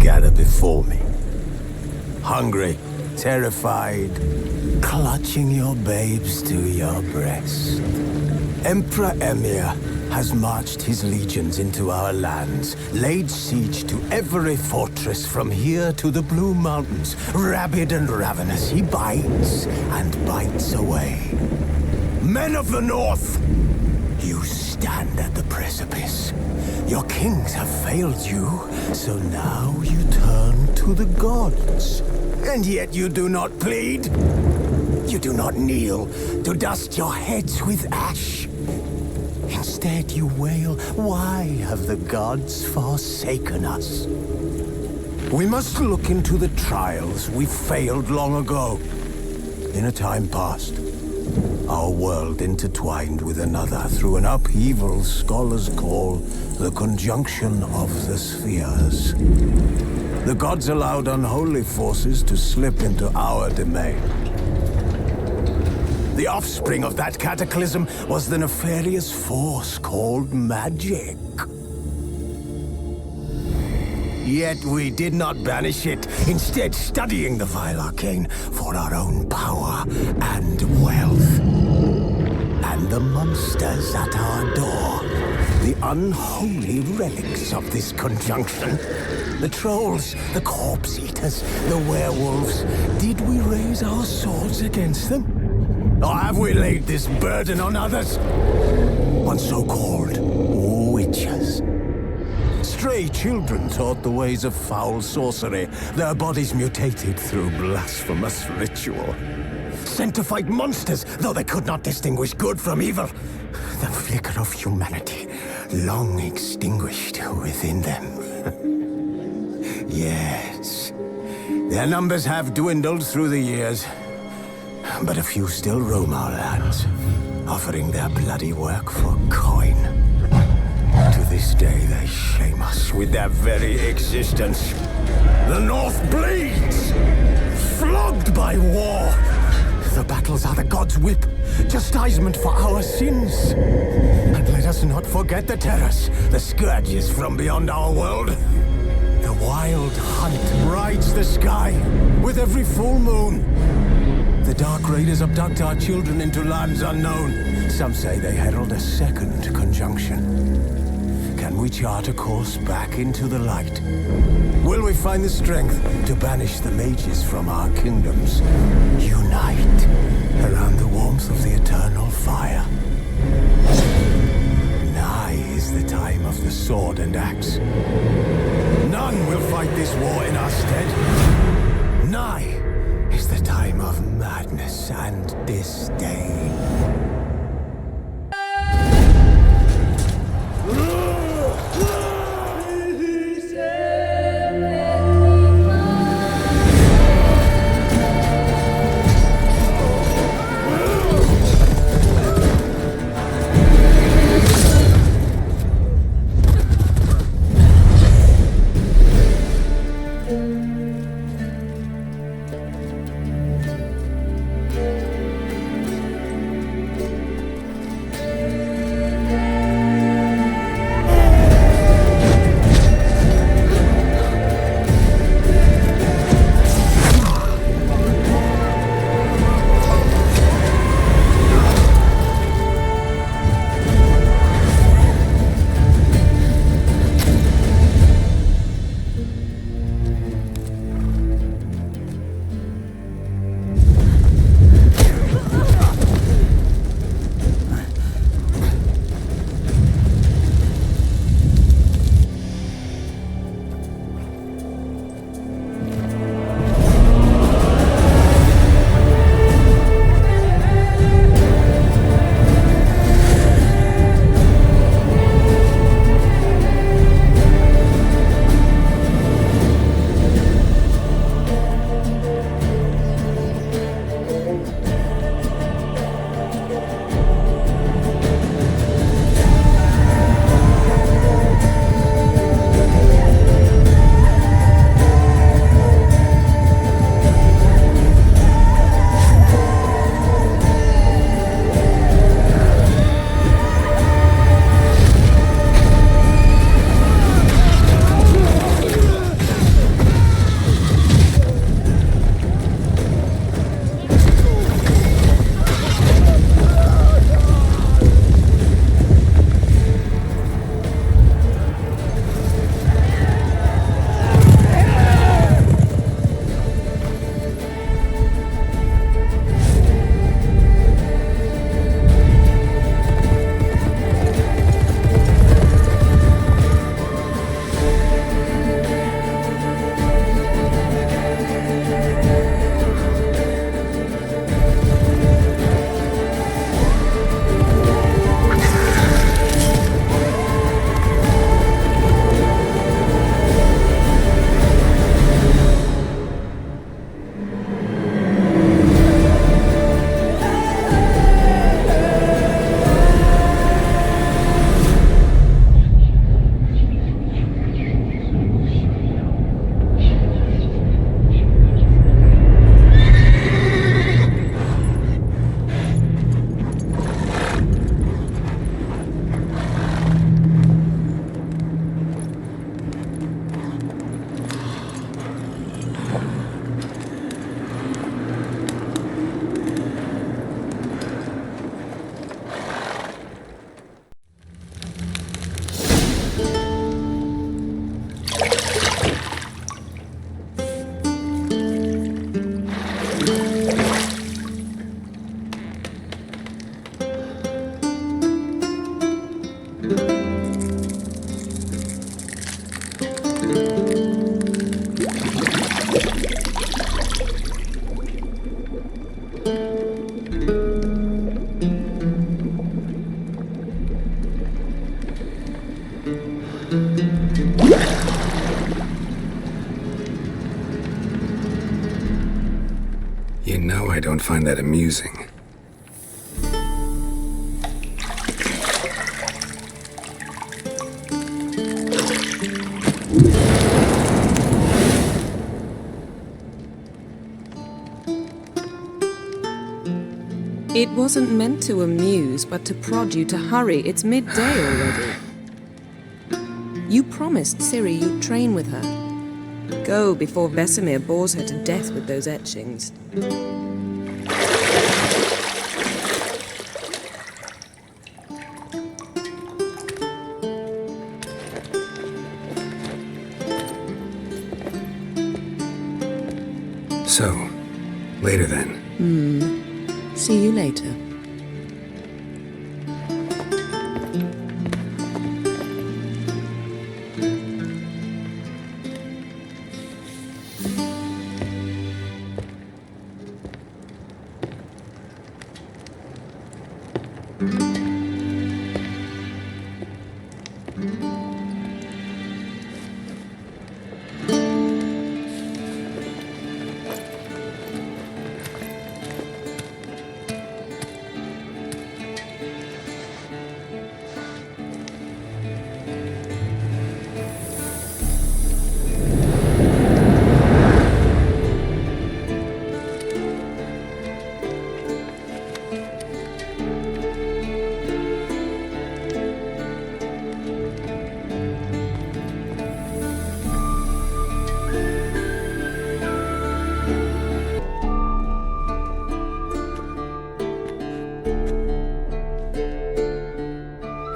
gather before me. Hungry, terrified, clutching your babes to your breast. Emperor Emir has marched his legions into our lands, laid siege to every fortress from here to the Blue Mountains. Rabid and ravenous, he bites and bites away. Men of the North, you stand at the precipice. Your kings have failed you, so now you turn to the gods. And yet you do not plead. You do not kneel to dust your heads with ash. Instead you wail, why have the gods forsaken us? We must look into the trials we failed long ago. In a time past, our world intertwined with another through an upheaval scholars call the conjunction of the spheres. The gods allowed unholy forces to slip into our domain. The offspring of that cataclysm was the nefarious force called magic. Yet we did not banish it, instead studying the vile arcane for our own power and wealth. And the monsters at our door, the unholy relics of this conjunction. The trolls, the corpse eaters, the werewolves. Did we raise our swords against them? Or have we laid this burden on others? On so-called witches. Stray children taught the ways of foul sorcery, their bodies mutated through blasphemous ritual. Sent to fight monsters, though they could not distinguish good from evil. The flicker of humanity, long extinguished within them. Yes, their numbers have dwindled through the years. But a few still roam our lands, offering their bloody work for coin. To this day, they shame us with their very existence. The North bleeds, flogged by war. The battles are the gods' whip, chastisement for our sins. And let us not forget the terrors, the scourges from beyond our world. The wild hunt rides the sky with every full moon. The Dark Raiders abduct our children into lands unknown. Some say they herald a second conjunction. Can we chart a course back into the light? Will we find the strength to banish the mages from our kingdoms? Unite around the warmth of the eternal fire. Nigh is the time of the sword and axe. None will fight this war in our stead. Nigh is the time of madness and disdain. You know I don't find that amusing. It wasn't meant to amuse, but to prod you to hurry. It's midday already. You promised Ciri you'd train with her. Go before Vesemir bores her to death with those etchings. So, later then. See you later.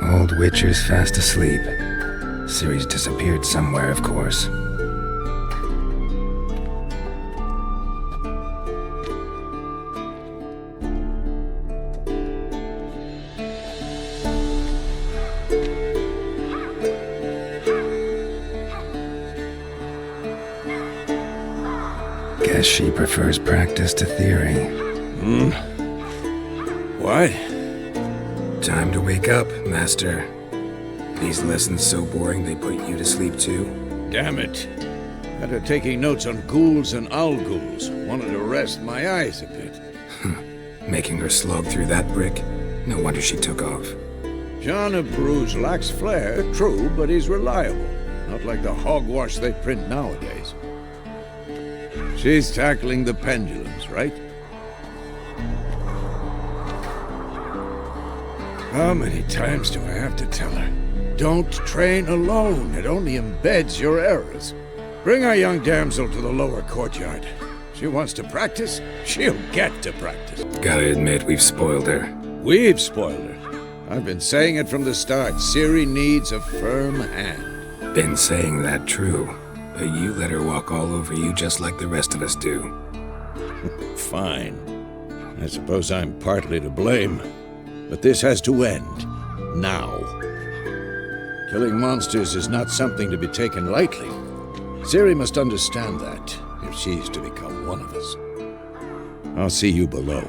Old Witcher's fast asleep. Ciri's disappeared somewhere, of course. Guess she prefers practice to theory. What? Time to wake up, Master. These lessons so boring they put you to sleep too? Damn it. Had her taking notes on ghouls and owl ghouls. Wanted to rest my eyes a bit. Making her slog through that brick? No wonder she took off. John of Bruges lacks flair, true, but he's reliable. Not like the hogwash they print nowadays. She's tackling the pendulums, right? How many times do I have to tell her? Don't train alone. It only embeds your errors. Bring our young damsel to the lower courtyard. She wants to practice, she'll get to practice. Gotta admit, we've spoiled her. We've spoiled her. I've been saying it from the start. Ciri needs a firm hand. Been saying that true, but you let her walk all over you just like the rest of us do. Fine. I suppose I'm partly to blame. But this has to end. Now. Killing monsters is not something to be taken lightly. Ciri must understand that, if she's to become one of us. I'll see you below.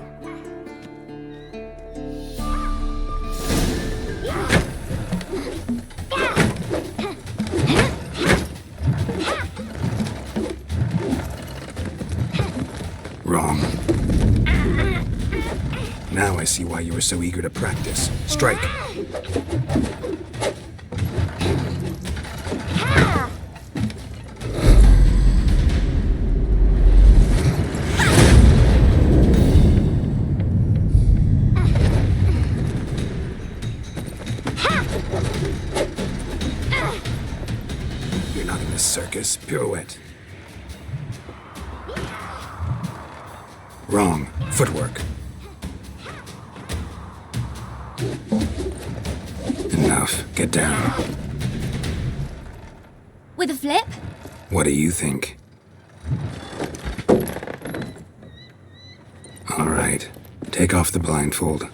Wrong. Now I see why you were so eager to practice. Strike. You're not in this circus. Pirouette. Wrong. Footwork. Enough. Get down. With a flip? What do you think? All right. Take off the blindfold.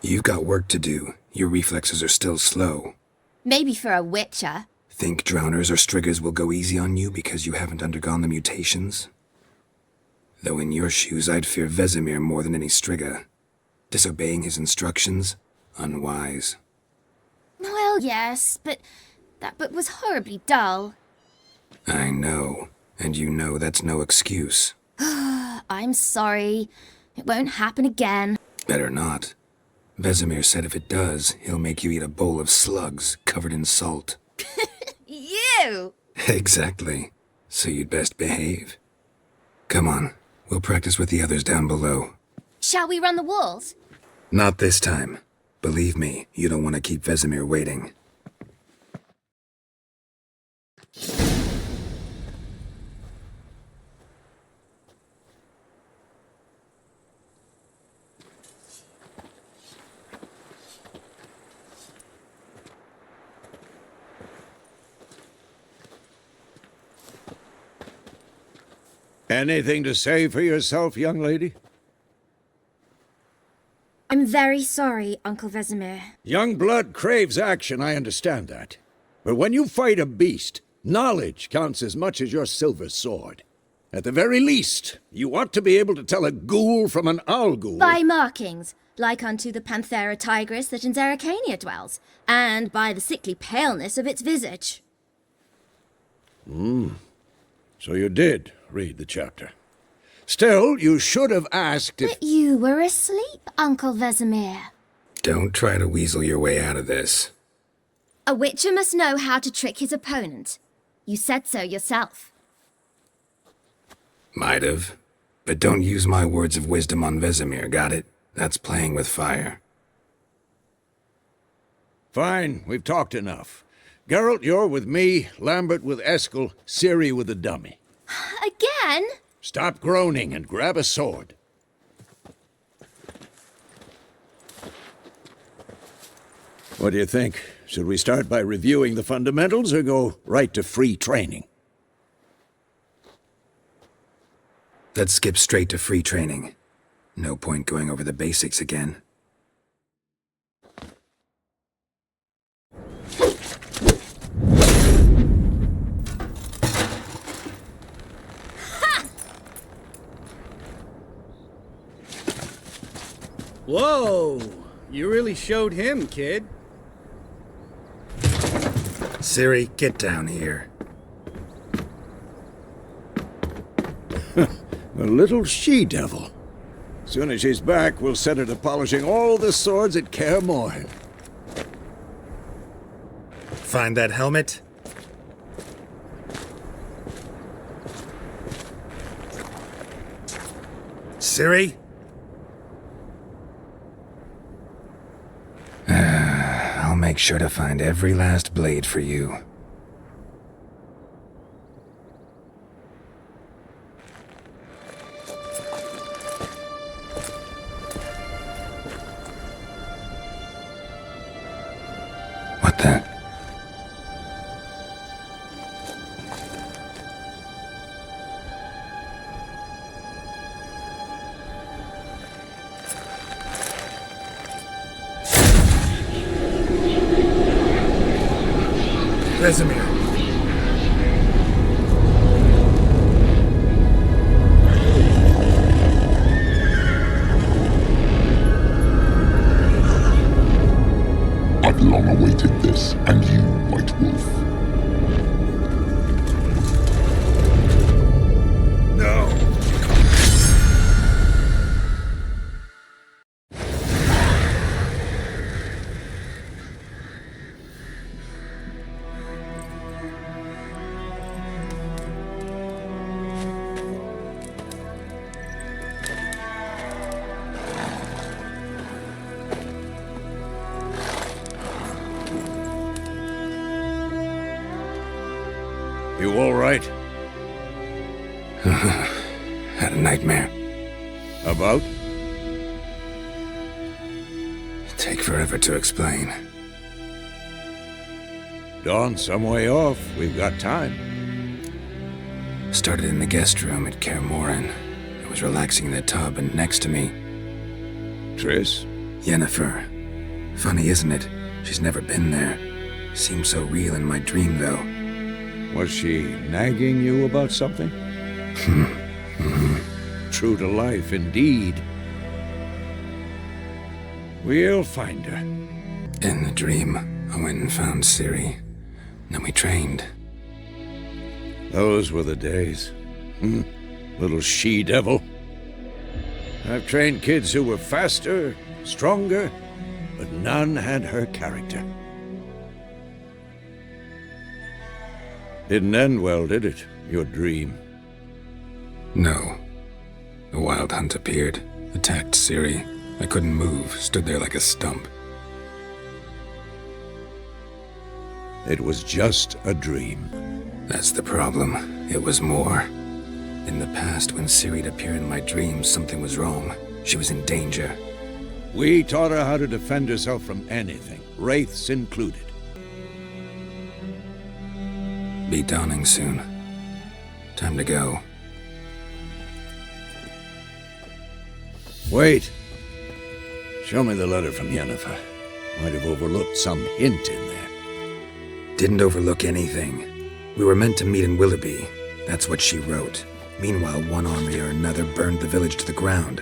You've got work to do. Your reflexes are still slow. Maybe for a witcher. Think drowners or striggers will go easy on you because you haven't undergone the mutations? Though in your shoes, I'd fear Vesemir more than any strigger. Disobeying his instructions? Unwise. Well, yes, but that book was horribly dull. I know, and you know that's no excuse. I'm sorry. It won't happen again. Better not. Vesemir said if it does, he'll make you eat a bowl of slugs covered in salt. You! Exactly. So you'd best behave. Come on, we'll practice with the others down below. Shall we run the walls? Not this time. Believe me, you don't want to keep Vesemir waiting. Anything to say for yourself, young lady? I'm very sorry, Uncle Vesemir. Young blood craves action, I understand that. But when you fight a beast, knowledge counts as much as your silver sword. At the very least, you ought to be able to tell a ghoul from an owl ghoul. By markings, like unto the Panthera tigris that in Zerrikania dwells, and by the sickly paleness of its visage. So you did read the chapter. Still, you should have asked if... But you were asleep, Uncle Vesemir. Don't try to weasel your way out of this. A witcher must know how to trick his opponent. You said so yourself. Might have. But don't use my words of wisdom on Vesemir, got it? That's playing with fire. Fine, we've talked enough. Geralt, you're with me, Lambert with Eskel, Ciri with the dummy. Again? Stop groaning and grab a sword. What do you think? Should we start by reviewing the fundamentals or go right to free training? Let's skip straight to free training. No point going over the basics again. Whoa! You really showed him, kid. Ciri, get down here. A little she-devil. Soon as she's back, we'll set her to polishing all the swords at Kaer Morhen. Find that helmet? Ciri? I'll make sure to find every last blade for you. What the? Vesemir. I've long awaited this, and you, White Wolf. No. You all right? Had a nightmare. About? Take forever to explain. Dawn's some way off. We've got time. Started in the guest room at Kaer Morhen. I was relaxing in the tub, and next to me, Triss? Yennefer. Funny, isn't it? She's never been there. Seemed so real in my dream, though. Was she nagging you about something? True to life, indeed. We'll find her. In the dream, I went and found Ciri. Then we trained. Those were the days. Little she-devil. I've trained kids who were faster, stronger, but none had her character. Didn't end well, did it? Your dream? No. A wild hunt appeared, attacked Ciri. I couldn't move, stood there like a stump. It was just a dream. That's the problem. It was more. In the past, when Ciri'd appear in my dreams, something was wrong. She was in danger. We taught her how to defend herself from anything, wraiths included. Be dawning soon. Time to go. Wait. Show me the letter from Yennefer. Might have overlooked some hint in there. Didn't overlook anything. We were meant to meet in Willoughby. That's what she wrote. Meanwhile, one army or another burned the village to the ground.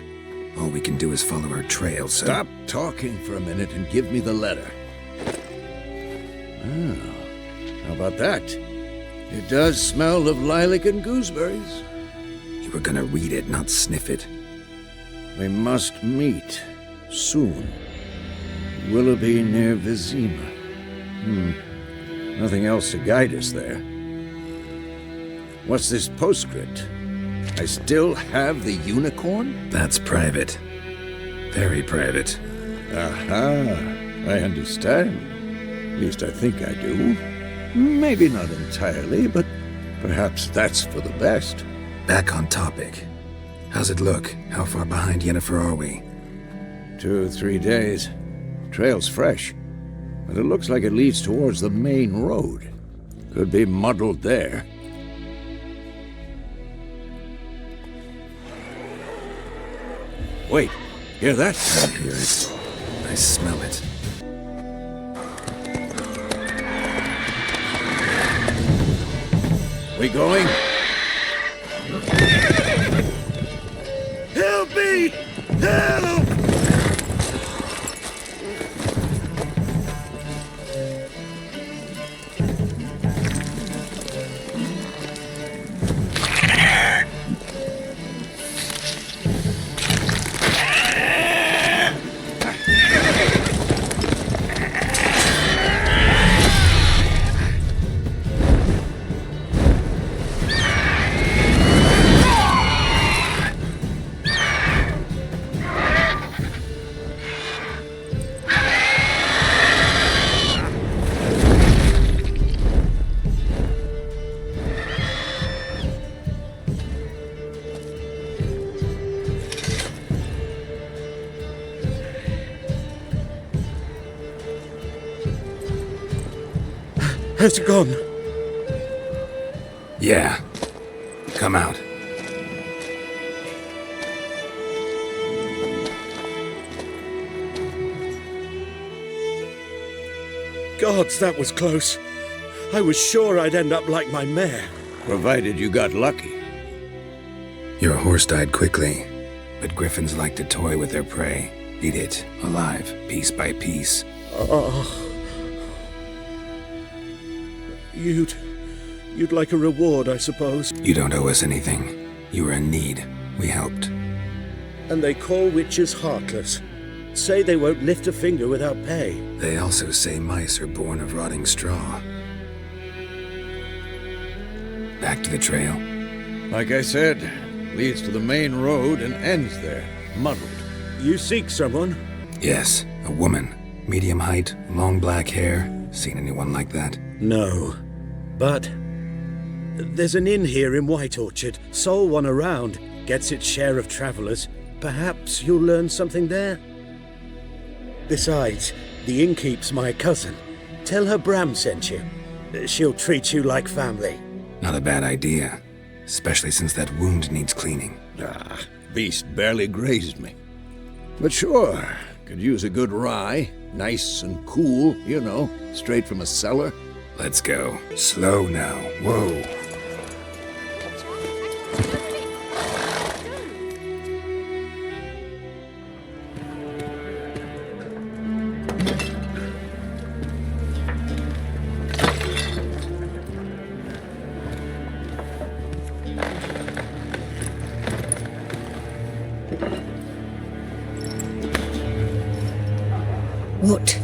All we can do is follow her trail, so... Stop talking for a minute and give me the letter. How about that? It does smell of lilac and gooseberries. You were gonna read it, not sniff it. We must meet. Soon. Willoughby near Vizima. Nothing else to guide us there. What's this postscript? I still have the unicorn? That's private. Very private. Aha, I understand. At least I think I do. Maybe not entirely, but perhaps that's for the best. Back on topic. How's it look? How far behind Yennefer are we? 2 or 3 days. Trail's fresh, but it looks like it leads towards the main road. Could be muddled there. Wait, hear that? I hear it. I smell it. We going? Help me! Help! Has it gone? Yeah. Come out. Gods, that was close. I was sure I'd end up like my mare. Provided you got lucky. Your horse died quickly, but griffins like to toy with their prey. Eat it, alive, piece by piece. You'd like a reward, I suppose. You don't owe us anything. You were in need. We helped. And they call witches heartless. Say they won't lift a finger without pay. They also say mice are born of rotting straw. Back to the trail. Like I said, leads to the main road and ends there, muddled. You seek someone? Yes, a woman. Medium height, long black hair. Seen anyone like that? No. But there's an inn here in White Orchard. Sole one around. Gets its share of travelers. Perhaps you'll learn something there? Besides, the innkeep's my cousin. Tell her Bram sent you. She'll treat you like family. Not a bad idea. Especially since that wound needs cleaning. Beast barely grazed me. But sure, Could use a good rye. Nice and cool, you know, straight from a cellar. Let's go. Slow now. Whoa. What?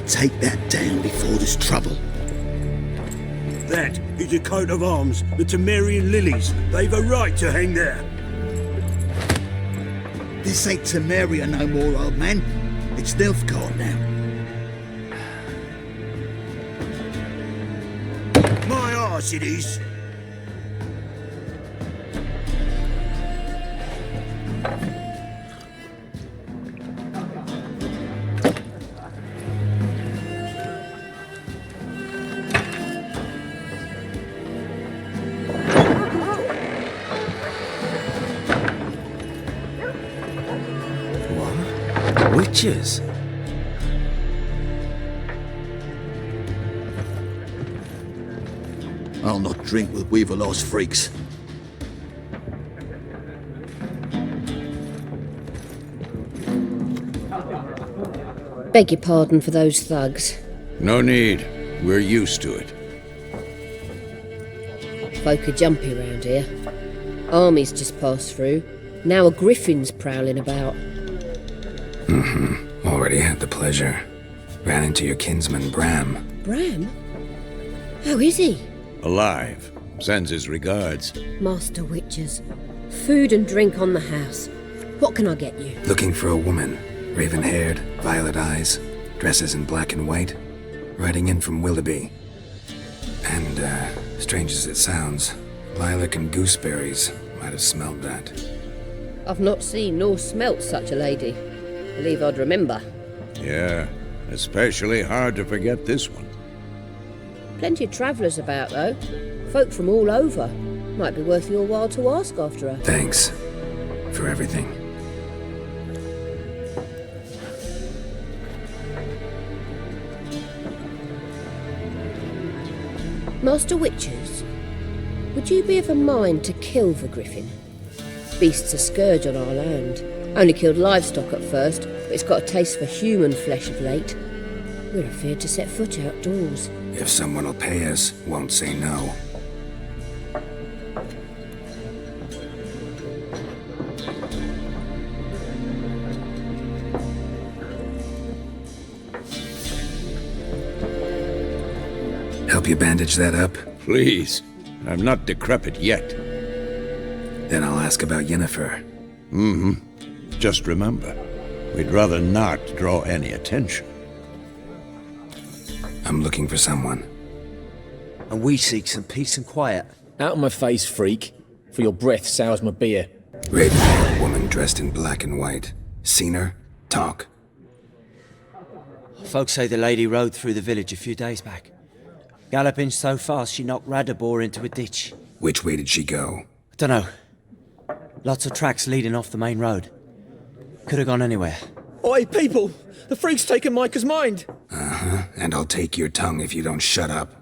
Take that down before there's trouble. That is a coat of arms, the Temerian lilies. They've a right to hang there. This ain't Temeria no more, old man. It's Nilfgaard now. My arse it is. Witches? I'll not drink with Weaverlaw's freaks. Beg your pardon for those thugs. No need. We're used to it. Folk are jumpy round here. Armies just passed through. Now a griffin's prowling about. Already had the pleasure. Ran into your kinsman, Bram. Bram? How is he? Alive. Sends his regards. Master Witches. Food and drink on the house. What can I get you? Looking for a woman. Raven-haired, violet eyes, dresses in black and white. Riding in from Willoughby. And, strange as it sounds, lilac and gooseberries might have smelled that. I've not seen nor smelt such a lady. Believe I'd remember. Yeah, especially hard to forget this one. Plenty of travellers about, though. Folk from all over. Might be worth your while to ask after her. Thanks for everything. Master Witches, would you be of a mind to kill the griffin? Beast's a scourge on our land. Only killed livestock at first, but it's got a taste for human flesh of late. We're afeard to set foot outdoors. If someone will pay us, won't say no. Help you bandage that up? Please. I'm not decrepit yet. Then I'll ask about Yennefer. Just remember, we'd rather not draw any attention. I'm looking for someone. And we seek some peace and quiet. Out of my face, freak. For your breath sours my beer. Raven-haired woman dressed in black and white. Seen her? Talk. Folks say the lady rode through the village a few days back. Galloping so fast she knocked Radabor into a ditch. Which way did she go? Dunno. Lots of tracks leading off the main road. Could have gone anywhere. Oi, people! The freak's taken Micah's mind! And I'll take your tongue if you don't shut up.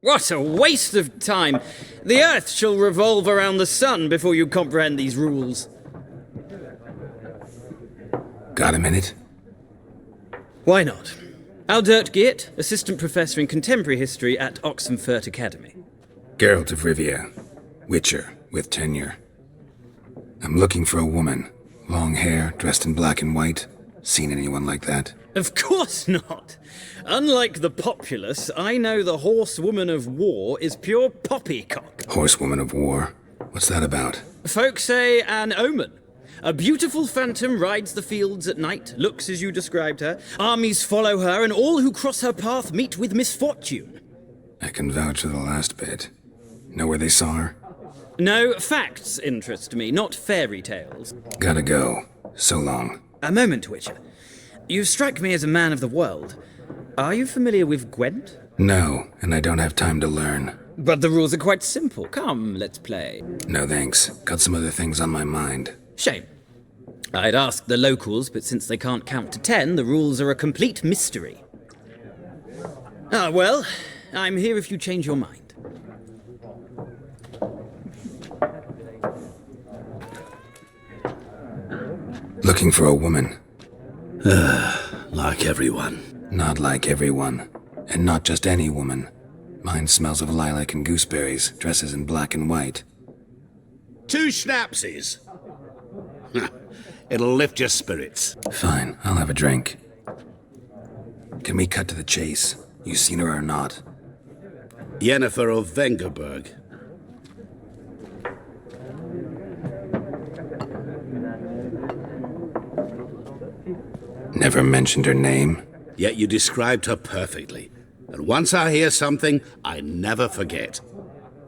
What a waste of time! The Earth shall revolve around the sun before you comprehend these rules. Got a minute? Why not? Aldert Geert, Assistant Professor in Contemporary History at Oxenfurt Academy. Geralt of Rivia. Witcher, with tenure. I'm looking for a woman. Long hair, dressed in black and white. Seen anyone like that? Of course not! Unlike the populace, I know the horsewoman of war is pure poppycock. Horsewoman of war? What's that about? Folk say an omen. A beautiful phantom rides the fields at night, looks as you described her. Armies follow her, and all who cross her path meet with misfortune. I can vouch for the last bit. Know where they saw her? No, facts interest me, not fairy tales. Gotta go. So long. A moment, Witcher. You strike me as a man of the world. Are you familiar with Gwent? No, and I don't have time to learn. But the rules are quite simple. Come, let's play. No thanks. Got some other things on my mind. Shame. I'd ask the locals, but since they can't count to 10, the rules are a complete mystery. Ah, well, I'm here if you change your mind. Looking for a woman. Like everyone. Not like everyone. And not just any woman. Mine smells of lilac and gooseberries, dresses in black and white. 2 schnapsies. It'll lift your spirits. Fine, I'll have a drink. Can we cut to the chase? You seen her or not? Yennefer of Vengerberg. Never mentioned her name. Yet you described her perfectly. And once I hear something, I never forget.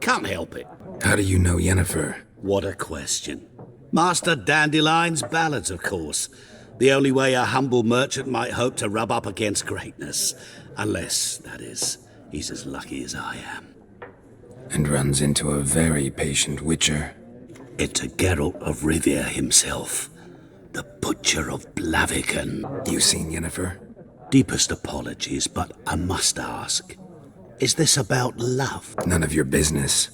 Can't help it. How do you know Yennefer? What a question. Master Dandelion's ballads, of course. The only way a humble merchant might hope to rub up against greatness. Unless, that is, he's as lucky as I am. And runs into a very patient witcher. Into Geralt of Rivia himself. The Butcher of Blaviken. You seen Yennefer? Deepest apologies, but I must ask. Is this about love? None of your business.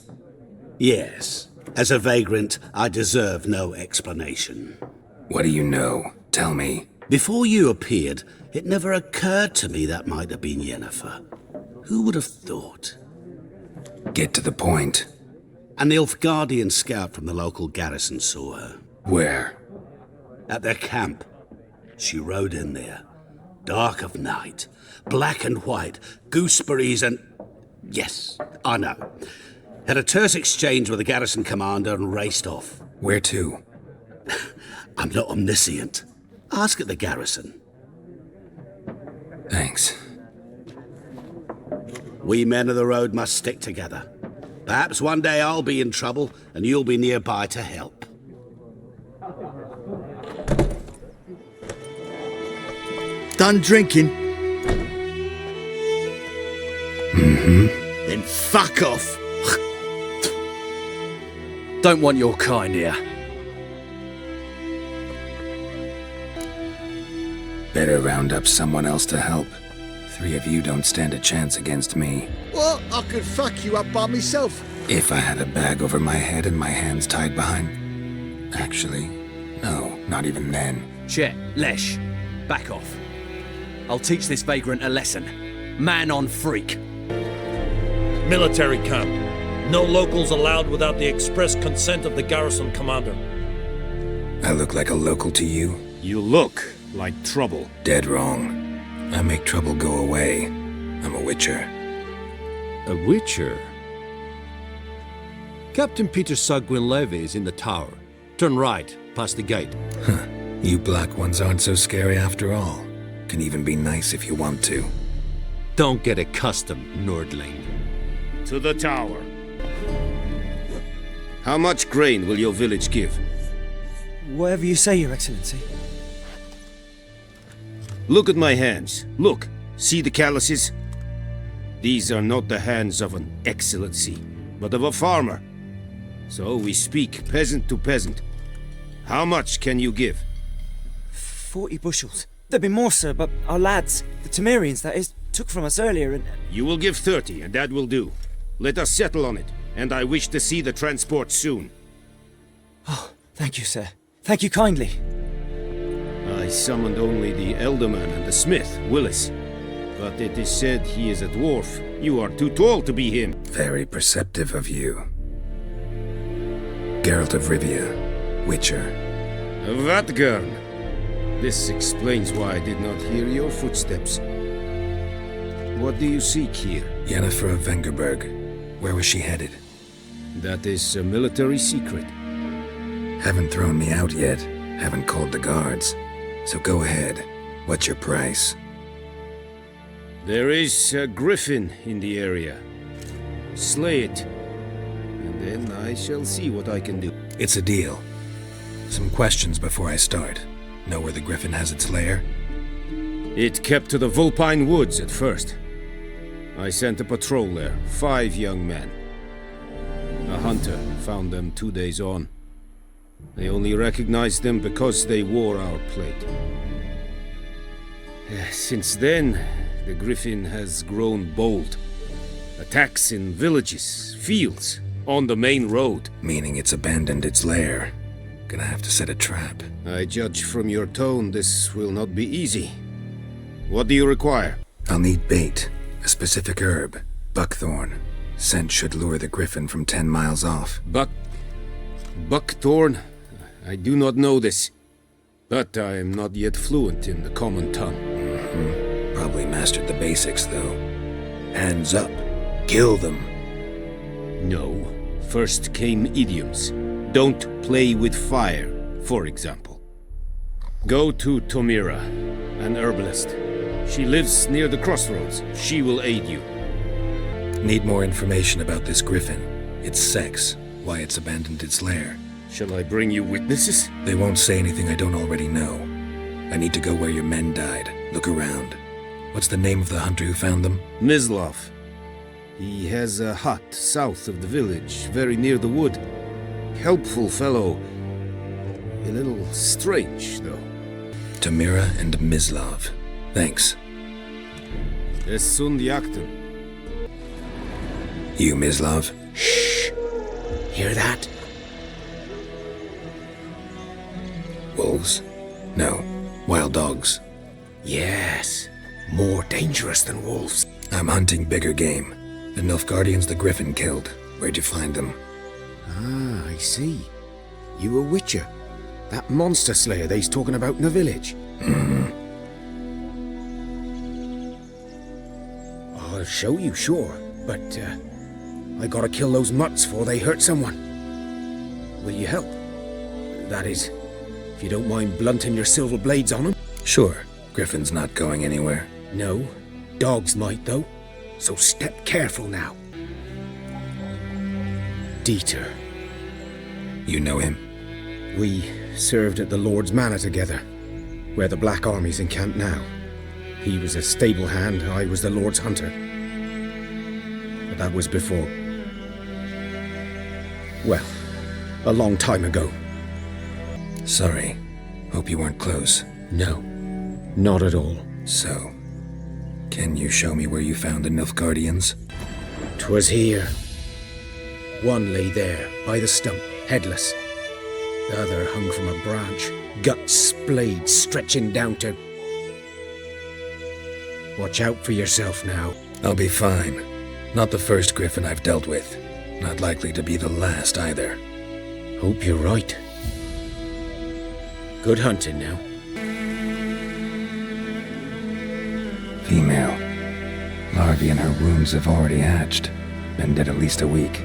Yes. As a vagrant, I deserve no explanation. What do you know? Tell me. Before you appeared, it never occurred to me that might have been Yennefer. Who would have thought? Get to the point. An Nilfgaardian scout from the local garrison saw her. Where? At their camp. She rode in there. Dark of night. Black and white. Gooseberries and... Yes, I know. Had a terse exchange with the garrison commander and raced off. Where to? I'm not omniscient. Ask at the garrison. Thanks. We men of the road must stick together. Perhaps one day I'll be in trouble and you'll be nearby to help. Done drinking? Mm-hmm. Then fuck off. Don't want your kind here. Better round up someone else to help. 3 of you don't stand a chance against me. Well, I could fuck you up by myself. If I had a bag over my head and my hands tied behind... Actually, no, not even then. Chet, Lesh, back off. I'll teach this vagrant a lesson. Man on freak. Military camp. No locals allowed without the express consent of the garrison commander. I look like a local to you? You look like trouble. Dead wrong. I make trouble go away. I'm a witcher. A witcher? Captain Peter Sagwin Levy is in the tower. Turn right, past the gate. Huh. You black ones aren't so scary after all. Can even be nice if you want to. Don't get accustomed, Nordling. To the tower. How much grain will your village give? Whatever you say, Your Excellency. Look at my hands. Look. See the calluses? These are not the hands of an excellency, but of a farmer. So we speak peasant to peasant. How much can you give? 40 bushels. There'd be more, sir, but our lads, the Temerians, that is, took from us earlier and... You will give 30, and that will do. Let us settle on it, and I wish to see the transport soon. Oh, thank you, sir. Thank you kindly. I summoned only the Elderman and the smith, Willis. But it is said he is a dwarf. You are too tall to be him. Very perceptive of you. Geralt of Rivia, Witcher. Vatgern. This explains why I did not hear your footsteps. What do you seek here? Yennefer of Vengerberg. Where was she headed? That is a military secret. Haven't thrown me out yet. Haven't called the guards. So go ahead. What's your price? There is a griffin in the area. Slay it. And then I shall see what I can do. It's a deal. Some questions before I start. Know where the griffin has its lair? It kept to the Vulpine Woods at first. I sent a patrol there, 5 young men. A hunter found them 2 days on. I only recognized them because they wore our plate. Since then, the griffin has grown bold. Attacks in villages, fields, on the main road. Meaning it's abandoned its lair. Gonna have to set a trap. I judge from your tone this will not be easy. What do you require? I'll need bait, a specific herb, buckthorn. Scent should lure the griffin from 10 miles off. Buckthorn? I do not know this. But I am not yet fluent in the common tongue. Probably mastered the basics, though. Hands up. Kill them. No. First came idioms. Don't play with fire, for example. Go to Tomira, an herbalist. She lives near the crossroads. She will aid you. Need more information about this griffin. Its sex, why it's abandoned its lair. Shall I bring you witnesses? They won't say anything I don't already know. I need to go where your men died. Look around. What's the name of the hunter who found them? Mislav. He has a hut south of the village, very near the wood. Helpful fellow. A little strange, though. Tomira and Mislav. Thanks. Es sunt jakten. You, Mislav? Shh! Hear that? Wolves? No. Wild dogs. Yes. More dangerous than wolves. I'm hunting bigger game. The Nilfgaardians the griffin killed. Where'd you find them? Ah, I see. You a witcher. That monster slayer they's talking about in the village. I'll show you, sure. But, I gotta kill those mutts before they hurt someone. Will you help? That is, if you don't mind blunting your silver blades on them. Sure. Griffin's not going anywhere. No. Dogs might, though. So step careful now. Dieter. You know him? We served at the Lord's Manor together, where the Black Army's encamped now. He was a stable hand, I was the Lord's hunter. But that was before... well, a long time ago. Sorry. Hope you weren't close. No, not at all. So, can you show me where you found the Nilfgaardians? 'Twas here. One lay there, by the stump, headless. The other hung from a branch, guts splayed, stretching down to... Watch out for yourself now. I'll be fine. Not the first griffin I've dealt with. Not likely to be the last either. Hope you're right. Good hunting now. Female. Larvae in her wounds have already hatched. Been dead at least a week.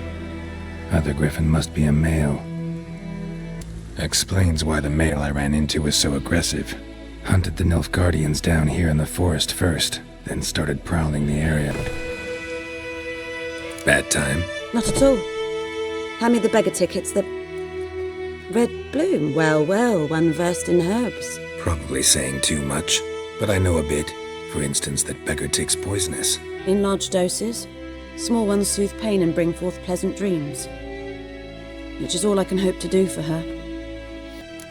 Other griffin must be a male. Explains why the male I ran into was so aggressive. Hunted the Nilfgaardians down here in the forest first, then started prowling the area. Bad time? Not at all. Hand me the beggar tickets, the... Red bloom. Well, well, one versed in herbs. Probably saying too much, but I know a bit. For instance, that beggar tick's poisonous. In large doses. Small ones soothe pain and bring forth pleasant dreams. Which is all I can hope to do for her.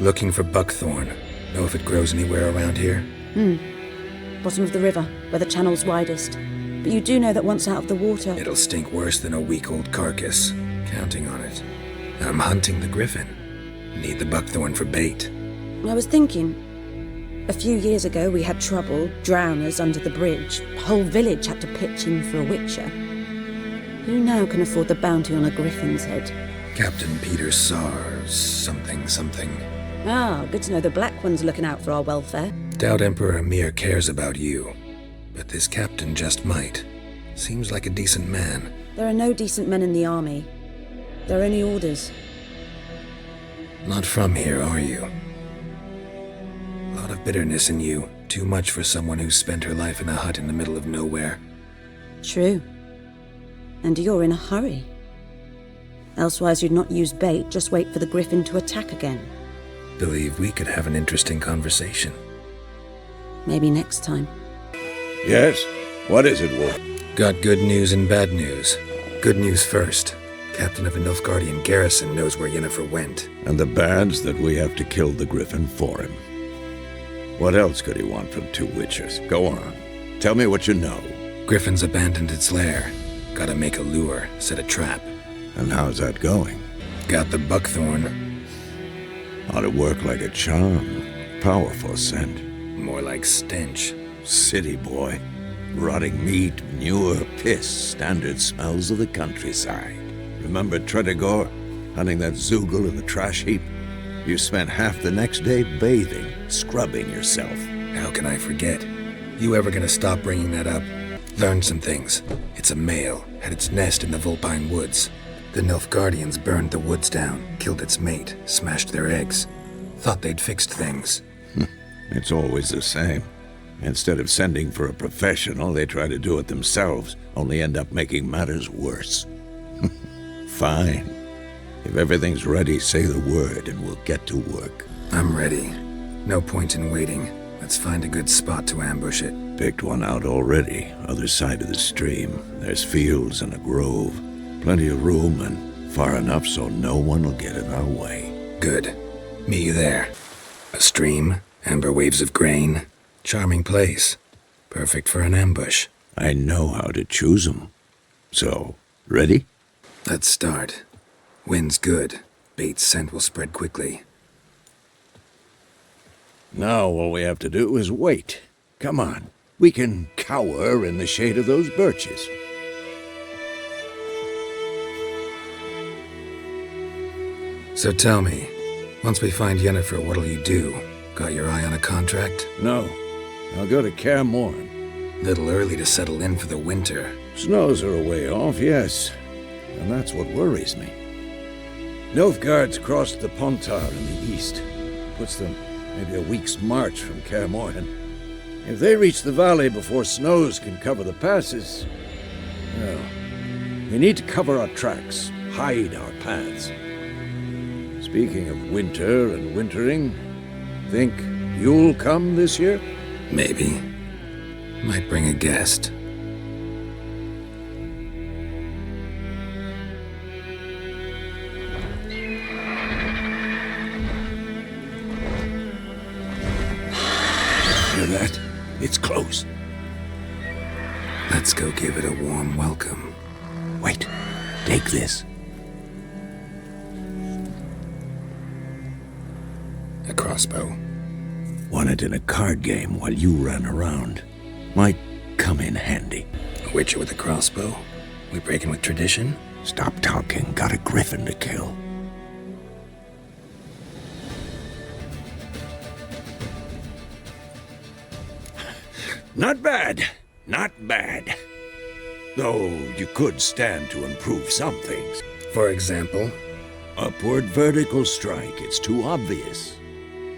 Looking for buckthorn. Know if it grows anywhere around here? Bottom of the river, where the channel's widest. But you do know that once out of the water... It'll stink worse than a week-old carcass. Counting on it. I'm hunting the griffin. Need the buckthorn for bait. I was thinking... A few years ago we had trouble, drowners under the bridge. The whole village had to pitch in for a witcher. Who now can afford the bounty on a griffin's head? Captain Peter Sars, something. Ah, good to know the Black One's looking out for our welfare. Doubt Emperor Emir cares about you. But this captain just might. Seems like a decent man. There are no decent men in the army. There are only orders. Not from here, are you? A lot of bitterness in you. Too much for someone who's spent her life in a hut in the middle of nowhere. True. And you're in a hurry. Elsewise you'd not use bait, just wait for the griffin to attack again. Believe we could have an interesting conversation. Maybe next time. Yes? What is it, Wolf? Got good news and bad news. Good news first. Captain of a Nilfgaardian garrison knows where Yennefer went. And the bad's that we have to kill the griffin for him. What else could he want from two witchers? Go on. Tell me what you know. Griffin's abandoned its lair. Gotta make a lure, set a trap. And how's that going? Got the buckthorn. Ought to work like a charm. Powerful scent. More like stench. City boy. Rotting meat, manure, piss, standard smells of the countryside. Remember Tredegor, hunting that Zoogle in the trash heap? You spent half the next day bathing, scrubbing yourself. How can I forget? You ever gonna stop bringing that up? Learned some things. It's a male, had its nest in the Vulpine Woods. The Nilfgaardians burned the woods down, killed its mate, smashed their eggs. Thought they'd fixed things. It's always the same. Instead of sending for a professional, they try to do it themselves, only end up making matters worse. Fine. If everything's ready, say the word and we'll get to work. I'm ready. No point in waiting. Let's find a good spot to ambush it. Picked one out already, other side of the stream. There's fields and a grove. Plenty of room and far enough so no one will get in our way. Good. Meet you there. A stream, amber waves of grain. Charming place. Perfect for an ambush. I know how to choose 'em. So, ready? Let's start. Wind's good. Bait's scent will spread quickly. Now all we have to do is wait. Come on. We can cower in the shade of those birches. So tell me, once we find Yennefer, what'll you do? Got your eye on a contract? No. I'll go to Kaer Morhen. Little early to settle in for the winter. Snows are a way off, yes. And that's what worries me. Nilfgaard's crossed the Pontar in the east. Puts them maybe a week's march from Kaer Morhen. If they reach the valley before snows can cover the passes, well, we need to cover our tracks, hide our paths. Speaking of winter and wintering, think you'll come this year? Maybe. Might bring a guest. Hear that? It's close. Let's go give it a warm welcome. Wait. Take this. A crossbow. Won it in a card game while you ran around. Might come in handy. A witcher with a crossbow? We breaking with tradition? Stop talking. Got a griffin to kill. Not bad. Not bad. Though you could stand to improve some things. For example? Upward vertical strike. It's too obvious.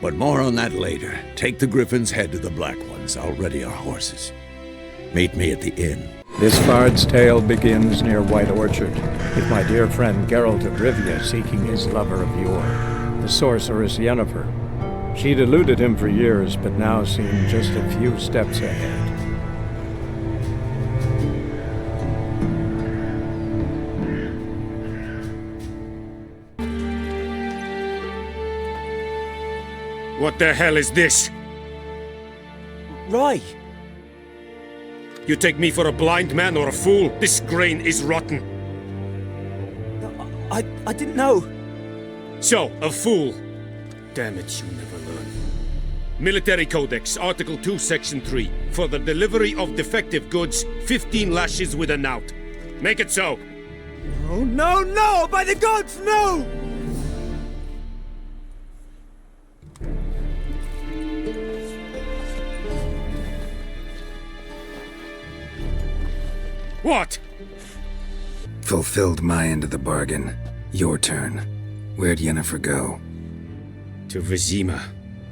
But more on that later. Take the griffin's head to the Black Ones. I'll ready our horses. Meet me at the inn. This bard's tale begins near White Orchard, with my dear friend Geralt of Rivia seeking his lover of yore, the sorceress Yennefer. She'd eluded him for years, but now seemed just a few steps ahead. What the hell is this? Rye! You take me for a blind man or a fool? This grain is rotten. I didn't know. So, a fool. Damn it, you never learn. Military Codex, Article 2, Section 3. For the delivery of defective goods, 15 lashes with a knout. Make it so. Oh, no, no! By the gods, no! What? Fulfilled my end of the bargain. Your turn. Where'd Yennefer go? To Vizima.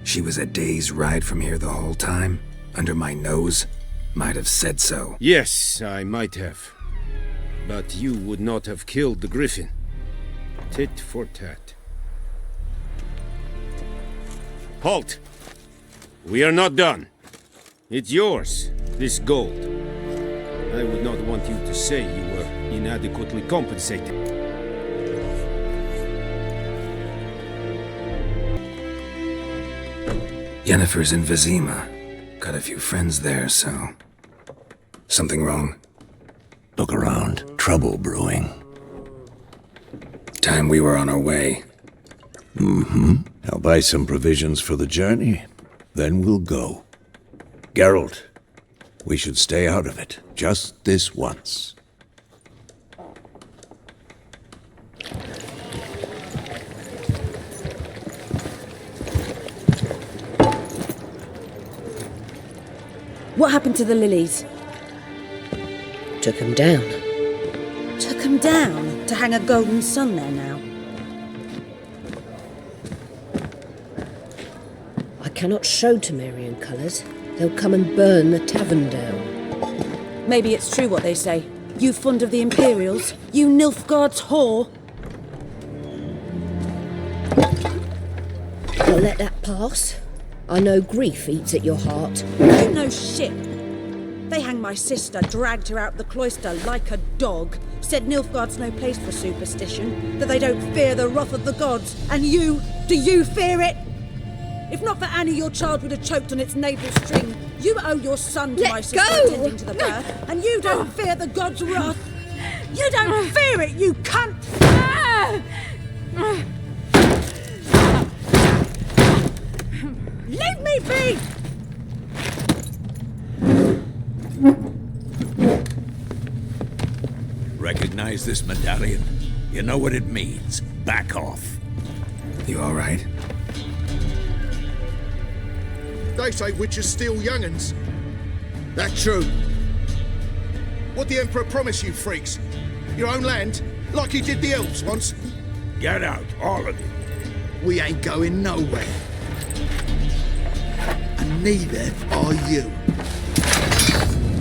She was a day's ride from here the whole time? Under my nose? Might have said so. Yes, I might have. But you would not have killed the griffin. Tit for tat. Halt! We are not done. It's yours, this gold. I would not want you to say you were inadequately compensated. Yennefer's in Vizima. Got a few friends there, so... Something wrong? Look around. Trouble brewing. Time we were on our way. I'll buy some provisions for the journey, then we'll go. Geralt, we should stay out of it, just this once. What happened to the lilies? Took them down. Took them down to hang a golden sun there now. I cannot show Temerian colours. They'll come and burn the tavern down. Maybe it's true what they say. You fond of the Imperials? You Nilfgaard's whore? I'll let that pass. I know grief eats at your heart. You know shit. They hanged my sister, dragged her out the cloister like a dog, said Nilfgaard's no place for superstition, that they don't fear the wrath of the gods. And you, do you fear it? If not for Annie, your child would have choked on its navel string. You owe your son to my sister attending to the birth, and you don't fear the gods' wrath. You don't fear it, you cunt! Leave me be! Recognize this medallion? You know what it means. Back off. You all right? They say witches steal young'uns. That true? What the Emperor promised you freaks? Your own land? Like he did the elves once? Get out, all of you. We ain't going nowhere. And neither are you.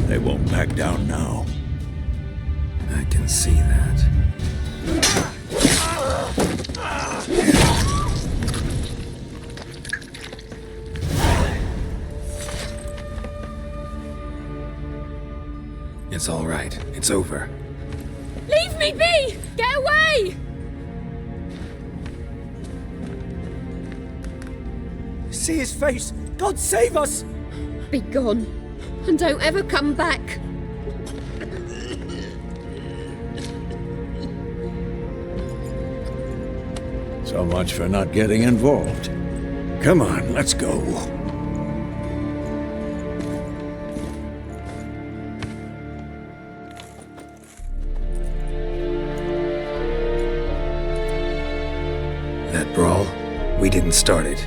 They won't back down now. I can see that. It's all right. It's over. Leave me be! Get away! See his face! God save us! Be gone, and don't ever come back. So much for not getting involved. Come on, let's go. That brawl, we didn't start it.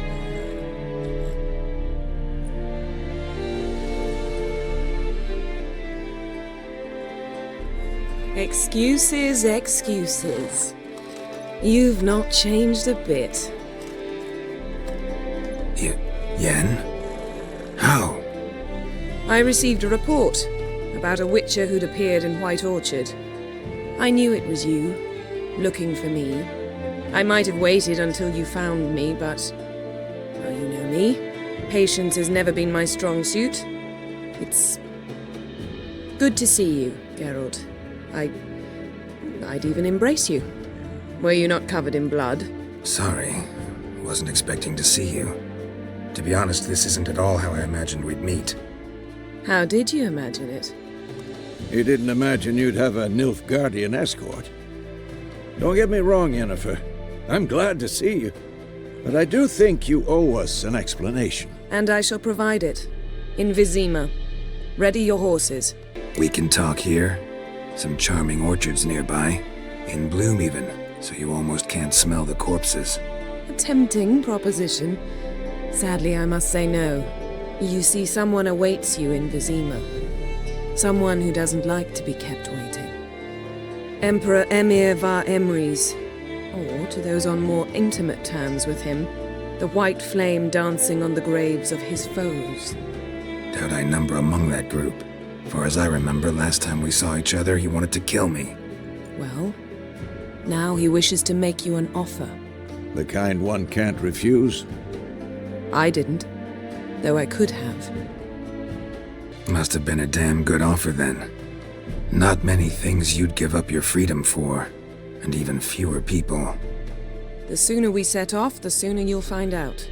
Excuses, excuses. You've not changed a bit. Yen? How? I received a report about a witcher who'd appeared in White Orchard. I knew it was you, looking for me. I might have waited until you found me, but... well, you know me. Patience has never been my strong suit. It's... good to see you, Geralt. I'd even embrace you. Were you not covered in blood? Sorry. Wasn't expecting to see you. To be honest, this isn't at all how I imagined we'd meet. How did you imagine it? You didn't imagine you'd have a Nilfgaardian escort. Don't get me wrong, Yennefer. I'm glad to see you. But I do think you owe us an explanation. And I shall provide it. In Vizima. Ready your horses. We can talk here. Some charming orchards nearby. In bloom even, so you almost can't smell the corpses. A tempting proposition. Sadly, I must say no. You see, someone awaits you in Vizima. Someone who doesn't like to be kept waiting. Emperor Emir var Emrys. Or, to those on more intimate terms with him, the white flame dancing on the graves of his foes. Doubt I number among that group. For as I remember, last time we saw each other, he wanted to kill me. Well, now he wishes to make you an offer. The kind one can't refuse? I didn't, though I could have. Must have been a damn good offer then. Not many things you'd give up your freedom for, and even fewer people. The sooner we set off, the sooner you'll find out.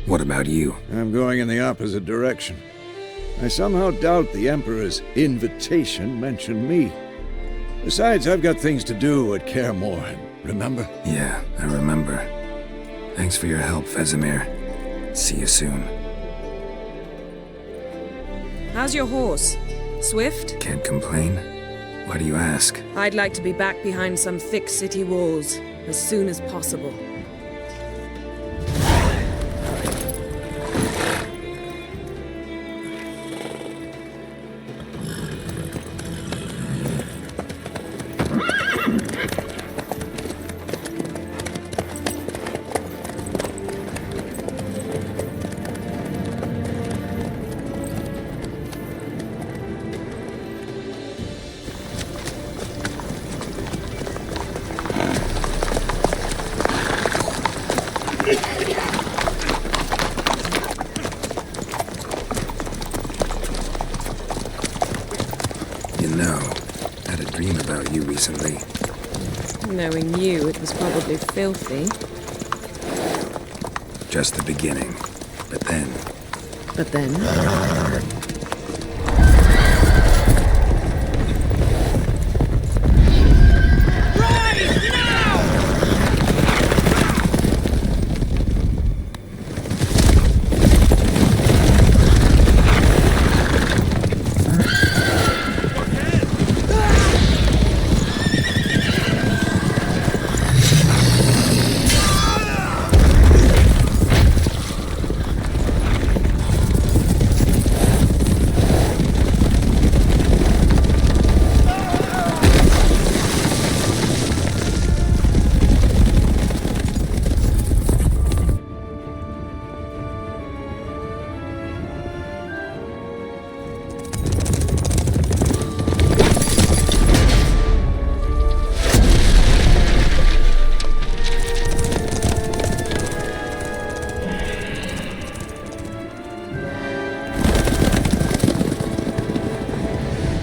What about you? I'm going in the opposite direction. I somehow doubt the Emperor's invitation mentioned me. Besides, I've got things to do at Kaer Morhen, remember? Yeah, I remember. Thanks for your help, Vesemir. See you soon. How's your horse? Swift? Can't complain. Why do you ask? I'd like to be back behind some thick city walls as soon as possible. Recently. Knowing you, it was probably filthy. Just the beginning. But then... But then?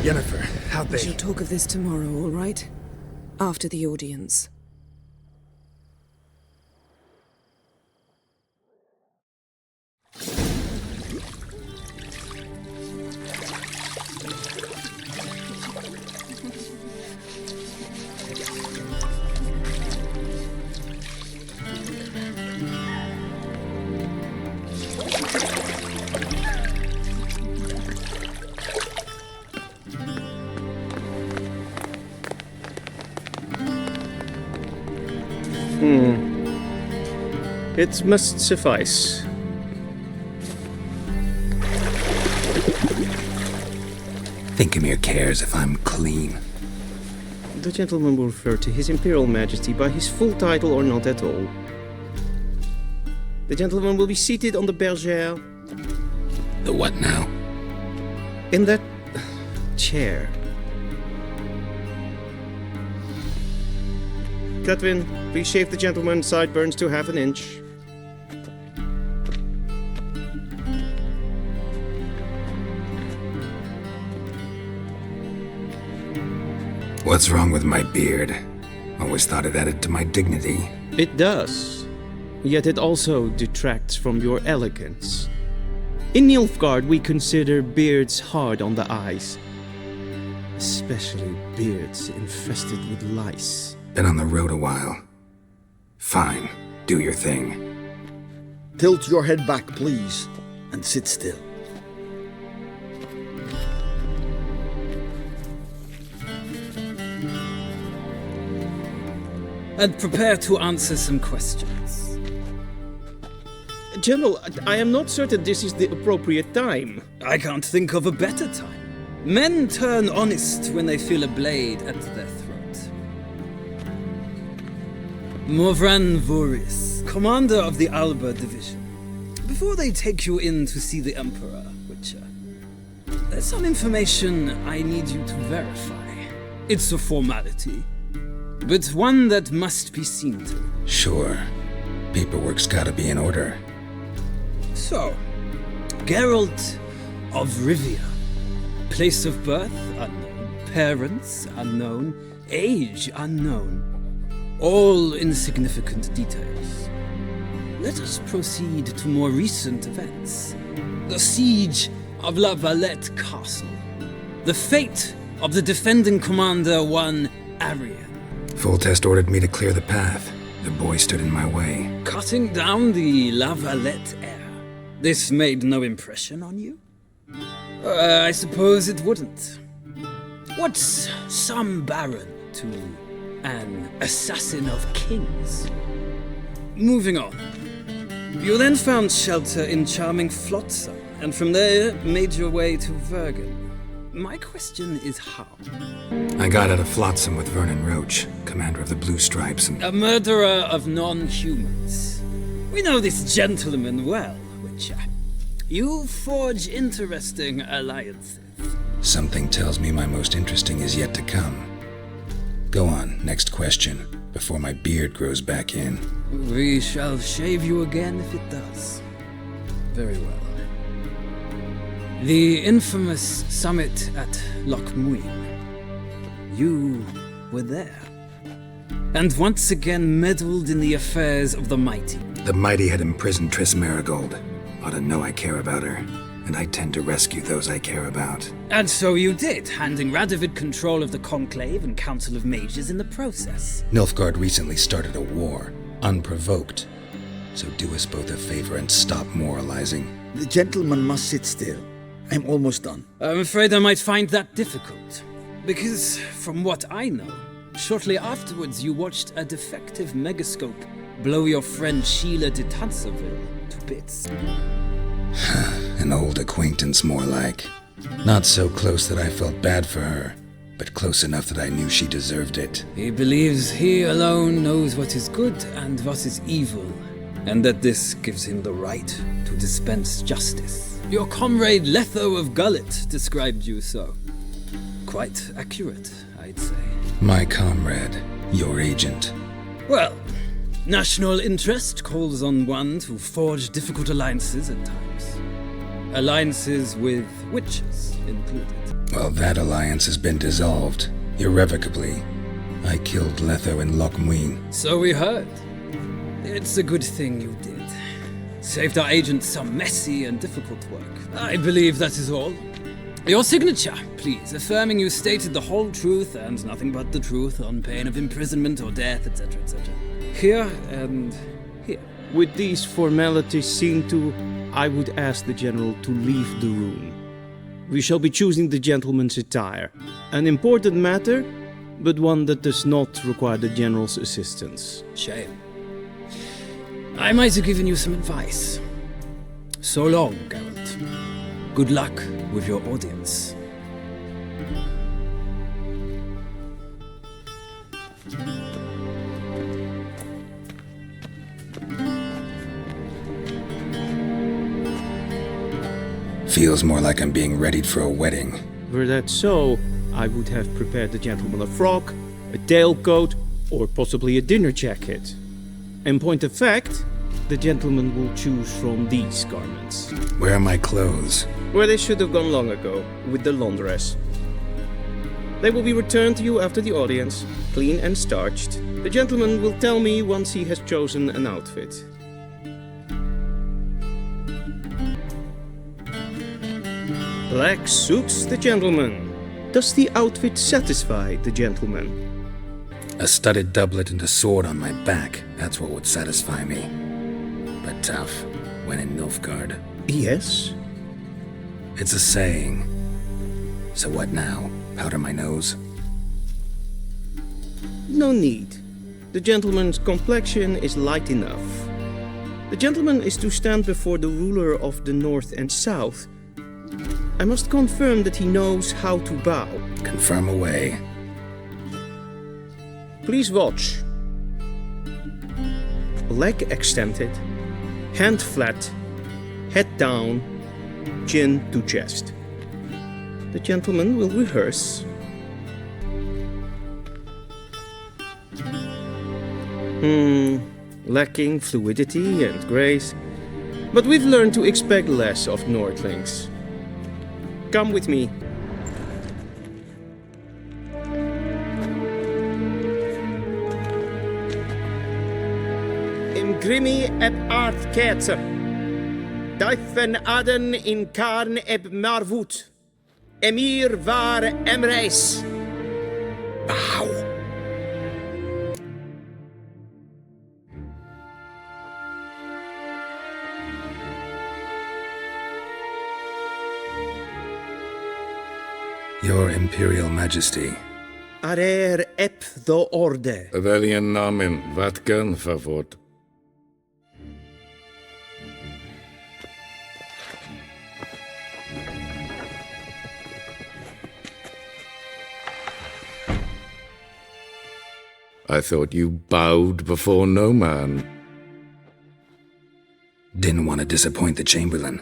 Yennefer, how'd they... We shall talk of this tomorrow, all right? After the audience. It must suffice. Thinkamir cares if I'm clean. The gentleman will refer to His Imperial Majesty by his full title or not at all. The gentleman will be seated on the bergère. The what now? In that chair. Catwin, please shave the gentleman's sideburns to half an inch. What's wrong with my beard? Always thought it added to my dignity. It does. Yet it also detracts from your elegance. In Nilfgaard, we consider beards hard on the eyes. Especially beards infested with lice. Been on the road a while. Fine, do your thing. Tilt your head back, please, and sit still. And prepare to answer some questions. General, I am not certain this is the appropriate time. I can't think of a better time. Men turn honest when they feel a blade at their throat. Morvran Voris, commander of the Alba Division. Before they take you in to see the Emperor, Witcher, there's some information I need you to verify. It's a formality, but one that must be seen to. Sure. Paperwork's gotta be in order. So, Geralt of Rivia. Place of birth unknown. Parents unknown. Age unknown. All insignificant details. let us proceed to more recent events. The siege of La Valette Castle. The fate of the defending commander, one Arian. Full Test ordered me to clear the path. The boy stood in my way. Cutting down the La Valette heir. This made no impression on you? I suppose it wouldn't. What's some baron to an assassin of kings? Moving on. You then found shelter in charming Flotsam, and from there made your way to Vergen. My question is how? I got out of Flotsam with Vernon Roach, commander of the Blue Stripes, and... A murderer of non-humans. We know this gentleman well, Witcher. You forge interesting alliances. Something tells me my most interesting is yet to come. Go on, next question, before my beard grows back in. We shall shave you again if it does. Very well. The infamous summit at Loch Muin. You were there. And once again meddled in the affairs of the mighty. The mighty had imprisoned Triss Marigold. Ought to know I care about her, and I tend to rescue those I care about. And so you did, handing Radovid control of the Conclave and Council of Mages in the process. Nilfgaard recently started a war, unprovoked. So do us both a favor and stop moralizing. The gentleman must sit still. I'm almost done. I'm afraid I might find that difficult. Because, from what I know, shortly afterwards you watched a defective megascope blow your friend Sheila de Tanserville to bits. An old acquaintance, more like. Not so close that I felt bad for her, but close enough that I knew she deserved it. He believes he alone knows what is good and what is evil, and that this gives him the right to dispense justice. Your comrade Letho of Gullet described you so. Quite accurate, I'd say. My comrade, your agent. Well, national interest calls on one to forge difficult alliances at times. Alliances with witches included. Well, that alliance has been dissolved, irrevocably. I killed Letho in Loch Muin. So we heard. It's a good thing you did. Saved our agent some messy and difficult work. I believe that is all. Your signature, please, affirming you stated the whole truth and nothing but the truth on pain of imprisonment or death, etc., etc. Here and here. With these formalities seen to, I would ask the General to leave the room. We shall be choosing the gentleman's attire. An important matter, but one that does not require the General's assistance. Shame. I might have given you some advice. So long, Geralt. Good luck with your audience. Feels more like I'm being readied for a wedding. Were that so, I would have prepared the gentleman a frock, a tailcoat, or possibly a dinner jacket. In point of fact, the gentleman will choose from these garments. Where are my clothes? Where they should have gone long ago, with the laundress. They will be returned to you after the audience, clean and starched. The gentleman will tell me once he has chosen an outfit. Black suits the gentleman. Does the outfit satisfy the gentleman? A studded doublet and a sword on my back, that's what would satisfy me. But tough, when in Nilfgaard. Yes? It's a saying. So what now? Powder my nose? No need. The gentleman's complexion is light enough. The gentleman is to stand before the ruler of the North and South. I must confirm that he knows how to bow. Confirm away. Please watch. Leg extended, hand flat, head down, chin to chest. The gentleman will rehearse. Lacking fluidity and grace, but we've learned to expect less of Nordlings. Come with me. grimi eb art ketzer. Daifen aden in karn eb marvut. Emir var emreis. Wow. Your Imperial Majesty. Arer ep the orde. Velen namen, vatgen favort. I thought you bowed before no man. Didn't want to disappoint the Chamberlain.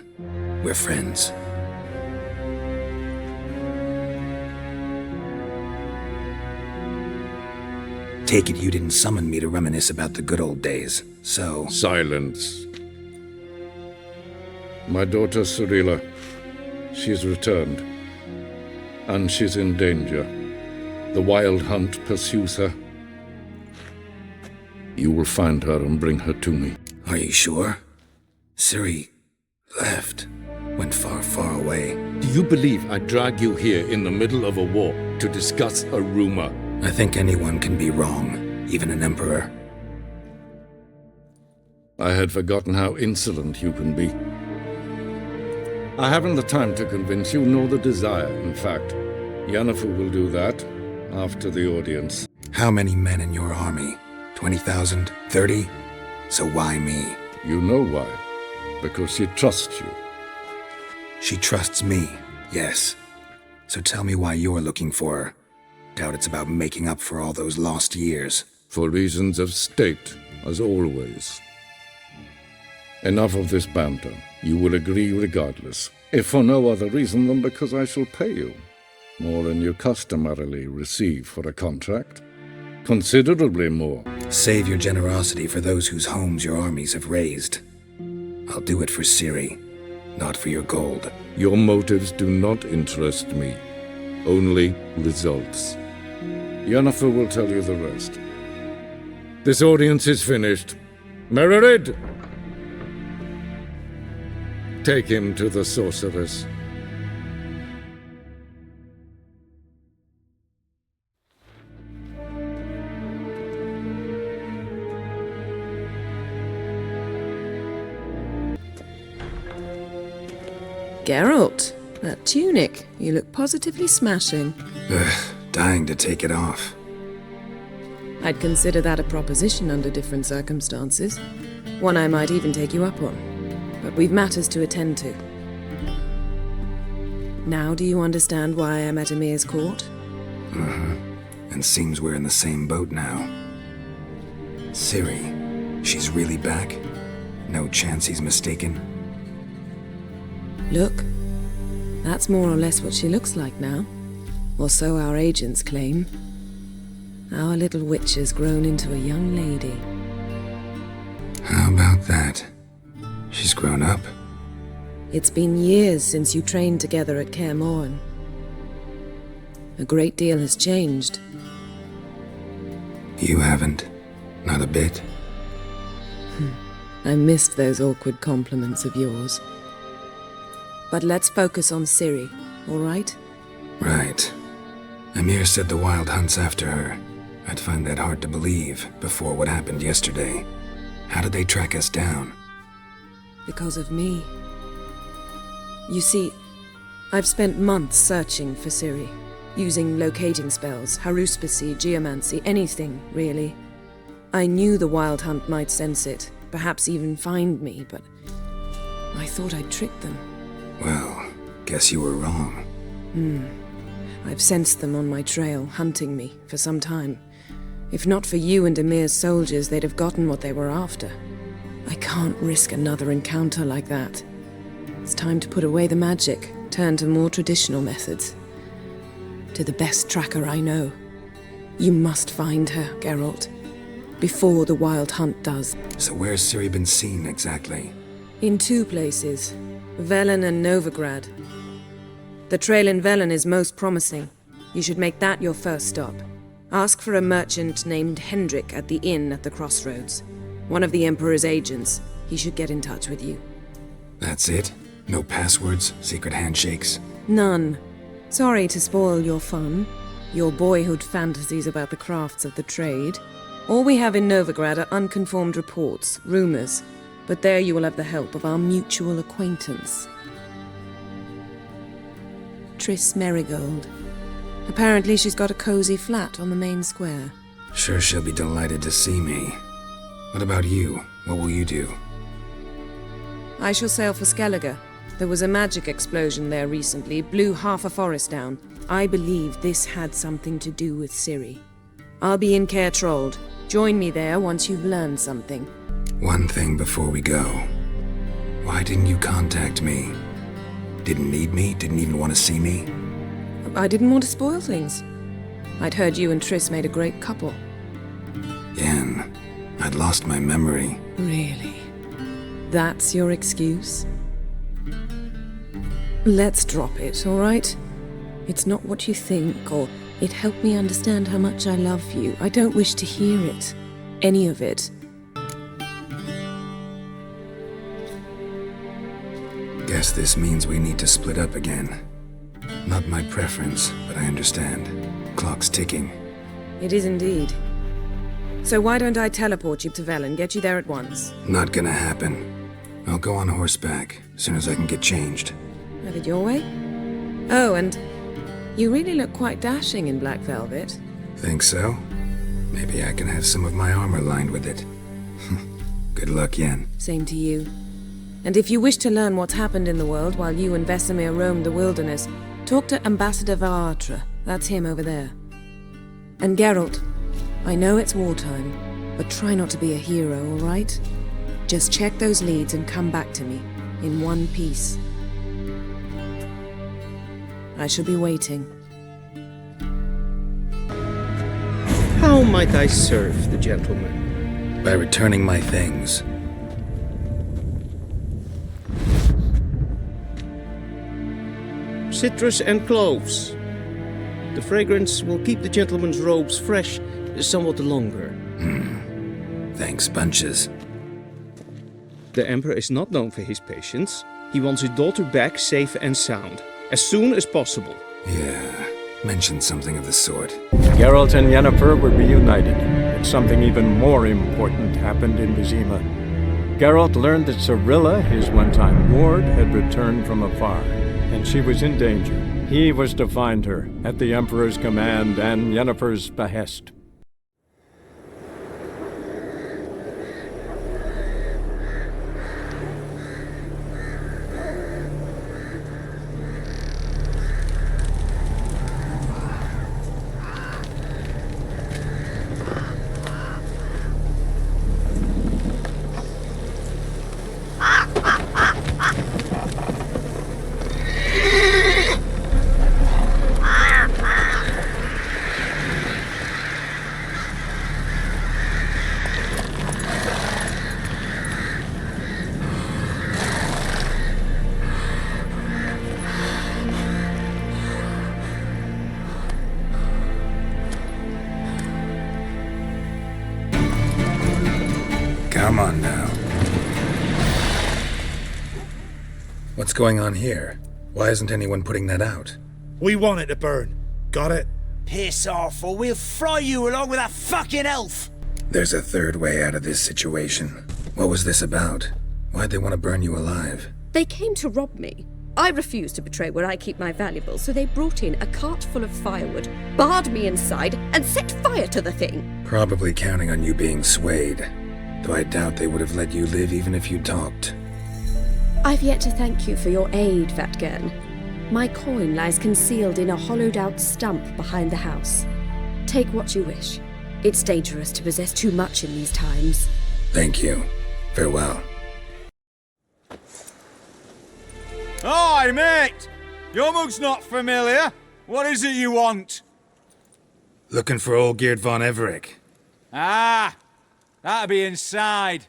We're friends. Take it you didn't summon me to reminisce about the good old days, so... Silence. My daughter Cirilla, she's returned. And she's in danger. The Wild Hunt pursues her. You will find her and bring her to me. Are you sure? Ciri left. Went far, far away. Do you believe I drag you here in the middle of a war to discuss a rumor? I think anyone can be wrong, even an emperor. I had forgotten how insolent you can be. I haven't the time to convince you, nor the desire, in fact. Yennefer will do that after the audience. How many men in your army? 20,000? 30? So why me? You know why. Because she trusts you. She trusts me, yes. So tell me why you're looking for her. Doubt it's about making up for all those lost years. For reasons of state, as always. Enough of this banter. You will agree regardless, if for no other reason than because I shall pay you. More than you customarily receive for a contract. Considerably more. Save your generosity for those whose homes your armies have razed. I'll do it for Ciri, not for your gold. Your motives do not interest me. Only results. Yennefer will tell you the rest. This audience is finished. Mererid! Take him to the sorceress. Geralt, that tunic. You look positively smashing. Dying to take it off. I'd consider that a proposition under different circumstances. One I might even take you up on. But we've matters to attend to. Now do you understand why I'm at Emir's court? And seems we're in the same boat now. Ciri, she's really back? No chance he's mistaken? Look, that's more or less what she looks like now. Or so our agents claim. Our little witch has grown into a young lady. How about that? She's grown up. It's been years since you trained together at Kaer Morhen. A great deal has changed. You haven't. Not a bit. I missed those awkward compliments of yours. But let's focus on Ciri, all right? Right. Emir said the Wild Hunt's after her. I'd find that hard to believe before what happened yesterday. How did they track us down? Because of me. You see, I've spent months searching for Ciri, using locating spells, haruspicy, geomancy, anything, really. I knew the Wild Hunt might sense it, perhaps even find me, but I thought I'd tricked them. Well, guess you were wrong. I've sensed them on my trail, hunting me, for some time. If not for you and Emir's soldiers, they'd have gotten what they were after. I can't risk another encounter like that. It's time to put away the magic, turn to more traditional methods. To the best tracker I know. You must find her, Geralt. Before the Wild Hunt does. So where's Ciri been seen, exactly? In 2 places. Velen and Novigrad. The trail in Velen is most promising. You should make that your first stop. Ask for a merchant named Hendrik at the inn at the crossroads. One of the Emperor's agents. He should get in touch with you. That's it? No passwords, secret handshakes? None. Sorry to spoil your fun, your boyhood fantasies about the crafts of the trade. All we have in Novigrad are unconfirmed reports, rumors, but there you will have the help of our mutual acquaintance. Triss Merigold. Apparently she's got a cozy flat on the main square. Sure she'll be delighted to see me. What about you? What will you do? I shall sail for Skellige. There was a magic explosion there recently, blew half a forest down. I believe this had something to do with Ciri. I'll be in Kaer Morhen. Join me there once you've learned something. One thing before we go. Why didn't you contact me? Didn't need me? Didn't even want to see me? I didn't want to spoil things. I'd heard you and Triss made a great couple. Yen, I'd lost my memory. Really? That's your excuse? Let's drop it, all right? It's not what you think, or it helped me understand how much I love you. I don't wish to hear it. Any of it. Guess this means we need to split up again. Not my preference, but I understand. Clock's ticking. It is indeed. So why don't I teleport you to Velen, get you there at once? Not gonna happen. I'll go on horseback, as soon as I can get changed. Have it your way? Oh, and you really look quite dashing in black velvet. Think so? Maybe I can have some of my armor lined with it. Good luck, Yen. Same to you. And if you wish to learn what's happened in the world while you and Vesemir roamed the wilderness, talk to Ambassador Varatra. That's him over there. And Geralt, I know it's wartime, but try not to be a hero, all right? Just check those leads and come back to me, in one piece. I shall be waiting. How might I serve the gentleman? By returning my things. Citrus and cloves. The fragrance will keep the gentleman's robes fresh somewhat longer. Thanks, bunches. The Emperor is not known for his patience. He wants his daughter back safe and sound, as soon as possible. Yeah, mentioned something of the sort. Geralt and Yennefer were reunited, but something even more important happened in Vizima. Geralt learned that Cirilla, his one-time ward, had returned from afar, and she was in danger. He was to find her, at the Emperor's command and Yennefer's behest. Come on now. What's going on here? Why isn't anyone putting that out? We want it to burn. Got it? Piss off, or we'll fry you along with that fucking elf! There's a third way out of this situation. What was this about? Why'd they want to burn you alive? They came to rob me. I refused to betray where I keep my valuables, so they brought in a cart full of firewood, barred me inside, and set fire to the thing. Probably counting on you being swayed. Though I doubt they would have let you live even if you talked. I've yet to thank you for your aid, Vatgern. My coin lies concealed in a hollowed-out stump behind the house. Take what you wish. It's dangerous to possess too much in these times. Thank you. Farewell. Hi, mate! Your mug's not familiar. What is it you want? Looking for old Geert von Everich. Ah! That'll be inside.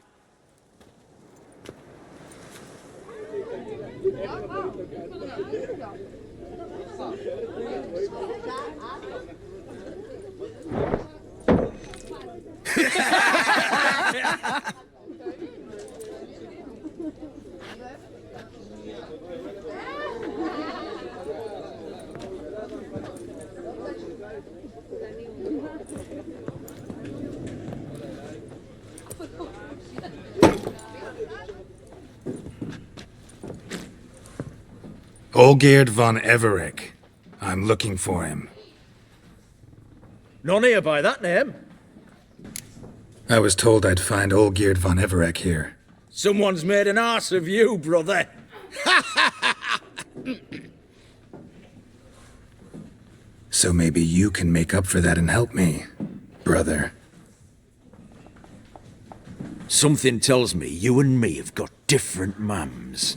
Olgierd von Everec. I'm looking for him. None here by that name. I was told I'd find Olgierd von Everec here. Someone's made an arse of you, brother. So maybe you can make up for that and help me, brother. Something tells me you and me have got different mums.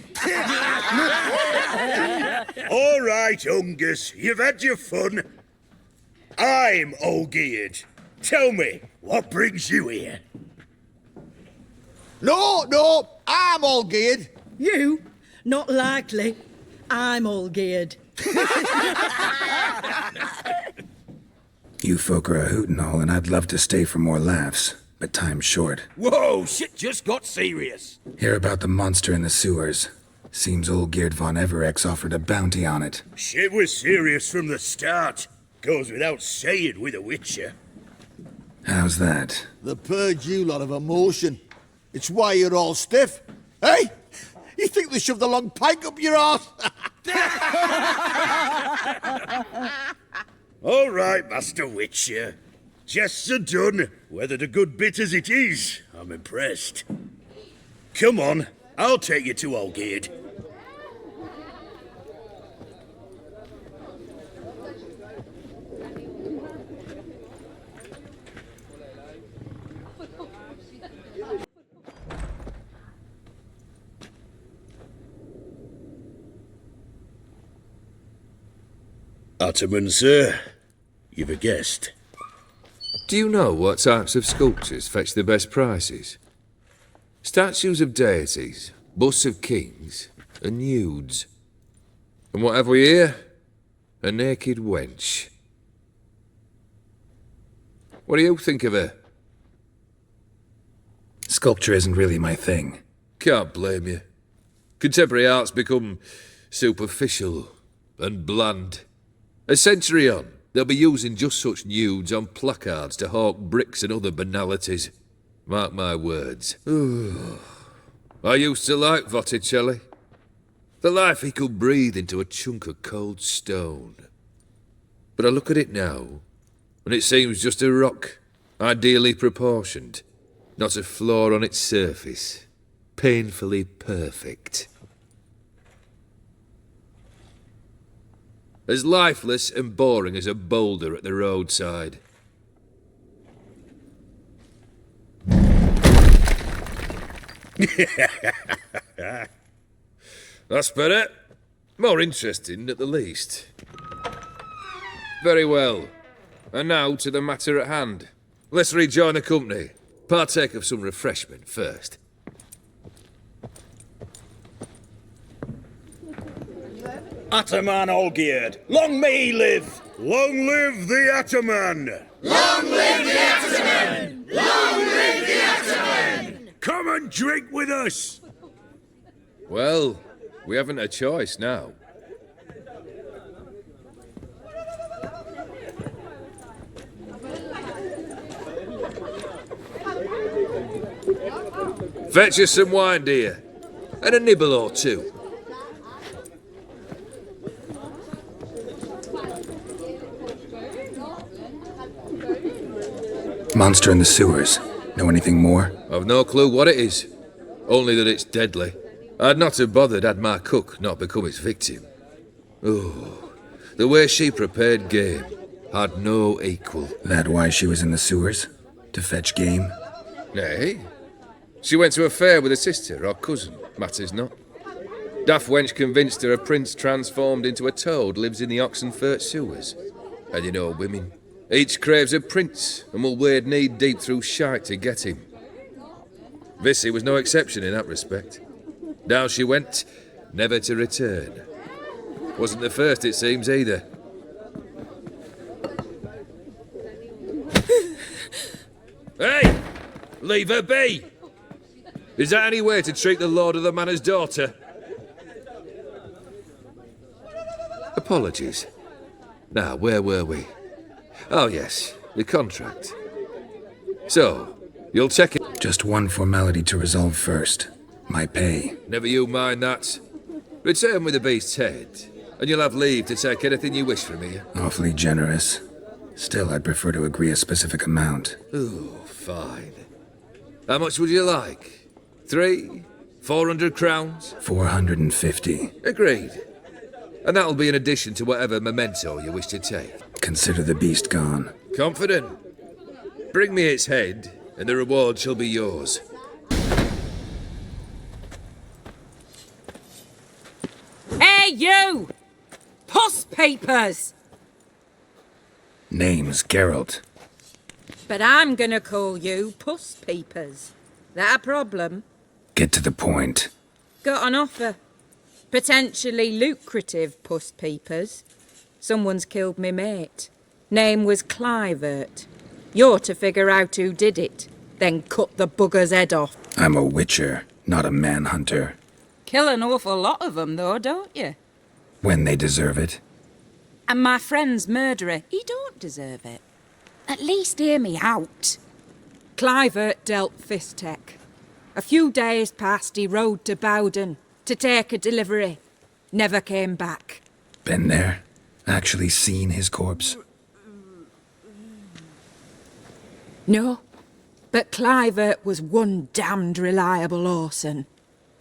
All right, Ungus, you've had your fun. I'm Olgierd. Tell me, what brings you here? No, I'm Olgierd. You? Not likely. I'm Olgierd. You folk are a hoot and all, and I'd love to stay for more laughs, but time's short. Whoa, shit just got serious. Hear about the monster in the sewers. Seems Olgierd von Everec offered a bounty on it. Shit was serious from the start. Goes without saying with a Witcher. How's that? The purge you lot of emotion. It's why you're all stiff. Hey? You think they shoved a long pike up your arse? All right, Master Witcher. Jests are done. Weathered a good bit as it is. I'm impressed. Come on, I'll take you to Olgierd. Ataman, sir. You've a guest. Do you know what types of sculptures fetch the best prices? Statues of deities, busts of kings, and nudes. And what have we here? A naked wench. What do you think of her? Sculpture isn't really my thing. Can't blame you. Contemporary art's become superficial and bland. A century on, they'll be using just such nudes on placards to hawk bricks and other banalities. Mark my words. I used to like Botticelli. The life he could breathe into a chunk of cold stone. But I look at it now, and it seems just a rock, ideally proportioned, not a flaw on its surface. Painfully perfect. As lifeless and boring as a boulder at the roadside. That's better. More interesting, at the least. Very well. And now to the matter at hand. Let's rejoin the company. Partake of some refreshment first. Ataman Olgierd, long may he live! Long live the Ataman! Long live the Ataman! Long live the Ataman! Come and drink with us! Well, we haven't a choice now. Fetch us some wine, dear. And a nibble or two. Monster in the sewers. Know anything more? I've no clue what it is. Only that it's deadly. I'd not have bothered had my cook not become its victim. Oh, the way she prepared game had no equal. That why she was in the sewers? To fetch game? Nay. She went to a fair with a sister or cousin, matters not. Daft wench convinced her a prince transformed into a toad lives in the Oxenfurt sewers. And you know women. Each craves a prince and will wade knee-deep through shite to get him. Vissy was no exception in that respect. Down she went, never to return. Wasn't the first, it seems, either. Hey! Leave her be! Is that any way to treat the lord of the manor's daughter? Apologies. Now, where were we? Oh, yes, the contract. So, you'll check it. Just one formality to resolve first. My pay. Never you mind that. Return with the beast's head, and you'll have leave to take anything you wish from here. Awfully generous. Still, I'd prefer to agree a specific amount. Ooh, fine. How much would you like? 300, 400 crowns? 450. Agreed. And that'll be in addition to whatever memento you wish to take. Consider the beast gone. Confident? Bring me its head, and the reward shall be yours. Hey, you! Puss papers! Name's Geralt. But I'm gonna call you Puss Peepers. That a problem? Get to the point. Got an offer. Potentially lucrative Puss Peepers. Someone's killed me mate. Name was Clivert. You're to figure out who did it, then cut the bugger's head off. I'm a witcher, not a manhunter. Kill an awful lot of them, though, don't you? When they deserve it. And my friend's murderer, he don't deserve it. At least hear me out. Clivert dealt Fistech. A few days past, he rode to Bowden to take a delivery. Never came back. Been there? Actually seen his corpse? No, but Clivert was one damned reliable Orson.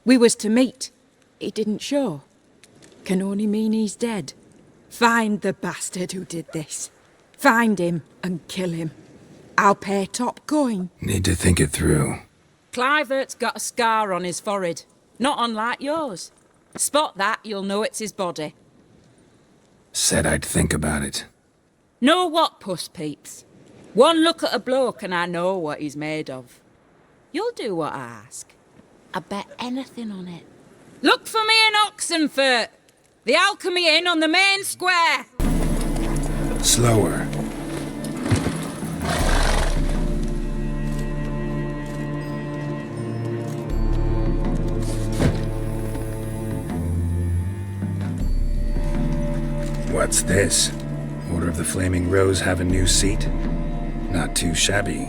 We was to meet. He didn't show. Can only mean he's dead. Find the bastard who did this. Find him and kill him. I'll pay top coin. Need to think it through. Clivert's got a scar on his forehead, not unlike yours. Spot that, you'll know it's his body. Said I'd think about it. Know what, Puss Peeps? One look at a bloke and I know what he's made of. You'll do what I ask. I bet anything on it. Look for me in Oxenfurt! The Alchemy Inn on the main square! Slower. What's this? Order of the Flaming Rose have a new seat? Not too shabby.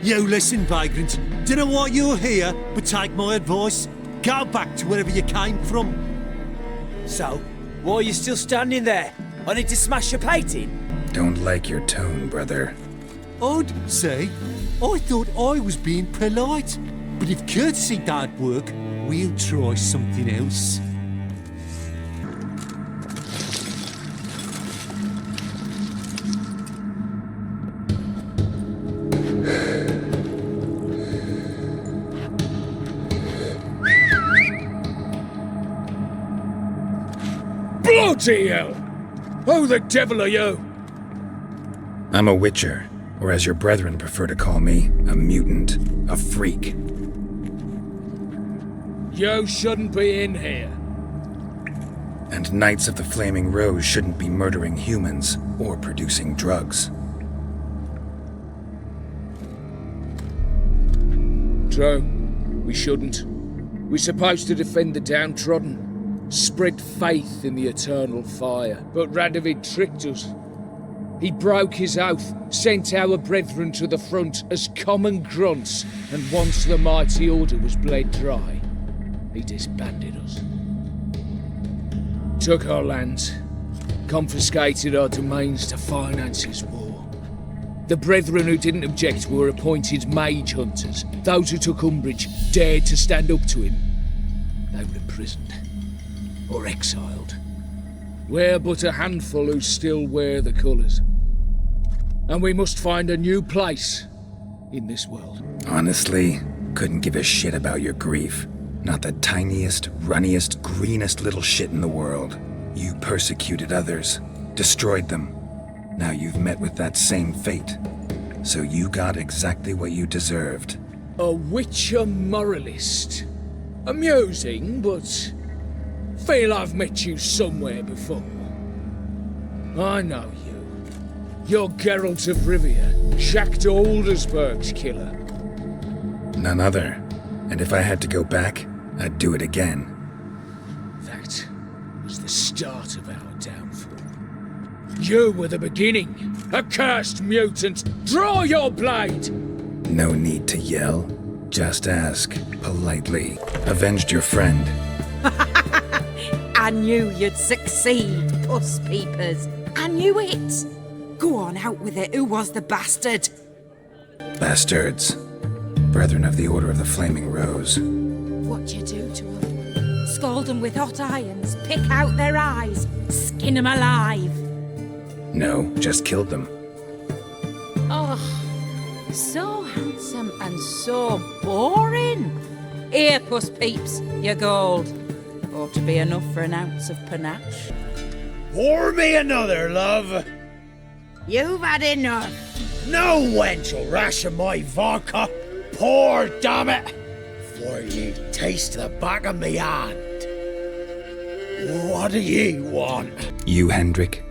You listen, vagrant. Dunno why you're here, but take my advice. Go back to wherever you came from. So, why are you still standing there? I need to smash your plate in. Don't like your tone, brother. I'd say, I thought I was being polite. But if courtesy don't work, we'll try something else. Bloody hell! Who the devil are you? I'm a witcher, or as your brethren prefer to call me, a mutant, a freak. You shouldn't be in here. And Knights of the Flaming Rose shouldn't be murdering humans or producing drugs. True, we shouldn't. We're supposed to defend the downtrodden. Spread faith in the eternal fire. But Radovid tricked us. He broke his oath, sent our brethren to the front as common grunts, and once the mighty order was bled dry, he disbanded us. Took our lands, confiscated our domains to finance his war. The brethren who didn't object were appointed mage hunters. Those who took umbrage dared to stand up to him. They were imprisoned. Or exiled. We're but a handful who still wear the colours. And we must find a new place in this world. Honestly, couldn't give a shit about your grief. Not the tiniest, runniest, greenest little shit in the world. You persecuted others, destroyed them. Now you've met with that same fate. So you got exactly what you deserved. A witcher moralist. Amusing, but feel I've met you somewhere before. I know you. You're Geralt of Rivia, Jacques Aldersberg's killer. None other. And if I had to go back, I'd do it again. That was the start of our downfall. You were the beginning. A cursed mutant. Draw your blade! No need to yell. Just ask, politely. Avenged your friend. I knew you'd succeed, puss peepers. I knew it. Go on, out with it. Who was the bastard? Bastards. Brethren of the Order of the Flaming Rose. What you do to them? Scald them with hot irons, pick out their eyes, skin them alive. No, just killed them. Oh, so handsome and so boring. Here, puss peeps, your gold. Ought to be enough for an ounce of panache. Pour me another, love. You've had enough. No wench will ration my vodka. Pour, damn it. For ye taste the back of me hand. What do ye want? You, Hendrik?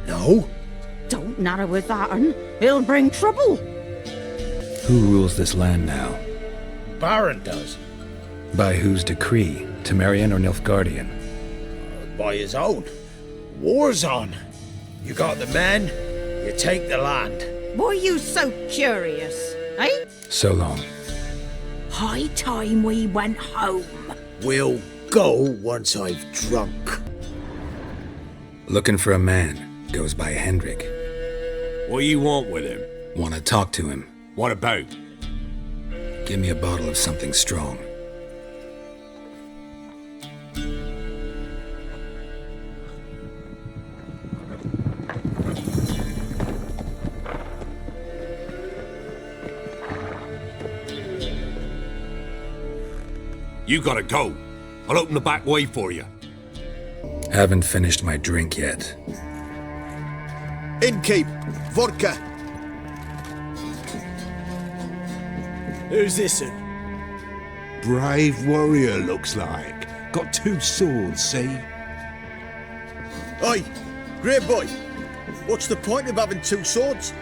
No. Don't narrow with that, un. It'll bring trouble. Who rules this land now? Baron does. By whose decree? Temerian or Nilfgaardian? By his own. War's on. You got the men, you take the land. Why are you so curious, eh? So long. High time we went home. We'll go once I've drunk. Looking for a man. Goes by Hendrik. What do you want with him? Want to talk to him. What about? Give me a bottle of something strong. You gotta go. I'll open the back way for you. Haven't finished my drink yet. Innkeep, vodka. Who's this in? Brave warrior, looks like. Got 2 swords, see? Oi, great boy. What's the point of having 2 swords?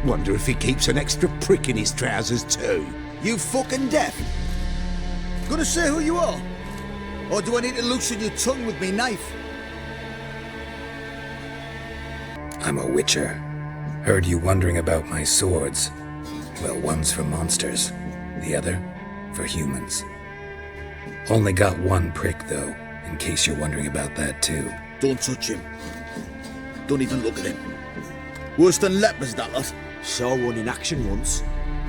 Wonder if he keeps an extra prick in his trousers too. You fucking deaf? Gonna say who you are? Or do I need to loosen your tongue with me knife? I'm a witcher. Heard you wondering about my swords. Well, one's for monsters, the other for humans. Only got 1 prick, though, in case you're wondering about that, too. Don't touch him. Don't even look at him. Worse than lepers, that lot. Saw one in action once.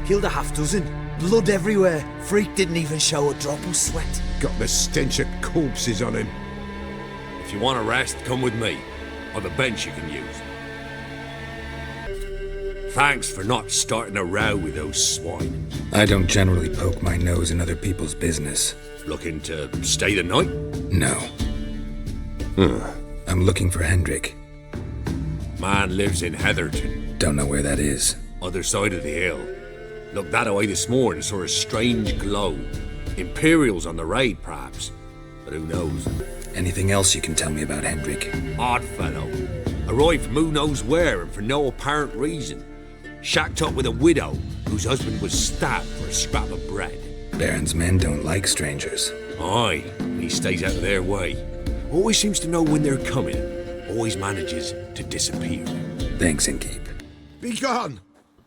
Killed a half-dozen. Blood everywhere. Freak didn't even show a drop of sweat. Got the stench of corpses on him. If you want a rest, come with me. Or the bench you can use. Thanks for not starting a row with those swine. I don't generally poke my nose in other people's business. Looking to stay the night? No. I'm looking for Hendrik. Man lives in Heatherton. Don't know where that is. Other side of the hill. Looked that away this morning, saw a strange glow. Imperials on the raid, perhaps. But who knows? Anything else you can tell me about Hendrik? Odd fellow. Arrived from who knows where and for no apparent reason. Shacked up with a widow whose husband was stabbed for a scrap of bread. Baron's men don't like strangers. Aye, he stays out of their way. Always seems to know when they're coming. Always manages to disappear. Thanks, Innkeep. Be gone!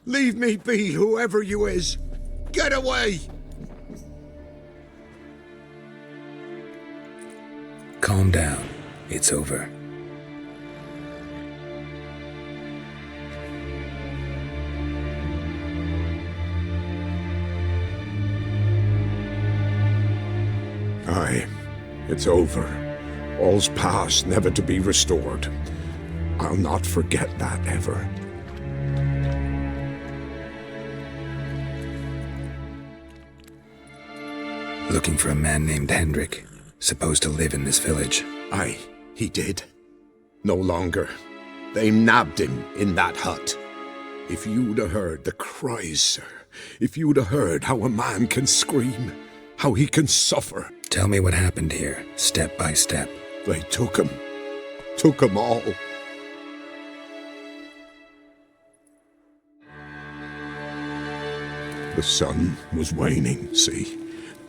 Leave me be, whoever you is! Get away! Calm down. It's over. Aye, it's over. All's past, never to be restored. I'll not forget that ever. Looking for a man named Hendrik, supposed to live in this village. Aye, he did. No longer. They nabbed him in that hut. If you'd have heard the cries, sir, if you'd have heard how a man can scream, how he can suffer. Tell me what happened here, step by step. They took him. Took him all. The sun was waning, see,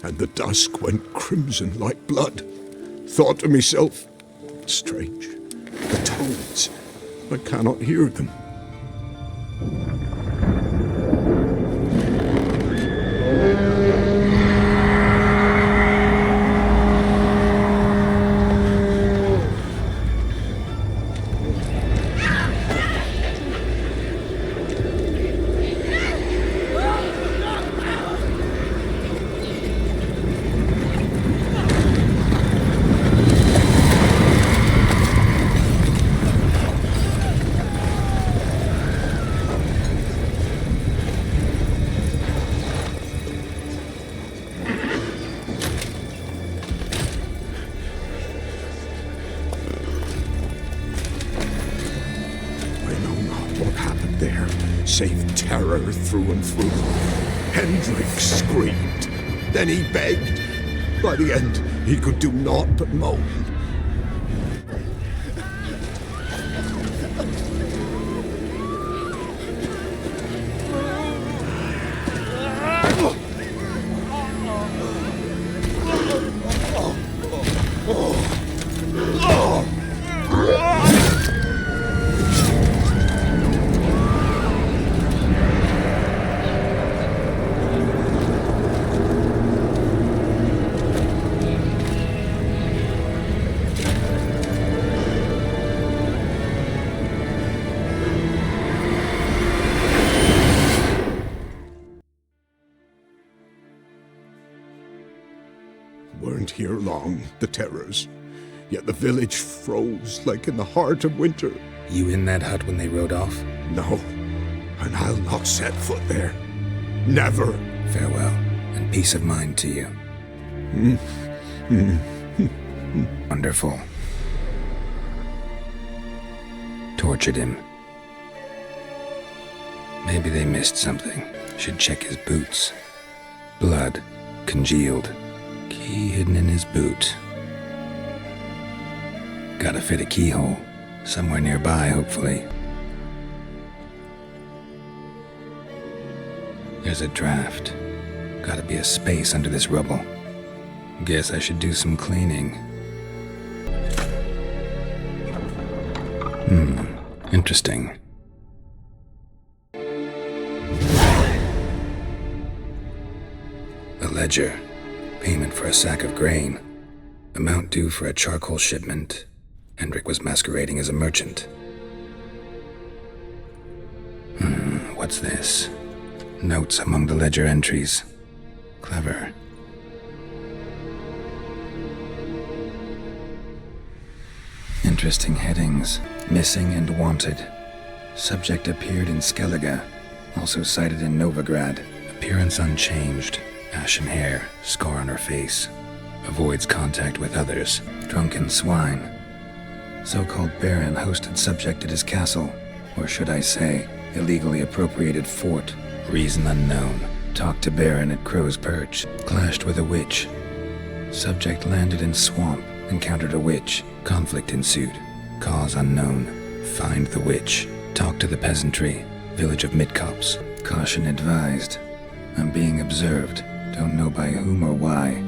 and the dusk went crimson like blood. Thought to myself, strange, the toads, I cannot hear them. safe terror through and through. Hendrik screamed. Then he begged. By the end, he could do naught but moan. Weren't here long, the terrors. Yet the village froze like in the heart of winter. You in that hut when they rode off? No, and I'll not set foot there. Never. Farewell, and peace of mind to you. Wonderful. Tortured him. Maybe they missed something. Should check his boots. Blood, congealed. Key hidden in his boot. Gotta fit a keyhole. Somewhere nearby, hopefully. There's a draft. Gotta be a space under this rubble. Guess I should do some cleaning. Interesting. A ledger. Payment for a sack of grain. Amount due for a charcoal shipment. Hendrik was masquerading as a merchant. What's this? Notes among the ledger entries. Clever. Interesting headings. Missing and wanted. Subject appeared in Skellige. Also cited in Novigrad. Appearance unchanged. Ashen hair, scar on her face. Avoids contact with others. Drunken swine. So-called Baron hosted subject at his castle. Or should I say, illegally appropriated fort. Reason unknown. Talked to Baron at Crow's Perch. Clashed with a witch. Subject landed in swamp. Encountered a witch. Conflict ensued. Cause unknown. Find the witch. Talk to the peasantry. Village of Midcops. Caution advised. I'm being observed. Don't know by whom or why.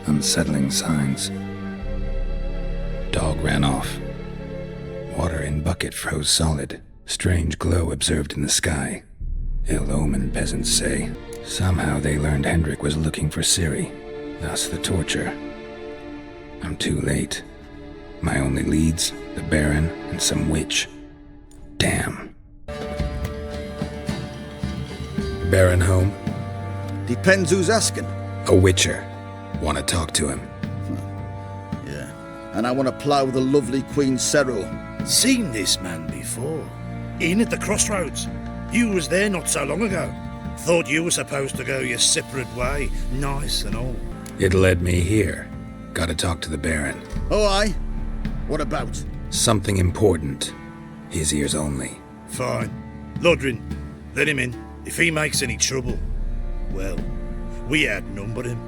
Unsettling signs. Dog ran off. Water in bucket froze solid. Strange glow observed in the sky. Ill omen, peasants say. Somehow they learned Hendrik was looking for Ciri. Thus the torture. I'm too late. My only leads, the Baron and some witch. Damn. Baron home? Depends who's asking. A witcher. Want to talk to him. Yeah. And I want to plough the lovely Queen Ciri. Seen this man before. In at the crossroads. You was there not so long ago. Thought you were supposed to go your separate way. Nice and all. It led me here. Gotta talk to the Baron. Oh, aye? What about? Something important. His ears only. Fine. Lodrin, let him in. If he makes any trouble, well, we outnumber him.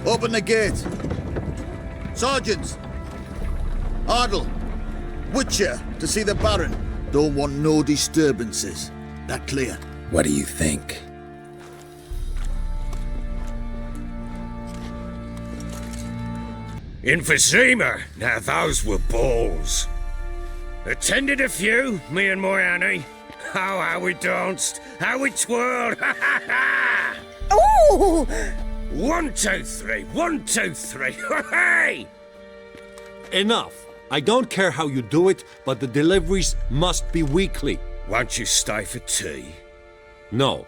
Open the gate. Sergeants! Ardle! Witcher to see the Baron. Don't want no disturbances. That clear? What do you think? Emphysema! Now those were balls. Attended a few, me and my Annie. Oh, how we danced, how we twirled, ha ha ha! Oh! 1, 2, 3, 1, 2, 3, hey! Enough. I don't care how you do it, but the deliveries must be weekly. Won't you stay for tea? No.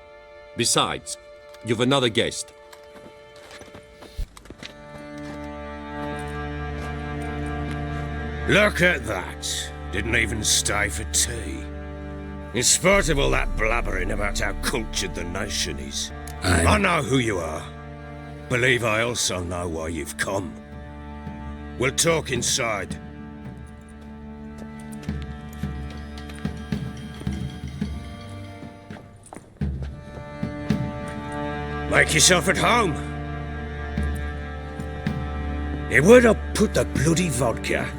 Besides, you've another guest. Look at that. Didn't even stay for tea. In spite of all that blabbering about how cultured the nation is. I know who you are. Believe I also know why you've come. We'll talk inside. Make yourself at home. Hey, where'd I put the bloody vodka?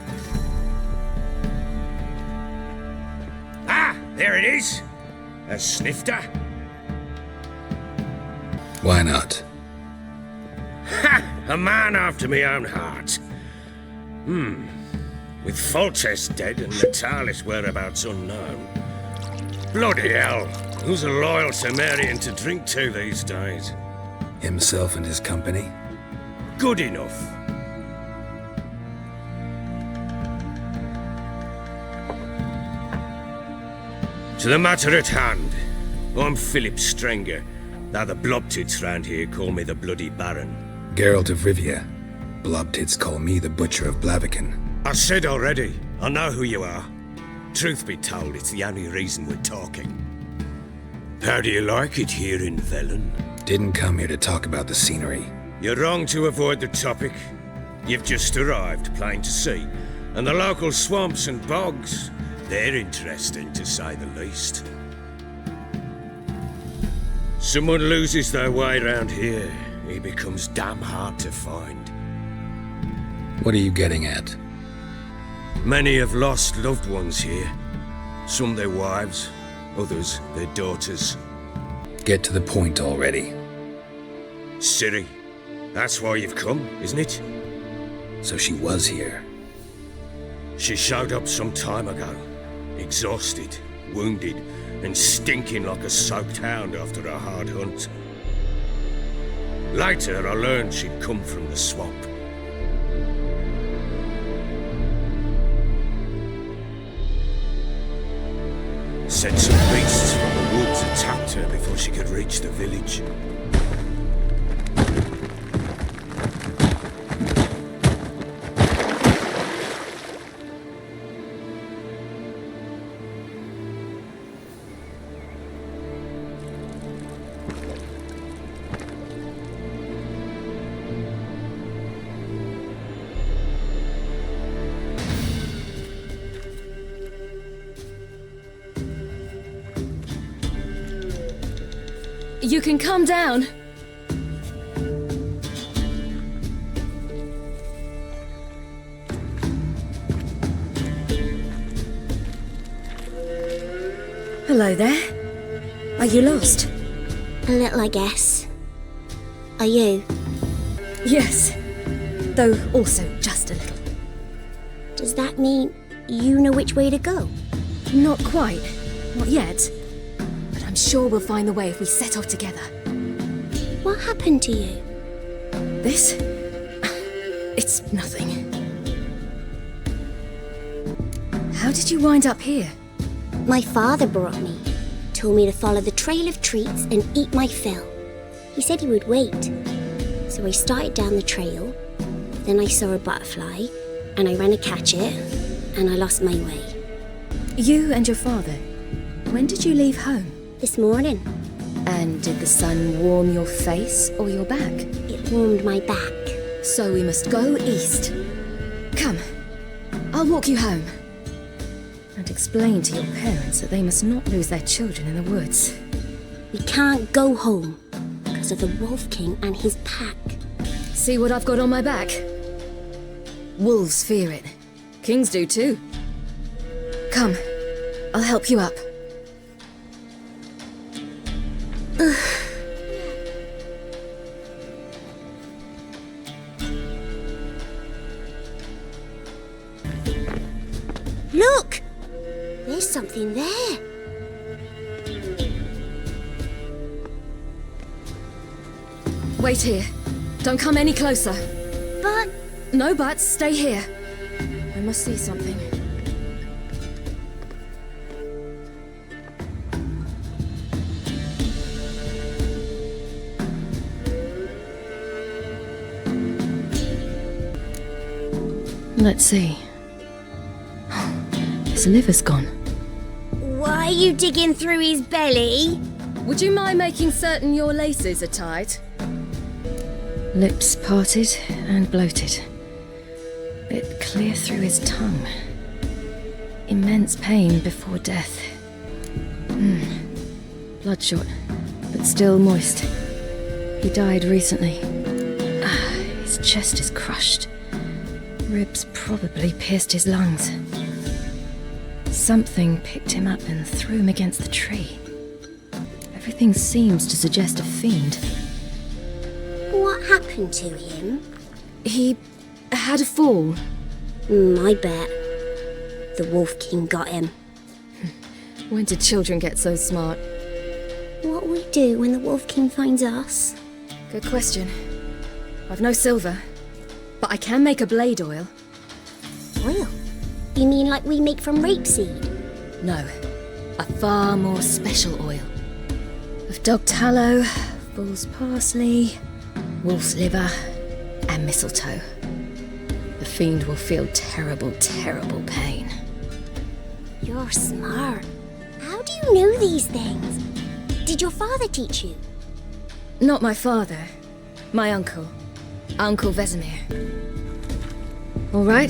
Ah, there it is. A snifter. Why not? Ha! A man after my own heart. With Foltest dead and Natalis' whereabouts unknown. Bloody hell, who's a loyal Cimmerian to drink to these days? Himself and his company? Good enough. To the matter at hand, I'm Philip Strenger, though the blobtits round here call me the Bloody Baron. Geralt of Rivia. Blobtits call me the Butcher of Blaviken. I said already, I know who you are. Truth be told, it's the only reason we're talking. How do you like it here in Velen? Didn't come here to talk about the scenery. You're wrong to avoid the topic. You've just arrived, plain to see. And the local swamps and bogs, they're interesting to say the least. Someone loses their way round here, he becomes damn hard to find. What are you getting at? Many have lost loved ones here. Some their wives, others their daughters. Get to the point already. Ciri, that's why you've come, isn't it? So she was here. She showed up some time ago. Exhausted, wounded, and stinking like a soaked hound after a hard hunt. Later, I learned she'd come from the swamp. Said some beasts from the woods attacked her before she could reach the village. You can come down. Hello there. Are you lost? A little, I guess. Are you? Yes. Though also just a little. Does that mean you know which way to go? Not quite. Not yet. But I'm sure we'll find the way if we set off together. What happened to you? This? It's nothing. How did you wind up here? My father brought me. Told me to follow the trail of treats and eat my fill. He said he would wait. So I started down the trail. Then I saw a butterfly, and I ran to catch it, and I lost my way. You and your father, when did you leave home? This morning. And did the sun warm your face or your back? It warmed my back. So we must go east. Come, I'll walk you home. And explain to your parents that they must not lose their children in the woods. We can't go home because of the Wolf King and his pack. See what I've got on my back? Wolves fear it. Kings do too. Come, I'll help you up. Look! There's something there. Wait here. Don't come any closer. But... No buts. Stay here. I must see something. Let's see. His liver's gone. Why are you digging through his belly? Would you mind making certain your laces are tied? Lips parted and bloated. Bit clear through his tongue. Immense pain before death. Bloodshot, but still moist. He died recently. His chest is crushed. Ribs probably pierced his lungs. Something picked him up and threw him against the tree. Everything seems to suggest a fiend. What happened to him? He had a fall. I bet. The Wolf King got him. When did children get so smart? What will we do when the Wolf King finds us? Good question. I've no silver, but I can make a blade oil. Oil? You mean like we make from rapeseed? No, a far more special oil. Of dog tallow, fool's parsley, wolf's liver, and mistletoe. The fiend will feel terrible, terrible pain. You're smart. How do you know these things? Did your father teach you? Not my father. My uncle. Uncle Vesemir. All right,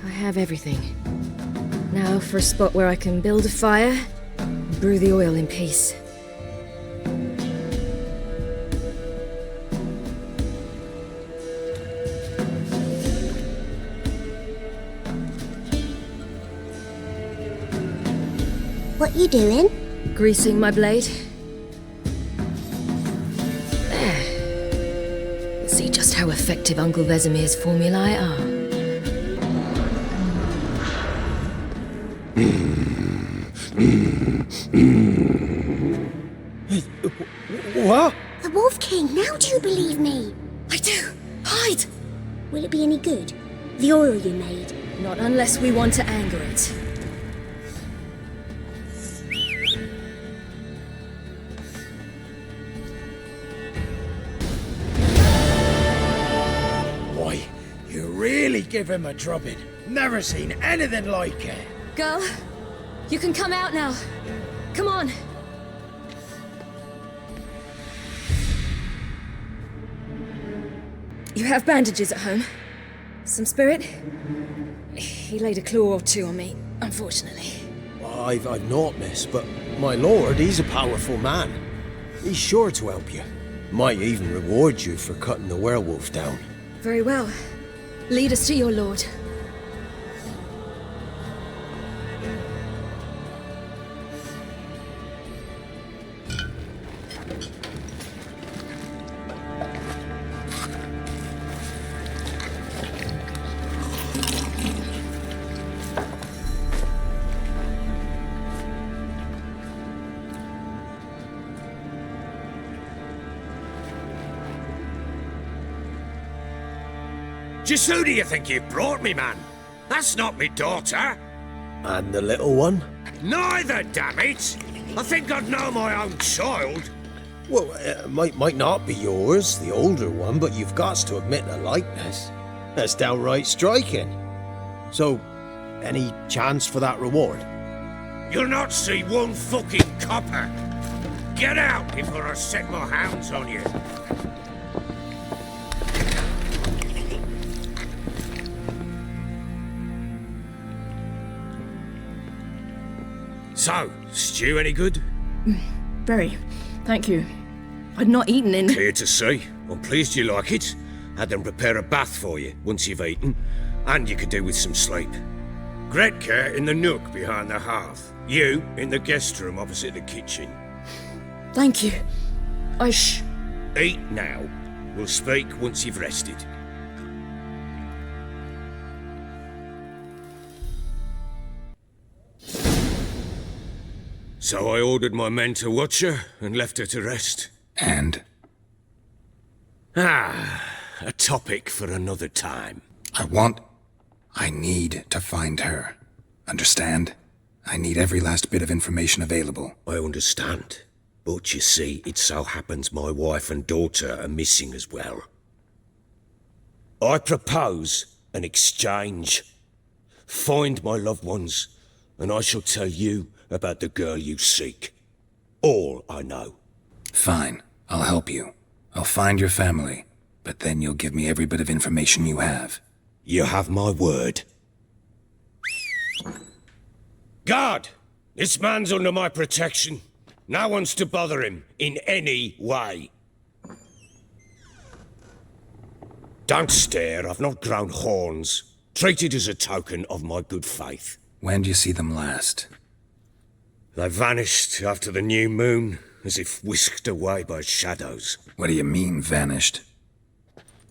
I have everything. Now for a spot where I can build a fire and brew the oil in peace. What you doing? Greasing my blade. There. You'll see just how effective Uncle Vesemir's formulae are. What? The Wolf King, now do you believe me? I do. Hide! Will it be any good? The oil you made? Not unless we want to anger it. Why, you really give him a drubbing. Never seen anything like it. Girl, you can come out now. Come on. You have bandages at home? Some spirit? He laid a claw or two on me, unfortunately. I've naught, miss, but my lord, he's a powerful man. He's sure to help you. Might even reward you for cutting the werewolf down. Very well. Lead us to your lord. Just who do you think you've brought me, man? That's not me daughter. And the little one? Neither, damn it! I think I'd know my own child. Well, might not be yours, the older one, but you've got to admit the likeness. That's downright striking. So, any chance for that reward? You'll not see one fucking copper. Get out before I set my hounds on you. So, stew any good? Very. Thank you. I'd not eaten in... Clear to see. I'm pleased you like it. Had them prepare a bath for you once you've eaten, and you could do with some sleep. Gretka in the nook behind the hearth. You in the guest room opposite the kitchen. Thank you. Eat now. We'll speak once you've rested. So I ordered my men to watch her and left her to rest. And? A topic for another time. I need to find her. Understand? I need every last bit of information available. I understand. But you see, it so happens my wife and daughter are missing as well. I propose an exchange. Find my loved ones, and I shall tell you about the girl you seek. All I know. Fine. I'll help you. I'll find your family, but then you'll give me every bit of information you have. You have my word. Guard! This man's under my protection. No one's to bother him in any way. Don't stare, I've not grown horns. Treat it as a token of my good faith. When do you see them last? They vanished after the new moon, as if whisked away by shadows. What do you mean, vanished?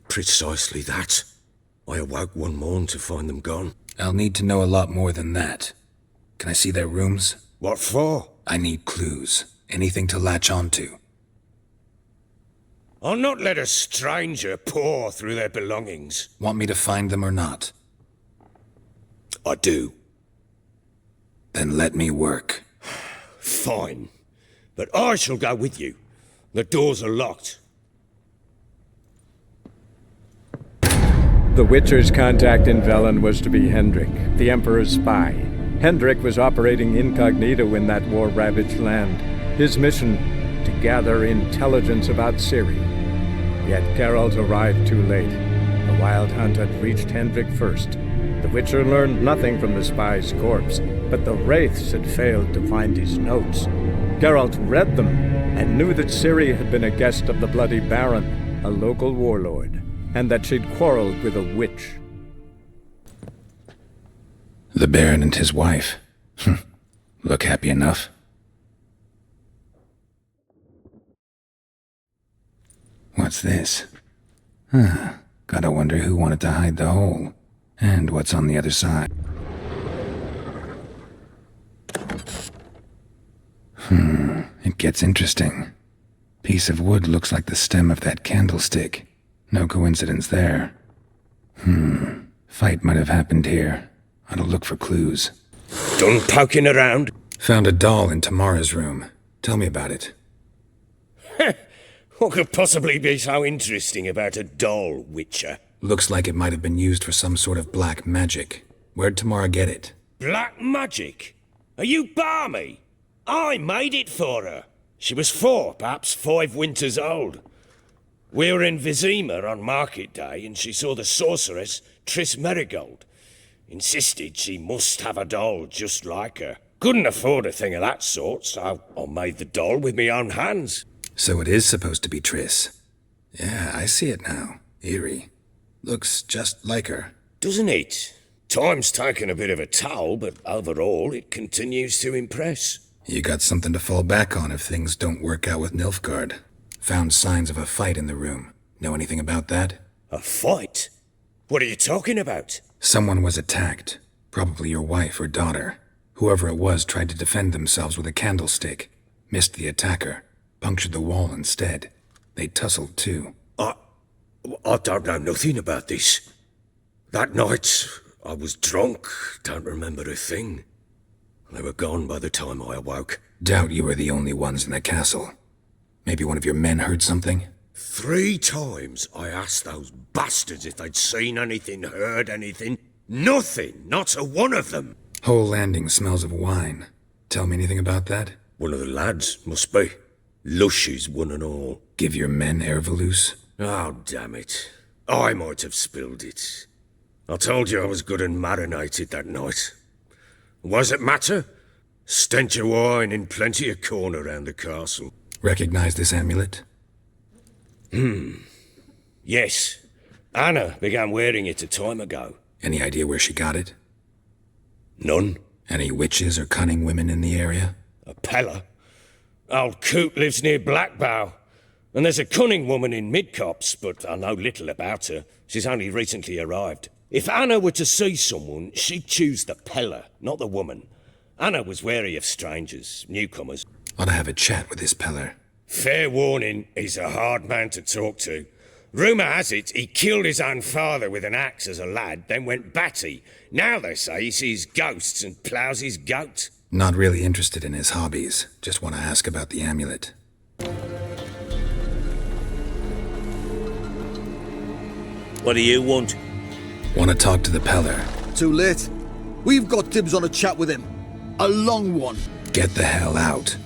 Precisely that. I awoke one morn to find them gone. I'll need to know a lot more than that. Can I see their rooms? What for? I need clues. Anything to latch onto. I'll not let a stranger pore through their belongings. Want me to find them or not? I do. Then let me work. Fine. But I shall go with you. The doors are locked. The Witcher's contact in Velen was to be Hendrik, the Emperor's spy. Hendrik was operating incognito in that war-ravaged land. His mission, to gather intelligence about Ciri. Yet Geralt arrived too late. The Wild Hunt had reached Hendrik first. The Witcher learned nothing from the spy's corpse, but the Wraiths had failed to find his notes. Geralt read them, and knew that Ciri had been a guest of the Bloody Baron, a local warlord, and that she'd quarreled with a witch. The Baron and his wife. Look happy enough. What's this? Gotta wonder who wanted to hide the hole. And what's on the other side. It gets interesting. Piece of wood looks like the stem of that candlestick. No coincidence there. Fight might have happened here. Ought to look for clues. Done poking around? Found a doll in Tamara's room. Tell me about it. What could possibly be so interesting about a doll, Witcher? Looks like it might have been used for some sort of black magic. Where'd Tamara get it? Black magic? Are you balmy? I made it for her. She was 4, perhaps 5 winters old. We were in Vizima on market day, and she saw the sorceress, Triss Merigold. Insisted she must have a doll just like her. Couldn't afford a thing of that sort, so I made the doll with my own hands. So it is supposed to be Triss. Yeah, I see it now. Eerie. Looks just like her. Doesn't it? Time's taken a bit of a toll, but overall it continues to impress. You got something to fall back on if things don't work out with Nilfgaard. Found signs of a fight in the room. Know anything about that? A fight? What are you talking about? Someone was attacked. Probably your wife or daughter. Whoever it was tried to defend themselves with a candlestick. Missed the attacker. Punctured the wall instead. They tussled too. I don't know nothing about this. That night, I was drunk, don't remember a thing. They were gone by the time I awoke. Doubt you were the only ones in the castle. Maybe one of your men heard something? 3 times I asked those bastards if they'd seen anything, heard anything. Nothing, not a one of them. Whole landing smells of wine. Tell me anything about that? One of the lads, must be. Lushes, one and all. Give your men Ervelus? Oh, damn it. I might have spilled it. I told you I was good and marinated that night. What does it matter? Stench of wine in plenty of corn around the castle. Recognize this amulet? Yes. Anna began wearing it a time ago. Any idea where she got it? None. Any witches or cunning women in the area? A Pella. Old Coot lives near Blackbow. And there's a cunning woman in Midcopse, but I know little about her. She's only recently arrived. If Anna were to see someone, she'd choose the Pella, not the woman. Anna was wary of strangers, newcomers. Ought to have a chat with this Peller. Fair warning, he's a hard man to talk to. Rumour has it he killed his own father with an axe as a lad, then went batty. Now they say he sees ghosts and ploughs his goat. Not really interested in his hobbies. Just want to ask about the amulet. What do you want? Want to talk to the Peller. Too late. We've got dibs on a chat with him. A long one. Get the hell out.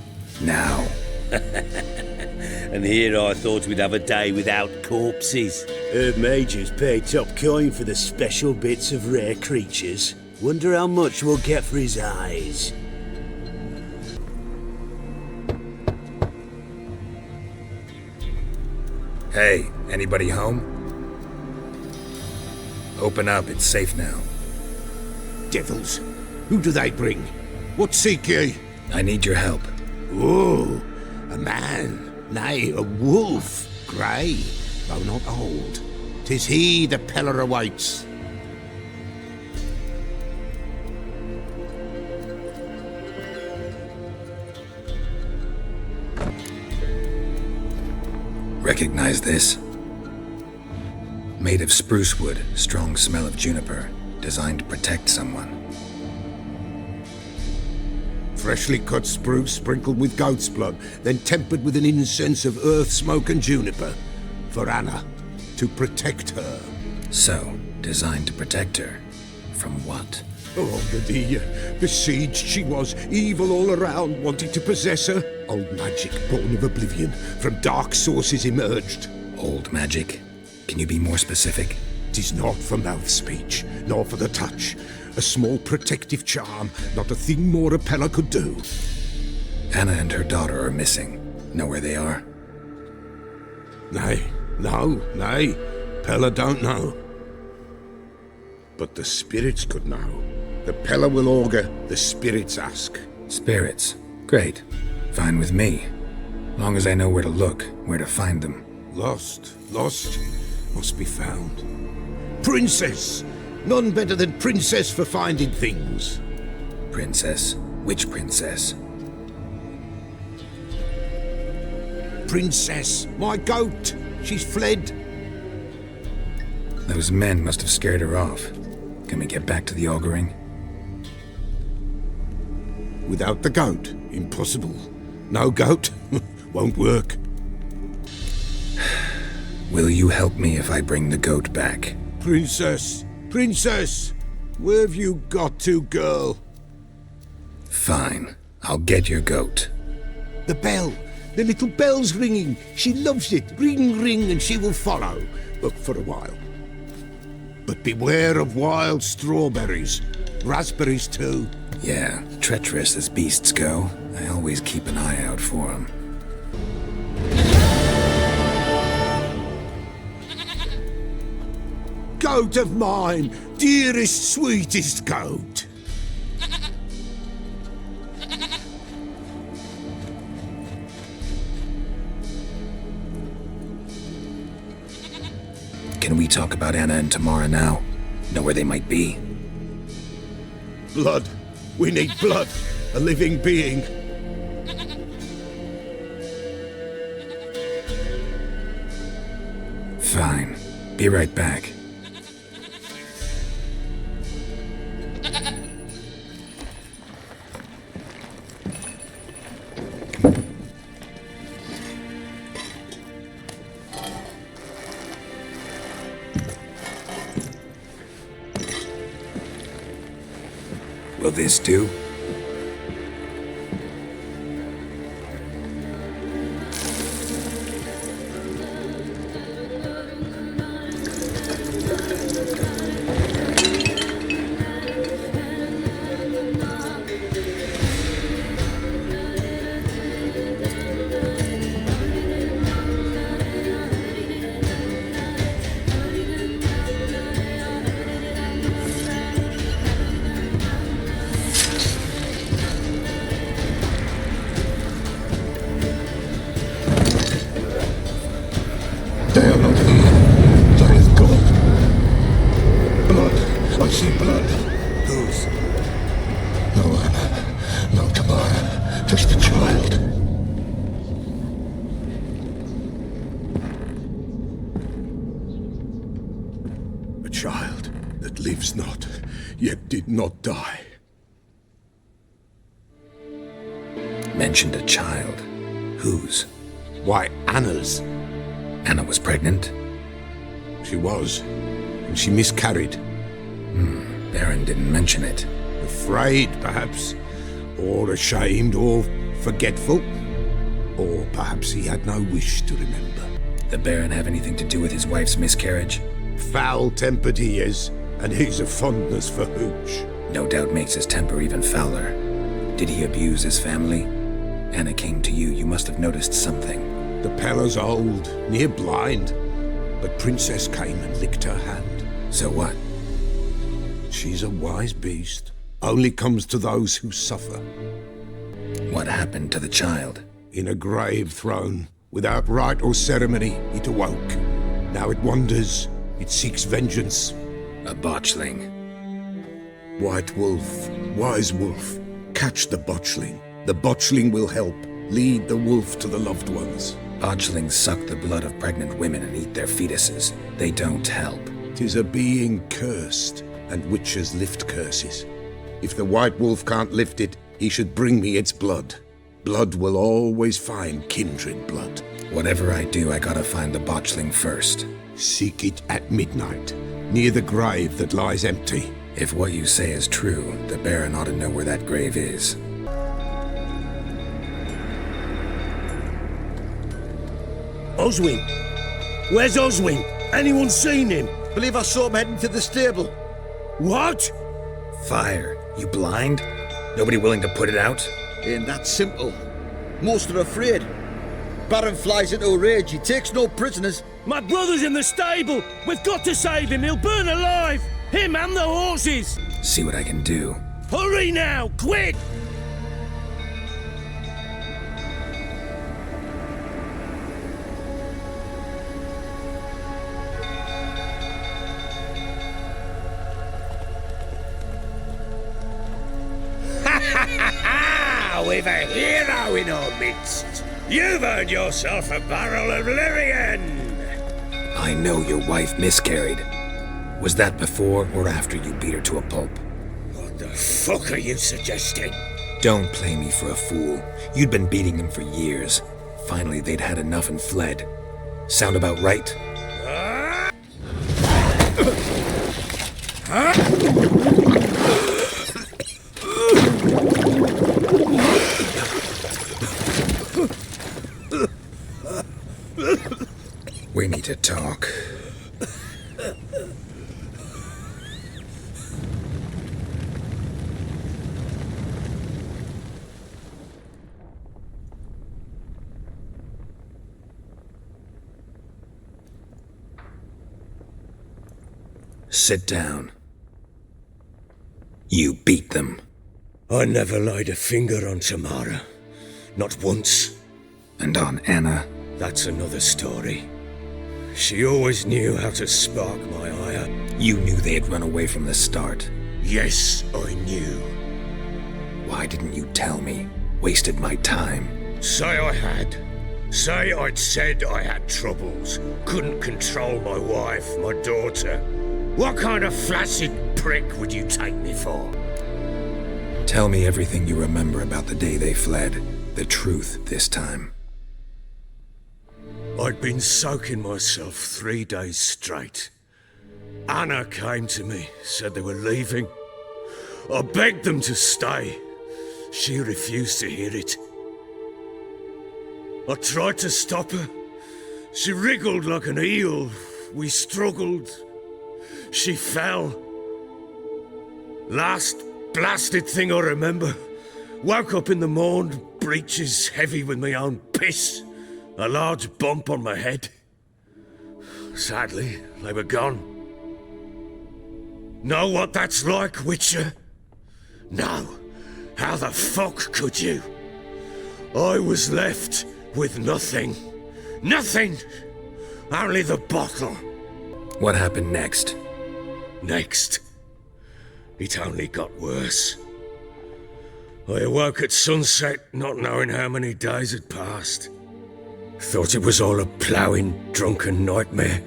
Now. And here I thought we'd have a day without corpses. Herb Majors pay top coin for the special bits of rare creatures. Wonder how much we'll get for his eyes. Hey, anybody home? Open up, it's safe now. Devils! Who do they bring? What seek ye? I need your help. Oh, a man, nay, a wolf, grey, though not old. 'Tis he the Peller awaits. Recognize this? Made of spruce wood, strong smell of juniper, designed to protect someone. Freshly cut spruce sprinkled with goat's blood, then tempered with an incense of earth, smoke and juniper. For Anna, to protect her. So, designed to protect her. From what? Oh, the besieged she was, evil all around, wanting to possess her. Old magic, born of oblivion, from dark sources emerged. Old magic? Can you be more specific? 'Tis not for mouth speech, nor for the touch. A small protective charm, not a thing more a Pella could do. Anna and her daughter are missing. Know where they are? Nay, nay. Pella don't know. But the spirits could know. The Pella will augur, the spirits ask. Spirits? Great. Fine with me. Long as I know where to look, where to find them. Lost, must be found. Princess! None better than Princess for finding things. Princess? Which princess? Princess, my goat! She's fled. Those men must have scared her off. Can we get back to the auguring? Without the goat, impossible. No goat, won't work. Will you help me if I bring the goat back? Princess! Princess! Where have you got to, girl? Fine. I'll get your goat. The bell! The little bell's ringing. She loves it. Ring, ring, and she will follow. But for a while. But beware of wild strawberries. Raspberries, too. Yeah, treacherous as beasts go. I always keep an eye out for them. Goat of mine! Dearest, sweetest goat! Can we talk about Anna and Tamara now? Know where they might be? Blood. We need blood. A living being. Fine. Be right back. Will this do? Not die. Mentioned a child. Whose? Why, Anna's. Anna was pregnant? She was. And she miscarried. Baron didn't mention it. Afraid, perhaps. Or ashamed, or forgetful. Or perhaps he had no wish to remember. The Baron have anything to do with his wife's miscarriage? Foul-tempered he is. And he's a fondness for hooch. No doubt makes his temper even fouler. Did he abuse his family? Anna came to you. You must have noticed something. The Pella's old, near blind. But Princess came and licked her hand. So what? She's a wise beast. Only comes to those who suffer. What happened to the child? In a grave thrown. Without rite or ceremony, it awoke. Now it wanders. It seeks vengeance. A botchling. White wolf, wise wolf. Catch the botchling. The botchling will help. Lead the wolf to the loved ones. Botchlings suck the blood of pregnant women and eat their fetuses. They don't help. 'Tis a being cursed, and witches lift curses. If the white wolf can't lift it, he should bring me its blood. Blood will always find kindred blood. Whatever I do, I gotta find the botchling first. Seek it at midnight, near the grave that lies empty. If what you say is true, the Baron ought to know where that grave is. Oswin! Where's Oswin? Anyone seen him? Believe I saw him heading to the stable. What? Fire. You blind? Nobody willing to put it out? Ain't that simple. Most are afraid. Baron flies into a rage. He takes no prisoners. My brother's in the stable! We've got to save him! He'll burn alive! Him and the horses! See what I can do. Hurry now! Quick! We've a hero in our midst. You've earned yourself a barrel of Lyrian. I know your wife miscarried. Was that before or after you beat her to a pulp? What the fuck are you suggesting? Don't play me for a fool. You'd been beating them for years. Finally, they'd had enough and fled. Sound about right? We need to talk. Sit down. You beat them. I never laid a finger on Tamara. Not once. And on Anna? That's another story. She always knew how to spark my ire. You knew they had run away from the start. Yes, I knew. Why didn't you tell me? Wasted my time. Say I had. Say I'd said I had troubles. Couldn't control my wife, my daughter. What kind of flaccid prick would you take me for? Tell me everything you remember about the day they fled. The truth this time. I'd been soaking myself 3 days straight. Anna came to me, said they were leaving. I begged them to stay. She refused to hear it. I tried to stop her. She wriggled like an eel. We struggled. She fell. Last blasted thing I remember. Woke up in the morn, breeches heavy with my own piss. A large bump on my head. Sadly, they were gone. Know what that's like, Witcher? No. How the fuck could you? I was left with nothing. Nothing! Only the bottle. What happened next? Next? It only got worse. I awoke at sunset, not knowing how many days had passed. Thought it was all a ploughing, drunken nightmare.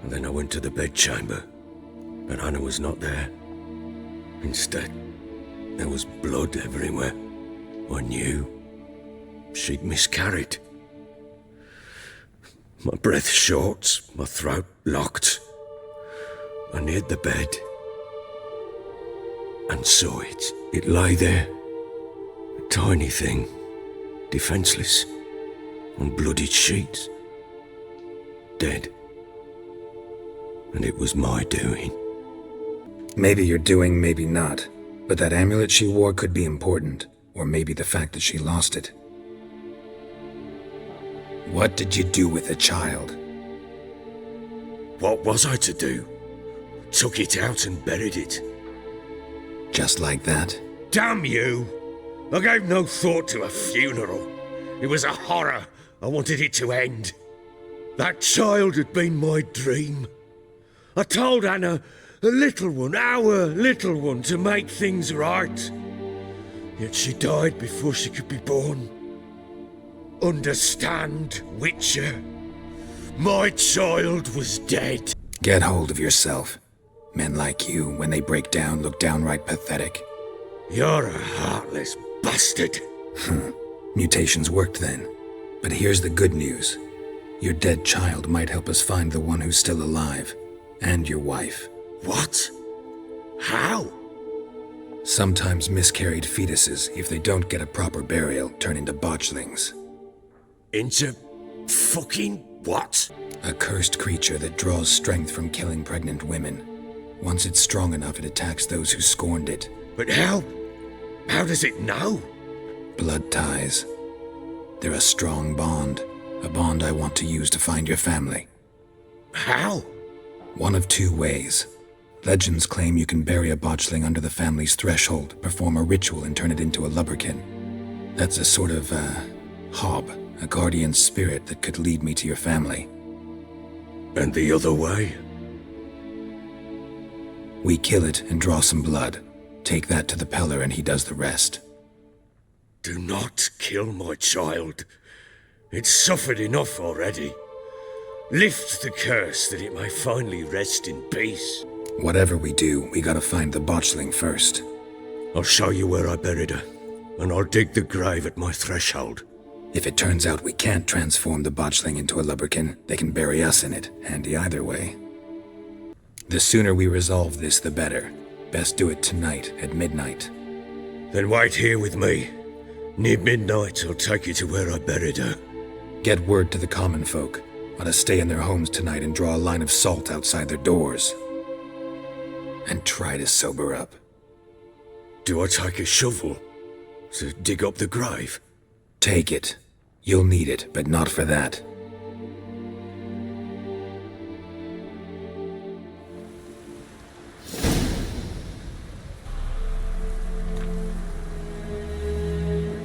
And then I went to the bedchamber, but Anna was not there. Instead, there was blood everywhere. I knew she'd miscarried. My breath short, my throat locked. I neared the bed and saw it. It lay there, a tiny thing, defenseless, on bloodied sheets, dead. And it was my doing. Maybe your doing, maybe not. But that amulet she wore could be important. Or maybe the fact that she lost it. What did you do with the child? What was I to do? took it out and buried it. Just like that? Damn you! I gave no thought to a funeral. It was a horror. I wanted it to end. That child had been my dream. I told Anna, the little one, our little one, to make things right. Yet she died before she could be born. Understand, Witcher? My child was dead. Get hold of yourself. Men like you, when they break down, look downright pathetic. You're a heartless bastard. Mutations worked then. But here's the good news. Your dead child might help us find the one who's still alive. And your wife. What? How? Sometimes miscarried fetuses, if they don't get a proper burial, turn into botchlings. Into fucking what? A cursed creature that draws strength from killing pregnant women. Once it's strong enough, it attacks those who scorned it. But how? How does it know? Blood ties. They're a strong bond. A bond I want to use to find your family. How? One of two ways. Legends claim you can bury a botchling under the family's threshold, perform a ritual, and turn it into a lubberkin. That's a sort of, hob, a guardian spirit that could lead me to your family. And the other way? We kill it and draw some blood. Take that to the Peller and he does the rest. Do not kill my child. It's suffered enough already. Lift the curse that it may finally rest in peace. Whatever we do, we gotta find the botchling first. I'll show you where I buried her, and I'll dig the grave at my threshold. If it turns out we can't transform the botchling into a lubberkin, they can bury us in it. Handy either way. The sooner we resolve this, the better. Best do it tonight at midnight. Then wait here with me. Near midnight, I'll take you to where I buried her. Get word to the common folk. Ought to stay in their homes tonight and draw a line of salt outside their doors. And try to sober up. Do I take a shovel to dig up the grave? Take it. You'll need it, but not for that.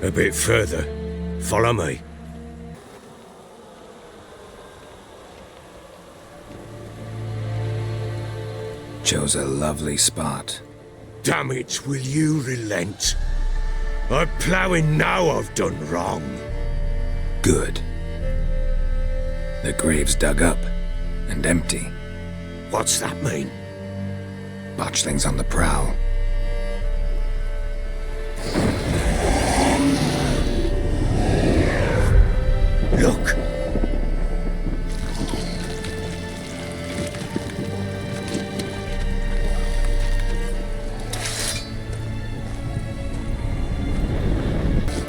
A bit further. Follow me. Chose a lovely spot. Damn it, will you relent? I'm ploughing now I've done wrong. Good. The grave's dug up and empty. What's that mean? Botchling's on the prowl. Look!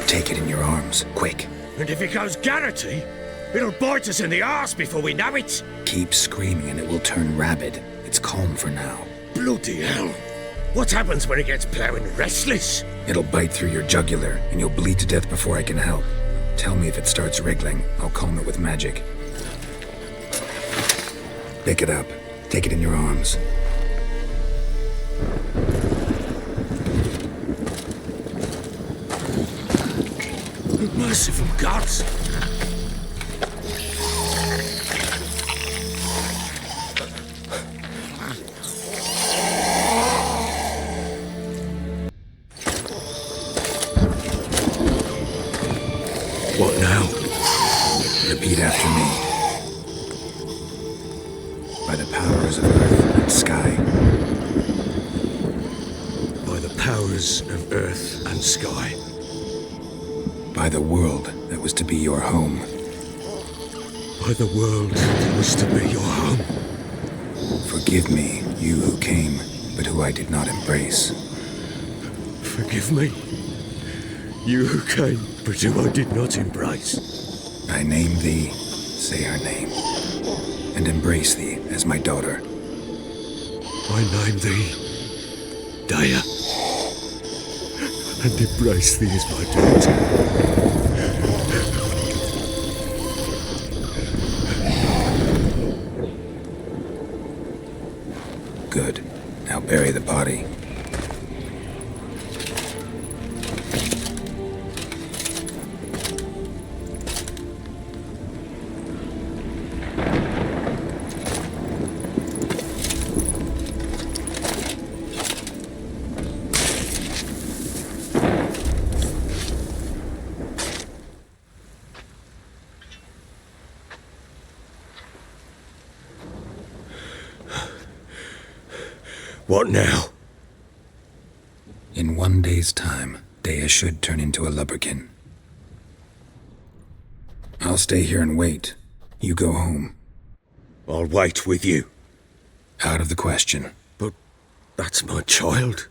Take it in your arms, quick. And if it goes Garrity, it'll bite us in the arse before we know it. Keep screaming and it will turn rabid. It's calm for now. Bloody hell. What happens when it gets ploughing restless? It'll bite through your jugular and you'll bleed to death before I can help. Tell me if it starts wriggling. I'll calm it with magic. Pick it up. Take it in your arms. Merciful gods! What now? Repeat after me. By the powers of earth and sky. By the powers of earth and sky. By the world that was to be your home. By the world that was to be your home. Forgive me, you who came, but who I did not embrace. Forgive me, you who came, but who I did not embrace. I name thee, say her name, and embrace thee as my daughter. I name thee, Daya, and embrace thee as my daughter. Good. Now bury the body. What now? In 1 day's time, Dea should turn into a lubberkin. I'll stay here and wait. You go home. I'll wait with you. Out of the question. But that's my child.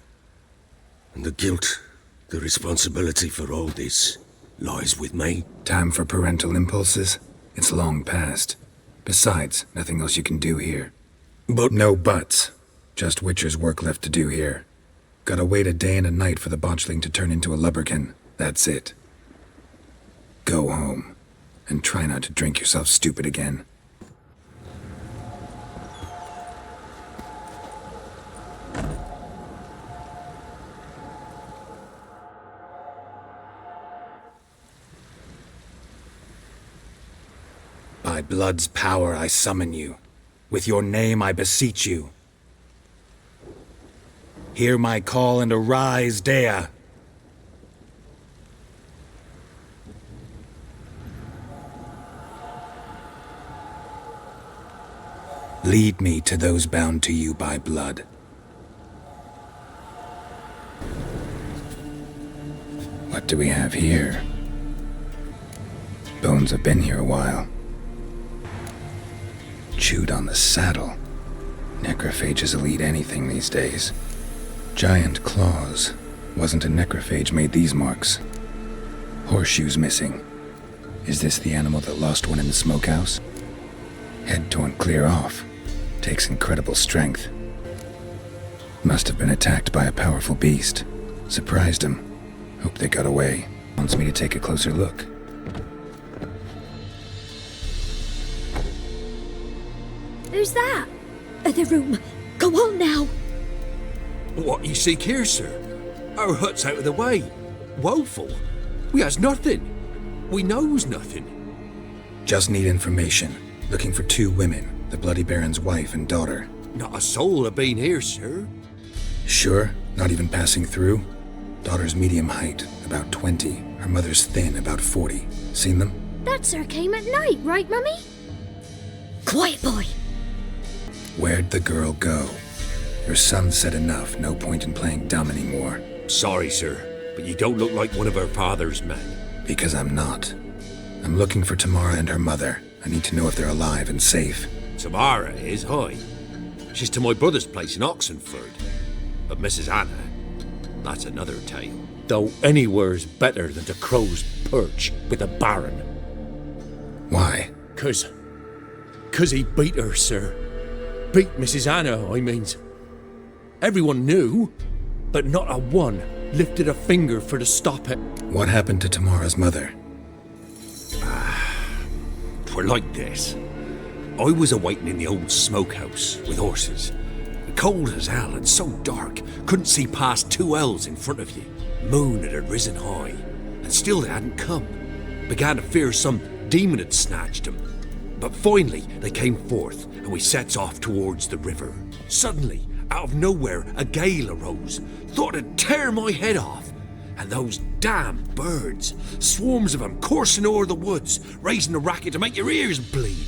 And the guilt, the responsibility for all this lies with me. Time for parental impulses? It's long past. Besides, nothing else you can do here. But no buts. Just Witcher's work left to do here. Gotta wait a day and a night for the botchling to turn into a lubberkin. That's it. Go home. And try not to drink yourself stupid again. By blood's power I summon you. With your name I beseech you. Hear my call and arise, Dea. Lead me to those bound to you by blood. What do we have here? Bones have been here a while. Chewed on the saddle. Necrophages will eat anything these days. Giant claws. Wasn't a necrophage made these marks. Horseshoes missing. Is this the animal that lost one in the smokehouse? Head torn clear off. Takes incredible strength. Must have been attacked by a powerful beast. Surprised him. Hope they got away. Wants me to take a closer look. Who's that? The room. Go on now. What you seek here, sir? Our hut's out of the way. Woeful. We has nothing. We knows nothing. Just need information. Looking for 2 women. The Bloody Baron's wife and daughter. Not a soul have been here, sir. Sure? Not even passing through? Daughter's medium height, about 20. Her mother's thin, about 40. Seen them? That sir came at night, right, Mummy? Quiet, boy. Where'd the girl go? Your son said enough. No point in playing dumb anymore. Sorry, sir, but you don't look like one of our father's men. Because I'm not. I'm looking for Tamara and her mother. I need to know if they're alive and safe. Tamara is, hi. She's to my brother's place in Oxenford. But Mrs. Anna, that's another tale. Though anywhere's better than to Crow's Perch with a baron. Why? 'Cause he beat her, sir. Beat Mrs. Anna, I means. Everyone knew, but not a one lifted a finger for to stop it. What happened to Tamara's mother? 'Twere like this. I was awaiting in the old smokehouse with horses. Cold as hell and so dark, couldn't see past 2 ells in front of you. Moon had risen high, and still they hadn't come. Began to fear some demon had snatched them. But finally they came forth, and we sets off towards the river. Suddenly, out of nowhere, a gale arose. Thought it'd tear my head off. And those damn birds, swarms of them coursing o'er the woods, raising a racket to make your ears bleed.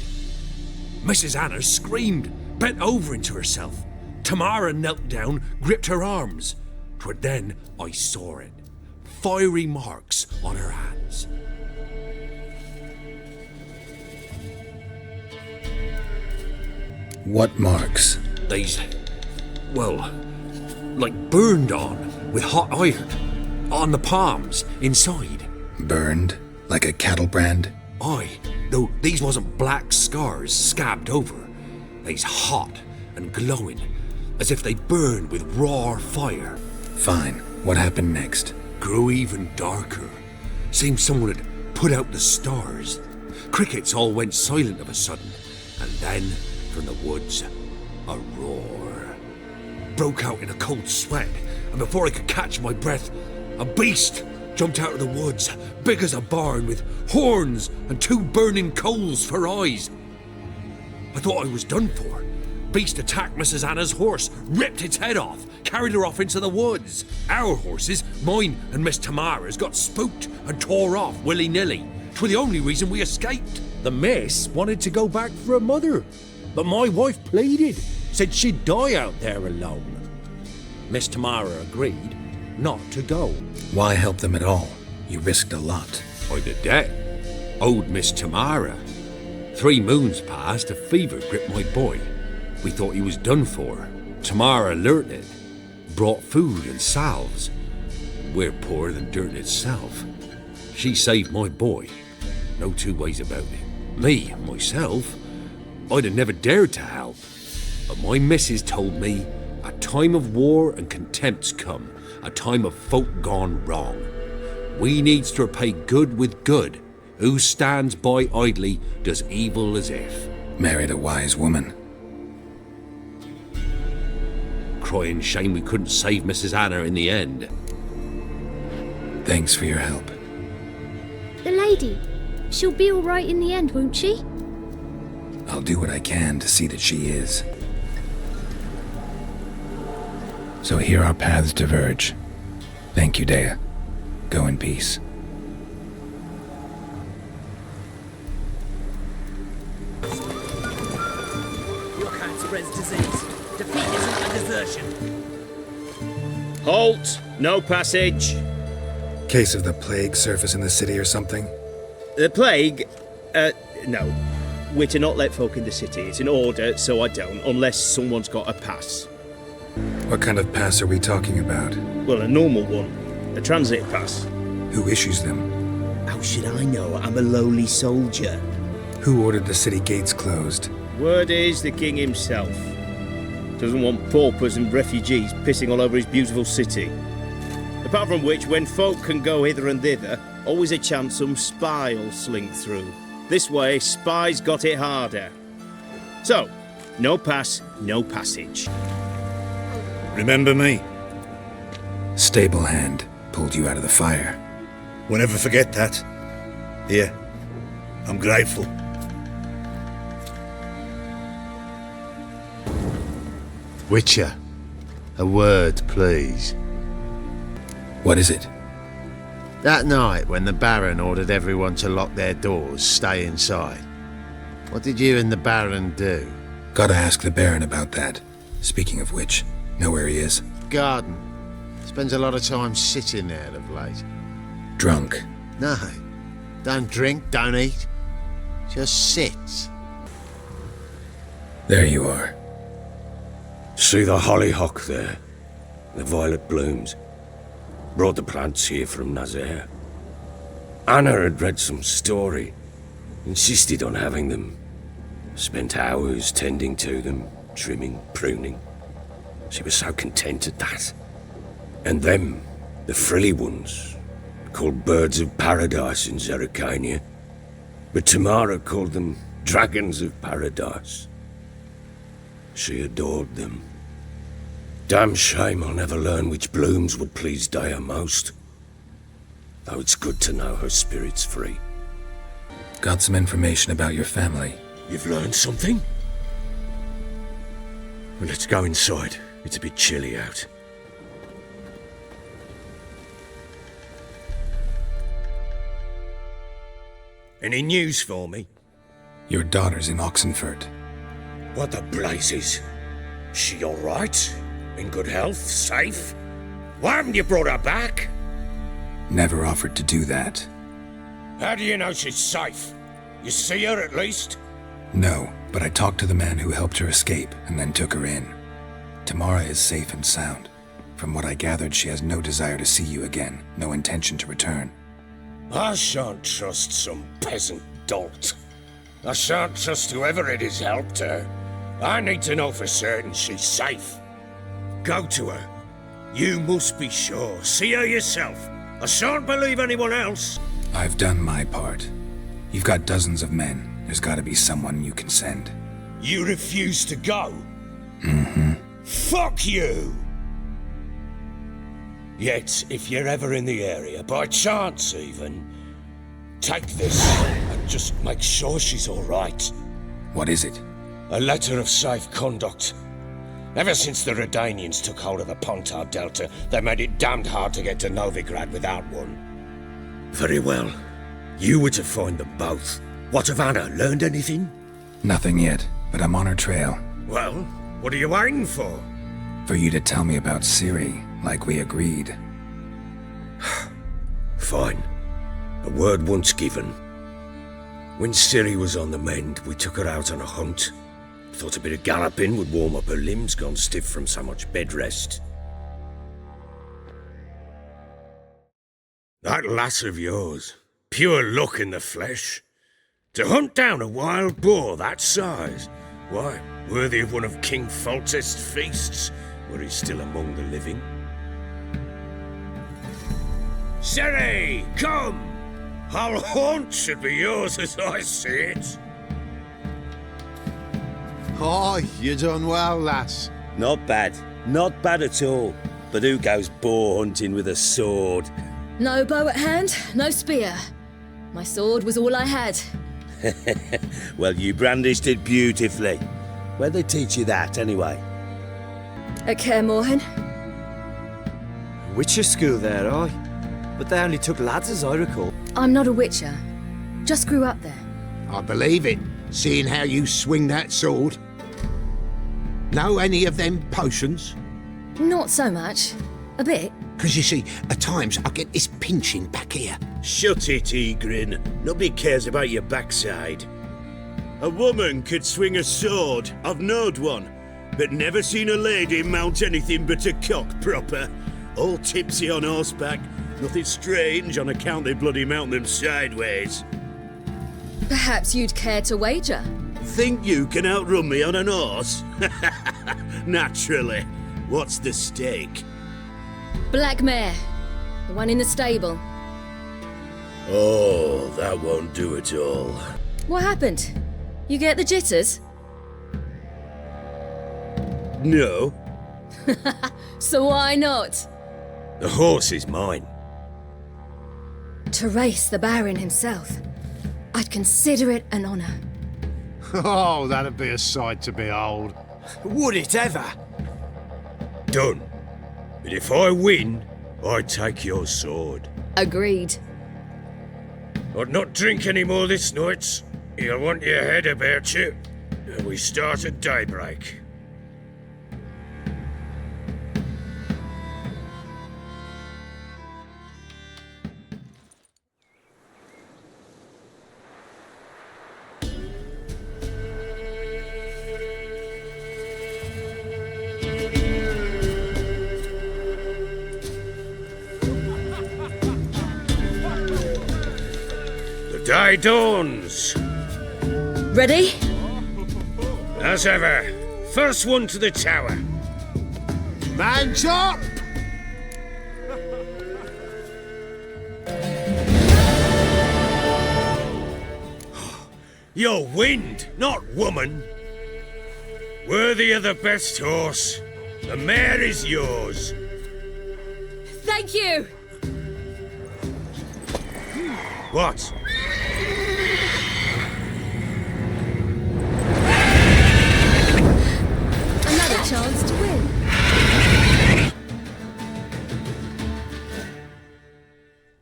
Mrs. Anna screamed, bent over into herself. Tamara knelt down, gripped her arms. 'Twere then I saw it. Fiery marks on her hands. What marks? They's, well, like burned on with hot iron. On the palms, inside. Burned? Like a cattle brand? Aye, though these wasn't black scars scabbed over. They's hot and glowing, as if they burned with raw fire. Fine. What happened next? Grew even darker. Seemed someone had put out the stars. Crickets all went silent of a sudden, and then, from the woods, a roar. broke out in a cold sweat, and before I could catch my breath, a beast jumped out of the woods, big as a barn, with horns and 2 burning coals for eyes. I thought I was done for. Beast attacked Mrs. Anna's horse, ripped its head off, carried her off into the woods. Our horses, mine and Miss Tamara's, got spooked and tore off willy-nilly. 'Twere the only reason we escaped. The miss wanted to go back for her mother, but my wife pleaded, said she'd die out there alone. Miss Tamara agreed not to go. Why help them at all? You risked a lot. By the debt. Owed Miss Tamara. 3 moons passed, a fever gripped my boy. We thought he was done for. Tamara alerted, brought food and salves. We're poorer than dirt itself. She saved my boy. No 2 ways about it. Me, myself, I'd have never dared to help. But my missus told me a time of war and contempt's come, a time of folk gone wrong. We needs to repay good with good. Who stands by idly does evil as if. Married a wise woman. Crying shame we couldn't save Mrs. Anna in the end. Thanks for your help. The lady. She'll be all right in the end, won't she? I'll do what I can to see that she is. So here our paths diverge. Thank you, Dea. Go in peace. Your kind spreads disease. Defeat isn't a desertion. Halt! No passage. Case of the plague surface in the city or something? The plague? No. We're to not let folk in the city. It's an order, so I don't, unless someone's got a pass. What kind of pass are we talking about? Well, a normal one. A transit pass. Who issues them? How should I know? I'm a lowly soldier. Who ordered the city gates closed? Word is the king himself. Doesn't want paupers and refugees pissing all over his beautiful city. Apart from which, when folk can go hither and thither, always a chance some spy will slink through. This way, spies got it harder. So, no pass, no passage. Remember me? Stable hand pulled you out of the fire. We'll never forget that. Here, I'm grateful. Witcher, a word, please. What is it? That night when the Baron ordered everyone to lock their doors, stay inside. What did you and the Baron do? Gotta ask the Baron about that. Speaking of which, know where he is? Garden. Spends a lot of time sitting there of late. Drunk. No. Don't drink, don't eat. Just sits. There you are. See the hollyhock there? The violet blooms. Brought the plants here from Nazaire. Anna had read some story. Insisted on having them. Spent hours tending to them, trimming, pruning. She was so content at that. And them, the frilly ones, called birds of paradise in Zerrikania. But Tamara called them dragons of paradise. She adored them. Damn shame I'll never learn which blooms would please Dea most. Though it's good to know her spirit's free. Got some information about your family. You've learned something? Well, let's go inside. It's a bit chilly out. Any news for me? Your daughter's in Oxenfurt. What the blazes? She all right? In good health? Safe? Why haven't you brought her back? Never offered to do that. How do you know she's safe? You see her at least? No, but I talked to the man who helped her escape and then took her in. Tamara is safe and sound. From what I gathered, she has no desire to see you again, no intention to return. I shan't trust some peasant dolt. I shan't trust whoever it is helped her. I need to know for certain she's safe. Go to her. You must be sure. See her yourself. I shan't believe anyone else. I've done my part. You've got dozens of men. There's gotta be someone you can send. You refuse to go? Mm-hmm. Fuck you! Yet, if you're ever in the area, by chance even, take this and just make sure she's alright. What is it? A letter of safe conduct. Ever since the Redanians took hold of the Pontar Delta, they made it damned hard to get to Novigrad without one. Very well. You were to find them both. What of Anna? Learned anything? Nothing yet, but I'm on her trail. Well, what are you waiting for? For you to tell me about Ciri, like we agreed. Fine. A word once given. When Ciri was on the mend, we took her out on a hunt. Thought a bit of galloping would warm up her limbs, gone stiff from so much bed rest. That lass of yours, pure luck in the flesh. To hunt down a wild boar that size, why, worthy of one of King Foltest's feasts, were he still among the living. Ciri, come! Our haunt should be yours as I see it. Oh, you done well, lass. Not bad. Not bad at all. But who goes boar hunting with a sword? No bow at hand, no spear. My sword was all I had. Well, you brandished it beautifully. Where'd they teach you that, anyway? At Kaer Morhen. Witcher school there, aye. But they only took lads, as I recall. I'm not a witcher. Just grew up there. I believe it, seeing how you swing that sword. Know any of them potions? Not so much. A bit. Because you see, at times I get this pinching back here. Shut it, Egrin. Nobody cares about your backside. A woman could swing a sword, I've knowed one, but never seen a lady mount anything but a cock proper. All tipsy on horseback, nothing strange on account they bloody mount them sideways. Perhaps you'd care to wager? Think you can outrun me on an horse? Naturally. What's the stake? Black mare. The one in the stable. Oh, that won't do at all. What happened? You get the jitters? No. So why not? The horse is mine. To race the Baron himself. I'd consider it an honour. Oh, that'd be a sight to behold. Would it ever? Done. But if I win, I take your sword. Agreed. I'd not drink any more this night. You'll want your head about you. And we start at daybreak. Day dawns. Ready? As ever. First one to the tower. Man up! You're wind, not woman. Worthy of the best horse. The mare is yours. Thank you! What? Another chance to win.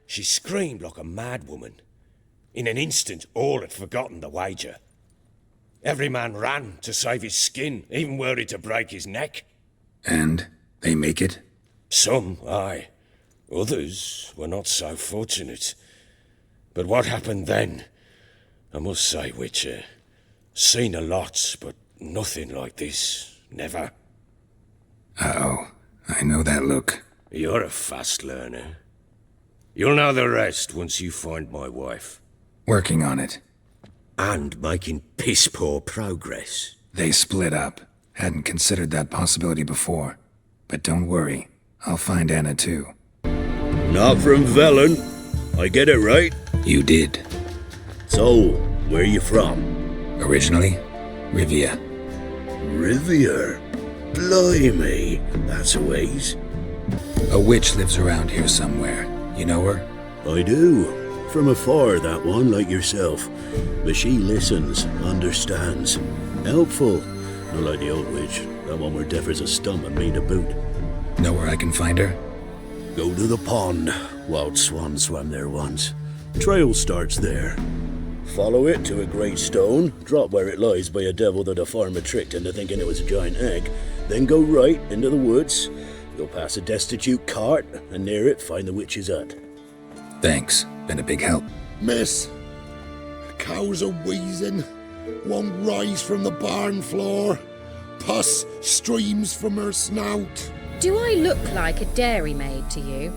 She screamed like a mad woman. In an instant, all had forgotten the wager. Every man ran to save his skin, even worried to break his neck. And they make it? Some, aye. Others were not so fortunate. But what happened then? I must say, Witcher, seen a lot, but nothing like this. Never. Uh-oh. I know that look. You're a fast learner. You'll know the rest once you find my wife. Working on it. And making piss-poor progress. They split up. Hadn't considered that possibility before. But don't worry. I'll find Anna too. Not from Velen. I get it right? You did. So, where you from? Originally, Rivia. Rivia? Blimey, that's a ways. A witch lives around here somewhere. You know her? I do. From afar, that one, like yourself. But she listens, understands. Helpful. Not like the old witch. That one were deaf as a stump and mean to boot. Know where I can find her? Go to the pond. Wild swan swam there once. Trail starts there. Follow it to a great stone, drop where it lies by a devil that a farmer tricked into thinking it was a giant egg, then go right into the woods, go past a destitute cart, and near it find the witch's hut. Thanks. Been a big help. Miss, the cows are wheezing, won't rise from the barn floor. Pus streams from her snout. Do I look like a dairymaid to you?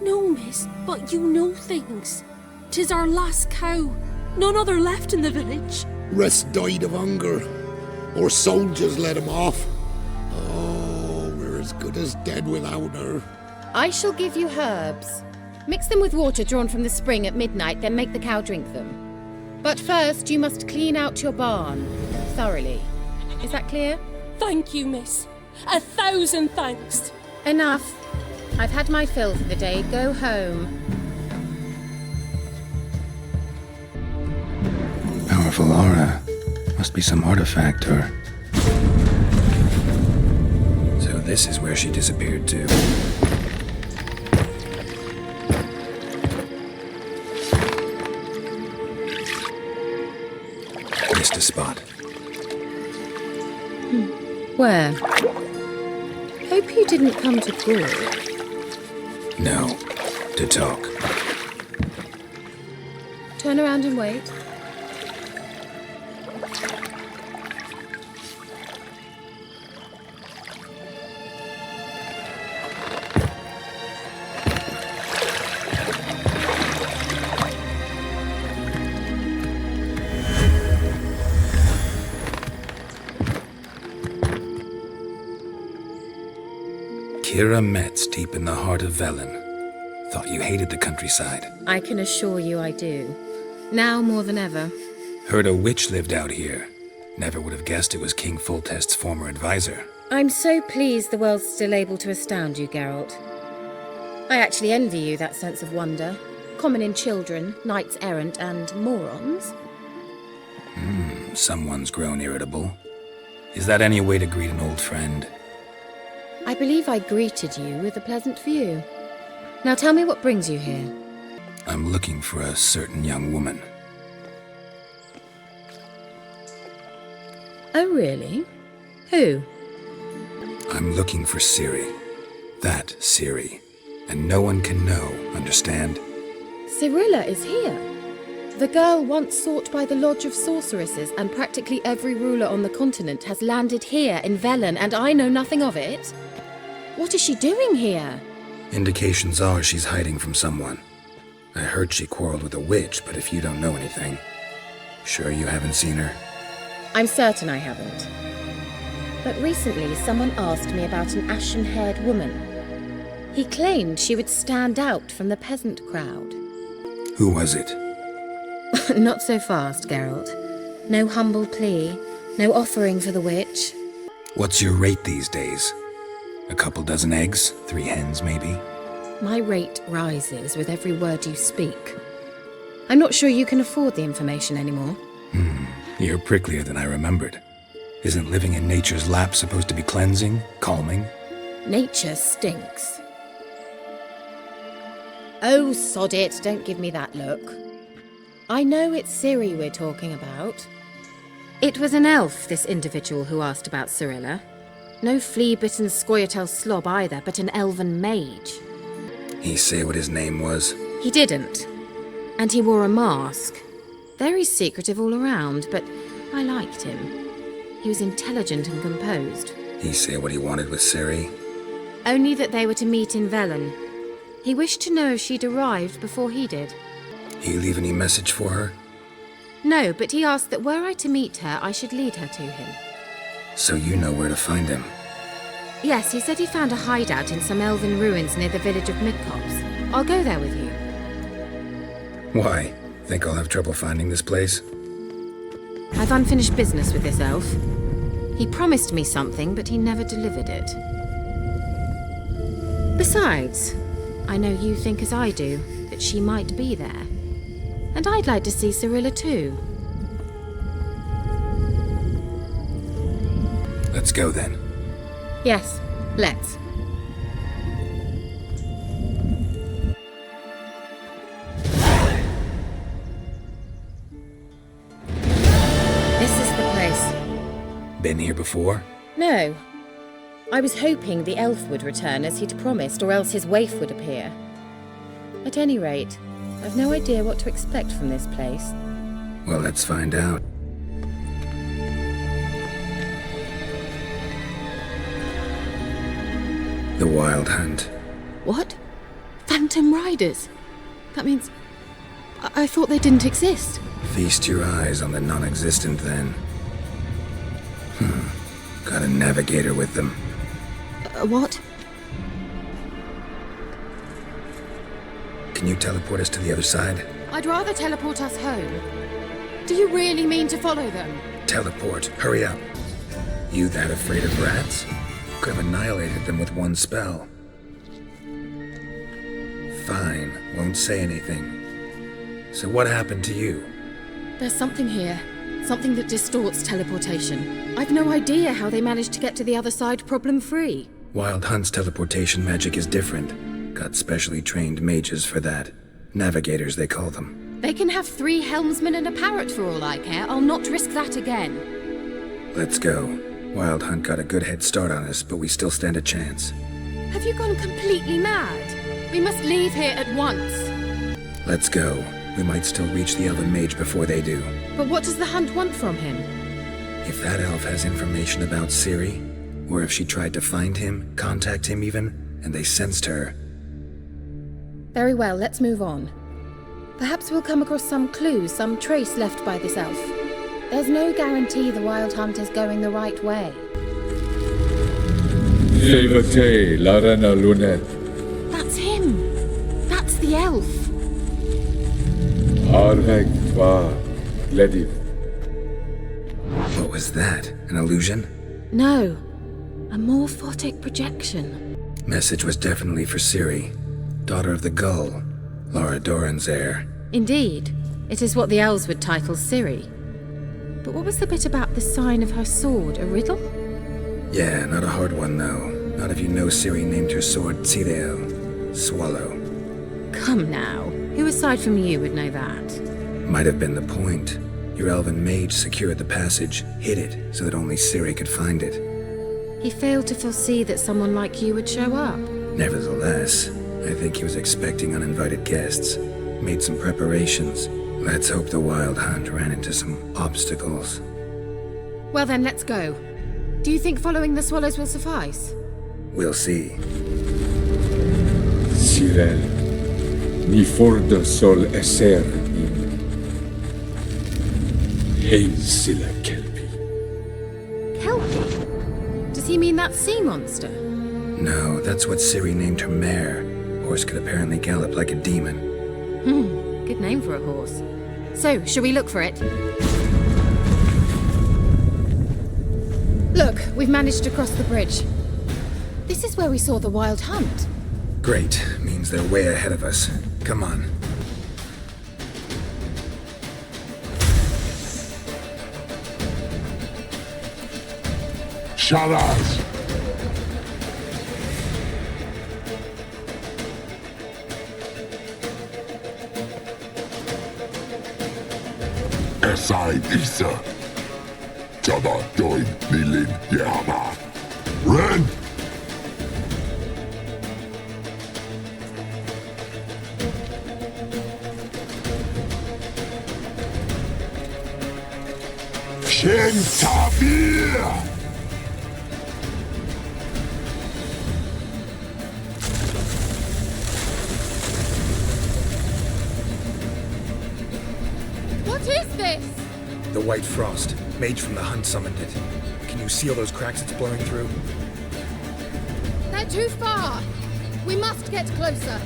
No, miss, but you know things. 'Tis our last cow. None other left in the village. Rest died of hunger, or soldiers let him off. Oh, we're as good as dead without her. I shall give you herbs. Mix them with water drawn from the spring at midnight, then make the cow drink them. But first, you must clean out your barn thoroughly. Is that clear? Thank you, miss. 1,000 thanks. Enough. I've had my fill for the day. Go home. Powerful aura. Must be some artifact or... So this is where she disappeared to. Missed a spot. Where? Hope you didn't come to Gorg. No. To talk. Turn around and wait. Kira Metz, deep in the heart of Velen. Thought you hated the countryside. I can assure you I do. Now more than ever. Heard a witch lived out here. Never would have guessed it was King Foltest's former advisor. I'm so pleased the world's still able to astound you, Geralt. I actually envy you that sense of wonder. Common in children, knights errant, and morons. Someone's grown irritable. Is that any way to greet an old friend? I believe I greeted you with a pleasant view. Now tell me what brings you here. I'm looking for a certain young woman. Oh, really? Who? I'm looking for Ciri. That Ciri. And no one can know, understand? Cirilla is here. The girl once sought by the Lodge of Sorceresses, and practically every ruler on the continent has landed here in Velen, and I know nothing of it. What is she doing here? Indications are she's hiding from someone. I heard she quarreled with a witch, but if you don't know anything, sure you haven't seen her? I'm certain I haven't. But recently someone asked me about an ashen-haired woman. He claimed she would stand out from the peasant crowd. Who was it? Not so fast, Geralt. No humble plea, no offering for the witch. What's your rate these days? A couple dozen eggs? 3 hens, maybe? My rate rises with every word you speak. I'm not sure you can afford the information anymore. You're pricklier than I remembered. Isn't living in nature's lap supposed to be cleansing, calming? Nature stinks. Oh, sod it, don't give me that look. I know it's Ciri we're talking about. It was an elf, this individual who asked about Cirilla. No flea-bitten Scoia'tael slob either, but an elven mage. He say what his name was? He didn't. And he wore a mask. Very secretive all around, but I liked him. He was intelligent and composed. He say what he wanted with Ciri? Only that they were to meet in Velen. He wished to know if she'd arrived before he did. He leave any message for her? No, but he asked that were I to meet her, I should lead her to him. So you know where to find him? Yes, he said he found a hideout in some elven ruins near the village of Midcopse. I'll go there with you. Why? Think I'll have trouble finding this place? I've unfinished business with this elf. He promised me something, but he never delivered it. Besides, I know you think as I do, that she might be there. And I'd like to see Cirilla too. Let's go then. Yes, let's. This is the place. Been here before? No. I was hoping the elf would return as he'd promised, or else his waif would appear. At any rate, I've no idea what to expect from this place. Well, let's find out. The Wild Hunt. What? Phantom Riders? That means... I thought they didn't exist. Feast your eyes on the non-existent then. Got a navigator with them. What? Can you teleport us to the other side? I'd rather teleport us home. Do you really mean to follow them? Teleport. Hurry up. You that afraid of rats? Could have annihilated them with one spell. Fine. Won't say anything. So what happened to you? There's something here. Something that distorts teleportation. I've no idea how they managed to get to the other side problem-free. Wild Hunt's teleportation magic is different. Got specially trained mages for that. Navigators, they call them. They can have 3 helmsmen and a parrot for all I care. I'll not risk that again. Let's go. Wild Hunt got a good head start on us, but we still stand a chance. Have you gone completely mad? We must leave here at once. Let's go. We might still reach the elven mage before they do. But what does the hunt want from him? If that elf has information about Ciri, or if she tried to find him, contact him even, and they sensed her. Very well, let's move on. Perhaps we'll come across some clue, some trace left by this elf. There's no guarantee the Wild Hunt is going the right way. That's him! That's the elf! What was that? An illusion? No. A morphotic projection. Message was definitely for Ciri, daughter of the Gull, Lara Doran's heir. Indeed. It is what the elves would title Ciri. But what was the bit about the sign of her sword? A riddle? Yeah, not a hard one though. Not if you know Ciri named her sword Ciri, swallow. Come now. Who aside from you would know that? Might have been the point. Your elven mage secured the passage, hid it, so that only Ciri could find it. He failed to foresee that someone like you would show up. Nevertheless, I think he was expecting uninvited guests. Made some preparations. Let's hope the Wild Hunt ran into some obstacles. Well then, let's go. Do you think following the swallows will suffice? We'll see. Cirel, mi fordo sol esser in Hazel Kelpie. Kelpie? Does he mean that sea monster? No, that's what Ciri named her mare. Horse could apparently gallop like a demon. Good name for a horse. So, shall we look for it? Look, we've managed to cross the bridge. This is where we saw the Wild Hunt. Great. Means they're way ahead of us. Come on. Sharaz! Esai Isa. Jabba Doin Nilin Yama. Ren! Shen Tavir! What is this? The White Frost. Mage from the Hunt summoned it. Can you see all those cracks it's blowing through? They're too far. We must get closer.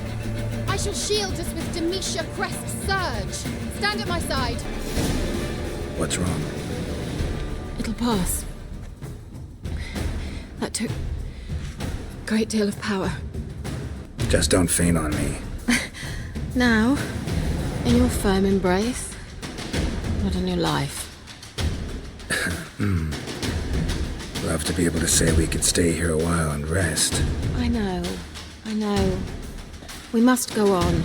I shall shield us with Demetia Crest Surge. Stand at my side. What's wrong? It'll pass. That took a great deal of power. Just don't faint on me. Now, in your firm embrace, what a new life. Love to be able to say we could stay here a while and rest. I know. We must go on.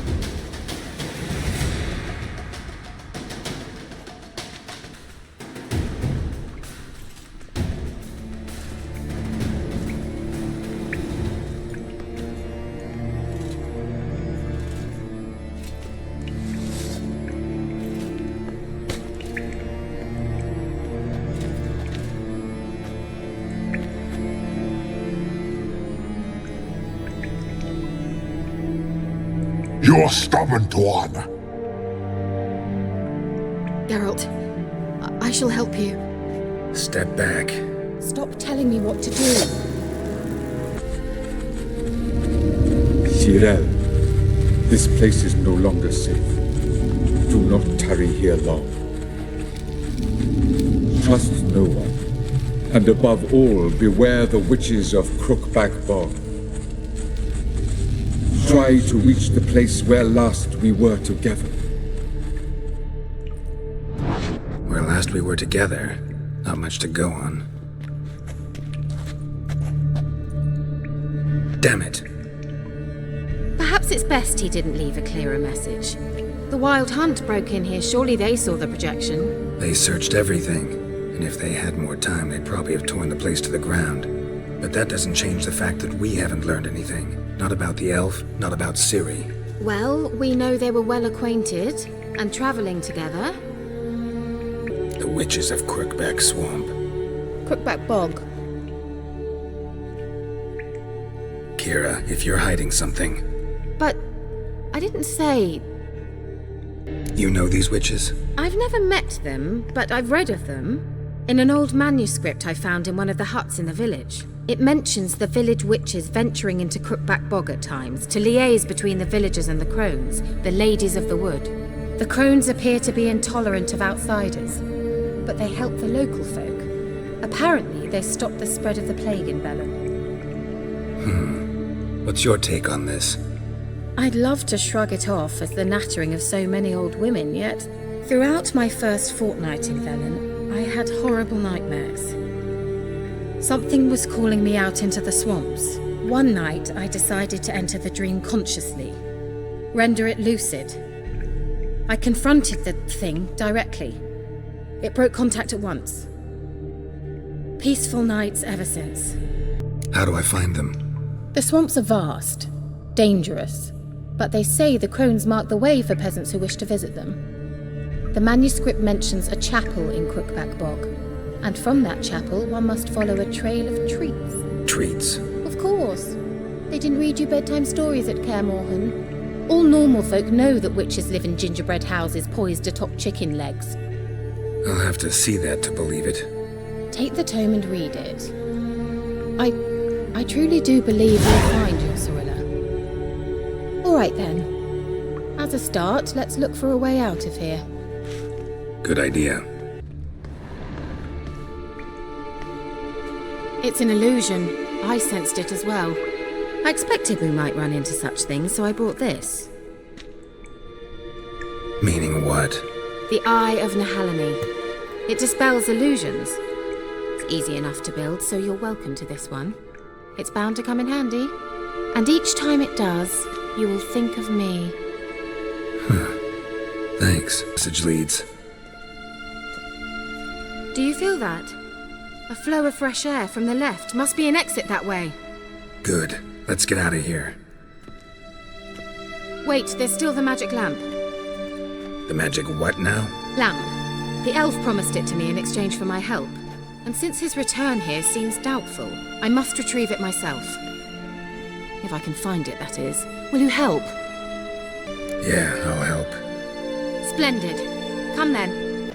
You're stubborn one. Geralt, I shall help you. Step back. Stop telling me what to do. Ciri, this place is no longer safe. Do not tarry here long. Trust no one, and above all, beware the witches of Crookback Bog. Try to reach the place where last we were together. Where last we were together, not much to go on. Damn it. Perhaps it's best he didn't leave a clearer message. The Wild Hunt broke in here. Surely they saw the projection. They searched everything, and if they had more time, they'd probably have torn the place to the ground. But that doesn't change the fact that we haven't learned anything. Not about the elf, not about Ciri. Well, we know they were well acquainted and traveling together. The witches of Crookback Swamp. Crookback Bog. Kira, if you're hiding something... But I didn't say... You know these witches? I've never met them, but I've read of them. In an old manuscript I found in one of the huts in the village. It mentions the village witches venturing into Crookback Bog at times to liaise between the villagers and the Crones, the ladies of the wood. The Crones appear to be intolerant of outsiders, but they help the local folk. Apparently, they stopped the spread of the plague in Velen. What's your take on this? I'd love to shrug it off as the nattering of so many old women, yet throughout my first fortnight in Velen, I had horrible nightmares. Something was calling me out into the swamps. One night, I decided to enter the dream consciously, render it lucid. I confronted the thing directly. It broke contact at once. Peaceful nights ever since. How do I find them? The swamps are vast, dangerous, but they say the Crones mark the way for peasants who wish to visit them. The manuscript mentions a chapel in Crookback Bog, and from that chapel one must follow a trail of treats. Treats? Of course. They didn't read you bedtime stories at Kaer Morhen. All normal folk know that witches live in gingerbread houses poised atop chicken legs. I'll have to see that to believe it. Take the tome and read it. I truly do believe you'll find your Sorilla. All right then. As a start, let's look for a way out of here. Good idea. It's an illusion. I sensed it as well. I expected we might run into such things, so I brought this. Meaning what? The Eye of Nahalani. It dispels illusions. It's easy enough to build, so you're welcome to this one. It's bound to come in handy. And each time it does, you will think of me. Thanks. Message leads. Do you feel that? A flow of fresh air from the left. Must be an exit that way. Good. Let's get out of here. Wait, there's still the magic lamp. The magic what now? Lamp. The elf promised it to me in exchange for my help. And since his return here seems doubtful, I must retrieve it myself. If I can find it, that is. Will you help? Yeah, I'll help. Splendid. Come then.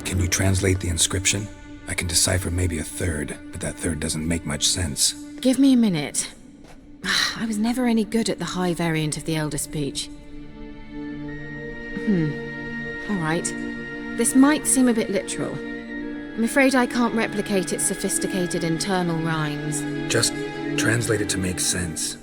Can you translate the inscription? I can decipher maybe a third, but that third doesn't make much sense. Give me a minute. I was never any good at the high variant of the Elder Speech. All right. This might seem a bit literal. I'm afraid I can't replicate its sophisticated internal rhymes. Just translate it to make sense.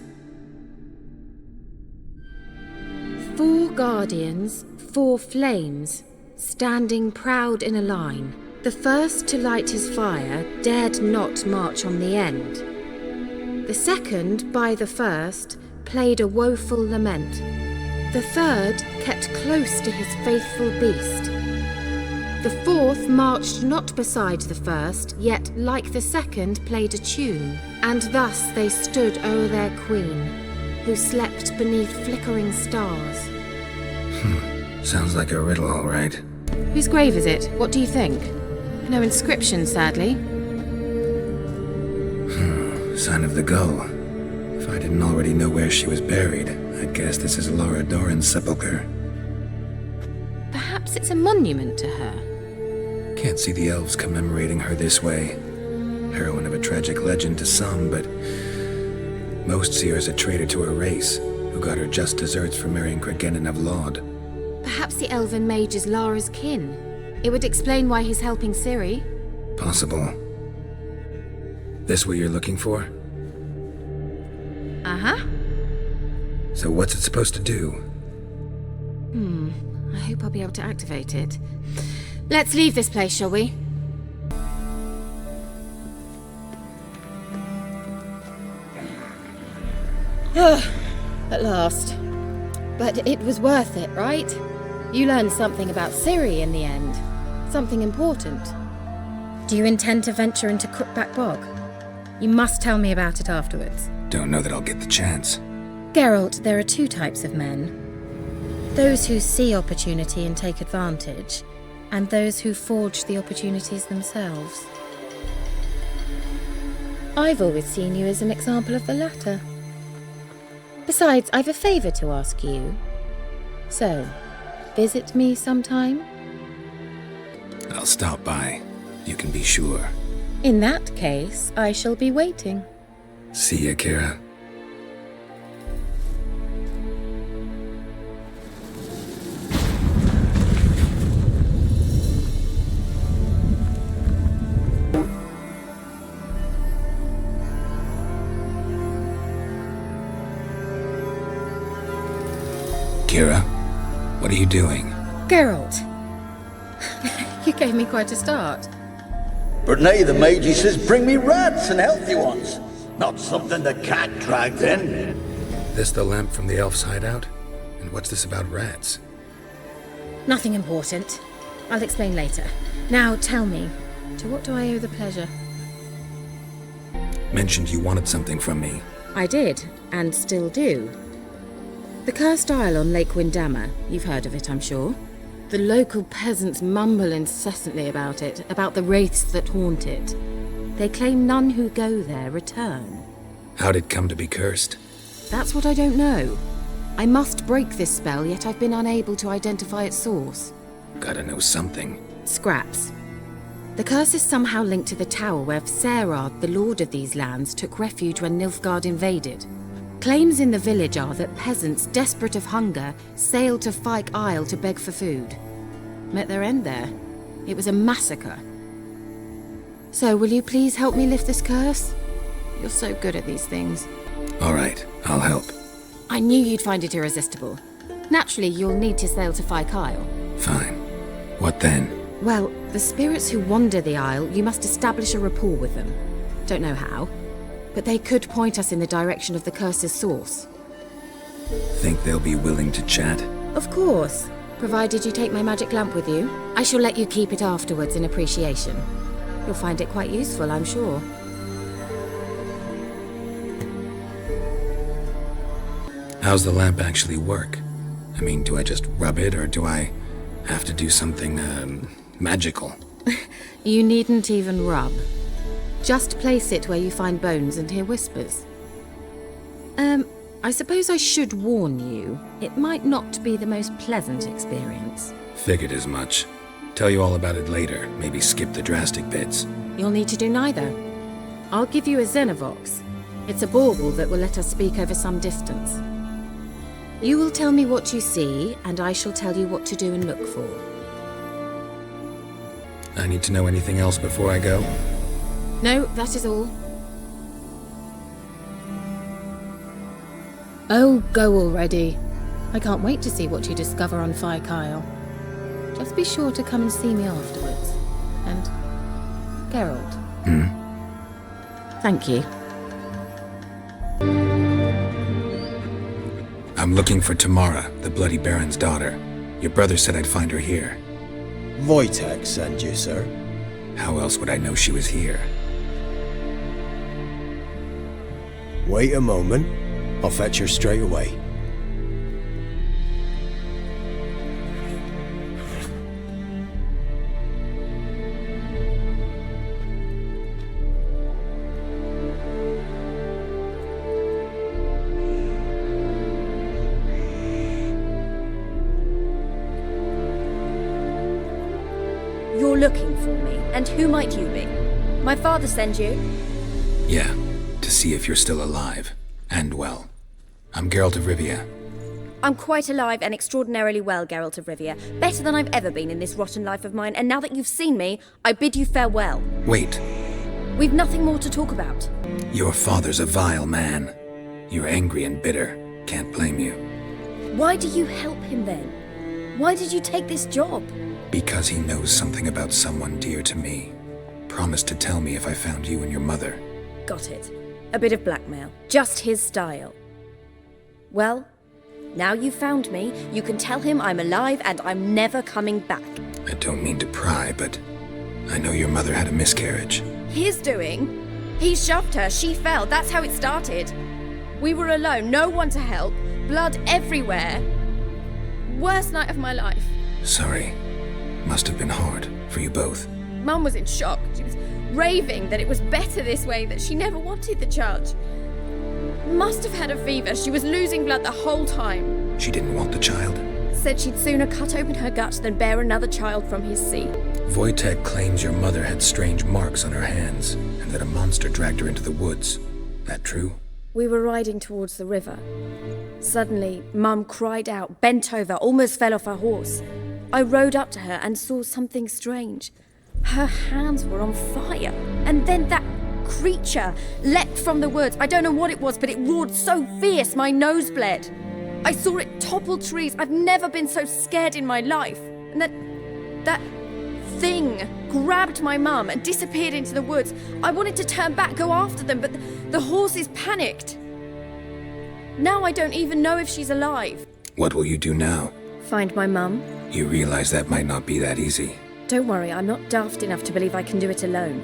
4 guardians, 4 flames, standing proud in a line. The first to light his fire dared not march on the end. The second, by the first, played a woeful lament. The third kept close to his faithful beast. The fourth marched not beside the first, yet, like the second, played a tune. And thus they stood o'er their queen, who slept beneath flickering stars. Sounds like a riddle, all right. Whose grave is it? What do you think? No inscription, sadly. Sign of the gull. If I didn't already know where she was buried, I'd guess this is Laura Doran's sepulchre. Perhaps it's a monument to her. Can't see the elves commemorating her this way. Heroine of a tragic legend to some, but most see her as a traitor to her race, who got her just deserts for marrying Cregennan of Laud. Perhaps the elven mage is Lara's kin. It would explain why he's helping Ciri. Possible. This what you're looking for? Uh-huh. So what's it supposed to do? I hope I'll be able to activate it. Let's leave this place, shall we? At last. But it was worth it, right? You learned something about Ciri in the end. Something important. Do you intend to venture into Crookback Bog? You must tell me about it afterwards. Don't know that I'll get the chance. Geralt, there are 2 types of men. Those who see opportunity and take advantage, and those who forge the opportunities themselves. I've always seen you as an example of the latter. Besides, I've a favour to ask you. So, visit me sometime? I'll stop by. You can be sure. In that case, I shall be waiting. See ya, Kira. Kira, what are you doing? Geralt! You gave me quite a start. But nay, the mage says bring me rats and healthy ones. Not something the cat dragged in. This the lamp from the elf's hideout? And what's this about rats? Nothing important. I'll explain later. Now tell me, to what do I owe the pleasure? Mentioned you wanted something from me. I did, and still do. The Cursed Isle on Lake Windammer, you've heard of it, I'm sure. The local peasants mumble incessantly about it, about the wraiths that haunt it. They claim none who go there return. How'd it come to be cursed? That's what I don't know. I must break this spell, yet I've been unable to identify its source. Gotta know something. Scraps. The curse is somehow linked to the tower where Serard, the lord of these lands, took refuge when Nilfgaard invaded. Claims in the village are that peasants, desperate of hunger, sailed to Fyke Isle to beg for food. Met their end there. It was a massacre. So, will you please help me lift this curse? You're so good at these things. All right, I'll help. I knew you'd find it irresistible. Naturally, you'll need to sail to Fyke Isle. Fine. What then? Well, the spirits who wander the Isle, you must establish a rapport with them. Don't know how, but they could point us in the direction of the curse's source. Think they'll be willing to chat? Of course, provided you take my magic lamp with you. I shall let you keep it afterwards in appreciation. You'll find it quite useful, I'm sure. How's the lamp actually work? I mean, do I just rub it, or do I have to do something, magical? You needn't even rub. Just place it where you find bones and hear whispers. I suppose I should warn you, it might not be the most pleasant experience. Figured as much. Tell you all about it later, maybe skip the drastic bits. You'll need to do neither. I'll give you a Xenovox. It's a bauble that will let us speak over some distance. You will tell me what you see, and I shall tell you what to do and look for. I need to know anything else before I go? No, that is all. Oh, go already. I can't wait to see what you discover on Fire Kyle. Just be sure to come and see me afterwards. And Geralt. Thank you. I'm looking for Tamara, the Bloody Baron's daughter. Your brother said I'd find her here. Wojtek sent you, sir. How else would I know she was here? Wait a moment. I'll fetch her straight away. You're looking for me, and who might you be? My father sent you? Yeah, to see if you're still alive. And well. I'm Geralt of Rivia. I'm quite alive and extraordinarily well, Geralt of Rivia. Better than I've ever been in this rotten life of mine, and now that you've seen me, I bid you farewell. Wait. We've nothing more to talk about. Your father's a vile man. You're angry and bitter. Can't blame you. Why do you help him then? Why did you take this job? Because he knows something about someone dear to me. Promised to tell me if I found you and your mother. Got it. A bit of blackmail. Just his style. Well, now you've found me, you can tell him I'm alive and I'm never coming back. I don't mean to pry, but I know your mother had a miscarriage. His doing? He shoved her, she fell, that's how it started. We were alone, no one to help, blood everywhere. Worst night of my life. Sorry. Must have been hard for you both. Mum was in shock. She was raving that it was better this way, that she never wanted the child. Must have had a fever. She was losing blood the whole time. She didn't want the child? Said she'd sooner cut open her gut than bear another child from his seed. Wojtek claims your mother had strange marks on her hands, and that a monster dragged her into the woods. That true? We were riding towards the river. Suddenly, Mum cried out, bent over, almost fell off her horse. I rode up to her and saw something strange. Her hands were on fire, and then that creature leapt from the woods. I don't know what it was, but it roared so fierce my nose bled. I saw it topple trees. I've never been so scared in my life. And that thing grabbed my mum and disappeared into the woods. I wanted to turn back, go after them, but the horses panicked. Now I don't even know if she's alive. What will you do now? Find my mum. You realize that might not be that easy. Don't worry, I'm not daft enough to believe I can do it alone.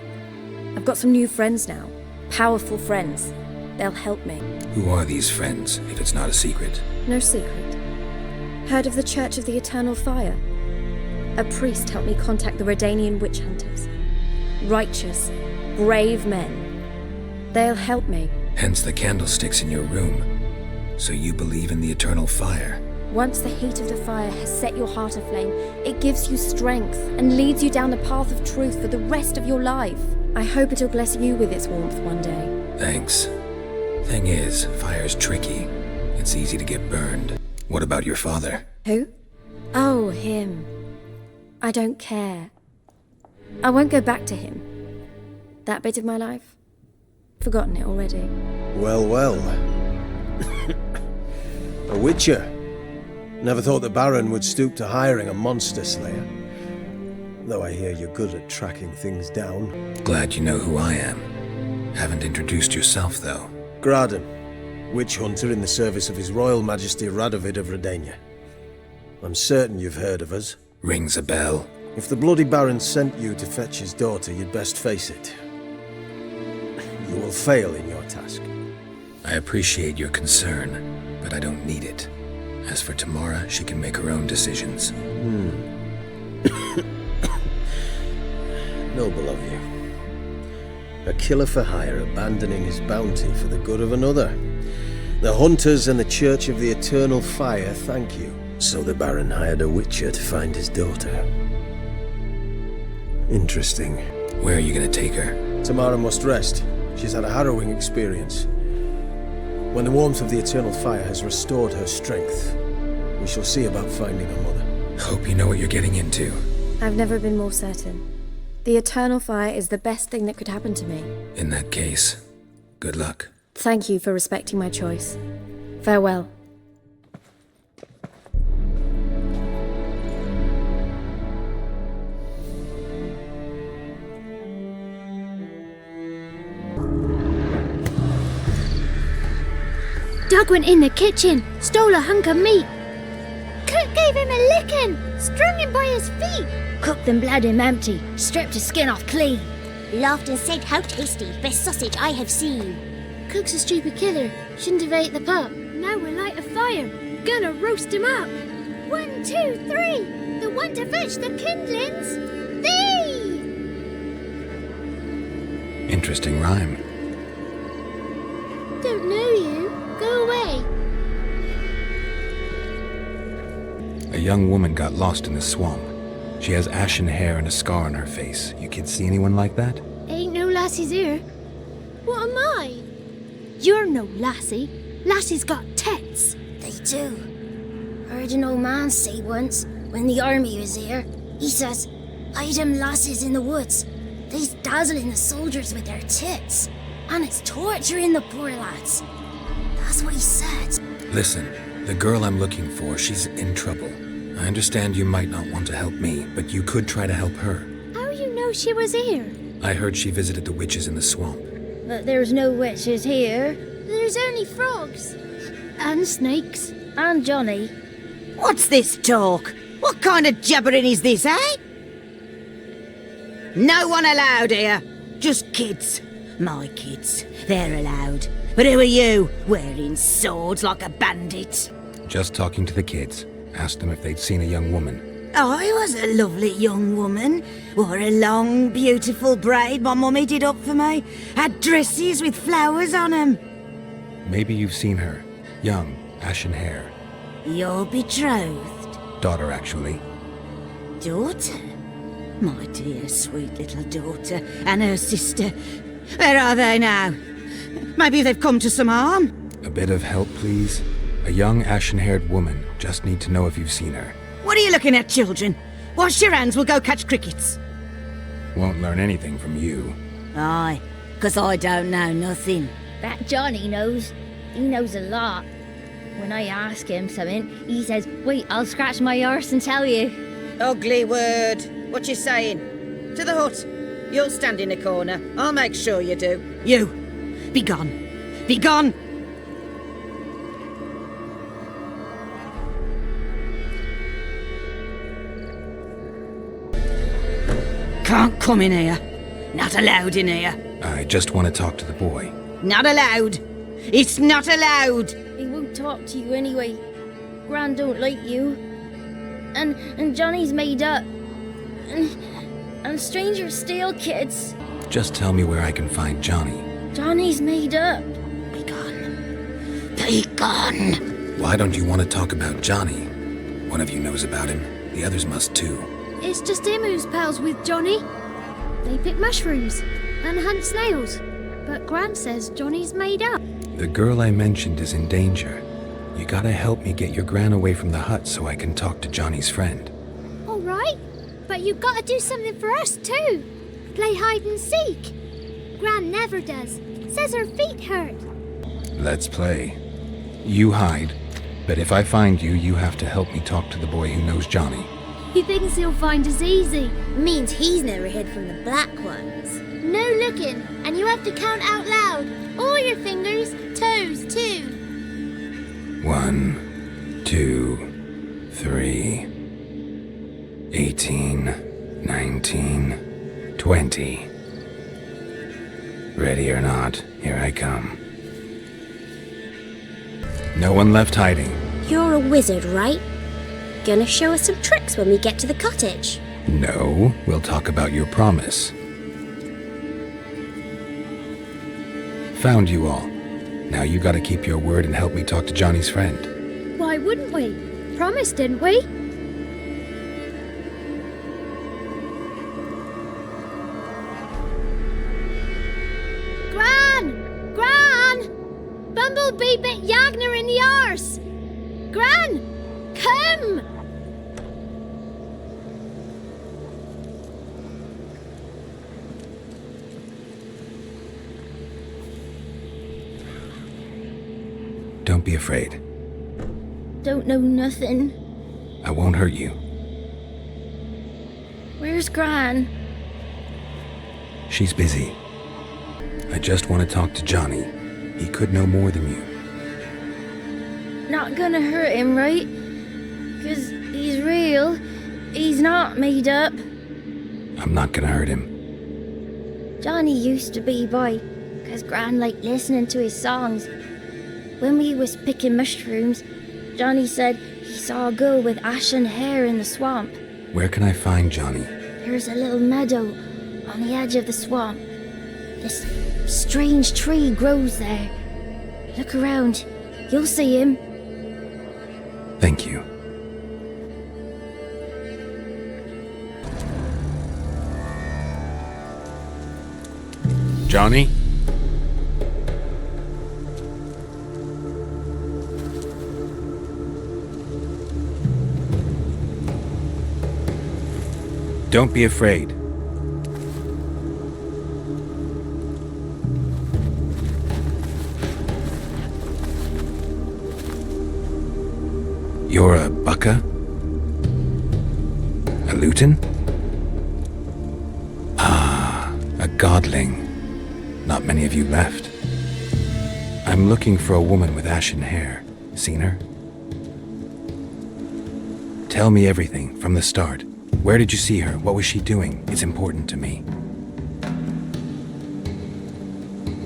I've got some new friends now. Powerful friends. They'll help me. Who are these friends, if it's not a secret? No secret. Heard of the Church of the Eternal Fire? A priest helped me contact the Redanian witch hunters. Righteous, brave men. They'll help me. Hence the candlesticks in your room. So you believe in the eternal fire? Once the heat of the fire has set your heart aflame, it gives you strength and leads you down the path of truth for the rest of your life. I hope it'll bless you with its warmth one day. Thanks. Thing is, fire's tricky. It's easy to get burned. What about your father? Who? Oh, him. I don't care. I won't go back to him. That bit of my life? Forgotten it already. Well, well. A witcher. Never thought the Baron would stoop to hiring a monster slayer. Though I hear you're good at tracking things down. Glad you know who I am. Haven't introduced yourself, though. Graden, witch hunter in the service of His Royal Majesty Radovid of Redania. I'm certain you've heard of us. Rings a bell. If the Bloody Baron sent you to fetch his daughter, you'd best face it. You will fail in your task. I appreciate your concern, but I don't need it. As for Tamara, she can make her own decisions. Noble of you. A killer for hire abandoning his bounty for the good of another. The hunters and the Church of the Eternal Fire thank you. So the Baron hired a witcher to find his daughter. Interesting. Where are you going to take her? Tamara must rest. She's had a harrowing experience. When the warmth of the Eternal Fire has restored her strength, we shall see about finding her mother. Hope you know what you're getting into. I've never been more certain. The eternal fire is the best thing that could happen to me. In that case, good luck. Thank you for respecting my choice. Farewell. Doug went in the kitchen, stole a hunk of meat. Cook gave him a licking, strung him by his feet. Cooked and bled him empty, stripped his skin off clean. Laughed and said, "How tasty, best sausage I have seen." Cook's a stupid killer, shouldn't have ate the pup. Now we'll light a fire, gonna roast him up. 1, 2, 3, the one to fetch the kindlings, thee! Interesting rhyme. Don't know you, go away. A young woman got lost in the swamp. She has ashen hair and a scar on her face. You kids see anyone like that? Ain't no lassies here. What am I? You're no lassie. Lassies got tits. They do. Heard an old man say once, when the army was here, he says, "Hide them lasses in the woods. They's dazzling the soldiers with their tits, and it's torturing the poor lads." That's what he said. Listen, the girl I'm looking for, she's in trouble. I understand you might not want to help me, but you could try to help her. How you know she was here? I heard she visited the witches in the swamp. But there's no witches here. There's only frogs. And snakes. And Johnny. What's this talk? What kind of jabbering is this, eh? No one allowed here. Just kids. My kids. They're allowed. But who are you, wearing swords like a bandit? Just talking to the kids. Asked them if they'd seen a young woman. I was a lovely young woman. Wore a long, beautiful braid my mummy did up for me. Had dresses with flowers on them. Maybe you've seen her. Young, ashen hair. Your betrothed? Daughter, actually. Daughter? My dear, sweet little daughter. And her sister. Where are they now? Maybe they've come to some harm? A bit of help, please? A young, ashen-haired woman. Just need to know if you've seen her. What are you looking at, children? Wash your hands, we'll go catch crickets. Won't learn anything from you. Aye, 'cause I don't know nothing. That Johnny knows. He knows a lot. When I ask him something, he says, "Wait, I'll scratch my arse and tell you." Ugly word. What you saying? To the hut. You'll stand in a corner. I'll make sure you do. You, be gone. Be gone! Can't come in here. Not allowed in here. I just want to talk to the boy. Not allowed. It's not allowed. He won't talk to you anyway. Gran don't like you. And Johnny's made up. And strangers steal kids. Just tell me where I can find Johnny. Johnny's made up. Be gone. Be gone. Why don't you want to talk about Johnny? One of you knows about him. The others must too. It's just him who's pals with Johnny. They pick mushrooms and hunt snails. But Gran says Johnny's made up. The girl I mentioned is in danger. You gotta help me get your gran away from the hut so I can talk to Johnny's friend. All right, but you've got to do something for us too. Play hide and seek. Gran never does. Says her feet hurt. Let's play. You hide, but if I find you, you have to help me talk to the boy who knows Johnny. He thinks he'll find us easy. Means he's never hid from the black ones. No looking, and you have to count out loud. All your fingers, toes too. 1, 2, 3, 18, 19, 20. Ready or not, here I come. No one left hiding. You're a wizard, right? Gonna show us some tricks when we get to the cottage. No, we'll talk about your promise. Found you all. Now you gotta keep your word and help me talk to Johnny's friend. Why wouldn't we? Promised, didn't we? Gran! Gran! Bumblebee bit Yagner in the arse! Gran! Come! Don't be afraid. Don't know nothing. I won't hurt you. Where's Gran? She's busy. I just want to talk to Johnny. He could know more than you. Not gonna hurt him, right? 'Cause he's real. He's not made up. I'm not gonna hurt him. Johnny used to be by, 'cause Gran liked listening to his songs. When we was picking mushrooms, Johnny said he saw a girl with ashen hair in the swamp. Where can I find Johnny? There's a little meadow on the edge of the swamp. This strange tree grows there. Look around. You'll see him. Thank you. Johnny? Don't be afraid. You're a Bucka? A Luton? Ah, a godling. Not many of you left. I'm looking for a woman with ashen hair. Seen her? Tell me everything, from the start. Where did you see her? What was she doing? It's important to me.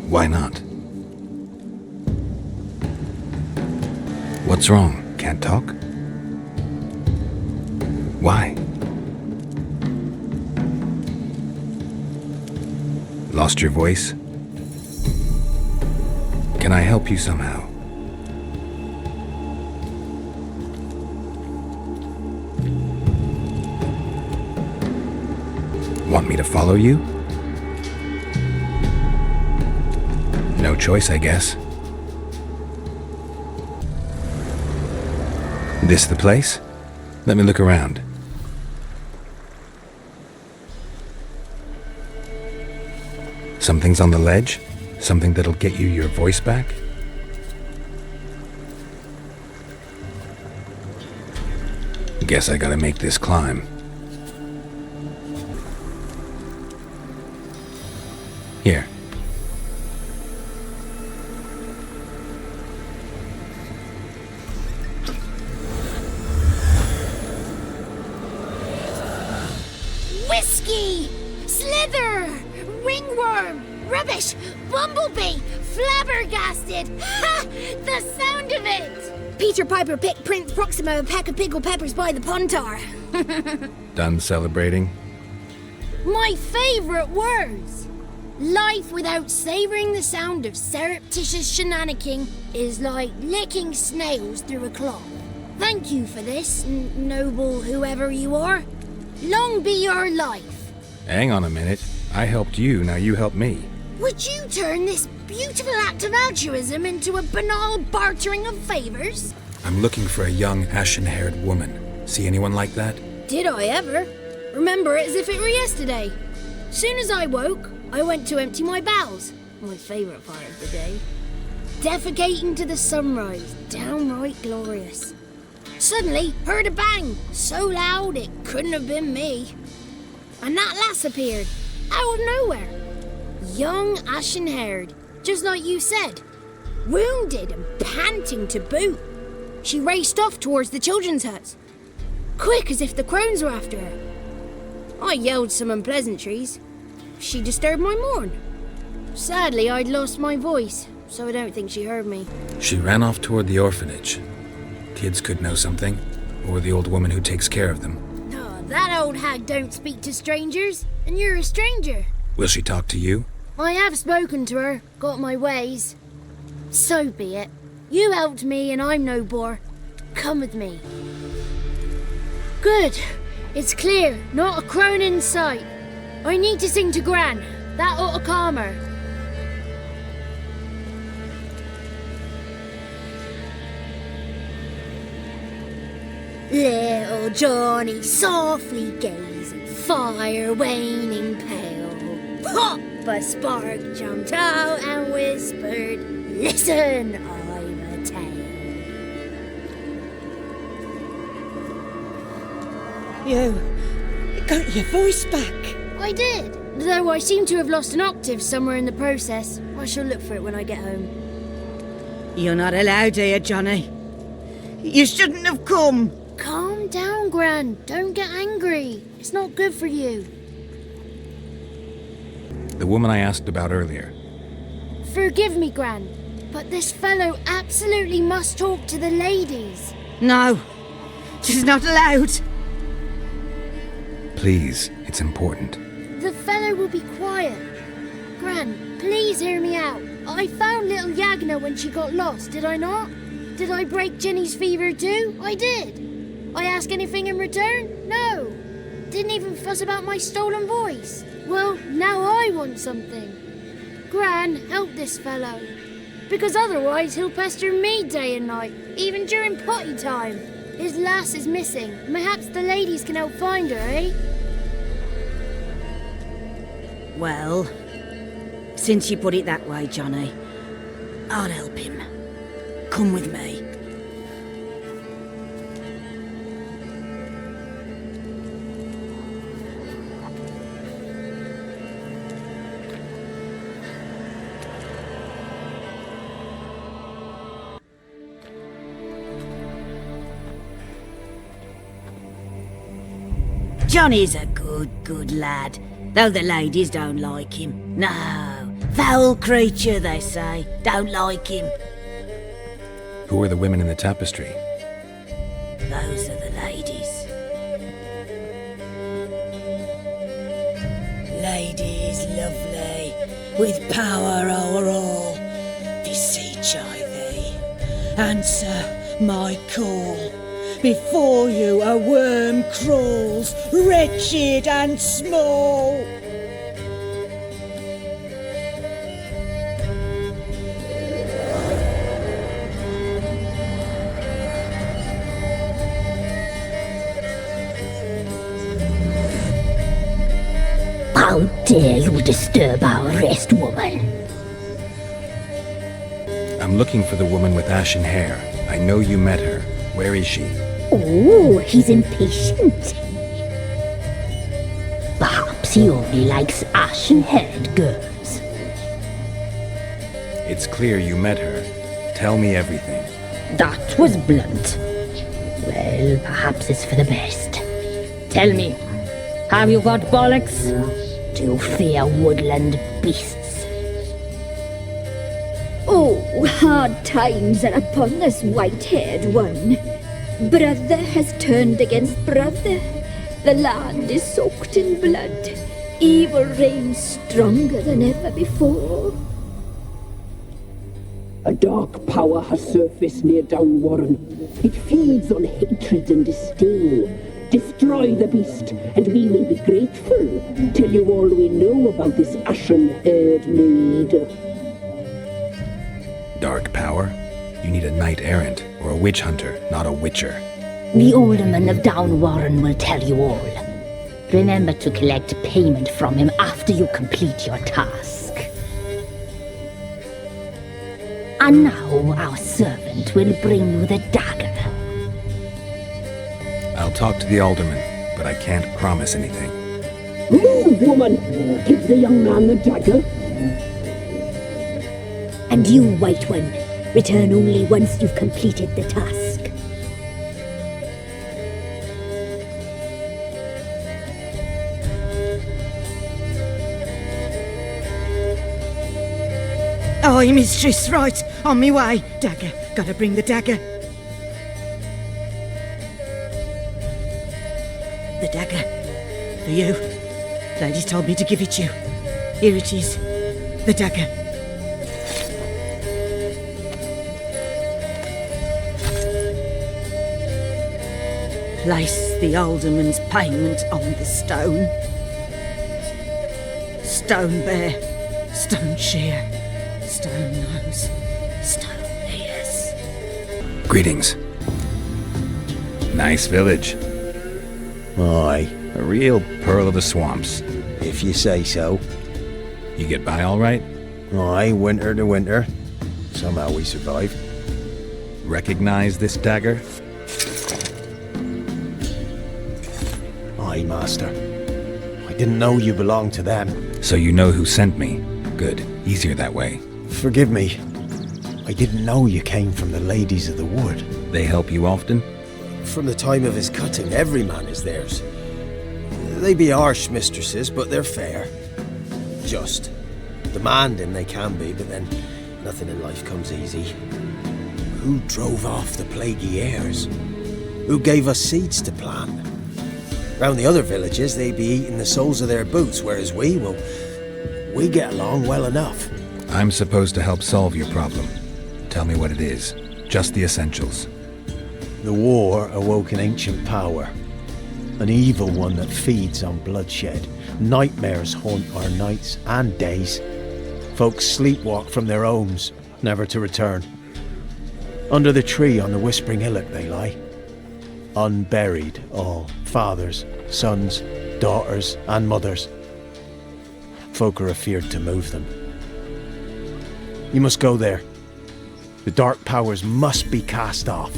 Why not? What's wrong? Can't talk? Why? Lost your voice? Can I help you somehow? Want me to follow you? No choice, I guess. This the place? Let me look around. Something's on the ledge? Something that'll get you your voice back? Guess I gotta make this climb. Here. Whiskey! Slither! Ringworm! Rubbish! Bumblebee! Flabbergasted! Ha! The sound of it! Peter Piper picked Prince Proximo a pack of pickled peppers by the Pontar. Done celebrating? My favourite words! Life without savouring the sound of surreptitious shenanigans is like licking snails through a cloth. Thank you for this, noble whoever you are. Long be your life. Hang on a minute. I helped you, now you help me. Would you turn this beautiful act of altruism into a banal bartering of favours? I'm looking for a young, ashen-haired woman. See anyone like that? Did I ever? Remember it as if it were yesterday. Soon as I woke, I went to empty my bowels. My favourite part of the day. Defecating to the sunrise. Downright glorious. Suddenly, heard a bang. So loud it couldn't have been me. And that lass appeared. Out of nowhere. Young, ashen-haired. Just like you said. Wounded and panting to boot. She raced off towards the children's huts. Quick as if the Crones were after her. I yelled some unpleasantries. She disturbed my morn. Sadly, I'd lost my voice, so I don't think she heard me. She ran off toward the orphanage. Kids could know something, or the old woman who takes care of them. Oh, that old hag don't speak to strangers, and you're a stranger. Will she talk to you? I have spoken to her, got my ways. So be it. You helped me and I'm no bore. Come with me. Good. It's clear, not a crone in sight. I need to sing to Gran. That ought to calm her. Little Johnny softly gazing, fire waning pale. Pop! A spark jumped out and whispered, "Listen, I'm a tale." You got your voice back. I did, though I seem to have lost an octave somewhere in the process. I shall look for it when I get home. You're not allowed here, Johnny. You shouldn't have come. Calm down, Gran. Don't get angry. It's not good for you. The woman I asked about earlier. Forgive me, Gran, but this fellow absolutely must talk to the ladies. No, she's not allowed. Please, it's important. The fellow will be quiet. Gran, please hear me out. I found little Yagna when she got lost, did I not? Did I break Ginny's fever too? I did. I ask anything in return? No. Didn't even fuss about my stolen voice. Well, now I want something. Gran, help this fellow. Because otherwise he'll pester me day and night, even during potty time. His lass is missing. Perhaps the ladies can help find her, eh? Well, since you put it that way, Johnny, I'll help him. Come with me. Johnny's a good lad, though the ladies don't like him. No, foul creature, they say. Don't like him. Who are the women in the tapestry? Those are the ladies. Ladies lovely, with power o'er all, beseech I thee, answer my call. Before you a worm crawls, wretched and small. How dare you disturb our rest, woman? I'm looking for the woman with ashen hair. I know you met her. Where is she? Oh, he's impatient. Perhaps he only likes ashen-haired girls. It's clear you met her. Tell me everything. That was blunt. Well, perhaps it's for the best. Tell me, have you got bollocks? Do you fear woodland beasts? Oh, hard times are upon this white-haired one. Brother has turned against brother. The land is soaked in blood. Evil reigns stronger than ever before. A dark power has surfaced near Down Warren. It feeds on hatred and disdain. Destroy the beast, and we will be grateful. Tell you all we know about this ashen-haired maid. Dark power? You need a knight-errant or a witch hunter, not a witcher. The alderman of Down Warren will tell you all. Remember to collect payment from him after you complete your task. And now our servant will bring you the dagger. I'll talk to the alderman, but I can't promise anything. Move, woman! Give the young man the dagger. And you, White One, return only once you've completed the task. Aye, mistress, right. On me way. Dagger. Gotta bring the dagger. The dagger. For you. Ladies told me to give it you. Here it is. The dagger. Place the alderman's payment on the stone. Stone bear. Stone shear. Stone nose, stone ears. Greetings. Nice village. Aye. A real pearl of the swamps. If you say so. You get by all right? Aye, winter to winter. Somehow we survive. Recognize this dagger? sorry, Master. I didn't know you belonged to them. So you know who sent me. Good. Easier that way. Forgive me. I didn't know you came from the Ladies of the Wood. They help you often? From the time of his cutting, every man is theirs. They be harsh mistresses, but they're fair. Just. Demanding they can be, but then nothing in life comes easy. Who drove off the plaguey heirs? Who gave us seeds to plant? Round the other villages, they be eating the soles of their boots, whereas we get along well enough. I'm supposed to help solve your problem. Tell me what it is. Just the essentials. The war awoke an ancient power. An evil one that feeds on bloodshed. Nightmares haunt our nights and days. Folks sleepwalk from their homes, never to return. Under the tree on the Whispering Hillock they lie. Unburied all, fathers, sons, daughters and mothers. Folk are afeard to move them. You must go there. The dark powers must be cast off.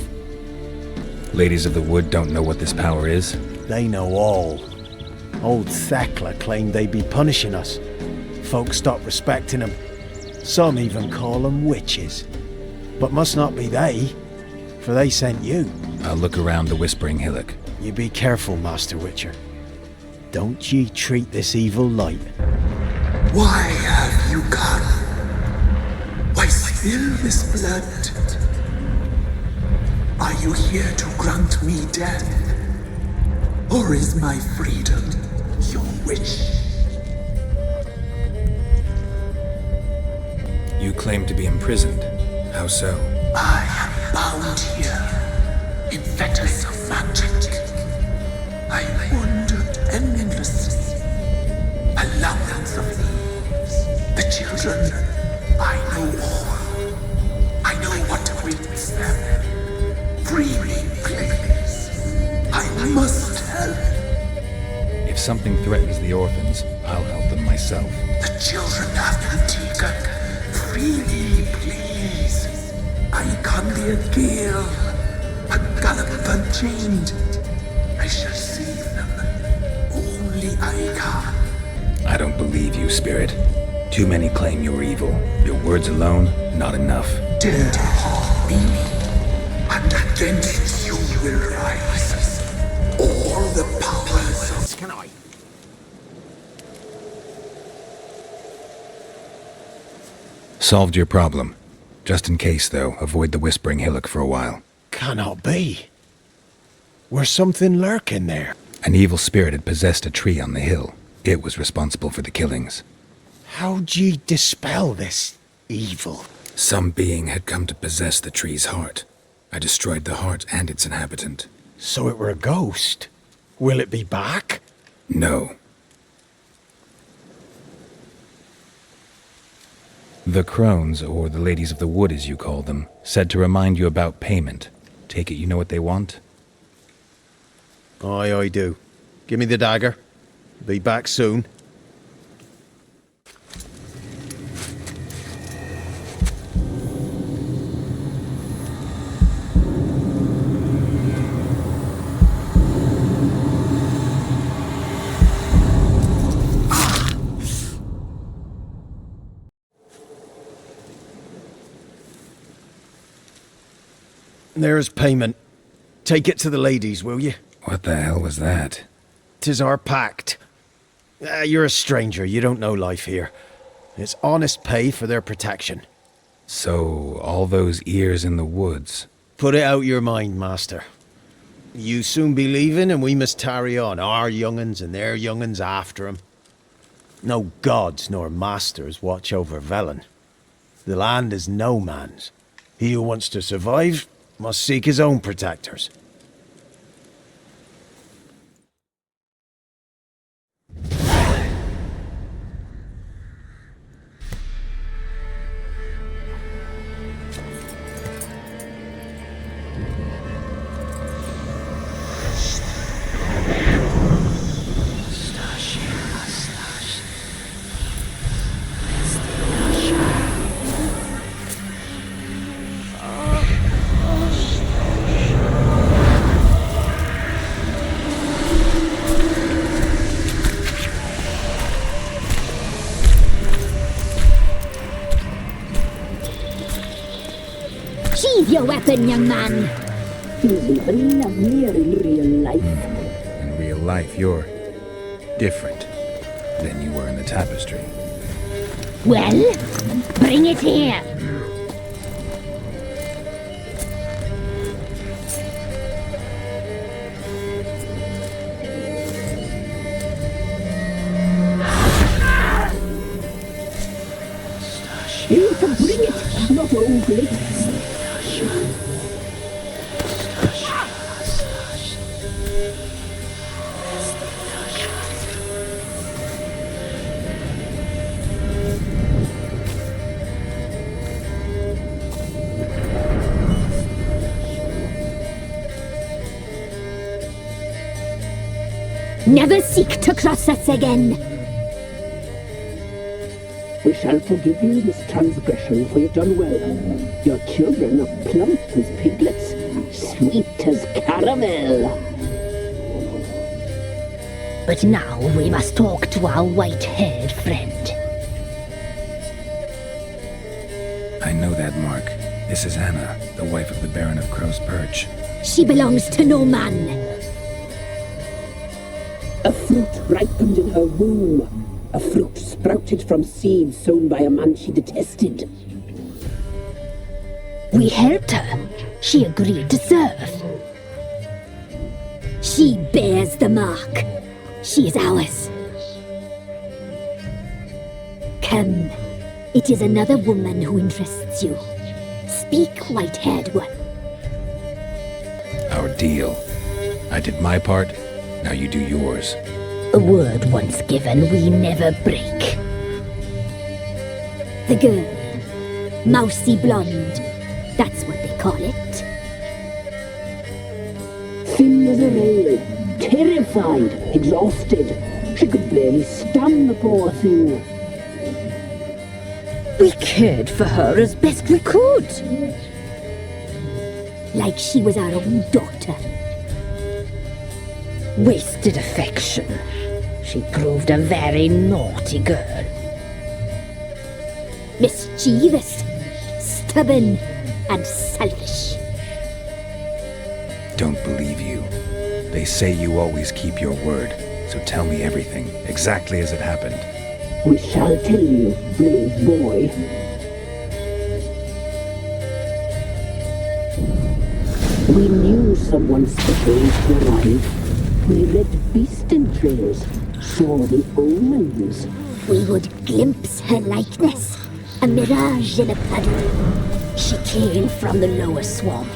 Ladies of the Wood don't know what this power is? They know all. Old Thekla claimed they'd be punishing us. Folk stopped respecting them. Some even call them witches. But must not be they, for they sent you. I'll look around the Whispering Hillock. You be careful, Master Witcher. Don't ye treat this evil light. Why have you come? Why spill this blood? Are you here to grant me death? Or is my freedom your wish? You claim to be imprisoned. How so? I am bound here in fetters of magic. I wandered endlessly, a labyrinth of leaves. The children, I know all. I know what awaits them. Free me, please. I must help. If something threatens the orphans, I'll help them myself. The children have been taken. Free me, please. I can't be a girl, a gallop unchained. I shall save them. Only I can. I don't believe you, Spirit. Too many claim you're evil. Your words alone, not enough. Dare to harm me, and against you will rise all the powers of... Can I? Solved your problem. Just in case, though, avoid the Whispering Hillock for a while. Cannot be. Where's something lurking there? An evil spirit had possessed a tree on the hill. It was responsible for the killings. How'd ye dispel this evil? Some being had come to possess the tree's heart. I destroyed the heart and its inhabitant. So it were a ghost. Will it be back? No. The Crones, or the Ladies of the Wood as you call them, said to remind you about payment. Take it you know what they want? Aye, I do. Give me the dagger. Be back soon. There's payment. Take it to the ladies, will you? What the hell was that? 'Tis our pact. You're a stranger, you don't know life here. It's honest pay for their protection. So, all those ears in the woods. Put it out your mind, Master. You soon be leaving and we must tarry on, our young'uns and their young'uns after 'em. No gods nor masters watch over Velen. The land is no man's. He who wants to survive must seek his own protectors. your weapon, young man. He's even lovelier in real life. In real life, you're different than you were in the tapestry. Well, bring it here. You can bring it, not only. Never seek to cross us again. We shall forgive you this transgression, for you've done well. Your children are plump as piglets, sweet as caramel. But now we must talk to our white-haired friend. I know that, Mark. This is Anna, the wife of the Baron of Crow's Perch. She belongs to no man. A fruit ripened in her womb. A fruit sprouted from seeds sown by a man she detested. We helped her. She agreed to serve. She bears the mark. She is ours. Come. It is another woman who interests you. Speak, white-haired one. Our deal. I did my part, now you do yours. A word once given, we never break. The girl. Mousy blonde. That's what they call it. Thin as a rail, terrified, exhausted. She could barely stand, the poor thing. We cared for her as best we could. Like she was our own daughter. Wasted affection. She proved a very naughty girl. Mischievous, stubborn, and selfish. Don't believe you. They say you always keep your word, so tell me everything, exactly as it happened. We shall tell you, brave boy. We knew someone special to arrive. We read beast entrails, saw the omens. We would glimpse her likeness, a mirage in a puddle. She came from the lower swamp.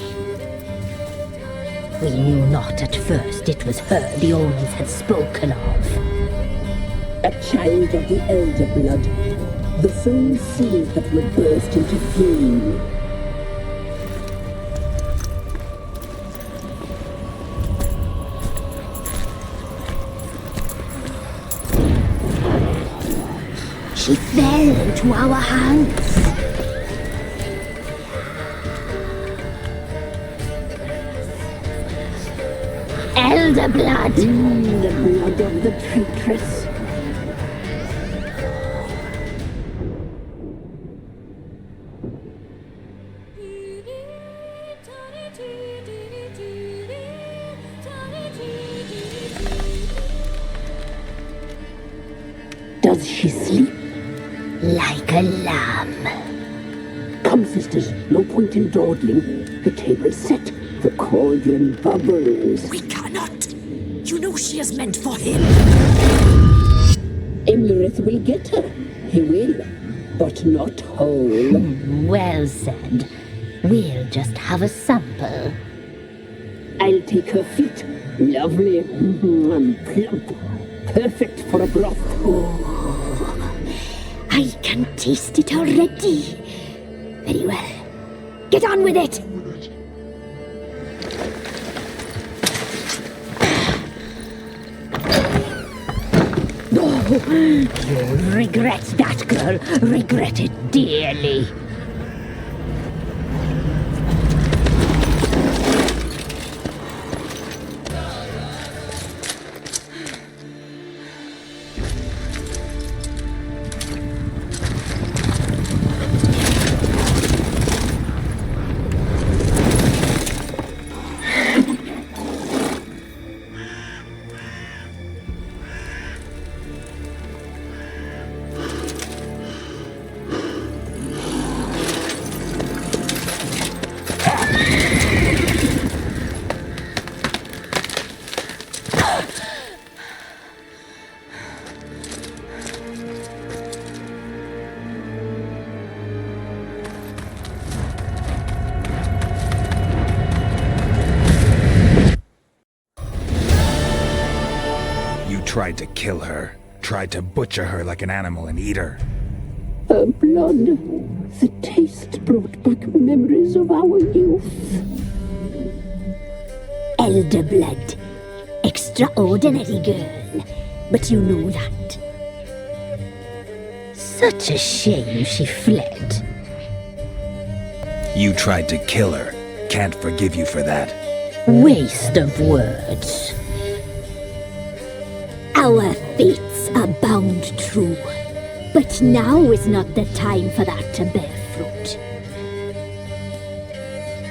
We knew not at first it was her the omens had spoken of. A child of the elder blood, the sown seed that would burst into flame. She fell into our hands. Elder blood. The blood of the traitress. Does she sleep? Like a lamb. Come, sisters, no point in dawdling. The table's set. The cauldron bubbles. We cannot. You know she is meant for him. Imlerith will get her. He will, but not whole. Well said. We'll just have a sample. I'll take her feet. Lovely and plump. Perfect for a broth. I can taste it already. Very well. Get on with it. You'll regret that, girl. Regret it dearly. tried to kill her. Tried to butcher her like an animal and eat her. Her blood. The taste brought back memories of our youth. Elder blood. Extraordinary girl. But you know that. Such a shame she fled. You tried to kill her. Can't forgive you for that. Waste of words. Our fates are bound true. But now is not the time for that to bear fruit.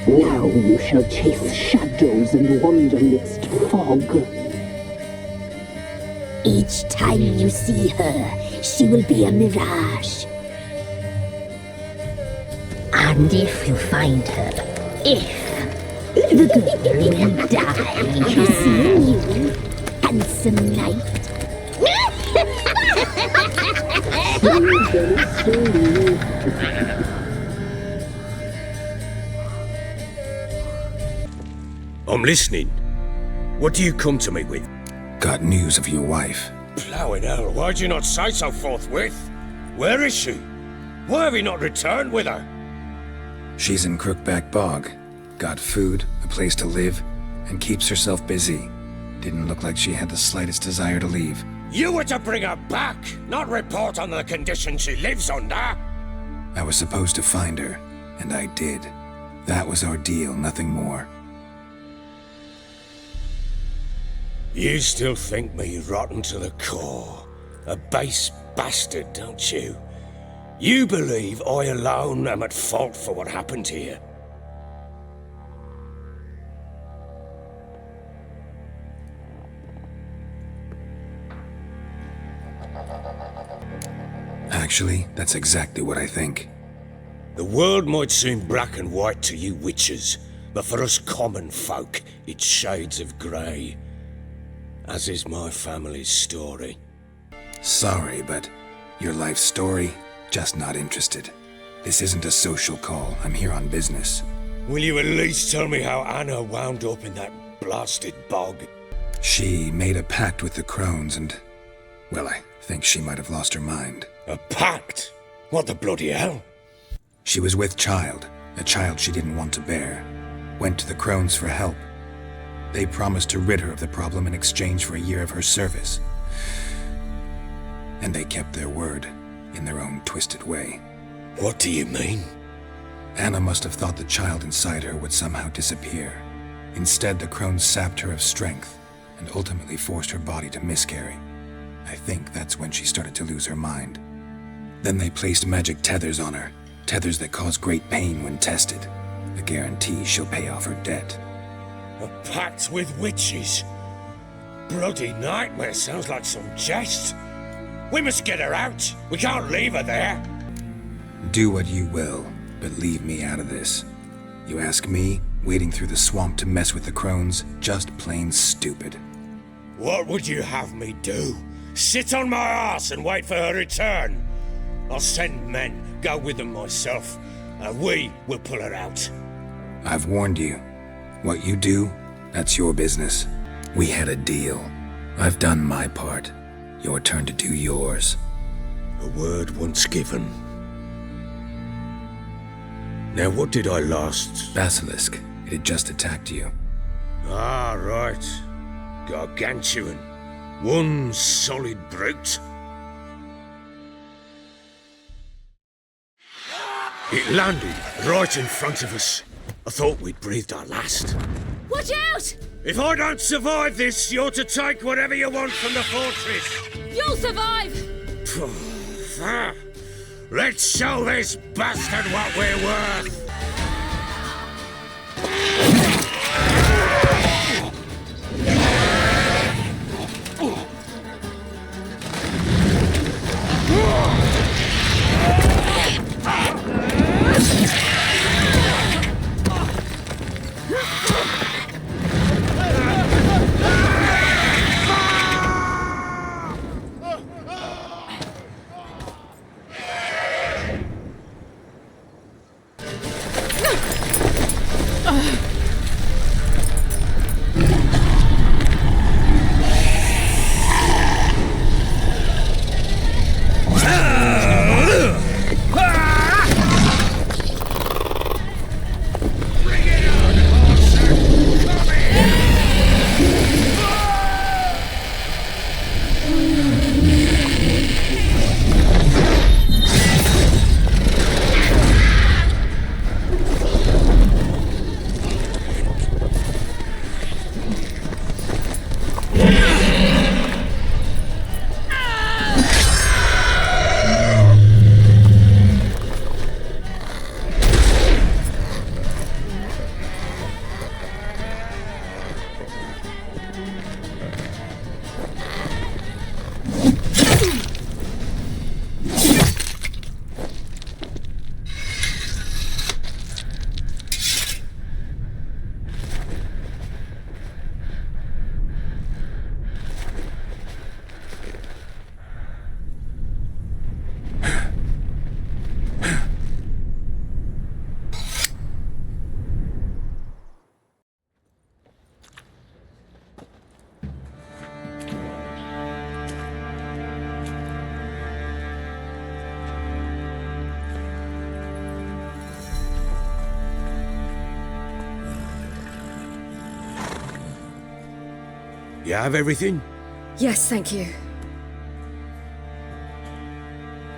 Now you shall chase shadows and wander midst fog. Each time you see her, she will be a mirage. And if you find her, the girl will die. Seeing you, handsome knight. I'm listening. What do you come to me with? Got news of your wife. Plowing hell, why'd you not say so forthwith? Where is she? Why have you not returned with her? She's in Crookback Bog. Got food, a place to live, and keeps herself busy. Didn't look like she had the slightest desire to leave. You were to bring her back, not report on the conditions she lives under. I was supposed to find her, and I did. That was our deal, nothing more. You still think me rotten to the core. A base bastard, don't you? You believe I alone am at fault for what happened here. Actually, that's exactly what I think. The world might seem black and white to you witches, but for us common folk, it's shades of grey. As is my family's story. Sorry, but your life story, just not interested. This isn't a social call. I'm here on business. Will you at least tell me how Anna wound up in that blasted bog? She made a pact with the Crones and, well, I think she might have lost her mind. A pact? What the bloody hell? She was with child, a child she didn't want to bear. Went to the Crones for help. They promised to rid her of the problem in exchange for a year of her service. And they kept their word, in their own twisted way. What do you mean? Anna must have thought the child inside her would somehow disappear. Instead, the Crones sapped her of strength, and ultimately forced her body to miscarry. I think that's when she started to lose her mind. Then they placed magic tethers on her, tethers that cause great pain when tested. A guarantee she'll pay off her debt. A pact with witches? Bloody nightmare, sounds like some jest. We must get her out. We can't leave her there. Do what you will, but leave me out of this. You ask me, wading through the swamp to mess with the Crones, just plain stupid. What would you have me do? Sit on my arse and wait for her return? I'll send men, go with them myself, and we will pull her out. I've warned you. What you do, that's your business. We had a deal. I've done my part. Your turn to do yours. A word once given. Now what did I last... Basilisk. It had just attacked you. Ah, right. Gargantuan. One solid brute. It landed right in front of us. I thought we'd breathed our last. Watch out! If I don't survive this, you're to take whatever you want from the fortress. You'll survive! Let's show this bastard what we're worth. You have everything? Yes, thank you.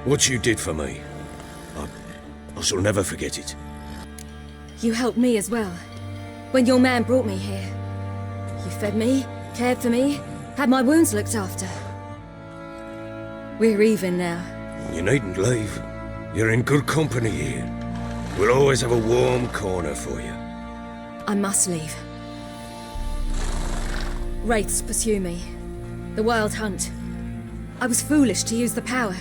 What you did for me, I shall never forget it. You helped me as well. When your man brought me here. You fed me, cared for me, had my wounds looked after. We're even now. You needn't leave. You're in good company here. We'll always have a warm corner for you. I must leave. Wraiths pursue me. The Wild Hunt. I was foolish to use the power.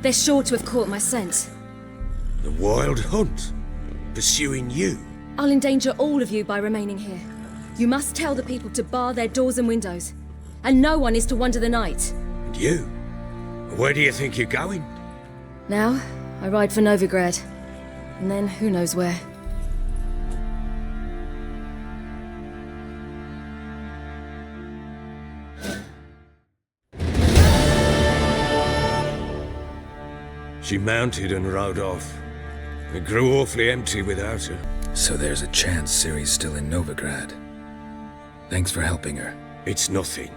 They're sure to have caught my scent. The Wild Hunt? Pursuing you? I'll endanger all of you by remaining here. You must tell the people to bar their doors and windows. And no one is to wander the night. And you? Where do you think you're going? Now, I ride for Novigrad. And then who knows where. She mounted and rode off. It grew awfully empty without her. So there's a chance Ciri's still in Novigrad. Thanks for helping her. It's nothing.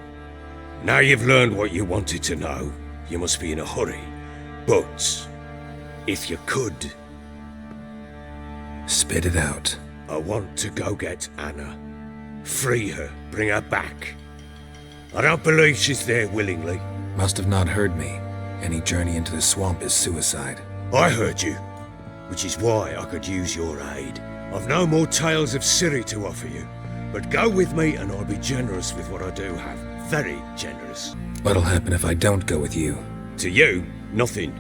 Now you've learned what you wanted to know, you must be in a hurry. But, if you could... Spit it out. I want to go get Anna. Free her, bring her back. I don't believe she's there willingly. Must have not heard me. Any journey into the swamp is suicide. I heard you, which is why I could use your aid. I've no more tales of Ciri to offer you, but go with me and I'll be generous with what I do have. Very generous. What'll happen if I don't go with you? To you, nothing.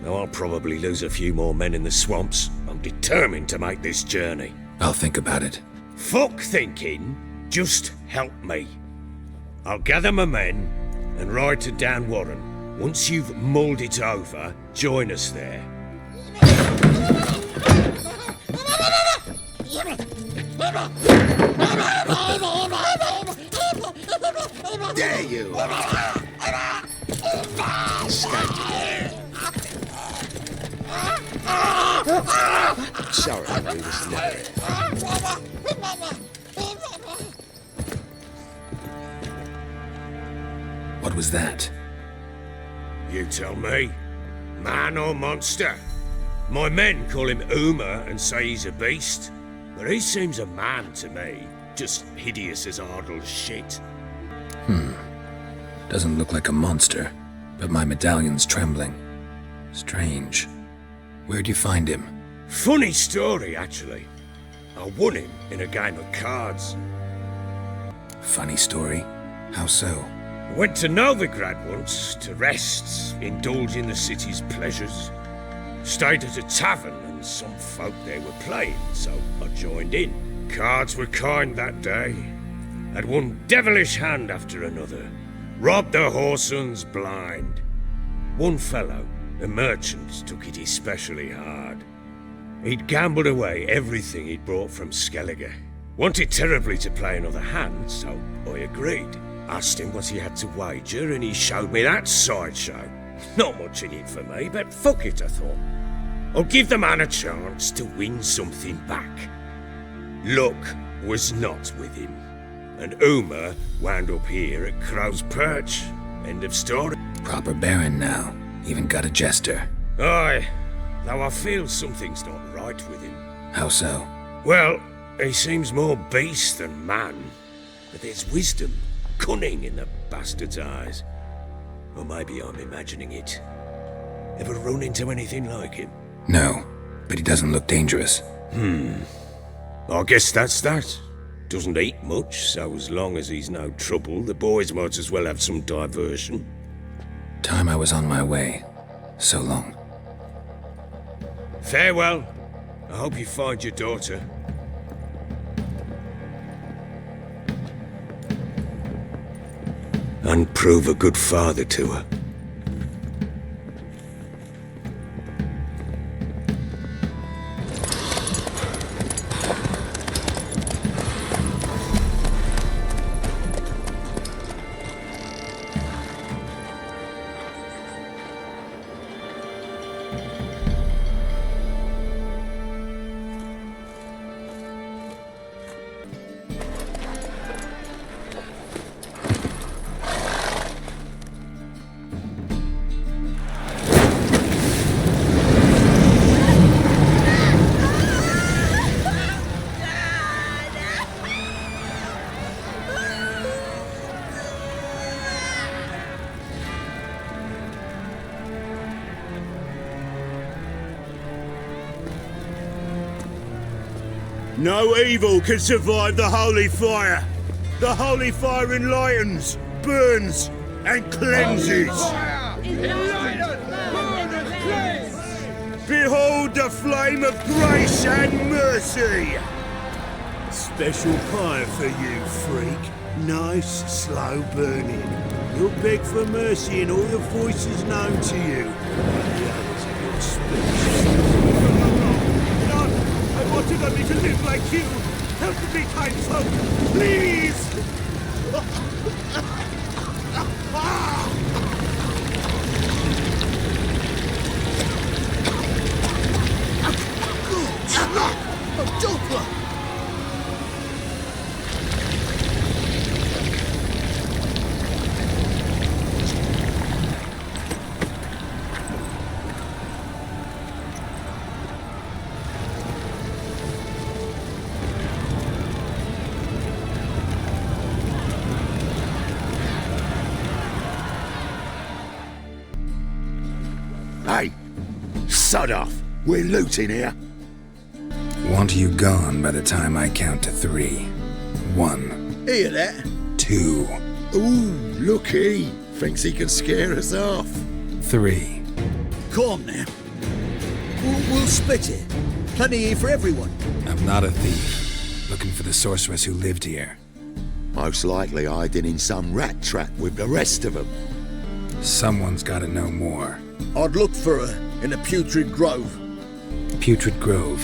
Though I'll probably lose a few more men in the swamps. I'm determined to make this journey. I'll think about it. Fuck thinking. Just help me. I'll gather my men and ride to Dan Warren. Once you've mulled it over, join us there. Dare you! Sorry, we was never. What was that? You tell me. Man or monster? My men call him Uma and say he's a beast. But he seems a man to me. Just hideous as Ardle's shit. Doesn't look like a monster, but my medallion's trembling. Strange. Where'd you find him? Funny story, actually. I won him in a game of cards. Funny story? How so? I went to Novigrad once to rest, indulge in the city's pleasures. Stayed at a tavern and some folk there were playing, so I joined in. Cards were kind that day. Had one devilish hand after another. Robbed the whoresun's blind. One fellow, a merchant, took it especially hard. He'd gambled away everything he'd brought from Skellige. Wanted terribly to play another hand, so I agreed. Asked him what he had to wager, and he showed me that sideshow. Not much in it for me, but fuck it, I thought. I'll give the man a chance to win something back. Luck was not with him, and Uma wound up here at Crow's Perch. End of story. Proper baron now. Even got a jester. Aye, though I feel something's not right with him. How so? Well, he seems more beast than man, but there's wisdom, cunning in the bastard's eyes. Or maybe I'm imagining it. Ever run into anything like him? No, but he doesn't look dangerous. I guess that's that. Doesn't eat much, so as long as he's no trouble, the boys might as well have some diversion. Time I was on my way. So long. Farewell. I hope you find your daughter. And prove a good father to her. No evil can survive the holy fire. The holy fire enlightens, burns, and cleanses. Behold the flame of grace and mercy. Special fire for you, freak. Nice, slow burning. You'll beg for mercy in all the voices known to you. The others of your speech. No, I wanted only to live like you. Help me, kind folk, please! Hey, sod off. We're looting here. Want you gone by the time I count to 3. 1. Hear that? 2. Ooh, look he. Thinks he can scare us off. 3. Calm now. We'll split it. Plenty here for everyone. I'm not a thief. Looking for the sorceress who lived here. Most likely hiding in some rat trap with the rest of them. Someone's gotta know more. I'd look for her in the Putrid Grove. Putrid Grove.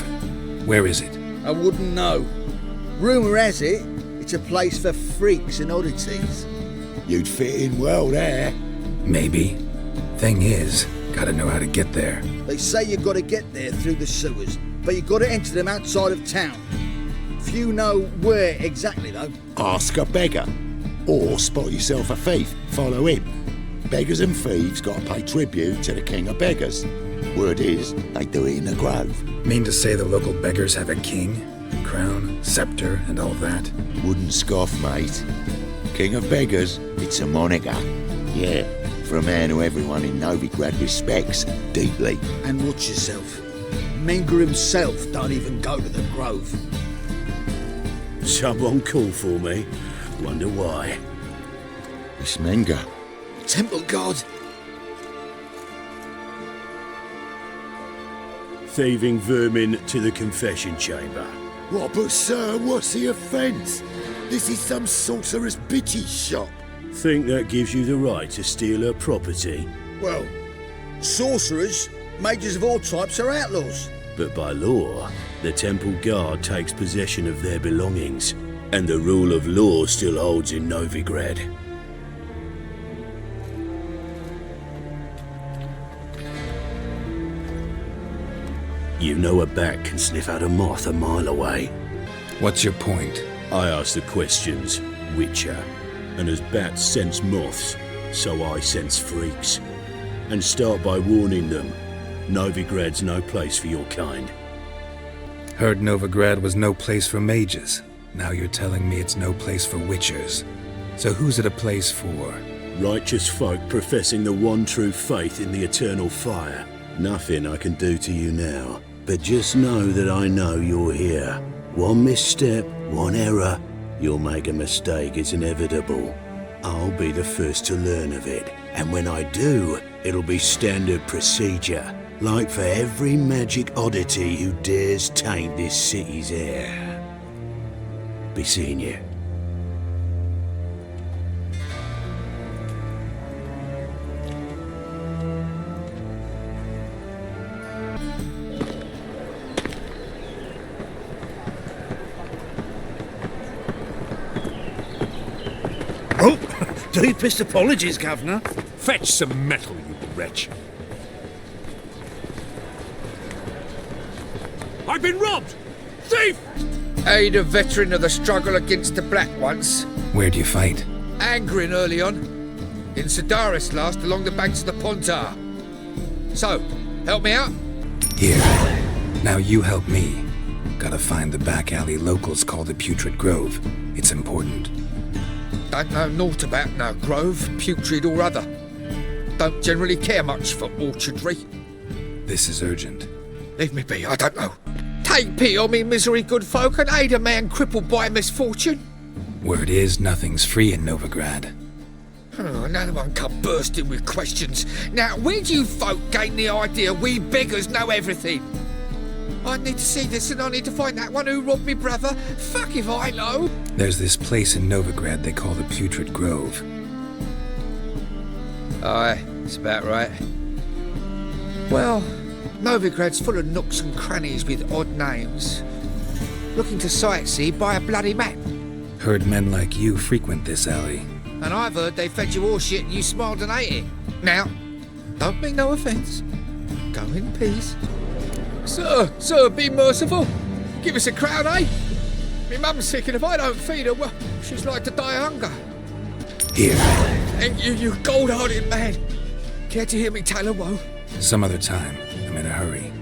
Where is it? I wouldn't know. Rumour has it, it's a place for freaks and oddities. You'd fit in well there. Maybe. Thing is, gotta know how to get there. They say you gotta get there through the sewers, but you gotta enter them outside of town. Few know where exactly, though. Ask a beggar. Or spot yourself a thief. Follow him. Beggars and thieves gotta pay tribute to the king of beggars. Word is, they do it in the grove. Mean to say the local beggars have a king, crown, scepter, and all that? Wouldn't scoff, mate. King of beggars, it's a moniker. Yeah, for a man who everyone in Novigrad respects deeply. And watch yourself. Menga himself don't even go to the grove. Someone call for me. Wonder why. It's Menga. Temple God. Thieving vermin to the confession chamber. What, but sir, what's the offence? This is some sorceress bitchy shop. Think that gives you the right to steal her property? Well, sorcerers, mages of all types are outlaws. But by law, the temple guard takes possession of their belongings, and the rule of law still holds in Novigrad. You know a bat can sniff out a moth a mile away. What's your point? I ask the questions, Witcher. And as bats sense moths, so I sense freaks. And start by warning them, Novigrad's no place for your kind. Heard Novigrad was no place for mages. Now you're telling me it's no place for witchers. So who's it a place for? Righteous folk professing the one true faith in the eternal fire. Nothing I can do to you now. But just know that I know you're here. One misstep, one error, you'll make a mistake, it's inevitable. I'll be the first to learn of it. And when I do, it'll be standard procedure. Like for every magic oddity who dares taint this city's air. Be seeing you. Deepest apologies, Governor. Fetch some metal, you wretch. I've been robbed! Thief! Aid a veteran of the struggle against the Black once. Where'd you fight? Angrin early on. In Sedaris last, along the banks of the Pontar. So, help me out? Here. Now you help me. Gotta find the back alley locals call the Putrid Grove. It's important. Don't know naught about no grove, putrid or other. Don't generally care much for orchardry. This is urgent. Leave me be, I don't know. Take pity on me, misery, good folk, and aid a man crippled by misfortune. Word is nothing's free in Novigrad. Oh, another one come bursting with questions. Now, where do you folk gain the idea we beggars know everything? I need to see this, and I need to find that one who robbed me brother. Fuck if I know. There's this place in Novigrad they call the Putrid Grove. Aye, it's about right. Well, Novigrad's full of nooks and crannies with odd names. Looking to sightsee, buy a bloody map. Heard men like you frequent this alley. And I've heard they fed you all shit and you smiled and ate it. Now, don't mean no offence. Go in peace. Sir, be merciful. Give us a crown, eh? Me mum's sick, and if I don't feed her, well, she's like to die of hunger. Here. And you gold-hearted man. Care to hear me tell a woe? Some other time. I'm in a hurry.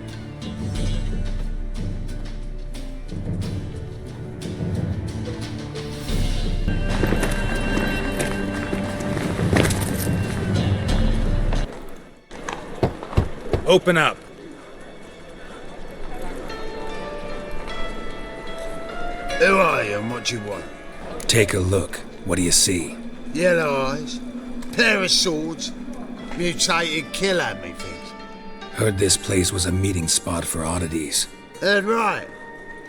Open up. Who are you and what do you want? Take a look. What do you see? Yellow eyes, pair of swords, mutated killer, methinks. Heard this place was a meeting spot for oddities. Heard right.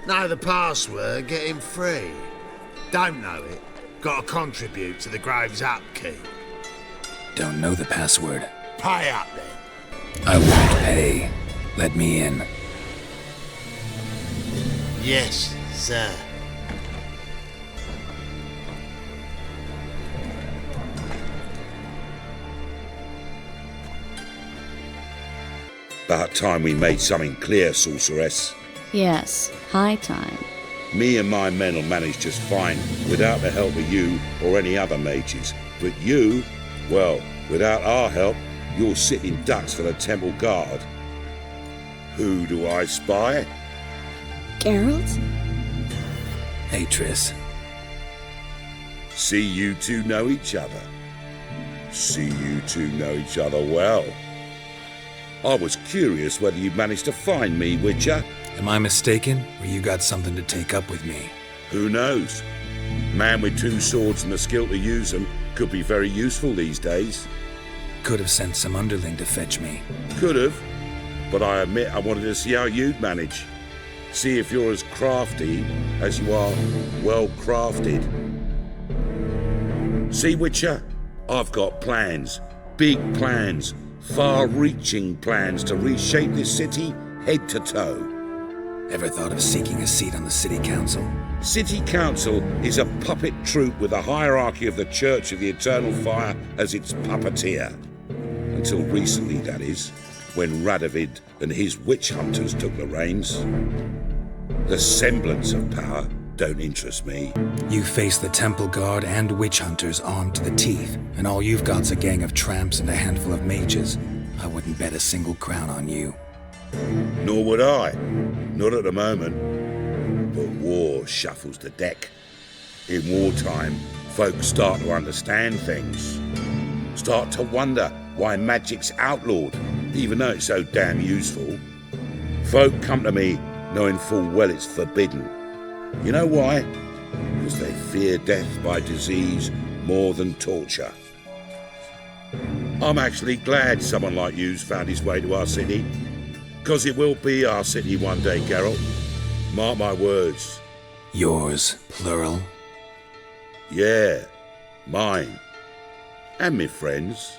Know the password, get him free. Don't know it, gotta contribute to the Grove's upkeep. Don't know the password. Pay up then. I won't pay. Let me in. Yes, sir. About time we made something clear, sorceress. Yes, high time. Me and my men will manage just fine without the help of you or any other mages. But you, well, without our help, you're sitting ducks for the temple guard. Who do I spy? Geralt? Hey, Triss. See you two know each other. See you two know each other well. I was curious whether you'd managed to find me, Witcher. Am I mistaken, or you got something to take up with me? Who knows? Man with two swords and the skill to use them could be very useful these days. Could have sent some underling to fetch me. Could have, but I admit I wanted to see how you'd manage. See if you're as crafty as you are well crafted. See, Witcher, I've got plans, big plans, far-reaching plans to reshape this city head to toe. Ever thought of seeking a seat on the city council? City council is a puppet troupe with the hierarchy of the Church of the Eternal Fire as its puppeteer. Until recently, that is, when Radovid and his witch hunters took the reins. The semblance of power don't interest me. You face the temple guard and witch hunters armed to the teeth, and all you've got's a gang of tramps and a handful of mages. I wouldn't bet a single crown on you. Nor would I. Not at the moment. But war shuffles the deck. In wartime, folks start to understand things. Start to wonder why magic's outlawed, even though it's so damn useful. Folk come to me knowing full well it's forbidden. You know why? Because they fear death by disease more than torture. I'm actually glad someone like you's found his way to our city. Because it will be our city one day, Geralt. Mark my words. Yours, plural? Yeah, mine. And me friends.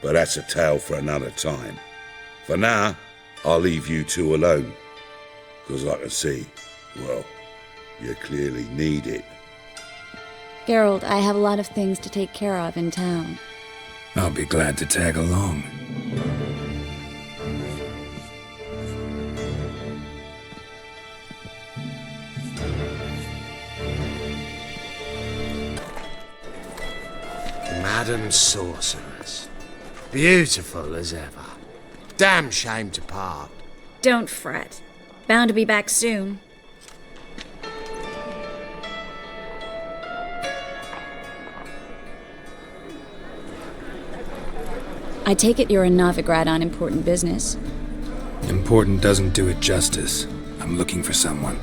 But that's a tale for another time. For now, I'll leave you two alone. Because I can see, well, you clearly need it. Geralt, I have a lot of things to take care of in town. I'll be glad to tag along. Madam Sorceress. Beautiful as ever. Damn shame to part. Don't fret. Bound to be back soon. I take it you're in Novigrad on important business. Important doesn't do it justice. I'm looking for someone.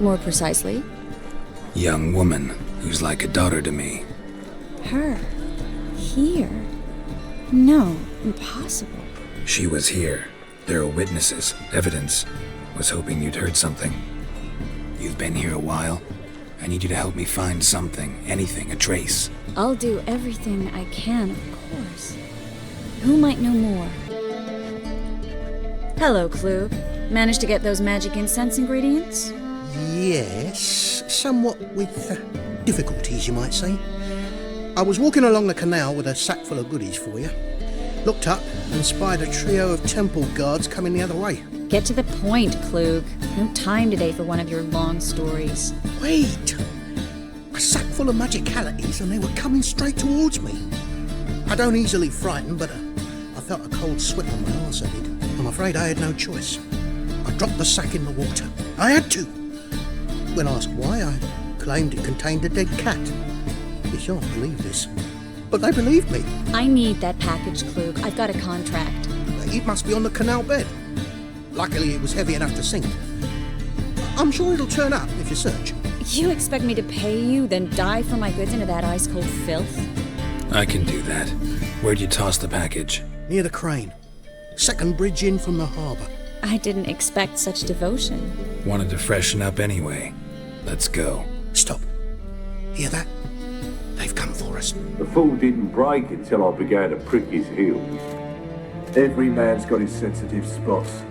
More precisely? Young woman who's like a daughter to me. Her? Here? No, impossible. She was here. There are witnesses, evidence. Was hoping you'd heard something. You've been here a while. I need you to help me find something, anything, a trace. I'll do everything I can, of course. Who might know more? Hello, Klug. Managed to get those magic incense ingredients? Yes, somewhat with difficulties, you might say. I was walking along the canal with a sack full of goodies for you. Looked up and spied a trio of temple guards coming the other way. Get to the point, Klug. No time today for one of your long stories. Wait! A sack full of magicalities and they were coming straight towards me. I don't easily frighten, but I felt a cold sweat on my arse, I did. I'm afraid I had no choice. I dropped the sack in the water. I had to. When asked why, I claimed it contained a dead cat. You shan't believe this, but they believed me. I need that package, Klug. I've got a contract. It must be on the canal bed. Luckily, it was heavy enough to sink. I'm sure it'll turn up if you search. You expect me to pay you, then dive for my goods into that ice-cold filth? I can do that. Where'd you toss the package? Near the crane. Second bridge in from the harbour. I didn't expect such devotion. Wanted to freshen up anyway. Let's go. Stop. Hear that? They've come for us. The fall didn't break until I began to prick his heels. Every man's got his sensitive spots.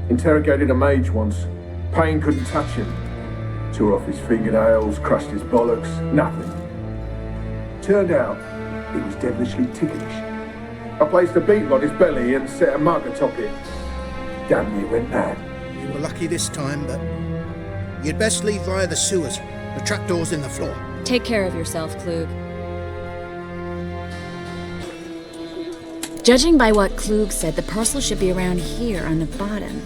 Interrogated a mage once. Pain couldn't touch him. Tore off his fingernails, crushed his bollocks, nothing. Turned out, he was devilishly ticklish. I placed a beetle on his belly and set a mug atop it. Damn near went mad. You were lucky this time, but you'd best leave via the sewers. The trapdoor's in the floor. Take care of yourself, Klug. Judging by what Klug said, the parcel should be around here on the bottom.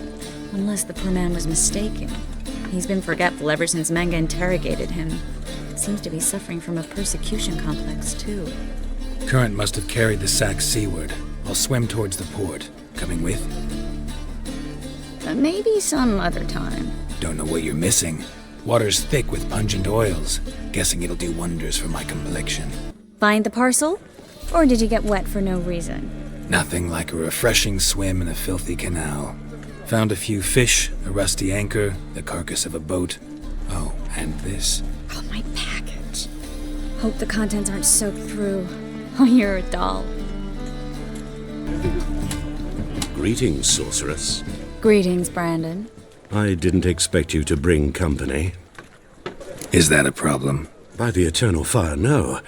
Unless the poor man was mistaken. He's been forgetful ever since Manga interrogated him. Seems to be suffering from a persecution complex, too. Current must have carried the sack seaward. I'll swim towards the port. Coming with? Maybe some other time. Don't know what you're missing. Water's thick with pungent oils. Guessing it'll do wonders for my complexion. Find the parcel? Or did you get wet for no reason? Nothing like a refreshing swim in a filthy canal. Found a few fish, a rusty anchor, the carcass of a boat. Oh, and this. Oh, my package. Hope the contents aren't soaked through. Oh, you're a doll. Greetings, sorceress. Greetings, Brandon. I didn't expect you to bring company. Is that a problem? By the eternal fire, no.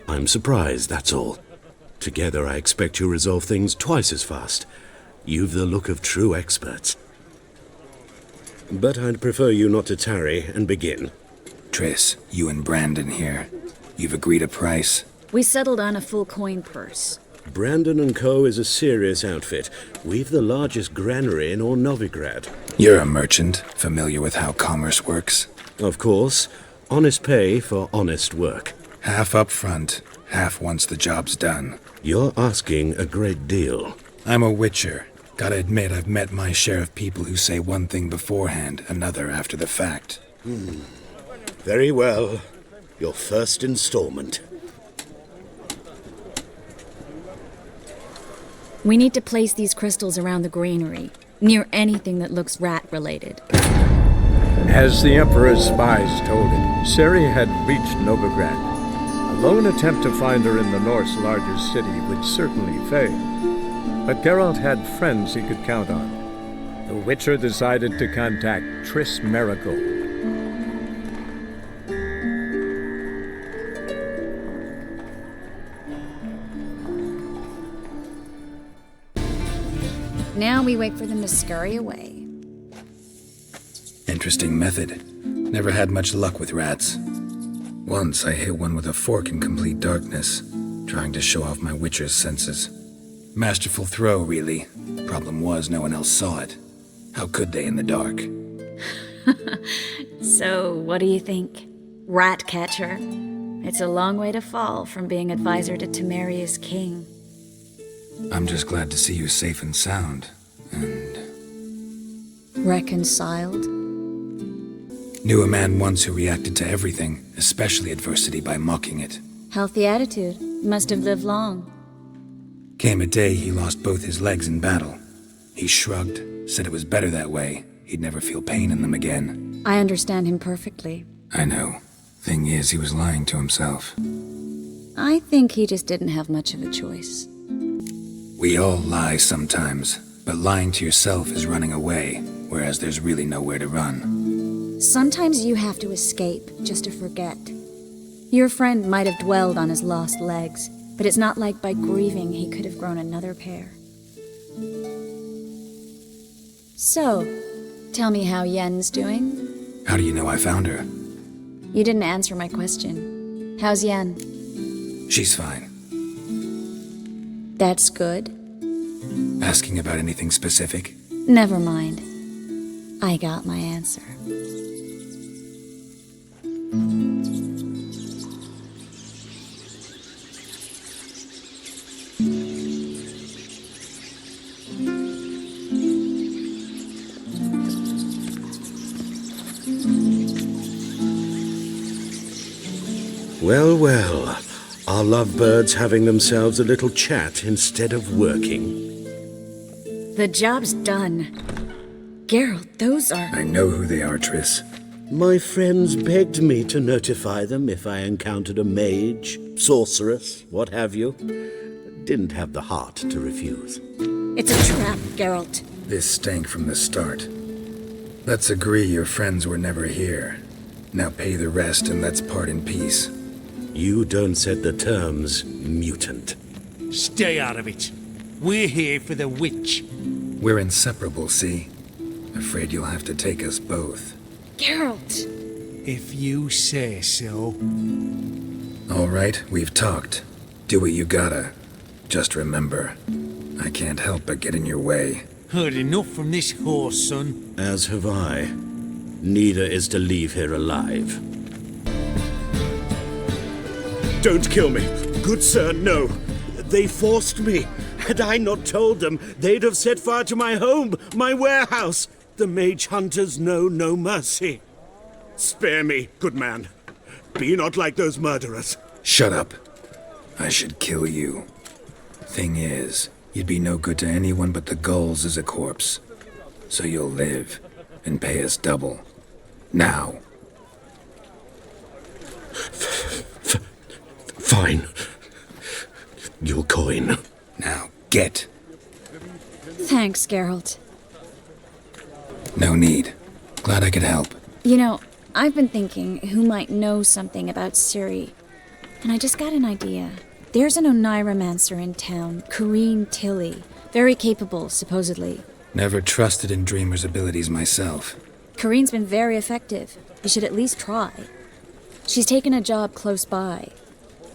I'm surprised, that's all. Together, I expect you resolve things twice as fast. You've the look of true experts. But I'd prefer you not to tarry and begin. Triss, you and Brandon here. You've agreed a price? We settled on a full coin purse. Brandon & Co. is a serious outfit. We've the largest granary in all Novigrad. You're a merchant, familiar with how commerce works? Of course. Honest pay for honest work. Half up front, half once the job's done. You're asking a great deal. I'm a witcher. Gotta admit, I've met my share of people who say one thing beforehand, another after the fact. Very well. Your first installment. We need to place these crystals around the granary, near anything that looks rat-related. As the Emperor's spies told it, Ciri had reached Novigrad. A lone attempt to find her in the North's largest city would certainly fail. But Geralt had friends he could count on. The Witcher decided to contact Triss Marigold. Now we wait for them to scurry away. Interesting method. Never had much luck with rats. Once I hit one with a fork in complete darkness, trying to show off my witcher's senses. Masterful throw, really. Problem was, no one else saw it. How could they in the dark? So, what do you think? Rat catcher? It's a long way to fall from being advisor to Temeria's king. I'm just glad to see you safe and sound. And Reconciled? Knew a man once who reacted to everything, especially adversity, by mocking it. Healthy attitude. Must have lived long. Came a day he lost both his legs in battle. He shrugged, said it was better that way. He'd never feel pain in them again. I understand him perfectly. I know. Thing is, he was lying to himself. I think he just didn't have much of a choice. We all lie sometimes, but lying to yourself is running away, whereas there's really nowhere to run. Sometimes you have to escape just to forget. Your friend might have dwelled on his lost legs, but it's not like by grieving he could have grown another pair. So, tell me how Yen's doing? How do you know I found her? You didn't answer my question. How's Yen? She's fine. That's good. Asking about anything specific? Never mind. I got my answer. Well, well. Are lovebirds having themselves a little chat instead of working? The job's done. Geralt, those are... I know who they are, Triss. My friends begged me to notify them if I encountered a mage, sorceress, what have you. Didn't have the heart to refuse. It's a trap, Geralt. This stank from the start. Let's agree your friends were never here. Now pay the rest and let's part in peace. You don't set the terms, mutant. Stay out of it. We're here for the witch. We're inseparable, see? Afraid you'll have to take us both. Geralt! If you say so. All right, we've talked. Do what you gotta. Just remember, I can't help but get in your way. Heard enough from this horse, son. As have I. Neither is to leave here alive. Don't kill me. Good sir, no. They forced me. Had I not told them, they'd have set fire to my home, my warehouse. The mage hunters know no mercy. Spare me, good man. Be not like those murderers. Shut up. I should kill you. Thing is, you'd be no good to anyone but the gulls as a corpse. So you'll live, and pay us double. Now. Fine. Your coin. Now, get. Thanks, Geralt. No need. Glad I could help. You know, I've been thinking who might know something about Ciri. And I just got an idea. There's an Oneiromancer in town, Corrine Tilly. Very capable, supposedly. Never trusted in Dreamer's abilities myself. Corrine's been very effective. You should at least try. She's taken a job close by.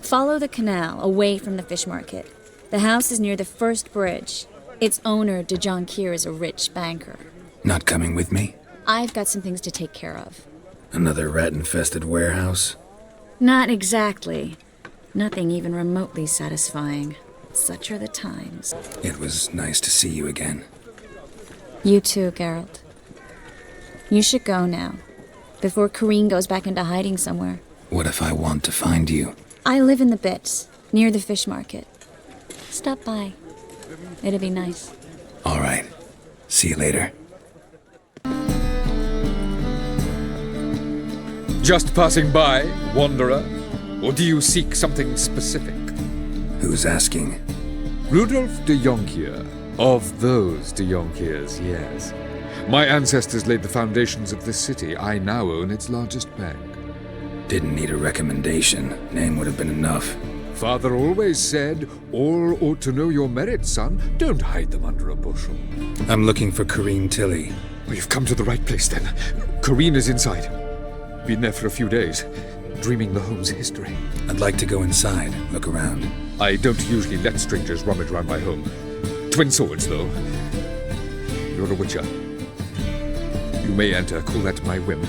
Follow the canal, away from the fish market. The house is near the first bridge. Its owner, Dejon Kier, is a rich banker. Not coming with me? I've got some things to take care of. Another rat-infested warehouse? Not exactly. Nothing even remotely satisfying. Such are the times. It was nice to see you again. You too, Geralt. You should go now, before Corrine goes back into hiding somewhere. What if I want to find you? I live in the Bits, near the fish market. Stop by. It'd be nice. All right. See you later. Just passing by, wanderer? Or do you seek something specific? Who's asking? Rudolf de Jonkier. Of those de Jonkiers, yes. My ancestors laid the foundations of this city. I now own its largest bank. Didn't need a recommendation. Name would have been enough. Father always said, all ought to know your merits, son. Don't hide them under a bushel. I'm looking for Corrine Tilly. We've come to the right place, then. Corrine is inside. Been there for a few days, dreaming the home's history. I'd like to go inside, look around. I don't usually let strangers rummage around my home. Twin swords, though. You're a witcher. You may enter, call at my whim.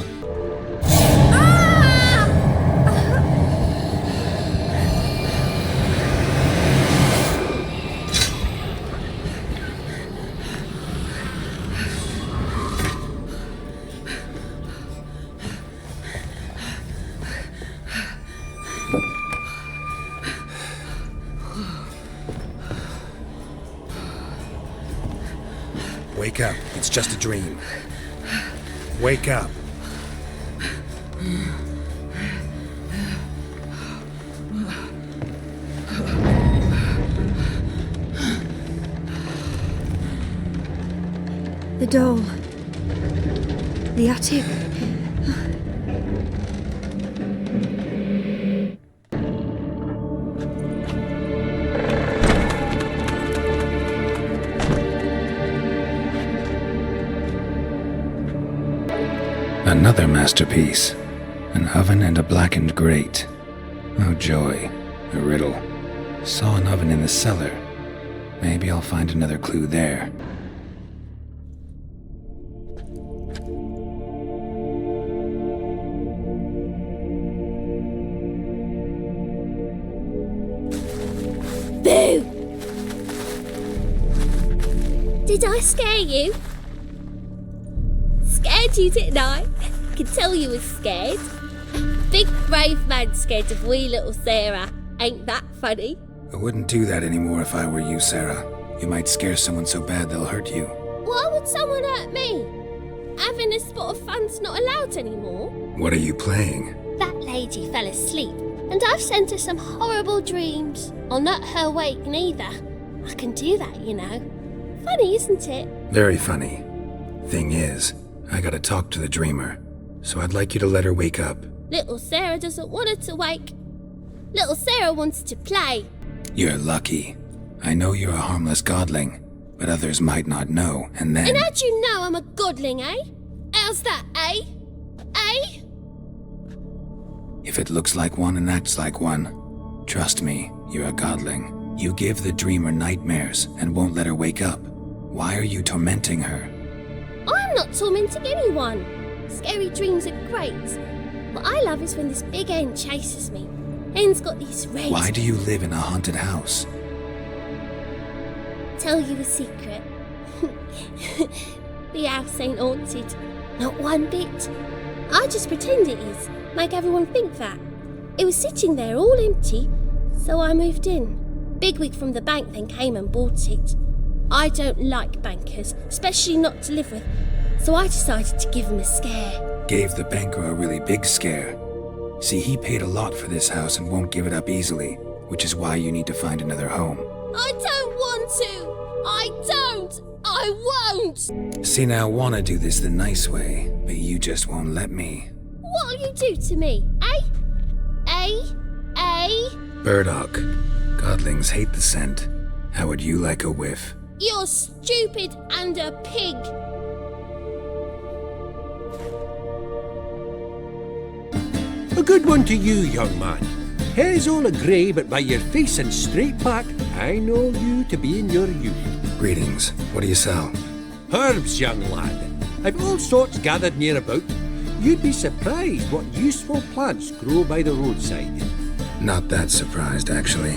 It's just a dream. Wake up. The doll. The attic. Another masterpiece. An oven and a blackened grate. Oh joy. A riddle. Saw an oven in the cellar. Maybe I'll find another clue there. Boo! Did I scare you? Scared you, didn't I? Could tell you was scared. Big brave man scared of wee little Sarah. Ain't that funny? I wouldn't do that anymore if I were you, Sarah. You might scare someone so bad they'll hurt you. Why would someone hurt me? Having a spot of fun's not allowed anymore. What are you playing? That lady fell asleep, and I've sent her some horrible dreams. I'll not her wake neither. I can do that, you know. Funny, isn't it? Very funny. Thing is, I gotta talk to the dreamer, so I'd like you to let her wake up. Little Sarah doesn't want her to wake. Little Sarah wants to play. You're lucky. I know you're a harmless godling, but others might not know, and then... And how'd you know I'm a godling, eh? How's that, eh? Eh? If it looks like one and acts like one, trust me, you're a godling. You give the dreamer nightmares and won't let her wake up. Why are you tormenting her? I'm not tormenting anyone. Scary dreams are great. What I love is when this big hen chases me. Hen's got these red... Why do you live in a haunted house? Tell you a secret. The house ain't haunted. Not one bit. I just pretend it is. Make everyone think that. It was sitting there all empty, so I moved in. Bigwig from the bank then came and bought it. I don't like bankers, especially not to live with, so I decided to give him a scare. Gave the banker a really big scare. See, he paid a lot for this house and won't give it up easily, which is why you need to find another home. I don't want to! I don't! I won't! See, now I want to do this the nice way, but you just won't let me. What'll you do to me, eh? Eh? Eh? Burdock. Godlings hate the scent. How would you like a whiff? You're stupid and a pig! A good one to you, young man. Hair's all a-grey, but by your face and straight back, I know you to be in your youth. Greetings. What do you sell? Herbs, young lad. I've all sorts gathered near about. You'd be surprised what useful plants grow by the roadside. Not that surprised, actually.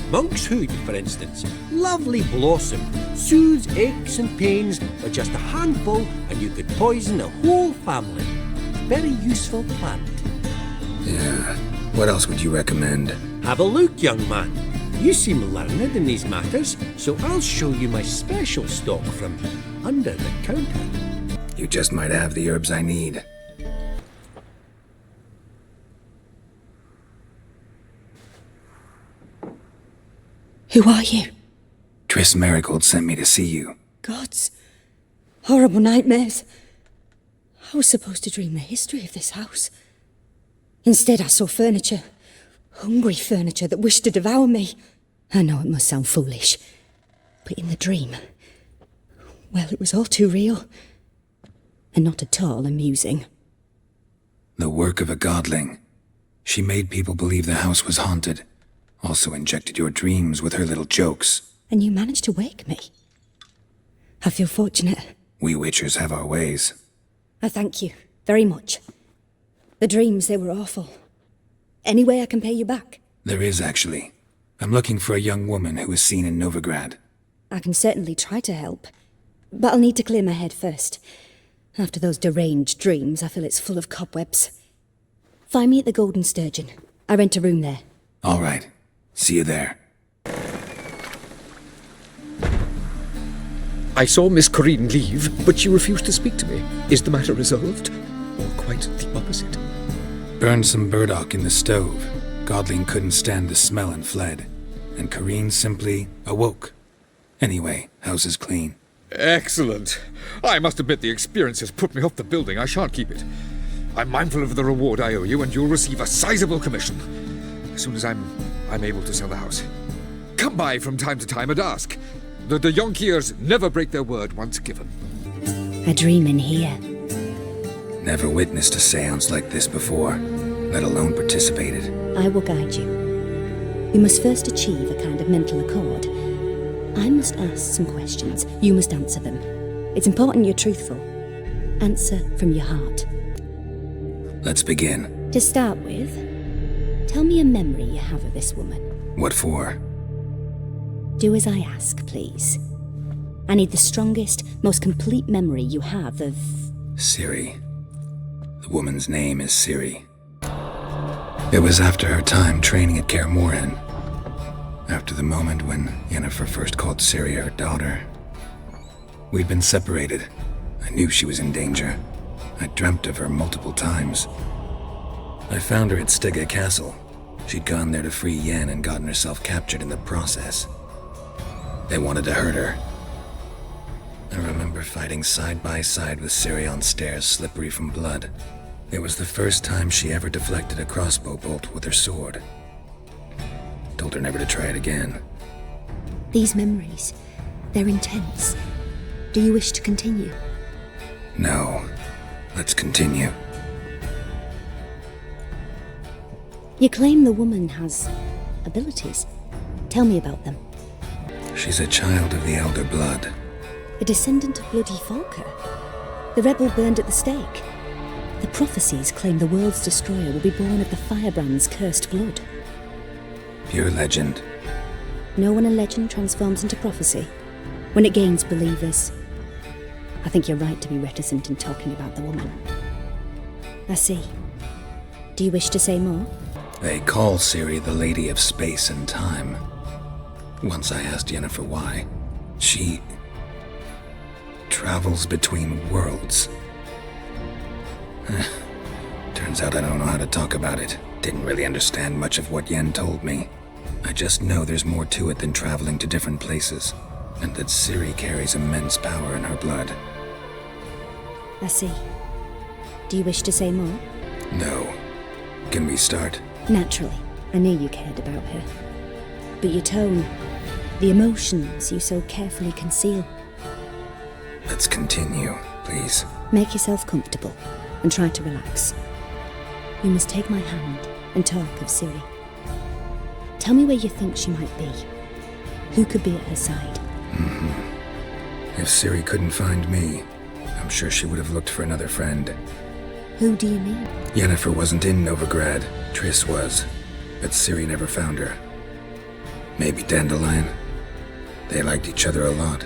Monk's hood, for instance. Lovely blossom. Soothes aches and pains, but just a handful and you could poison a whole family. Very useful plant. Yeah. What else would you recommend? Have a look, young man. You seem learned in these matters, so I'll show you my special stock from under the counter. You just might have the herbs I need. Who are you? Triss Marigold sent me to see you. Gods. Horrible nightmares. I was supposed to dream the history of this house. Instead, I saw furniture. Hungry furniture that wished to devour me. I know it must sound foolish, but in the dream, well, it was all too real. And not at all amusing. The work of a godling. She made people believe the house was haunted. Also injected your dreams with her little jokes. And you managed to wake me. I feel fortunate. We witchers have our ways. I thank you very much. The dreams, they were awful. Any way I can pay you back? There is, actually. I'm looking for a young woman who was seen in Novigrad. I can certainly try to help. But I'll need to clear my head first. After those deranged dreams, I feel it's full of cobwebs. Find me at the Golden Sturgeon. I rent a room there. All right. See you there. I saw Miss Corinne leave, but she refused to speak to me. Is the matter resolved? Or quite the opposite? Burned some burdock in the stove. Godling couldn't stand the smell and fled. And Corinne simply awoke. Anyway, house is clean. Excellent. I must admit the experience has put me off the building. I shan't keep it. I'm mindful of the reward I owe you, and you'll receive a sizable commission as soon as I'm able to sell the house. Come by from time to time and ask. The de Jonkiers never break their word once given. A dream in here. Never witnessed a seance like this before, let alone participated. I will guide you. We must first achieve a kind of mental accord. I must ask some questions. You must answer them. It's important you're truthful. Answer from your heart. Let's begin. To start with, tell me a memory you have of this woman. What for? Do as I ask, please. I need the strongest, most complete memory you have of... Ciri. The woman's name is Ciri. It was after her time training at Kaer Morhen. After the moment when Yennefer first called Ciri her daughter. We'd been separated. I knew she was in danger. I dreamt of her multiple times. I found her at Skellige Castle. She'd gone there to free Yen and gotten herself captured in the process. They wanted to hurt her. I remember fighting side by side with Ciri on stairs slippery from blood. It was the first time she ever deflected a crossbow bolt with her sword. Told her never to try it again. These memories, they're intense. Do you wish to continue? No. Let's continue. You claim the woman has abilities. Tell me about them. She's a child of the Elder Blood. A descendant of bloody Volker. The rebel burned at the stake. The prophecies claim the world's destroyer will be born of the firebrand's cursed blood. Pure legend. Know when a legend transforms into prophecy? When it gains believers. I think you're right to be reticent in talking about the woman. I see. Do you wish to say more? They call Ciri the Lady of Space and Time. Once I asked Yennefer why. She... travels between worlds. Turns out I don't know how to talk about it. Didn't really understand much of what Yen told me. I just know there's more to it than traveling to different places, and that Ciri carries immense power in her blood. I see. Do you wish to say more? No. Can we start? Naturally. I knew you cared about her. But your tone, the emotions you so carefully conceal. Let's continue, please. Make yourself comfortable and try to relax. You must take my hand and talk of Ciri. Tell me where you think she might be. Who could be at her side? If Ciri couldn't find me, I'm sure she would have looked for another friend. Who do you mean? Yennefer wasn't in Novigrad. Triss was. But Ciri never found her. Maybe Dandelion. They liked each other a lot.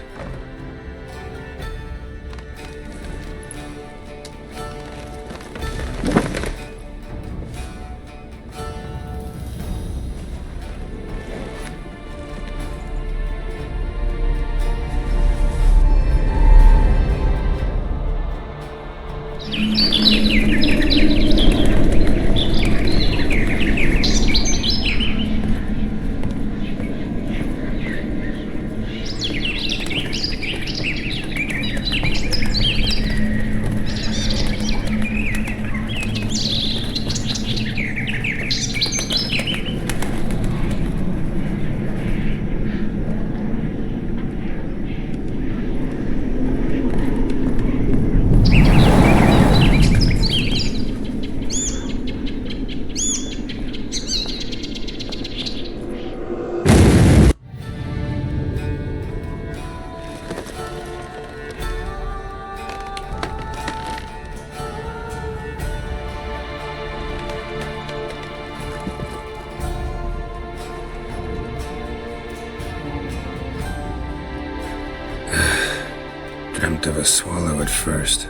Dreamt of a swallow at first.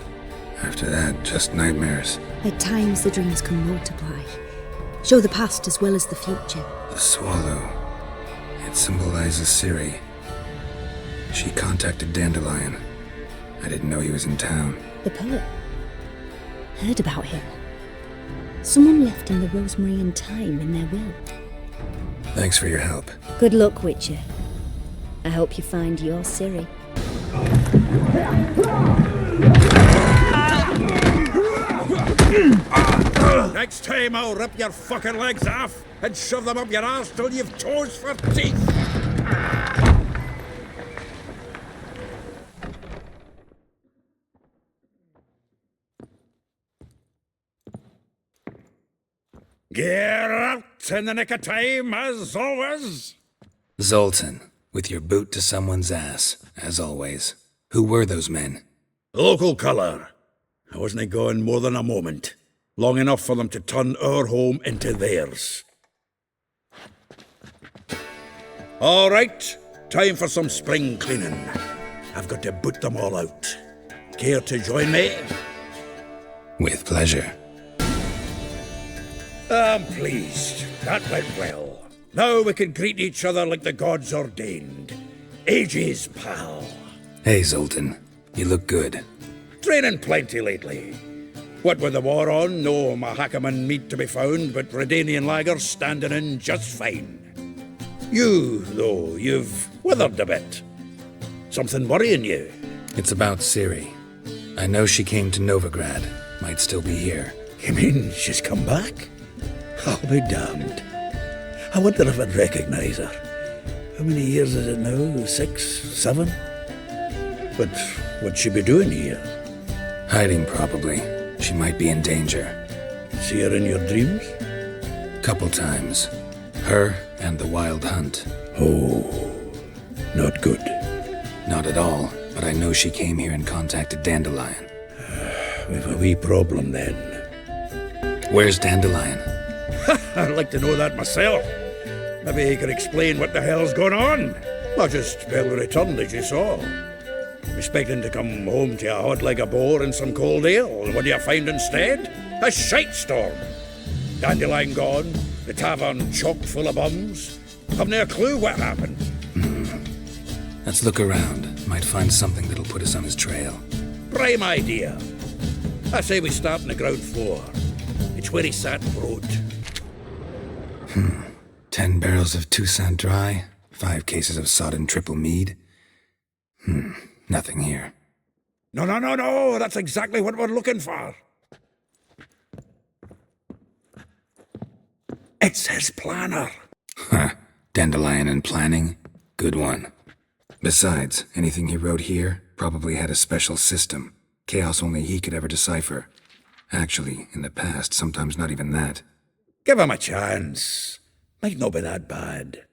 After that, just nightmares. At times the dreams can multiply. Show the past as well as the future. The swallow. It symbolizes Ciri. She contacted Dandelion. I didn't know he was in town. The poet. Heard about him. Someone left him the rosemary and thyme in their will. Thanks for your help. Good luck, Witcher. I hope you find your Ciri. Next time I'll rip your fucking legs off and shove them up your arse till you've toes for teeth. Geralt in the nick of time, as always. Zoltan, with your boot to someone's ass, as always. Who were those men? Local colour. I wasn't gone more than a moment. Long enough for them to turn our home into theirs. All right, time for some spring cleaning. I've got to boot them all out. Care to join me? With pleasure. I'm pleased. That went well. Now we can greet each other like the gods ordained. Ages, pal. Hey, Zoltan. You look good. Training plenty lately. What with the war on, no Mahakaman meat to be found, but Redanian lagers standing in just fine. You, though, you've withered a bit. Something worrying you? It's about Ciri. I know she came to Novigrad. Might still be here. You mean she's come back? I'll be damned. I wonder if I'd recognise her. How many years is it now? 6, 7? But what'd she be doing here? Hiding, probably. She might be in danger. See her in your dreams? Couple times. Her and the Wild Hunt. Oh, not good. Not at all, but I know she came here and contacted Dandelion. We've a wee problem then. Where's Dandelion? I'd like to know that myself. Maybe he could explain what the hell's going on. Or just barely returned, as you saw. Expecting to come home to a hot like a boar and some cold ale, and what do you find instead? A shitestorm. Dandelion gone, the tavern chock full of bums. Have no clue what happened. Let's look around. Might find something that'll put us on his trail. Prime idea. I say we start on the ground floor. It's where he sat and wrote. 10 barrels of Toussaint Dry, 5 cases of sodden triple mead. Nothing here. No, that's exactly what we're looking for. It's his planner. Dandelion and planning? Good one. Besides, anything he wrote here probably had a special system. Chaos only he could ever decipher. Actually, in the past, sometimes not even that. Give him a chance. Might not be that bad.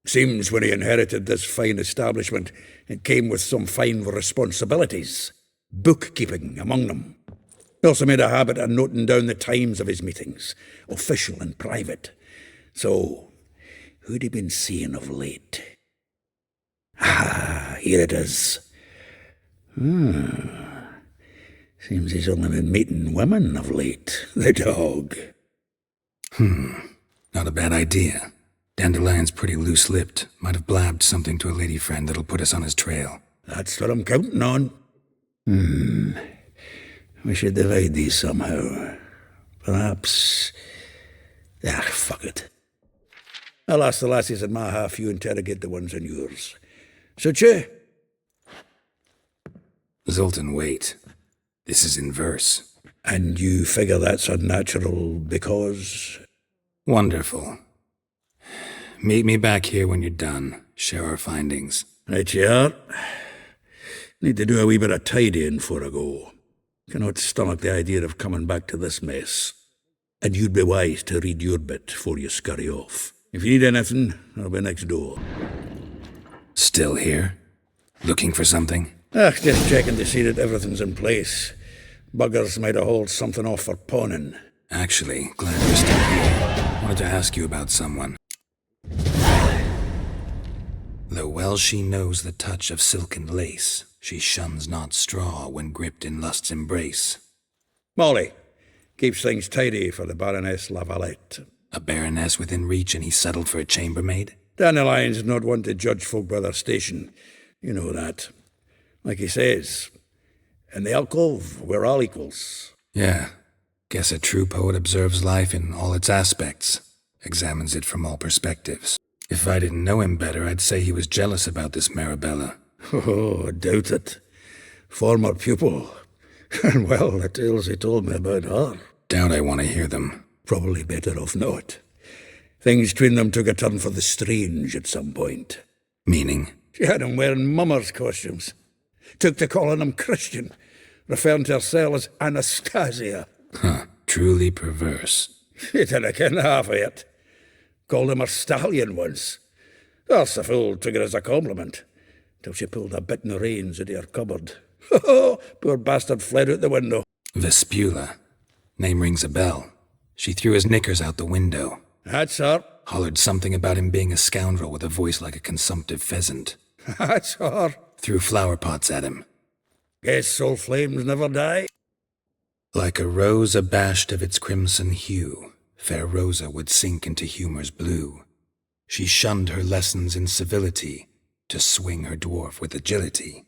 Seems when he inherited this fine establishment, it came with some fine responsibilities. Bookkeeping among them. He also made a habit of noting down the times of his meetings, official and private. So, who'd he been seeing of late? Here it is. Seems he's only been meeting women of late, the dog. Not a bad idea. Dandelion's pretty loose-lipped. Might have blabbed something to a lady friend that'll put us on his trail. That's what I'm counting on. We should divide these somehow. Perhaps... fuck it. I'll ask the lassies in my half, you interrogate the ones in yours. Suit you? Zoltan, wait. This is in verse. And you figure that's unnatural because... Wonderful. Meet me back here when you're done. Share our findings. Right you are. Need to do a wee bit of tidying before I go. Cannot stomach the idea of coming back to this mess. And you'd be wise to read your bit before you scurry off. If you need anything, I'll be next door. Still here? Looking for something? Just checking to see that everything's in place. Buggers might have hauled something off for pawning. Actually, glad you're still here. Wanted to ask you about someone. Though well she knows the touch of silken lace, she shuns not straw when gripped in lust's embrace. Molly, keeps things tidy for the Baroness Lavalette. A baroness within reach and he settled for a chambermaid? Dandelion's not one to judge folk by their station. You know that. Like he says, in the alcove, we're all equals. Yeah. Guess a true poet observes life in all its aspects, examines it from all perspectives. If I didn't know him better, I'd say he was jealous about this Marabella. Oh, I doubt it. Former pupil. And well, the tales he told me about her. Doubt I want to hear them. Probably better off not. Things between them took a turn for the strange at some point. Meaning? She had him wearing mummers' costumes. Took to calling him Christian, referring to herself as Anastasia. Huh, truly perverse. He didn't ken half of it. Called him a stallion once. That's the fool took it as a compliment, till she pulled a bit in the reins out of her cupboard. Poor bastard fled out the window. Vespula. Name rings a bell. She threw his knickers out the window. That's her. Hollered something about him being a scoundrel with a voice like a consumptive pheasant. That's her. Threw flower pots at him. Guess soul flames never die. Like a rose abashed of its crimson hue, fair Rosa would sink into humor's blue. She shunned her lessons in civility to swing her dwarf with agility.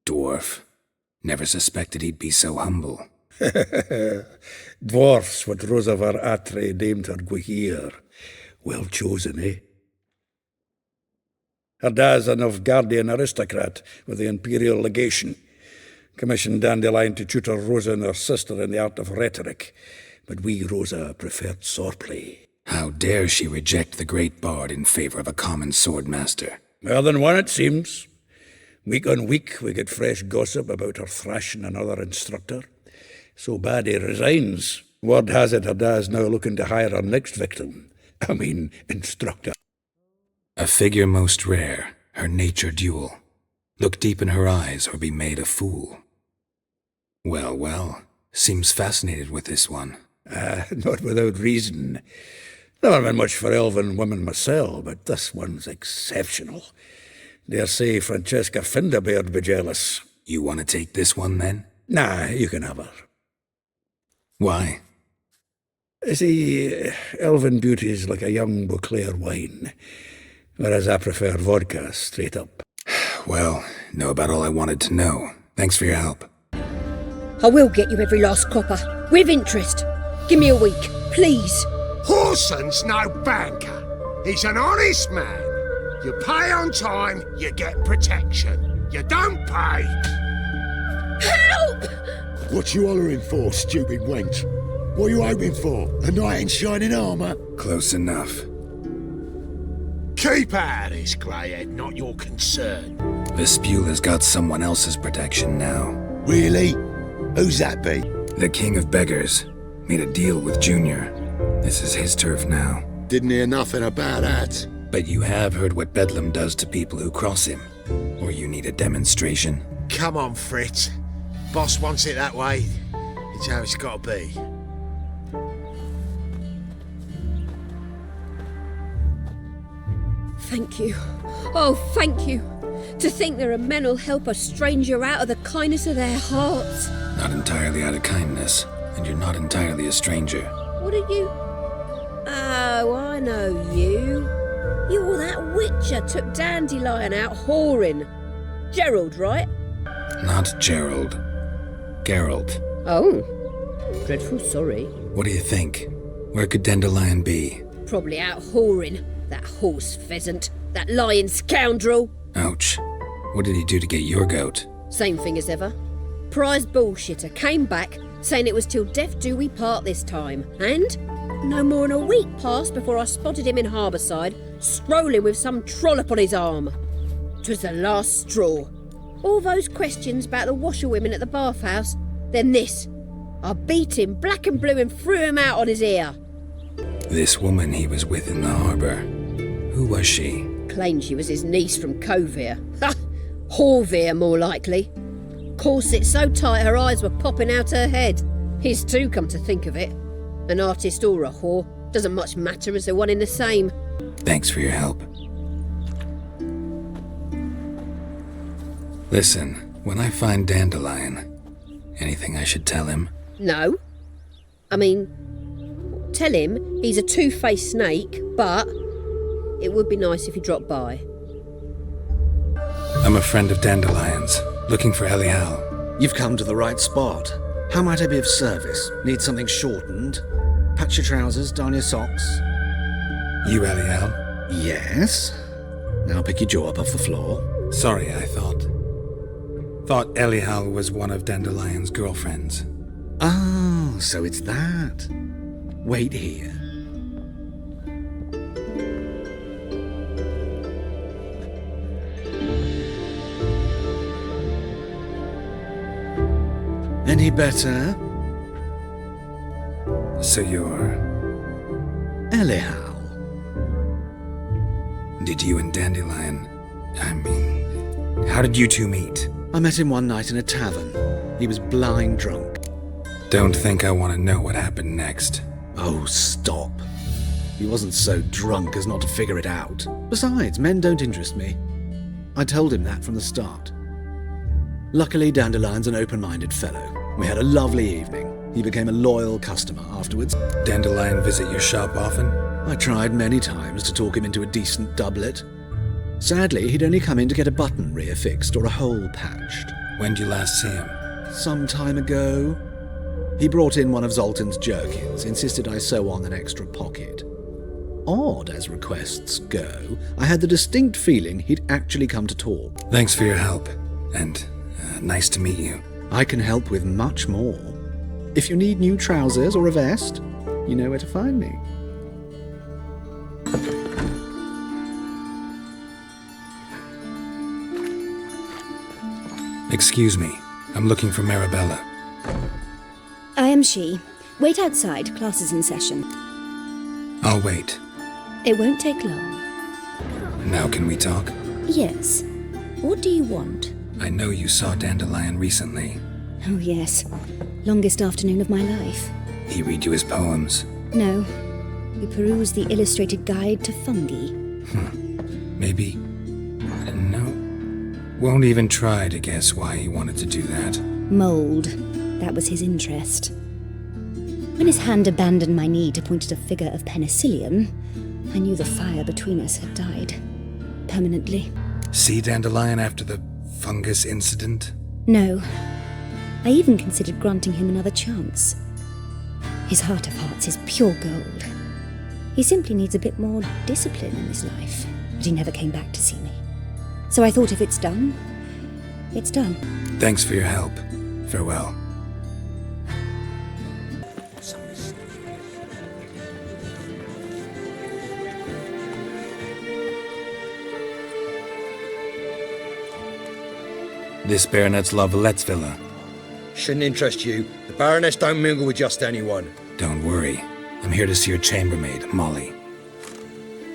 Dwarf. Never suspected he'd be so humble. Dwarfs what Rosa var Atre named her Guihir. Well chosen, eh? Her dad's a Novgardian aristocrat with the Imperial Legation. Commissioned Dandelion to tutor Rosa and her sister in the art of rhetoric, but we, Rosa, preferred swordplay. How dare she reject the great bard in favor of a common swordmaster? More than one, it seems. Week on week, we get fresh gossip about her thrashing another instructor. So bad he resigns. Word has it her dad's now looking to hire her next victim. Instructor. A figure most rare, her nature dual. Look deep in her eyes or be made a fool. Well, well, seems fascinated with this one. Not without reason. Never been much for elven women myself, but this one's exceptional. Dare say Francesca Finderbeard be jealous. You want to take this one, then? Nah, you can have her. Why? See, elven beauty's like a young Beauclair wine, whereas I prefer vodka straight up. Well, know about all I wanted to know. Thanks for your help. I will get you every last copper, with interest. Give me a week, please. Horson's no banker. He's an honest man. You pay on time, you get protection. You don't pay... Help! What you hollering for, stupid wench? What you hoping for? A knight in shining armour? Close enough. Keep out of this, Greyhead, not your concern. Vespula's got someone else's protection now. Really? Who's that be? The King of Beggars. Made a deal with Junior. This is his turf now. Didn't hear nothing about that. But you have heard what Bedlam does to people who cross him. Or you need a demonstration? Come on, Fritz. Boss wants it that way. It's how it's got to be. Thank you. Oh, thank you. To think there are men who'll help a stranger out of the kindness of their hearts. Not entirely out of kindness, and you're not entirely a stranger. What are you? Oh, I know you. You're that witcher took Dandelion out whoring. Gerald, right? Not Gerald. Geralt. Oh. Dreadful sorry. What do you think? Where could Dandelion be? Probably out whoring. That horse pheasant. That lying scoundrel. Ouch. What did he do to get your goat? Same thing as ever. Prize bullshitter came back, saying it was till death do we part this time. And no more than a week passed before I spotted him in Harbourside, strolling with some trollop on his arm. 'Twas the last straw. All those questions about the washerwomen at the bathhouse, then this. I beat him black and blue and threw him out on his ear. This woman he was with in the harbour. Who was she? Claimed she was his niece from Kovir. Ha! Horvir, more likely. Corset so tight her eyes were popping out her head. His too, come to think of it. An artist or a whore. Doesn't much matter as they're one in the same. Thanks for your help. Listen, when I find Dandelion, anything I should tell him? No. I mean, tell him he's a two-faced snake, but It would be nice if you dropped by. I'm a friend of Dandelion's, looking for Elial. You've come to the right spot. How might I be of service? Need something shortened? Patch your trousers, darn your socks. You Elial? Yes. Now pick your jaw up off the floor. Sorry, I thought Elial was one of Dandelion's girlfriends. Oh, so it's that. Wait here. Any better? So you're... Elial. Did you and Dandelion... how did you two meet? I met him one night in a tavern. He was blind drunk. Don't think I want to know what happened next. Oh, stop. He wasn't so drunk as not to figure it out. Besides, men don't interest me. I told him that from the start. Luckily, Dandelion's an open-minded fellow. We had a lovely evening. He became a loyal customer afterwards. Dandelion visit your shop often? I tried many times to talk him into a decent doublet. Sadly, he'd only come in to get a button reaffixed or a hole patched. When did you last see him? Some time ago. He brought in one of Zoltan's jerkins, insisted I sew on an extra pocket. Odd as requests go, I had the distinct feeling he'd actually come to talk. Thanks for your help, and nice to meet you. I can help with much more. If you need new trousers or a vest, you know where to find me. Excuse me, I'm looking for Marabella. I am she. Wait outside, class is in session. I'll wait. It won't take long. Now can we talk? Yes. What do you want? I know you saw Dandelion recently. Oh yes. Longest afternoon of my life. He read you his poems? No. We perused the illustrated guide to fungi. Maybe... no. Won't even try to guess why he wanted to do that. Mold. That was his interest. When his hand abandoned my knee to point at a figure of penicillium, I knew the fire between us had died. Permanently. See Dandelion after the fungus incident? No. I even considered granting him another chance. His heart of hearts is pure gold. He simply needs a bit more discipline in his life. But he never came back to see me. So I thought if it's done, it's done. Thanks for your help. Farewell. This baronet's La Vallette's villa. Shouldn't interest you. The Baroness don't mingle with just anyone. Don't worry. I'm here to see your chambermaid, Molly.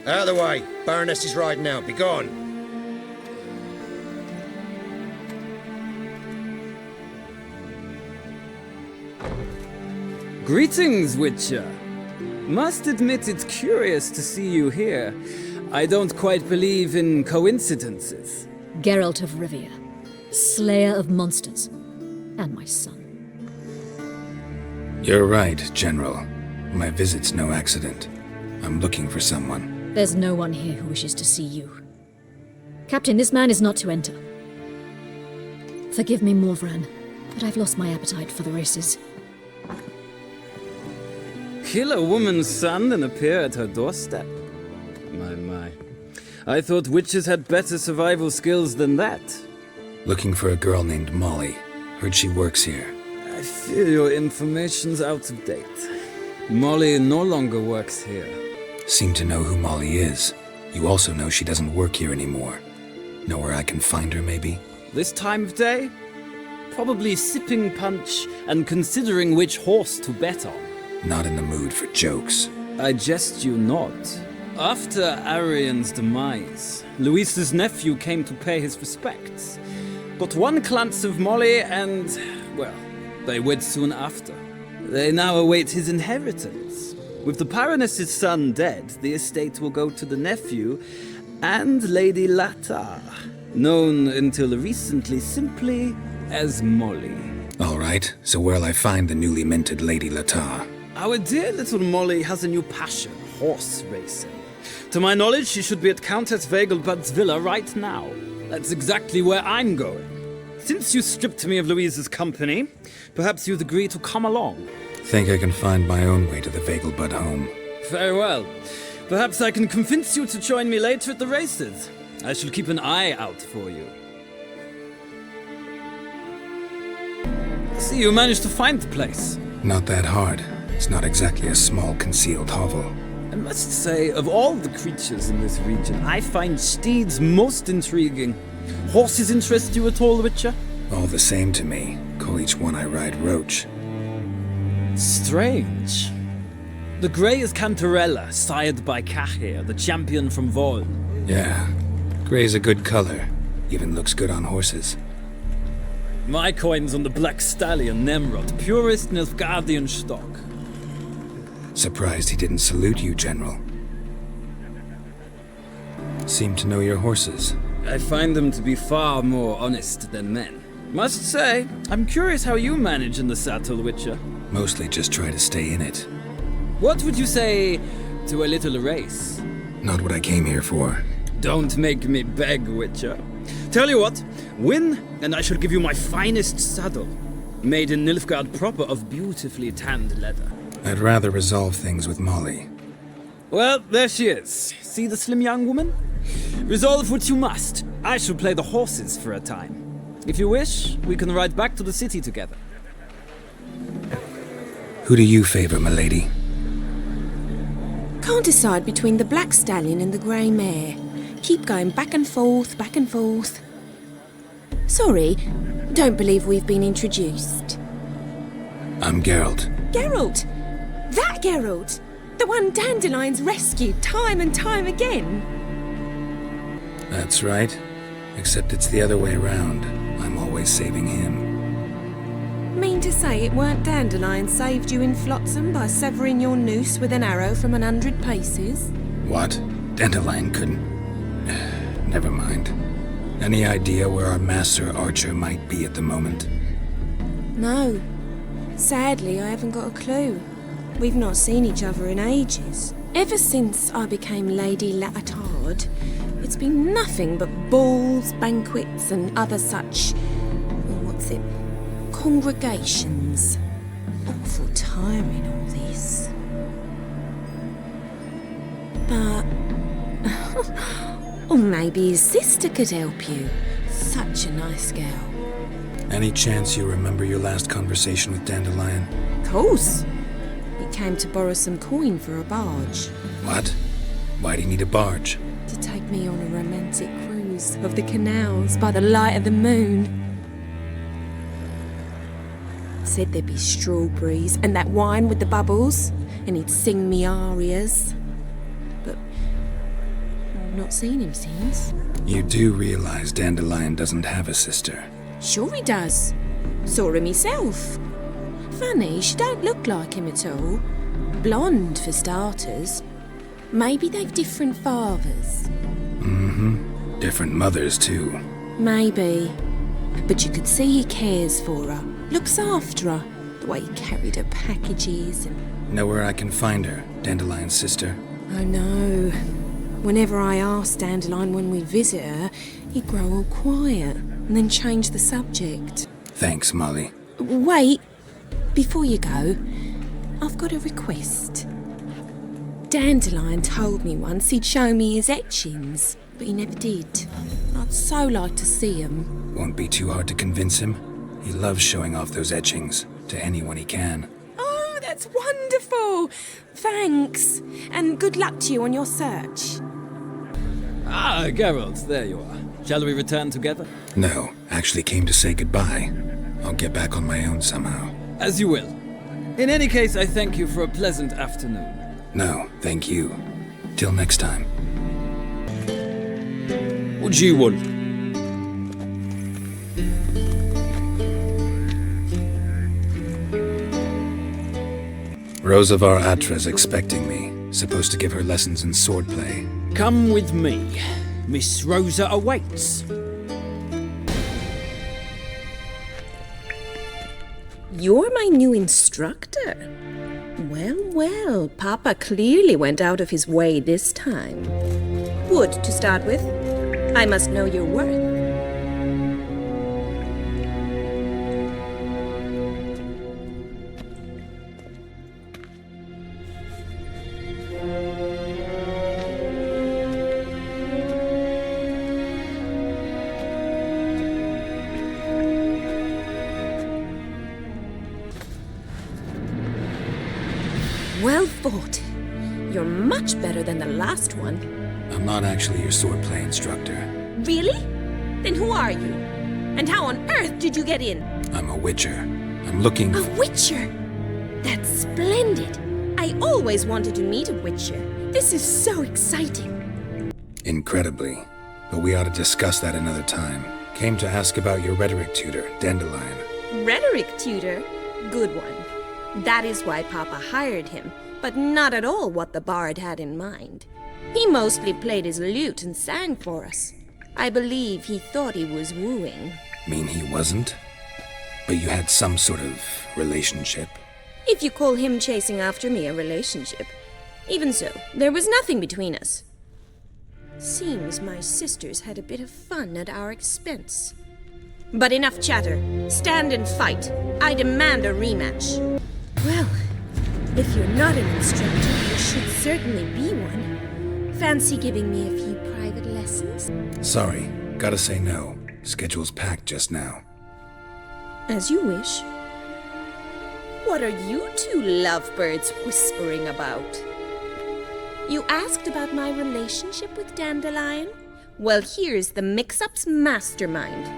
Out of the way. Baroness is riding out. Be gone. Greetings, Witcher. Must admit it's curious to see you here. I don't quite believe in coincidences. Geralt of Rivia, slayer of monsters, and my son. You're right, General. My visit's no accident. I'm looking for someone. There's no one here who wishes to see you. Captain, this man is not to enter. Forgive me, Morvran, but I've lost my appetite for the races. Kill a woman's son and appear at her doorstep? My. I thought witches had better survival skills than that. Looking for a girl named Molly. Heard she works here. I fear your information's out of date. Molly no longer works here. Seem to know who Molly is. You also know she doesn't work here anymore. Know where I can find her, maybe? This time of day? Probably sipping punch and considering which horse to bet on. Not in the mood for jokes. I jest you not. After Arian's demise, Luis's nephew came to pay his respects. Got one glance of Molly and, well, they wed soon after. They now await his inheritance. With the Baroness's son dead, the estate will go to the nephew and Lady Latar, known until recently simply as Molly. All right, so where'll I find the newly minted Lady Latar? Our dear little Molly has a new passion, horse racing. To my knowledge, she should be at Countess Vegelbud's villa right now. That's exactly where I'm going. Since you stripped me of Louise's company, perhaps you'd agree to come along. Think I can find my own way to the Vegelbud home. Very well. Perhaps I can convince you to join me later at the races. I shall keep an eye out for you. See, you managed to find the place. Not that hard. It's not exactly a small concealed hovel. I must say, of all the creatures in this region, I find steeds most intriguing. Horses interest you at all, Witcher? All the same to me. Call each one I ride Roach. Strange. The grey is Cantarella, sired by Kaer, the champion from Velen. Yeah. Grey's a good color. Even looks good on horses. My coin's on the Black Stallion, Nemrod, purest Nilfgaardian stock. Surprised he didn't salute you, General. Seem to know your horses. I find them to be far more honest than men. Must say, I'm curious how you manage in the saddle, Witcher. Mostly just try to stay in it. What would you say to a little race? Not what I came here for. Don't make me beg, Witcher. Tell you what, win, and I shall give you my finest saddle. Made in Nilfgaard proper of beautifully tanned leather. I'd rather resolve things with Molly. Well, there she is. See the slim young woman? Resolve what you must. I shall play the horses for a time. If you wish, we can ride back to the city together. Who do you favor, milady? Can't decide between the Black Stallion and the Grey Mare. Keep going back and forth, back and forth. Sorry, don't believe we've been introduced. I'm Geralt. Geralt! That Geralt! The one Dandelion's rescued time and time again. That's right. Except it's the other way around. I'm always saving him. Mean to say it weren't Dandelion saved you in Flotsam by severing your noose with an arrow from 100 paces? What? Dandelion couldn't... Never mind. Any idea where our master archer might be at the moment? No. Sadly, I haven't got a clue. We've not seen each other in ages. Ever since I became Lady Latard, it's been nothing but balls, banquets, and other such... congregations. Awful tiring, all this. But... or maybe his sister could help you. Such a nice girl. Any chance you remember your last conversation with Dandelion? Of course. He came to borrow some coin for a barge. What? Why do you need a barge? To take me on a romantic cruise of the canals by the light of the moon. Said there'd be strawberries and that wine with the bubbles, and he'd sing me arias. But I've not seen him since. You do realize Dandelion doesn't have a sister? Sure he does. Saw him myself. Funny, she don't look like him at all. Blonde, for starters. Maybe they've different fathers. Mm-hmm. Different mothers, too. Maybe. But you could see he cares for her. Looks after her. The way he carried her packages and... Know where I can find her, Dandelion's sister? Oh no. Whenever I asked Dandelion when we'd visit her, he'd grow all quiet and then change the subject. Thanks, Molly. Wait. Before you go, I've got a request. Dandelion told me once he'd show me his etchings, but he never did. I'd so like to see them. Won't be too hard to convince him. He loves showing off those etchings to anyone he can. Oh, that's wonderful! Thanks, and good luck to you on your search. Ah, Geralt, there you are. Shall we return together? No, actually came to say goodbye. I'll get back on my own somehow. As you will. In any case, I thank you for a pleasant afternoon. No, thank you. Till next time. What do you want? Rosavar Atra's expecting me. Supposed to give her lessons in swordplay. Come with me. Miss Rosa awaits. You're my new instructor. Well, well, Papa clearly went out of his way this time. Wood, to start with. I must know your worth. Well fought. You're much better than the last one. I'm not actually your swordplay instructor. Really? Then who are you? And how on earth did you get in? I'm a witcher. I'm looking A witcher? That's splendid. I always wanted to meet a witcher. This is so exciting. Incredibly. But we ought to discuss that another time. Came to ask about your rhetoric tutor, Dandelion. Rhetoric tutor? Good one. That is why Papa hired him, but not at all what the bard had in mind. He mostly played his lute and sang for us. I believe he thought he was wooing. Mean he wasn't? But you had some sort of relationship? If you call him chasing after me a relationship. Even so, there was nothing between us. Seems my sisters had a bit of fun at our expense. But enough chatter. Stand and fight. I demand a rematch. Well, if you're not an instructor, you should certainly be one. Fancy giving me a few private lessons? Sorry, gotta say no. Schedule's packed just now. As you wish. What are you two lovebirds whispering about? You asked about my relationship with Dandelion? Well, here's the mix-up's mastermind.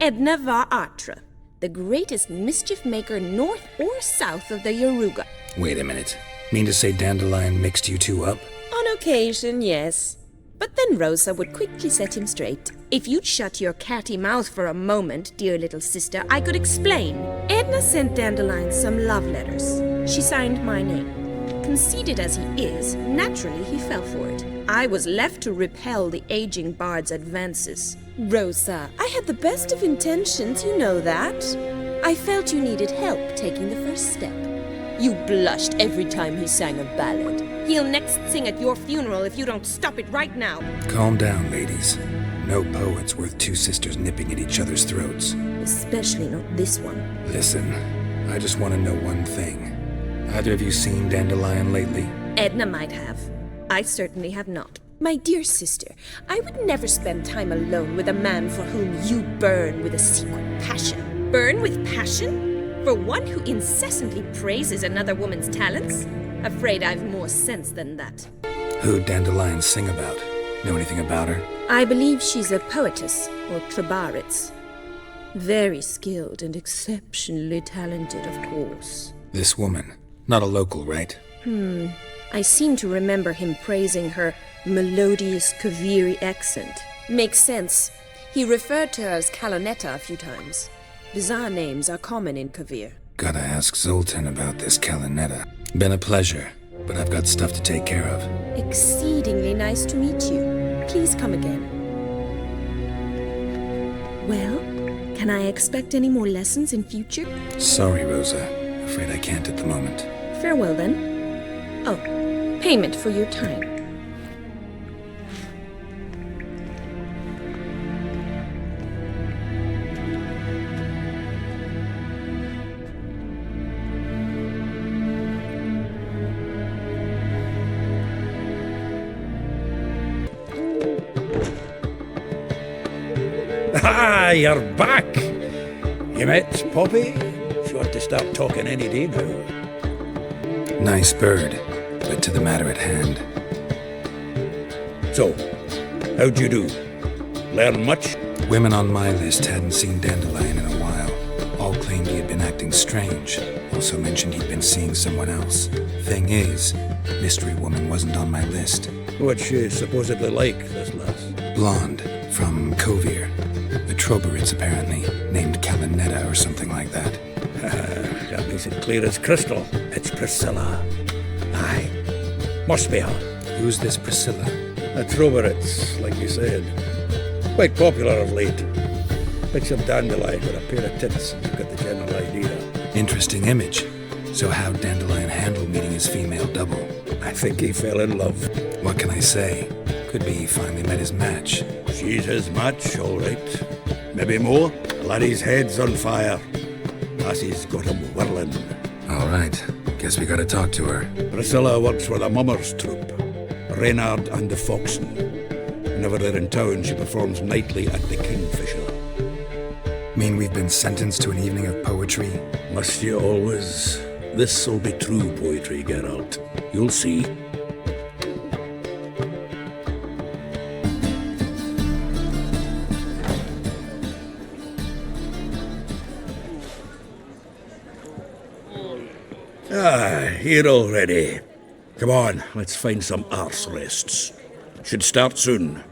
Edna var Atra, the greatest mischief maker north or south of the Yaruga. Wait a minute. Mean to say Dandelion mixed you two up? On occasion, yes. But then Rosa would quickly set him straight. If you'd shut your catty mouth for a moment, dear little sister, I could explain. Edna sent Dandelion some love letters. She signed my name. Conceited as he is, naturally he fell for it. I was left to repel the aging bard's advances. Rosa, I had the best of intentions, you know that. I felt you needed help taking the first step. You blushed every time he sang a ballad. He'll next sing at your funeral if you don't stop it right now. Calm down, ladies. No poet's worth two sisters nipping at each other's throats. Especially not this one. Listen, I just want to know one thing. Either of you seen Dandelion lately? Edna might have. I certainly have not. My dear sister, I would never spend time alone with a man for whom you burn with a secret passion. Burn with passion? For one who incessantly praises another woman's talents? Afraid I've more sense than that. Who'd Dandelion sing about? Know anything about her? I believe she's a poetess, or trabaritz. Very skilled and exceptionally talented, of course. This woman. Not a local, right? I seem to remember him praising her melodious Kaviri accent. Makes sense. He referred to her as Kalonetta a few times. Bizarre names are common in Kavir. Gotta ask Zoltan about this Kalonetta. Been a pleasure, but I've got stuff to take care of. Exceedingly nice to meet you. Please come again. Well, can I expect any more lessons in future? Sorry, Rosa. Afraid I can't at the moment. Farewell, then. Oh, payment for your time. Ah, you're back! You met Poppy? Sure to start talking any day now. Nice bird, but to the matter at hand. So, how'd you do? Learn much? Women on my list hadn't seen Dandelion in a while. All claimed he had been acting strange. Also mentioned he'd been seeing someone else. Thing is, Mystery Woman wasn't on my list. What's she supposedly like, this lass? Blonde, from Kovir. A Trobaritz, apparently, named Kalonetta or something like that. That makes it clear as crystal. It's Priscilla. Aye. Must be her. Who's this Priscilla? A Trobaritz, like you said. Quite popular of late. Picture Dandelion with a pair of tits, and you've got the general idea. Interesting image. So how'd Dandelion handle meeting his female double? I think he fell in love. What can I say? Could be he finally met his match. She's his match, all right. Maybe more. Laddie's head's on fire. Lassie's got him whirling. All right. Guess we gotta talk to her. Priscilla works for the Mummers troupe. Reynard and the Foxen. Whenever they're in town, she performs nightly at the Kingfisher. Mean we've been sentenced to an evening of poetry? Must you always? This'll be true poetry, Geralt. You'll see. Here already. Come on, let's find some arse rests. Should start soon.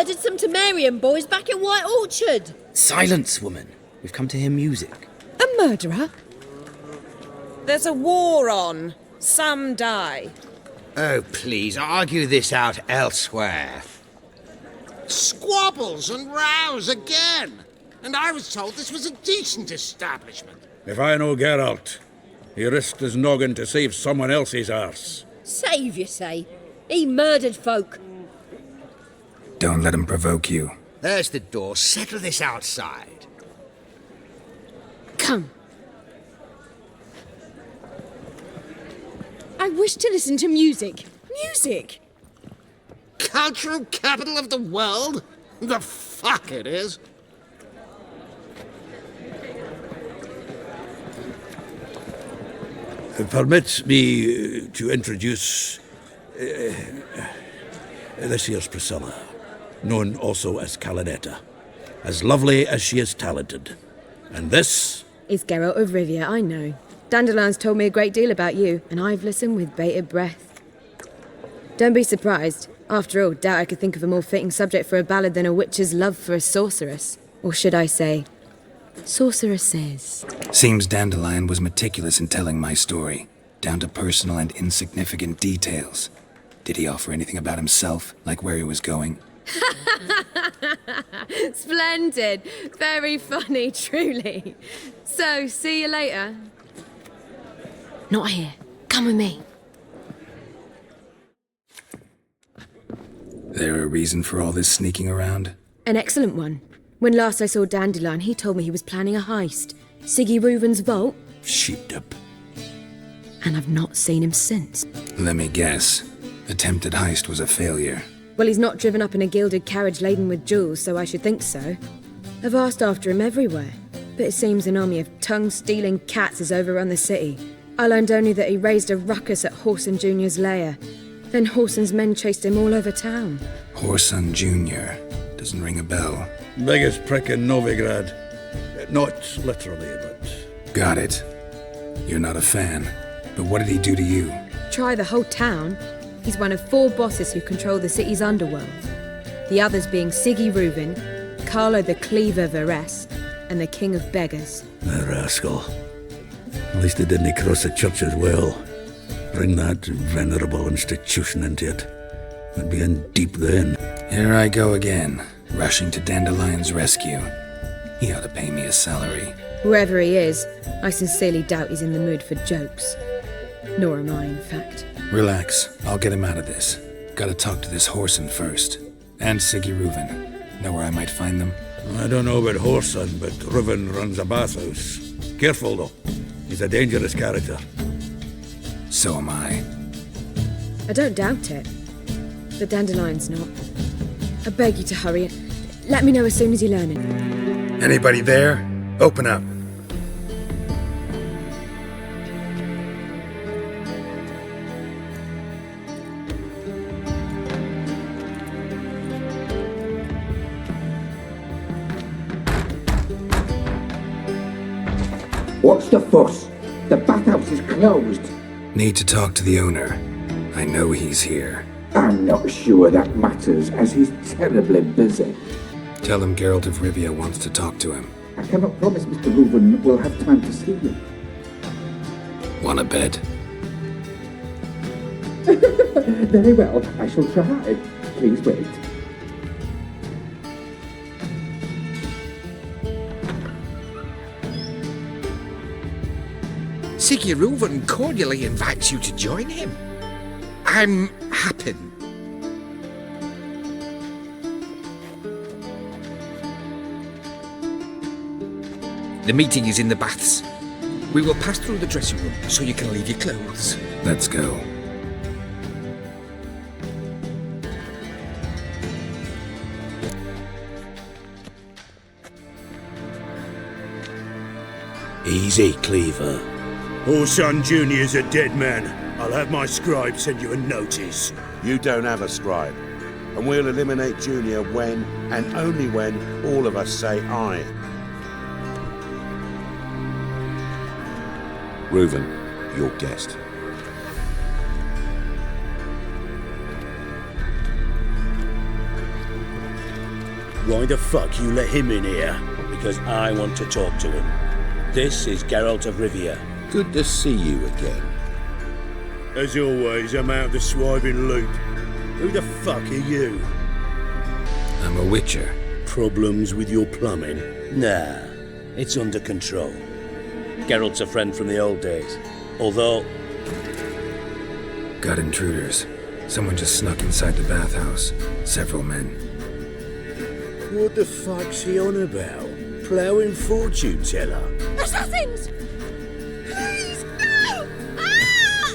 murdered some Temerian boys back in White Orchard. Silence, woman. We've come to hear music. A murderer? There's a war on. Some die. Oh, please, argue this out elsewhere. Squabbles and rows again. And I was told this was a decent establishment. If I know Geralt, he risked his noggin to save someone else's arse. Save, you say? He murdered folk. Don't let him provoke you. There's the door. Settle this outside. Come. I wish to listen to music. Music! Cultural capital of the world? The fuck it is. Permit me to introduce this here's Priscilla, known also as Calinetta, as lovely as she is talented. And this is Geralt of Rivia, I know. Dandelion's told me a great deal about you, and I've listened with bated breath. Don't be surprised. After all, doubt I could think of a more fitting subject for a ballad than a witch's love for a sorceress. Or should I say, sorceresses. Seems Dandelion was meticulous in telling my story, down to personal and insignificant details. Did he offer anything about himself, like where he was going? Splendid. Very funny, truly. So, see you later. Not here. Come with me. There a reason for all this sneaking around? An excellent one. When last I saw Dandelion, he told me he was planning a heist. Siggy Reuven's vault. Sheepdip. And I've not seen him since. Let me guess. Attempted heist was a failure. Well, he's not driven up in a gilded carriage laden with jewels, so I should think so. I've asked after him everywhere, but it seems an army of tongue-stealing cats has overrun the city. I learned only that he raised a ruckus at Whoreson Jr.'s lair. Then Whoreson's men chased him all over town. Whoreson Jr. Doesn't ring a bell. Biggest prick in Novigrad. Not literally, but... Got it. You're not a fan. But what did he do to you? Try the whole town. He's one of 4 bosses who control the city's underworld. The others being Siggy Reuven, Carlo the Cleaver Varese, and the King of Beggars. The rascal. At least he didn't cross the church as well. Bring that venerable institution into it. We'd be in deep then. Here I go again, rushing to Dandelion's rescue. He ought to pay me a salary. Whoever he is, I sincerely doubt he's in the mood for jokes. Nor am I, in fact. Relax, I'll get him out of this. Gotta talk to this Whoreson first. And Siggy Reuven. Know where I might find them? I don't know about Whoreson, but Reuven runs a bathhouse. Careful, though. He's a dangerous character. So am I. I don't doubt it. But Dandelion's not. I beg you to hurry. Let me know as soon as you learn it. Anybody there? Open up. What's the fuss? The bathhouse is closed. Need to talk to the owner. I know he's here. I'm not sure that matters, as he's terribly busy. Tell him Geralt of Rivia wants to talk to him. I cannot promise Mr. Reuven will have time to see you. Wanna bet? Very well, I shall try. Please wait. Siggy Reuven cordially invites you to join him. I'm happy. The meeting is in the baths. We will pass through the dressing room so you can leave your clothes. Let's go. Easy, Cleaver. Whoreson Jr.'s a dead man. I'll have my scribe send you a notice. You don't have a scribe. And we'll eliminate Junior when, and only when, all of us say aye. Reuven, your guest. Why the fuck you let him in here? Because I want to talk to him. This is Geralt of Rivia. Good to see you again. As always, I'm out of the swiving loop. Who the fuck are you? I'm a witcher. Problems with your plumbing? Nah, it's under control. Geralt's a friend from the old days. Although... Got intruders. Someone just snuck inside the bathhouse. Several men. What the fuck's he on about? Ploughing fortune teller? Assassins! Please, no! Ah!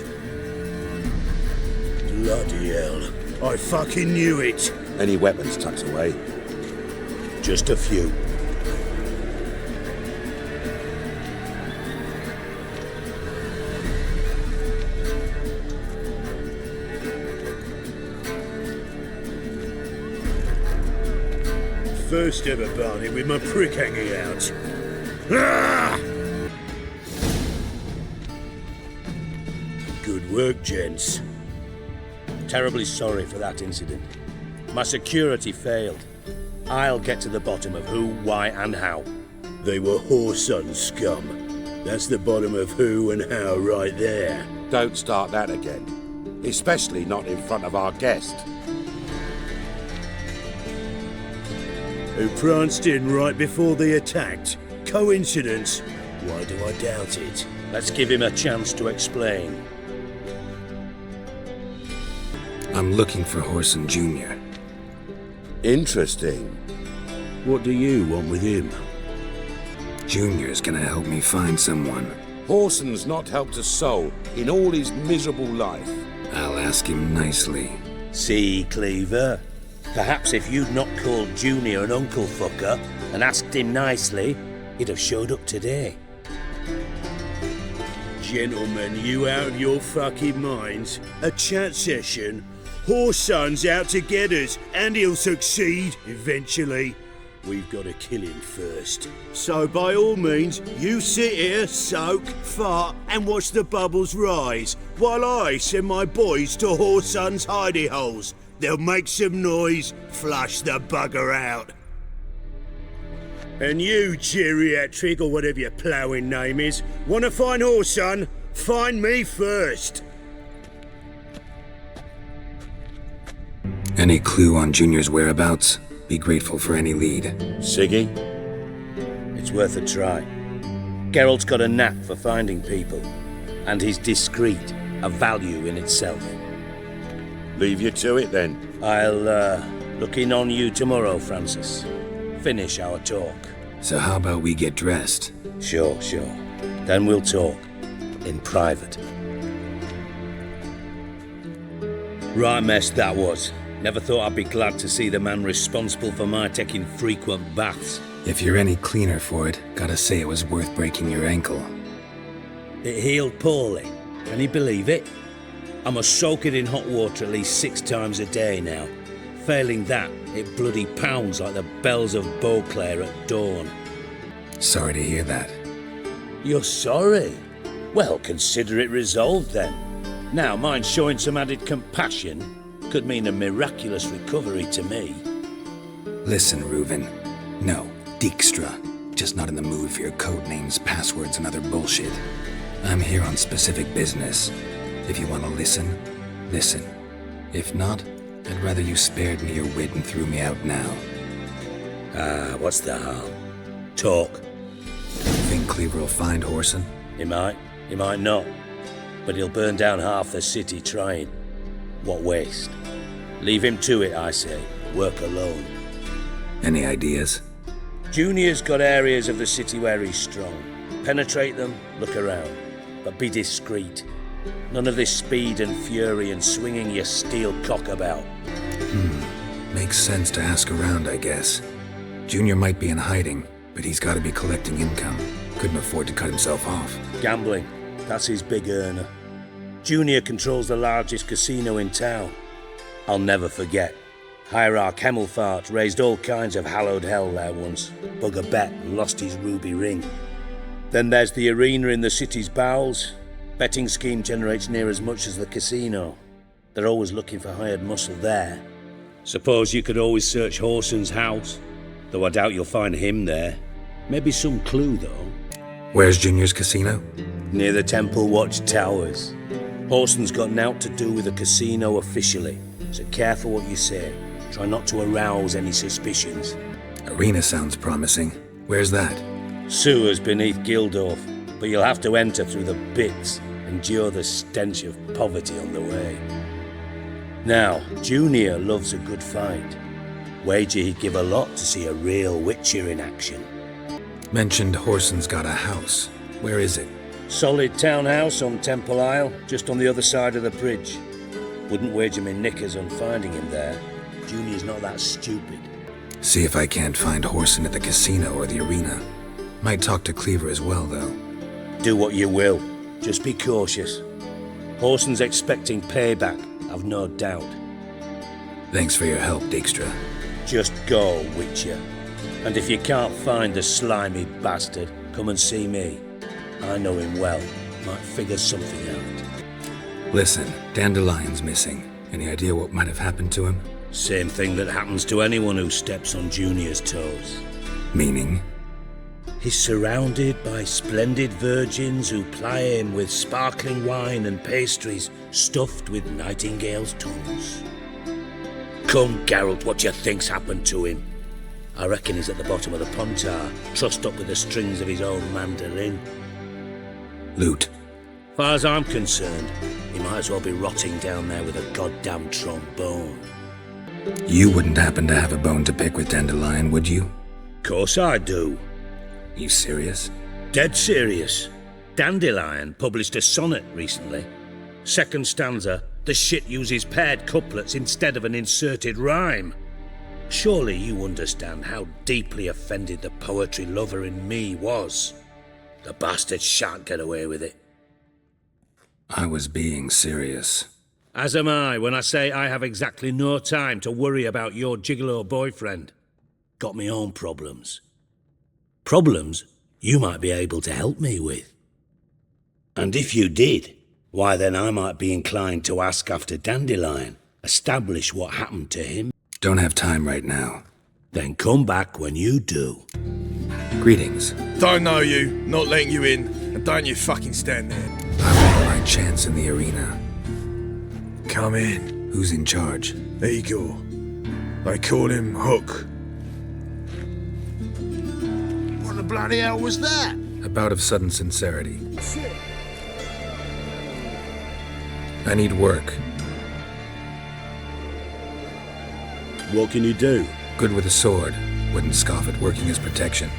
Bloody hell. I fucking knew it. Any weapons tucked away? Just a few. First ever barney with my prick hanging out. Ah! Good work, gents. Terribly sorry for that incident. My security failed. I'll get to the bottom of who, why, and how. They were whoreson scum. That's the bottom of who and how right there. Don't start that again. Especially not in front of our guest. Who pranced in right before they attacked. Coincidence? Why do I doubt it? Let's give him a chance to explain. I'm looking for Whoreson Jr. Interesting. What do you want with him? Junior's gonna help me find someone. Whoreson's not helped a soul in all his miserable life. I'll ask him nicely. See, Cleaver? Perhaps if you'd not called Junior an uncle fucker and asked him nicely, he'd have showed up today. Gentlemen, you out of your fucking minds? A chat session? Whoreson's out to get us, and he'll succeed, eventually. We've got to kill him first. So by all means, you sit here, soak, fart, and watch the bubbles rise, while I send my boys to Whoreson's hidey holes. They'll make some noise, flush the bugger out. And you, geriatric, or whatever your ploughing name is, want to find Whoreson? Find me first. Any clue on Junior's whereabouts? Be grateful for any lead. Siggy? It's worth a try. Geralt's got a knack for finding people, and he's discreet, a value in itself. Leave you to it then. I'll look in on you tomorrow, Francis. Finish our talk. So how about we get dressed? Sure. Then we'll talk. In private. Right mess that was. Never thought I'd be glad to see the man responsible for my taking frequent baths. If you're any cleaner for it, gotta say it was worth breaking your ankle. It healed poorly. Can you believe it? I must soak it in hot water at least 6 times a day now. Failing that, it bloody pounds like the bells of Beauclair at dawn. Sorry to hear that. You're sorry? Well, consider it resolved then. Now, mind showing some added compassion could mean a miraculous recovery to me. Listen, Reuven. No, Dijkstra. Just not in the mood for your code names, passwords, and other bullshit. I'm here on specific business. If you want to listen, listen. If not, I'd rather you spared me your wit and threw me out now. What's the harm? Talk. Think Cleaver will find Whoreson? He might not. But he'll burn down half the city trying. What waste? Leave him to it, I say. Work alone. Any ideas? Junior's got areas of the city where he's strong. Penetrate them, look around. But be discreet. None of this speed and fury and swinging your steel cock about. Makes sense to ask around, I guess. Junior might be in hiding, but he's got to be collecting income. Couldn't afford to cut himself off. Gambling. That's his big earner. Junior controls the largest casino in town. I'll never forget. Hierarch Hemmelfart raised all kinds of hallowed hell there once. Bug a bet and lost his ruby ring. Then there's the arena in the city's bowels. Betting scheme generates near as much as the casino. They're always looking for hired muscle there. Suppose you could always search Whoreson's house. Though I doubt you'll find him there. Maybe some clue, though. Where's Junior's casino? Near the Temple Watch Towers. Horson's got naught to do with the casino officially, so careful what you say. Try not to arouse any suspicions. Arena sounds promising. Where's that? Sewers beneath Gildorf, but you'll have to enter through the bits, endure the stench of poverty on the way. Now, Junior loves a good fight. Wager he'd give a lot to see a real Witcher in action. Mentioned Horson's got a house. Where is it? Solid townhouse on Temple Isle, just on the other side of the bridge. Wouldn't wager me knickers on finding him there. Junior's not that stupid. See if I can't find Horson at the casino or the arena. Might talk to Cleaver as well, though. Do what you will. Just be cautious. Horson's expecting payback, I've no doubt. Thanks for your help, Dijkstra. Just go, Witcher. And if you can't find the slimy bastard, come and see me. I know him well. Might figure something out. Listen, Dandelion's missing. Any idea what might have happened to him? Same thing that happens to anyone who steps on Junior's toes. Meaning? He's surrounded by splendid virgins who ply him with sparkling wine and pastries stuffed with nightingales' tongues. Come, Geralt, what you think's happened to him? I reckon he's at the bottom of the Pontar, trussed up with the strings of his own mandolin. Loot. Far as I'm concerned, he might as well be rotting down there with a goddamn trombone. You wouldn't happen to have a bone to pick with Dandelion, would you? Course I do. You serious? Dead serious. Dandelion published a sonnet recently. Second stanza, the shit uses paired couplets instead of an inserted rhyme. Surely you understand how deeply offended the poetry lover in me was. The bastard shan't get away with it. I was being serious. As am I when I say I have exactly no time to worry about your gigolo boyfriend. Got me own problems. Problems you might be able to help me with. And if you did, why then I might be inclined to ask after Dandelion, establish what happened to him. Don't have time right now. Then come back when you do. Greetings. Don't know you, not letting you in, and don't you fucking stand there. I want my chance in the arena. Come in. Who's in charge? Igor. They call him Hook. What the bloody hell was that? A bout of sudden sincerity. I need work. What can you do? Good with a sword. Wouldn't scoff at working as protection.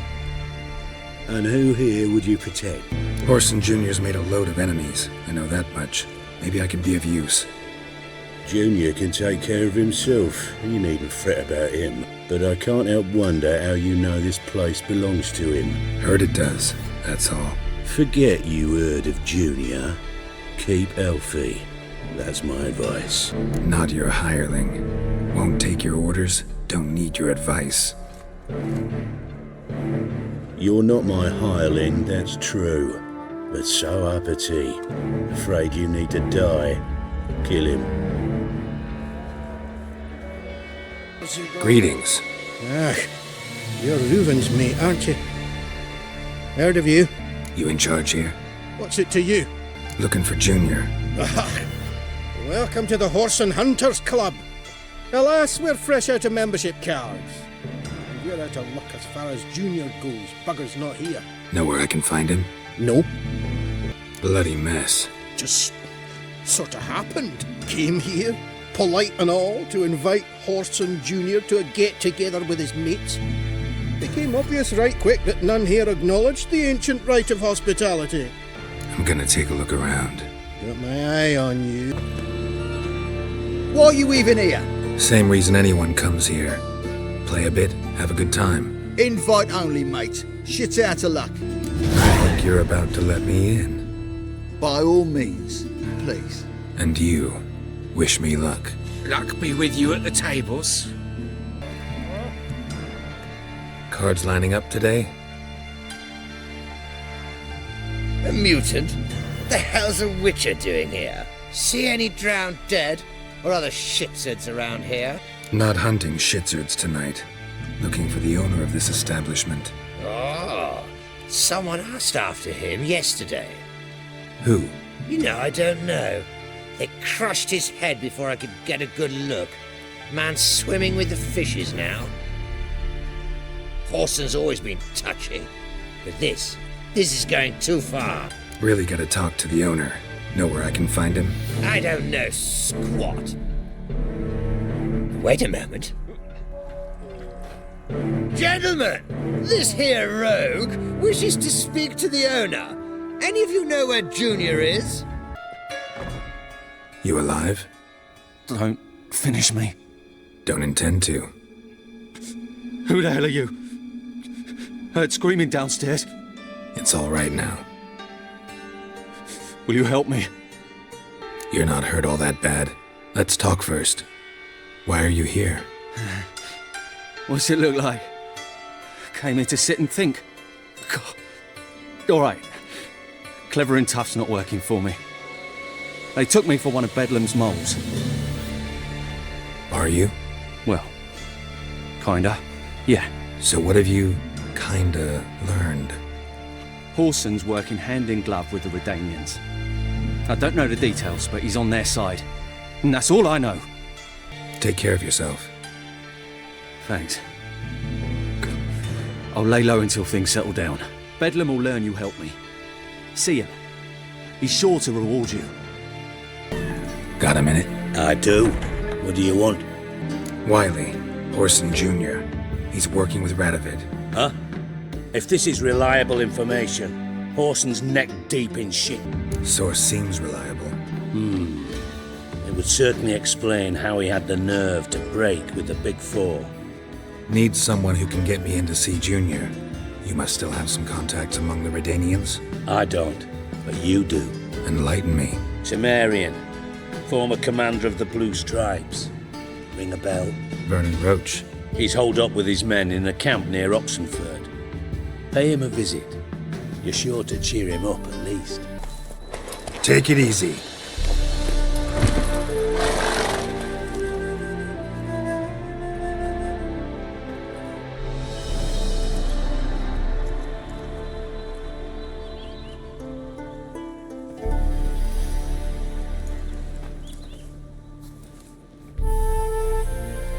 And who here would you protect? Horson Jr.'s made a load of enemies. I know that much. Maybe I can be of use. Junior can take care of himself. You needn't fret about him. But I can't help wonder how you know this place belongs to him. Heard it does, that's all. Forget you heard of Junior. Keep healthy. That's my advice. Not your hireling. Won't take your orders, don't need your advice. You're not my hireling, that's true. But so are Petit. Afraid you need to die. Kill him. Greetings. Ah, you're Reuven's mate, aren't you? Heard of you. You in charge here? What's it to you? Looking for Junior. Welcome to the Horse and Hunters Club. Alas, we're fresh out of membership cards. And you're out of luck as far as Junior goes. Bugger's not here. Know where I can find him? No. Bloody mess. Just sort of happened. Came here, polite and all, to invite Horson Jr. to a get-together with his mates. Became obvious right quick that none here acknowledged the ancient rite of hospitality. I'm gonna take a look around. Got my eye on you. Why are you even here? Same reason anyone comes here. Play a bit, have a good time. Invite only, mate. Shit's out of luck. I think you're about to let me in. By all means, please. And you, wish me luck. Luck be with you at the tables. Cards lining up today? A mutant? What the hell's a Witcher doing here? See any drowned dead? Or other shitsuds around here? Not hunting shitzards tonight. looking for the owner of this establishment. Oh, someone asked after him yesterday. Who? You know, I don't know. They crushed his head before I could get a good look. Man's swimming with the fishes now. Horson's always been touchy, but this is going too far. Really gotta talk to the owner. Know where I can find him? I don't know squat. Wait a moment. Gentlemen, this here rogue wishes to speak to the owner. Any of you know where Junior is? You alive? Don't finish me. Don't intend to. Who the hell are you? Heard screaming downstairs. It's all right now. Will you help me? You're not hurt all that bad. Let's talk first. Why are you here? What's it look like? Came here to sit and think. God. All right. Clever and tough's not working for me. They took me for one of Bedlam's moles. Are you? Well, kinda. Yeah. So what have you kinda learned? Horson's working hand in glove with the Redanians. I don't know the details, but he's on their side. And that's all I know. Take care of yourself. Thanks. I'll lay low until things settle down. Bedlam will learn you helped me. See him. He's sure to reward you. Got a minute? I do. What do you want? Wiley, Horson Jr. He's working with Radovid. Huh? If this is reliable information, Horson's neck deep in shit. Source seems reliable. It would certainly explain how he had the nerve to break with the Big Four. Need someone who can get me in to see Junior. You must still have some contacts among the Redanians? I don't, but you do. Enlighten me. Cimmerian, former commander of the Blue Stripes. Ring a bell? Vernon Roach. He's holed up with his men in a camp near Oxenford. Pay him a visit. You're sure to cheer him up at least. Take it easy.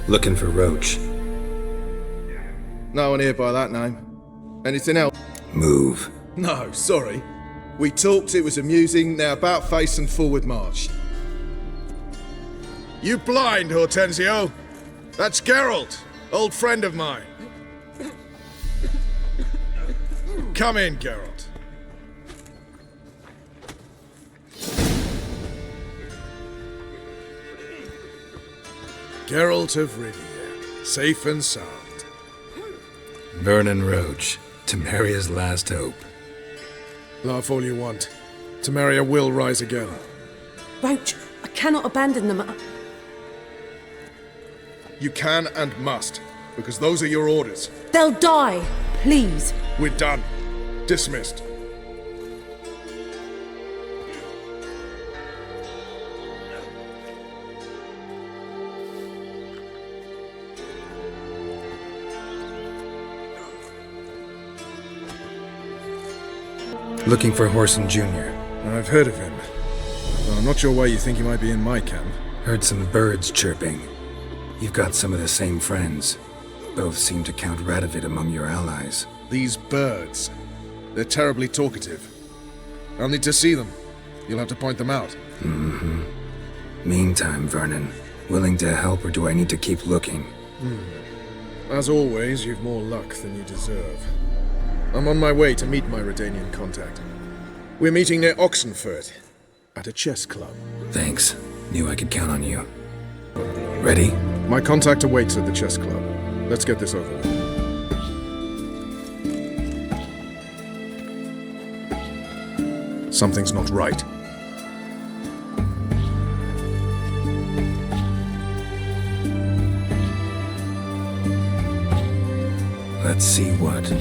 Looking for Roach. No one here by that name. Anything else? Move. No, sorry. We talked, it was amusing, now about face and forward march. You blind, Hortensio? That's Geralt, old friend of mine. Come in, Geralt. Geralt of Rivia, safe and sound. Vernon Roach, Temeria's last hope. Laugh all you want. Temeria will rise again. Roach, I cannot abandon them. You can and must, because those are your orders. They'll die, please. We're done. Dismissed. Looking for Horson Jr. I've heard of him. Well, I'm not sure why you think he might be in my camp. Heard some birds chirping. You've got some of the same friends. Both seem to count Radovid among your allies. These birds. They're terribly talkative. I'll need to see them. You'll have to point them out. Mm-hmm. Meantime, Vernon, willing to help or do I need to keep looking? As always, you've more luck than you deserve. I'm on my way to meet my Redanian contact. We're meeting near Oxenford, at a chess club. Thanks. Knew I could count on you. Ready? My contact awaits at the chess club. Let's get this over with. Something's not right. Let's see what.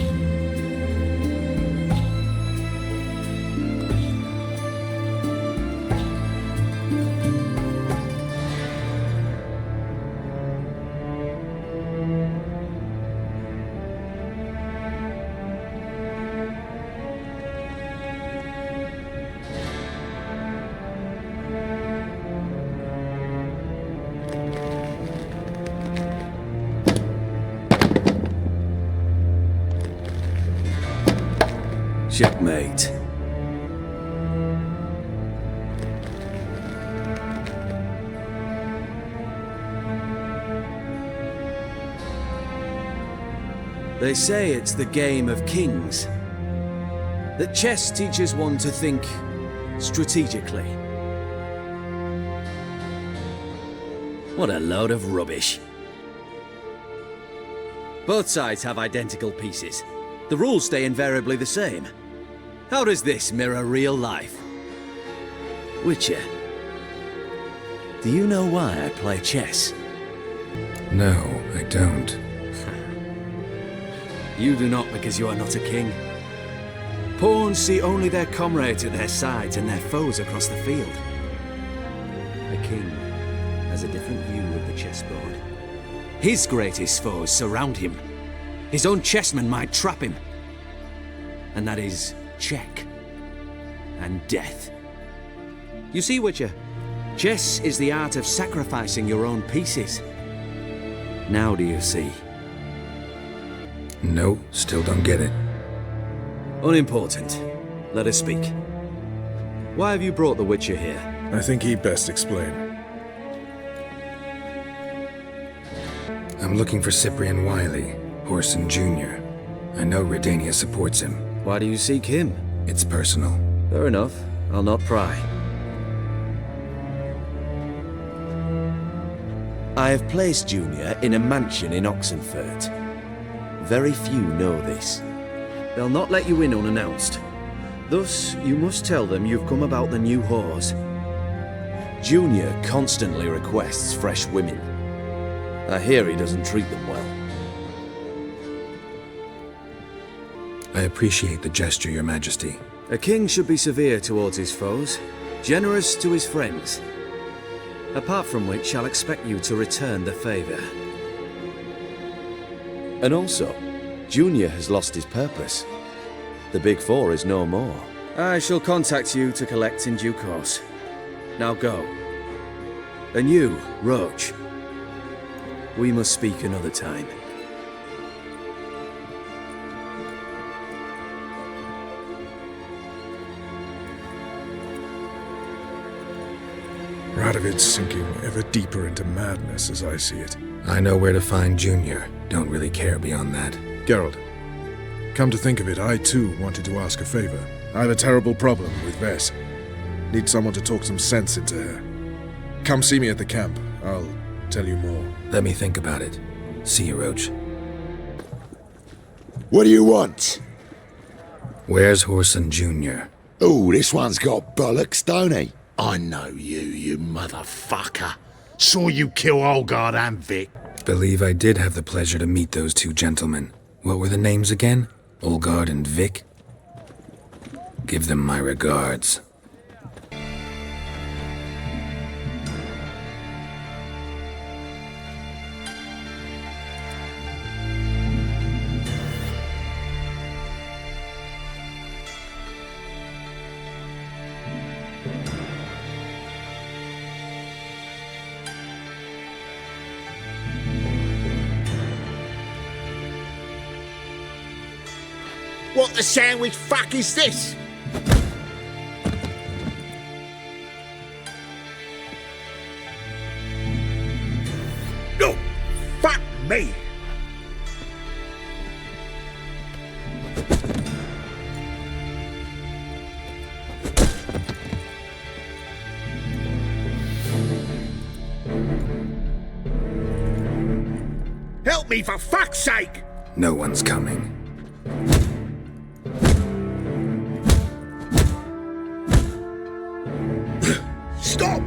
Checkmate. They say it's the game of kings. That chess teaches one to think strategically. What a load of rubbish. Both sides have identical pieces. The rules stay invariably the same. How does this mirror real life? Witcher, do you know why I play chess? No, I don't. You do not because you are not a king. Pawns see only their comrades at their sides and their foes across the field. A king has a different view of the chessboard. His greatest foes surround him. His own chessmen might trap him. And that is check and death. You see, Witcher, chess is the art of sacrificing your own pieces. Now do you see? No, still don't get it. Unimportant. Let us speak. Why have you brought the Witcher here? I think he'd best explain. I'm looking for Cyprian Wiley, Whoreson Jr. I know Redania supports him. Why do you seek him? It's personal. Fair enough. I'll not pry. I have placed Junior in a mansion in Oxenfurt. Very few know this. They'll not let you in unannounced. Thus, you must tell them you've come about the new whores. Junior constantly requests fresh women. I hear he doesn't treat them well. I appreciate the gesture, Your Majesty. A king should be severe towards his foes, generous to his friends. Apart from which, I'll expect you to return the favor. And also, Junior has lost his purpose. The Big Four is no more. I shall contact you to collect in due course. Now go. And you, Roach. We must speak another time. Radovid's sinking ever deeper into madness as I see it. I know where to find Junior. Don't really care beyond that. Geralt, come to think of it, I too wanted to ask a favor. I have a terrible problem with Vess. Need someone to talk some sense into her. Come see me at the camp. I'll tell you more. Let me think about it. See you, Roach. What do you want? Where's Whoreson Jr.? Oh, this one's got bollocks, don't he? I know you, you motherfucker. Saw you kill Olgard and Vic. Believe I did have the pleasure to meet those two gentlemen. What were the names again? Olgard and Vic? Give them my regards. What the sandwich fuck is this? No! Fuck me! Help me for fuck's sake! No one's coming. Stop!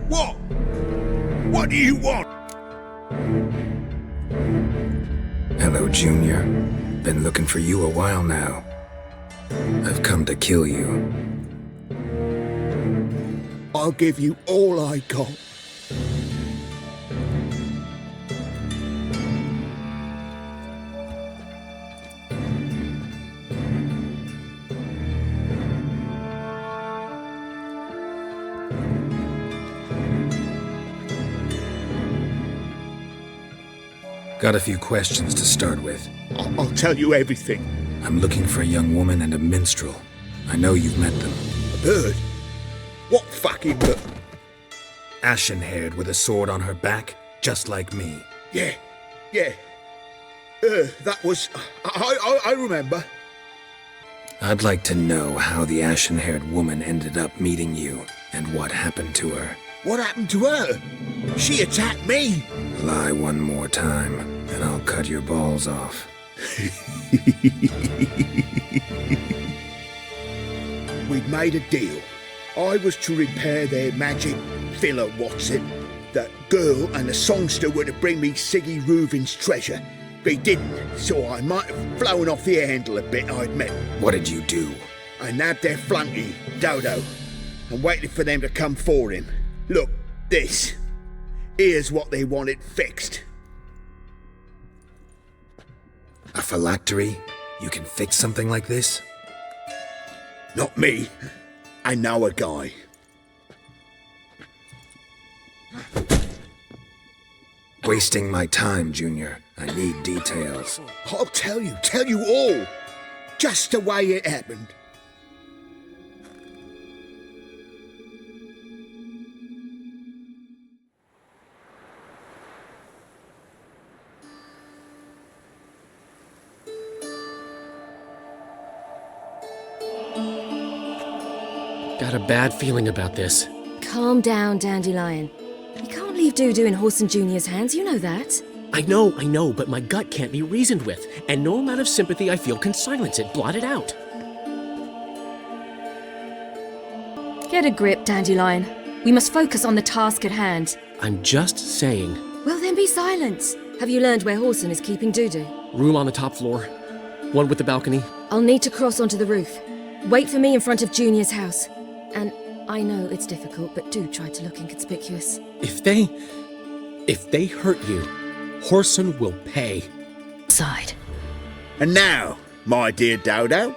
What? What do you want? Hello, Junior. Been looking for you a while now. I've come to kill you. I'll give you all I got. Got a few questions to start with. I'll tell you everything. I'm looking for a young woman and a minstrel. I know you've met them. A bird? What fucking bird? Ashen-haired with a sword on her back, just like me. Yeah. That was... I remember. I'd like to know how the ashen-haired woman ended up meeting you, and what happened to her. What happened to her? She attacked me. Lie one more time, and I'll cut your balls off. We'd made a deal. I was to repair their magic villa, what's it? That girl and the songster were to bring me Siggy Reuven's treasure. They didn't, so I might have flown off the handle a bit, I admit. What did you do? I nabbed their flunky, Dodo, and waited for them to come for him. Look, this. Here's what they wanted fixed. A phylactery? You can fix something like this? Not me. I know a guy. Wasting my time, Junior. I need details. I'll tell you all. Just the way it happened. Got a bad feeling about this. Calm down, Dandelion. You can't leave Dudu in Horson Jr.'s hands, you know that. I know, but my gut can't be reasoned with, and no amount of sympathy I feel can silence it, blot it out. Get a grip, Dandelion. We must focus on the task at hand. I'm just saying. Well, then be silent. Have you learned where Horson is keeping Dudu? Room on the top floor. One with the balcony. I'll need to cross onto the roof. Wait for me in front of Junior's house. And I know it's difficult, but do try to look inconspicuous. If they hurt you, Horson will pay. Side. And now, my dear Dodo,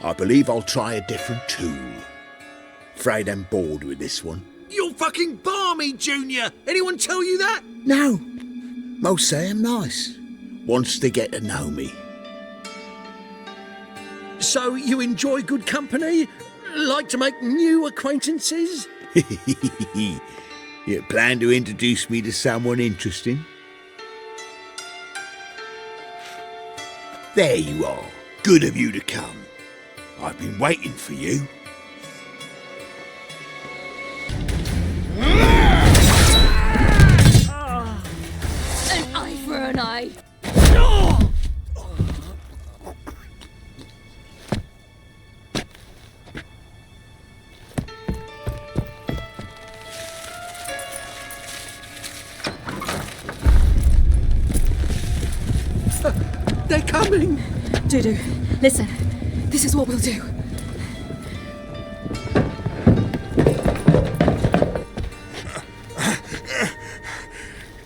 I believe I'll try a different tool. Afraid I'm bored with this one. You're fucking balmy, Junior! Anyone tell you that? No. Most say I'm nice. Wants to get to know me. So you enjoy good company? Like to make new acquaintances? You plan to introduce me to someone interesting? There you are. Good of you to come. I've been waiting for you. An eye for an eye. They're coming! Dudu, listen. This is what we'll do.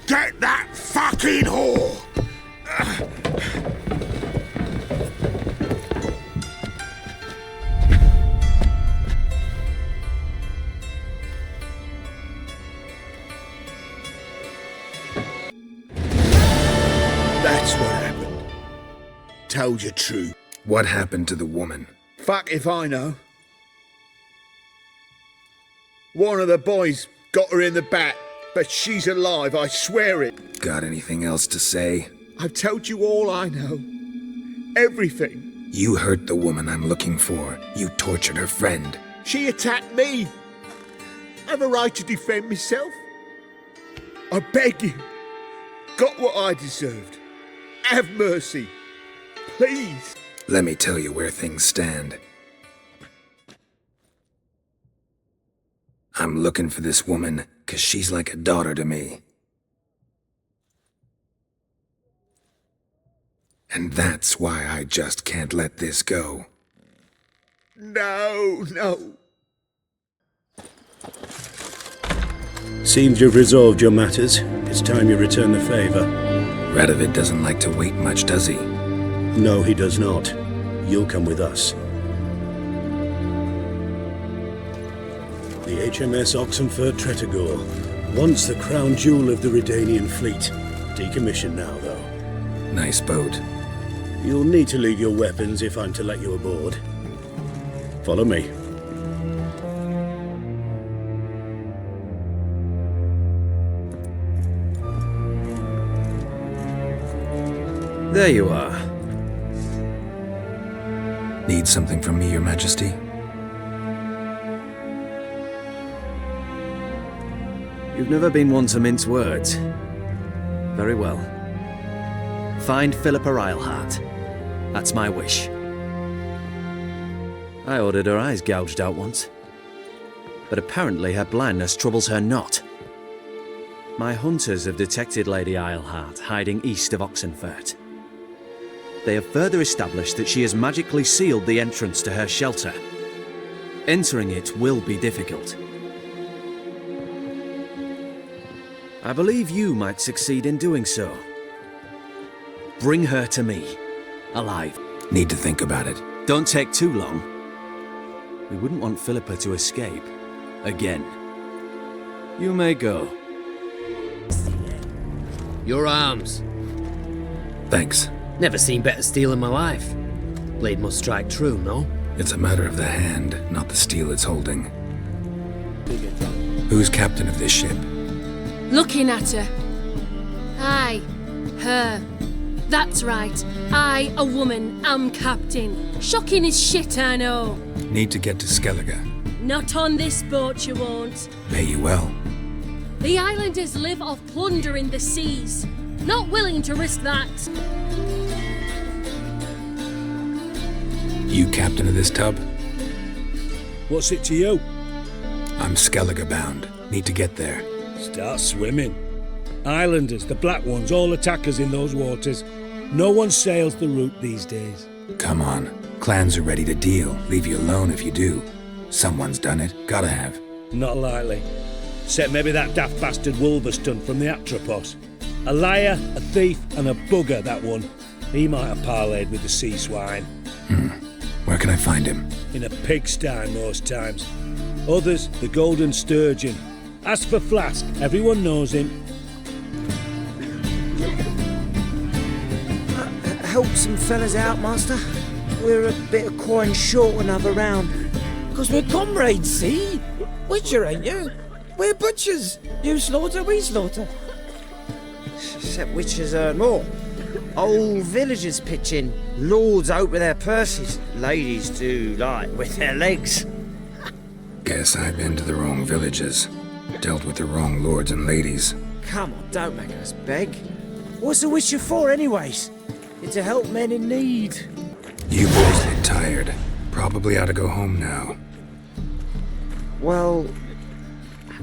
Get that fucking whore! That's what happened. Told you true. What happened to the woman? Fuck if I know. One of the boys got her in the back, but she's alive, I swear it. Got anything else to say? I've told you all I know. Everything. You hurt the woman I'm looking for. You tortured her friend. She attacked me. I have a right to defend myself. I beg you. Got what I deserved. Have mercy. Please. Let me tell you where things stand. I'm looking for this woman, 'cause she's like a daughter to me. And that's why I just can't let this go. No. Seems you've resolved your matters. It's time you return the favor. Radovid doesn't like to wait much, does he? No, he does not. You'll come with us. The HMS Oxenford Tretogor, once the crown jewel of the Redanian fleet. Decommissioned now, though. Nice boat. You'll need to leave your weapons if I'm to let you aboard. Follow me. There you are. Need something from me, Your Majesty? You've never been one to mince words. Very well. Find Philippa Eilhart. That's my wish. I ordered her eyes gouged out once. But apparently her blindness troubles her not. My hunters have detected Lady Eilhart hiding east of Oxenfurt. They have further established that she has magically sealed the entrance to her shelter. Entering it will be difficult. I believe you might succeed in doing so. Bring her to me, alive. Need to think about it. Don't take too long. We wouldn't want Philippa to escape. Again. You may go. Your arms. Thanks. Never seen better steel in my life. Blade must strike true, no? It's a matter of the hand, not the steel it's holding. Who's captain of this ship? Looking at her. Aye, her. That's right. I, a woman, am captain. Shocking as shit, I know. Need to get to Skellige. Not on this boat, you won't. Pay you well. The islanders live off plunder in the seas. Not willing to risk that. You captain of this tub? What's it to you? I'm Skellige bound. Need to get there. Start swimming. Islanders, the black ones, all attackers in those waters. No one sails the route these days. Come on. Clans are ready to deal. Leave you alone if you do. Someone's done it. Gotta have. Not likely. Except maybe that daft bastard Wolverston from the Atropos. A liar, a thief, and a bugger, that one. He might have parlayed with the sea swine. Where can I find him? In a pigsty most times. Others, the Golden Sturgeon. Ask for Flask. Everyone knows him. Help some fellas out, Master. We're a bit of coin short another round. Because we're comrades, see? Witcher, ain't you? We're butchers. You slaughter, we slaughter. Except witchers earn more. Old villagers pitch in. Lords out with their purses. Ladies do like with their legs. Guess I've been to the wrong villages. Dealt with the wrong lords and ladies. Come on, don't make us beg. What's a witcher for, anyways? It's to help men in need. You boys look tired. Probably ought to go home now. Well,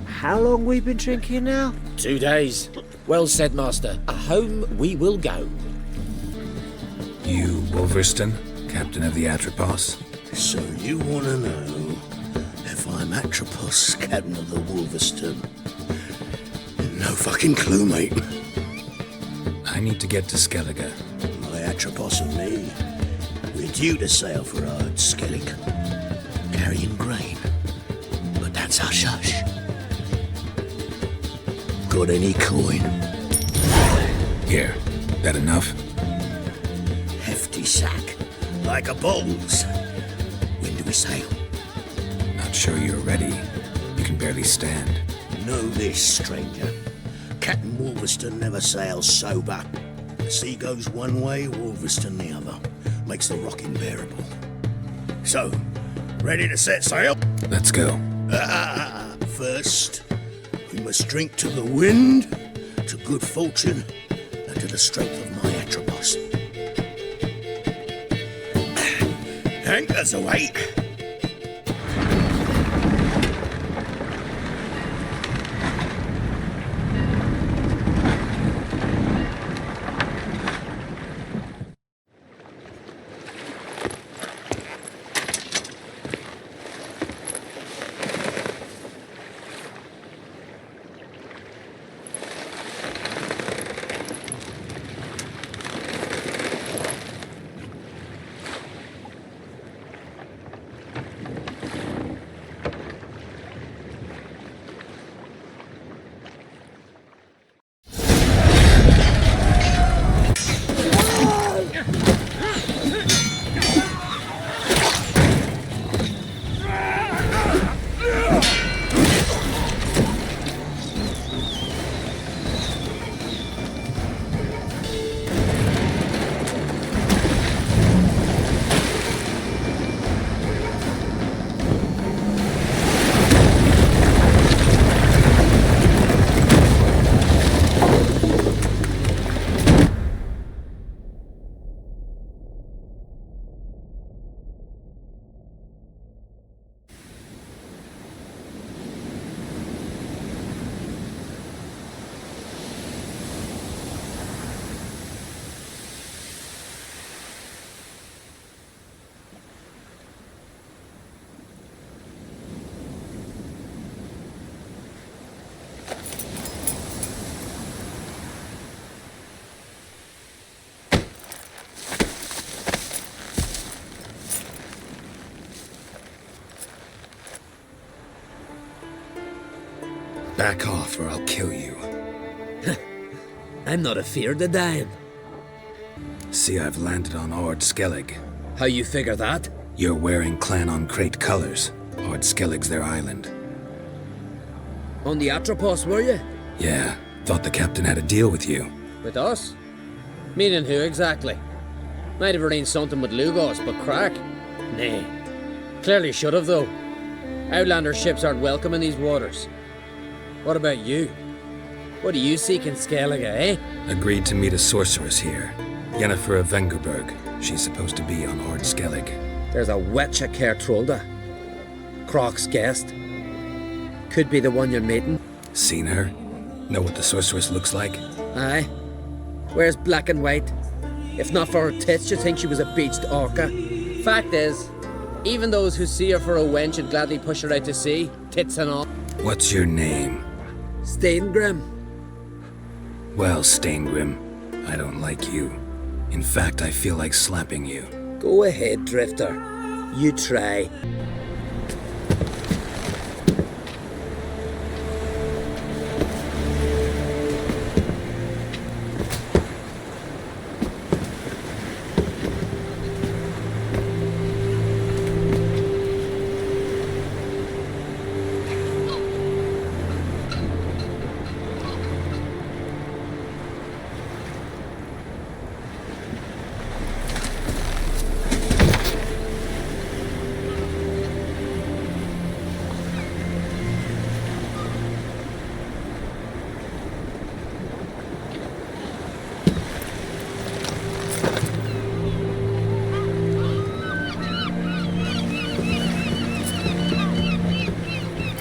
how long we been drinking now? 2 days. Well said, Master. Home we will go. You, Wolverston, captain of the Atropos? So you want to know if I'm Atropos, captain of the Wolverston? No fucking clue, mate. I need to get to Skellige. My Atropos and me, we're due to sail for our Skellige, carrying grain. But that's hush-hush. Got any coin? Here, that enough? Hefty sack, like a bull's. When do we sail? Not sure you're ready. You can barely stand. Know this, stranger. Captain Wolverston never sails sober. The sea goes one way, Wolverston the other. Makes the rocking bearable. So, ready to set sail? Let's go. First, we must drink to the wind, to good fortune, and to the strength of my Atropos. Anchors away! Back off or I'll kill you. I'm not afeard of dying. See, I've landed on Ord Skellige. How you figure that? You're wearing Clan on Crate colors. Ord Skellige's their island. On the Atropos, were you? Yeah, thought the captain had a deal with you. With us? Meaning who exactly? Might have arranged something with Lugos, but crack? Nay. Clearly should have, though. Outlander ships aren't welcome in these waters. What about you? What do you seek in Skellige, eh? Agreed to meet a sorceress here. Yennefer of Vengerberg. She's supposed to be on Ord Skellige. There's a witch at Kaer Trolda. Croc's guest. Could be the one you're meeting. Seen her? Know what the sorceress looks like? Aye. Wears black and white. If not for her tits, you'd think she was a beached orca. Fact is, even those who see her for a wench would gladly push her out to sea, tits and all. What's your name? Steingrim. Well, Steingrim, I don't like you. In fact, I feel like slapping you. Go ahead, Drifter. You try.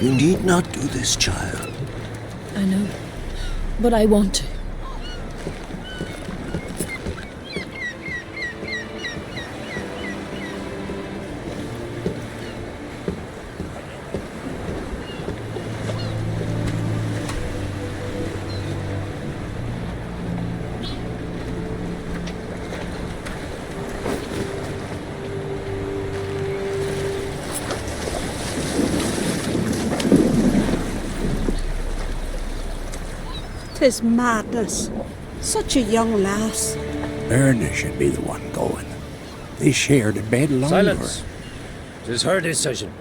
You need not do this, child. I know, but I want to. Tis madness. Such a young lass. Erna should be the one going. They shared a bed longer. Silence! 'Tis her decision.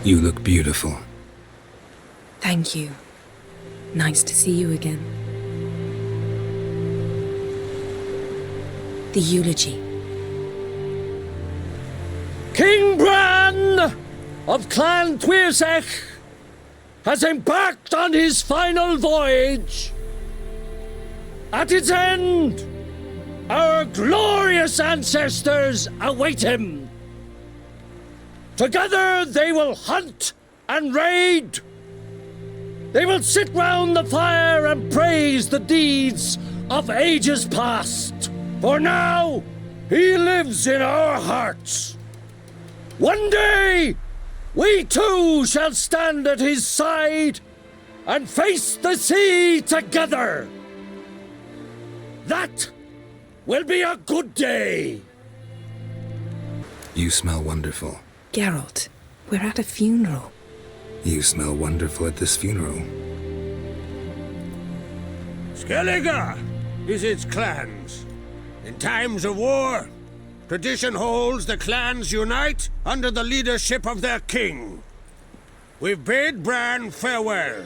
You look beautiful. Thank you. Nice to see you again. The eulogy. King Bran of Clan Twirsech has embarked on his final voyage. At its end, our glorious ancestors await him. Together they will hunt and raid. They will sit round the fire and praise the deeds of ages past. For now, he lives in our hearts. One day, we too shall stand at his side and face the sea together. That will be a good day. You smell wonderful. Geralt, we're at a funeral. You smell wonderful at this funeral. Skellige is its clans. In times of war, tradition holds the clans unite under the leadership of their king. We've bid Bran farewell.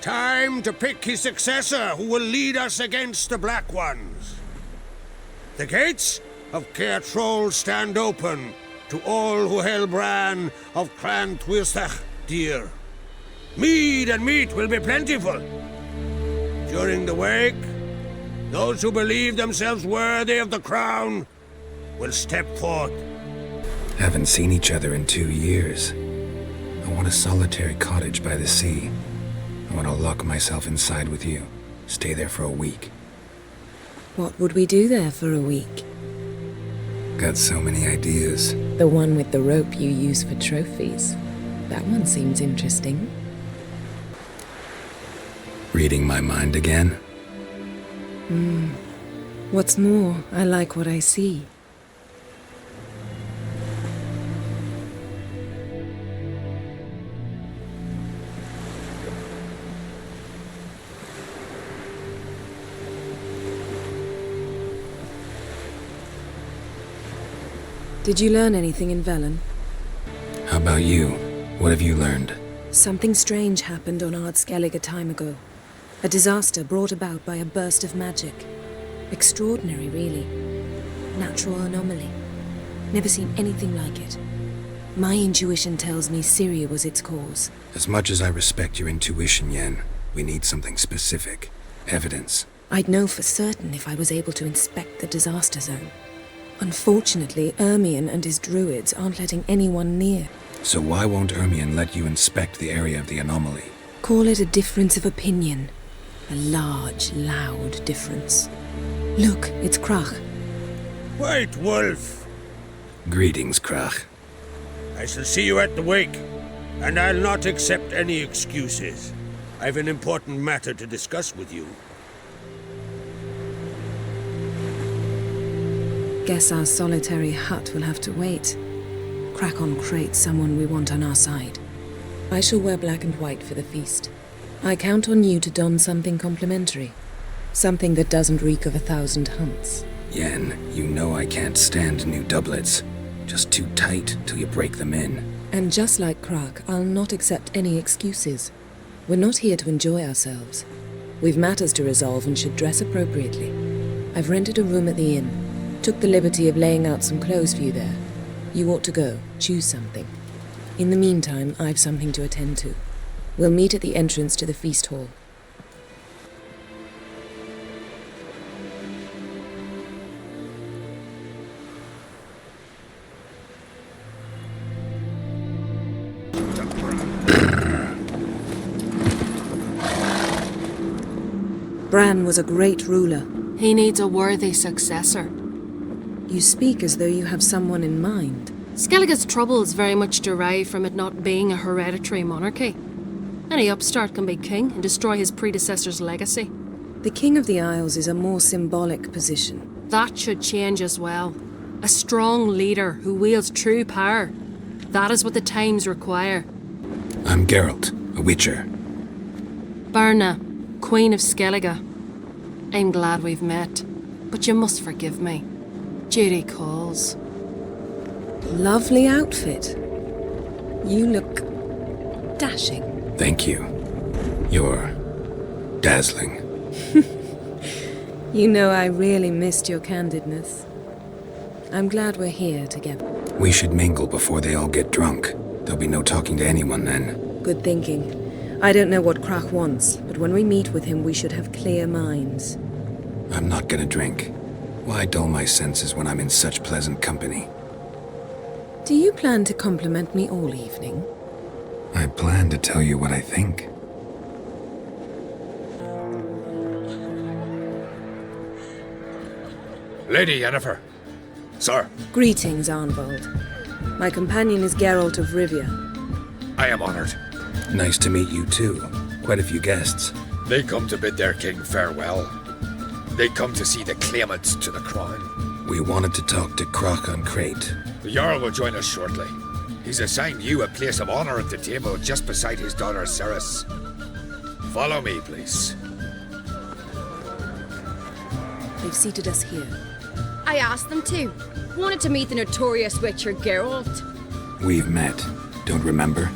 Time to pick his successor who will lead us against the Black Ones. The gates of Kaer Troll stand open to all who held Bran of Clan Twirsech dear. Mead and meat will be plentiful. During the wake, those who believe themselves worthy of the crown will step forth. Haven't seen each other in 2 years. I want a solitary cottage by the sea. I want to lock myself inside with you. Stay there for a week. What would we do there for a week? Got so many ideas. The one with the rope you use for trophies. That one seems interesting. Reading my mind again? What's more, I like what I see. Did you learn anything in Velen? How about you? What have you learned? Something strange happened on Ard Skellige a time ago. A disaster brought about by a burst of magic. Extraordinary, really. Natural anomaly. Never seen anything like it. My intuition tells me Ciri was its cause. As much as I respect your intuition, Yen, we need something specific. Evidence. I'd know for certain if I was able to inspect the disaster zone. Unfortunately, Ermion and his druids aren't letting anyone near. So why won't Ermion let you inspect the area of the anomaly? Call it a difference of opinion. A large, loud difference. Look, it's Krach. Wait, Wolf. Greetings, Krach. I shall see you at the wake, and I'll not accept any excuses. I've an important matter to discuss with you. Guess our solitary hut will have to wait. Crack on crate someone we want on our side. I shall wear black and white for the feast. I count on you to don something complimentary. Something that doesn't reek of 1,000 hunts. Yen, you know I can't stand new doublets. Just too tight till you break them in. And just like Krak, I'll not accept any excuses. We're not here to enjoy ourselves. We've matters to resolve and should dress appropriately. I've rented a room at the inn. Took the liberty of laying out some clothes for you there. You ought to go. Choose something. In the meantime, I've something to attend to. We'll meet at the entrance to the feast hall. Bran was a great ruler. He needs a worthy successor. You speak as though you have someone in mind. Skellige's troubles very much derive from it not being a hereditary monarchy. Any upstart can be king and destroy his predecessor's legacy. The King of the Isles is a more symbolic position. That should change as well. A strong leader who wields true power. That is what the times require. I'm Geralt, a witcher. Birna, Queen of Skellige. I'm glad we've met, but you must forgive me. Duty calls. Lovely outfit. You look dashing. Thank you. You're dazzling. You know I really missed your candidness. I'm glad we're here together. We should mingle before they all get drunk. There'll be no talking to anyone then. Good thinking. I don't know what Krach wants, but when we meet with him we should have clear minds. I'm not gonna drink. Why dull my senses when I'm in such pleasant company? Do you plan to compliment me all evening? I plan to tell you what I think. Lady Yennefer. Sir. Greetings, Arnvald. My companion is Geralt of Rivia. I am honored. Nice to meet you too. Quite a few guests. They come to bid their king farewell. They come to see the claimants to the crown. We wanted to talk to Krach on Crate. The Jarl will join us shortly. He's assigned you a place of honor at the table just beside his daughter Ceres. Follow me, please. They've seated us here. I asked them to. Wanted to meet the notorious witcher Geralt. We've met. Don't remember?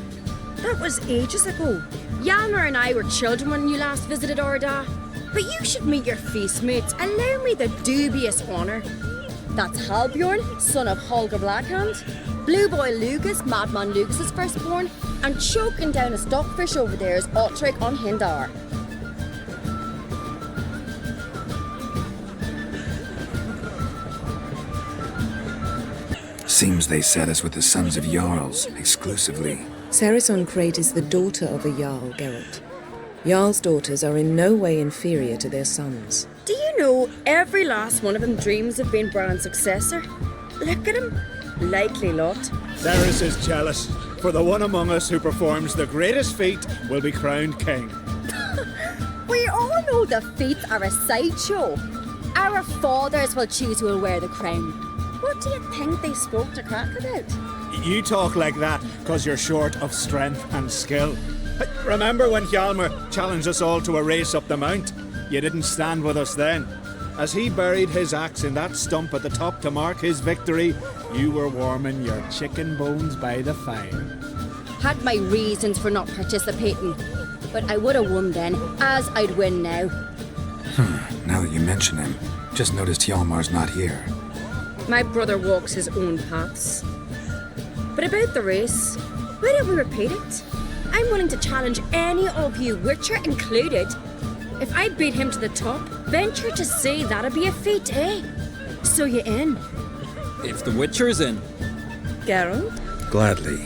That was ages ago. Yalmer and I were children when you last visited Orda. But you should meet your feast mates. Allow me the dubious honor. That's Halbjorn, son of Holger Blackhand, Blue Boy Lugus, Madman Lugus's firstborn, and choking down a stockfish over there is Otric on Hindar. Seems they set us with the sons of Jarls, exclusively. Ceres on Crate is the daughter of a Jarl, Geralt. Jarl's daughters are in no way inferior to their sons. Do you know every last one of them dreams of being Bran's successor? Look at him. Likely lot. Ceres is jealous, for the one among us who performs the greatest feat will be crowned king. We all know the feats are a sideshow. Our fathers will choose who will wear the crown. What do you think they spoke to Crack about? You talk like that because you're short of strength and skill. Remember when Hjalmar challenged us all to a race up the mount? You didn't stand with us then. As he buried his axe in that stump at the top to mark his victory, you were warming your chicken bones by the fire. Had my reasons for not participating, but I would have won then, as I'd win now. Now that you mention him, just noticed Hjalmar's not here. My brother walks his own paths. But about the race, why don't we repeat it? I'm willing to challenge any of you, Witcher included. If I beat him to the top, venture to say that'd be a feat, eh? So you in? If the Witcher's in. Geralt? Gladly.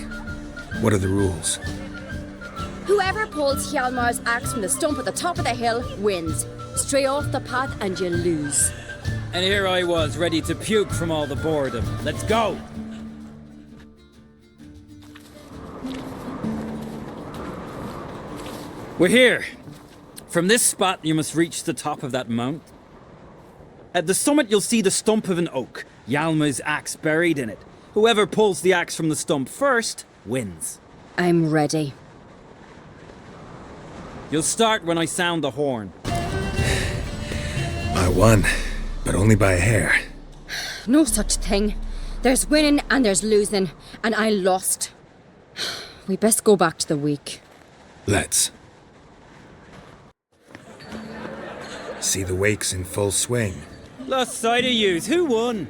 What are the rules? Whoever pulls Hjalmar's axe from the stump at the top of the hill wins. Stray off the path and you lose. And here I was, ready to puke from all the boredom. Let's go! We're here. From this spot, you must reach the top of that mount. At the summit, you'll see the stump of an oak, Hjalmar's axe buried in it. Whoever pulls the axe from the stump first, wins. I'm ready. You'll start when I sound the horn. I won, but only by a hair. No such thing. There's winning and there's losing, and I lost. We best go back to the week. Let's. See the wakes in full swing. Lost sight of yous. Who won?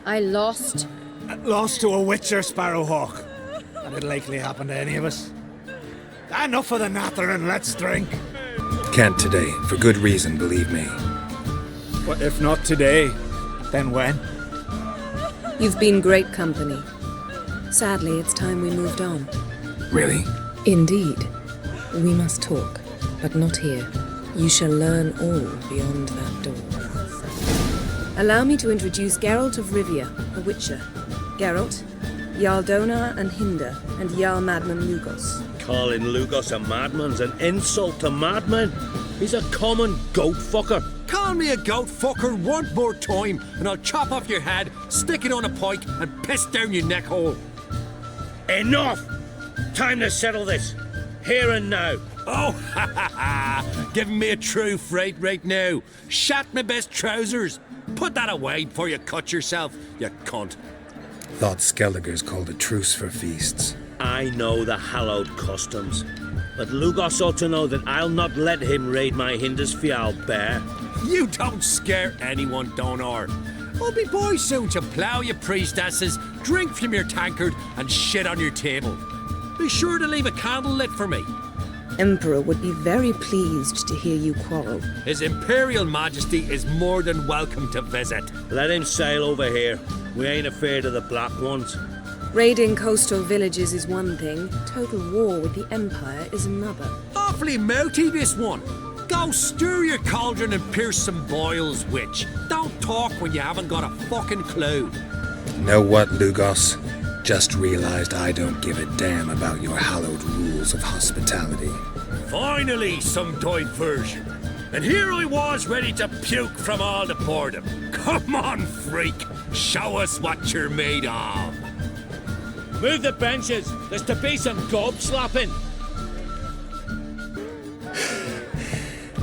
I lost. Lost to a Witcher Sparrowhawk. And it'll likely happen to any of us. Enough of the natter and let's drink. Can't today, for good reason, believe me. But if not today, then when? You've been great company. Sadly, it's time we moved on. Really? Indeed. We must talk, but not here. You shall learn all beyond that door. Allow me to introduce Geralt of Rivia, a Witcher. Geralt, Jarl Donar and Hinder, and Jarl Madman Lugos. Calling Lugos a madman's an insult to madman. He's a common goat fucker. Call me a goat fucker one more time, and I'll chop off your head, stick it on a pike, and piss down your neck hole. Enough! Time to settle this. Here and now. Oh, ha ha ha! Giving me a true fright right now. Shat my best trousers. Put that away before you cut yourself, you cunt. Thought Skellige's called a truce for feasts. I know the hallowed customs, but Lugos ought to know that I'll not let him raid my Hinder's fial bear. You don't scare anyone, Donar. I'll be boys soon to plough your priestesses, drink from your tankard, and shit on your table. Be sure to leave a candle lit for me. Emperor would be very pleased to hear you quarrel. His Imperial Majesty is more than welcome to visit. Let him sail over here. We ain't afraid of the Black Ones. Raiding coastal villages is one thing. Total war with the Empire is another. Awfully mouty, this one. Go stir your cauldron and pierce some boils, witch. Don't talk when you haven't got a fucking clue. Know what, Lugos? Just realized I don't give a damn about your hallowed rules of hospitality. Finally, some diversion. And here I was ready to puke from all the boredom. Come on, freak. Show us what you're made of. Move the benches. There's to be some gob slapping.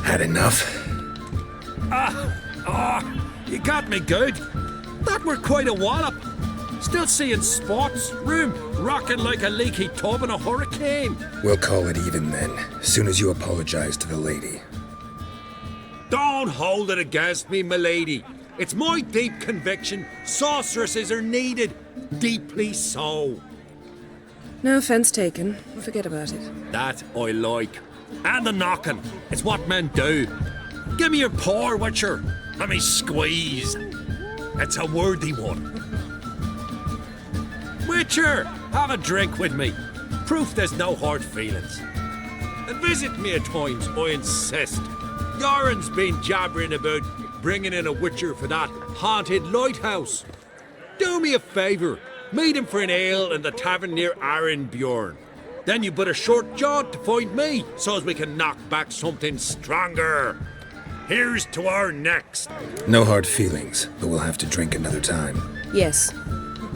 Had enough? You got me good. That were quite a wallop. Still seeing spots, room rocking like a leaky tub in a hurricane. We'll call it even then, soon as you apologize to the lady. Don't hold it against me, milady. It's my deep conviction sorceresses are needed. Deeply so. No offense taken. Forget about it. That I like. And the knocking. It's what men do. Give me your paw, Witcher. Let me squeeze. It's a worthy one. Witcher, have a drink with me. Proof there's no hard feelings. And visit me at times, I insist. Yoren's been jabbering about bringing in a Witcher for that haunted lighthouse. Do me a favour. Meet him for an ale in the tavern near Arenbjorn. Then you but a short jaunt to find me, so as we can knock back something stronger. Here's to our next. No hard feelings, but we'll have to drink another time. Yes.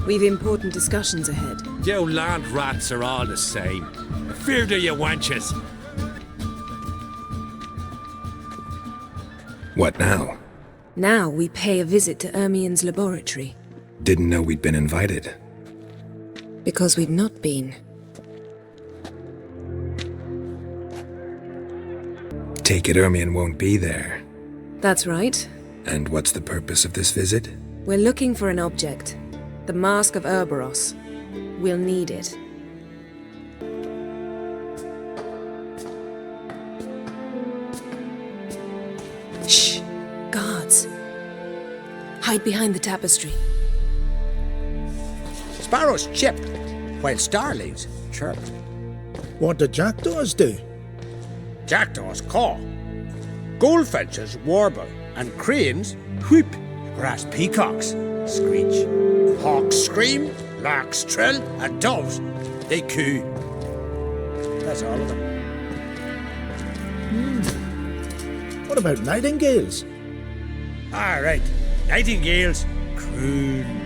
We've important discussions ahead. You land rats are all the same. Fear to you wenches. What now? Now we pay a visit to Ermien's laboratory. Didn't know we'd been invited. Because we've not been. Take it Ermien won't be there. That's right. And what's the purpose of this visit? We're looking for an object. The Mask of Ouroboros. We'll need it. Shh! Guards. Hide behind the tapestry. Sparrows chip, while starlings chirp. What do jackdaws do? Jackdaws caw. Goldfinches warble, and cranes whoop, whereas peacocks screech. Hawks scream, larks trill, and doves, they coo. That's all of them. What about nightingales? All right, nightingales croon.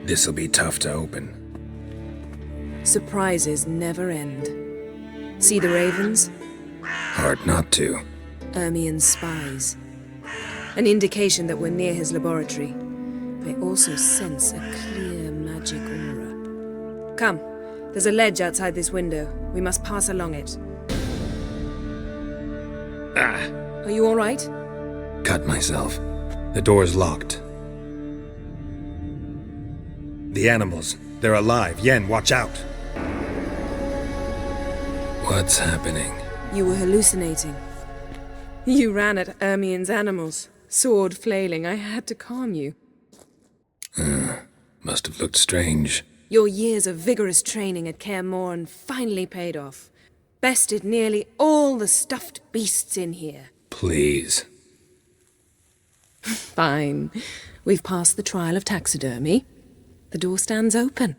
This'll be tough to open. Surprises never end. See the ravens? Hard not to. Ermien's spies. An indication that we're near his laboratory. I also sense a clear magic aura. Come, there's a ledge outside this window. We must pass along it. Are you all right? Cut myself. The door's locked. The animals, they're alive. Yen, watch out. What's happening? You were hallucinating. You ran at Ermien's animals, sword flailing. I had to calm you. Must have looked strange. Your years of vigorous training at Kaer Morhen finally paid off. Bested nearly all the stuffed beasts in here. Please. Fine. We've passed the trial of taxidermy. The door stands open.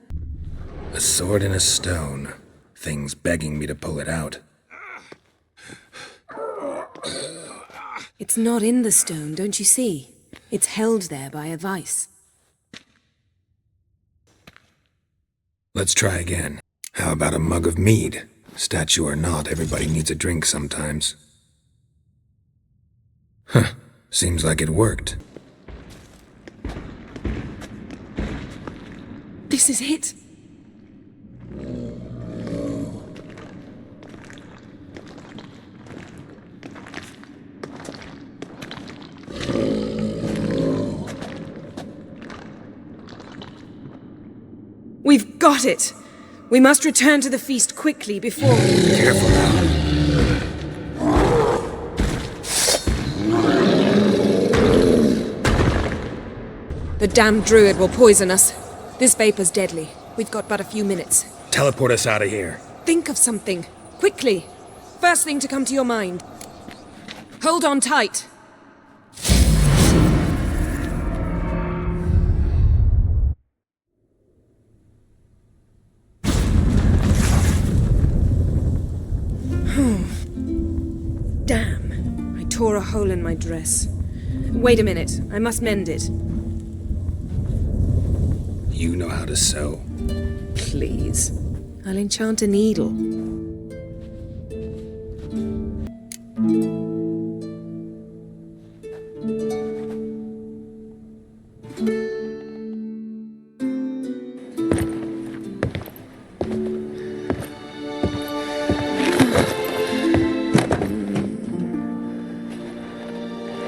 A sword in a stone. Things begging me to pull it out. It's not in the stone, don't you see? It's held there by a vice. Let's try again. How about a mug of mead? Statue or not, everybody needs a drink sometimes. Huh. Seems like it worked. This is it. We've got it! We must return to the feast quickly before... Careful now. The damned druid will poison us. This vapor's deadly. We've got but a few minutes. Teleport us out of here. Think of something. Quickly. First thing to come to your mind. Hold on tight. Damn. I tore a hole in my dress. Wait a minute. I must mend it. You know how to sew. Please. I'll enchant a needle.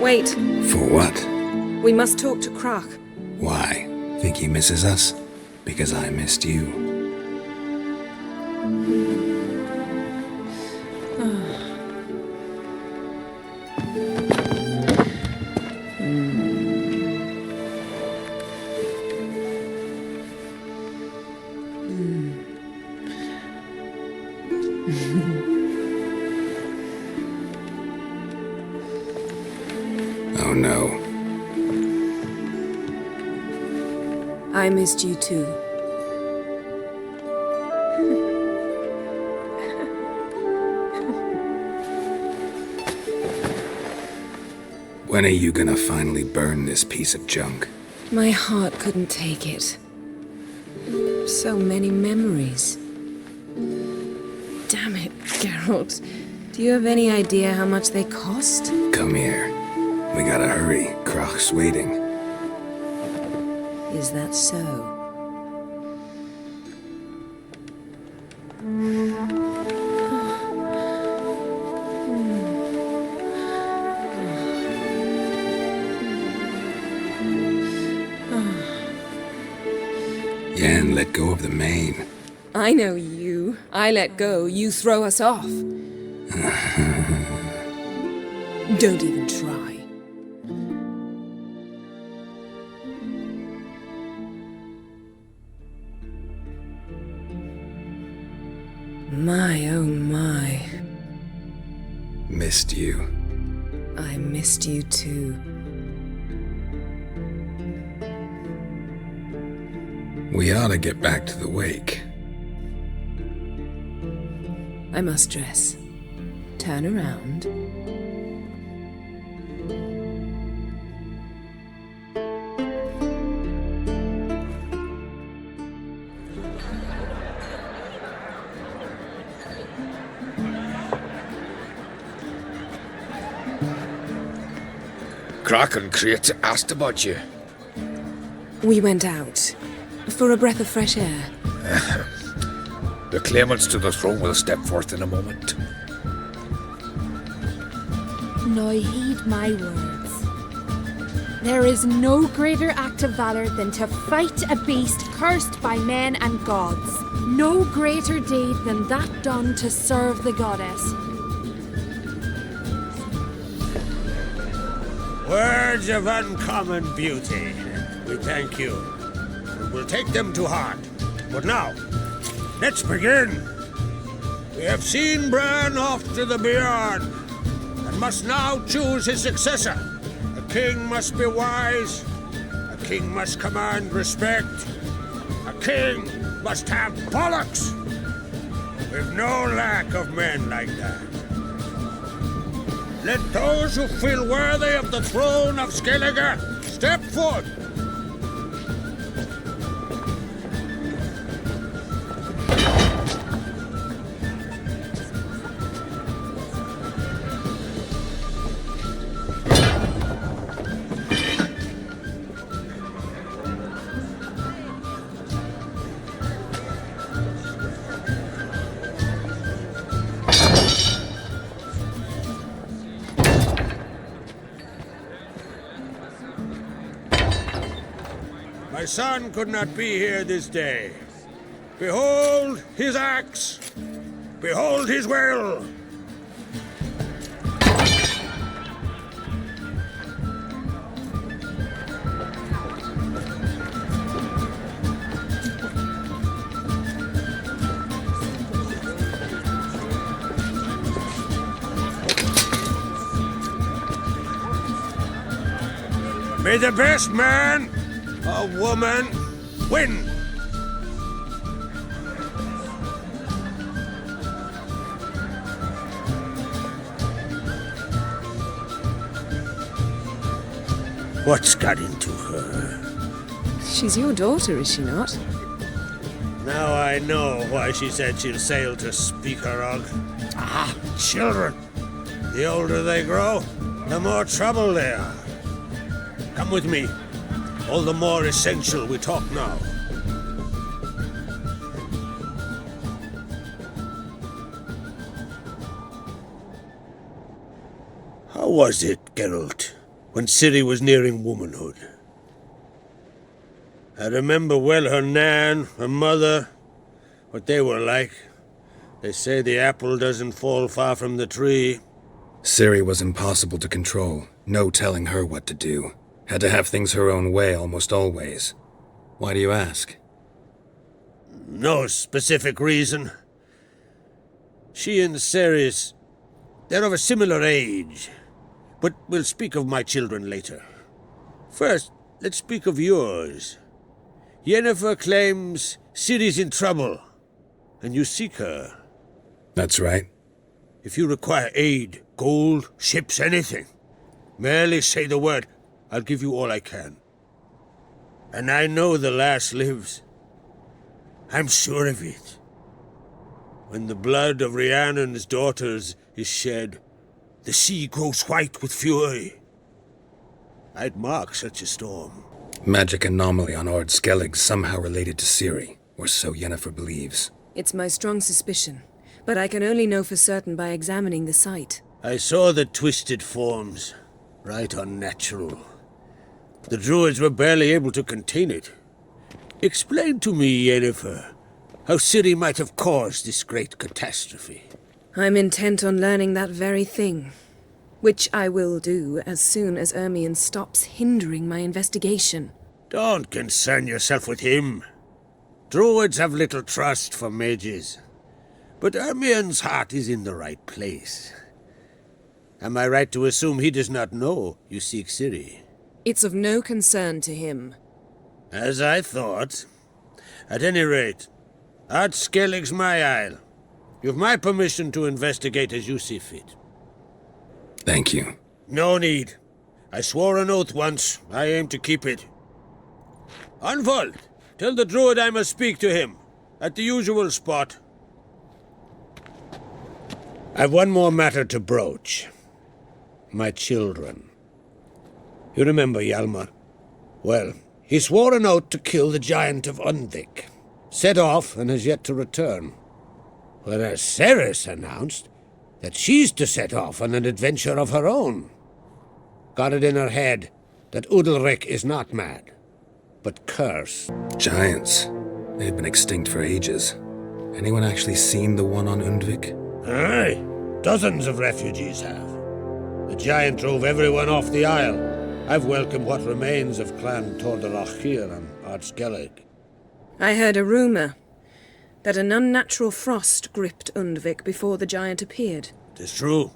Wait. For what? We must talk to Croc. Why? Think he misses us? Because I missed you. Oh no. I missed you too. When are you gonna finally burn this piece of junk? My heart couldn't take it. So many memories. Damn it, Geralt. Do you have any idea how much they cost? Come here. We gotta hurry. Croc's waiting. Is that so? Yen, let go of the mane. I know you. I let go, you throw us off. Don't even try. My, oh my. Missed you. I missed you too. We ought to get back to the wake. I must dress. Turn around. Croc and Crate asked about you. We went out. For a breath of fresh air. The claimants to the throne will step forth in a moment. Now heed my words. There is no greater act of valor than to fight a beast cursed by men and gods. No greater deed than that done to serve the goddess. Words of uncommon beauty. We thank you. And we'll take them to heart. But now, let's begin. We have seen Bran off to the beyond, and must now choose his successor. A king must be wise. A king must command respect. A king must have bollocks. We've no lack of men like that. Let those who feel worthy of the throne of Skellige step forth. My son could not be here this day. Behold his axe. Behold his will. May the best man or woman win. What's got into her? She's your daughter, is she not? Now I know why she said she'll sail to Speakerog. Ah, children. The older they grow, the more trouble they are. Come with me. All the more essential we talk now. How was it, Geralt? when Ciri was nearing womanhood. I remember well her nan, her mother, what they were like. They say the apple doesn't fall far from the tree. Ciri was impossible to control. No telling her what to do. Had to have things her own way almost always. Why do you ask? No specific reason. She and Ceres, they're of a similar age. But we'll speak of my children later. First, let's speak of yours. Yennefer claims Ciri's in trouble, and you seek her. That's right. If you require aid, gold, ships, anything, merely say the word. I'll give you all I can. And I know the lass lives. I'm sure of it. When the blood of Rhiannon's daughters is shed, the sea grows white with fury. I'd mark such a storm. Magic anomaly on Ard Skellige somehow related to Ciri, or so Yennefer believes. It's my strong suspicion, but I can only know for certain by examining the site. I saw the twisted forms. Right unnatural. The druids were barely able to contain it. Explain to me, Yennefer, how Ciri might have caused this great catastrophe. I'm intent on learning that very thing, which I will do as soon as Ermion stops hindering my investigation. Don't concern yourself with him. Druids have little trust for mages, but Ermion's heart is in the right place. Am I right to assume he does not know you seek Ciri? It's of no concern to him. As I thought. At any rate, Ard Skellige's my isle. You've my permission to investigate as you see fit. Thank you. No need. I swore an oath once. I aim to keep it. Unfold. Tell the druid I must speak to him. At the usual spot. I've one more matter to broach. My children. You remember Hjalmar? Well, he swore an oath to kill the giant of Undvik. Set off and has yet to return. Whereas Ceres announced that she's to set off on an adventure of her own. Got it in her head that Udalric is not mad, but cursed. Giants. They've been extinct for ages. Anyone actually seen the one on Undvik? Aye. Dozens of refugees have. The giant drove everyone off the isle. I've welcomed what remains of Clan Tordarachir and Ard Skellige. I heard a rumor that an unnatural frost gripped Undvik before the giant appeared. 'Tis true.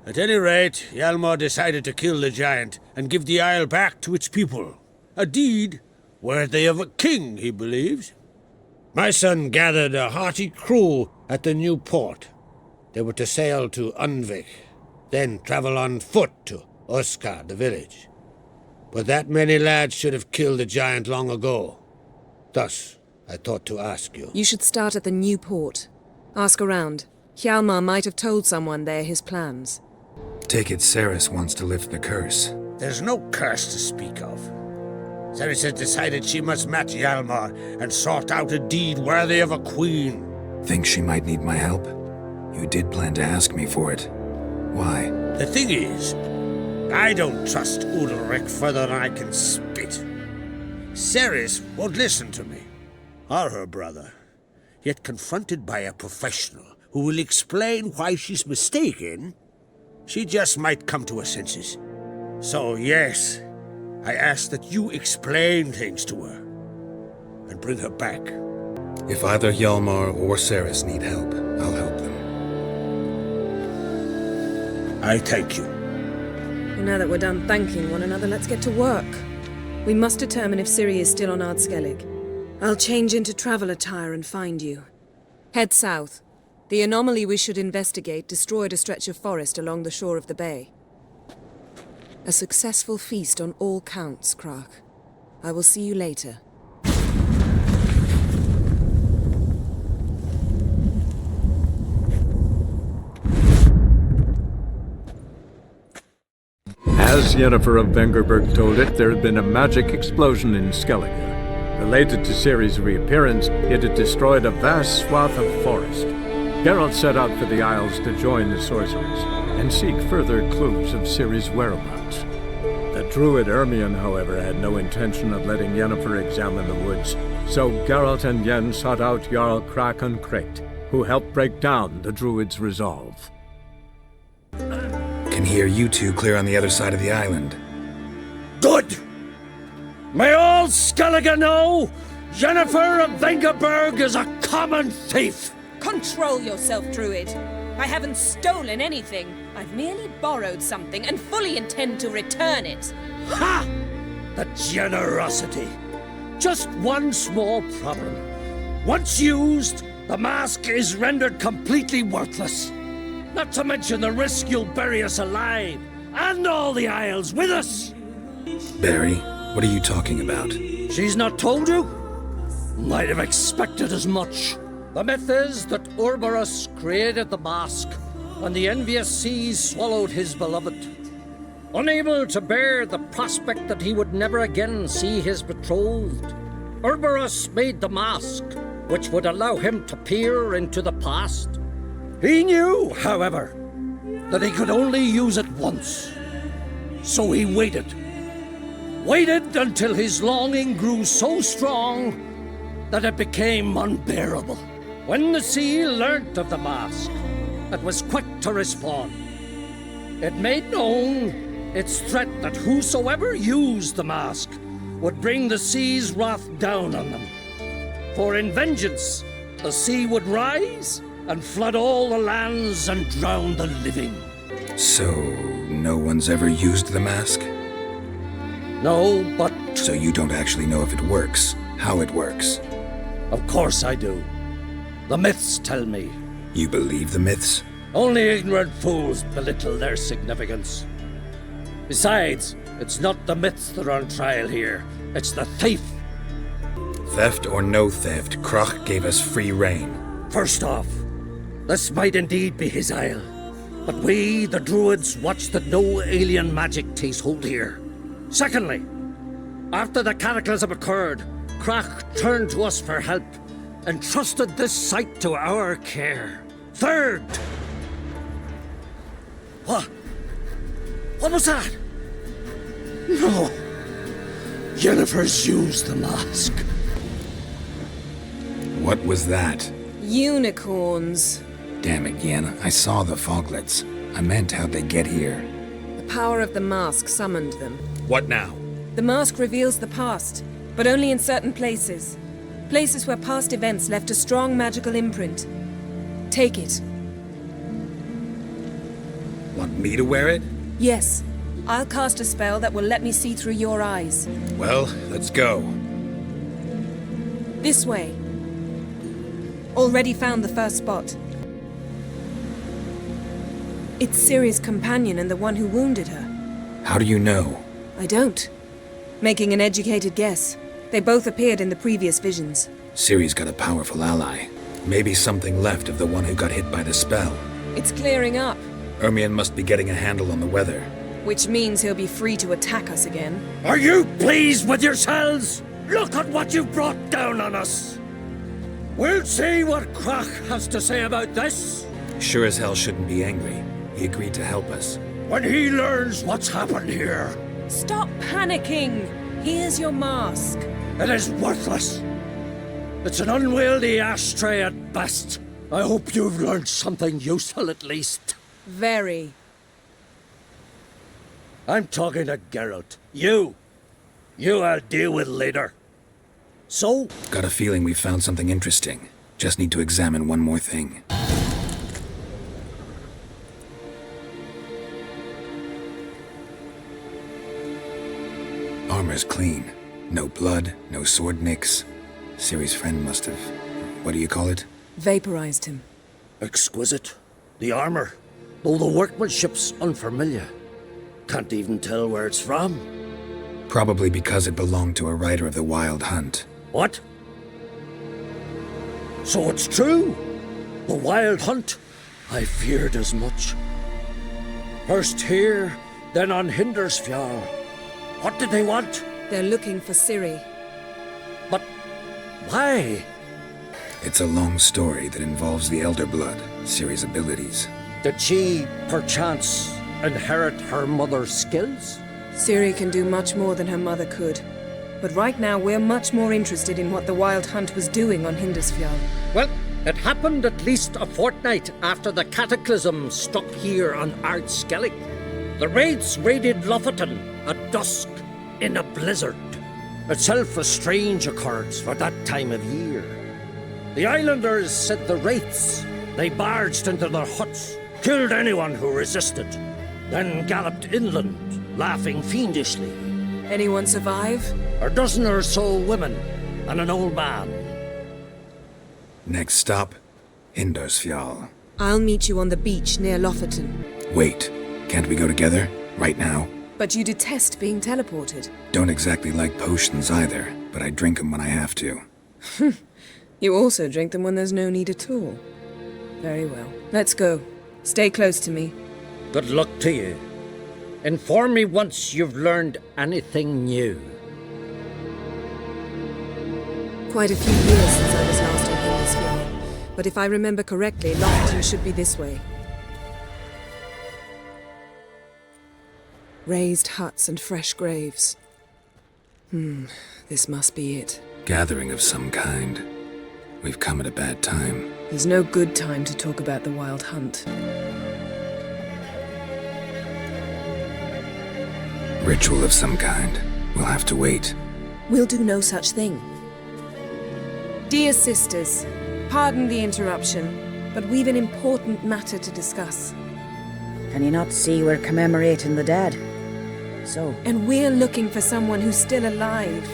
At any rate, Hjalmar decided to kill the giant and give the isle back to its people. A deed worthy of a king, he believes. My son gathered a hearty crew at the new port. They were to sail to Undvik, then travel on foot to Oskar, the village. But that many lads should have killed the giant long ago. Thus, I thought to ask you. You should start at the new port. Ask around. Hjalmar might have told someone there his plans. Take it Ceres wants to lift the curse. There's no curse to speak of. Ceres has decided she must match Hjalmar and sort out a deed worthy of a queen. Think she might need my help? You did plan to ask me for it. Why? The thing is, I don't trust Udalric further than I can spit. Ceres won't listen to me, or her brother. Yet confronted by a professional who will explain why she's mistaken, she just might come to her senses. So yes, I ask that you explain things to her and bring her back. If either Hjalmar or Ceres need help, I'll help them. I thank you. Well, now that we're done thanking one another, let's get to work. We must determine if Ciri is still on Ard Skellige. I'll change into travel attire and find you. Head south. The anomaly we should investigate destroyed a stretch of forest along the shore of the bay. A successful feast on all counts, Krach. I will see you later. As Yennefer of Vengerberg told it, there had been a magic explosion in Skellige. Related to Ciri's reappearance, it had destroyed a vast swath of forest. Geralt set out for the Isles to join the sorcerers and seek further clues of Ciri's whereabouts. Druid Ermion, however, had no intention of letting Yennefer examine the woods, so Geralt and Yen sought out Jarl Kraken Crate, who helped break down the Druid's resolve. Can hear you two clear on the other side of the island. Good! May all Skellige know Yennefer of Vengerberg is a common thief! Control yourself, Druid. I haven't stolen anything. I've merely borrowed something and fully intend to return it. Ha! The generosity. Just one small problem. Once used, the mask is rendered completely worthless. Not to mention the risk you'll bury us alive, and all the Isles with us! Barry, what are you talking about? She's not told you? Might have expected as much. The myth is that Ouroboros created the mask, and the envious seas swallowed his beloved. Unable to bear the prospect that he would never again see his betrothed, Ouroboros made the mask, which would allow him to peer into the past. He knew, however, that he could only use it once. So he waited. Waited until his longing grew so strong that it became unbearable. When the sea learnt of the mask, it was quick to respond. It made known its threat that whosoever used the mask would bring the sea's wrath down on them. For in vengeance, the sea would rise and flood all the lands and drown the living. So, no one's ever used the mask? No, but... So you don't actually know if it works, how it works? Of course I do. The myths tell me. You believe the myths? Only ignorant fools belittle their significance. Besides, it's not the myths that are on trial here. It's the thief. Theft or no theft, Kroch gave us free rein. First off, this might indeed be his isle. But we, the Druids, watch that no alien magic takes hold here. Secondly, after the cataclysm occurred, Kroch turned to us for help and trusted this site to our care. Third... What was that? No. Yennefer's used the mask. What was that? Unicorns. Damn it, Yen. I saw the foglets. I meant how'd they get here? The power of the mask summoned them. What now? The mask reveals the past, but only in certain places. Places where past events left a strong magical imprint. Take it. Want me to wear it? Yes. I'll cast a spell that will let me see through your eyes. Well, let's go. This way. Already found the first spot. It's Ciri's companion and the one who wounded her. How do you know? I don't. Making an educated guess. They both appeared in the previous visions. Ciri's got a powerful ally. Maybe something left of the one who got hit by the spell. It's clearing up. Ermion must be getting a handle on the weather. Which means he'll be free to attack us again. Are you pleased with yourselves? Look at what you've brought down on us! We'll see what Kroch has to say about this. Sure as hell shouldn't be angry. He agreed to help us. When he learns what's happened here... Stop panicking! Here's your mask. It is worthless. It's an unwieldy ashtray at best. I hope you've learned something useful at least. Very. I'm talking to Geralt. You I'll deal with later. So? Got a feeling we found something interesting. Just need to examine one more thing. Armor's clean. No blood, no sword nicks. Ciri's friend must have... what do you call it? Vaporized him. Exquisite. The armor, though the workmanship's unfamiliar. Can't even tell where it's from. Probably because it belonged to a rider of the Wild Hunt. What? So it's true? The Wild Hunt? I feared as much. First here, then on Hindersfjall. What did they want? They're looking for Ciri. But why? It's a long story that involves the Elder Blood, Ciri's abilities. Did she, perchance, inherit her mother's skills? Ciri can do much more than her mother could. But right now, we're much more interested in what the Wild Hunt was doing on Hindisfjall. Well, it happened at least a fortnight after the cataclysm struck here on Skellige. The raids raided Lofoten at dusk in a blizzard. Itself a strange occurrence for that time of year. The islanders said the wraiths. They barged into their huts, killed anyone who resisted, then galloped inland, laughing fiendishly. Anyone survive? A dozen or so women and an old man. Next stop, Hindisfjall. I'll meet you on the beach near Lofoten. Wait, can't we go together? Right now? But you detest being teleported. Don't exactly like potions either, but I drink them when I have to. You also drink them when there's no need at all. Very well. Let's go. Stay close to me. Good luck to you. Inform me once you've learned anything new. Quite a few years since I was last on Hindisfjall, but if I remember correctly, Lofoten should be this way. Raised huts and fresh graves. This must be it. Gathering of some kind. We've come at a bad time. There's no good time to talk about the Wild Hunt. Ritual of some kind. We'll have to wait. We'll do no such thing. Dear sisters, pardon the interruption, but we've an important matter to discuss. Can you not see we're commemorating the dead? So? And we're looking for someone who's still alive.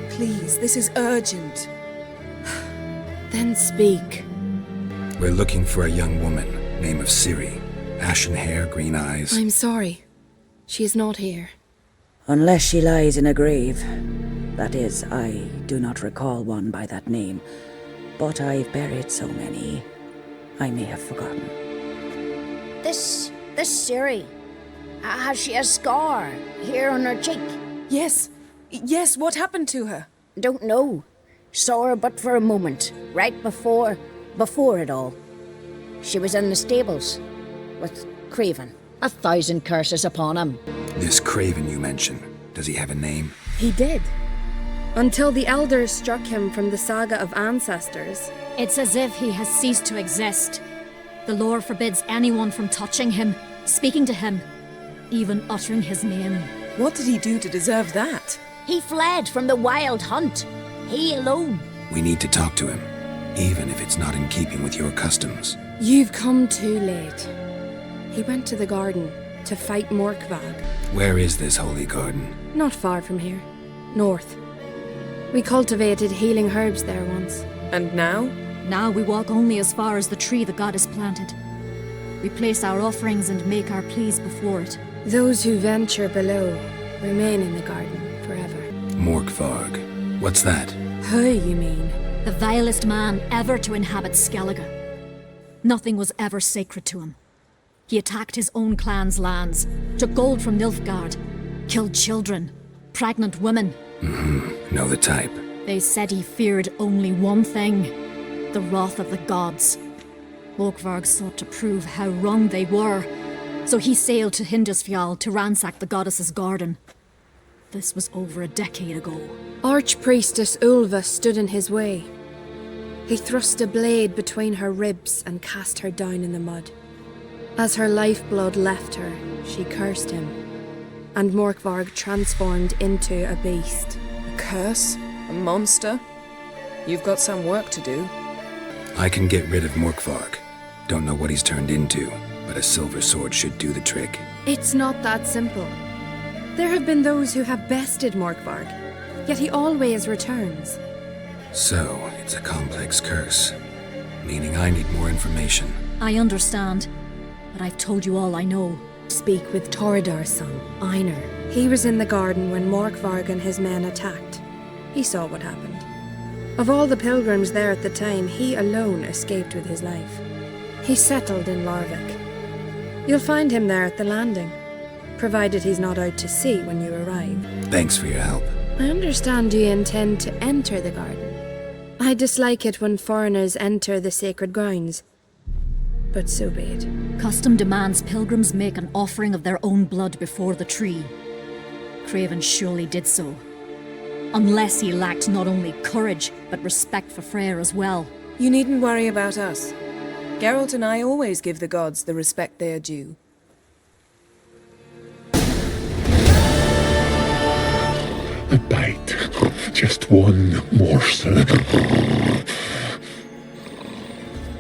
Please, this is urgent. Then speak. We're looking for a young woman, name of Ciri. Ashen hair, green eyes. I'm sorry. She is not here. Unless she lies in a grave. That is, I do not recall one by that name. But I've buried so many, I may have forgotten. This Ciri. Has she a scar here on her cheek? Yes, what happened to her? Don't know. Saw her but for a moment, right before it all. She was in the stables with Craven. 1,000 curses upon him. This Craven you mention, does he have a name? He did. Until the elders struck him from the saga of ancestors. It's as if he has ceased to exist. The lore forbids anyone from touching him, speaking to him, even uttering his name. What did he do to deserve that? He fled from the Wild Hunt. He alone. We need to talk to him, even if it's not in keeping with your customs. You've come too late. He went to the garden to fight Morkvag. Where is this holy garden? Not far from here. North. We cultivated healing herbs there once. And now? Now we walk only as far as the tree the goddess planted. We place our offerings and make our pleas before it. Those who venture below remain in the garden forever. Morkvarg. What's that? Who, you mean? The vilest man ever to inhabit Skellige. Nothing was ever sacred to him. He attacked his own clan's lands, took gold from Nilfgaard, killed children, pregnant women. Know the type. They said he feared only one thing, the wrath of the gods. Morkvarg sought to prove how wrong they were, so he sailed to Hindisfjall to ransack the goddess's garden. This was over a decade ago. Archpriestess Ulva stood in his way. He thrust a blade between her ribs and cast her down in the mud. As her lifeblood left her, she cursed him, and Morkvarg transformed into a beast. A curse? A monster? You've got some work to do. I can get rid of Morkvarg. Don't know what he's turned into, but a silver sword should do the trick. It's not that simple. There have been those who have bested Morkvarg, yet he always returns. So, it's a complex curse, meaning I need more information. I understand, but I've told you all I know. Speak with Torridar's son, Einar. He was in the garden when Morkvarg and his men attacked. He saw what happened. Of all the pilgrims there at the time, he alone escaped with his life. He settled in Larvik. You'll find him there at the landing, provided he's not out to sea when you arrive. Thanks for your help. I understand you intend to enter the garden. I dislike it when foreigners enter the sacred grounds, but so be it. Custom demands pilgrims make an offering of their own blood before the tree. Craven surely did so. Unless he lacked not only courage, but respect for Freyr as well. You needn't worry about us. Geralt and I always give the gods the respect they are due. A bite. Just one morsel.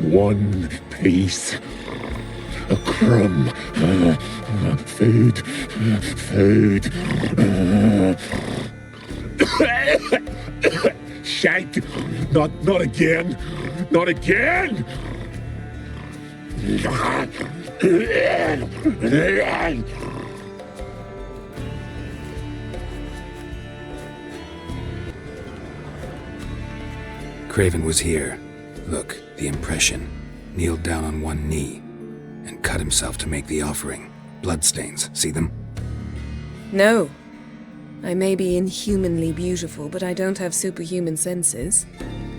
One piece. A crumb. Food. Food. Shite. Not again. Not again. Craven was here. Look, the impression. Kneeled down on one knee and cut himself to make the offering. Bloodstains, see them? No. I may be inhumanly beautiful, but I don't have superhuman senses.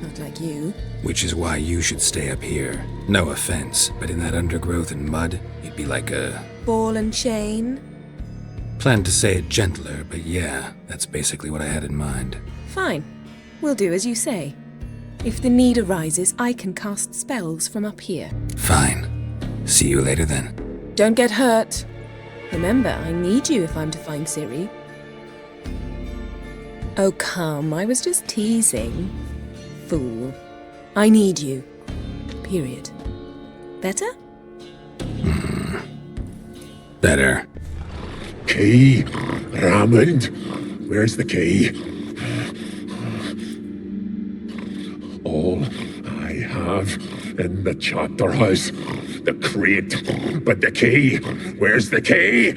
Not like you. Which is why you should stay up here. No offense, but in that undergrowth and mud, you'd be like a... Ball and chain? Planned to say it gentler, but yeah, that's basically what I had in mind. Fine. We'll do as you say. If the need arises, I can cast spells from up here. Fine. See you later then. Don't get hurt. Remember, I need you if I'm to find Ciri. Oh, come, I was just teasing. Fool. I need you. Period. Better? Better. Key. Raymond. Where's the key? All I have in the chapter house. The crate. But the key. Where's the key?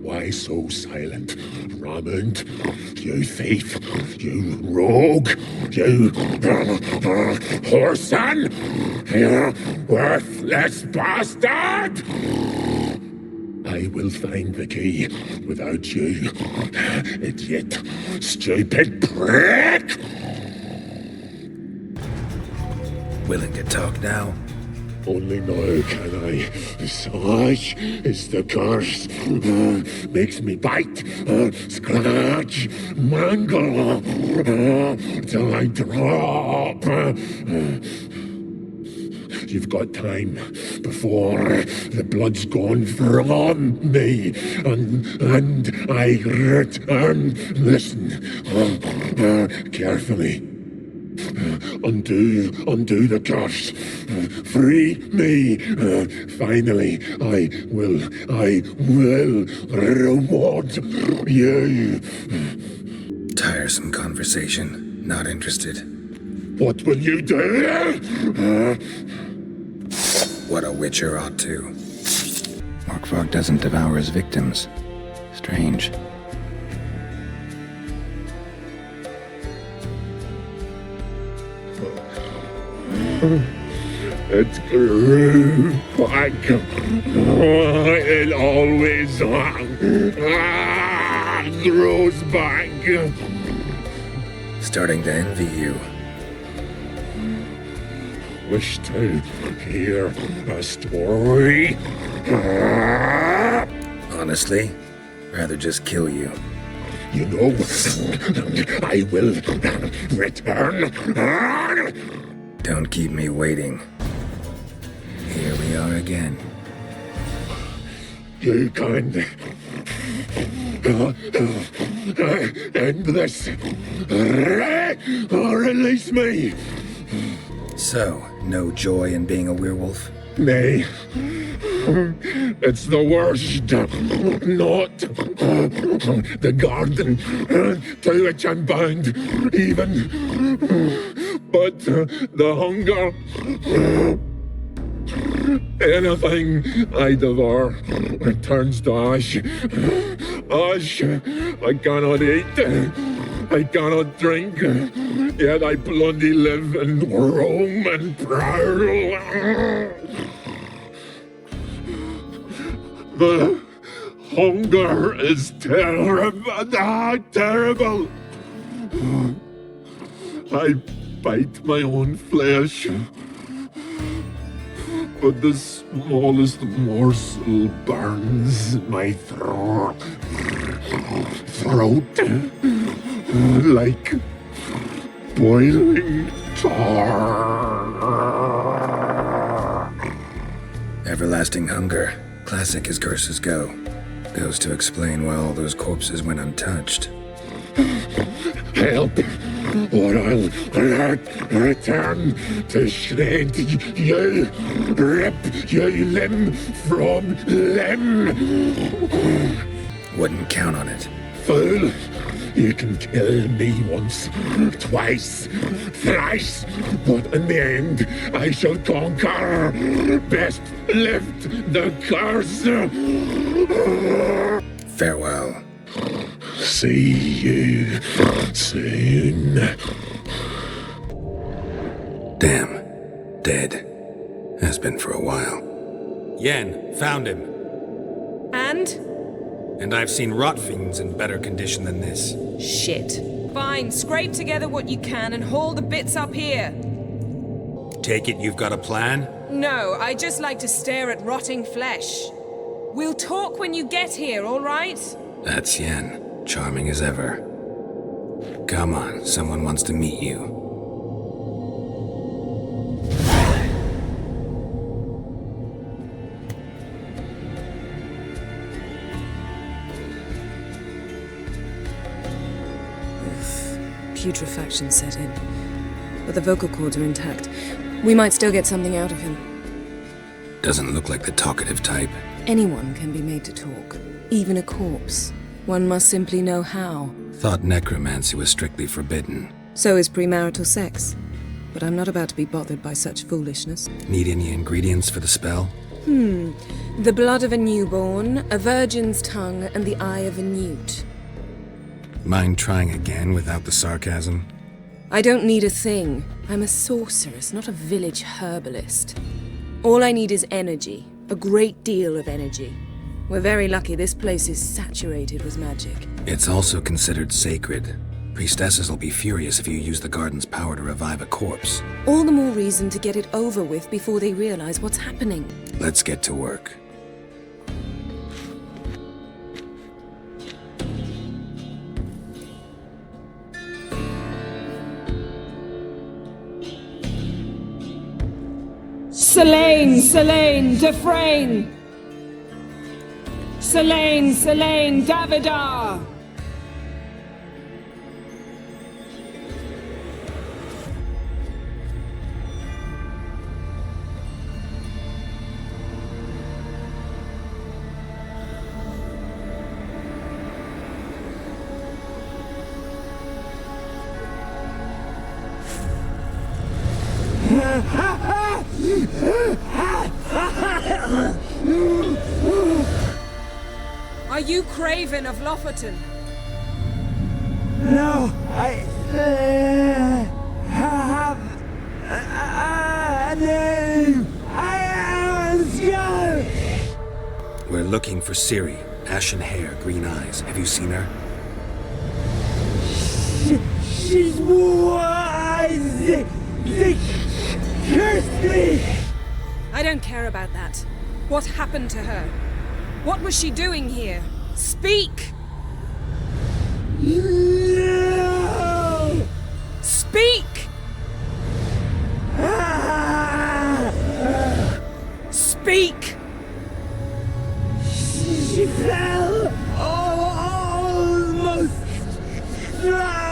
Why so silent, Raymond? You thief, you rogue, you whoreson, you worthless bastard! I will find the key without you, idiot, stupid prick! Willing to talk now? Only now can I. Such is the curse. Makes me bite, scratch, mangle, till I drop. You've got time before the blood's gone from me, and I return. Listen, carefully. Undo the curse. Free me. Finally, I will reward you. Tiresome conversation. Not interested. What will you do? What a witcher ought to. Morkvarg doesn't devour his victims. Strange. It grew back. It always grows back. Starting to envy you. Wish to hear a story? Honestly, rather just kill you. You know, I will return. Don't keep me waiting. Here we are again. You can end this. Or release me. So, no joy in being a werewolf? Nay. It's the worst. Not the garden to which I'm bound, even. But the hunger. Anything I devour returns to ash. Ash I cannot eat. I cannot drink. Yet I bloody live and roam and prowl. The hunger is terrible. I bite my own flesh. but the smallest morsel burns my throat like boiling tar. Everlasting hunger. Classic as curses go. Goes to explain why all those corpses went untouched. Help, or I'll return to shred you, rip you limb from limb. Wouldn't count on it. Fool, you can kill me once, twice, thrice, but in the end I shall conquer. Best lift the curse. Farewell. See you soon. Damn. Dead. Has been for a while. Yen, found him. And? And I've seen rot fiends in better condition than this. Shit. Fine, scrape together what you can and haul the bits up here. Take it you've got a plan? No, I just like to stare at rotting flesh. We'll talk when you get here, all right? That's Yen. Charming as ever. Come on, someone wants to meet you. Putrefaction set in, but the vocal cords are intact. We might still get something out of him. Doesn't look like the talkative type. Anyone can be made to talk, even a corpse. One must simply know how. Thought necromancy was strictly forbidden. So is premarital sex. But I'm not about to be bothered by such foolishness. Need any ingredients for the spell? The blood of a newborn, a virgin's tongue, and the eye of a newt. Mind trying again without the sarcasm? I don't need a thing. I'm a sorceress, not a village herbalist. All I need is energy. A great deal of energy. We're very lucky this place is saturated with magic. It's also considered sacred. Priestesses will be furious if you use the garden's power to revive a corpse. All the more reason to get it over with before they realize what's happening. Let's get to work. Selene, Defrain! Selene, Davidar! Are you Craven of Lofoten? No, I have a name. I am a skull. We're looking for Ciri. Ashen hair, green eyes. Have you seen her? She's wise. They cursed me. I don't care about that. What happened to her? What was she doing here? Speak! No! Speak! Speak! She fell almost drowned.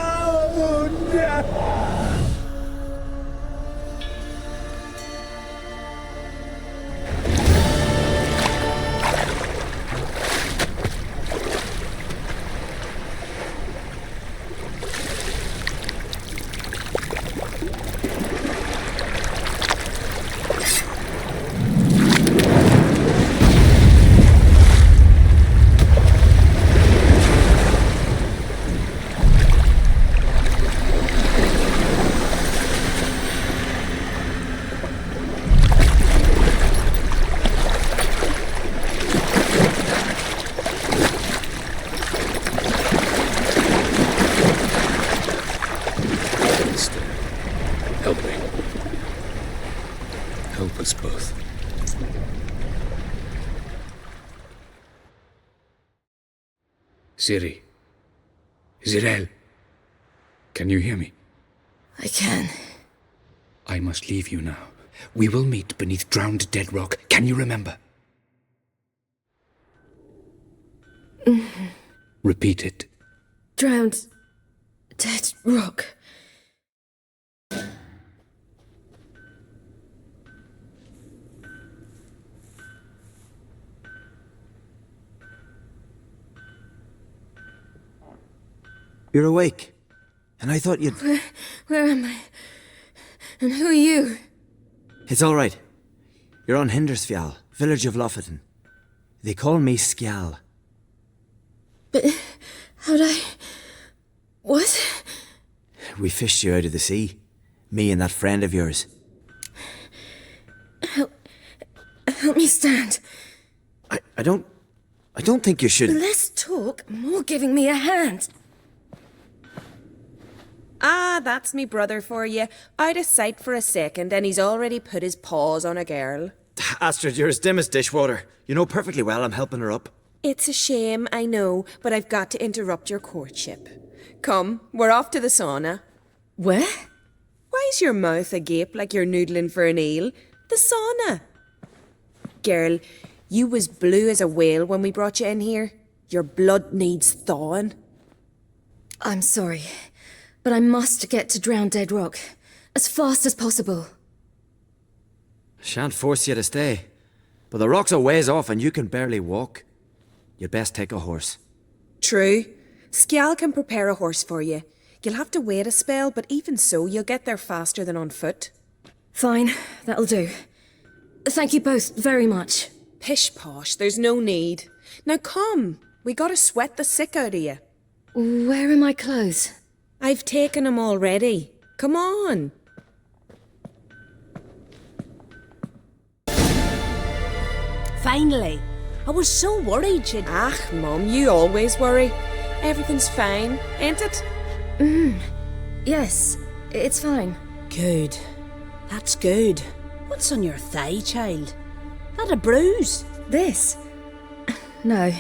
Help us both. Ciri. Zirel. Can you hear me? I can. I must leave you now. We will meet beneath drowned dead rock. Can you remember? Repeat it. Drowned. Dead rock. You're awake. And I thought you'd... Where am I? And who are you? It's all right. You're on Hindersfjall, village of Lofoten. They call me Skjal. But how'd I... What? We fished you out of the sea. Me and that friend of yours. Help me stand. I don't think you should... Less talk, more giving me a hand. Ah, that's me brother for you. Out of sight for a second, and he's already put his paws on a girl. Astrid, you're as dim as dishwater. You know perfectly well I'm helping her up. It's a shame, I know, but I've got to interrupt your courtship. Come, we're off to the sauna. Where? Why's your mouth agape like you're noodling for an eel? The sauna. Girl, you was blue as a whale when we brought you in here. Your blood needs thawing. I'm sorry, but I must get to Drowned Dead Rock as fast as possible. Shan't force you to stay, but the rock's a ways off and you can barely walk. You'd best take a horse. True. Skjal can prepare a horse for you. You'll have to wait a spell, but even so, you'll get there faster than on foot. Fine, that'll do. Thank you both very much. Pish-posh, there's no need. Now come, we gotta sweat the sick out of you. Where are my clothes? I've taken them already. Come on. Finally. I was so worried she'd... Ach, Mum, you always worry. Everything's fine, ain't it? Yes, it's fine. Good. That's good. What's on your thigh, child? That a bruise? This? No,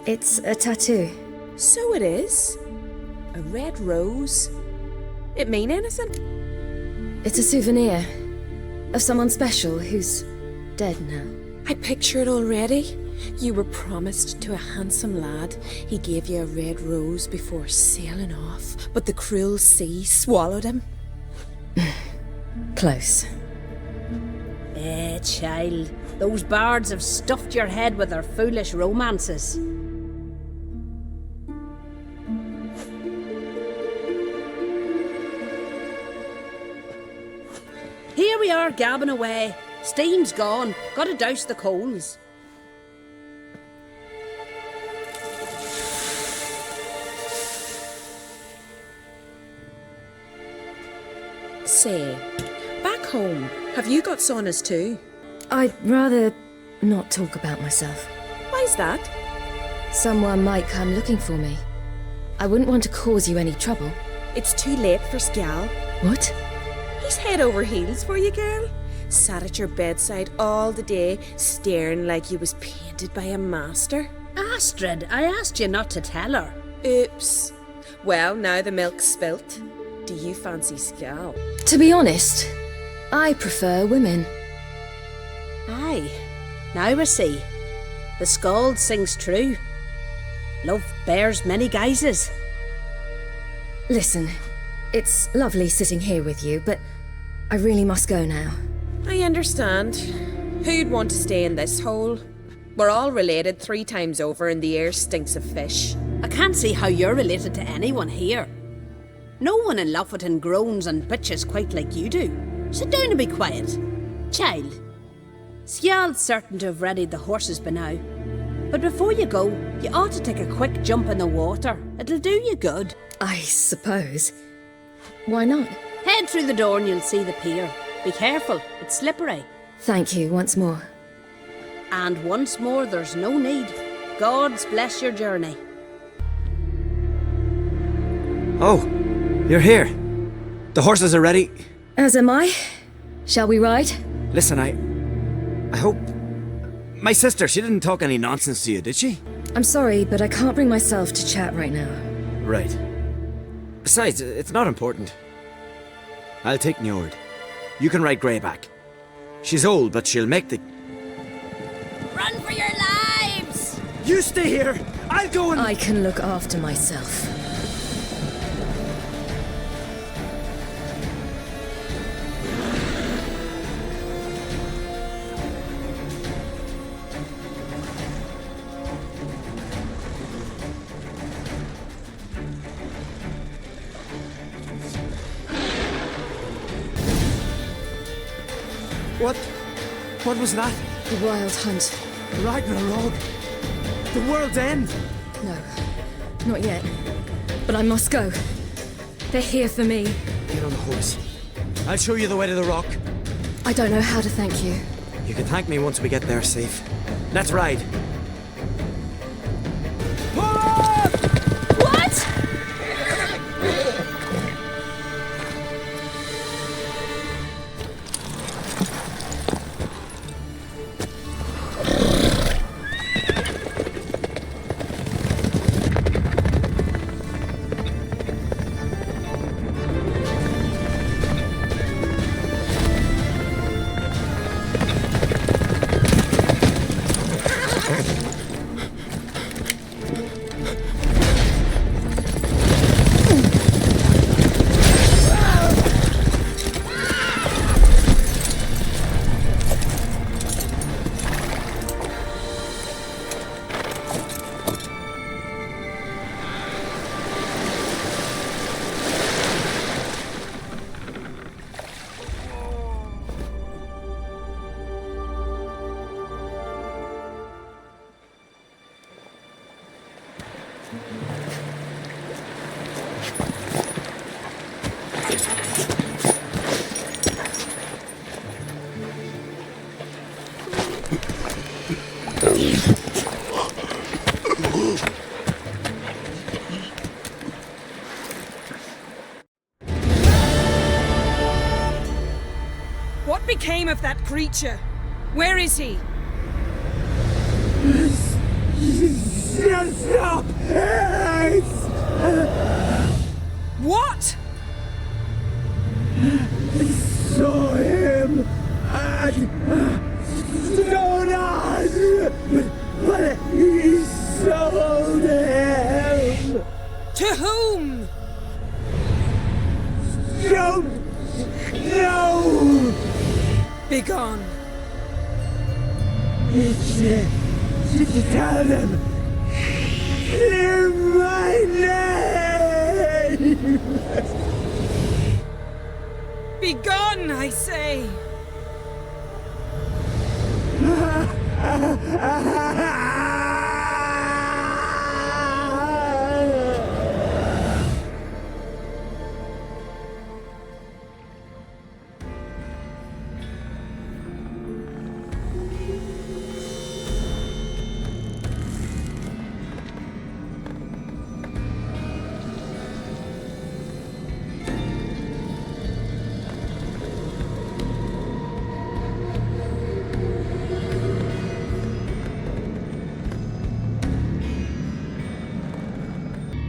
it's a tattoo. So it is. A red rose. It mean anything? It's a souvenir of someone special who's dead now. I picture it already. You were promised to a handsome lad. He gave you a red rose before sailing off, but the cruel sea swallowed him. Close. Child. Those bards have stuffed your head with their foolish romances. Here we are, gabbing away. Steam's gone. Gotta douse the coals. Say, back home, have you got saunas too? I'd rather not talk about myself. Why's that? Someone might come looking for me. I wouldn't want to cause you any trouble. It's too late for Skjal. What? He's head over heels for you, girl. Sat at your bedside all the day, staring like you was painted by a master. Astrid, I asked you not to tell her. Oops. Well, now the milk's spilt. Do you fancy Skjal? To be honest, I prefer women. Aye. Now I see. The skald sings true. Love bears many guises. Listen, it's lovely sitting here with you, but I really must go now. I understand. Who'd want to stay in this hole? We're all related 3 times over and the air stinks of fish. I can't see how you're related to anyone here. No one in Lofoten groans and bitches quite like you do. Sit down and be quiet. Child, Skjal's certain to have readied the horses by now. But before you go, you ought to take a quick jump in the water. It'll do you good. I suppose. Why not? Head through the door and you'll see the pier. Be careful, it's slippery. Thank you once more. And once more, there's no need. God's bless your journey. Oh, you're here. The horses are ready. As am I. Shall we ride? Listen, I hope... My sister, she didn't talk any nonsense to you, did she? I'm sorry, but I can't bring myself to chat right now. Right. Besides, it's not important. I'll take Njord. You can ride Grey back. She's old, but she'll make the... Run for your lives! You stay here! I'll go and... I can look after myself. What was that? The Wild Hunt. Ragnarok? The world's end? No, not yet. But I must go. They're here for me. Get on the horse. I'll show you the way to the rock. I don't know how to thank you. You can thank me once we get there safe. Let's ride. What? What became of that creature? Where is he? Stop! What? Saw him at Stonas, but he sold him. To whom? Don't know. Begone. Tell them. Clear my name. Begone, I say.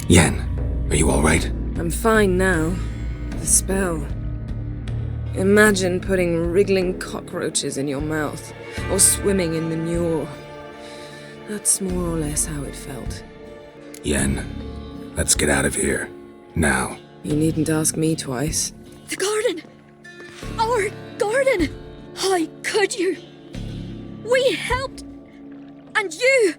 Yen, are you all right? I'm fine now. The spell. Imagine putting wriggling cockroaches in your mouth, or swimming in manure. That's more or less how it felt. Yen, let's get out of here. Now. You needn't ask me twice. The garden! Our garden! How could you? We helped! And you!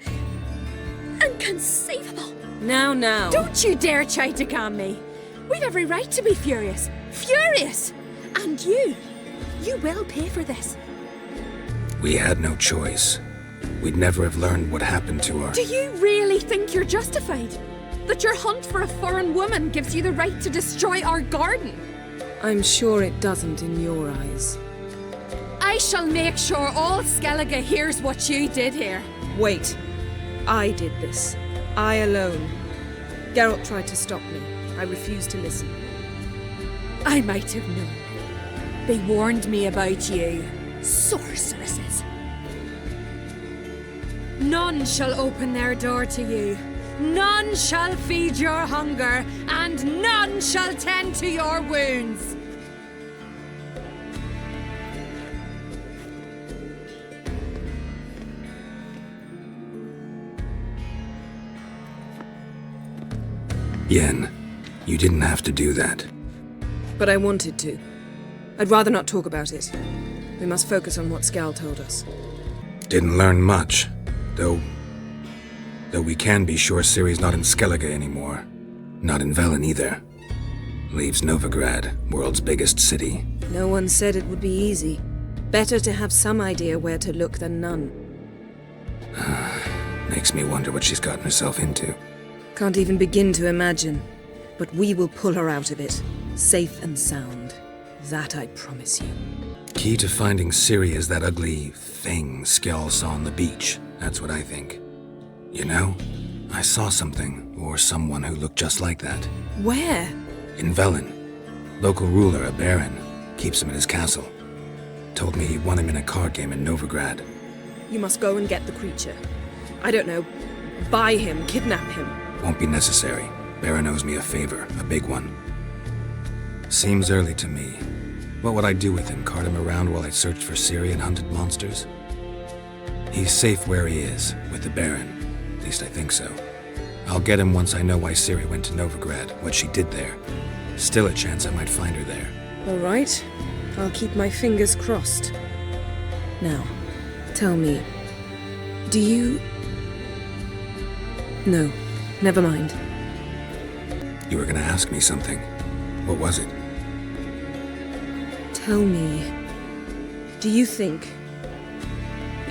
Inconceivable! Now. Don't you dare try to calm me. We've every right to be furious. Furious! And you will pay for this. We had no choice. We'd never have learned what happened to our... Do you really think you're justified? That your hunt for a foreign woman gives you the right to destroy our garden? I'm sure it doesn't in your eyes. I shall make sure all Skellige hears what you did here. Wait. I did this. I alone. Geralt tried to stop me. I refused to listen. I might have known. They warned me about you. Sorceresses. None shall open their door to you. None shall feed your hunger, and none shall tend to your wounds. Yen, you didn't have to do that. But I wanted to. I'd rather not talk about it. We must focus on what Skal told us. Didn't learn much, though we can be sure Ciri's not in Skellige anymore. Not in Velen either. Leaves Novigrad, world's biggest city. No one said it would be easy. Better to have some idea where to look than none. Makes me wonder what she's gotten herself into. Can't even begin to imagine. But we will pull her out of it, safe and sound. That I promise you. Key to finding Ciri is that ugly thing Skell saw on the beach. That's what I think. You know, I saw something, or someone who looked just like that. Where? In Velen. Local ruler, a baron, keeps him in his castle. Told me he won him in a card game in Novigrad. You must go and get the creature. I don't know. Buy him, kidnap him. Won't be necessary. Baron owes me a favor, a big one. Seems early to me. What would I do with him? Cart him around while I searched for Ciri and hunted monsters? He's safe where he is, with the Baron. At least I think so. I'll get him once I know why Ciri went to Novigrad, what she did there. Still a chance I might find her there. All right. I'll keep my fingers crossed. Now, tell me, do you... No, never mind. You were gonna ask me something. What was it? Tell me, do you think...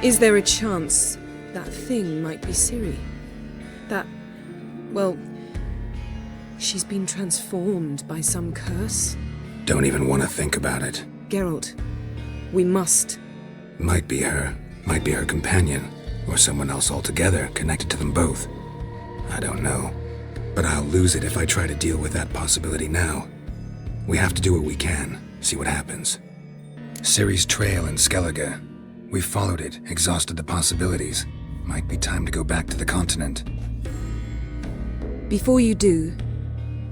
Is there a chance that thing might be Ciri? That... well... she's been transformed by some curse? Don't even want to think about it. Geralt, we must. Might be her companion, or someone else altogether connected to them both. I don't know. But I'll lose it if I try to deal with that possibility now. We have to do what we can, see what happens. Ciri's trail in Skellige. We followed it, exhausted the possibilities. Might be time to go back to the continent. Before you do,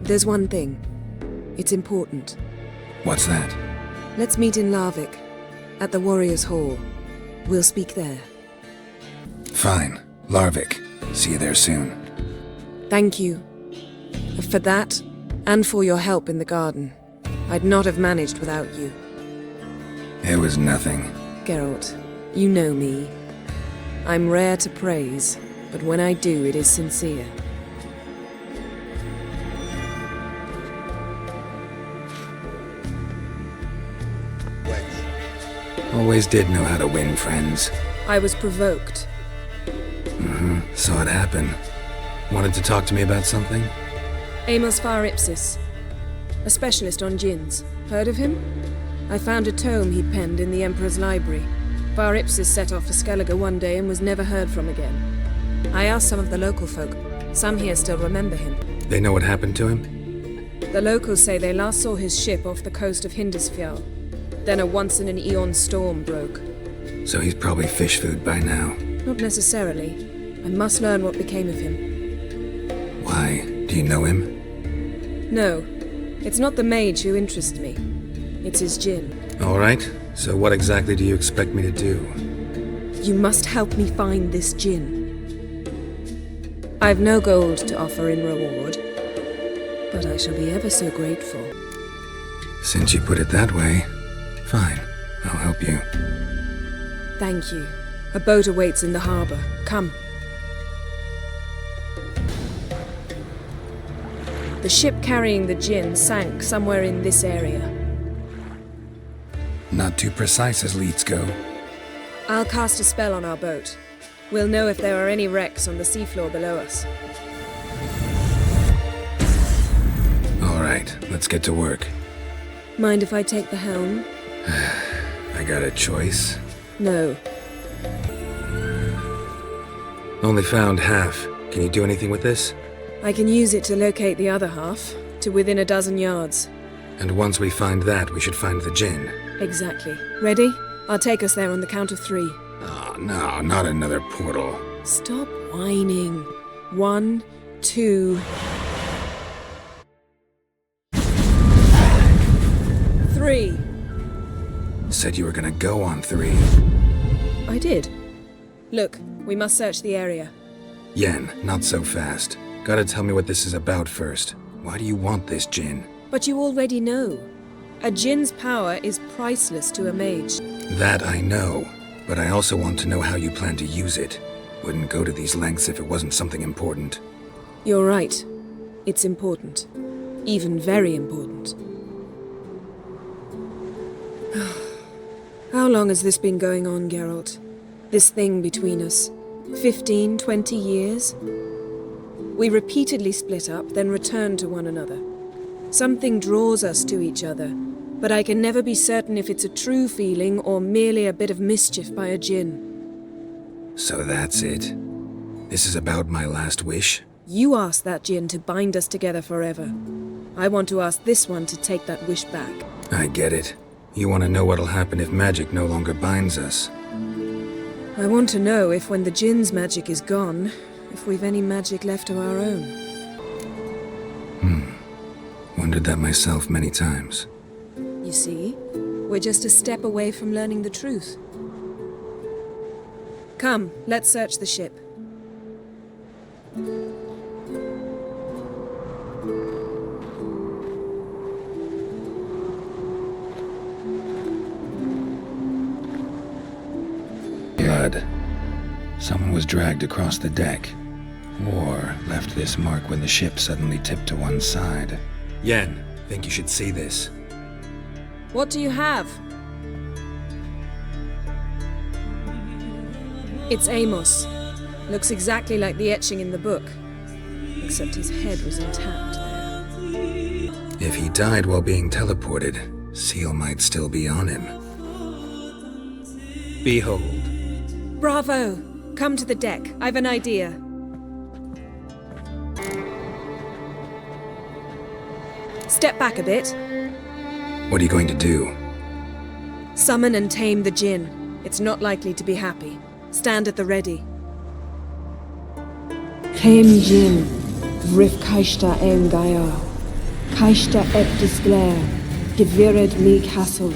there's one thing. It's important. What's that? Let's meet in Larvik, at the Warriors' Hall. We'll speak there. Fine. Larvik. See you there soon. Thank you. For that, and for your help in the garden. I'd not have managed without you. It was nothing. Geralt, you know me. I'm rare to praise, but when I do, it is sincere. Always did know how to win friends. I was provoked. Saw it happen. Wanted to talk to me about something? Amos Faripsis, a specialist on djinns. Heard of him? I found a tome he'd penned in the Emperor's library. Faripsis set off for Skellige one day and was never heard from again. I asked some of the local folk. Some here still remember him. They know what happened to him? The locals say they last saw his ship off the coast of Hindisfjall. Then a once-in-an-eon storm broke. So he's probably fish food by now. Not necessarily. I must learn what became of him. Why? Do you know him? No. It's not the mage who interests me. It's his djinn. All right. So what exactly do you expect me to do? You must help me find this djinn. I've no gold to offer in reward, but I shall be ever so grateful. Since you put it that way, fine. I'll help you. Thank you. A boat awaits in the harbor. Come. The ship carrying the djinn sank somewhere in this area. Not too precise as leads go. I'll cast a spell on our boat. We'll know if there are any wrecks on the seafloor below us. All right, let's get to work. Mind if I take the helm? I got a choice. No. Only found half. Can you do anything with this? I can use it to locate the other half, to within a dozen yards. And once we find that, we should find the djinn. Exactly. Ready? I'll take us there on the count of 3. Oh, no, not another portal. Stop whining. 1, 2... 3. Said you were gonna go on 3. I did. Look, we must search the area. Yen, not so fast. Gotta tell me what this is about first. Why do you want this djinn? But you already know. A djinn's power is priceless to a mage. That I know, but I also want to know how you plan to use it. Wouldn't go to these lengths if it wasn't something important. You're right. It's important. Even very important. How long has this been going on, Geralt? This thing between us? 15, 20 years? We repeatedly split up, then return to one another. Something draws us to each other, but I can never be certain if it's a true feeling or merely a bit of mischief by a djinn. So that's it. This is about my last wish? You asked that djinn to bind us together forever. I want to ask this one to take that wish back. I get it. You want to know what'll happen if magic no longer binds us. I want to know if when the djinn's magic is gone, if we've any magic left of our own. Wondered that myself many times. You see, we're just a step away from learning the truth. Come, let's search the ship. Blood. Someone was dragged across the deck. War left this mark when the ship suddenly tipped to one side. Yen, think you should see this. What do you have? It's Amos. Looks exactly like the etching in the book. Except his head was intact there. If he died while being teleported, Seal might still be on him. Behold. Bravo! Come to the deck. I've an idea. Step back a bit. What are you going to do? Summon and tame the djinn. It's not likely to be happy. Stand at the ready. Chem djinn, vrif kaishta en gaia. Kaishta et disglair, gevired me castle.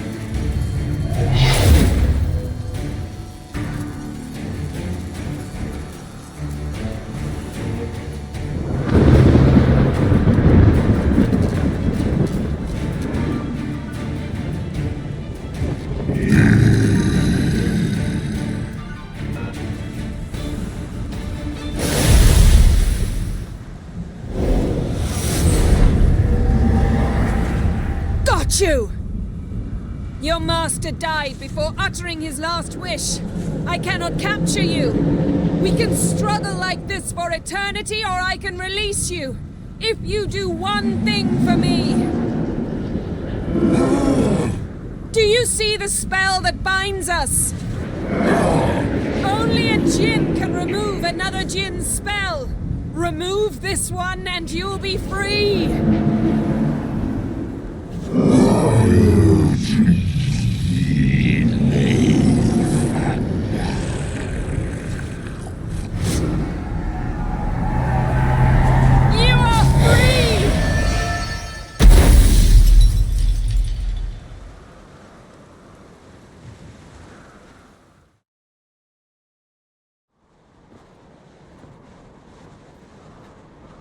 Your master died before uttering his last wish. I cannot capture you. We can struggle like this for eternity, or I can release you. If you do one thing for me. Do you see the spell that binds us? Only a djinn can remove another djinn's spell. Remove this one and you'll be free.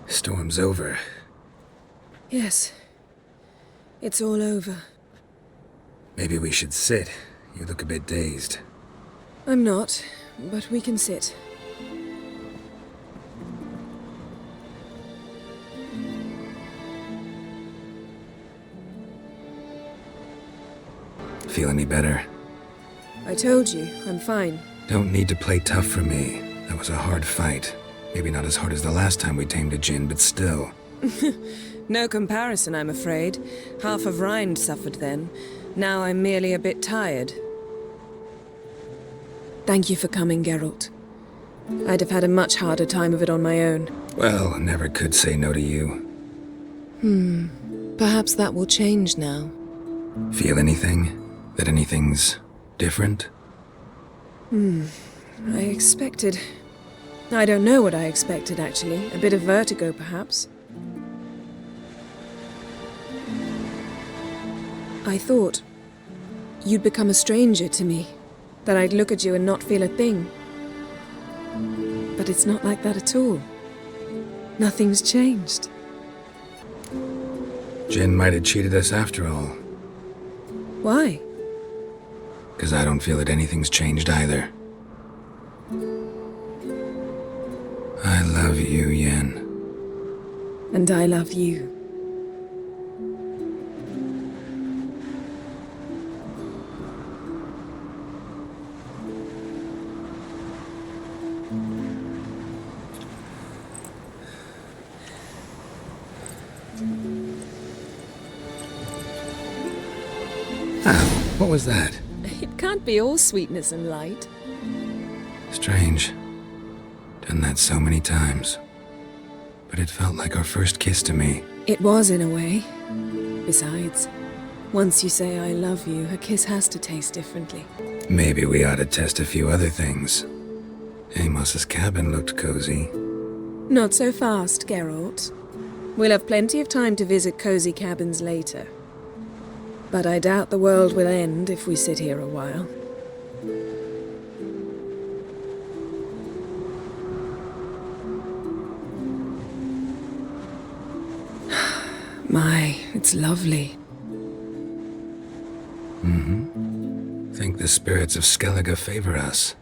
Storm's over. Yes. It's all over. Maybe we should sit. You look a bit dazed. I'm not, but we can sit. Feel any better? I told you, I'm fine. Don't need to play tough for me. That was a hard fight. Maybe not as hard as the last time we tamed a djinn, but still. No comparison, I'm afraid. Half of Rind suffered then. Now I'm merely a bit tired. Thank you for coming, Geralt. I'd have had a much harder time of it on my own. Well, never could say no to you. Perhaps that will change now. Feel anything? That anything's different? I expected I don't know what I expected, actually. A bit of vertigo, perhaps. I thought you'd become a stranger to me, that I'd look at you and not feel a thing. But it's not like that at all. Nothing's changed. Jinn might have cheated us after all. Why? Because I don't feel that anything's changed either. I love you, Yen. And I love you. What was that? It can't be all sweetness and light. Strange. Done that so many times. But it felt like our first kiss to me. It was, in a way. Besides, once you say I love you, a kiss has to taste differently. Maybe we ought to test a few other things. Amos's cabin looked cozy. Not so fast, Geralt. We'll have plenty of time to visit cozy cabins later. But I doubt the world will end if we sit here a while. My, it's lovely. Mm-hmm. Think the spirits of Skellige favor us.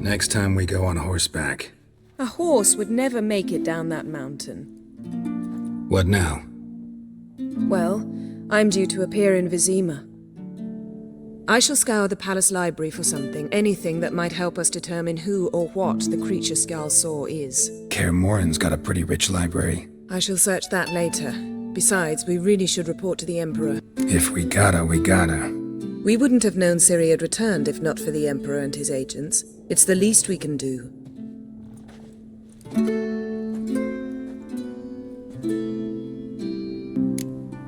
Next time we go on horseback. A horse would never make it down that mountain. What now? Well, I'm due to appear in Vizima. I shall scour the palace library for something, anything that might help us determine who or what the creature Skjal saw is. Kaer Morhen's got a pretty rich library. I shall search that later. Besides, we really should report to the Emperor. If we gotta, we gotta. We wouldn't have known Ciri had returned if not for the Emperor and his agents. It's the least we can do.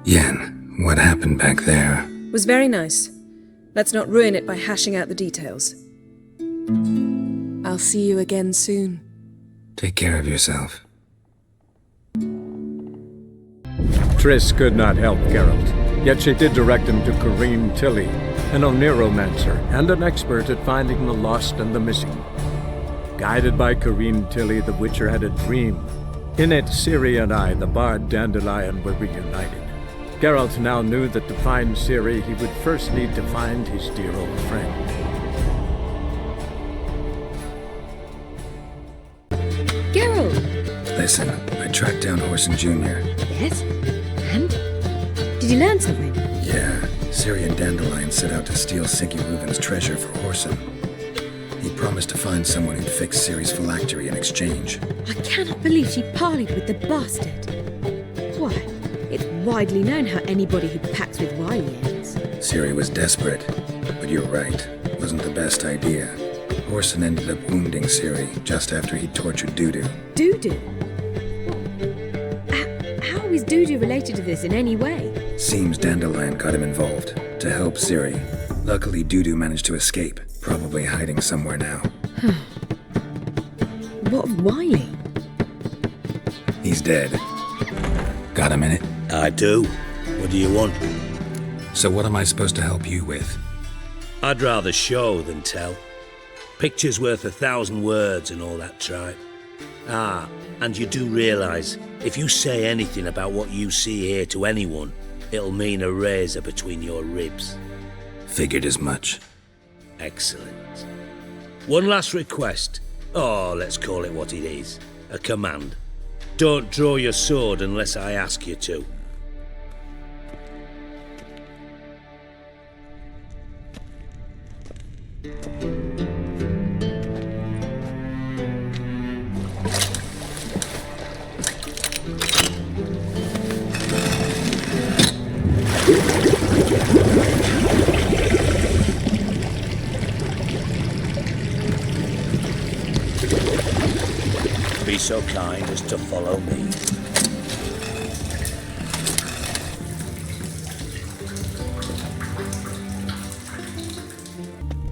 Yen, what happened back there? Was very nice. Let's not ruin it by hashing out the details. I'll see you again soon. Take care of yourself. Triss could not help Geralt, yet she did direct him to Corrine Tilly, an Oniromancer and an expert at finding the lost and the missing. Guided by Corrine Tilly, the Witcher had a dream. In it, Ciri and I, the bard Dandelion, were reunited. Geralt now knew that to find Ciri, he would first need to find his dear old friend. Geralt! Listen, I tracked down Horson Jr. Yes? And? Did you learn something? Yeah, Ciri and Dandelion set out to steal Siggy Reuven's treasure for Horson. He promised to find someone who'd fix Ciri's phylactery in exchange. I cannot believe she parleyed with the bastard. Why, it's widely known how anybody who packs with wily ends. Ciri was desperate, but you're right, wasn't the best idea. Horson ended up wounding Ciri just after he tortured Dudu. Dudu? How is Dudu related to this in any way? Seems Dandelion got him involved, to help Ciri. Luckily, Dudu managed to escape, probably hiding somewhere now. What of Wily? He's dead. Got a minute? I do. What do you want? So what am I supposed to help you with? I'd rather show than tell. Picture's worth 1,000 words and all that tripe. Ah, and you do realise, if you say anything about what you see here to anyone, it'll mean a razor between your ribs. Figured as much. Excellent. One last request. Oh, let's call it what it is. A command. Don't draw your sword unless I ask you to. so kind as to follow me.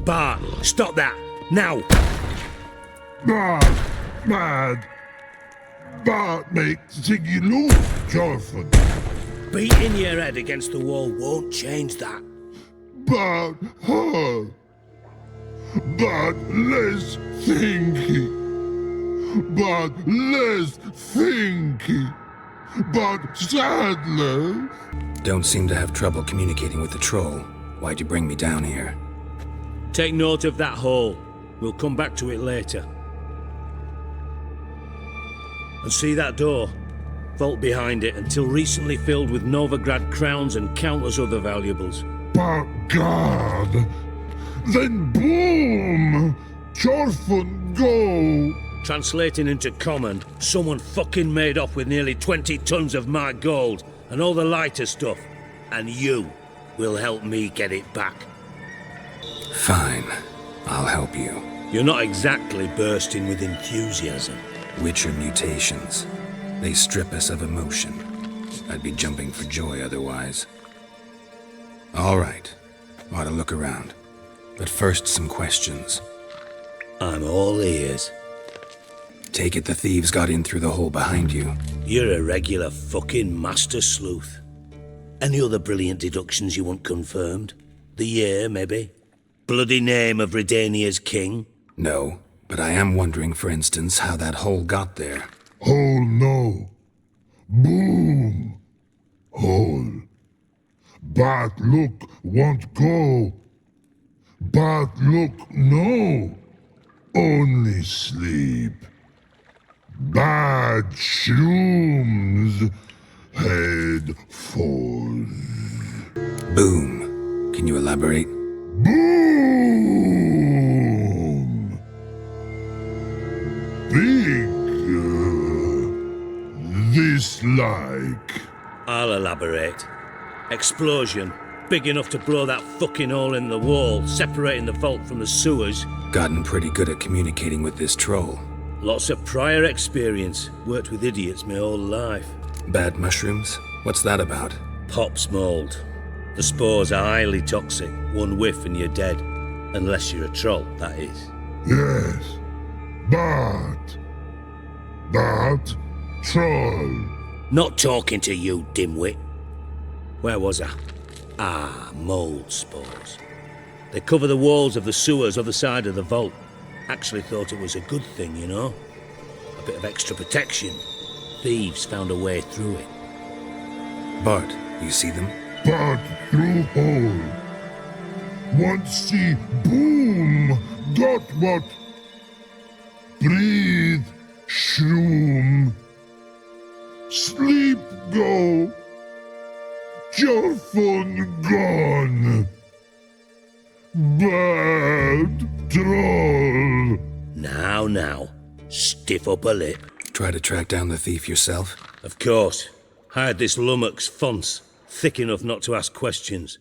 Bart, stop that! Now! Mad! Bart make Ziggy lose, Jorfin. Beating your head against the wall won't change that. But her. But less thinky. But less thinky. But sadly. Don't seem to have trouble communicating with the troll. Why'd you bring me down here? Take note of that hole. We'll come back to it later. And see that door? Vault behind it, until recently filled with Novigrad crowns and countless other valuables. But God! Then boom! Jorfin go! Translating into common, someone fucking made off with nearly 20 tons of my gold and all the lighter stuff. And you will help me get it back. Fine. I'll help you. You're not exactly bursting with enthusiasm. Witcher mutations. They strip us of emotion. I'd be jumping for joy otherwise. All right. Ought to look around. But first, some questions. I'm all ears. Take it the thieves got in through the hole behind you. You're a regular fucking master sleuth. Any other brilliant deductions you want confirmed? The year, maybe? Bloody name of Redania's king? No, but I am wondering, for instance, how that hole got there. Hole no. Boom. Hole. But look won't go. But look no. Only sleep. Bad shrooms. Head falls. Boom. Can you elaborate? Boom! Big. Dislike. I'll elaborate. Explosion. Big enough to blow that fucking hole in the wall, separating the vault from the sewers. Gotten pretty good at communicating with this troll. Lots of prior experience. Worked with idiots my whole life. Bad mushrooms? What's that about? Pops mold. The spores are highly toxic. One whiff and you're dead. Unless you're a troll, that is. Yes. But troll. Not talking to you, dimwit. Where was I? Ah, mold spores. They cover the walls of the sewers other side of the vault. Actually thought it was a good thing, you know? A bit of extra protection. Thieves found a way through it. Bart, you see them? But through hole. Once see boom. Got what? Breathe. Shroom. Sleep go. Jorfin gone. Bad troll. Now. Stiff up a lip. Try to track down the thief yourself? Of course. Hired this lummox, Fons. Thick enough not to ask questions.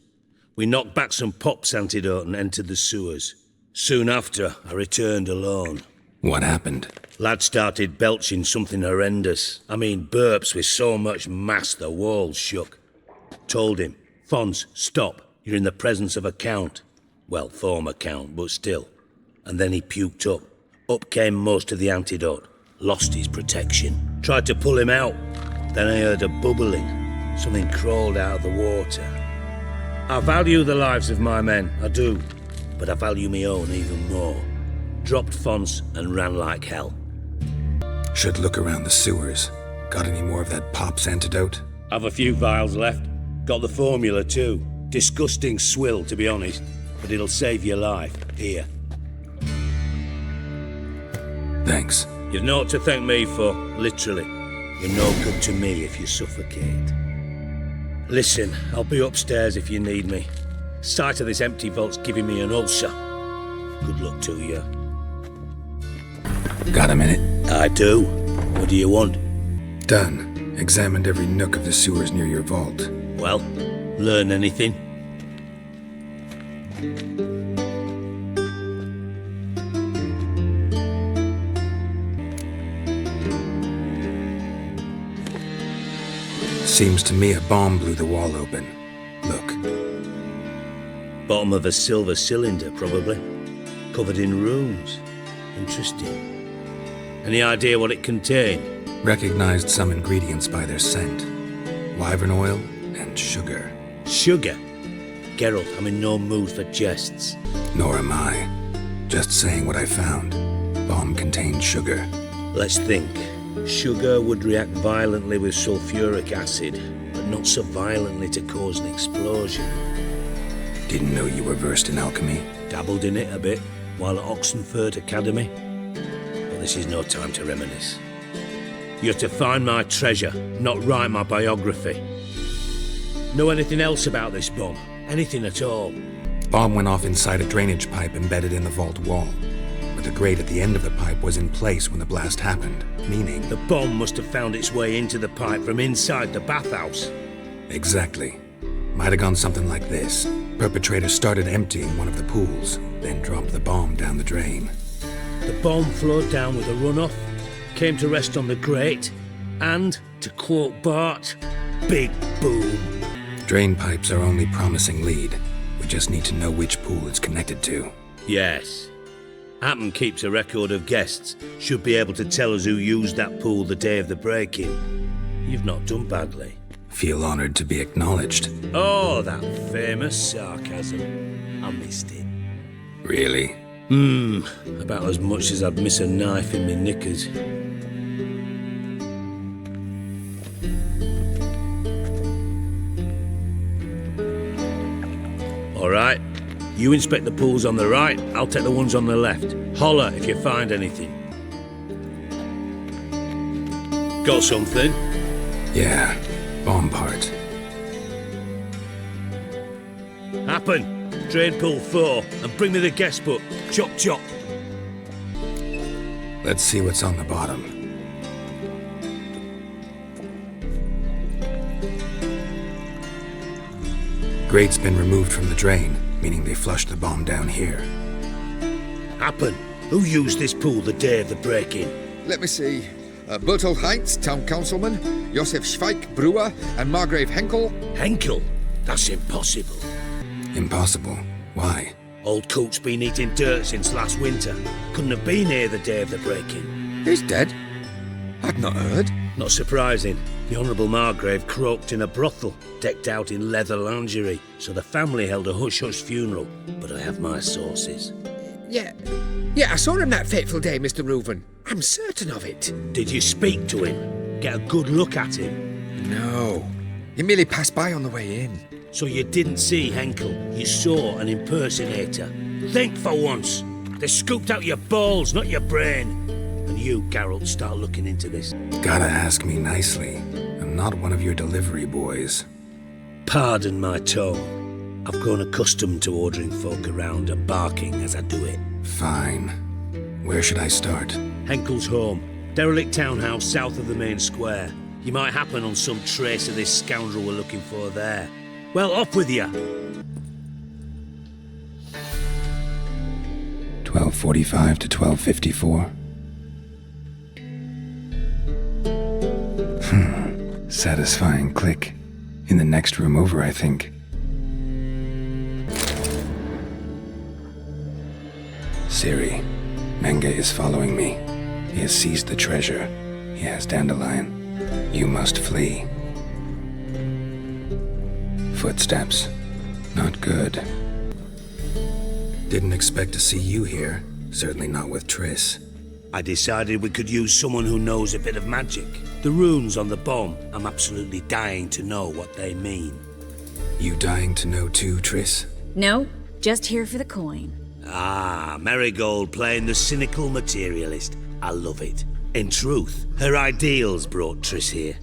We knocked back some pops antidote and entered the sewers. Soon after, I returned alone. What happened? Lad started belching something horrendous. I mean, burps with so much mass the walls shook. Told him, Fons, stop. You're in the presence of a count. Well, former count, but still. And then he puked up. Up came most of the antidote. Lost his protection. Tried to pull him out. Then I heard a bubbling. Something crawled out of the water. I value the lives of my men, I do. But I value my own even more. Dropped Fons and ran like hell. Should look around the sewers. Got any more of that pop's antidote? Have a few vials left. Got the formula too. Disgusting swill, to be honest. But it'll save your life. Here. Thanks. You've naught to thank me for, literally. You're no good to me if you suffocate. Listen, I'll be upstairs if you need me. Sight of this empty vault's giving me an ulcer. Good luck to you. Got a minute? I do. What do you want? Done. Examined every nook of the sewers near your vault. Well, learn anything? Seems to me a bomb blew the wall open. Look. Bottom of a silver cylinder, probably. Covered in runes. Interesting. Any idea what it contained? Recognized some ingredients by their scent. Wyvern oil and sugar. Sugar? Geralt, I'm in no mood for jests. Nor am I. Just saying what I found. Bomb contained sugar. Let's think. Sugar would react violently with sulfuric acid, but not so violently to cause an explosion. Didn't know you were versed in alchemy. Dabbled in it a bit, while at Oxenford Academy. But this is no time to reminisce. You're to find my treasure, not write my biography. Know anything else about this bomb? Anything at all? Bomb went off inside a drainage pipe embedded in the vault wall. But the grate at the end of the pipe was in place when the blast happened, meaning... The bomb must have found its way into the pipe from inside the bathhouse. Exactly. Might have gone something like this. Perpetrator started emptying one of the pools, then dropped the bomb down the drain. The bomb flowed down with a runoff, came to rest on the grate, and, to quote Bart, big boom. Drain pipes are only promising lead. We just need to know which pool it's connected to. Yes. Happen keeps a record of guests. Should be able to tell us who used that pool the day of the break-in. You've not done badly. Feel honored to be acknowledged. Oh, that famous sarcasm. I missed it. Really? About as much as I'd miss a knife in my knickers. All right. You inspect the pools on the right, I'll take the ones on the left. Holler if you find anything. Got something? Yeah, bomb part. Happen. Drain pool 4, and bring me the guest book. Chop chop. Let's see what's on the bottom. Grate's been removed from the drain, meaning they flushed the bomb down here. Happen. Who used this pool the day of the break-in? Let me see. Bertolt Heinz, town councilman, Josef Schweik, brewer, and Margrave Henkel. Henkel? That's impossible. Impossible? Why? Old Coot's been eating dirt since last winter. Couldn't have been here the day of the break-in. He's dead? I've not heard. Not surprising. The Honourable Margrave croaked in a brothel, decked out in leather lingerie, so the family held a hush-hush funeral, but I have my sources. Yeah, I saw him that fateful day, Mr. Reuven. I'm certain of it. Did you speak to him? Get a good look at him? No. He merely passed by on the way in. So you didn't see Henkel, you saw an impersonator. Think for once. They scooped out your balls, not your brain. And you, Geralt, start looking into this. Gotta ask me nicely. I'm not one of your delivery boys. Pardon my tone. I've grown accustomed to ordering folk around and barking as I do it. Fine. Where should I start? Henkel's home. Derelict townhouse south of the main square. You might happen on some trace of this scoundrel we're looking for there. Well, off with you. 12:45 to 12:54. Satisfying click. In the next room over, I think. Ciri. Menge is following me. He has seized the treasure. He has Dandelion. You must flee. Footsteps. Not good. Didn't expect to see you here. Certainly not with Triss. I decided we could use someone who knows a bit of magic. The runes on the bomb, I'm absolutely dying to know what they mean. You dying to know too, Triss? No, just here for the coin. Ah, Marigold playing the cynical materialist. I love it. In truth, her ideals brought Triss here.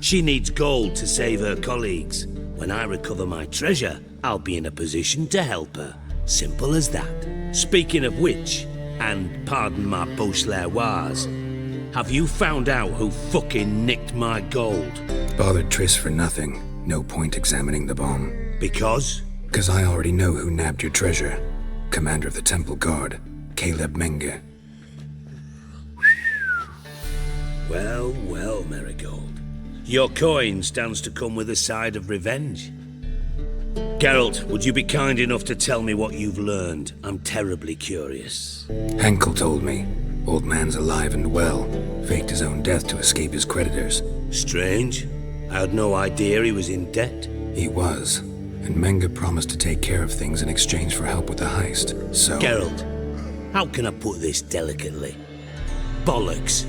She needs gold to save her colleagues. When I recover my treasure, I'll be in a position to help her. Simple as that. Speaking of which, and pardon my Beauclervois, have you found out who fucking nicked my gold? Bothered Triss for nothing. No point examining the bomb. Because? Because I already know who nabbed your treasure. Commander of the Temple Guard, Caleb Menge. Well, Marigold. Your coin stands to come with a side of revenge. Geralt, would you be kind enough to tell me what you've learned? I'm terribly curious. Henkel told me. Old man's alive and well. Faked his own death to escape his creditors. Strange. I had no idea he was in debt. He was. And Menge promised to take care of things in exchange for help with the heist. So... Geralt, how can I put this delicately? Bollocks.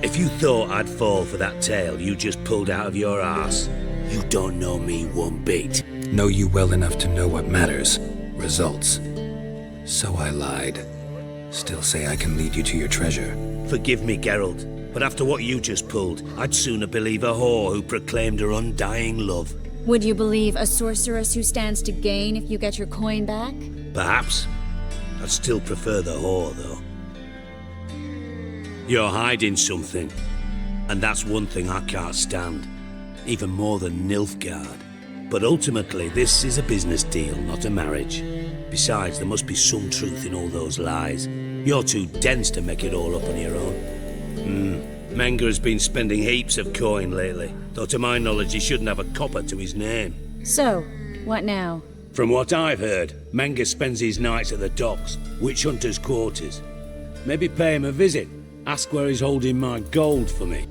If you thought I'd fall for that tale you just pulled out of your arse, you don't know me one bit. Know you well enough to know what matters. Results. So I lied. Still say I can lead you to your treasure. Forgive me, Geralt, but after what you just pulled, I'd sooner believe a whore who proclaimed her undying love. Would you believe a sorceress who stands to gain if you get your coin back? Perhaps. I'd still prefer the whore, though. You're hiding something, and that's one thing I can't stand. Even more than Nilfgaard. But ultimately, this is a business deal, not a marriage. Besides, there must be some truth in all those lies. You're too dense to make it all up on your own. Menge has been spending heaps of coin lately, though to my knowledge he shouldn't have a copper to his name. So, what now? From what I've heard, Menge spends his nights at the docks, witch hunters' quarters. Maybe pay him a visit. Ask where he's holding my gold for me.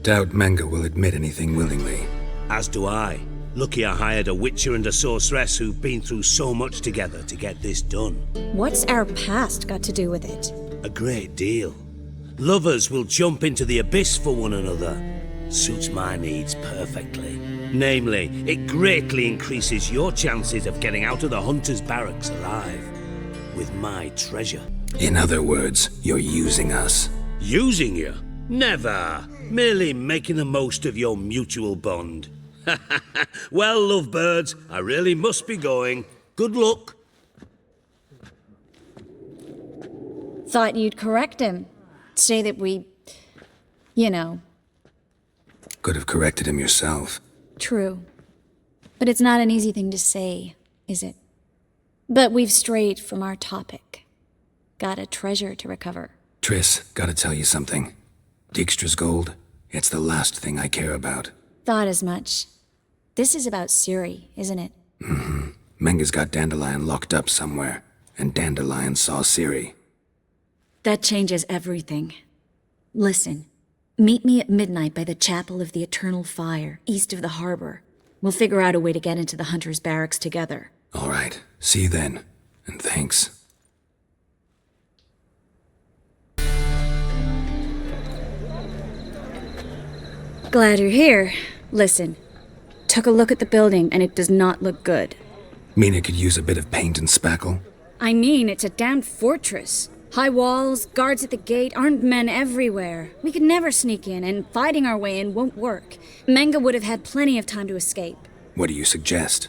Doubt Menge will admit anything willingly. As do I. Lucky I hired a witcher and a sorceress who've been through so much together to get this done. What's our past got to do with it? A great deal. Lovers will jump into the abyss for one another. Suits my needs perfectly. Namely, it greatly increases your chances of getting out of the hunter's barracks alive. With my treasure. In other words, you're using us. Using you? Never. Merely making the most of your mutual bond. Well, lovebirds, I really must be going. Good luck. Thought you'd correct him. Say that we... you know. Could have corrected him yourself. True. But it's not an easy thing to say, is it? But we've strayed from our topic. Got a treasure to recover. Triss, gotta tell you something. Dijkstra's gold, it's the last thing I care about. Thought as much. This is about Ciri, isn't it? Mm-hmm. Menge's got Dandelion locked up somewhere, and Dandelion saw Ciri. That changes everything. Listen, meet me at midnight by the Chapel of the Eternal Fire, east of the harbor. We'll figure out a way to get into the Hunter's Barracks together. All right, see you then, and thanks. Glad you're here. Listen, took a look at the building and it does not look good. Mean it could use a bit of paint and spackle? I mean, it's a damn fortress. High walls, guards at the gate, armed men everywhere. We could never sneak in, and fighting our way in won't work. Menge would have had plenty of time to escape. What do you suggest?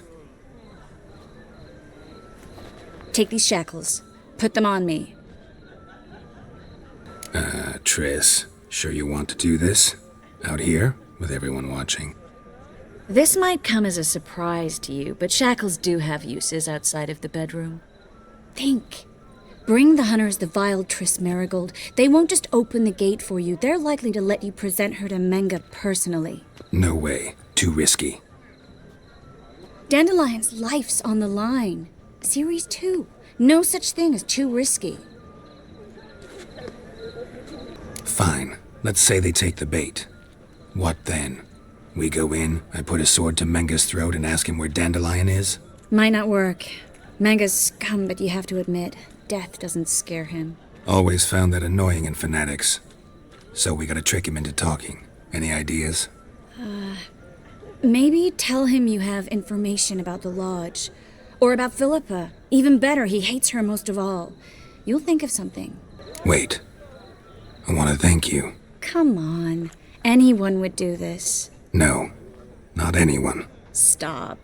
Take these shackles. Put them on me. Triss, sure you want to do this? Out here, with everyone watching? This might come as a surprise to you, but shackles do have uses outside of the bedroom. Think. Bring the hunters the vile Triss Marigold. They won't just open the gate for you. They're likely to let you present her to Menge personally. No way. Too risky. Dandelion's life's on the line. Ciri's too. No such thing as too risky. Fine. Let's say they take the bait. What then? We go in, I put a sword to Menge's throat and ask him where Dandelion is? Might not work. Menge's scum, but you have to admit, death doesn't scare him. Always found that annoying in fanatics. So we gotta trick him into talking. Any ideas? Maybe tell him you have information about the lodge. Or about Philippa. Even better, he hates her most of all. You'll think of something. Wait. I want to thank you. Come on. Anyone would do this. No. Not anyone. Stop.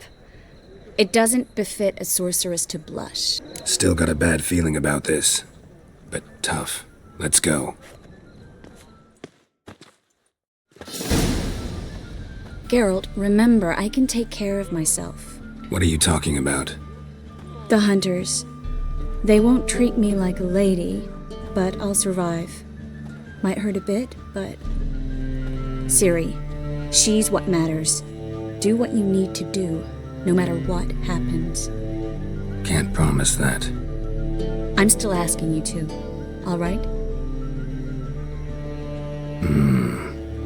It doesn't befit a sorceress to blush. Still got a bad feeling about this. But tough. Let's go. Geralt, remember, I can take care of myself. What are you talking about? The hunters. They won't treat me like a lady, but I'll survive. Might hurt a bit, but Ciri, she's what matters. Do what you need to do, no matter what happens. Can't promise that. I'm still asking you to, all right?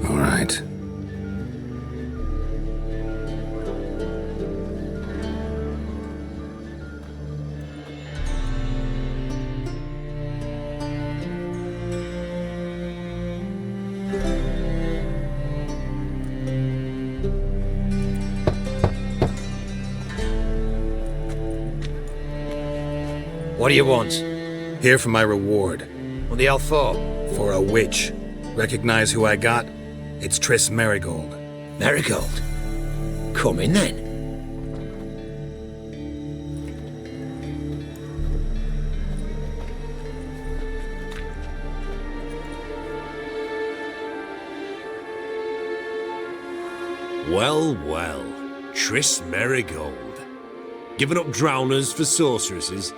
All right. What do you want? Here for my reward. What the hell for? For a witch. Recognize who I got? It's Triss Merigold. Merigold? Come in then. Well, well. Triss Merigold. Giving up drowners for sorceresses?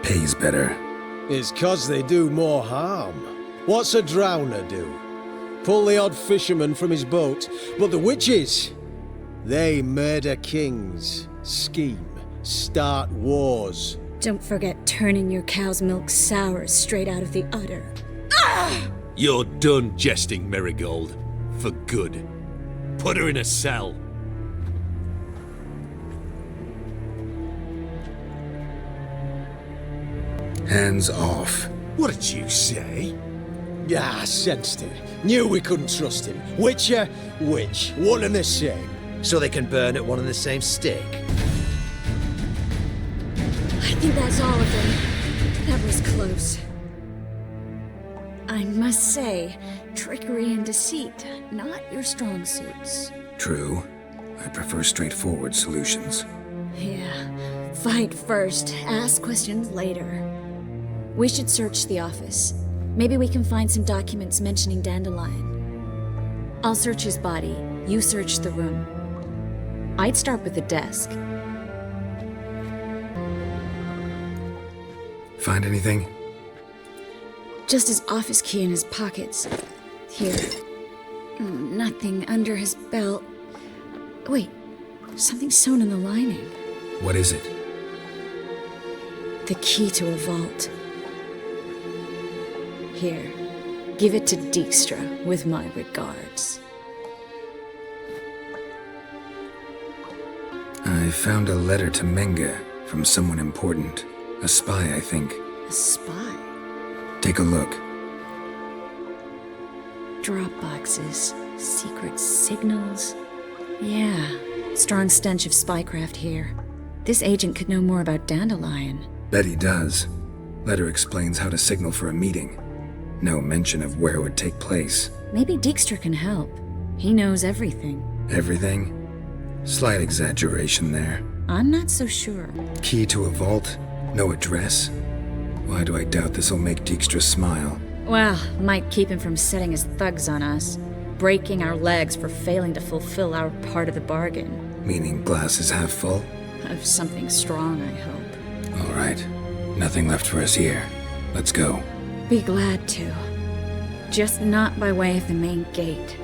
Pays better. It's 'cause they do more harm. What's a drowner do? Pull the odd fisherman from his boat. But the witches, they murder kings, scheme, start wars. Don't forget turning your cow's milk sour straight out of the udder. You're done jesting, Merigold. For good. Put her in a cell. Hands off. What did you say? Yeah, I sensed it. Knew we couldn't trust him. Witcher, witch, one and the same. So they can burn at one and the same stake. I think that's all of them. That was close. I must say, trickery and deceit, not your strong suits. True. I prefer straightforward solutions. Yeah. Fight first, ask questions later. We should search the office. Maybe we can find some documents mentioning Dandelion. I'll search his body. You search the room. I'd start with the desk. Find anything? Just his office key in his pockets. Here. Nothing under his belt. Wait, something sewn in the lining. What is it? The key to a vault. Here, give it to Dijkstra with my regards. I found a letter to Menge from someone important. A spy, I think. A spy? Take a look. Drop boxes, secret signals. Yeah, strong stench of spycraft here. This agent could know more about Dandelion. Bet he does. Letter explains how to signal for a meeting. No mention of where it would take place. Maybe Dijkstra can help. He knows everything. Everything? Slight exaggeration there. I'm not so sure. Key to a vault? No address? Why do I doubt this'll make Dijkstra smile? Well, might keep him from setting his thugs on us. Breaking our legs for failing to fulfill our part of the bargain. Meaning glass is half full? Of something strong, I hope. All right. Nothing left for us here. Let's go. Be glad to. Just not by way of the main gate.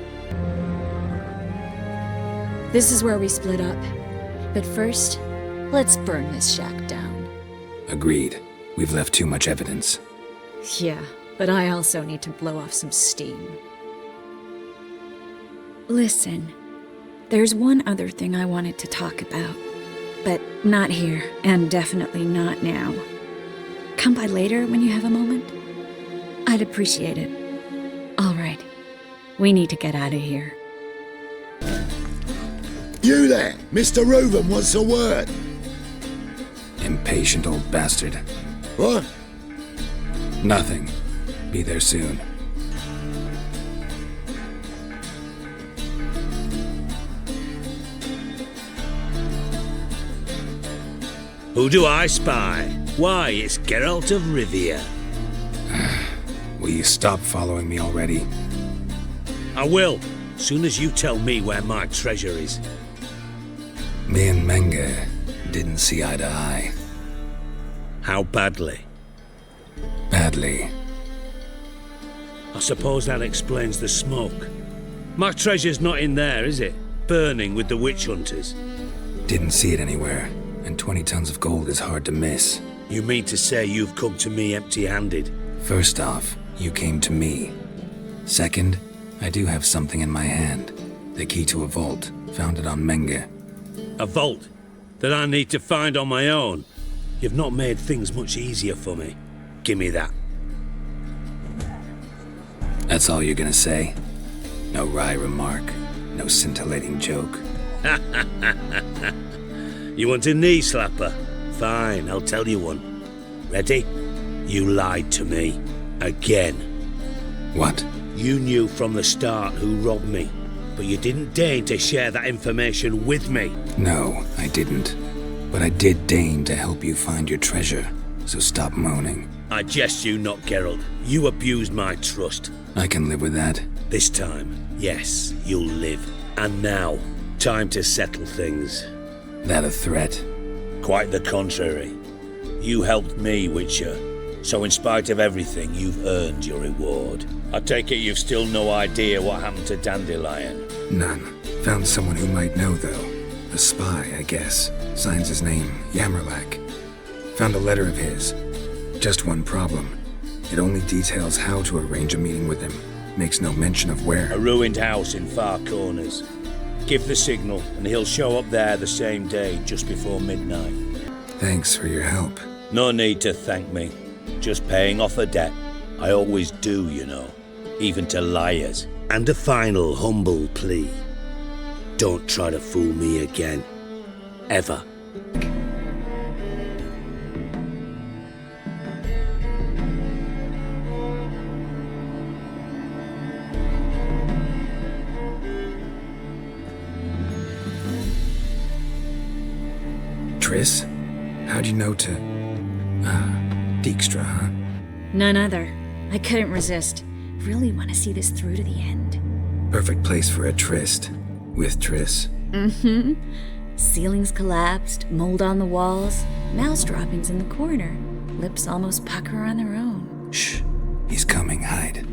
This is where we split up. But first, let's burn this shack down. Agreed. We've left too much evidence. Yeah, but I also need to blow off some steam. Listen, there's one other thing I wanted to talk about. But not here, and definitely not now. Come by later when you have a moment? I'd appreciate it. All right. We need to get out of here. You there! Mr. Reuven wants a word! Impatient old bastard. What? Nothing. Be there soon. Who do I spy? Why, it's Geralt of Rivia. Will you stop following me already? I will, soon as you tell me where my treasure is. Me and Menge didn't see eye to eye. How badly? Badly. I suppose that explains the smoke. My treasure's not in there, is it? Burning with the witch hunters. Didn't see it anywhere, and 20 tons of gold is hard to miss. You mean to say you've come to me empty-handed? First off, you came to me. Second, I do have something in my hand. The key to a vault, found it on Menge. A vault that I need to find on my own? You've not made things much easier for me. Give me that. That's all you're gonna say? No wry remark, no scintillating joke. You want a knee slapper? Fine, I'll tell you one. Ready? You lied to me. Again. What? You knew from the start who robbed me, but you didn't deign to share that information with me. No, I didn't. But I did deign to help you find your treasure, so stop moaning. I jest you not, Geralt. You abused my trust. I can live with that. This time, yes, you'll live. And now, time to settle things. That a threat? Quite the contrary. You helped me, Witcher. So in spite of everything, you've earned your reward. I take it you've still no idea what happened to Dandelion? None. Found someone who might know, though. A spy, I guess. Signs his name, Yamerlak. Found a letter of his. Just one problem. It only details how to arrange a meeting with him. Makes no mention of where. A ruined house in far corners. Give the signal, and he'll show up there the same day, just before midnight. Thanks for your help. No need to thank me. Just paying off a debt. I always do, you know. Even to liars. And a final humble plea. Don't try to fool me again. Ever. Triss? How'd you know to... Dijkstra, huh? None other. I couldn't resist. Really want to see this through to the end. Perfect place for a tryst. With Triss. Mm-hmm. Ceilings collapsed, mold on the walls, mouse droppings in the corner. Lips almost pucker on their own. Shh. He's coming, hide.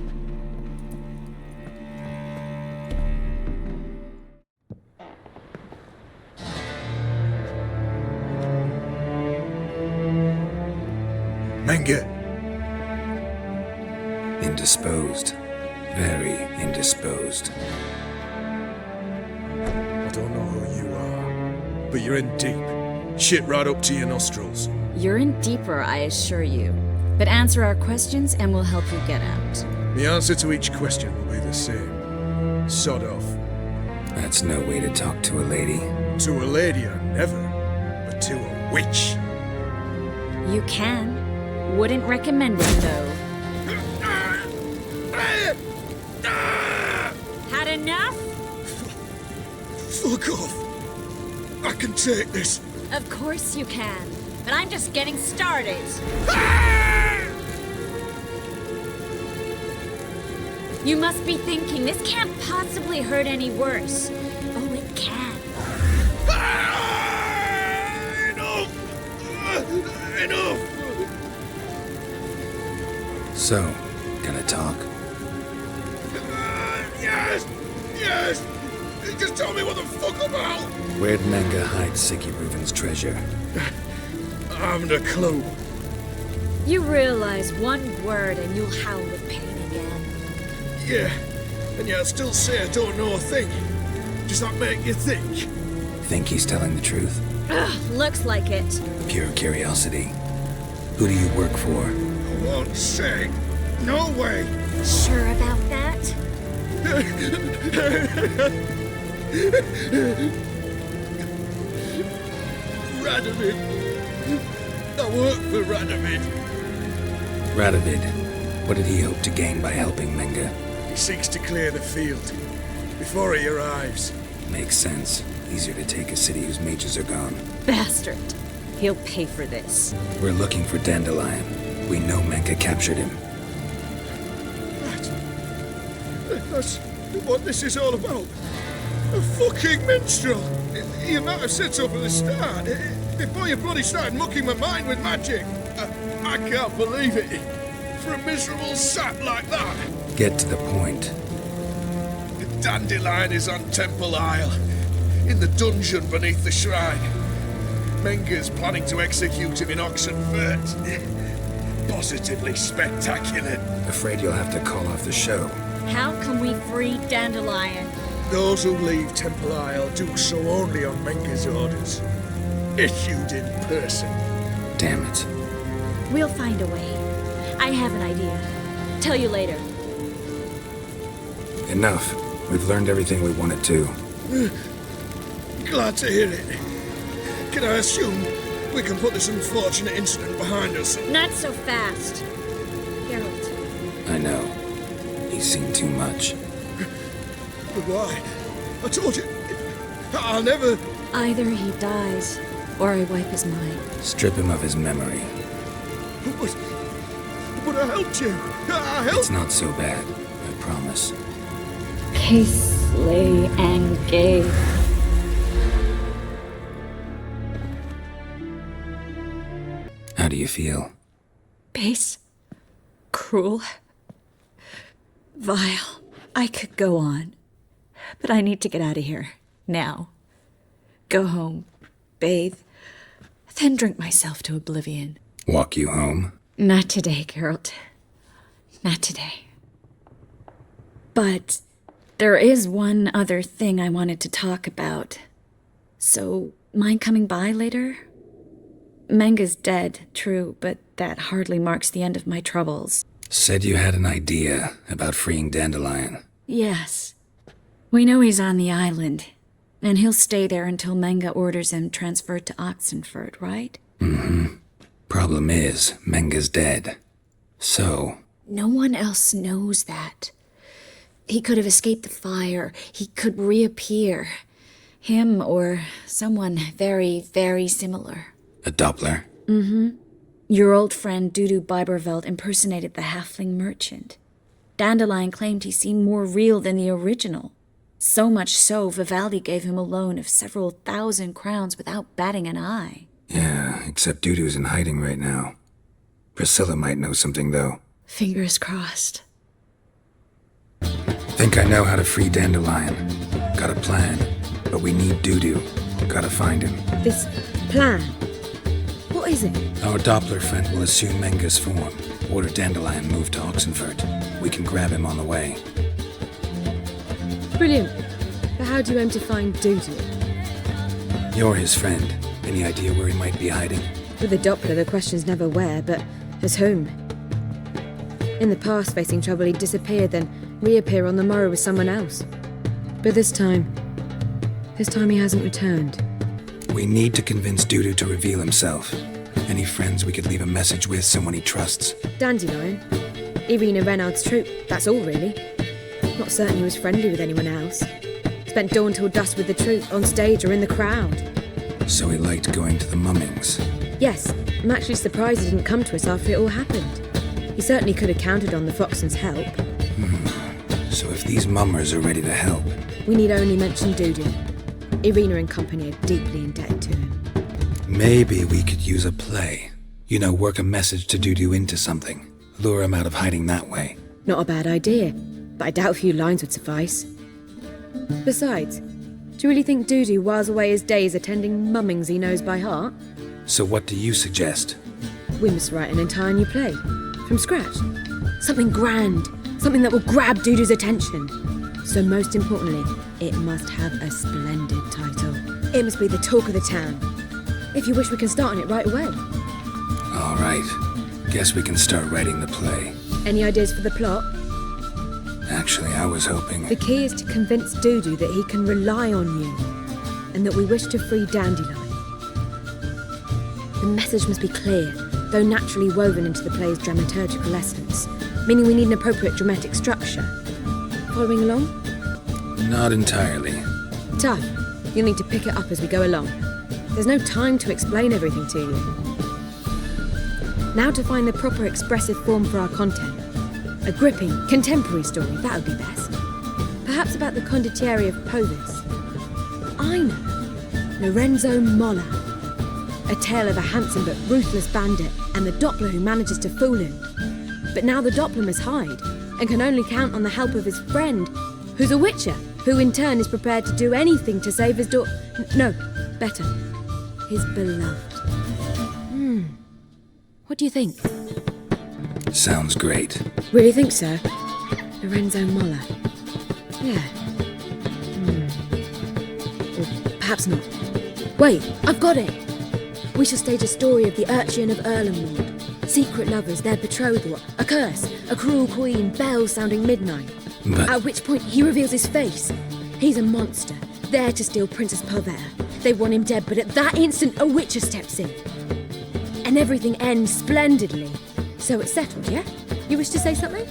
Menge! Indisposed. Very indisposed. I don't know who you are, but you're in deep. Shit right up to your nostrils. You're in deeper, I assure you. But answer our questions and we'll help you get out. The answer to each question will be the same. Sod off. That's no way to talk to a lady. To a lady, I never. But to a witch. You can. Wouldn't recommend it, though. Had enough? Fuck off. I can take this. Of course you can. But I'm just getting started. You must be thinking, this can't possibly hurt any worse. Oh, it can. Enough! So, gonna talk? Yes! Yes! Just tell me what the fuck about! Where'd Menge hide Siggy Reuven's treasure? I haven't a clue. You realize one word and you'll howl with pain again. Yeah, and yet I still say I don't know a thing. Does that make you think? Think he's telling the truth? Ugh, looks like it. Pure curiosity. Who do you work for? I won't say. No way. Sure about that? Radovid. I work for Radovid. Radovid. What did he hope to gain by helping Menge? He seeks to clear the field before he arrives. Makes sense. Easier to take a city whose mages are gone. Bastard. He'll pay for this. We're looking for Dandelion. We know Menge captured him. That's what this is all about. A fucking minstrel! You might have said so from the start. Before you bloody started mucking my mind with magic. I can't believe it. For a miserable sap like that. Get to the point. Dandelion is on Temple Isle, in the dungeon beneath the shrine. Menga's planning to execute him in Oxenfurt. Positively spectacular. Afraid you'll have to call off the show. How can we free Dandelion? Those who leave Temple Isle do so only on Menga's orders. Issued in person. Damn it. We'll find a way. I have an idea. Tell you later. Enough. We've learned everything we wanted to. Glad to hear it. Can I assume we can put this unfortunate incident behind us? Not so fast. Geralt. I know. He's seen too much. But why? I told you. I'll never... Either he dies, or I wipe his mind. Strip him of his memory. But I helped you. I helped... It's not so bad, I promise. Peacefully and gay. How do you feel? Base. Cruel. Vile. I could go on. But I need to get out of here. Now. Go home. Bathe. Then drink myself to oblivion. Walk you home? Not today, Geralt. Not today. But there is one other thing I wanted to talk about. So, mind coming by later? Menga's dead, true, but that hardly marks the end of my troubles. Said you had an idea about freeing Dandelion. Yes. We know he's on the island, and he'll stay there until Menga orders him transferred to Oxenfurt, right? Mm-hmm. Problem is, Menga's dead. So... No one else knows that. He could have escaped the fire. He could reappear. Him or someone very, very similar. A Doppler? Mm-hmm. Your old friend Dudu Biberveld impersonated the halfling merchant. Dandelion claimed he seemed more real than the original. So much so, Vivaldi gave him a loan of several thousand crowns without batting an eye. Yeah, except Dudu's in hiding right now. Priscilla might know something, though. Fingers crossed. Think I know how to free Dandelion. Got a plan, but we need Dudu. Gotta find him. This plan? What is it? Our Doppler friend will assume Menga's form. Order Dandelion moved to Oxenfurt. We can grab him on the way. Brilliant. But how do you aim to find Dudu? You're his friend. Any idea where he might be hiding? With the Doppler, the question's never where, but as whom. In the past, facing trouble, he'd disappear, then reappear on the morrow with someone else. But this time he hasn't returned. We need to convince Dudu to reveal himself. Any friends we could leave a message with, someone he trusts. Dandelion. Irina Reynard's troupe, that's all really. Not certain he was friendly with anyone else. Spent dawn till dusk with the troupe, on stage or in the crowd. So he liked going to the mummings. Yes, I'm actually surprised he didn't come to us after it all happened. He certainly could have counted on the Foxen's help. So if these mummers are ready to help... We need only mention Dudu. Irina and company are deeply indebted to him. Maybe we could use a play. You know, work a message to Dudu into something. Lure him out of hiding that way. Not a bad idea, but I doubt a few lines would suffice. Besides, do you really think Dudu whiles away his days attending mummings he knows by heart? So what do you suggest? We must write an entire new play. From scratch. Something grand. Something that will grab Dudu's attention. So most importantly, it must have a splendid title. It must be the talk of the town. If you wish, we can start on it right away. All right. Guess we can start writing the play. Any ideas for the plot? Actually, I was hoping... The key is to convince Dudu that he can rely on you, and that we wish to free Dandelion. The message must be clear, though naturally woven into the play's dramaturgical essence, meaning we need an appropriate dramatic structure. Following along? Not entirely. Tough. You'll need to pick it up as we go along. There's no time to explain everything to you. Now to find the proper expressive form for our content. A gripping, contemporary story, that would be best. Perhaps about the condottieri of Povis. I know. Lorenzo Molla. A tale of a handsome but ruthless bandit and the Doppler who manages to fool him. But now the Doppler must hide and can only count on the help of his friend, who's a witcher. who in turn is prepared to do anything to save his no, better, his beloved. What do you think? Sounds great. Really think so? Lorenzo Molla. Yeah. Or perhaps not. Wait, I've got it! We shall stage a story of the urchin of Erlenwald. Secret lovers, their betrothal, a curse, a cruel queen, bells sounding midnight. But... At which point he reveals his face. He's a monster, there to steal Princess Pavetta. They want him dead, but at that instant a witcher steps in. And everything ends splendidly. So it's settled, yeah? You wish to say something?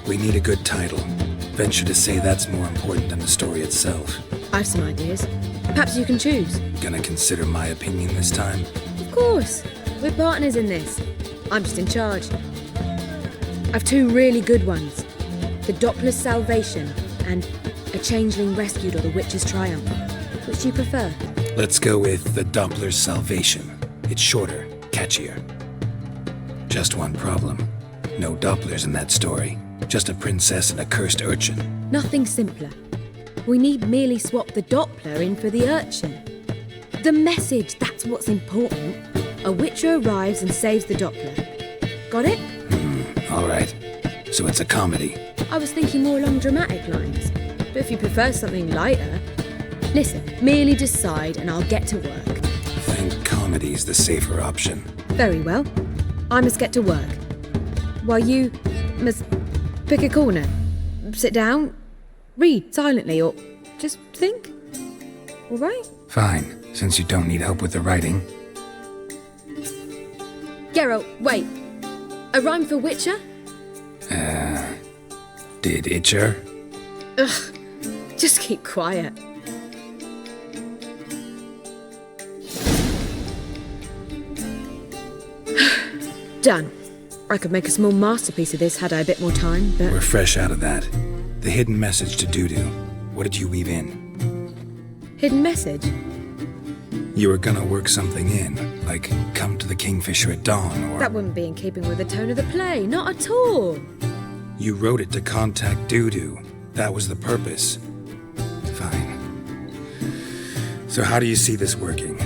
We need a good title. Venture to say that's more important than the story itself. I've some ideas. Perhaps you can choose. Gonna consider my opinion this time? Of course. We're partners in this. I'm just in charge. I've two really good ones. The Doppler's Salvation and A Changeling Rescued or the Witch's Triumph. Which do you prefer? Let's go with The Doppler's Salvation. It's shorter, catchier. Just one problem. No Dopplers in that story. Just a princess and a cursed urchin. Nothing simpler. We need merely swap the Doppler in for the urchin. The message, that's what's important. A witcher arrives and saves the Doppler. Got it? All right. So it's a comedy. I was thinking more along dramatic lines. But if you prefer something lighter... Listen, merely decide and I'll get to work. I think comedy's the safer option. Very well. I must get to work. While you must pick a corner. Sit down, read silently, or just think. All right? Fine, since you don't need help with the writing. Geralt, wait. A rhyme for Witcher? Did Itcher? Ugh, just keep quiet. Done. I could make a small masterpiece of this had I a bit more time, but... We're fresh out of that. The hidden message to Dudu. What did you weave in? Hidden message? You were gonna work something in, like come to the Kingfisher at dawn, or... That wouldn't be in keeping with the tone of the play, not at all. You wrote it to contact Dudu. That was the purpose. Fine. So how do you see this working?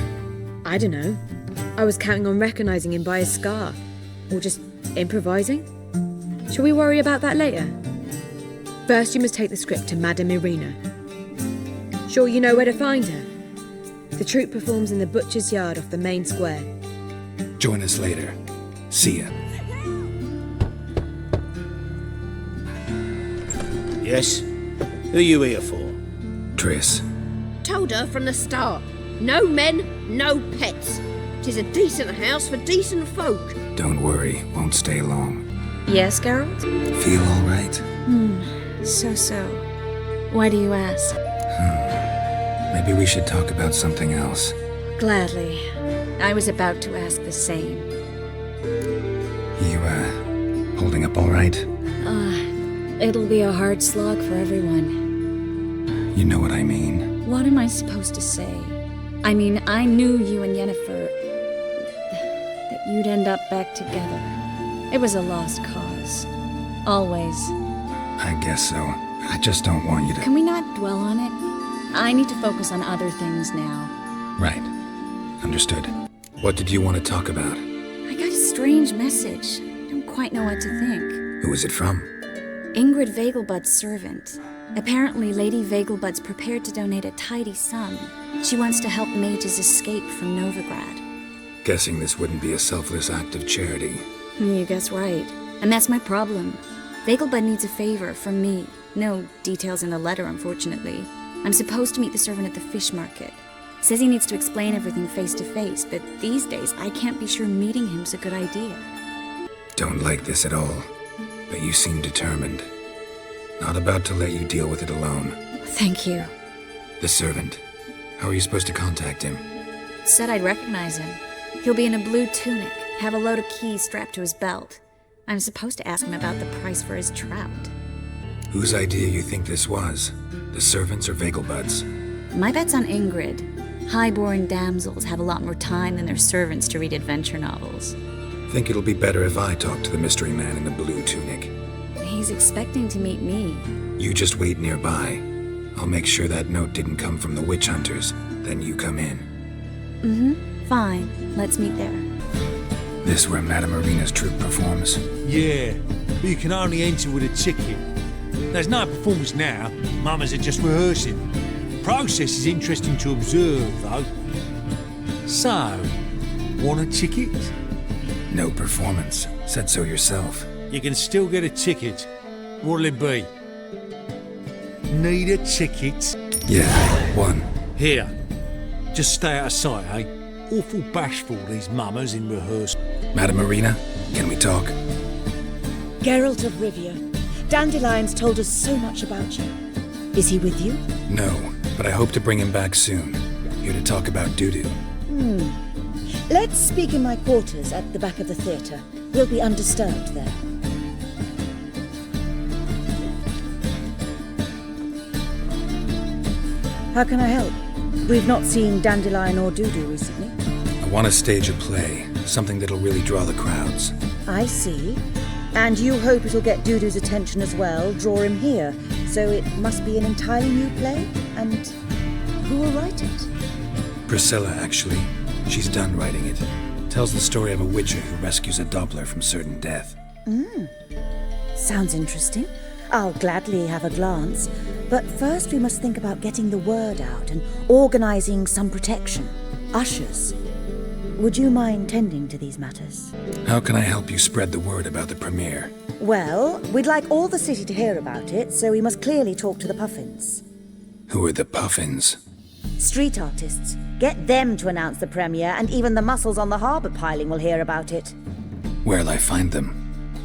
I don't know. I was counting on recognizing him by his scar. Or just improvising? Shall we worry about that later? First, you must take the script to Madame Irina. Sure you know where to find her? The troupe performs in the butcher's yard off the main square. Join us later. See ya. Yes? Who are you here for? Triss. Told her from the start. No men, no pets. 'Tis a decent house for decent folk. Don't worry, won't stay long. Yes, Geralt? Feel all right? So. Why do you ask? Maybe we should talk about something else. Gladly. I was about to ask the same. You, holding up all right? It'll be a hard slog for everyone. You know what I mean. What am I supposed to say? I mean, I knew you and Yennefer... that you'd end up back together. It was a lost cause. Always. I guess so. I just don't want you to... Can we not dwell on it? I need to focus on other things now. Right. Understood. What did you want to talk about? I got a strange message. Don't quite know what to think. Who was it from? Ingrid Vegelbud's servant. Apparently, Lady Vegelbud's prepared to donate a tidy sum. She wants to help mages escape from Novigrad. Guessing this wouldn't be a selfless act of charity. You guess right. And that's my problem. Vegelbud needs a favor from me. No details in the letter, unfortunately. I'm supposed to meet the servant at the fish market. Says he needs to explain everything face to face, but these days I can't be sure meeting him's a good idea. Don't like this at all, but you seem determined. Not about to let you deal with it alone. Thank you. The servant. How are you supposed to contact him? Said I'd recognize him. He'll be in a blue tunic, have a load of keys strapped to his belt. I'm supposed to ask him about the price for his trout. Whose idea you think this was? The servants or Vegelbud's? My bet's on Ingrid. High-born damsels have a lot more time than their servants to read adventure novels. Think it'll be better if I talk to the mystery man in the blue tunic. He's expecting to meet me. You just wait nearby. I'll make sure that note didn't come from the witch hunters. Then you come in. Fine. Let's meet there. This where Madame Marina's troupe performs? Yeah, but you can only enter with a ticket. There's no performance now. Mamas are just rehearsing. Process is interesting to observe, though. So, want a ticket? No performance. Said so yourself. You can still get a ticket. What'll it be? Need a ticket? Yeah, one. Here. Just stay out of sight, eh? Awful bashful, these mamas in rehearsal. Madame Marina, can we talk? Geralt of Rivia. Dandelion's told us so much about you. Is he with you? No, but I hope to bring him back soon. Here to talk about doo-doo. Let's speak in my quarters at the back of the theatre. We'll be undisturbed there. How can I help? We've not seen Dandelion or Dudu recently. I want to stage a play. Something that'll really draw the crowds. I see. And you hope it'll get Dudu's attention as well, draw him here. So it must be an entirely new play? And who will write it? Priscilla, actually. She's done writing it. Tells the story of a witcher who rescues a Doppler from certain death. Sounds interesting. I'll gladly have a glance. But first we must think about getting the word out and organising some protection. Ushers. Would you mind tending to these matters? How can I help you spread the word about the premiere? Well, we'd like all the city to hear about it, so we must clearly talk to the Puffins. Who are the Puffins? Street artists. Get them to announce the premiere, and even the muscles on the harbour piling will hear about it. Where'll I find them?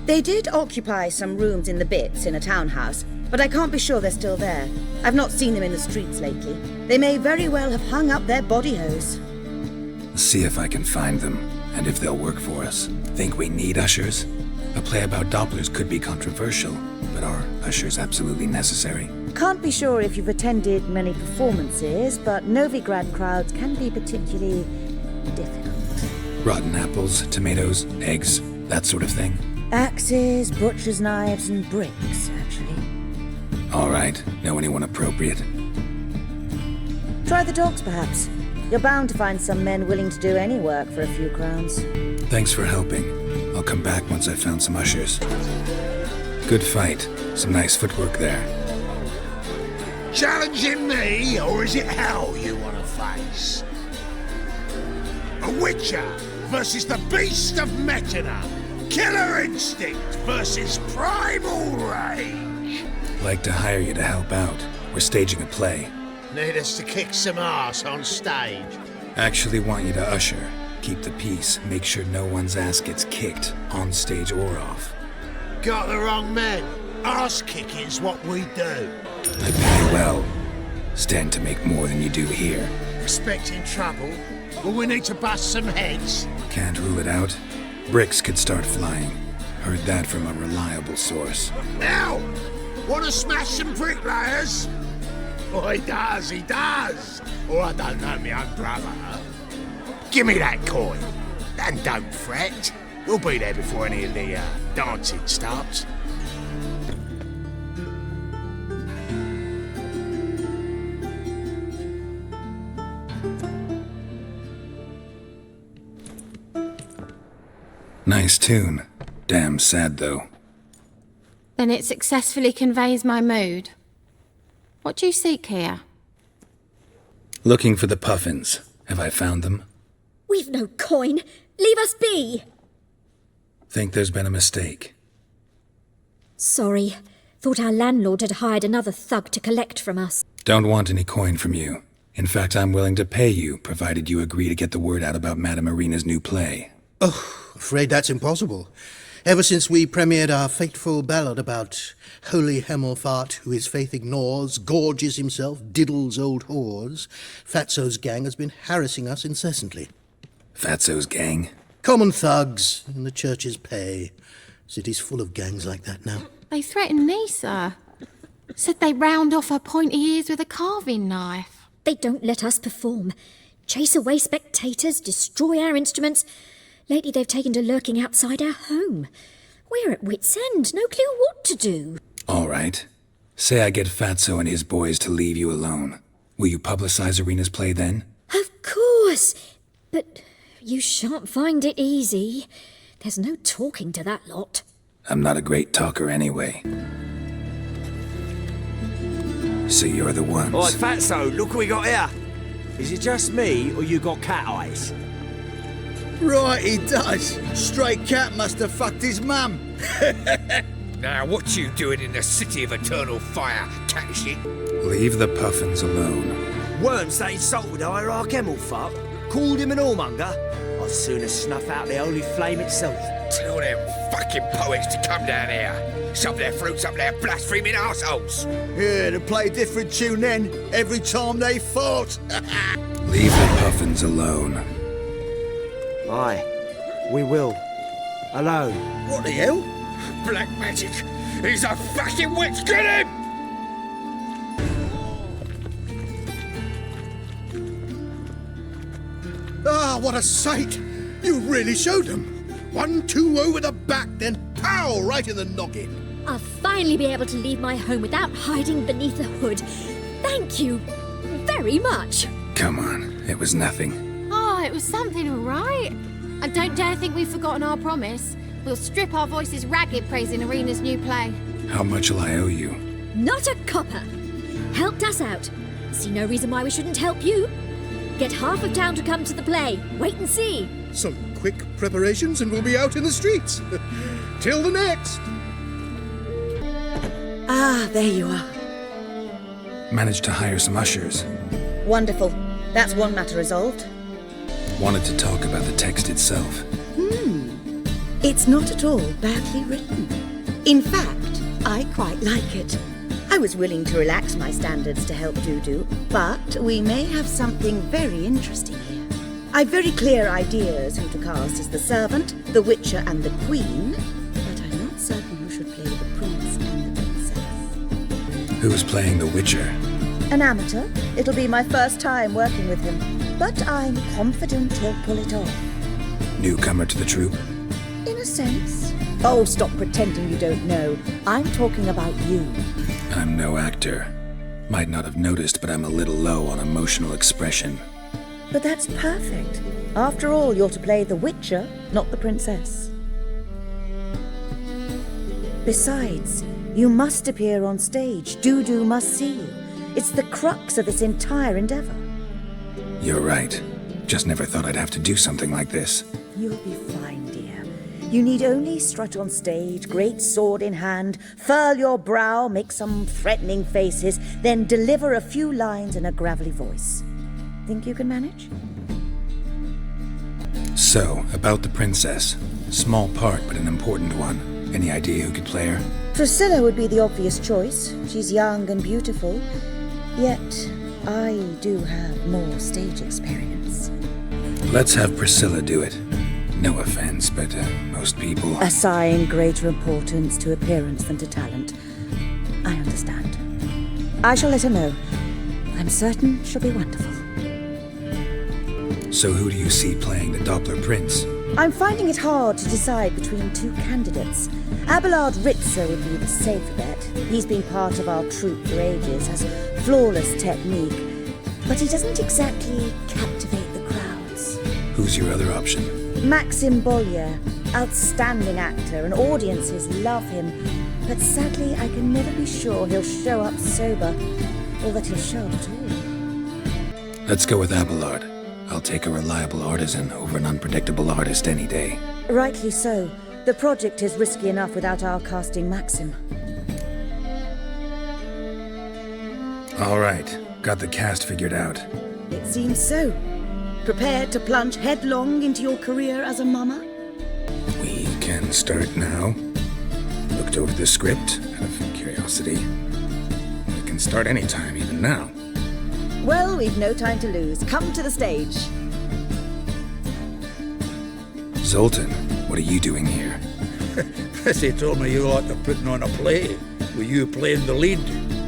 They did occupy some rooms in the Bits in a townhouse, but I can't be sure they're still there. I've not seen them in the streets lately. They may very well have hung up their body hose. See if I can find them, and if they'll work for us. Think we need ushers? A play about Dopplers could be controversial, but are ushers absolutely necessary? Can't be sure if you've attended many performances, but Novigrad crowds can be particularly difficult. Rotten apples, tomatoes, eggs, that sort of thing? Axes, butcher's knives, and bricks, actually. All right. Know anyone appropriate? Try the dogs, perhaps. You're bound to find some men willing to do any work for a few crowns. Thanks for helping. I'll come back once I've found some ushers. Good fight. Some nice footwork there. Challenging me, or is it hell you want to face? A witcher versus the beast of Metina. Killer instinct versus primal rage. Like to hire you to help out. We're staging a play. Need us to kick some ass on stage. Actually want you to usher. Keep the peace. Make sure no one's ass gets kicked, on stage or off. Got the wrong men. Ass kicking's what we do. I pay well. Stand to make more than you do here. Expecting trouble? Will we need to bust some heads? Can't rule it out. Bricks could start flying. Heard that from a reliable source. Now! Want to smash some bricklayers? Oh, he does. Oh, I don't know my own brother. Give me that coin. And don't fret. We'll be there before any of the dancing starts. Nice tune. Damn sad, though. Then it successfully conveys my mood. What do you seek here? Looking for the Puffins. Have I found them? We've no coin. Leave us be. Think there's been a mistake. Sorry. Thought our landlord had hired another thug to collect from us. Don't want any coin from you. In fact, I'm willing to pay you, provided you agree to get the word out about Madame Marina's new play. Oh, afraid that's impossible. Ever since we premiered our fateful ballad about holy Hemelfart, who his faith ignores, gorges himself, diddles old whores, Fatso's gang has been harassing us incessantly. Fatso's gang? Common thugs in the church's pay. City's full of gangs like that now. They threatened me, sir. Said they'd round off her pointy ears with a carving knife. They don't let us perform. Chase away spectators, destroy our instruments. Lately they've taken to lurking outside our home. We're at wit's end, no clue what to do. All right. Say I get Fatso and his boys to leave you alone. Will you publicize Irina's play then? Of course! But you shan't find it easy. There's no talking to that lot. I'm not a great talker anyway. So you're the ones. Oi, Fatso, look what we got here. Is it just me, or you got cat eyes? Right, he does. Stray cat must have fucked his mum. Now, what you doing in the city of eternal fire, cat shit? Leave the puffins alone. Worms that insulted Hierarch Emelfuck, called him an whoremonger. I'd sooner snuff out the holy flame itself. Tell them fucking poets to come down here. Shove their fruits up their blaspheming arseholes. Yeah, to play a different tune then, every time they fought. Leave the puffins alone. Aye, we will. Alone. What the hell? Black magic! He's a fucking witch! Get him! Ah, what a sight! You really showed them. 1-2 over the back, then pow, right in the noggin. I'll finally be able to leave my home without hiding beneath the hood. Thank you very much. Come on, it was nothing. Oh, it was something, all right. And don't dare think we've forgotten our promise. We'll strip our voices ragged praising Irina's new play. How much will I owe you? Not a copper. Helped us out. See no reason why we shouldn't help you. Get half of town to come to the play. Wait and see. Some quick preparations and we'll be out in the streets. Till the next. Ah, there you are. Managed to hire some ushers. Wonderful. That's one matter resolved. Wanted to talk about the text itself. It's not at all badly written. In fact, I quite like it. I was willing to relax my standards to help Dudu, but we may have something very interesting here. I've very clear ideas who to cast as the servant, the witcher and the queen, but I'm not certain who should play the prince and the princess. Who's playing the Witcher? An amateur. It'll be my first time working with him, but I'm confident he'll pull it off. Newcomer to the troupe? In a sense. Oh, stop pretending you don't know. I'm talking about you. I'm no actor. Might not have noticed, but I'm a little low on emotional expression. But that's perfect. After all, you're to play the Witcher, not the princess. Besides, you must appear on stage. Dudu must see you. It's the crux of this entire endeavor. You're right. Just never thought I'd have to do something like this. You'll be fine, dear. You need only strut on stage, great sword in hand, furl your brow, make some threatening faces, then deliver a few lines in a gravelly voice. Think you can manage? So, about the princess. Small part, but an important one. Any idea who could play her? Priscilla would be the obvious choice. She's young and beautiful. Yet, I do have more stage experience. Let's have Priscilla do it. No offense, but most people... Assign greater importance to appearance than to talent. I understand. I shall let her know. I'm certain she'll be wonderful. So who do you see playing the Doppler Prince? I'm finding it hard to decide between two candidates. Abelard Ritzer would be the safer bet. He's been part of our troupe for ages, has flawless technique, but he doesn't exactly captivate the crowds. Who's your other option? Maxim Bollier, outstanding actor, and audiences love him. But sadly, I can never be sure he'll show up sober, or that he'll show up at all. Let's go with Abelard. I'll take a reliable artisan over an unpredictable artist any day. Rightly so. The project is risky enough without our casting Maxim. All right, got the cast figured out. It seems so. Prepared to plunge headlong into your career as a mama? We can start now. Looked over the script, out of curiosity. We can start anytime, even now. Well, we've no time to lose. Come to the stage. Zoltan, what are you doing here? Prissy told me you ought to putting on a play. Were you playing the lead?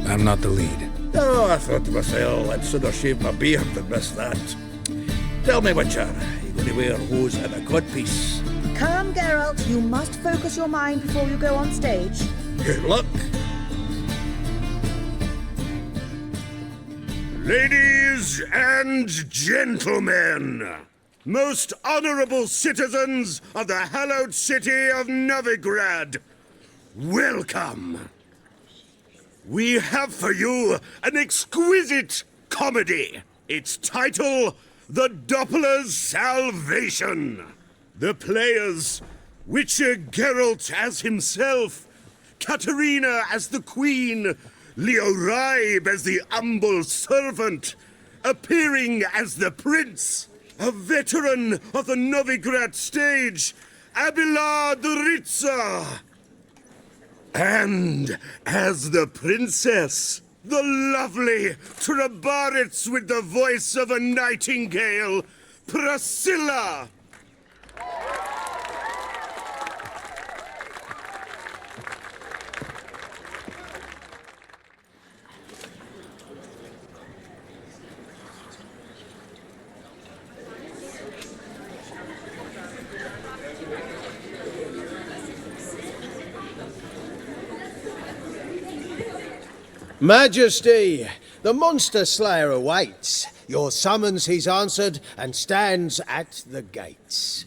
I'm not the lead. Oh, I thought to myself, I'd sooner shave my beard than miss that. Tell me, Witcher, you going to wear hose and a codpiece? Calm, Geralt. You must focus your mind before you go on stage. Good luck. Ladies and gentlemen, most honorable citizens of the hallowed city of Novigrad, welcome. We have for you an exquisite comedy. Its title, The Doppler's Salvation. The players, Witcher Geralt as himself, Katarina as the Queen, Leo Raib as the humble servant, appearing as the Prince, a veteran of the Novigrad stage, Abelard Ritza. And as the Princess, the lovely Trabaritz with the voice of a nightingale, Priscilla. Majesty, the monster slayer awaits. Your summons he's answered and stands at the gates.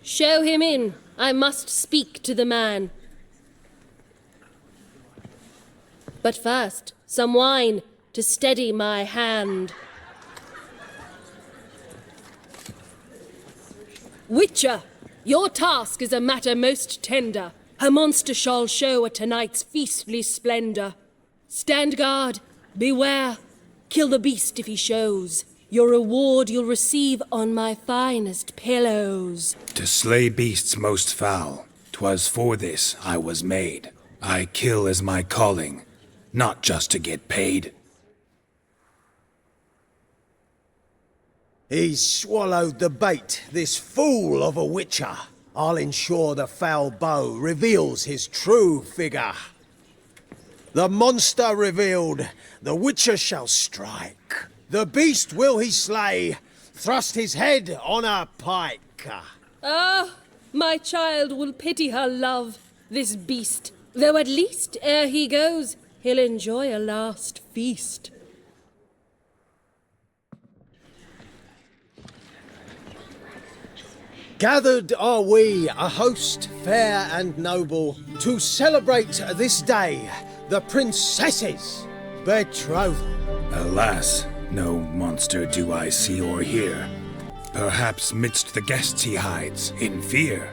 Show him in. I must speak to the man. But first, some wine to steady my hand. Witcher, your task is a matter most tender. A monster shall show at tonight's feastly splendor. Stand guard, beware, kill the beast if he shows. Your reward you'll receive on my finest pillows. To slay beasts most foul, 'twas for this I was made. I kill as my calling, not just to get paid. He's swallowed the bait, this fool of a witcher. I'll ensure the foul bow reveals his true figure. The monster revealed, the witcher shall strike. The beast will he slay, thrust his head on a pike. Ah, my child will pity her love, this beast. Though at least, ere he goes, he'll enjoy a last feast. Gathered are we, a host fair and noble, to celebrate this day, the princess's betrothal. Alas, no monster do I see or hear. Perhaps midst the guests he hides, in fear.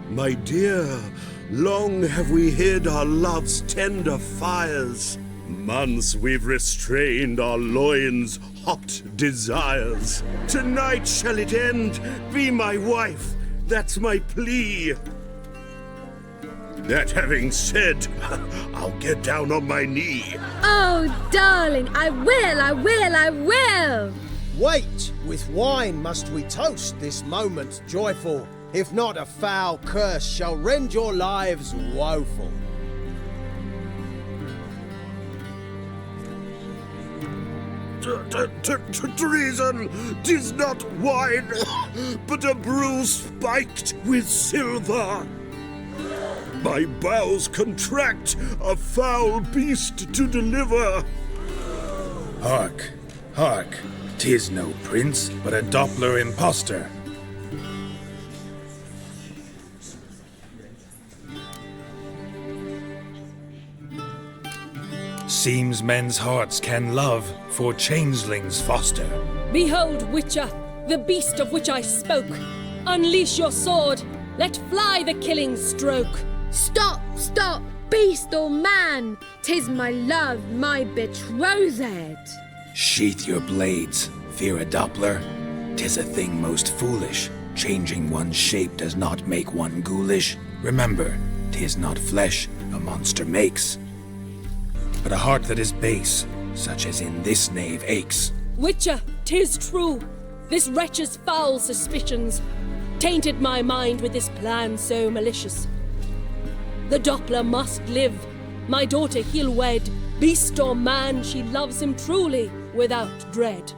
My dear, long have we hid our love's tender fires. Months we've restrained our loins' hot desires. Tonight shall it end, be my wife, that's my plea. That having said, I'll get down on my knee. Oh, darling, I will! Wait, with wine must we toast this moment joyful. If not, a foul curse shall rend your lives woeful. Treason! 'Tis not wine, but a brew spiked with silver. My bowels contract, a foul beast to deliver. Hark, hark, 'tis no prince, but a Doppler impostor. Seems men's hearts can love, for changelings foster. Behold, Witcher, the beast of which I spoke. Unleash your sword, let fly the killing stroke. Stop, stop, beast or man! 'Tis my love, my betrothed. Sheath your blades, fear a Doppler. 'Tis a thing most foolish. Changing one's shape does not make one ghoulish. Remember, 'tis not flesh a monster makes, but a heart that is base, such as in this knave aches. Witcher, 'tis true. This wretch's foul suspicions tainted my mind with this plan so malicious. The Doppler must live. My daughter he'll wed. Beast or man, she loves him truly, without dread.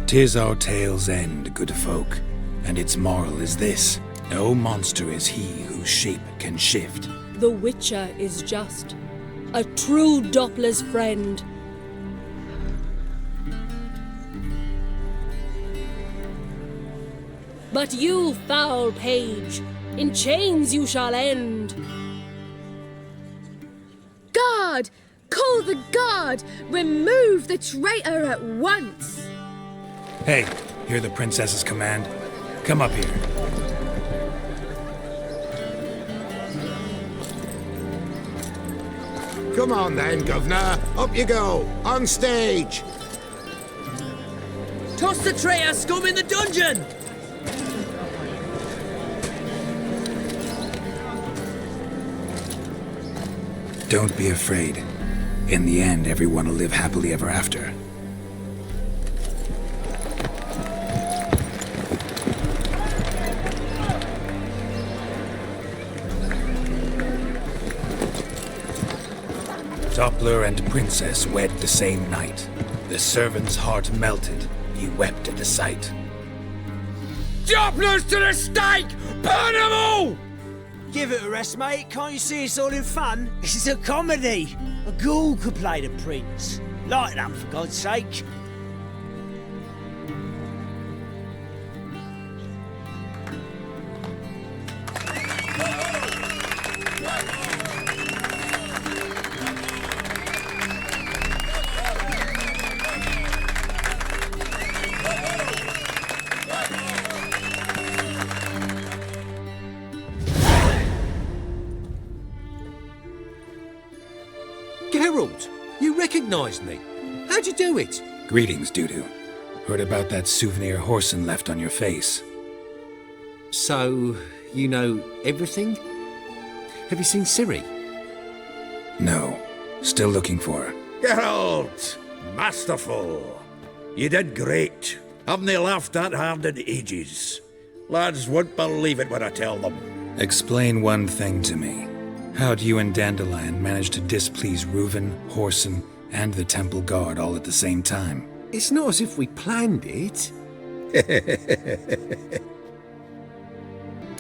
'Tis our tale's end, good folk, and its moral is this. No monster is he whose shape can shift. The Witcher is just a true Doppler's friend. But you, foul page, in chains you shall end. Guard! Call the guard! Remove the traitor at once! Hey, hear the princess's command? Come up here. Come on then, Governor. Up you go. On stage. Toss the traitor scum in the dungeon! Don't be afraid. In the end, everyone will live happily ever after. Doppler and Princess wed the same night. The servant's heart melted. He wept at the sight. Dopplers to the stake! Burn them all! Give it a rest, mate. Can't you see it's all in fun? This is a comedy. A ghoul could play the prince. Lighten up, for God's sake. Geralt, you recognized me. How'd you do it? Greetings, Dudu. Heard about that souvenir Horson left on your face. So, you know everything? Have you seen Ciri? No. Still looking for her. Geralt! Masterful! You did great. Haven't they laughed that hard in ages? Lads won't believe it when I tell them. Explain one thing to me. How'd you and Dandelion manage to displease Reuven, Horson, and the Temple Guard all at the same time? It's not as if we planned it.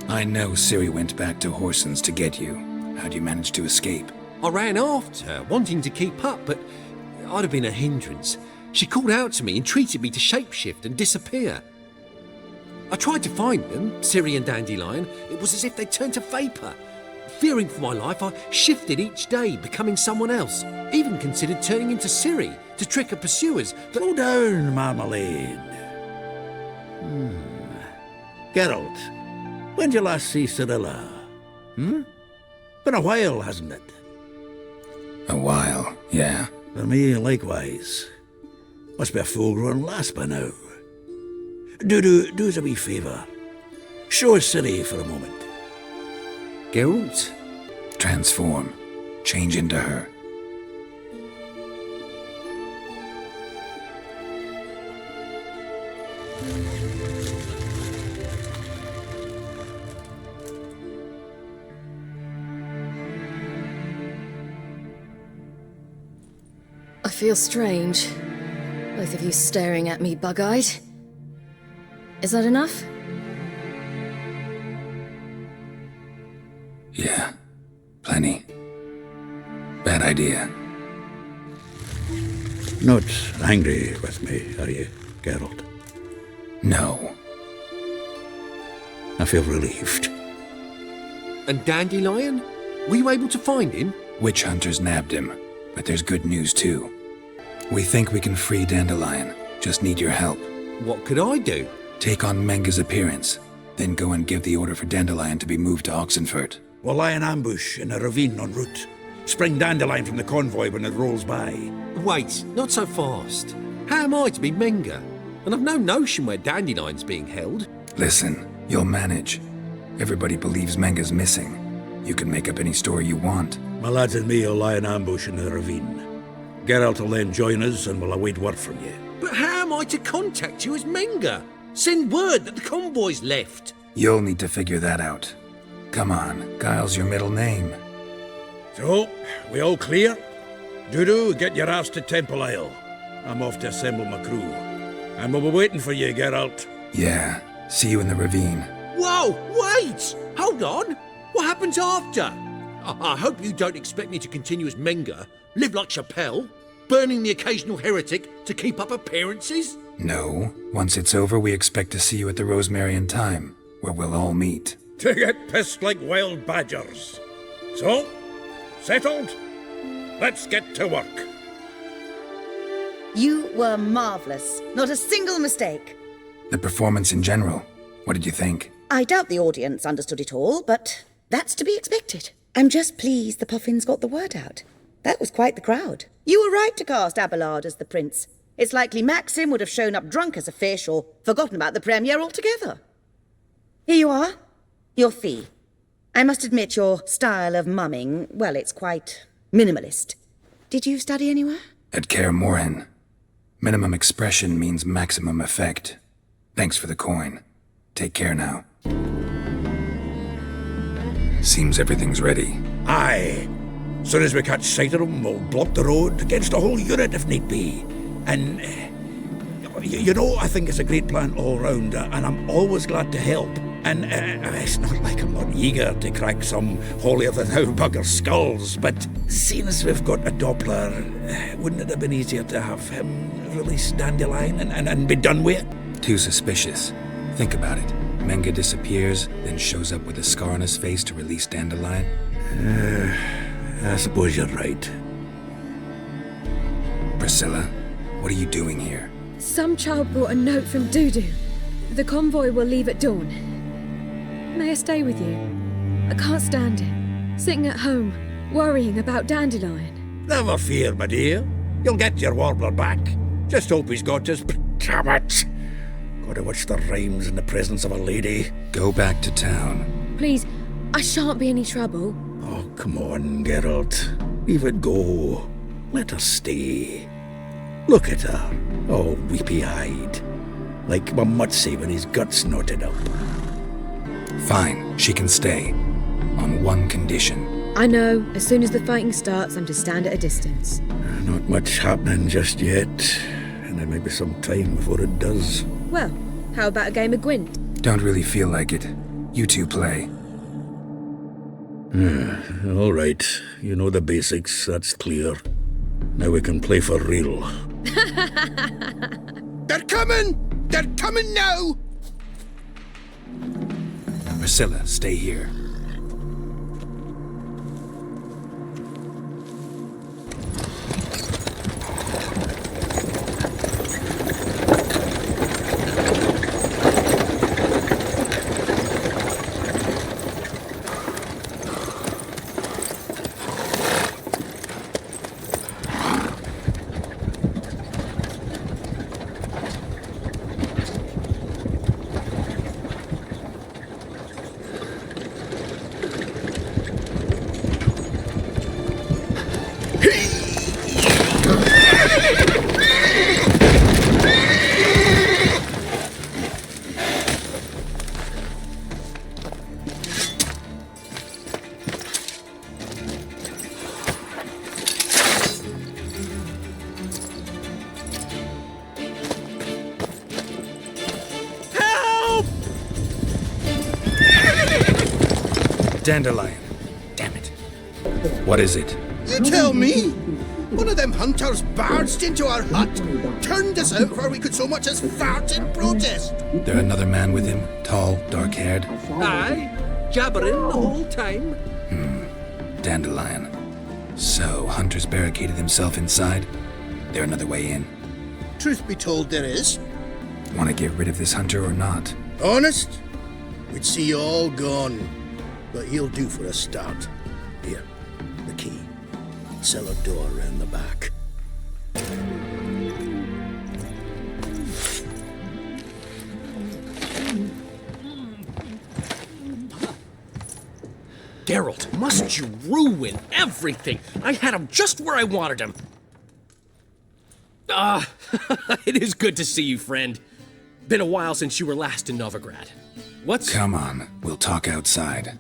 I know Ciri went back to Horson's to get you. How'd you manage to escape? I ran after her, wanting to keep up, but I'd have been a hindrance. She called out to me, entreated me to shapeshift and disappear. I tried to find them, Ciri and Dandelion. It was as if they'd turned to vapour. Fearing for my life, I shifted each day, becoming someone else. Even considered turning into Ciri to trick her pursuers, but... Slow down, Marmalade. Geralt, when'd you last see Cirilla? Been a while, hasn't it? A while, yeah. For me, likewise. Must be a full-grown lass by now. Do us a wee favour. Show us Ciri for a moment. Geralt? Transform. Change into her. I feel strange. Both of you staring at me bug-eyed. Is that enough? Yeah. Plenty. Bad idea. Not angry with me, are you, Geralt? No. I feel relieved. And Dandelion? Were you able to find him? Witch hunters nabbed him, but there's good news too. We think we can free Dandelion. Just need your help. What could I do? Take on Menga's appearance, then go and give the order for Dandelion to be moved to Oxenfurt. We'll lie in ambush in a ravine en route. Spring Dandelion from the convoy when it rolls by. Wait, not so fast. How am I to be Menga? And I've no notion where Dandelion's being held. Listen, you'll manage. Everybody believes Menga's missing. You can make up any story you want. My lads and me will lie in ambush in the ravine. Geralt will then join us and we'll await word from you. But how am I to contact you as Menga? Send word that the convoy's left. You'll need to figure that out. Come on, Guile's your middle name. So, we all clear? Dudu, get your ass to Temple Isle. I'm off to assemble my crew. And we'll be waiting for you, Geralt. Yeah, see you in the ravine. Whoa, wait! Hold on! What happens after? I hope you don't expect me to continue as Menger, live like Chappelle, burning the occasional heretic to keep up appearances? No. Once it's over, we expect to see you at the Rosemary and Thyme, where we'll all meet. To get pissed like wild badgers. So, settled? Let's get to work. You were marvellous. Not a single mistake. The performance in general, what did you think? I doubt the audience understood it all, but that's to be expected. I'm just pleased the Puffins got the word out. That was quite the crowd. You were right to cast Abelard as the prince. It's likely Maxim would have shown up drunk as a fish or forgotten about the premiere altogether. Here you are. Your fee. I must admit your style of mumming, well, it's quite minimalist. Did you study anywhere? At Kaer Morhen. Minimum expression means maximum effect. Thanks for the coin. Take care now. Seems everything's ready. Aye. Soon as we catch sight of them, we'll block the road against a whole unit if need be. And, you know, I think it's a great plan all round, and I'm always glad to help. And it's not like I'm not eager to crack some holier-than-thou bugger skulls, but seeing as we've got a Doppler, wouldn't it have been easier to have him release Dandelion and be done with it? Too suspicious. Think about it. Menga disappears, then shows up with a scar on his face to release Dandelion. I suppose you're right. Priscilla, what are you doing here? Some child brought a note from Dudu. The convoy will leave at dawn. May I stay with you? I can't stand it. Sitting at home, worrying about Dandelion. Never fear, my dear. You'll get your warbler back. Just hope he's got his... Damn it! Gotta watch the rhymes in the presence of a lady. Go back to town. Please, I shan't be any trouble. Oh, come on, Geralt. Leave it go. Let her stay. Look at her, all weepy-eyed. Like Mamutsi when his gut's knotted up. Fine, she can stay. On one condition. I know, as soon as the fighting starts, I'm to stand at a distance. Not much happening just yet. And there may be some time before it does. Well, how about a game of Gwent? Don't really feel like it. You two play. All right. You know the basics, that's clear. Now we can play for real. They're coming! They're coming now! Priscilla, stay here. Dandelion. Damn it. What is it? You tell me! One of them hunters barged into our hut, turned us out before we could so much as fart in protest. There another man with him? Tall, dark-haired? Aye, jabbering the whole time. Dandelion. So, Hunter's barricaded himself inside? There another way in? Truth be told, there is. Want to get rid of this hunter or not? Honest? We'd see you all gone. But he'll do for a start. Here, the key. Cellar door round the back. Geralt, must you ruin everything? I had him just where I wanted him. It is good to see you, friend. Been a while since you were last in Novigrad. What's... Come on, we'll talk outside.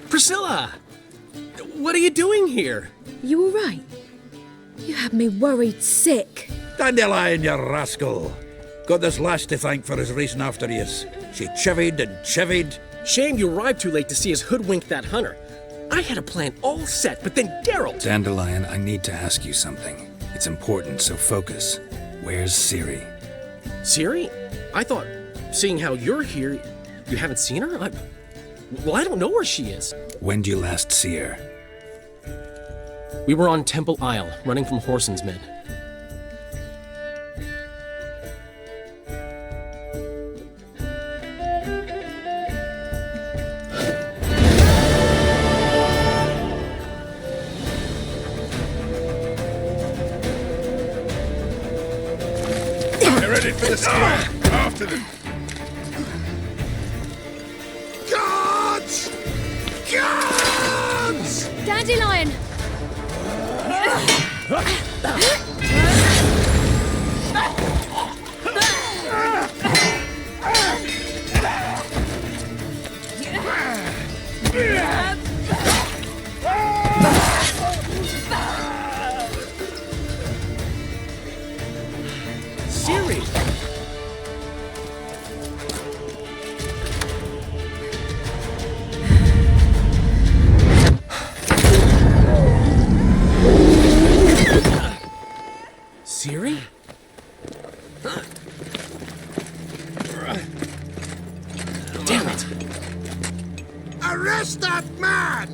Priscilla! What are you doing here? You all right? You had me worried sick. Dandelion, you rascal! Got this lass to thank for his racing after yous. She chivied and chivied. Shame you arrived too late to see us hoodwink that hunter. I had a plan all set, but then Geralt... Dandelion, I need to ask you something. It's important, so focus. Where's Ciri? Ciri? I thought, seeing how you're here, you haven't seen her? Well, I don't know where she is. When did you last see her? We were on Temple Isle, running from Whoreson's men. Ready for the start. After them. Guards! Guards! Dandelion! Ciri! Ciri? Damn it! Arrest that man!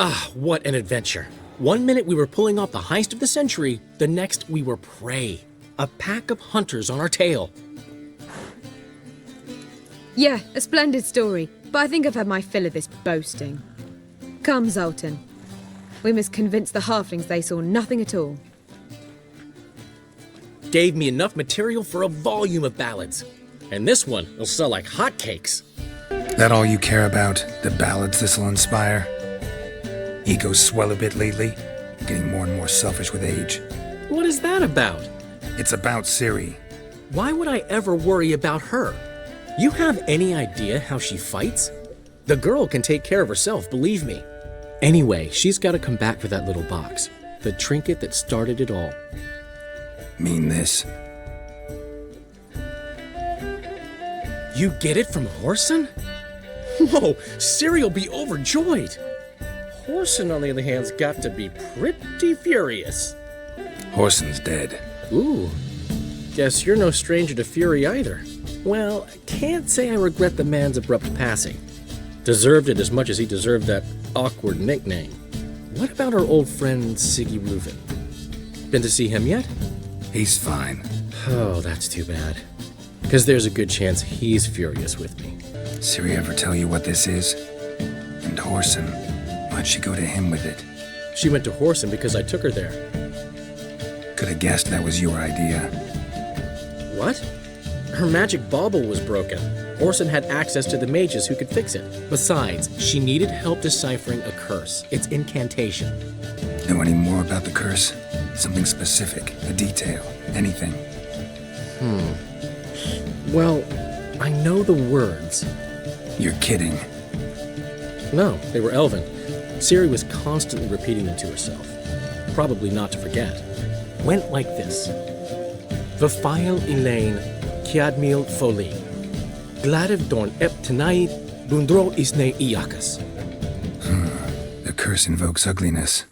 Ah, what an adventure. One minute we were pulling off the heist of the century, the next we were prey. A pack of hunters on our tail. Yeah, a splendid story, but I think I've had my fill of this boasting. Come, Zoltan. We must convince the halflings they saw nothing at all. Gave me enough material for a volume of ballads. And this one will sell like hotcakes. That all you care about? The ballads this'll inspire? Ego swell a bit lately? Getting more and more selfish with age. What is that about? It's about Ciri. Why would I ever worry about her? You have any idea how she fights? The girl can take care of herself, believe me. Anyway, she's got to come back for that little box. The trinket that started it all. Mean this? You get it from Whoreson? Whoa, Ciri will be overjoyed. Whoreson, on the other hand, has got to be pretty furious. Whoreson's dead. Ooh, guess you're no stranger to fury either. Well, I can't say I regret the man's abrupt passing. Deserved it as much as he deserved that awkward nickname. What about our old friend Siggy Reuven? Been to see him yet? He's fine. Oh, that's too bad. Because there's a good chance he's furious with me. Ciri ever tell you what this is? And Whoreson, why'd she go to him with it? She went to Whoreson because I took her there. Could have guessed that was your idea. What? Her magic bauble was broken. Whoreson had access to the mages who could fix it. Besides, she needed help deciphering a curse. Its incantation. Know any more about the curse? Something specific, a detail, anything? Well, I know the words. You're kidding. No, they were Elven. Ciri was constantly repeating them to herself. Probably not to forget. Went like this. Vafile Elaine, Kiadmil Foli. Gladev Dorn Ep Tanaid, Bundro Isne Iakas. The curse invokes ugliness.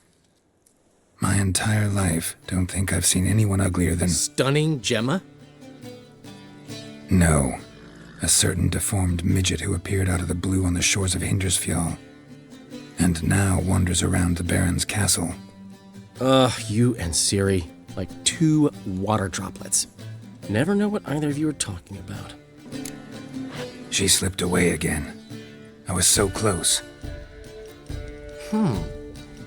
My entire life, don't think I've seen anyone uglier than... Stunning Gemma? No. A certain deformed midget who appeared out of the blue on the shores of Hindersfjall. And now wanders around the Baron's castle. You and Ciri, like two water droplets. Never know what either of you are talking about. She slipped away again. I was so close.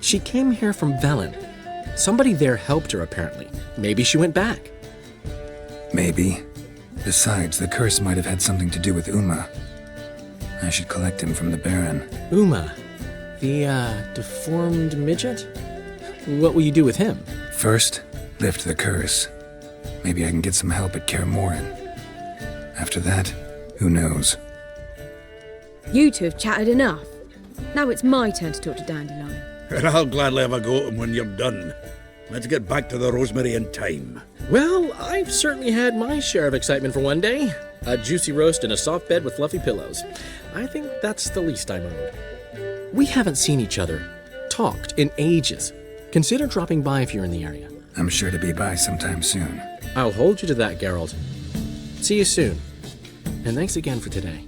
She came here from Velen. Somebody there helped her, apparently. Maybe she went back. Maybe. Besides, the curse might have had something to do with Uma. I should collect him from the Baron. Uma? The, deformed midget? What will you do with him? First, lift the curse. Maybe I can get some help at Kaer Morhen. After that, who knows? You two have chatted enough. Now it's my turn to talk to Dandelion. And I'll gladly have a go at him when you're done. Let's get back to the rosemary in time. Well, I've certainly had my share of excitement for one day. A juicy roast in a soft bed with fluffy pillows. I think that's the least I'm owed. We haven't seen each other, talked in ages. Consider dropping by if you're in the area. I'm sure to be by sometime soon. I'll hold you to that, Geralt. See you soon. And thanks again for today.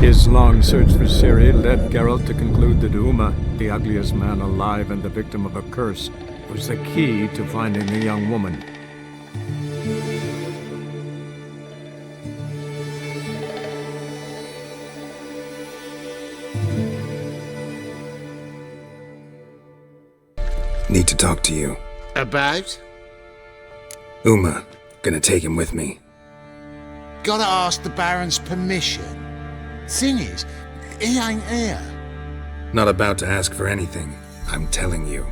His long search for Ciri led Geralt to conclude that Uma, the ugliest man alive and the victim of a curse, was the key to finding the young woman. Need to talk to you. About? Uma. Gonna take him with me. Gotta ask the Baron's permission. Thing is, he ain't here. Not about to ask for anything. I'm telling you.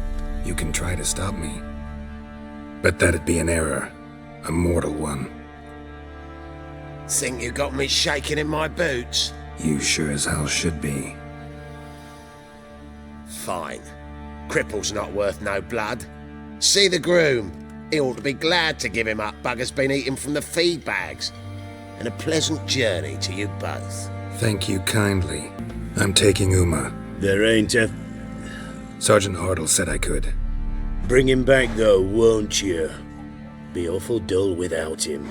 You can try to stop me. But that'd be an error. A mortal one. Think you got me shaking in my boots? You sure as hell should be. Fine. Cripple's not worth no blood. See the groom. He ought to be glad to give him up. Bugger's been eating from the feed bags. And a pleasant journey to you both. Thank you kindly. I'm taking Uma. There ain't a... Sergeant Hartle said I could. Bring him back though, won't you? Be awful dull without him.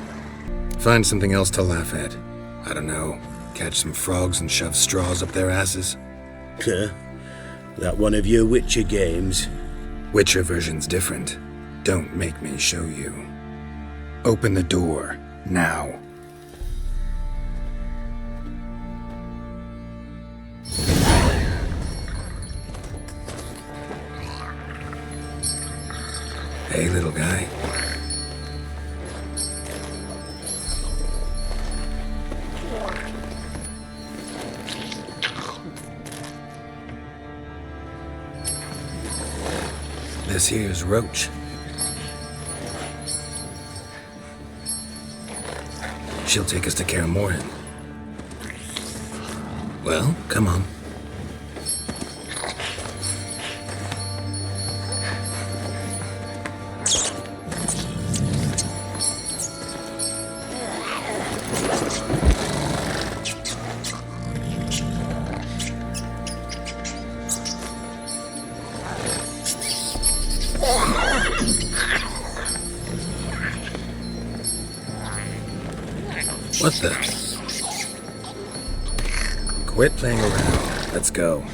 Find something else to laugh at. I don't know. Catch some frogs and shove straws up their asses. Huh? That one of your Witcher games? Witcher version's different. Don't make me show you. Open the door, now. Hey, little guy. This here's Roach. She'll take us to Kaer Morhen. Well, come on. What the? Quit playing around. Let's go.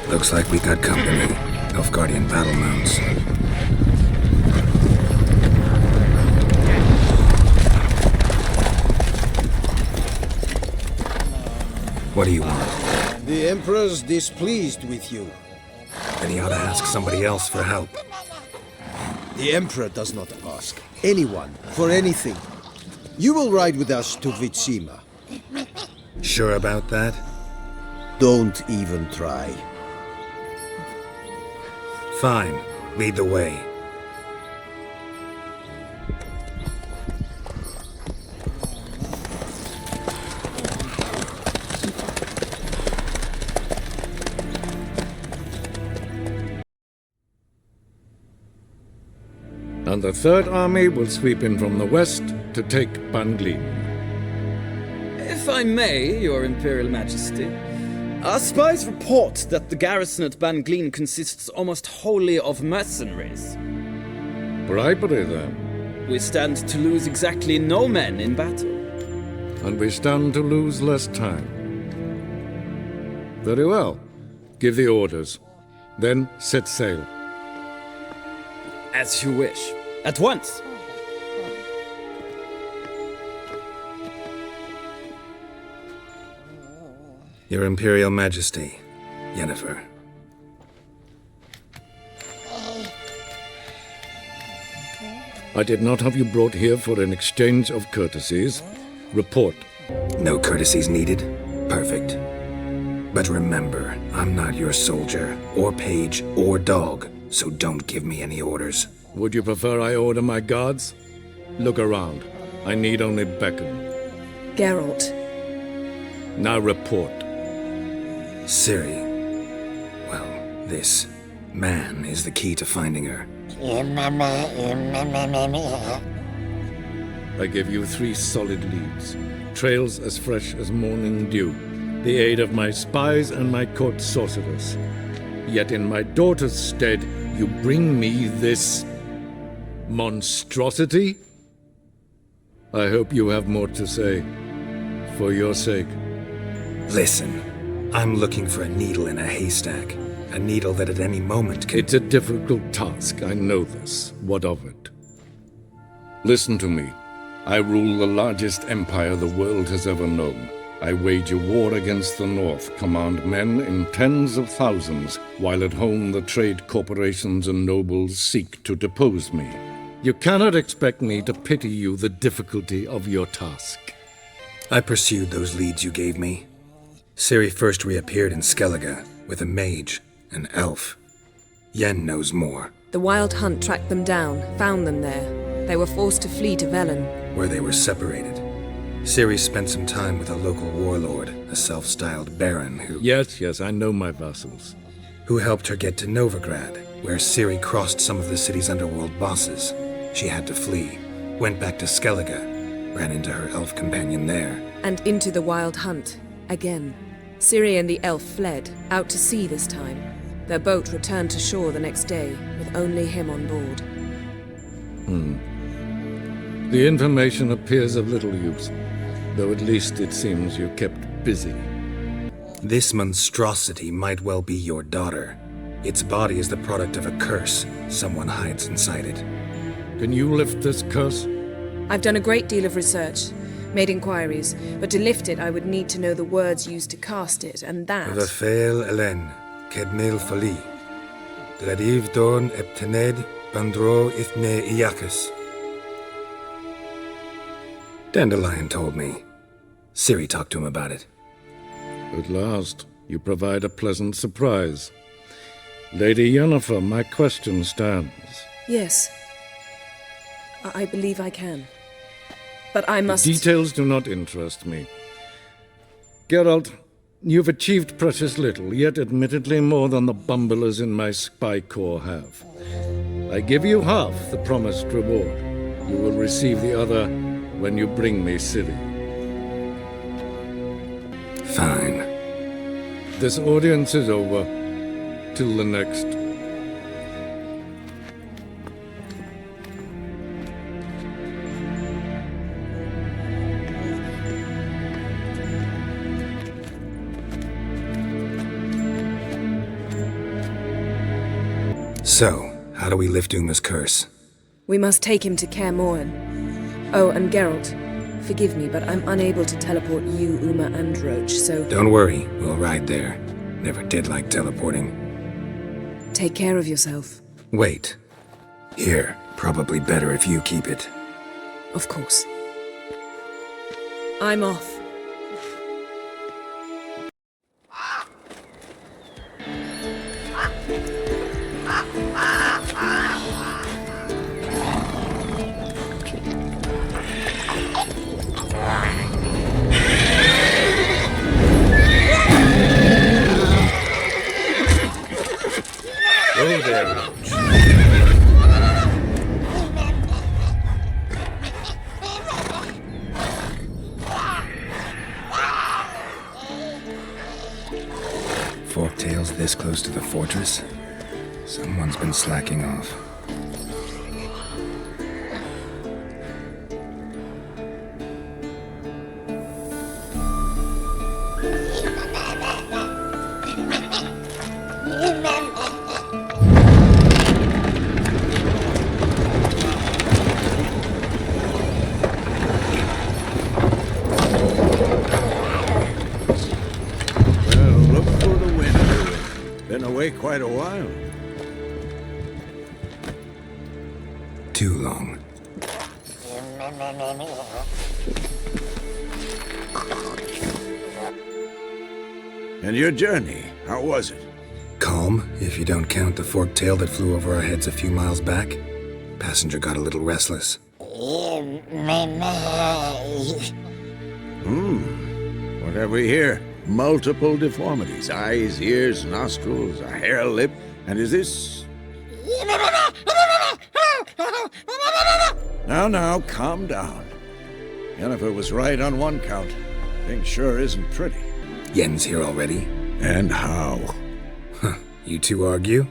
Looks like we got company. Nilfgaardian battle mounts. What do you want? The Emperor's displeased with you. Then he ought to ask somebody else for help. The Emperor does not ask anyone for anything. You will ride with us to Vitsima. Sure about that? Don't even try. Fine. Lead the way. And the Third Army will sweep in from the west to take Banglin. If I may, Your Imperial Majesty, our spies report that the garrison at Banglin consists almost wholly of mercenaries. Bribery, then? We stand to lose exactly no men in battle. And we stand to lose less time. Very well. Give the orders. Then set sail. As you wish. At once! Your Imperial Majesty, Yennefer. I did not have you brought here for an exchange of courtesies. Report. No courtesies needed? Perfect. But remember, I'm not your soldier, or page, or dog, so don't give me any orders. Would you prefer I order my guards? Look around. I need only beckon. Geralt. Now report. Ciri. Well, this man is the key to finding her. I give you 3 solid leads. Trails as fresh as morning dew. The aid of my spies and my court sorceress. Yet in my daughter's stead, you bring me this monstrosity? I hope you have more to say. For your sake. Listen, I'm looking for a needle in a haystack. A needle that at any moment can... It's a difficult task, I know this. What of it? Listen to me. I rule the largest empire the world has ever known. I wage a war against the North, command men in tens of thousands, while at home the trade corporations and nobles seek to depose me. You cannot expect me to pity you the difficulty of your task. I pursued those leads you gave me. Ciri first reappeared in Skellige with a mage, an elf. Yen knows more. The Wild Hunt tracked them down, found them there. They were forced to flee to Velen, where they were separated. Ciri spent some time with a local warlord, a self-styled baron who... Yes, I know my vassals. Who helped her get to Novigrad, where Ciri crossed some of the city's underworld bosses. She had to flee, went back to Skellige, ran into her elf companion there. And into the Wild Hunt, again. Ciri and the elf fled, out to sea this time. Their boat returned to shore the next day, with only him on board. The information appears of little use, though at least it seems you kept busy. This monstrosity might well be your daughter. Its body is the product of a curse. Someone hides inside it. Can you lift this curse? I've done a great deal of research, made inquiries, but to lift it I would need to know the words used to cast it, and that... Velen, Kedmil Fali. Dradiv Dorn Eptened Bandro Ithne Iacus. Dandelion told me. Ciri talked to him about it. At last, you provide a pleasant surprise. Lady Yennefer, my question stands. Yes. I believe I can. But I must... Details do not interest me. Geralt, you've achieved precious little, yet admittedly more than the bumblers in my spy corps have. I give you half the promised reward. You will receive the other when you bring me Ciri. Fine. This audience is over. Till the next. So, how do we lift Uma's curse? We must take him to Kaer Morhen. Oh, and Geralt, forgive me, but I'm unable to teleport you, Uma, and Roach, so... Don't worry, we'll ride there. Never did like teleporting. Take care of yourself. Wait. Here, probably better if you keep it. Of course. I'm off. Go there, Roach. Forktails this close to the fortress? Someone's been slacking off. Quite a while. Too long. And your journey, how was it? Calm, if you don't count the forked tail that flew over our heads a few miles back. Passenger got a little restless. What have we here? Multiple deformities. Eyes, ears, nostrils, a hair lip. And is this... Now, calm down. Yennefer was right on one count. Thing sure isn't pretty. Yen's here already? And how? Huh. You two argue?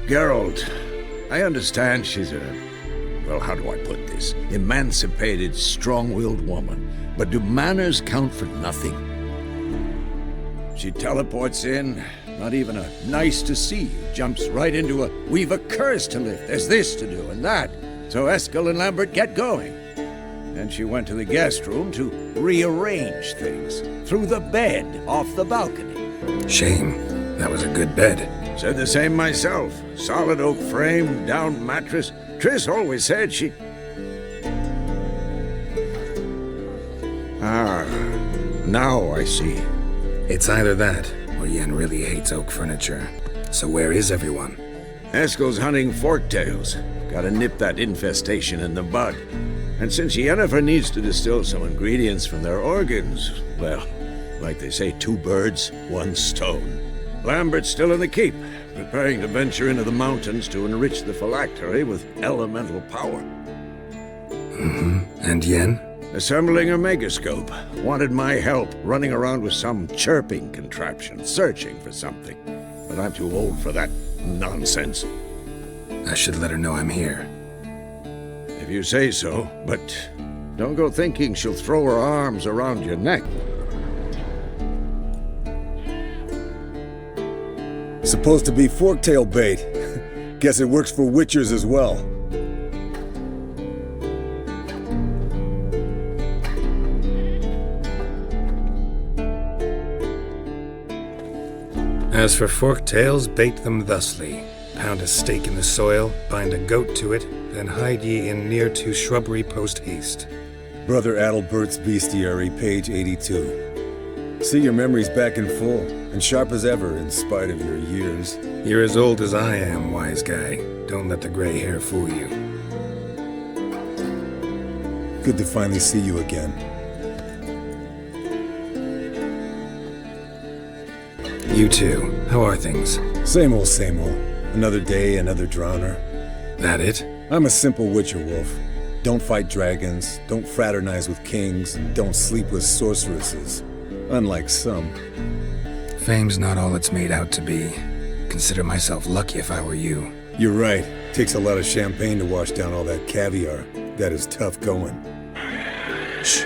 Geralt, I understand she's well, how do I put this? Emancipated, strong-willed woman. But do manners count for nothing? She teleports in, not even a nice to see you, jumps right into a we've a curse to lift, there's this to do and that. So Eskel and Lambert get going. Then she went to the guest room to rearrange things. Through the bed, off the balcony. Shame. That was a good bed. Said the same myself. Solid oak frame, down mattress. Triss always said she... Now I see. It's either that, or Yen really hates oak furniture. So where is everyone? Eskel's hunting forktails. Gotta nip that infestation in the bud. And since Yennefer needs to distill some ingredients from their organs, well, like they say, 2 birds, 1 stone. Lambert's still in the keep, preparing to venture into the mountains to enrich the phylactery with elemental power. And Yen? Assembling a megascope. Wanted my help running around with some chirping contraption, searching for something. But I'm too old for that nonsense. I should let her know I'm here. If you say so, but don't go thinking she'll throw her arms around your neck. Supposed to be forktail bait. Guess it works for witchers as well. As for forktails, bait them thusly. Pound a stake in the soil, bind a goat to it, then hide ye in near to shrubbery post haste. Brother Adalbert's Bestiary, page 82. See your memories back in full, and sharp as ever in spite of your years. You're as old as I am, wise guy. Don't let the gray hair fool you. Good to finally see you again. You too. How are things? Same old, same old. Another day, another drowner. That it? I'm a simple witcher wolf. Don't fight dragons, don't fraternize with kings, and don't sleep with sorceresses. Unlike some. Fame's not all it's made out to be. Consider myself lucky if I were you. You're right. Takes a lot of champagne to wash down all that caviar. That is tough going. Shh.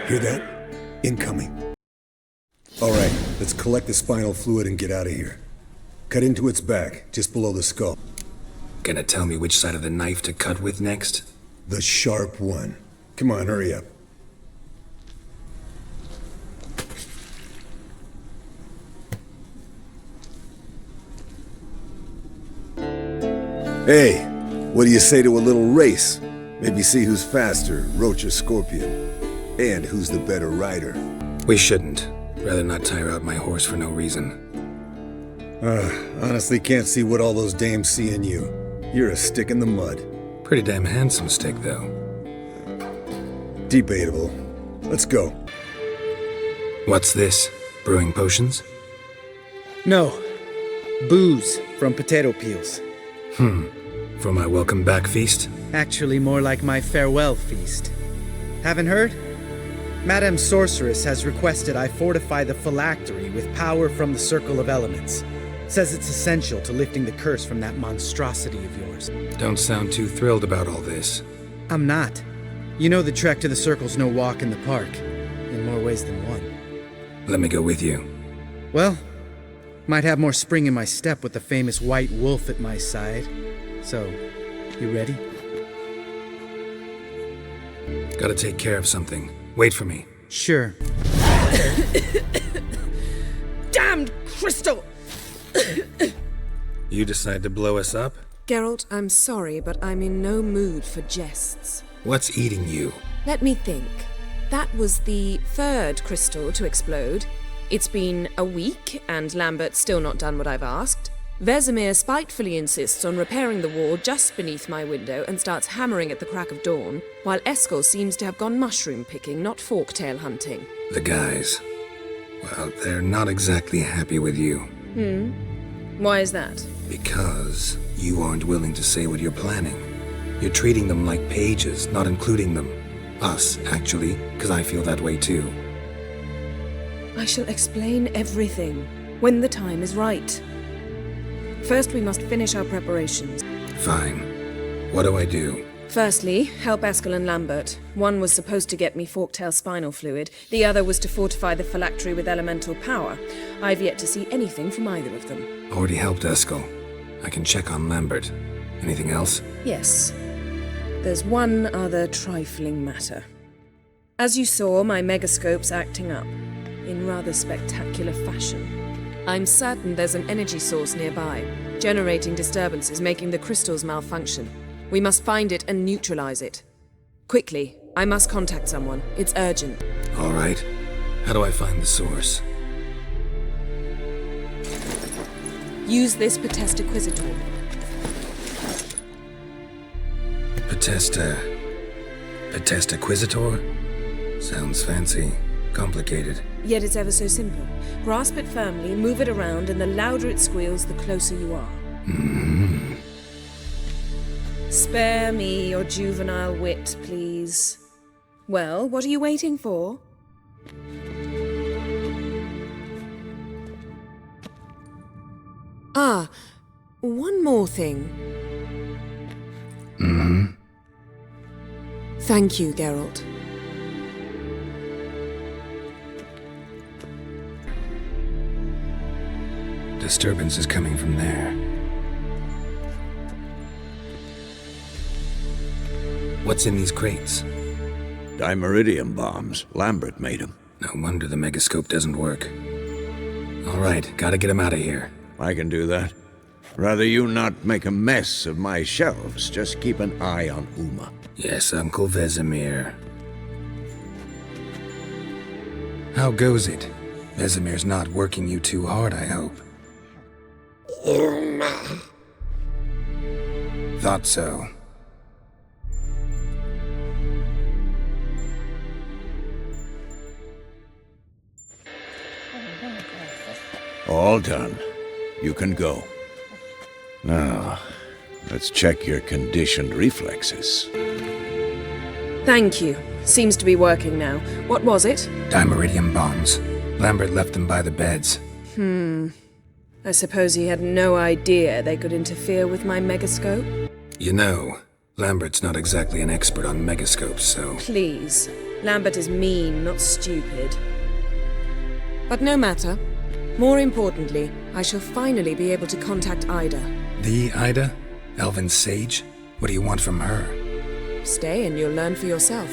Hear that? Incoming. All right, let's collect the spinal fluid and get out of here. Cut into its back, just below the skull. Gonna tell me which side of the knife to cut with next? The sharp one. Come on, hurry up. Hey, what do you say to a little race? Maybe see who's faster, Roach or Scorpion. And who's the better rider. We shouldn't. Rather not tire out my horse for no reason. Honestly can't see what all those dames see in you. You're a stick in the mud. Pretty damn handsome stick, though. Debatable. Let's go. What's this? Brewing potions? No. Booze from potato peels. For my welcome back feast? Actually, more like my farewell feast. Haven't heard? Madame Sorceress has requested I fortify the phylactery with power from the Circle of Elements. Says it's essential to lifting the curse from that monstrosity of yours. Don't sound too thrilled about all this. I'm not. You know the trek to the Circle's no walk in the park. In more ways than one. Let me go with you. Well, might have more spring in my step with the famous white wolf at my side. So, you ready? Gotta take care of something. Wait for me. Sure. Damned crystal! You decide to blow us up? Geralt, I'm sorry, but I'm in no mood for jests. What's eating you? Let me think. That was the third crystal to explode. It's been a week, and Lambert's still not done what I've asked. Vesemir spitefully insists on repairing the wall just beneath my window and starts hammering at the crack of dawn, while Eskel seems to have gone mushroom picking, not forktail hunting. The guys. Well, they're not exactly happy with you. Why is that? Because you aren't willing to say what you're planning. You're treating them like pages, not including them. Us, actually, because I feel that way too. I shall explain everything when the time is right. First, we must finish our preparations. Fine. What do I do? Firstly, help Eskel and Lambert. One was supposed to get me forktail spinal fluid, the other was to fortify the phylactery with elemental power. I've yet to see anything from either of them. Already helped Eskel. I can check on Lambert. Anything else? Yes. There's one other trifling matter. As you saw, my megascope's acting up, in rather spectacular fashion. I'm certain there's an energy source nearby, generating disturbances, making the crystals malfunction. We must find it and neutralize it. Quickly, I must contact someone. It's urgent. All right. How do I find the source? Use this Potestaquizitor. Potestaquizitor? Sounds fancy. Complicated. Yet it's ever so simple. Grasp it firmly, move it around, and the louder it squeals, the closer you are. Spare me your juvenile wit, please. Well, what are you waiting for? Ah, one more thing. Thank you, Geralt. Disturbance is coming from there. What's in these crates? Dimeridium bombs. Lambert made them. No wonder the megascope doesn't work. All right, gotta get him out of here. I can do that. Rather you not make a mess of my shelves. Just keep an eye on Uma. Yes, Uncle Vesemir. How goes it? Vesemir's not working you too hard, I hope. Uma. Thought so. All done. You can go. Now, let's check your conditioned reflexes. Thank you. Seems to be working now. What was it? Dimeridium bombs. Lambert left them by the beds. I suppose he had no idea they could interfere with my megascope? You know, Lambert's not exactly an expert on megascopes, so... Please. Lambert is mean, not stupid. But no matter. More importantly, I shall finally be able to contact Ida. The Ida? Elven sage? What do you want from her? Stay and you'll learn for yourself.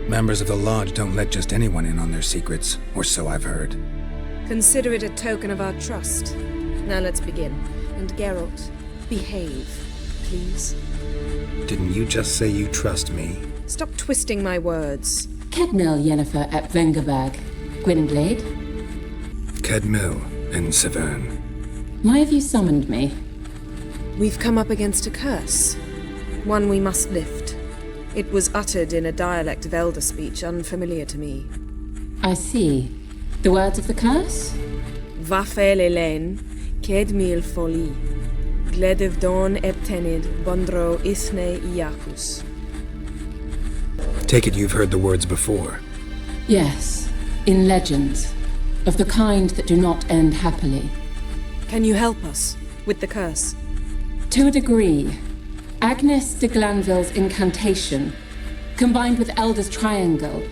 Members of the Lodge don't let just anyone in on their secrets, or so I've heard. Consider it a token of our trust. Now let's begin. And Geralt, behave, please. Didn't you just say you trust me? Stop twisting my words. Kedmil Yennefer at Vengerberg. Gwynblade? Kedmil and Severn. Why have you summoned me? We've come up against a curse. One we must lift. It was uttered in a dialect of elder speech unfamiliar to me. I see. The words of the curse? Vafel Elaine, Kedmil Foli, Gledev Don Ebtenid, Bondro Isne Iakus. Take it you've heard the words before. Yes, in legends. Of the kind that do not end happily. Can you help us with the curse? To a degree. Agnes de Glanville's incantation, combined with Elder's triangle,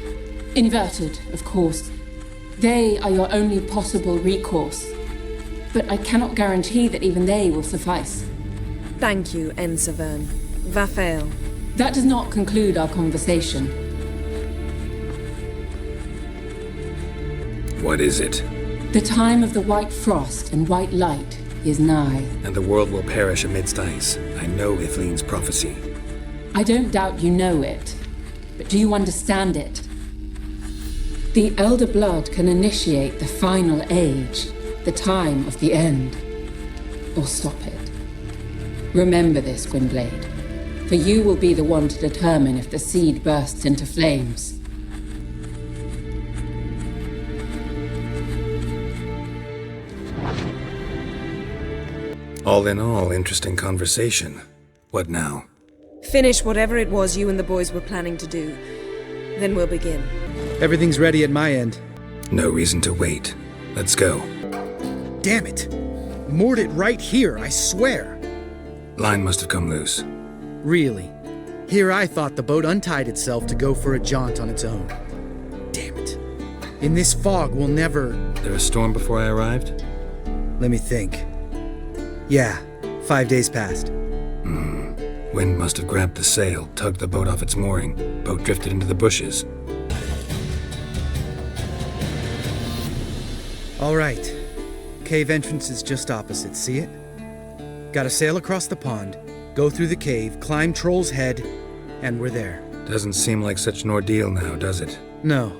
inverted, of course. They are your only possible recourse. But I cannot guarantee that even they will suffice. Thank you, Severn. Vafel. That does not conclude our conversation. What is it? The time of the white frost and white light is nigh. And the world will perish amidst ice. I know Ithleen's prophecy. I don't doubt you know it. but do you understand it? The Elder Blood can initiate the final age, the time of the end, or stop it. Remember this, Gwynblade, for you will be the one to determine if the seed bursts into flames. All in all, interesting conversation. What now? Finish whatever it was you and the boys were planning to do. Then we'll begin. Everything's ready at my end. No reason to wait. Let's go. Damn it! Moored it right here, I swear. Line must have come loose. Really? Here I thought the boat untied itself to go for a jaunt on its own. Damn it. In this fog, we'll never... There a storm before I arrived? Let me think. Yeah, 5 days passed. Wind must have grabbed the sail, tugged the boat off its mooring. Boat drifted into the bushes. All right. Cave entrance is just opposite, see it? Gotta sail across the pond, go through the cave, climb Troll's Head, and we're there. Doesn't seem like such an ordeal now, does it? No.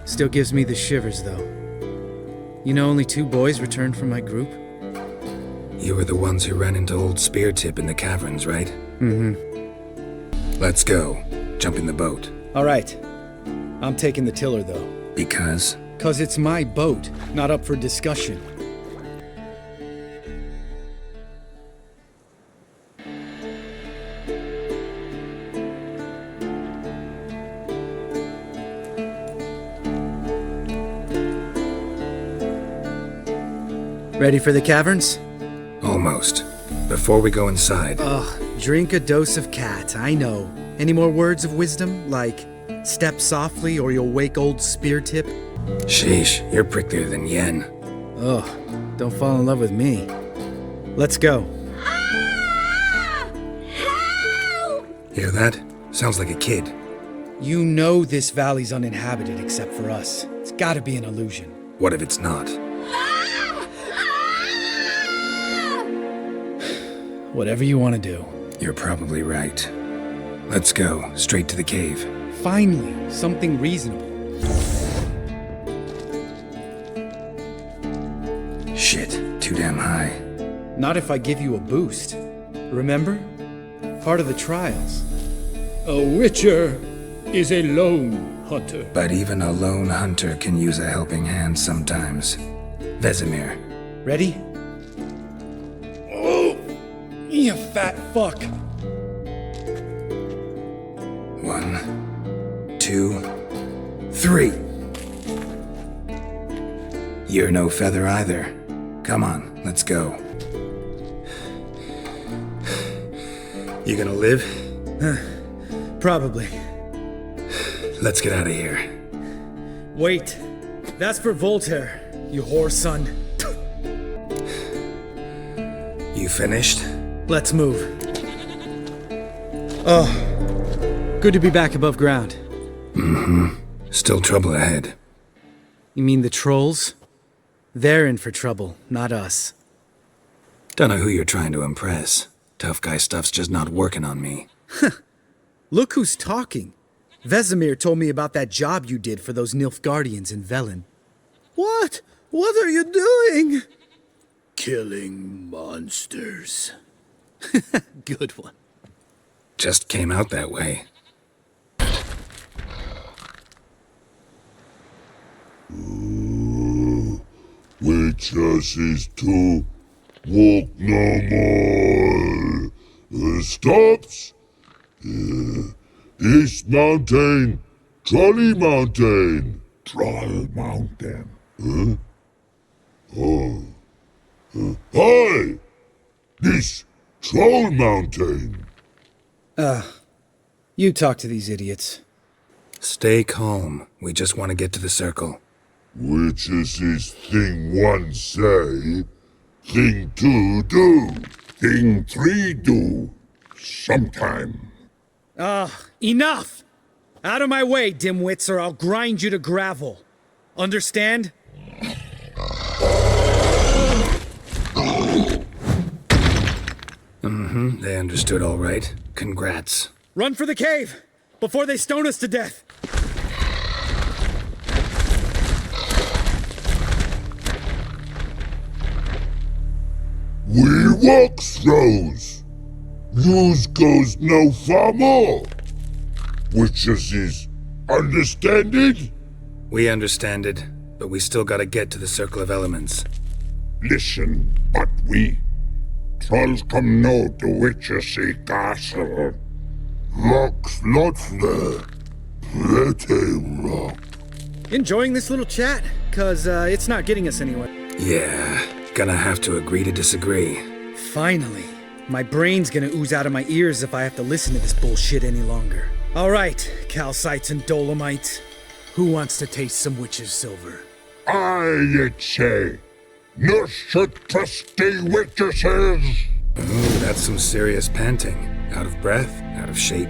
Still gives me the shivers, though. You know, only 2 boys returned from my group? You were the ones who ran into old Speartip in the caverns, right? Mm-hmm. Let's go. Jump in the boat. All right. I'm taking the tiller, though. Because? 'Cause it's my boat, not up for discussion. Ready for the caverns? Almost. Before we go inside... Ugh, drink a dose of cat, I know. Any more words of wisdom, like, step softly or you'll wake old Speartip? Sheesh, you're pricklier than Yen. Ugh, don't fall in love with me. Let's go. Hear that? Sounds like a kid. You know this valley's uninhabited except for us. It's gotta be an illusion. What if it's not? Whatever you want to do. You're probably right. Let's go, straight to the cave. Finally, something reasonable. Shit, too damn high. Not if I give you a boost. Remember? Part of the trials. A witcher is a lone hunter. But even a lone hunter can use a helping hand sometimes. Vesemir. Ready? Oh! You fat fuck! 1, 2, 3. You're no feather either. Come on, let's go. You gonna live? Probably. Let's get out of here. Wait. That's for Voltaire, you whore son. You finished? Let's move. Oh, good to be back above ground. Mm-hmm. Still trouble ahead. You mean the trolls? They're in for trouble, not us. Don't know who you're trying to impress. Tough guy stuff's just not working on me. Look who's talking. Vesemir told me about that job you did for those Nilfgaardians in Velen. What? What are you doing? Killing monsters. Good one. Just came out that way. Witches is to walk no more. Stops. This mountain, Trolley Mountain. Troll Mountain. Huh? Oh. Hi! This Troll Mountain. You talk to these idiots. Stay calm. We just want to get to the circle. Witches is thing 1 say, thing 2 do. Thing 3 do. Sometime. Enough! Out of my way, dimwits, or I'll grind you to gravel. Understand? Mm-hmm, they understood all right. Congrats. Run for the cave! before they stone us to death! We walk throws. News goes no far more. Witches is understanded? We understand it, but we still gotta get to the Circle of Elements. Listen, but we trolls come no to witches castle. Rock's not there. Pretty rock. Enjoying this little chat? 'Cause it's not getting us anywhere. Yeah, gonna have to agree to disagree. Finally. My brain's gonna ooze out of my ears if I have to listen to this bullshit any longer. Alright, calcites and dolomites. Who wants to taste some witch's silver? I'd say. No such trusty witches. Ooh, that's some serious panting. Out of breath, out of shape.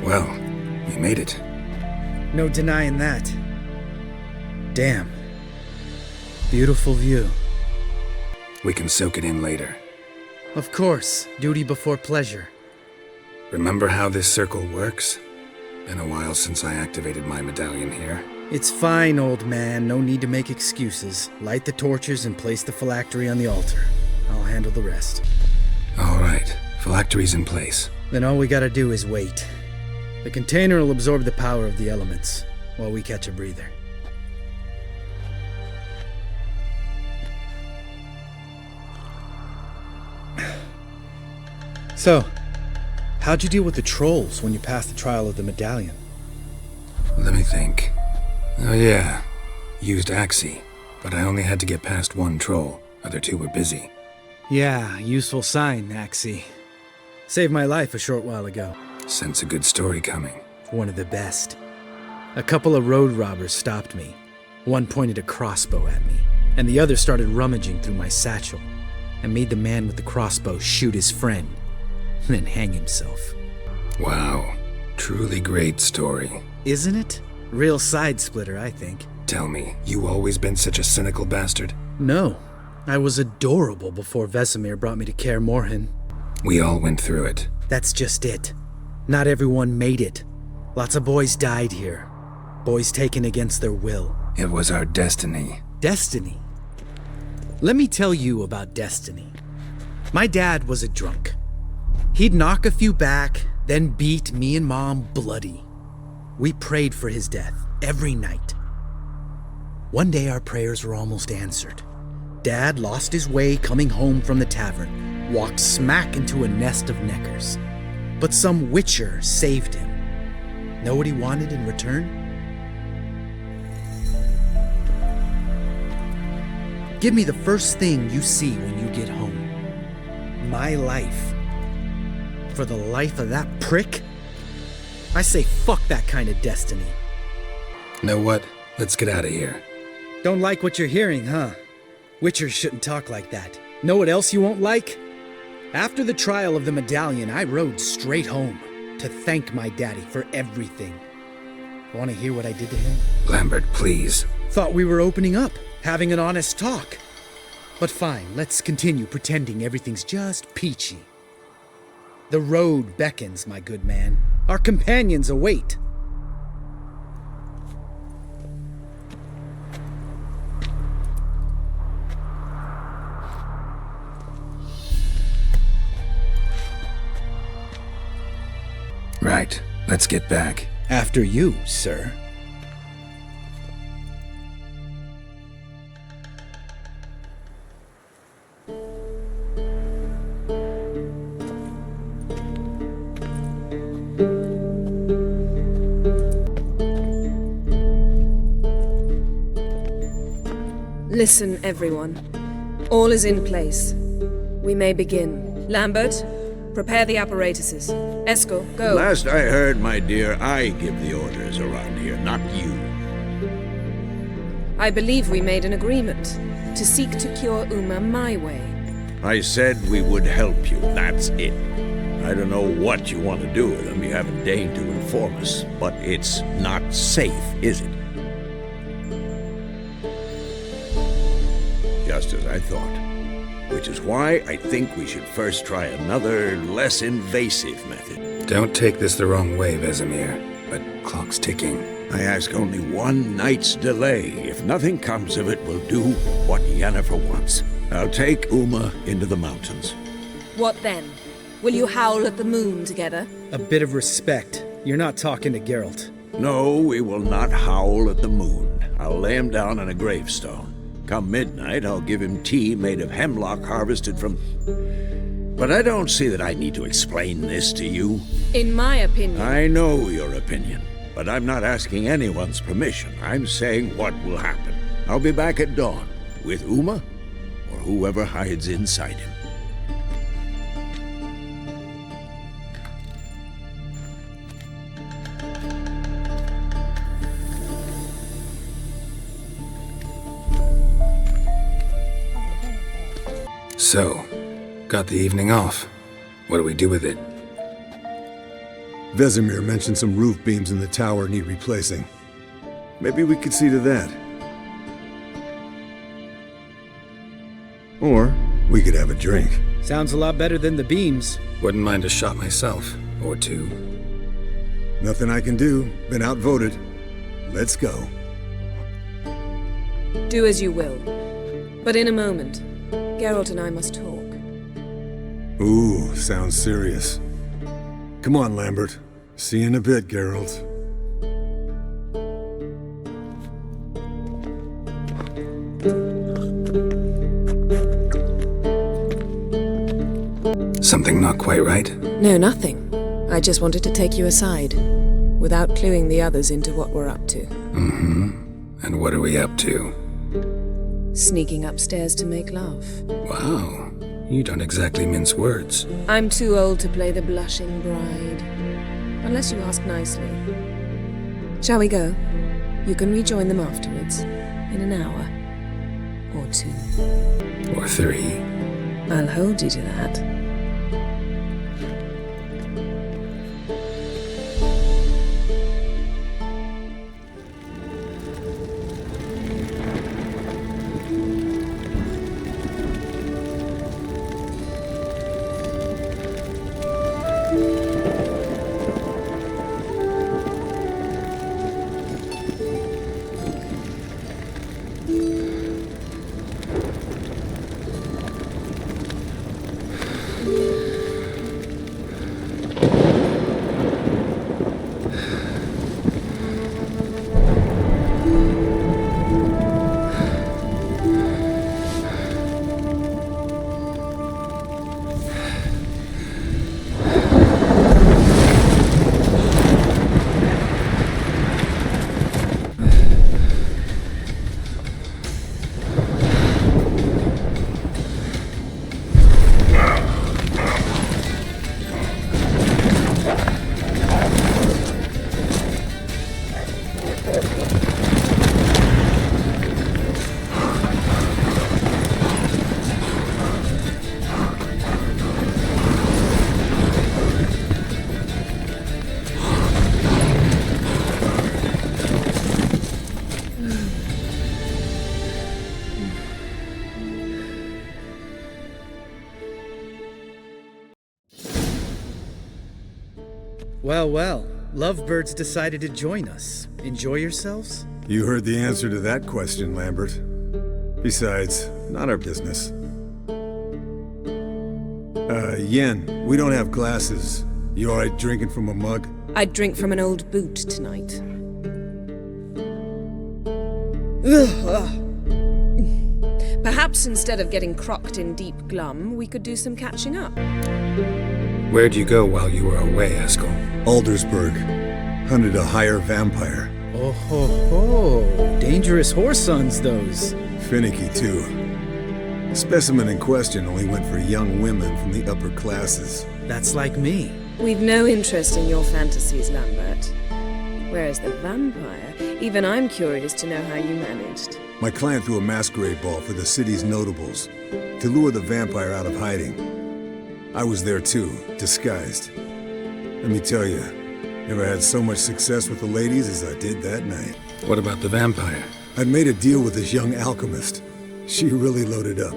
Well, we made it. No denying that. Damn. Beautiful view. We can soak it in later. Of course, duty before pleasure. Remember how this circle works? Been a while since I activated my medallion here. It's fine, old man. No need to make excuses. Light the torches and place the phylactery on the altar. I'll handle the rest. All right. Phylactery's in place. Then all we gotta do is wait. The container will absorb the power of the elements, while we catch a breather. So, how'd you deal with the trolls when you passed the trial of the medallion? Let me think. Oh yeah, used Axie, but I only had to get past one troll. Other two were busy. Yeah, useful sign, Axie. Saved my life a short while ago. Sense a good story coming. One of the best. A couple of road robbers stopped me. One pointed a crossbow at me, and the other started rummaging through my satchel, and made the man with the crossbow shoot his friend, then hang himself. Wow, truly great story. Isn't it? Real side-splitter, I think. Tell me, you always been such a cynical bastard? No. I was adorable before Vesemir brought me to Kaer Morhen. We all went through it. That's just it. Not everyone made it. Lots of boys died here. Boys taken against their will. It was our destiny. Destiny? Let me tell you about destiny. My dad was a drunk. He'd knock a few back, then beat me and Mom bloody. We prayed for his death every night. One day our prayers were almost answered. Dad lost his way coming home from the tavern, walked smack into a nest of neckers. But some witcher saved him. Know what he wanted in return? Give me the first thing you see when you get home. My life. For the life of that prick? I say fuck that kind of destiny. Know what? Let's get out of here. Don't like what you're hearing, huh? Witchers shouldn't talk like that. Know what else you won't like? After the trial of the medallion, I rode straight home to thank my daddy for everything. Want to hear what I did to him? Lambert, please. Thought we were opening up, having an honest talk. But fine, let's continue pretending everything's just peachy. The road beckons, my good man. Our companions await. Right, let's get back. After you, sir. Listen, everyone. All is in place. We may begin. Lambert, prepare the apparatuses. Eskel, go. Last I heard, my dear, I give the orders around here, not you. I believe we made an agreement to seek to cure Uma my way. I said we would help you, that's it. I don't know what you want to do with them, you haven't deigned to inform us, but it's not safe, is it? Just as I thought. which is why I think we should first try another, less invasive method. Don't take this the wrong way, Vesemir, but clock's ticking. I ask only one night's delay. If nothing comes of it, we'll do what Yennefer wants. I'll take Uma into the mountains. What then? Will you howl at the moon together? A bit of respect. You're not talking to Geralt. No, we will not howl at the moon. I'll lay him down on a gravestone. Come midnight, I'll give him tea made of hemlock harvested from... But I don't see that I need to explain this to you. In my opinion... I know your opinion, but I'm not asking anyone's permission. I'm saying what will happen. I'll be back at dawn, with Uma, or whoever hides inside him. So, got the evening off. What do we do with it? Vesemir mentioned some roof beams in the tower need replacing. Maybe we could see to that. Or we could have a drink. Sounds a lot better than the beams. Wouldn't mind a shot myself, or two. Nothing I can do. Been outvoted. Let's go. Do as you will. But in a moment, Geralt and I must talk. Ooh, sounds serious. Come on, Lambert. See you in a bit, Geralt. Something not quite right? No, nothing. I just wanted to take you aside, without cluing the others into what we're up to. Mm-hmm. And what are we up to? Sneaking upstairs to make love. Wow. You don't exactly mince words. I'm too old to play the blushing bride. Unless you ask nicely. Shall we go? You can rejoin them afterwards. In an hour. Or 2. Or 3. I'll hold you to that. Well, lovebirds decided to join us. Enjoy yourselves? You heard the answer to that question, Lambert. Besides, not our business. Yen, we don't have glasses. You alright drinking from a mug? I'd drink from an old boot tonight. Perhaps instead of getting crocked in deep glum, we could do some catching up. Where'd you go while you were away, Eskel? Aldersburg. Hunted a higher vampire. Oh ho ho! Dangerous whoresons, those. Finicky, too. The specimen in question only went for young women from the upper classes. That's like me. We've no interest in your fantasies, Lambert. Whereas the vampire, even I'm curious to know how you managed. My clan threw a masquerade ball for the city's notables to lure the vampire out of hiding. I was there too, disguised. Let me tell you, never had so much success with the ladies as I did that night. What about the vampire? I'd made a deal with this young alchemist. She really loaded up.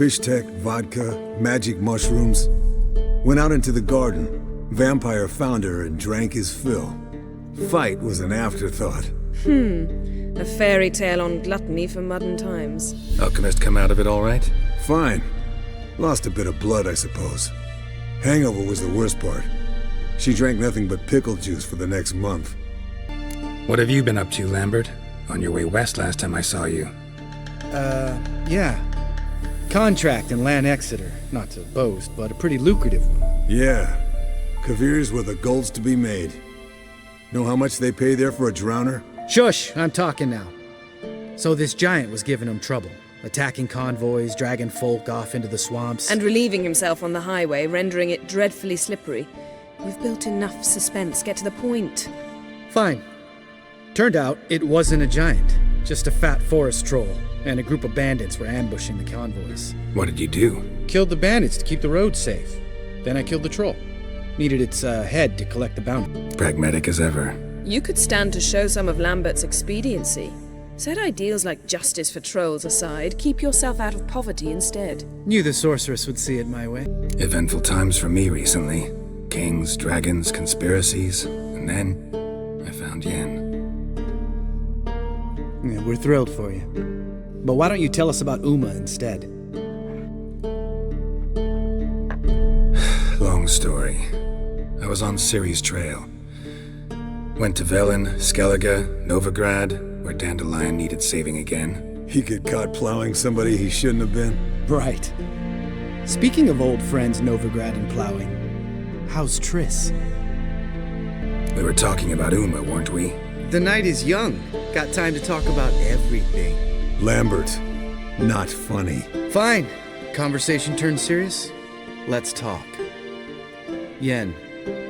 Fish tech, vodka, magic mushrooms. Went out into the garden. Vampire found her and drank his fill. Fight was an afterthought. A fairy tale on gluttony for modern times. Alchemist come out of it all right? Fine. Lost a bit of blood, I suppose. Hangover was the worst part. She drank nothing but pickle juice for the next month. What have you been up to, Lambert? On your way west last time I saw you. Yeah. Contract in Lan Exeter. Not to boast, but a pretty lucrative one. Yeah. Kavir's were the gold's to be made. Know how much they pay there for a drowner? Shush! I'm talking now. So this giant was giving him trouble. Attacking convoys, dragging folk off into the swamps. And relieving himself on the highway, rendering it dreadfully slippery. We've built enough suspense. Get to the point. Fine. Turned out it wasn't a giant. Just a fat forest troll. And a group of bandits were ambushing the convoys. What did you do? Killed the bandits to keep the roads safe. Then I killed the troll. Needed its head to collect the bounty. Pragmatic as ever. You could stand to show some of Lambert's expediency. Set ideals like justice for trolls aside, keep yourself out of poverty instead. Knew the sorceress would see it my way. Eventful times for me recently. Kings, dragons, conspiracies, and then I found Yen. Yeah, we're thrilled for you. But why don't you tell us about Uma instead? Long story. I was on Ciri's trail. Went to Velen, Skellige, Novigrad, where Dandelion needed saving again. He get caught plowing somebody he shouldn't have been. Right. Speaking of old friends Novigrad and plowing, how's Triss? We were talking about Uma, weren't we? The night is young. Got time to talk about everything. Lambert, not funny. Fine. Conversation turned serious? Let's talk. Yen,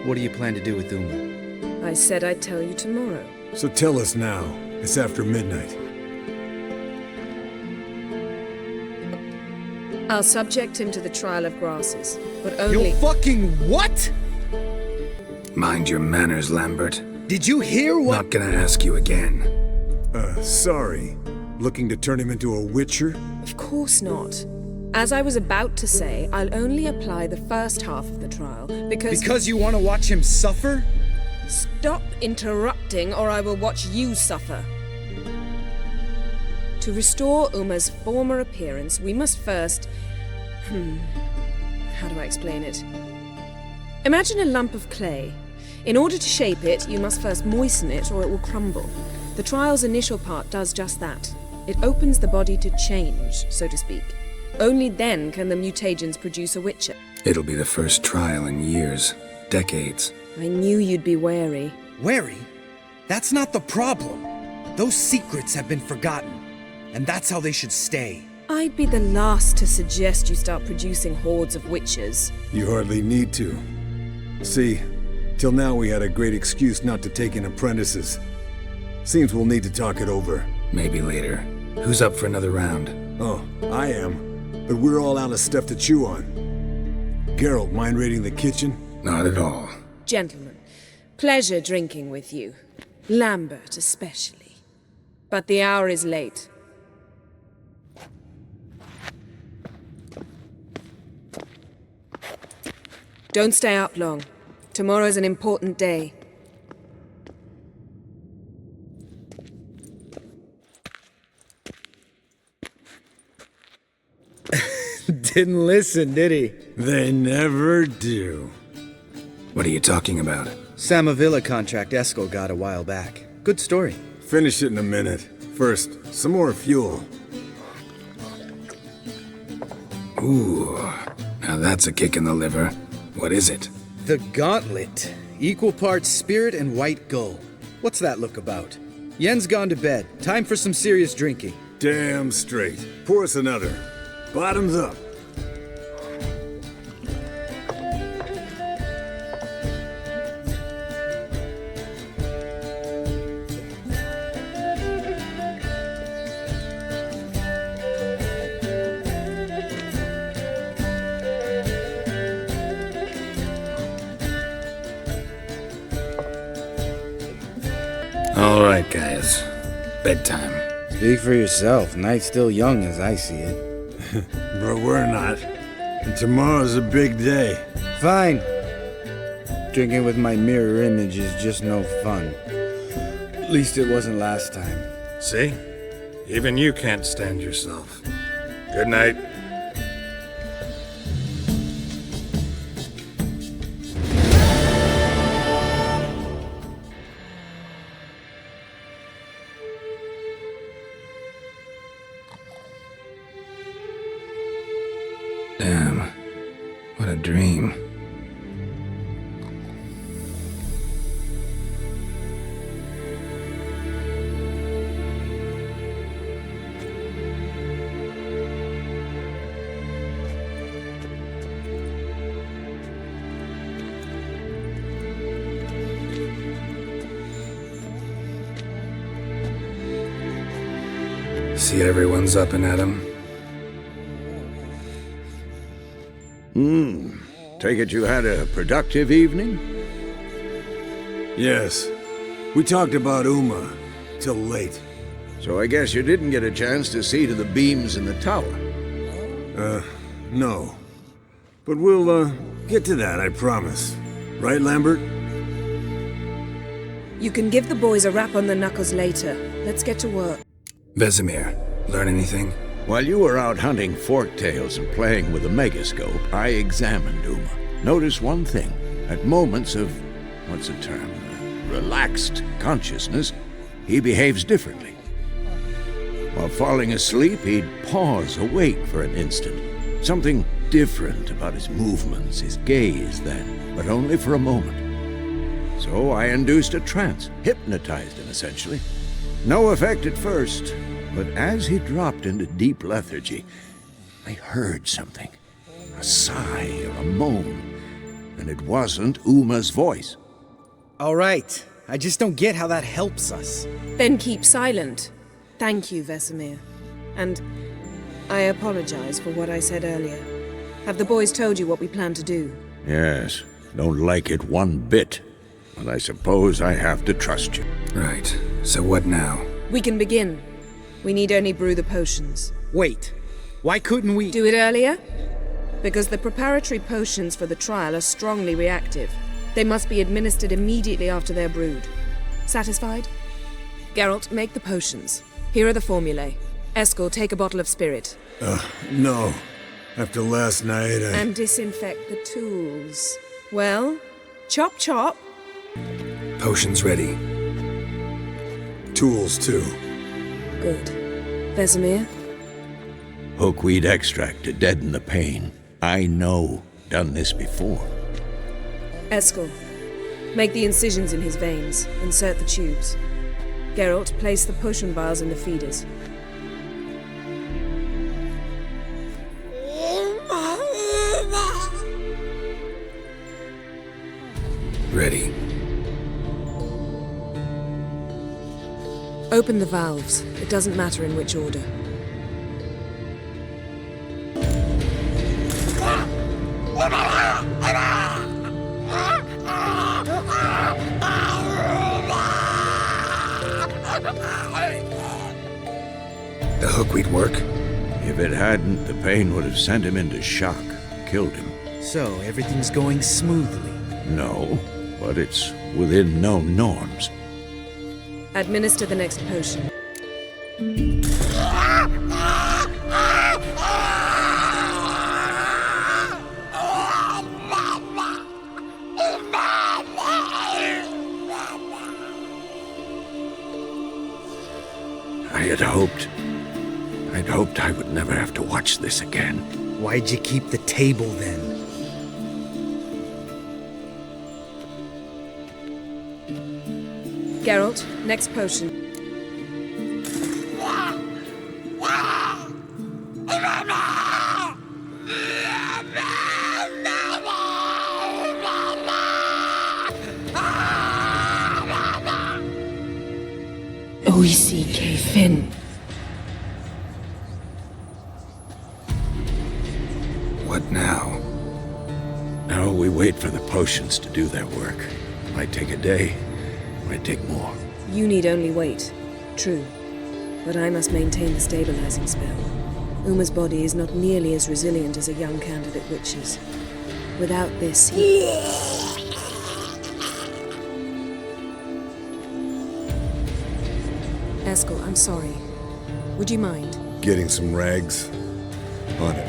what do you plan to do with Uma? I said I'd tell you tomorrow. So tell us now. It's after midnight. I'll subject him to the trial of grasses, but only— You fucking what? Mind your manners, Lambert. Did you hear what— Not gonna ask you again. Sorry. Looking to turn him into a witcher? Of course not. As I was about to say, I'll only apply the first half of the trial, because— Because you want to watch him suffer? Stop interrupting, or I will watch you suffer. To restore Uma's former appearance, we must first— how do I explain it? Imagine a lump of clay. In order to shape it, you must first moisten it, or it will crumble. The trial's initial part does just that. It opens the body to change, so to speak. Only then can the mutagens produce a witcher. It'll be the first trial in years, decades. I knew you'd be wary. Wary? That's not the problem. Those secrets have been forgotten, and that's how they should stay. I'd be the last to suggest you start producing hordes of witches. You hardly need to. See, till now we had a great excuse not to take in apprentices. Seems we'll need to talk it over. Maybe later. Who's up for another round? Oh, I am. But we're all out of stuff to chew on. Geralt, mind raiding the kitchen? Not at all. Gentlemen, pleasure drinking with you. Lambert especially. But the hour is late. Don't stay up long. Tomorrow's an important day. Didn't listen, did he? They never do. What are you talking about? Samavilla contract Eskel got a while back. Good story. Finish it in a minute. First, some more fuel. Ooh, now that's a kick in the liver. What is it? The Gauntlet. Equal parts spirit and white gull. What's that look about? Yen's gone to bed. Time for some serious drinking. Damn straight. Pour us another. Bottoms up. All right, guys. Bedtime. Speak for yourself. Night's still young as I see it. But we're not. And tomorrow's a big day. Fine. Drinking with my mirror image is just no fun. At least it wasn't last time. See? Even you can't stand yourself. Good night. Damn. What a dream. See everyone's up and at 'em. Take it you had a productive evening? Yes. We talked about Uma till late. So I guess you didn't get a chance to see to the beams in the tower. No. But we'll, get to that, I promise. Right, Lambert? You can give the boys a rap on the knuckles later. Let's get to work. Vesemir, learn anything? While you were out hunting forktails and playing with a megascope, I examined Uma. Notice one thing. At moments of, what's the term, relaxed consciousness, he behaves differently. While falling asleep, he'd pause awake for an instant. Something different about his movements, his gaze then, but only for a moment. So I induced a trance, hypnotized him essentially. No effect at first, but as he dropped into deep lethargy, I heard something. A sigh or a moan, and it wasn't Uma's voice. All right. I just don't get how that helps us. Then keep silent. Thank you, Vesemir. And I apologize for what I said earlier. Have the boys told you what we plan to do? Yes, don't like it one bit, but I suppose I have to trust you. Right. So what now? We can begin. We need only brew the potions. Wait. Why couldn't we do it earlier? Because the preparatory potions for the trial are strongly reactive. They must be administered immediately after they're brewed. Satisfied? Geralt, make the potions. Here are the formulae. Eskel, take a bottle of spirit. No. After last night, And disinfect the tools. Well, chop chop. Potions ready. Tools, too. Good. Vesemir? Hookweed extract to deaden the pain. I know. Done this before. Eskel, make the incisions in his veins. Insert the tubes. Geralt, place the potion vials in the feeders. Ready. Open the valves. It doesn't matter in which order. The hookweed work? If it hadn't, the pain would have sent him into shock, killed him. So, everything's going smoothly? No, but it's within known norms. Administer the next potion. I'd hoped I would never have to watch this again. Why'd you keep the table then? Geralt, next potion. Oisi Fin. What now? Now we wait for the potions to do their work. Might take a day, might take more. You need only wait. True. But I must maintain the stabilizing spell. Uma's body is not nearly as resilient as a young candidate witch's. Without this, Eskel, I'm sorry. Would you mind? Getting some rags? On it.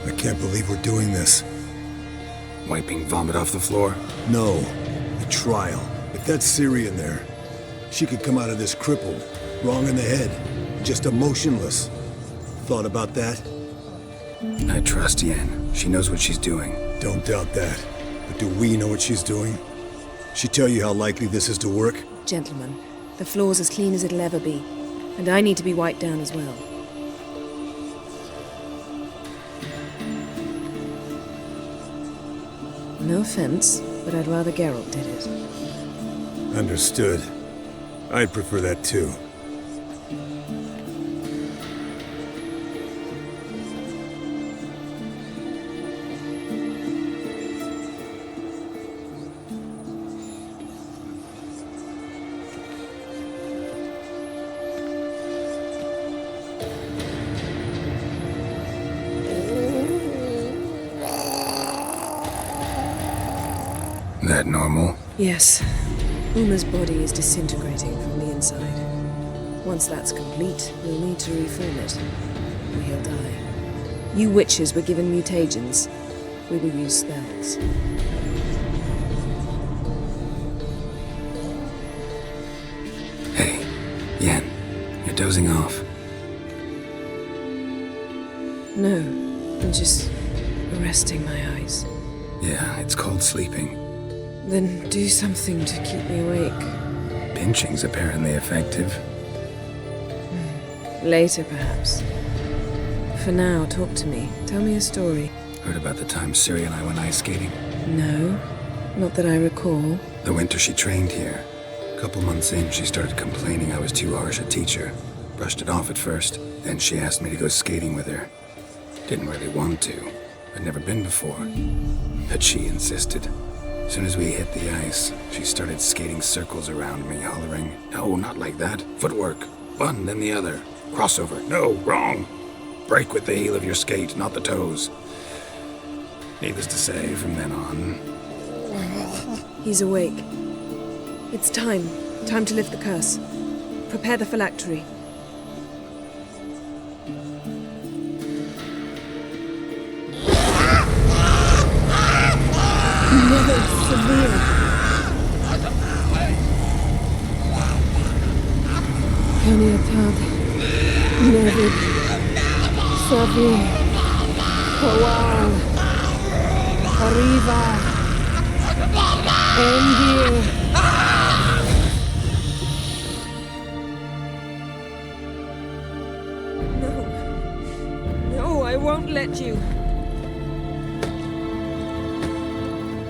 I can't believe we're doing this. Wiping vomit off the floor? No. The trial. If that's Ciri in there, she could come out of this crippled, wrong in the head, just emotionless. Thought about that? I trust Yen. She knows what she's doing. Don't doubt that. But do we know what she's doing? She tell you how likely this is to work? Gentlemen, the floor's as clean as it'll ever be. And I need to be wiped down as well. No offense, but I'd rather Geralt did it. Understood. I'd prefer that too. That normal? Yes. Uma's body is disintegrating from the inside. Once that's complete, we'll need to reform it, or he'll die. You witches were given mutagens. We will use spells. Hey, Yen, you're dozing off. No, I'm just resting my eyes. Yeah, it's called sleeping. Then do something to keep me awake. Pinching's apparently effective. Later, perhaps. For now, talk to me. Tell me a story. Heard about the time Ciri and I went ice skating? No, not that I recall. The winter she trained here. A couple months in, she started complaining I was too harsh a teacher. Brushed it off at first. Then she asked me to go skating with her. Didn't really want to. I'd never been before. But she insisted. As soon as we hit the ice, she started skating circles around me, hollering, "No, not like that. Footwork. One, then the other. Crossover. No, wrong. Break with the heel of your skate, not the toes." Needless to say, from then on... He's awake. It's time. Time to lift the curse. Prepare the phylactery. Never severe. Kaniatad. Nevid. Savir. Kowal. Arriva. Endir. No, I won't let you.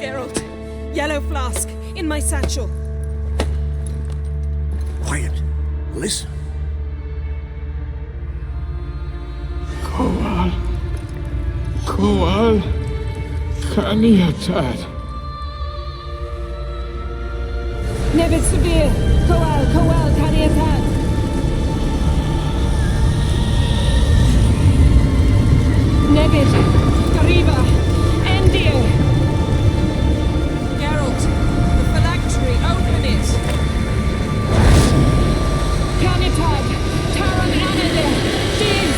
Geralt, yellow flask, in my satchel. Quiet. Listen. Kowal. Kaniatad. Nevid Severe. Kowal, Kaniatad. Nevid. Arriva. Endir. Geralt, the phylactery, open it. Kaniatad. Taran Anadin. Diz.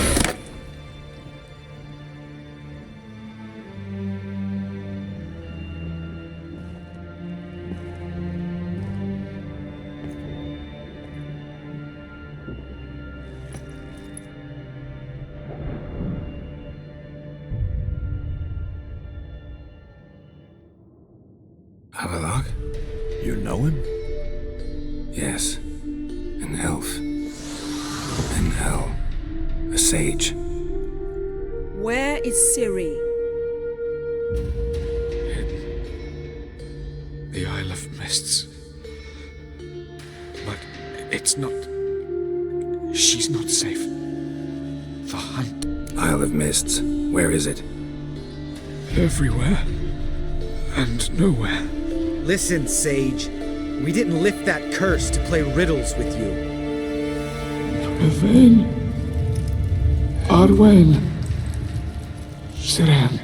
Prologue? You know him? Yes. An elf. An elf. A sage. Where is Ciri? The Isle of Mists. But it's not... She's not safe. The hunt... Isle of Mists. Where is it? Everywhere. And nowhere. Listen, Sage. We didn't lift that curse to play riddles with you. Velen. Arwen. Siren.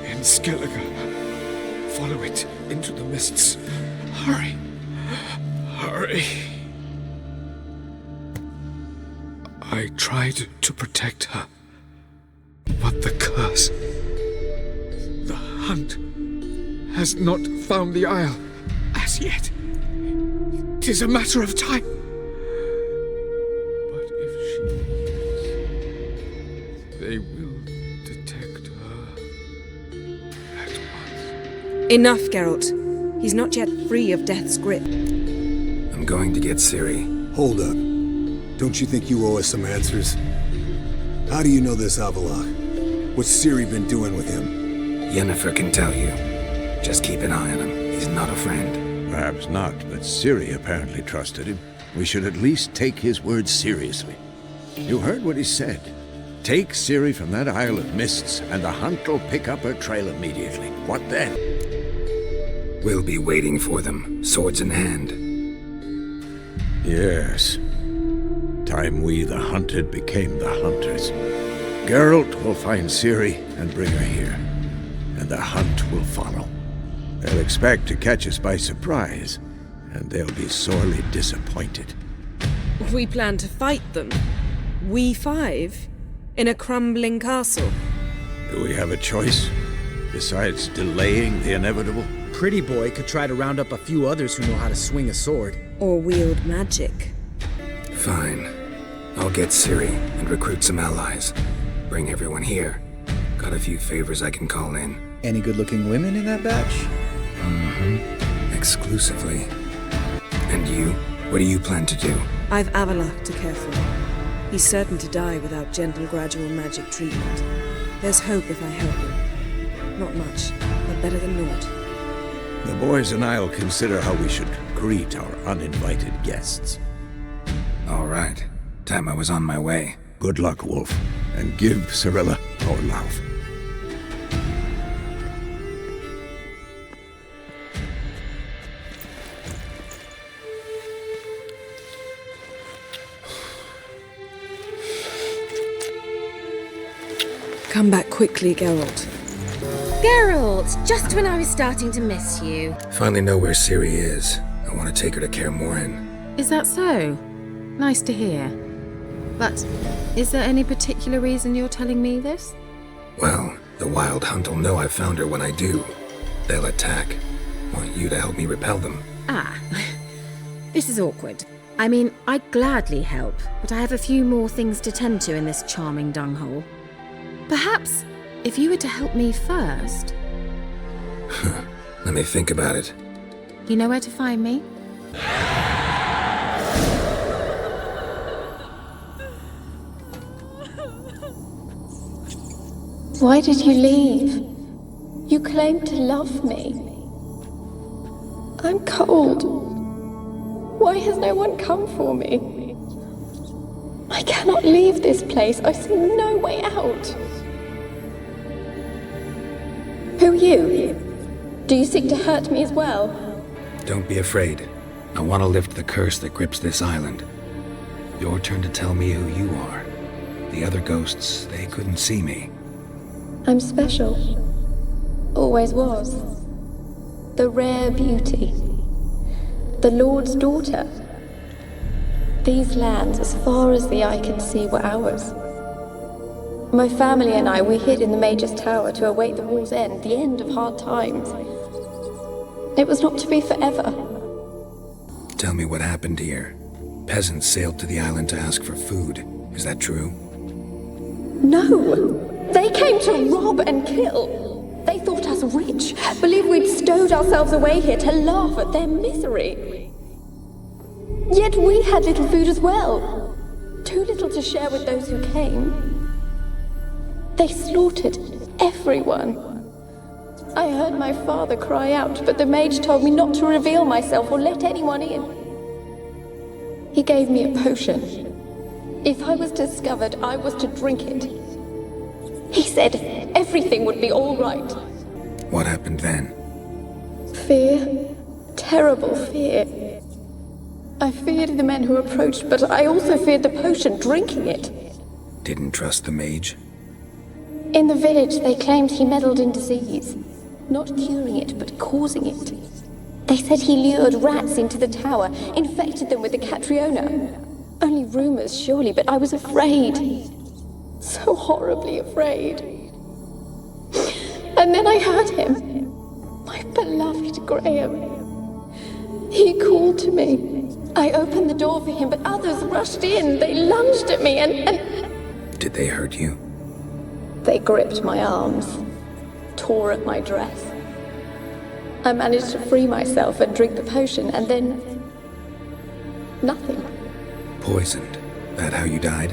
In Skellige. Follow it into the mists. Hurry. Hurry. I tried to protect her. But the curse... The hunt has not found the Isle as yet. 'Tis a matter of time. But if she leaves, they will detect her at once. Enough, Geralt. He's not yet free of death's grip. I'm going to get Ciri. Hold up. Don't you think you owe us some answers? How do you know this Avallac'h? What's Ciri been doing with him? Yennefer can tell you. Just keep an eye on him. He's not a friend. Perhaps not, but Ciri apparently trusted him. We should at least take his words seriously. You heard what he said. Take Ciri from that Isle of Mists, and the hunt will pick up her trail immediately. What then? We'll be waiting for them, swords in hand. Yes. Time we, the hunted, became the hunters. Geralt will find Ciri and bring her here, and the hunt will follow. They'll expect to catch us by surprise, and they'll be sorely disappointed. We plan to fight them. We five? In a crumbling castle? Do we have a choice? Besides delaying the inevitable? Pretty Boy could try to round up a few others who know how to swing a sword. Or wield magic. Fine. I'll get Ciri and recruit some allies. Bring everyone here. Got a few favors I can call in. Any good-looking women in that batch? Mm-hmm. Exclusively. And you? What do you plan to do? I've Avallac'h to care for. He's certain to die without gentle, gradual magic treatment. There's hope if I help him. Not much, but better than naught. The boys and I'll consider how we should greet our uninvited guests. All right. Time I was on my way. Good luck, Wolf, and give Cirilla our love. Come back quickly, Geralt. Geralt! Just when I was starting to miss you. Finally know where Ciri is. I want to take her to Kaer Morhen. Is that so? Nice to hear. But is there any particular reason you're telling me this? Well, the Wild Hunt will know I found her when I do. They'll attack. Want you to help me repel them. Ah. This is awkward. I mean, I'd gladly help, but I have a few more things to tend to in this charming dunghole. Perhaps if you were to help me first. Let me think about it. You know where to find me? Why did you leave? You claimed to love me. I'm cold. Why has no one come for me? I cannot leave this place. I see no way out. Who are you? Do you seek to hurt me as well? Don't be afraid. I want to lift the curse that grips this island. Your turn to tell me who you are. The other ghosts, they couldn't see me. I'm special. Always was. The rare beauty. The Lord's daughter. These lands, as far as the eye can see, were ours. My family and I, we hid in the Mage's Tower to await the war's end, the end of hard times. It was not to be forever. Tell me what happened here. Peasants sailed to the island to ask for food. Is that true? No! They came to rob and kill. They thought us rich, believed we'd stowed ourselves away here to laugh at their misery. Yet we had little food as well. Too little to share with those who came. They slaughtered everyone. I heard my father cry out, but the mage told me not to reveal myself or let anyone in. He gave me a potion. If I was discovered, I was to drink it. He said everything would be all right. What happened then? Fear. Terrible fear. I feared the men who approached, but I also feared the potion, drinking it. Didn't trust the mage? In the village, they claimed he meddled in disease. Not curing it, but causing it. They said he lured rats into the tower, infected them with the Catriona. Only rumors, surely, but I was afraid. So horribly afraid. And then I heard him. My beloved Graham. He called to me. I opened the door for him, but others rushed in. They lunged at me and... Did they hurt you? They gripped my arms, tore at my dress. I managed to free myself and drink the potion, and then... nothing. Poisoned? That how you died?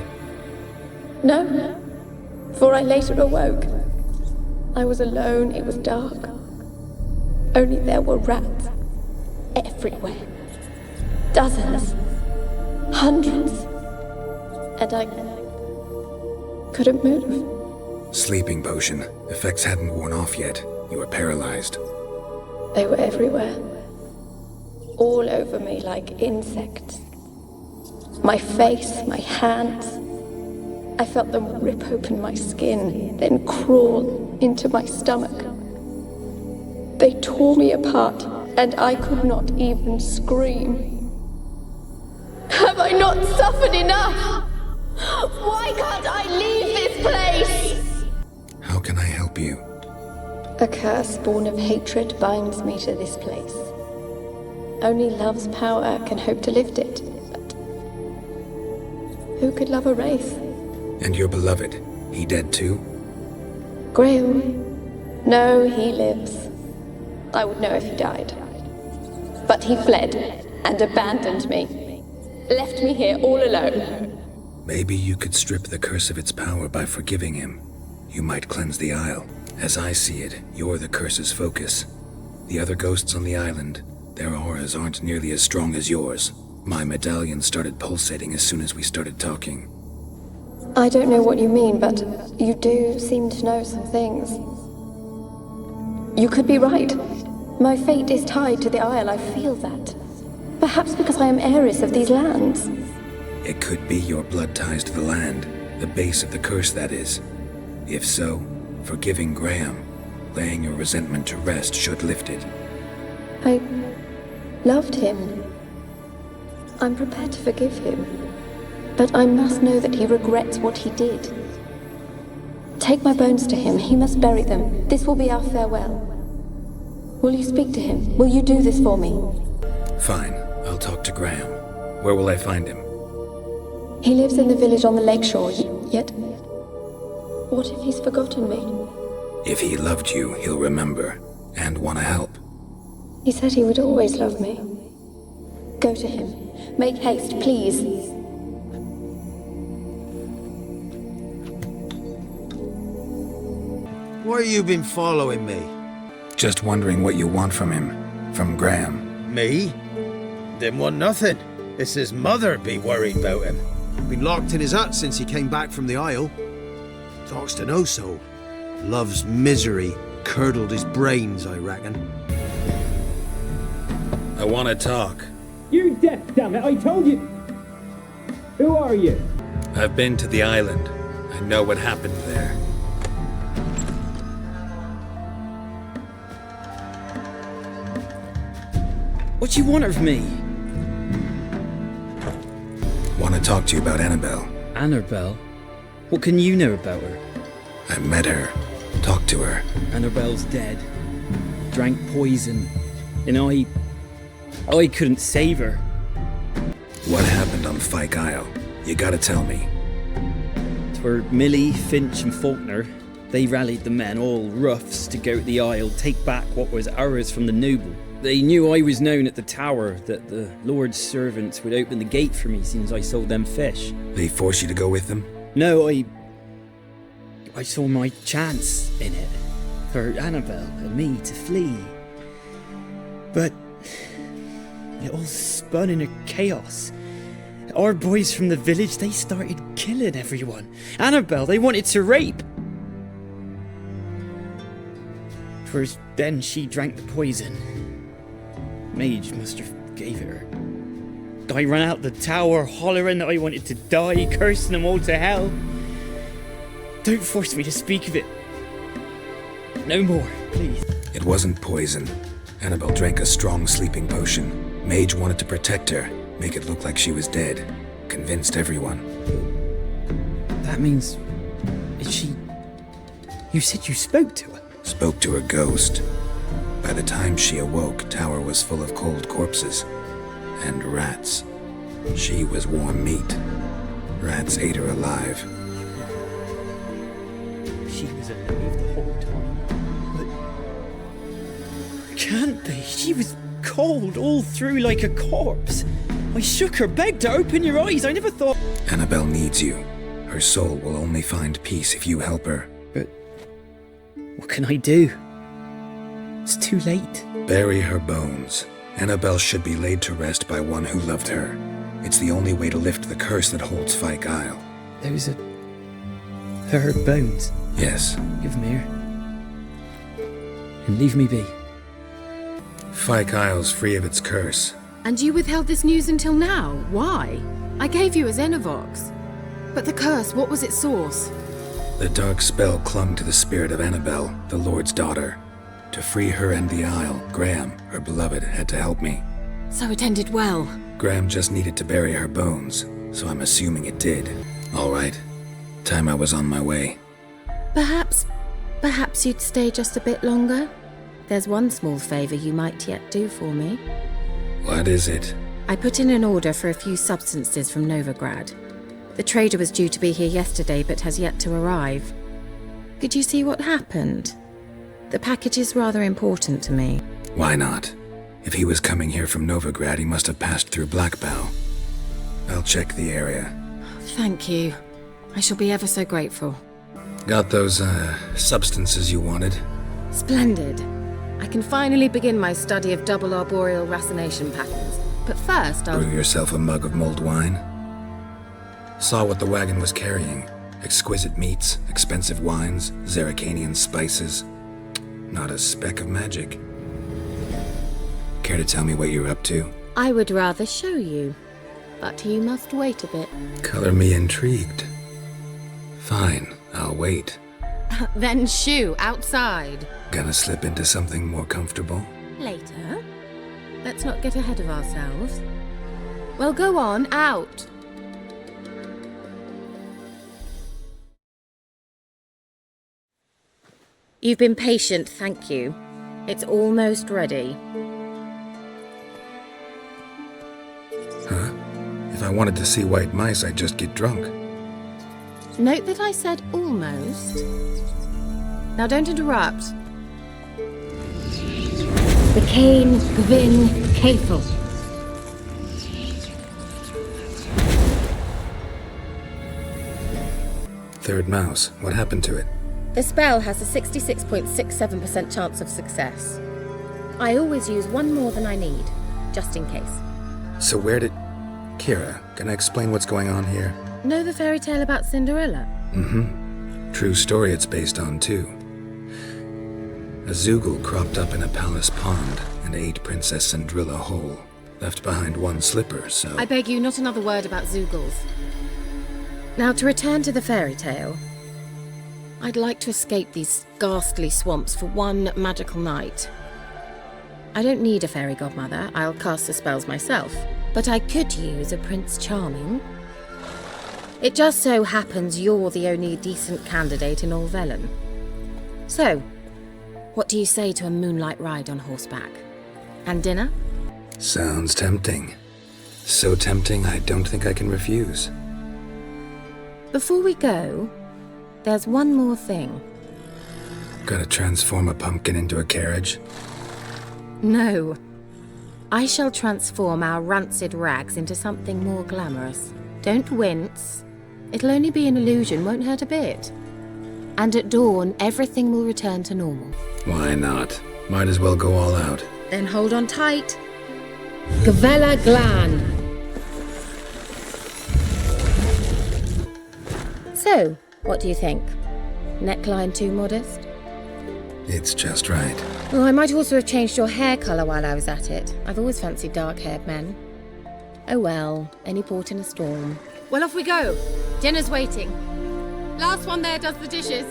No, for I later awoke. I was alone, it was dark. Only there were rats. Everywhere. Dozens. Hundreds. And I couldn't move. Sleeping potion. Effects hadn't worn off yet. You were paralyzed. They were everywhere. All over me like insects. My face, my hands. I felt them rip open my skin, then crawl into my stomach. They tore me apart, and I could not even scream. Have I not suffered enough? Why can't I leave this place? How can I help you? A curse born of hatred binds me to this place. Only love's power can hope to lift it. But who could love a wraith? And your beloved, he dead too? Graham? No, he lives. I would know if he died. But he fled and abandoned me. Left me here all alone. Maybe you could strip the curse of its power by forgiving him. You might cleanse the Isle. As I see it, you're the curse's focus. The other ghosts on the island, their auras aren't nearly as strong as yours. My medallion started pulsating as soon as we started talking. I don't know what you mean, but you do seem to know some things. You could be right. My fate is tied to the Isle, I feel that. Perhaps because I am heiress of these lands. It could be your blood ties to the land, the base of the curse, that is. If so, forgiving Graham, laying your resentment to rest should lift it. I loved him. I'm prepared to forgive him. But I must know that he regrets what he did. Take my bones to him. He must bury them. This will be our farewell. Will you speak to him? Will you do this for me? Fine. I'll talk to Graham. Where will I find him? He lives in the village on the lakeshore, yet... what if he's forgotten me? If he loved you, he'll remember, and want to help. He said he would always love me. Go to him. Make haste, please. Why you been following me? Just wondering what you want from him. From Graham. Me? Didn't want nothing. It's his mother be worried about him. Been locked in his hut since he came back from the Isle. Talks to no soul. Love's misery curdled his brains, I reckon. I want to talk. You're deaf, damn it! I told you! Who are you? I've been to the island. I know what happened there. What do you want of me? Want to talk to you about Annabelle. Annabelle? What can you know about her? I met her. Talked to her. Annabelle's dead. Drank poison. And I couldn't save her. What happened on Fyke Isle? You gotta tell me. 'Twere Millie, Finch and Faulkner. They rallied the men, all roughs, to go to the Isle, take back what was ours from the noble. They knew I was known at the tower, that the Lord's servants would open the gate for me since I sold them fish. They forced you to go with them? No, I saw my chance in it, for Annabelle and me to flee. But it all spun in a chaos. our boys from the village, they started killing everyone. Annabelle, they wanted to rape. First, then she drank the poison. Mage must have gave it her. I ran out the tower hollering that I wanted to die, cursing them all to hell. Don't force me to speak of it. No more, please. It wasn't poison. Annabelle drank a strong sleeping potion. Mage wanted to protect her, make it look like she was dead. Convinced everyone. That means... Is she... You said you spoke to her? Spoke to her ghost. By the time she awoke, tower was full of cold corpses. And rats. She was warm meat. Rats ate her alive. She was alive the whole time. But... Can't be. She was cold all through like a corpse. I shook her, begged her, open your eyes. I never thought... Annabelle needs you. Her soul will only find peace if you help her. But... What can I do? It's too late. Bury her bones. Annabelle should be laid to rest by one who loved her. It's the only way to lift the curse that holds Fyke Isle. Those are... her bones? Yes. Give them here. And leave me be. Fyke Isle's free of its curse. And you withheld this news until now? Why? I gave you a Xenovox. But the curse, what was its source? The dark spell clung to the spirit of Annabelle, the Lord's daughter. To free her and the Isle, Graham, her beloved, had to help me. So it ended well. Graham just needed to bury her bones, so I'm assuming it did. All right. Time I was on my way. Perhaps you'd stay just a bit longer? There's one small favor you might yet do for me. What is it? I put in an order for a few substances from Novigrad. The trader was due to be here yesterday but has yet to arrive. Could you see what happened? The package is rather important to me. Why not? If he was coming here from Novigrad, he must have passed through Blackbow. I'll check the area. Thank you. I shall be ever so grateful. Got those, substances you wanted? Splendid. I can finally begin my study of double arboreal racination patterns. But first, I'll... Brew yourself a mug of mulled wine? Saw what the wagon was carrying. Exquisite meats, expensive wines, Zerrikanian spices. Not a speck of magic. Care to tell me what you're up to? I would rather show you, but you must wait a bit. Color me intrigued. Fine, I'll wait. Then shoo, outside. Gonna slip into something more comfortable? Later. Let's not get ahead of ourselves. Well, go on, out. You've been patient, thank you. It's almost ready. Huh? If I wanted to see white mice, I'd just get drunk. Note that I said almost. Now don't interrupt. The Cain Gvin Kafel. Third mouse. What happened to it? The spell has a 66.67% chance of success. I always use one more than I need, just in case. So where did... Kira, can I explain what's going on here? Know the fairy tale about Cinderella? Mm-hmm. True story it's based on, too. A Zoogle cropped up in a palace pond and ate Princess Cinderella whole. Left behind one slipper, so... I beg you, not another word about Zoogles. Now to return to the fairy tale. I'd like to escape these ghastly swamps for one magical night. I don't need a fairy godmother, I'll cast the spells myself. But I could use a Prince Charming. It just so happens you're the only decent candidate in all Velen. So, what do you say to a moonlight ride on horseback? And dinner? Sounds tempting. So tempting I don't think I can refuse. Before we go, there's one more thing. Gotta transform a pumpkin into a carriage? No. I shall transform our rancid rags into something more glamorous. Don't wince. It'll only be an illusion, won't hurt a bit. And at dawn, everything will return to normal. Why not? Might as well go all out. Then hold on tight. Gavella Glan. So, what do you think? Neckline too modest? It's just right. Oh, I might also have changed your hair colour while I was at it. I've always fancied dark-haired men. Oh well, any port in a storm. Well, off we go. Dinner's waiting. Last one there does the dishes.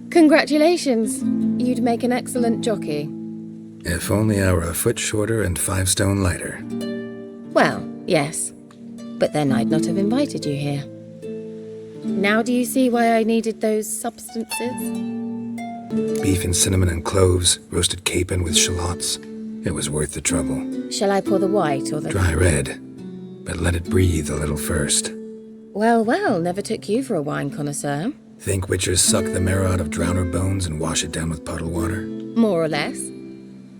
Congratulations. You'd make an excellent jockey. If only I were a foot shorter and 5 stone lighter. Well, yes. But then I'd not have invited you here. Now do you see why I needed those substances? Beef and cinnamon and cloves, roasted capon with shallots. It was worth the trouble. Shall I pour the white or the... Dry red, but let it breathe a little first. Well, well, never took you for a wine connoisseur. Think witchers suck the marrow out of drowner bones and wash it down with puddle water? More or less.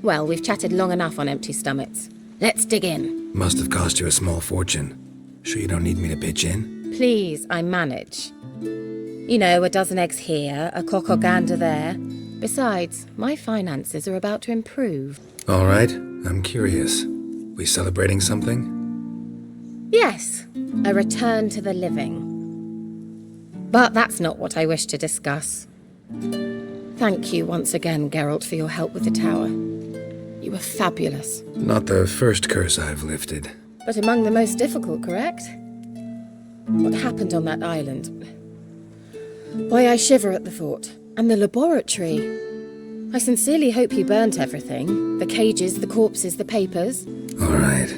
Well, we've chatted long enough on empty stomachs. Let's dig in. Must have cost you a small fortune. Sure you don't need me to pitch in? Please, I manage. You know, a dozen eggs here, a cock or gander there. Besides, my finances are about to improve. All right, I'm curious. We celebrating something? Yes, a return to the living. But that's not what I wish to discuss. Thank you once again, Geralt, for your help with the tower. You were fabulous. Not the first curse I've lifted. But among the most difficult, correct? What happened on that island? Why, I shiver at the thought. And the laboratory. I sincerely hope you burnt everything. The cages, the corpses, the papers. All right,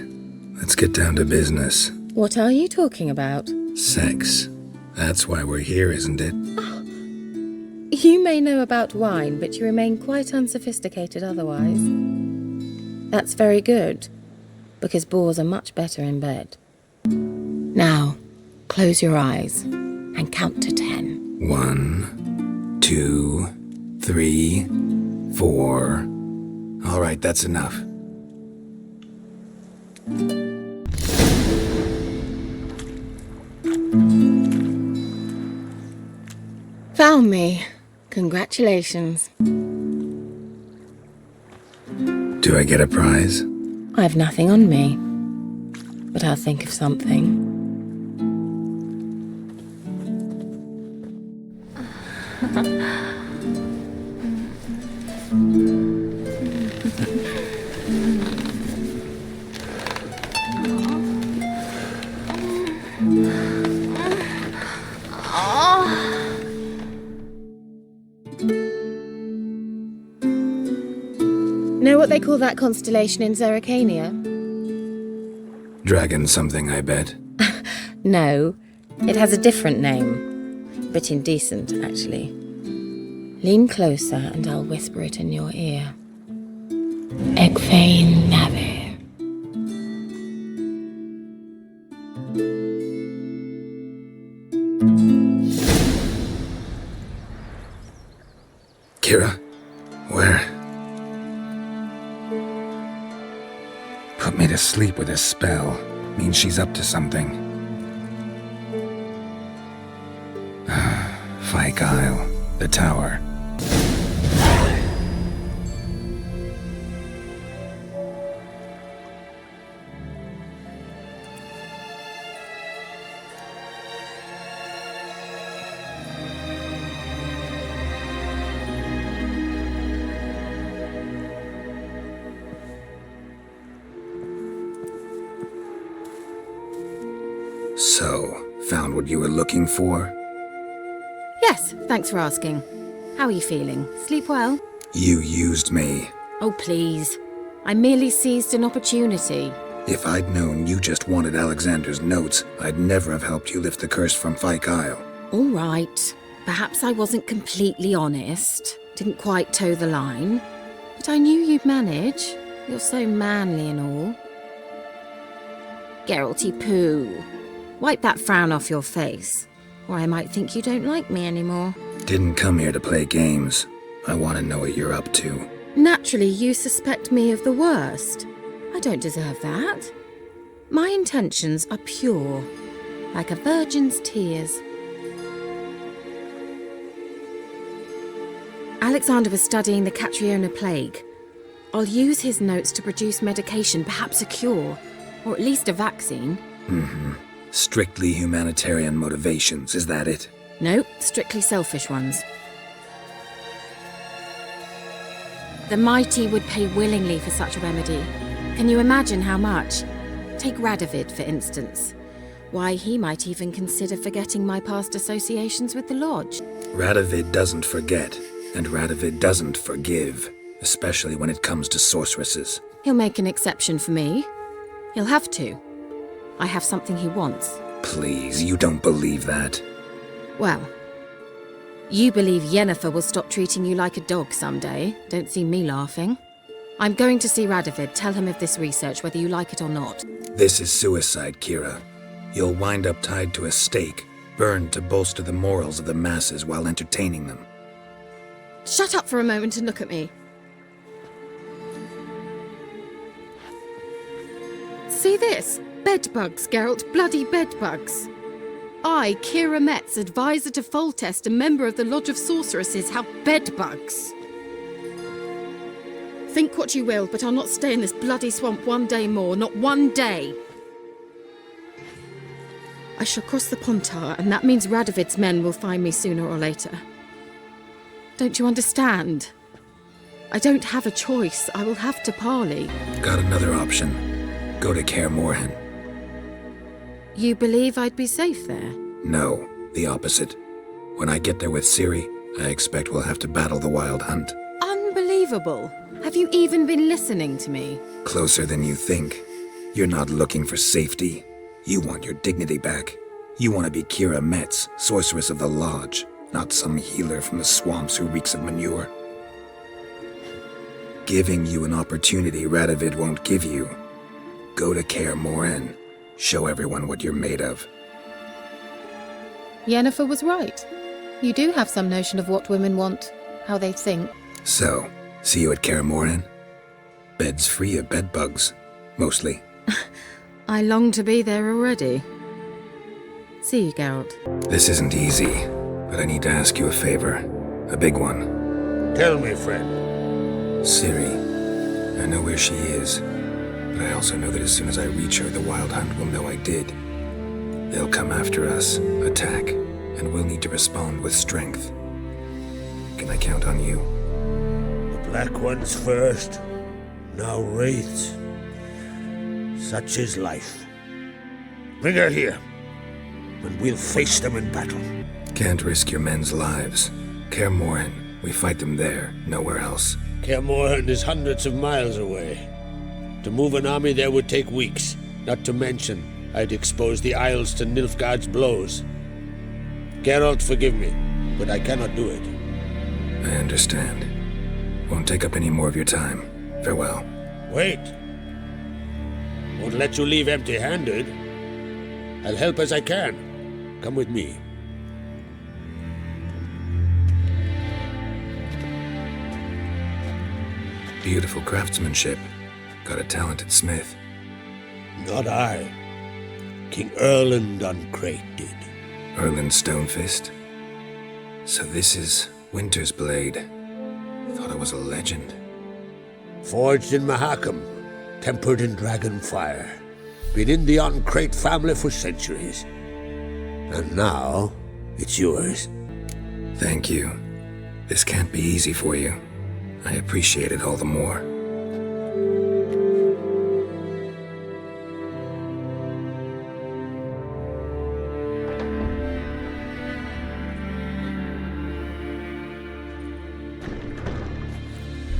let's get down to business. What are you talking about? Sex. That's why we're here, isn't it? Oh. You may know about wine, but you remain quite unsophisticated otherwise. That's very good, because boars are much better in bed. Now, close your eyes and count to 10. 1, 2, 3, 4. All right, that's enough. Found me. Congratulations. Do I get a prize? I have nothing on me, but I'll think of something. Know what they call that constellation in Zerrikania? Dragon something, I bet. No, it has a different name. Bit indecent, actually. Lean closer and I'll whisper it in your ear. Egfain Nave. Kira? Where? Put me to sleep with a spell. Means she's up to something. Fyke Isle. The tower. So, found what you were looking for? Yes, thanks for asking. How are you feeling? Sleep well? You used me. Oh, please. I merely seized an opportunity. If I'd known you just wanted Alexander's notes, I'd never have helped you lift the curse from Fyke Isle. All right. Perhaps I wasn't completely honest. Didn't quite toe the line. But I knew you'd manage. You're so manly and all. Geralty poo. Wipe that frown off your face, or I might think you don't like me anymore. Didn't come here to play games. I want to know what you're up to. Naturally, you suspect me of the worst. I don't deserve that. My intentions are pure, like a virgin's tears. Alexander was studying the Catriona plague. I'll use his notes to produce medication, perhaps a cure, or at least a vaccine. Strictly humanitarian motivations, is that it? No, strictly selfish ones. The mighty would pay willingly for such a remedy. Can you imagine how much? Take Radovid, for instance. Why, he might even consider forgetting my past associations with the Lodge. Radovid doesn't forget, and Radovid doesn't forgive, especially when it comes to sorceresses. He'll make an exception for me. He'll have to. I have something he wants. Please, you don't believe that. Well, you believe Yennefer will stop treating you like a dog someday. Don't see me laughing. I'm going to see Radovid, tell him of this research, whether you like it or not. This is suicide, Kira. You'll wind up tied to a stake, burned to bolster the morals of the masses while entertaining them. Shut up for a moment and look at me. See this? Bedbugs, Geralt, bloody bedbugs. I, Kira Metz, advisor to Foltest and member of the Lodge of Sorceresses, have bedbugs. Think what you will, but I'll not stay in this bloody swamp one day more, not one day. I shall cross the Pontar, and that means Radovid's men will find me sooner or later. Don't you understand? I don't have a choice. I will have to parley. Got another option. Go to Kaer Morhen. You believe I'd be safe there? No, the opposite. When I get there with Ciri, I expect we'll have to battle the Wild Hunt. Unbelievable. Have you even been listening to me? Closer than you think. You're not looking for safety. You want your dignity back. You want to be Kira Metz, sorceress of the Lodge, not some healer from the swamps who reeks of manure. Giving you an opportunity Radovid won't give you. Go to Kaer Morhen. Show everyone what you're made of. Yennefer was right. You do have some notion of what women want, how they think. So, see you at Kaer Morhen? Beds free of bedbugs, mostly. I long to be there already. See you, Geralt. This isn't easy, but I need to ask you a favor. A big one. Tell me, friend. Ciri. I know where she is. But I also know that as soon as I reach her, the Wild Hunt will know I did. They'll come after us, attack, and we'll need to respond with strength. Can I count on you? The Black Ones first, now Wraiths. Such is life. Bring her here, and we'll face them in battle. Can't risk your men's lives. Kaer Morhen, we fight them there, nowhere else. Kaer Morhen is hundreds of miles away. To move an army there would take weeks, not to mention I'd expose the Isles to Nilfgaard's blows. Geralt, forgive me, but I cannot do it. I understand. Won't take up any more of your time. Farewell. Wait. Won't let you leave empty-handed. I'll help as I can. Come with me. Beautiful craftsmanship. Got a talented smith. Not I. King Erland Uncrate did. Erland Stonefist? So this is Winter's Blade. Thought it was a legend. Forged in Mahakam, tempered in dragon fire. Been in the Uncrate family for centuries. And now, it's yours. Thank you. This can't be easy for you. I appreciate it all the more.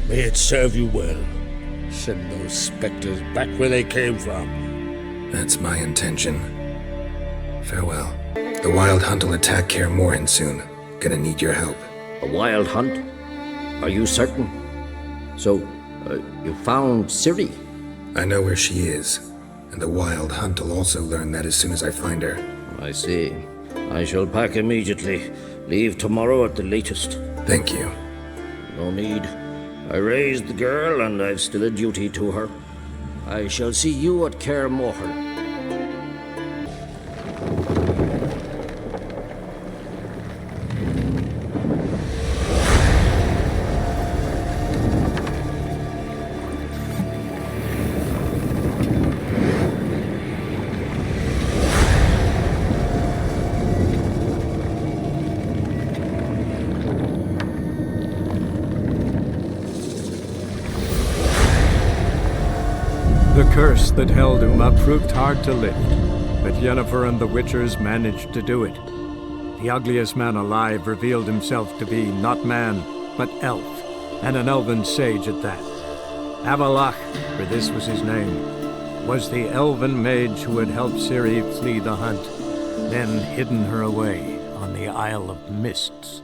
May it serve you well. Send those specters back where they came from. That's my intention. Farewell. The Wild Hunt will attack Kaer Morhen soon. Gonna need your help. A Wild Hunt? Are you certain? So, you found Ciri? I know where she is, and the Wild Hunt will also learn that as soon as I find her. I see. I shall pack immediately. Leave tomorrow at the latest. Thank you. No need. I raised the girl, and I've still a duty to her. I shall see you at Kaer Morhen. The curse that held Uma proved hard to lift, but Yennefer and the Witchers managed to do it. The ugliest man alive revealed himself to be not man, but elf, and an elven sage at that. Avalach, for this was his name, was the elven mage who had helped Ciri flee the hunt, then hidden her away on the Isle of Mists.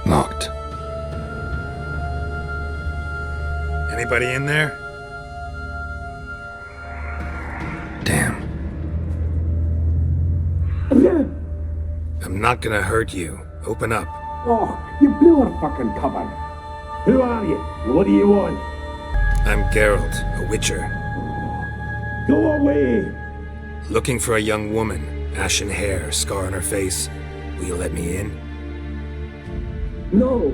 Locked. Anybody in there? Damn. I'm not gonna hurt you. Open up. Oh, you blew our fucking cover. Who are you? What do you want? I'm Geralt, a witcher. Go away! Looking for a young woman. Ashen hair, scar on her face. Will you let me in? No.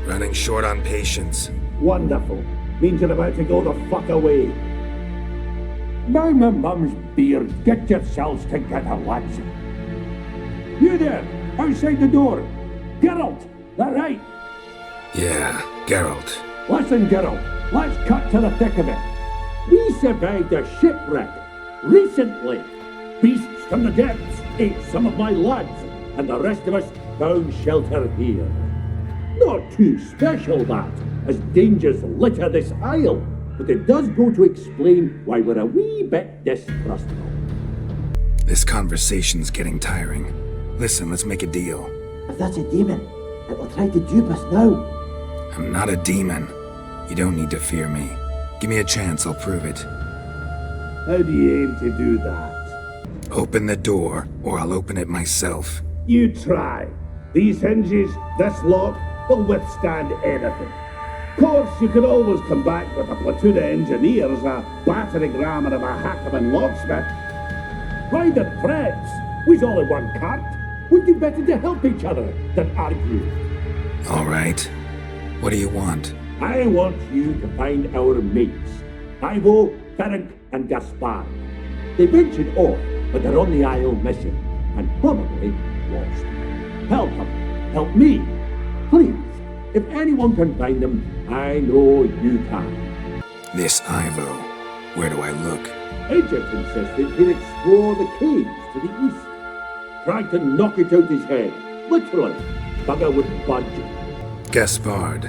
Running short on patience. Wonderful. Means you're about to go the fuck away. By my mum's beard, get yourselves together, lads. You there, outside the door. Geralt, that right? Yeah, Geralt. Listen, Geralt, let's cut to the thick of it. We survived a shipwreck recently. Beasts from the depths ate some of my lads, and the rest of us found shelter here. Not too special, that, as dangers litter this isle, but it does go to explain why we're a wee bit distrustful. This conversation's getting tiring. Listen, let's make a deal. If that's a demon, it will try to dupe us now. I'm not a demon. You don't need to fear me. Give me a chance, I'll prove it. How do you aim to do that? Open the door, or I'll open it myself. You try. These hinges, this lock, will withstand anything. Of course, you could always come back with a platoon of engineers, a battering ram and a hackman locksmith. Why the threats? We's all in one cart. We'd do better to help each other than argue. All right. What do you want? I want you to find our mates. Ivo, Ferenc, and Gaspard. They ventured off, but they're on the Isle mission, and probably lost. Help them. Help me. Please. If anyone can find them, I know you can. This Ivo. Where do I look? Agent insisted he'd explore the caves to the east. Tried to knock it out his head. Literally. Bugger wouldn't budge. Gaspard.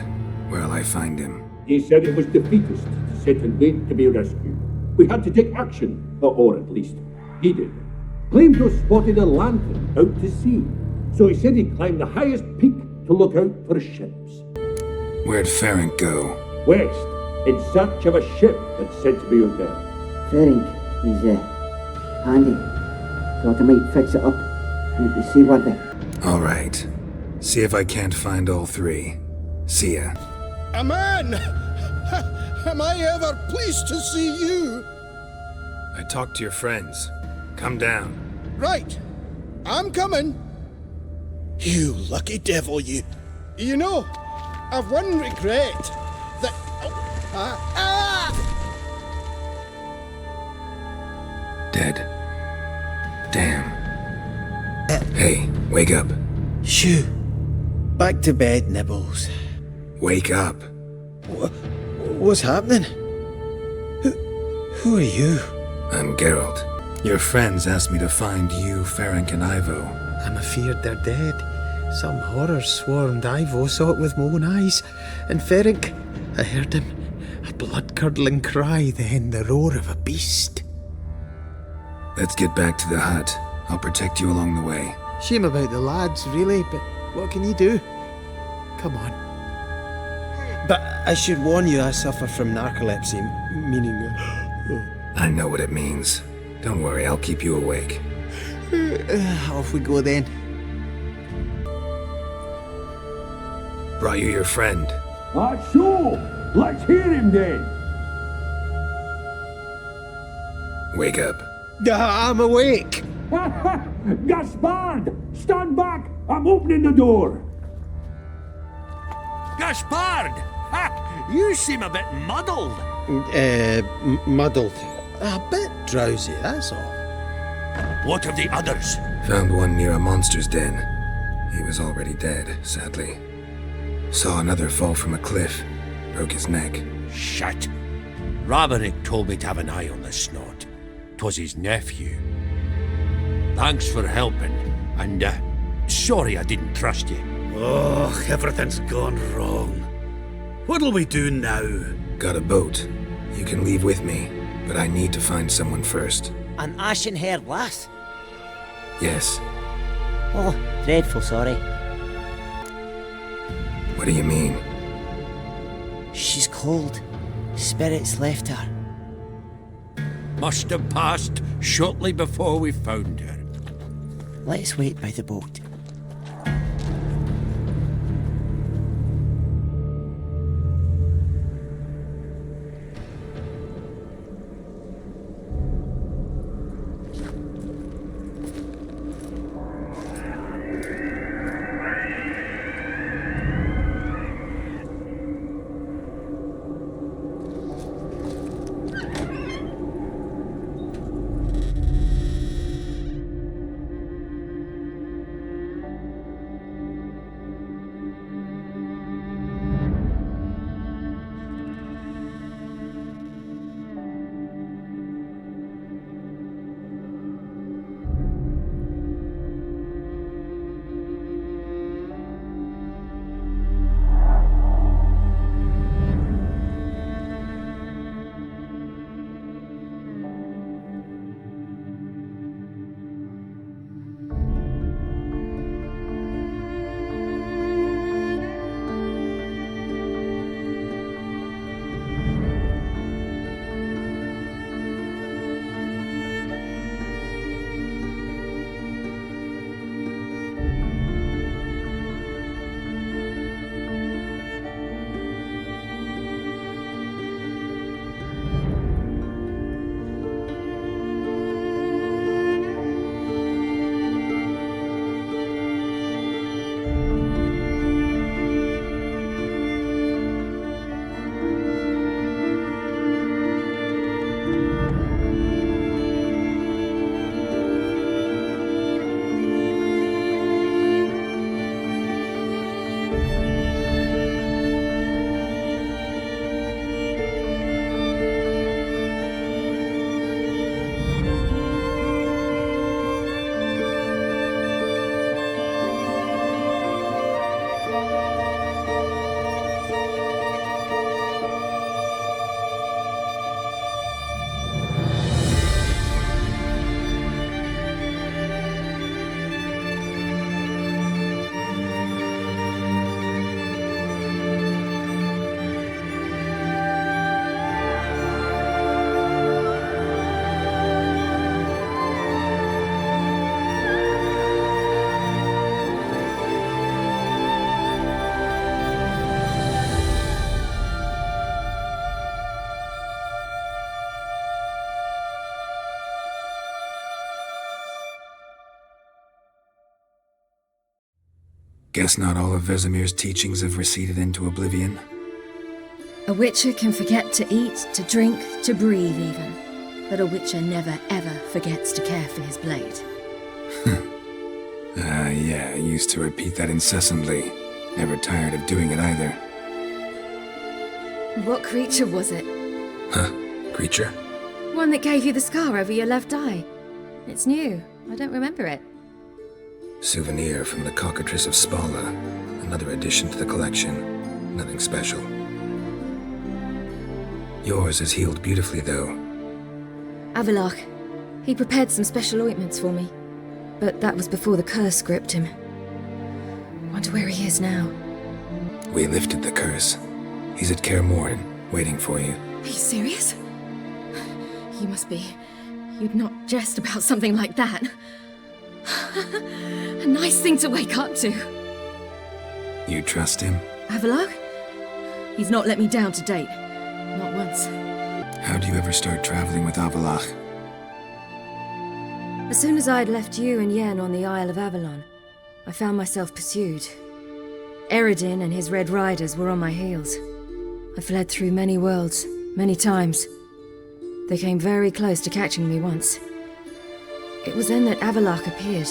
Where'll I find him? He said it was defeatist to sit and wait to be rescued. We had to take action, or at least he did. Claimed to have spotted a lantern out to sea. So he said he'd climb the highest peak to look out for ships. Where'd Ferenc go? West, in search of a ship that's said to be out there. Ferenc, he's handy. Thought I might fix it up and see what they... All right. See if I can't find all three. See ya. A man! Am I ever pleased to see you? I talked to your friends. Come down. Right. I'm coming. You lucky devil, you. You know, I've one regret. That... Dead. Damn. Hey, wake up. Shoo. Back to bed, Nibbles. Wake up. What's happening? Who are you? I'm Geralt. Your friends asked me to find you, Ferenc, and Ivo. I'm afeard they're dead. Some horror swarmed Ivo, saw it with my own eyes. And Ferenc, I heard him. A blood-curdling cry, then the roar of a beast. Let's get back to the hut. I'll protect you along the way. Shame about the lads, really, but what can you do? Come on. But I should warn you, I suffer from narcolepsy, meaning... I know what it means. Don't worry, I'll keep you awake. Off we go then. Brought you your friend. So, let's hear him then. Wake up. I'm awake. Gaspard! Stand back! I'm opening the door! Gaspard! Ha! You seem a bit muddled. Muddled. A bit drowsy, that's all. What of the others? Found one near a monster's den. He was already dead, sadly. Saw another fall from a cliff. Broke his neck. Shit. Ramanick told me to have an eye on the snot. 'Twas his nephew. Thanks for helping, and sorry I didn't trust you. Oh, everything's gone wrong. What'll we do now? Got a boat. You can leave with me, but I need to find someone first. An ashen-haired lass? Yes. Oh, dreadful sorry. What do you mean? She's cold. Spirits left her. Must have passed shortly before we found her. Let's wait by the boat. Guess not all of Vesemir's teachings have receded into oblivion. A witcher can forget to eat, to drink, to breathe even. But a witcher never ever forgets to care for his blade. Yeah, I used to repeat that incessantly. Never tired of doing it either. What creature was it? Huh? Creature? One that gave you the scar over your left eye. It's new. I don't remember it. Souvenir from the Cockatrice of Spala. Another addition to the collection. Nothing special. Yours is healed beautifully, though. Avalach. He prepared some special ointments for me. But that was before the curse gripped him. Wonder where he is now. We lifted the curse. He's at Kaer Morhen, waiting for you. Are you serious? You must be. You'd not jest about something like that. A nice thing to wake up to. You trust him? Avalach? He's not let me down to date. Not once. How'd you ever start traveling with Avalach? As soon as I'd left you and Yen on the Isle of Avalon, I found myself pursued. Eredin and his Red Riders were on my heels. I fled through many worlds, many times. They came very close to catching me once. It was then that Avalok appeared,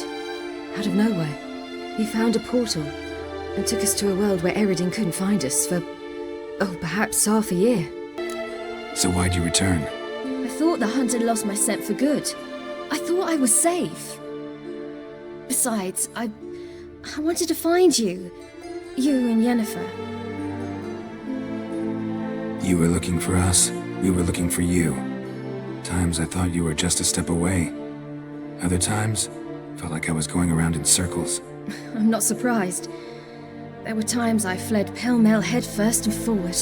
out of nowhere. He found a portal and took us to a world where Eredin couldn't find us for, perhaps half a year. So why'd you return? I thought the hunt had lost my scent for good. I thought I was safe. Besides, I wanted to find you. You and Yennefer. You were looking for us, we were looking for you. Times I thought you were just a step away. Other times, felt like I was going around in circles. I'm not surprised. There were times I fled pell-mell headfirst and forward.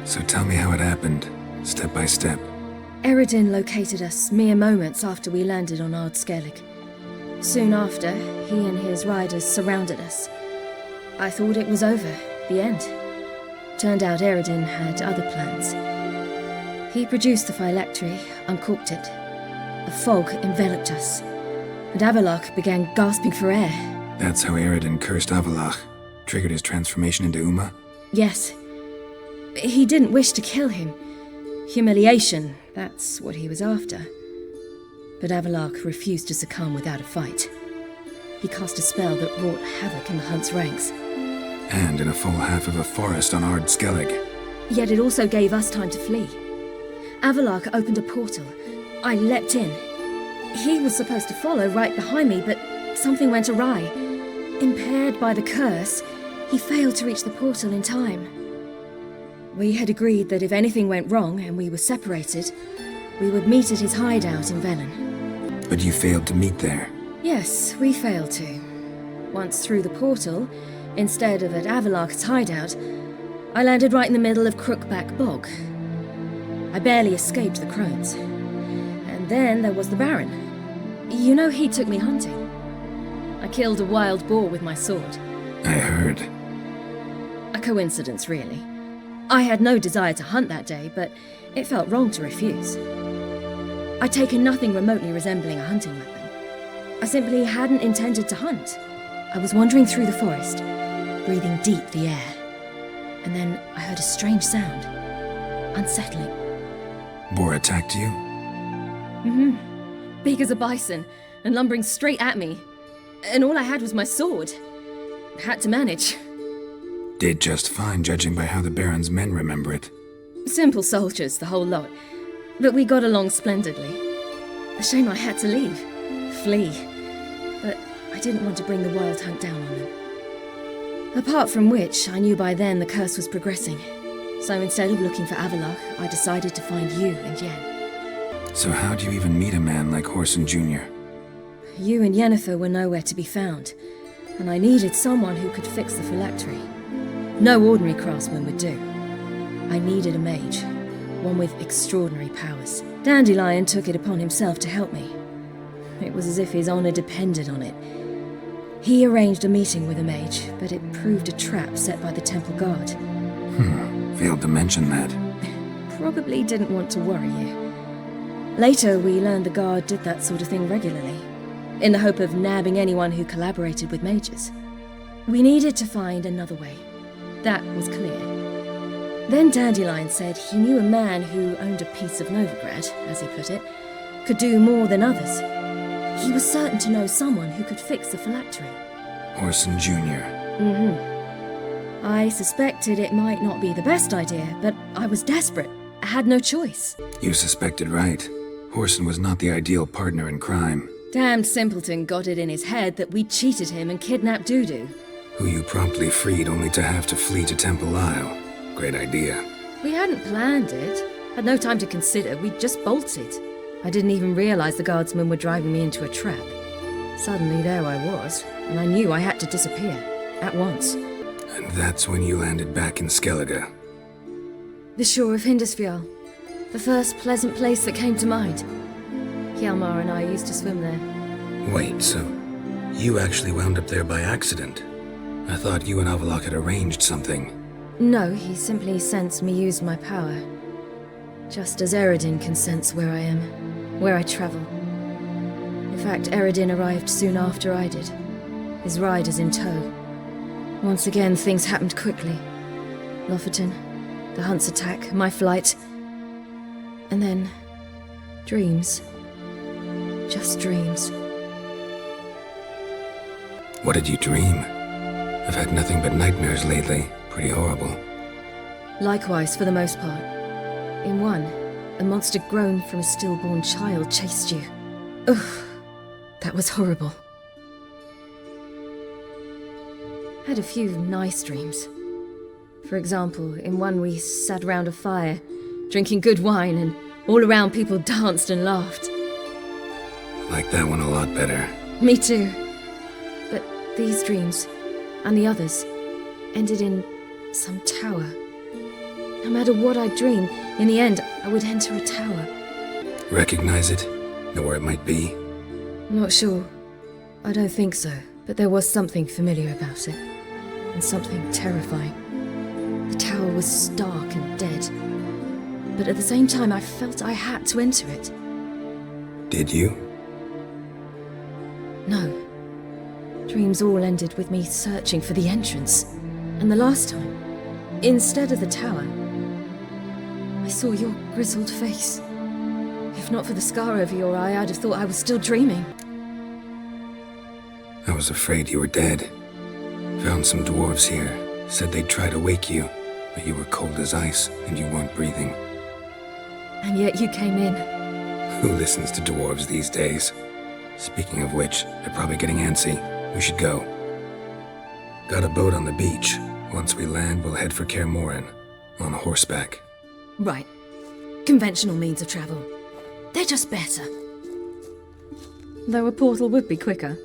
So tell me how it happened, step by step. Eredin located us mere moments after we landed on Ard Skellige. Soon after, he and his riders surrounded us. I thought it was over, the end. Turned out Eredin had other plans. He produced the phylactery, uncorked it. A fog enveloped us, and Avalok began gasping for air. That's how Eredin cursed Avalok, triggered his transformation into Uma? Yes. He didn't wish to kill him. Humiliation, that's what he was after. But Avalok refused to succumb without a fight. He cast a spell that wrought havoc in the hunt's ranks. And in a full half of a forest on Ard Skellige. Yet it also gave us time to flee. Avalok opened a portal. I leapt in. He was supposed to follow right behind me, but something went awry. Impaired by the curse, he failed to reach the portal in time. We had agreed that if anything went wrong and we were separated, we would meet at his hideout in Velen. But you failed to meet there. Yes, we failed to. Once through the portal, instead of at Avalok's hideout, I landed right in the middle of Crookback Bog. I barely escaped the Crones. And then there was the Baron. You know, he took me hunting. I killed a wild boar with my sword. I heard. A coincidence, really. I had no desire to hunt that day, but it felt wrong to refuse. I'd taken nothing remotely resembling a hunting weapon. I simply hadn't intended to hunt. I was wandering through the forest, breathing deep the air. And then I heard a strange sound. Unsettling. Boar attacked you? Mm-hmm. Big as a bison, and lumbering straight at me. And all I had was my sword. Had to manage. Did just fine, judging by how the Baron's men remember it. Simple soldiers, the whole lot. But we got along splendidly. A shame I had to leave. Flee. But I didn't want to bring the wild hunt down on them. Apart from which, I knew by then the curse was progressing. So instead of looking for Avalok, I decided to find you and Yen. So how'd you even meet a man like Whoreson Jr.? You and Yennefer were nowhere to be found, and I needed someone who could fix the phylactery. No ordinary craftsman would do. I needed a mage, one with extraordinary powers. Dandelion took it upon himself to help me. It was as if his honor depended on it. He arranged a meeting with a mage, but it proved a trap set by the temple guard. Failed to mention that. Probably didn't want to worry you. Later, we learned the guard did that sort of thing regularly, in the hope of nabbing anyone who collaborated with mages. We needed to find another way. That was clear. Then Dandelion said he knew a man who owned a piece of Novigrad, as he put it, could do more than others. He was certain to know someone who could fix the phylactery. Whoreson Jr. Mm-hmm. I suspected it might not be the best idea, but I was desperate. I had no choice. You suspected right. Whoreson was not the ideal partner in crime. Damned simpleton got it in his head that we'd cheated him and kidnapped Dudu. Who you promptly freed only to have to flee to Temple Isle. Great idea. We hadn't planned it. Had no time to consider, we'd just bolted. I didn't even realize the guardsmen were driving me into a trap. Suddenly there I was, and I knew I had to disappear. At once. And that's when you landed back in Skellige. The shore of Hindisfjall. The first pleasant place that came to mind. Hjalmar and I used to swim there. Wait, so you actually wound up there by accident? I thought you and Avalok had arranged something. No, he simply sensed me use my power. Just as Eredin can sense where I am, where I travel. In fact, Eredin arrived soon after I did. His riders in tow. Once again, things happened quickly. Lofoten, the hunt's attack, my flight. And then... dreams. Just dreams. What did you dream? I've had nothing but nightmares lately. Pretty horrible. Likewise, for the most part. In one, a monster grown from a stillborn child chased you. Ugh, that was horrible. Had a few nice dreams. For example, in one we sat around a fire, drinking good wine, and all around people danced and laughed. I like that one a lot better. Me too. But these dreams, and the others, ended in some tower. No matter what I dream, in the end, I would enter a tower. Recognize it? Know where it might be? Not sure. I don't think so, but there was something familiar about it. And something terrifying. The tower was stark and dead. But at the same time, I felt I had to enter it. Did you? No. Dreams all ended with me searching for the entrance. And the last time, instead of the tower, I saw your grizzled face. If not for the scar over your eye, I'd have thought I was still dreaming. I was afraid you were dead. Found some dwarves here. Said they'd try to wake you, but you were cold as ice and you weren't breathing. And yet you came in. Who listens to dwarves these days? Speaking of which, they're probably getting antsy. We should go. Got a boat on the beach. Once we land, we'll head for Kaer Morhen. On horseback. Right. Conventional means of travel. They're just better. Though a portal would be quicker.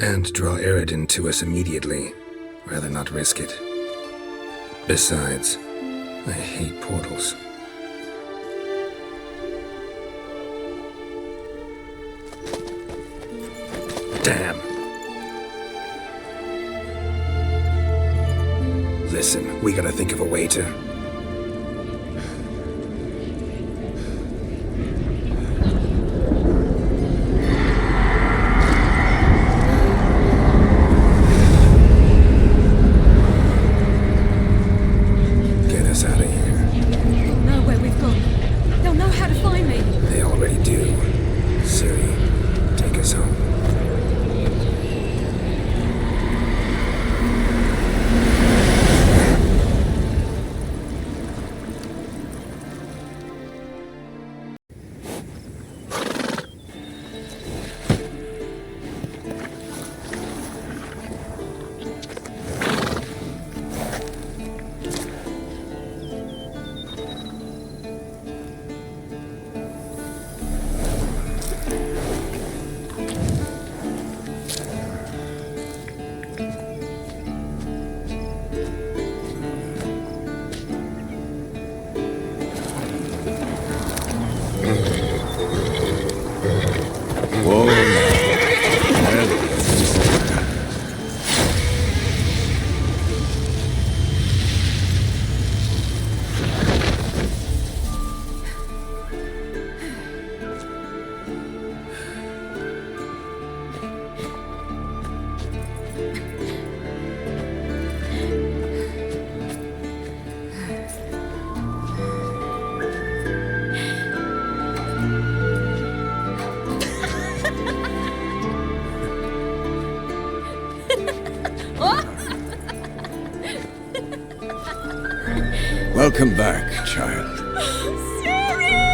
And draw Eredin to us immediately. Rather not risk it. Besides, I hate portals. Damn. Listen, we gotta think of a way to... get us out of here. Know where we've gone. They'll know how to find me. They already do. Ciri, take us home. Welcome back, child. Ciri!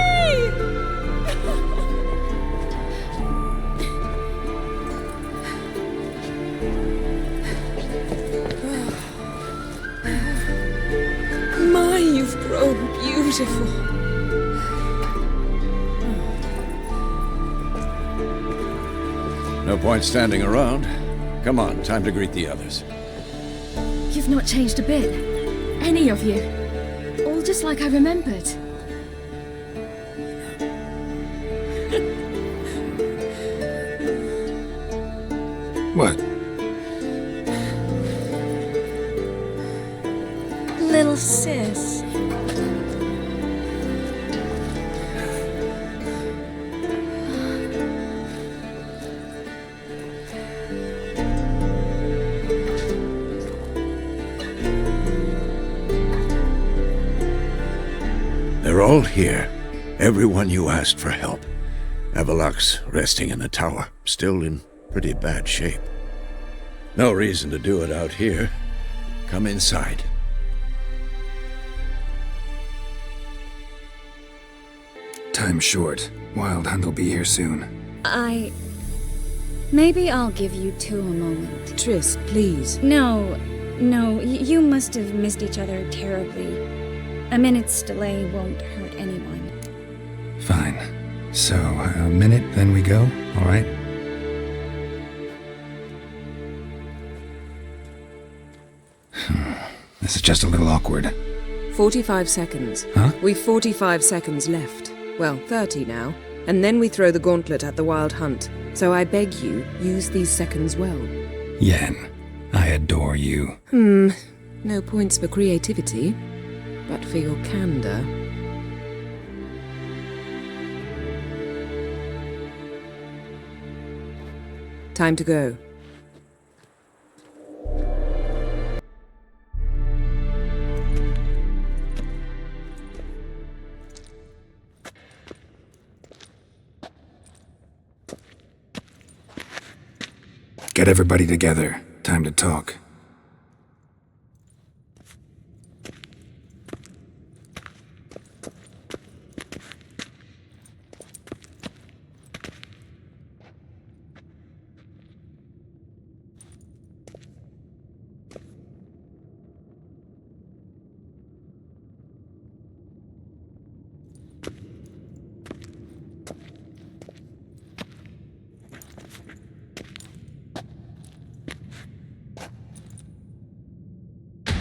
My, you've grown beautiful. No point standing around. Come on, time to greet the others. You've not changed a bit. Any of you. All just like I remembered. What? Little sis. all here. Everyone you asked for help. Avalok's resting in the tower, still in pretty bad shape. No reason to do it out here. Come inside. Time's short. Wild Hunt will be here soon. Maybe I'll give you two a moment. Triss, please. No, you must have missed each other terribly. A minute's delay won't hurt anyone. Fine. So, a minute, then we go? All right? This is just a little awkward. 45 seconds. Huh? We've 45 seconds left. Well, 30 now. And then we throw the gauntlet at the Wild Hunt. So I beg you, use these seconds well. Yen, I adore you. No points for creativity, but for your candor. Time to go. Get everybody together. Time to talk.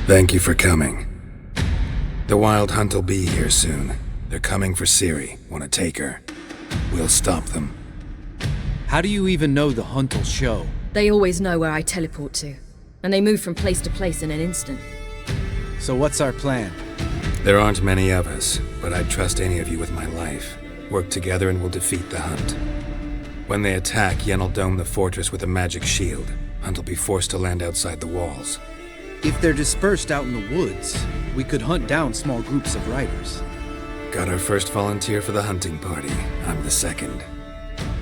Thank you for coming. The Wild Hunt will be here soon. They're coming for Ciri. Want to take her? We'll stop them. How do you even know the hunt will show? They always know where I teleport to, and they move from place to place in an instant. So what's our plan? There aren't many of us, but I'd trust any of you with my life. Work together and we'll defeat the Hunt. When they attack, Yen will dome the fortress with a magic shield. Hunt will be forced to land outside the walls. If they're dispersed out in the woods, we could hunt down small groups of riders. Got our first volunteer for the hunting party. I'm the second.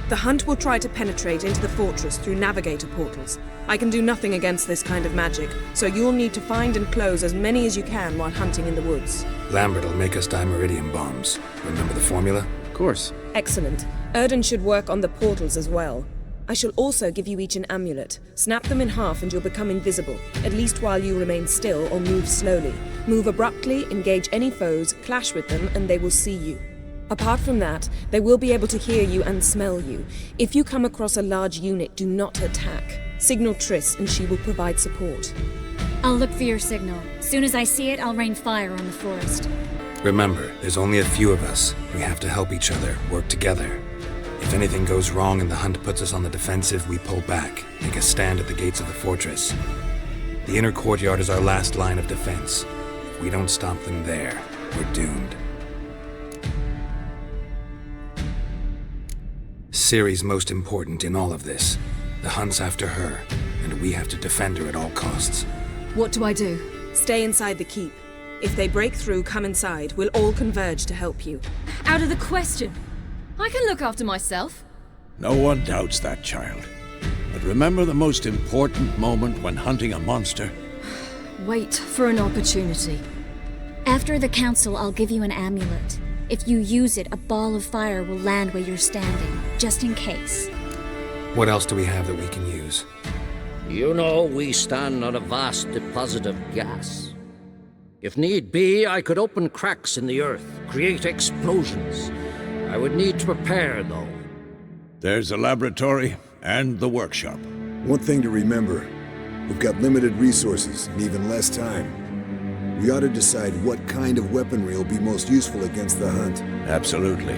The Hunt will try to penetrate into the fortress through navigator portals. I can do nothing against this kind of magic, so you'll need to find and close as many as you can while hunting in the woods. Lambert will make us dimeridium bombs. Remember the formula? Of course. Excellent. Eredin should work on the portals as well. I shall also give you each an amulet. Snap them in half and you'll become invisible, at least while you remain still or move slowly. Move abruptly, engage any foes, clash with them, and they will see you. Apart from that, they will be able to hear you and smell you. If you come across a large unit, do not attack. Signal Triss and she will provide support. I'll look for your signal. Soon as I see it, I'll rain fire on the forest. Remember, there's only a few of us. We have to help each other, work together. If anything goes wrong and the Hunt puts us on the defensive, we pull back, make a stand at the gates of the fortress. The inner courtyard is our last line of defense. If we don't stop them there, we're doomed. Ciri's most important in all of this. The Hunt's after her, and we have to defend her at all costs. What do I do? Stay inside the keep. If they break through, come inside. We'll all converge to help you. Out of the question. I can look after myself. No one doubts that, child. But remember the most important moment when hunting a monster? Wait for an opportunity. After the council, I'll give you an amulet. If you use it, a ball of fire will land where you're standing, just in case. What else do we have that we can use? You know, we stand on a vast deposit of gas. If need be, I could open cracks in the earth, create explosions. I would need to prepare, though. There's a laboratory and the workshop. One thing to remember, we've got limited resources and even less time. We ought to decide what kind of weaponry will be most useful against the Hunt. Absolutely.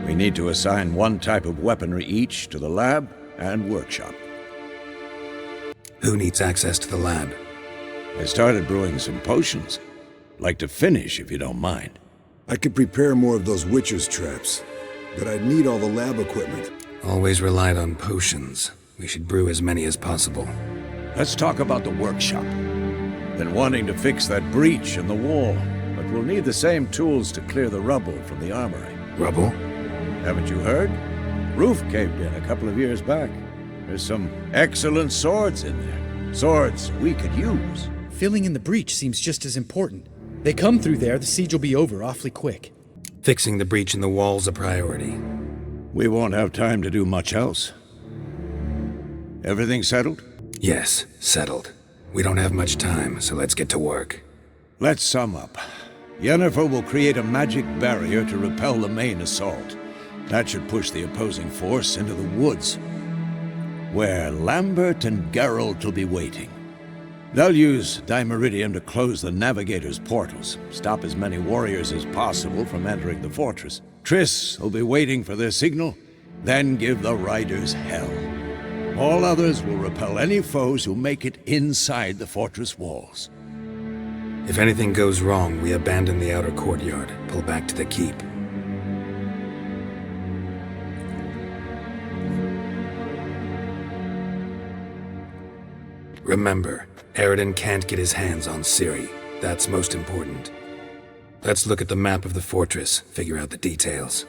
We need to assign one type of weaponry each to the lab and workshop. Who needs access to the lab? I started brewing some potions. Like to finish, if you don't mind. I could prepare more of those Witcher's traps, but I'd need all the lab equipment. Always relied on potions. We should brew as many as possible. Let's talk about the workshop. Been wanting to fix that breach in the wall, but but we'll need the same tools to clear the rubble from the armory. Rubble? Haven't you heard? Roof caved in a couple of years back. There's some excellent swords in there. Swords we could use. Filling in the breach seems just as important. They come through there, the siege will be over awfully quick. Fixing the breach in the wall's a priority. We won't have time to do much else. Everything settled? Yes, settled. We don't have much time, so let's get to work. Let's sum up. Yennefer will create a magic barrier to repel the main assault. That should push the opposing force into the woods, where Lambert and Geralt will be waiting. They'll use Dimeridium to close the Navigator's portals, stop as many warriors as possible from entering the fortress. Triss will be waiting for their signal, then give the riders hell. All others will repel any foes who make it inside the fortress walls. If anything goes wrong, we abandon the outer courtyard, pull back to the keep. Remember, Eredin can't get his hands on Ciri. That's most important. Let's look at the map of the fortress, figure out the details.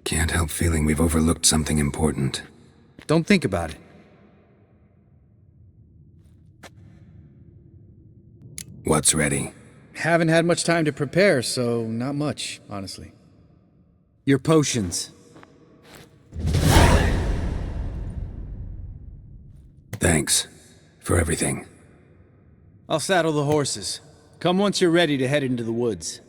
Can't help feeling we've overlooked something important. Don't think about it. What's ready? Haven't had much time to prepare, so not much, honestly. Your potions. Thanks for everything. I'll saddle the horses. Come once you're ready to head into the woods.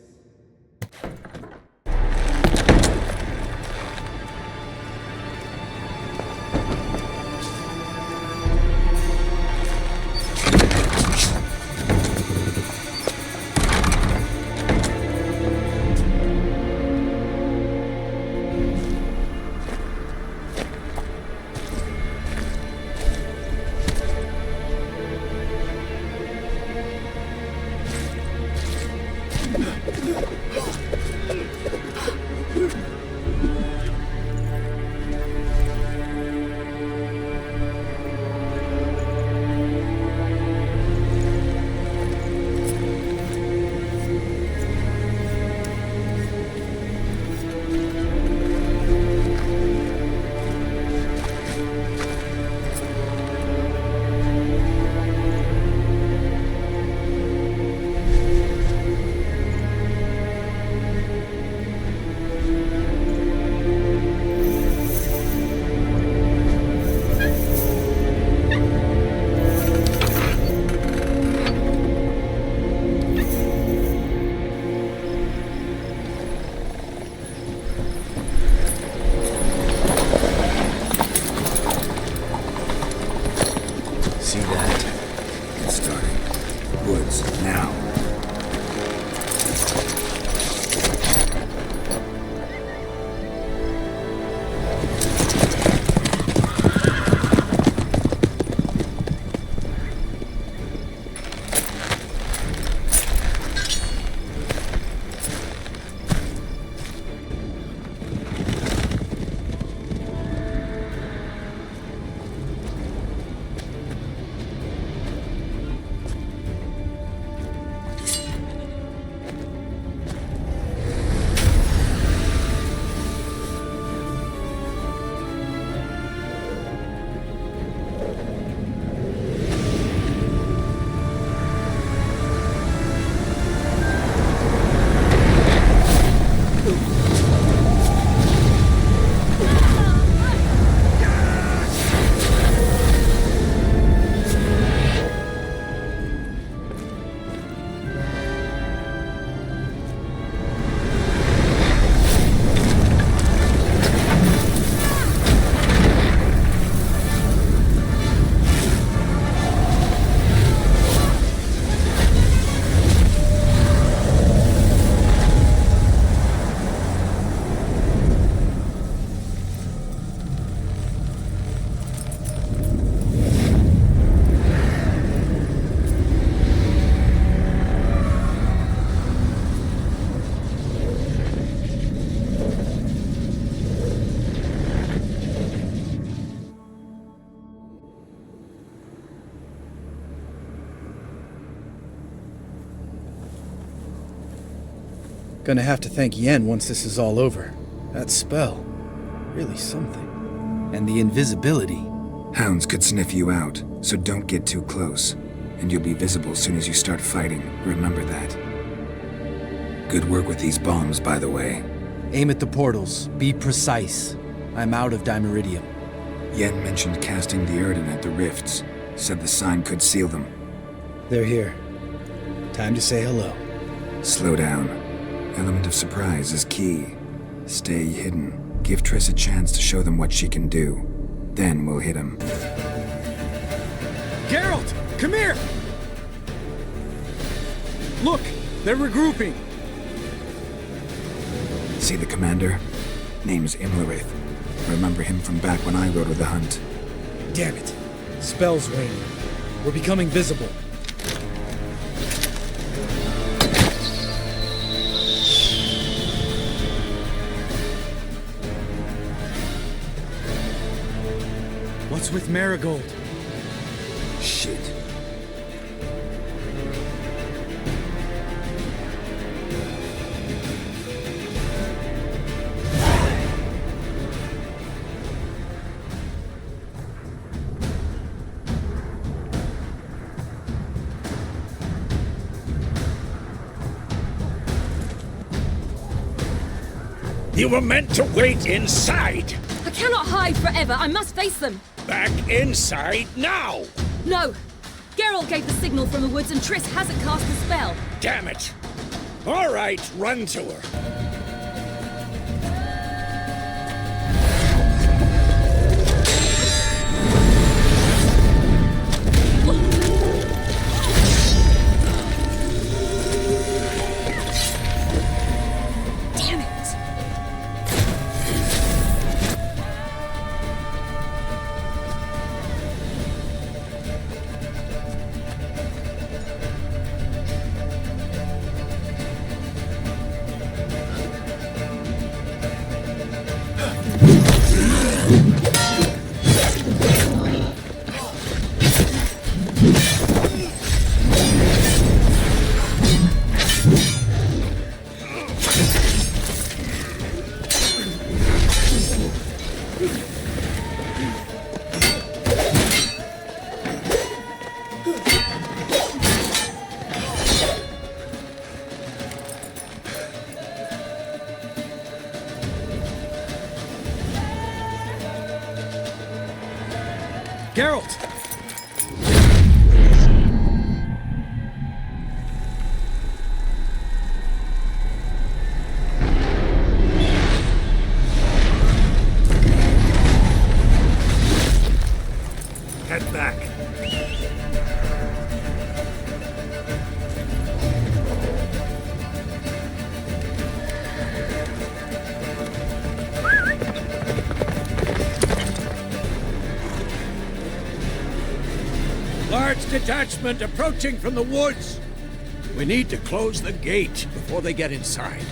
Gonna have to thank Yen once this is all over. That spell, really something. And the invisibility. Hounds could sniff you out, so don't get too close. And you'll be visible soon as you start fighting. Remember that. Good work with these bombs, by the way. Aim at the portals. Be precise. I'm out of Dimeridium. Yen mentioned casting the Eredin at the rifts. Said the sign could seal them. They're here. Time to say hello. Slow down. Element of surprise is key. Stay hidden. Give Triss a chance to show them what she can do. Then we'll hit him. Geralt! Come here! Look! They're regrouping! See the commander? Name's Imlerith. Remember him from back when I rode with the hunt. Damn it. Spell's waning. We're becoming visible. What's with Marigold? Shit. You were meant to wait inside! I cannot hide forever. I must face them. Back inside now! No! Geralt gave the signal from the woods and Triss hasn't cast the spell. Damn it! All right, run to her. Damn it! Geralt! Head back. Large detachment approaching from the woods. We need to close the gate before they get inside.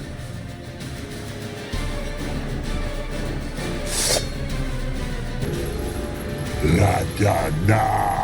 La Dana!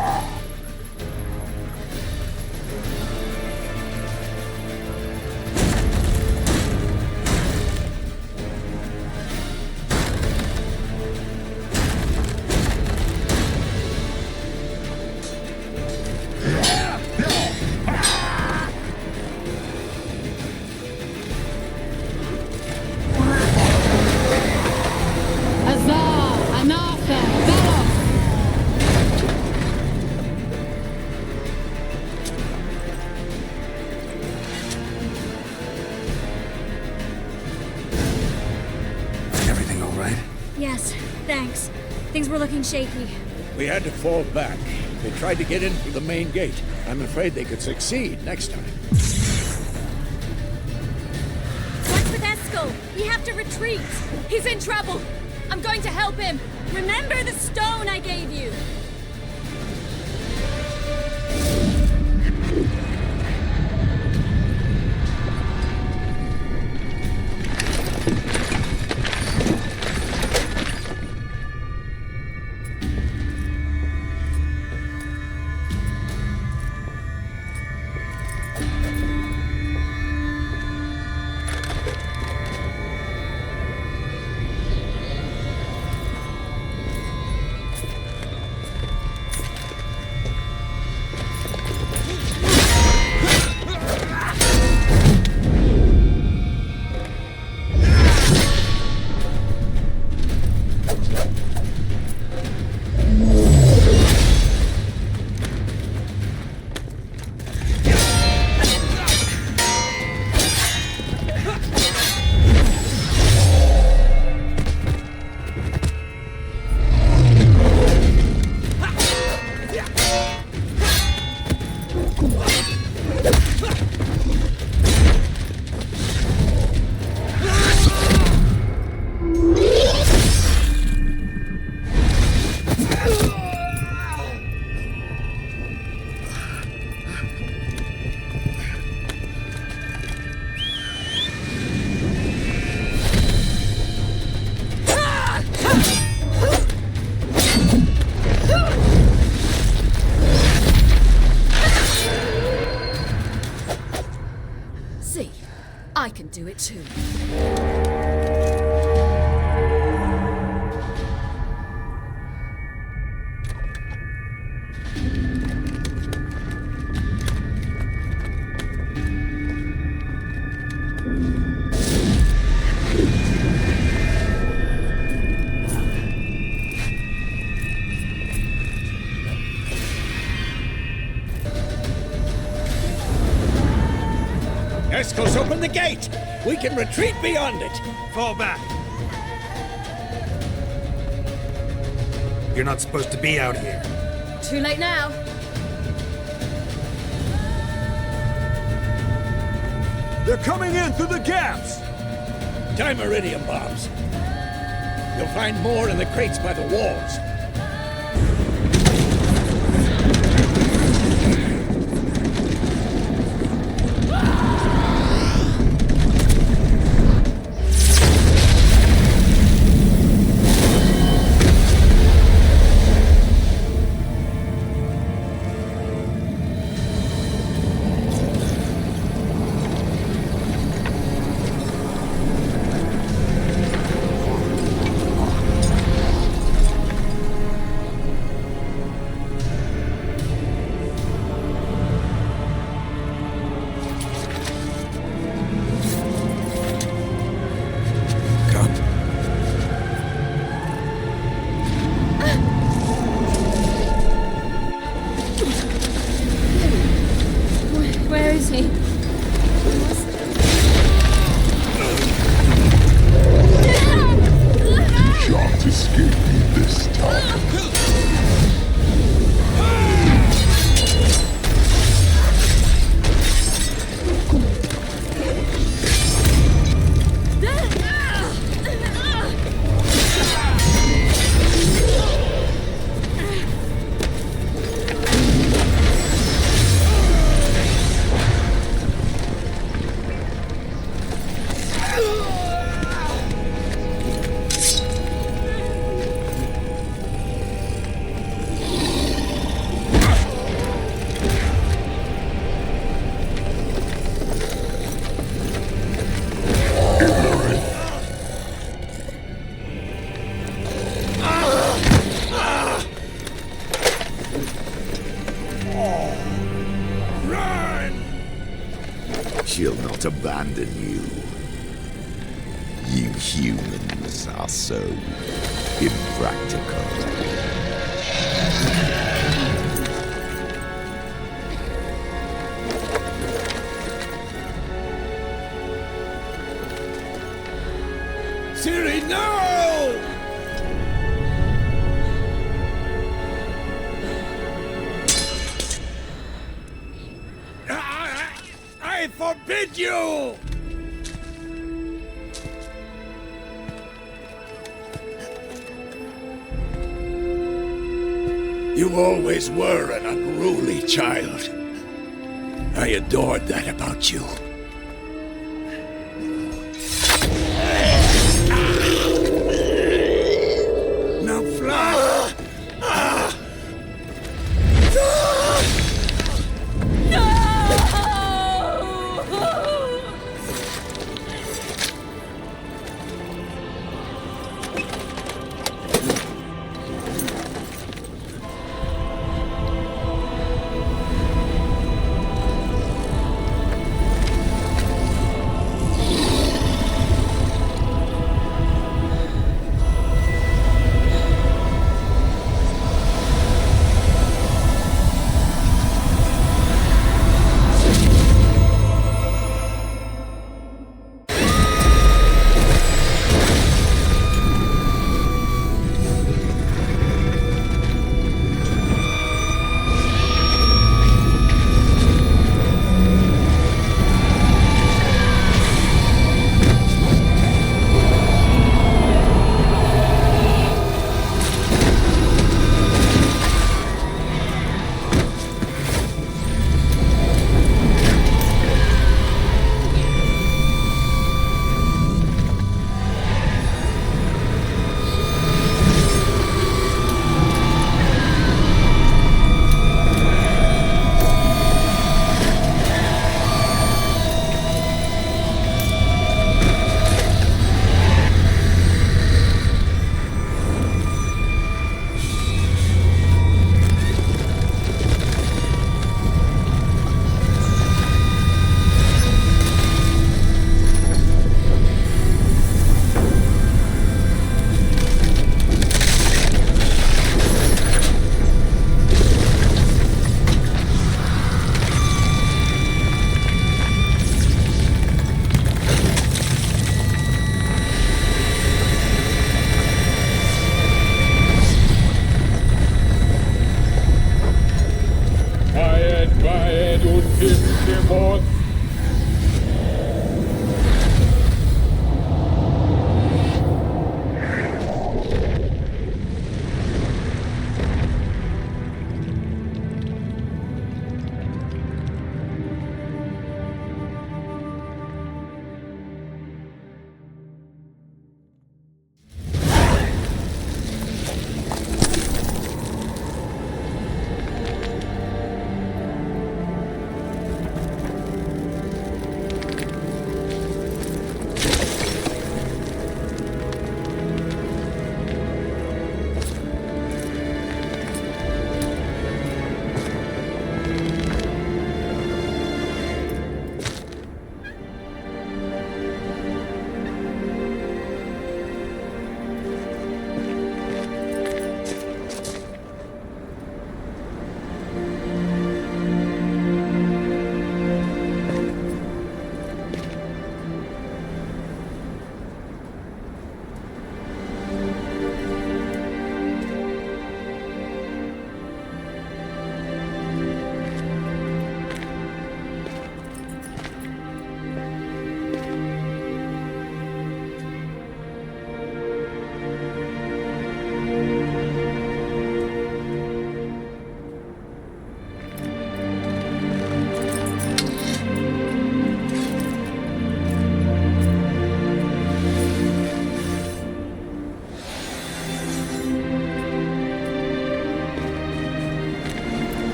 Yes, thanks. Things were looking shaky. We had to fall back. They tried to get in through the main gate. I'm afraid they could succeed next time. What's with Eskel? We have to retreat. He's in trouble. I'm going to help him. Remember the stone I gave you. do it too. Escos, open the gate! We can retreat beyond it! Fall back. You're not supposed to be out here. Too late now. They're coming in through the gaps! Time iridium bombs. You'll find more in the crates by the walls. Where is he? You shan't escape me this time. She'll not abandon you. You humans are so impractical. Ciri, no! I forbid you! You always were an unruly child. I adored that about you. Now fly!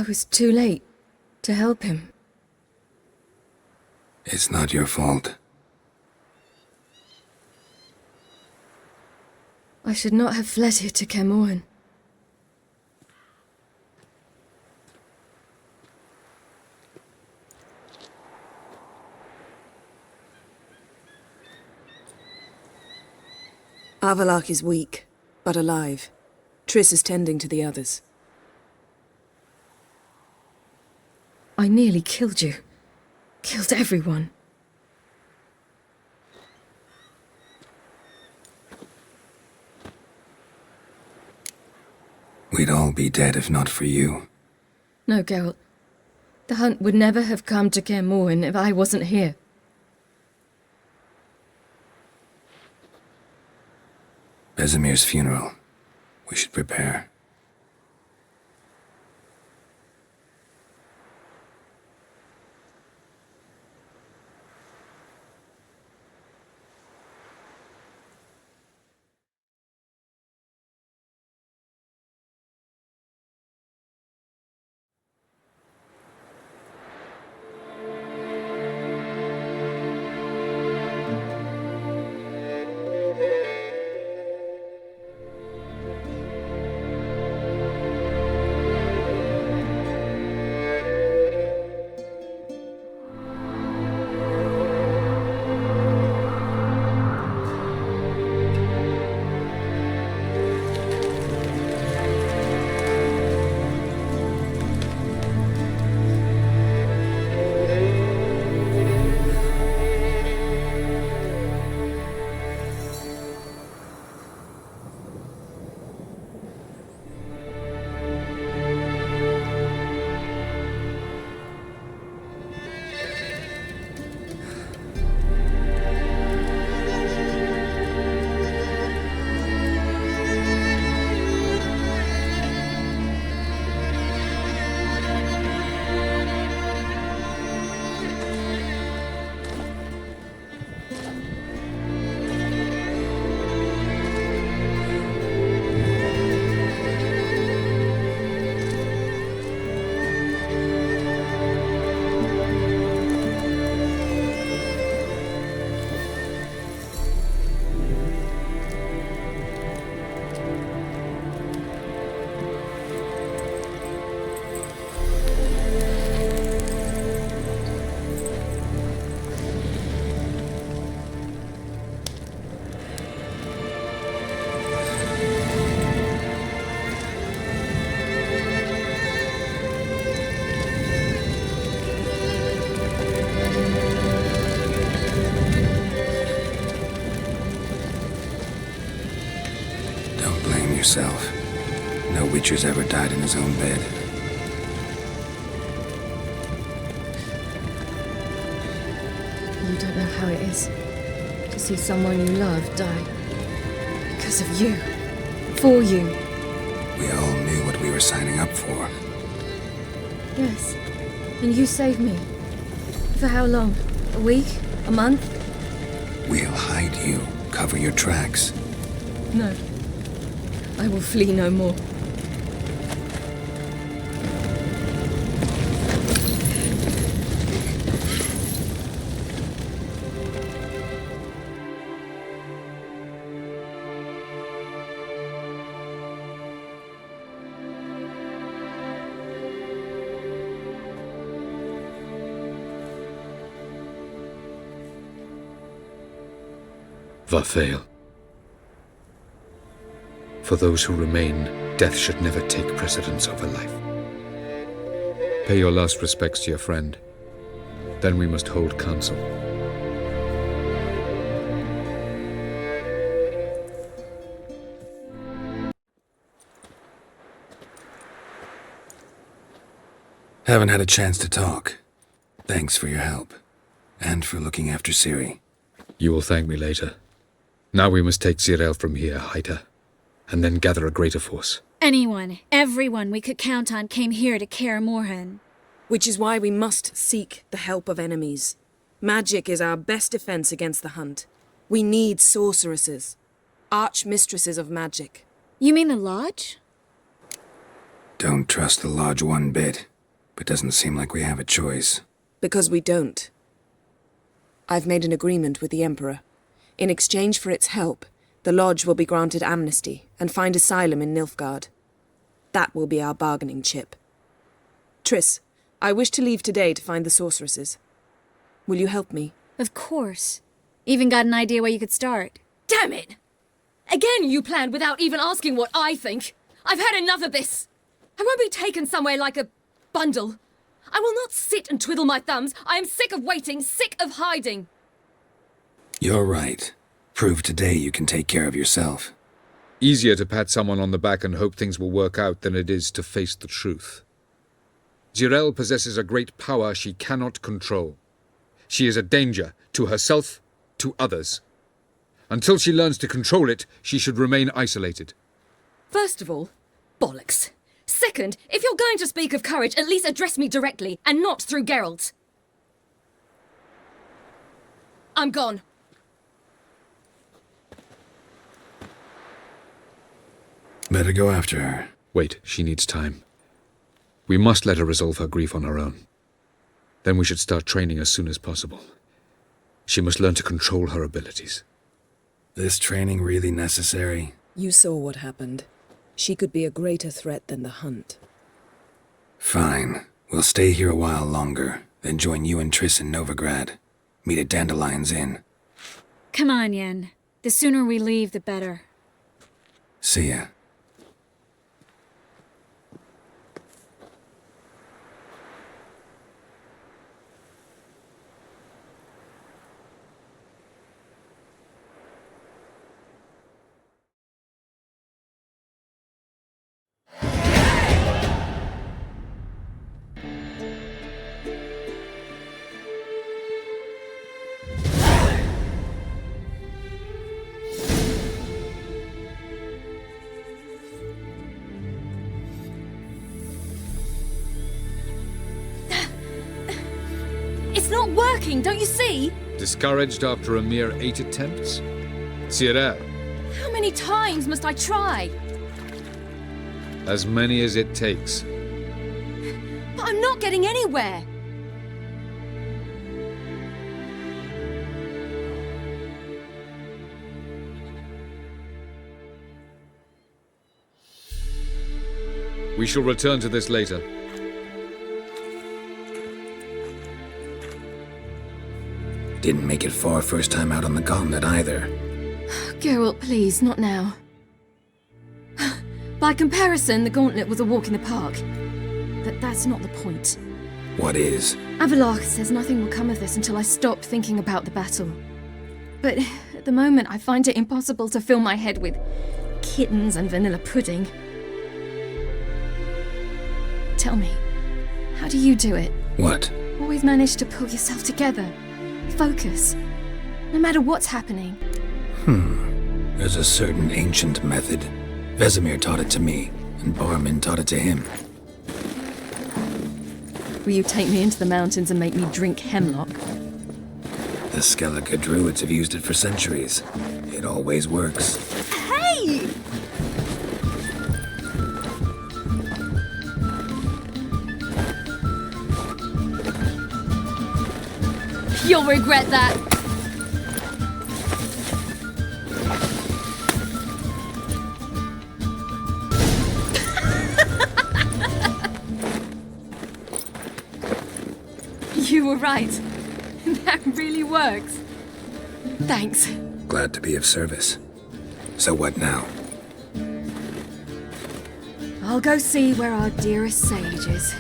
I was too late to help him. It's not your fault. I should not have fled here to Kaer Morhen. Avallac'h is weak, but alive. Triss is tending to the others. I nearly killed you. Killed everyone. We'd all be dead if not for you. No, Geralt. The hunt would never have come to Kaer Morhen if I wasn't here. Vesemir's funeral. We should prepare. yourself. No Witcher's ever died in his own bed. You don't know how it is to see someone you love die. Because of you. For you. We all knew what we were signing up for. Yes. And you saved me. For how long? A week? A month? We'll hide you, cover your tracks. No. I will flee no more. Vafale. For those who remain, death should never take precedence over life. Pay your last respects to your friend. Then we must hold council. Haven't had a chance to talk. Thanks for your help. And for looking after Ciri. You will thank me later. Now we must take Geralt from here, hide her, and then gather a greater force. Anyone, everyone we could count on came here to Kaer Morhen. Which is why we must seek the help of enemies. Magic is our best defense against the hunt. We need sorceresses. Archmistresses of magic. You mean the Lodge? Don't trust the Lodge one bit, but doesn't seem like we have a choice. Because we don't. I've made an agreement with the Emperor. In exchange for its help, the Lodge will be granted amnesty and find asylum in Nilfgaard. That will be our bargaining chip. Triss, I wish to leave today to find the sorceresses. Will you help me? Of course. Even got an idea where you could start. Damn it! Again you planned without even asking what I think. I've had enough of this. I won't be taken somewhere like a bundle. I will not sit and twiddle my thumbs. I am sick of waiting, sick of hiding. You're right. Prove today you can take care of yourself. Easier to pat someone on the back and hope things will work out than it is to face the truth. Geralt possesses a great power she cannot control. She is a danger to herself, to others. Until she learns to control it, she should remain isolated. First of all, bollocks. Second, if you're going to speak of courage, at least address me directly, and not through Geralt. I'm gone. Better go after her. Wait, she needs time. We must let her resolve her grief on her own. Then we should start training as soon as possible. She must learn to control her abilities. This training really necessary? You saw what happened. She could be a greater threat than the hunt. Fine. We'll stay here a while longer, then join you and Triss in Novigrad. Meet at Dandelion's Inn. Come on, Yen. The sooner we leave, the better. See ya. Don't you see? Discouraged after a mere 8 attempts? Ciri. How many times must I try? As many as it takes. But I'm not getting anywhere. We shall return to this later. Didn't make it far first time out on the gauntlet either. Geralt, please, not now. By comparison, the gauntlet was a walk in the park. But that's not the point. What is? Avallac'h says nothing will come of this until I stop thinking about the battle. But at the moment, I find it impossible to fill my head with kittens and vanilla pudding. Tell me, how do you do it? What? Always manage to pull yourself together. Focus. No matter what's happening. There's a certain ancient method. Vesemir taught it to me, and Barman taught it to him. Will you take me into the mountains and make me drink hemlock? The Skellige druids have used it for centuries. It always works. Hey! You'll regret that. You were right. That really works. Thanks. Glad to be of service. So what now? I'll go see where our dearest sage is.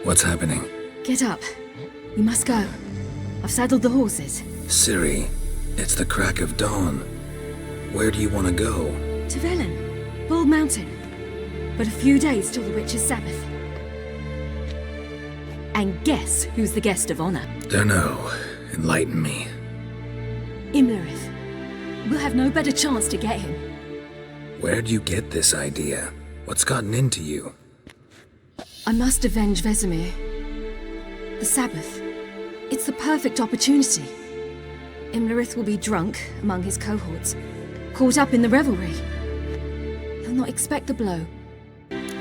What's happening? Get up. You must go. I've saddled the horses. Ciri, it's the crack of dawn. Where do you want to go? To Velen, Bald Mountain. But a few days till the Witch's Sabbath. And guess who's the guest of honor? Dunno. Enlighten me. Imlerith. We'll have no better chance to get him. Where'd you get this idea? What's gotten into you? I must avenge Vesemir. The Sabbath. It's the perfect opportunity. Imlerith will be drunk among his cohorts, caught up in the revelry. He'll not expect the blow.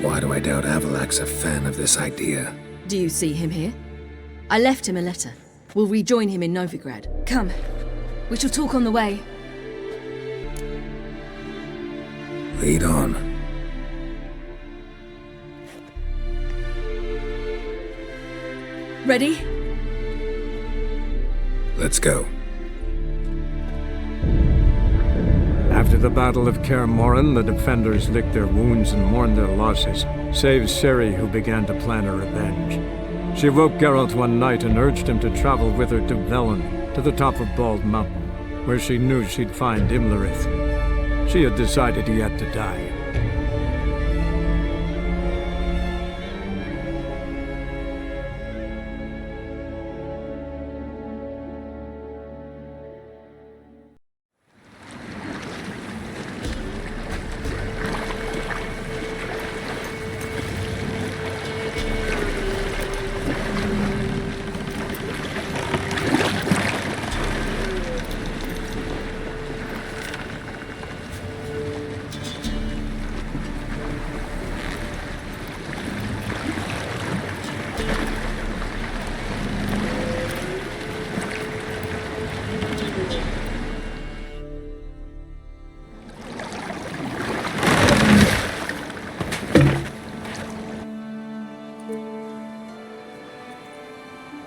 Why do I doubt Avalak's a fan of this idea? Do you see him here? I left him a letter. We'll rejoin him in Novigrad. Come. We shall talk on the way. Lead on. Ready? Let's go. After the Battle of Kaer Morhen, the defenders licked their wounds and mourned their losses, save Ciri, who began to plan a revenge. She woke Geralt one night and urged him to travel with her to Velen, to the top of Bald Mountain, where she knew she'd find Imlerith. She had decided he had to die.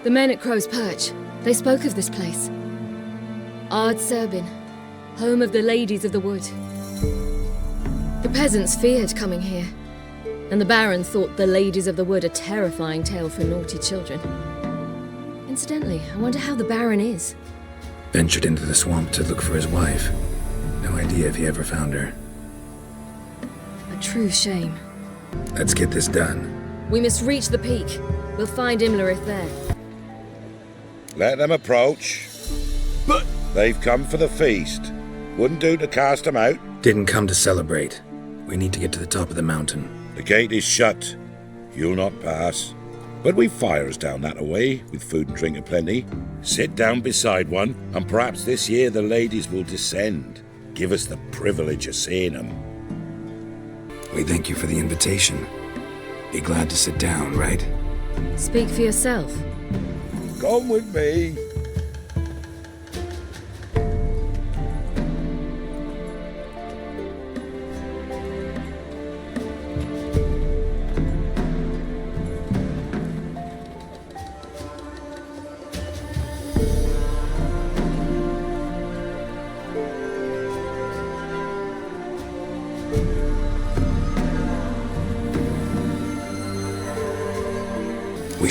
The men at Crow's Perch, they spoke of this place. Ard Serbin, home of the Ladies of the Wood. The peasants feared coming here, and the Baron thought the Ladies of the Wood a terrifying tale for naughty children. Incidentally, I wonder how the Baron is. Ventured into the swamp to look for his wife. No idea if he ever found her. A true shame. Let's get this done. We must reach the peak. We'll find Imlerith there. Let them approach. But they've come for the feast. Wouldn't do to cast them out. Didn't come to celebrate. We need to get to the top of the mountain. The gate is shut. You'll not pass. But we've fires down that away, with food and drink aplenty. Sit down beside one, and perhaps this year the ladies will descend. Give us the privilege of seeing them. We thank you for the invitation. Be glad to sit down, right? Speak for yourself. Come with me.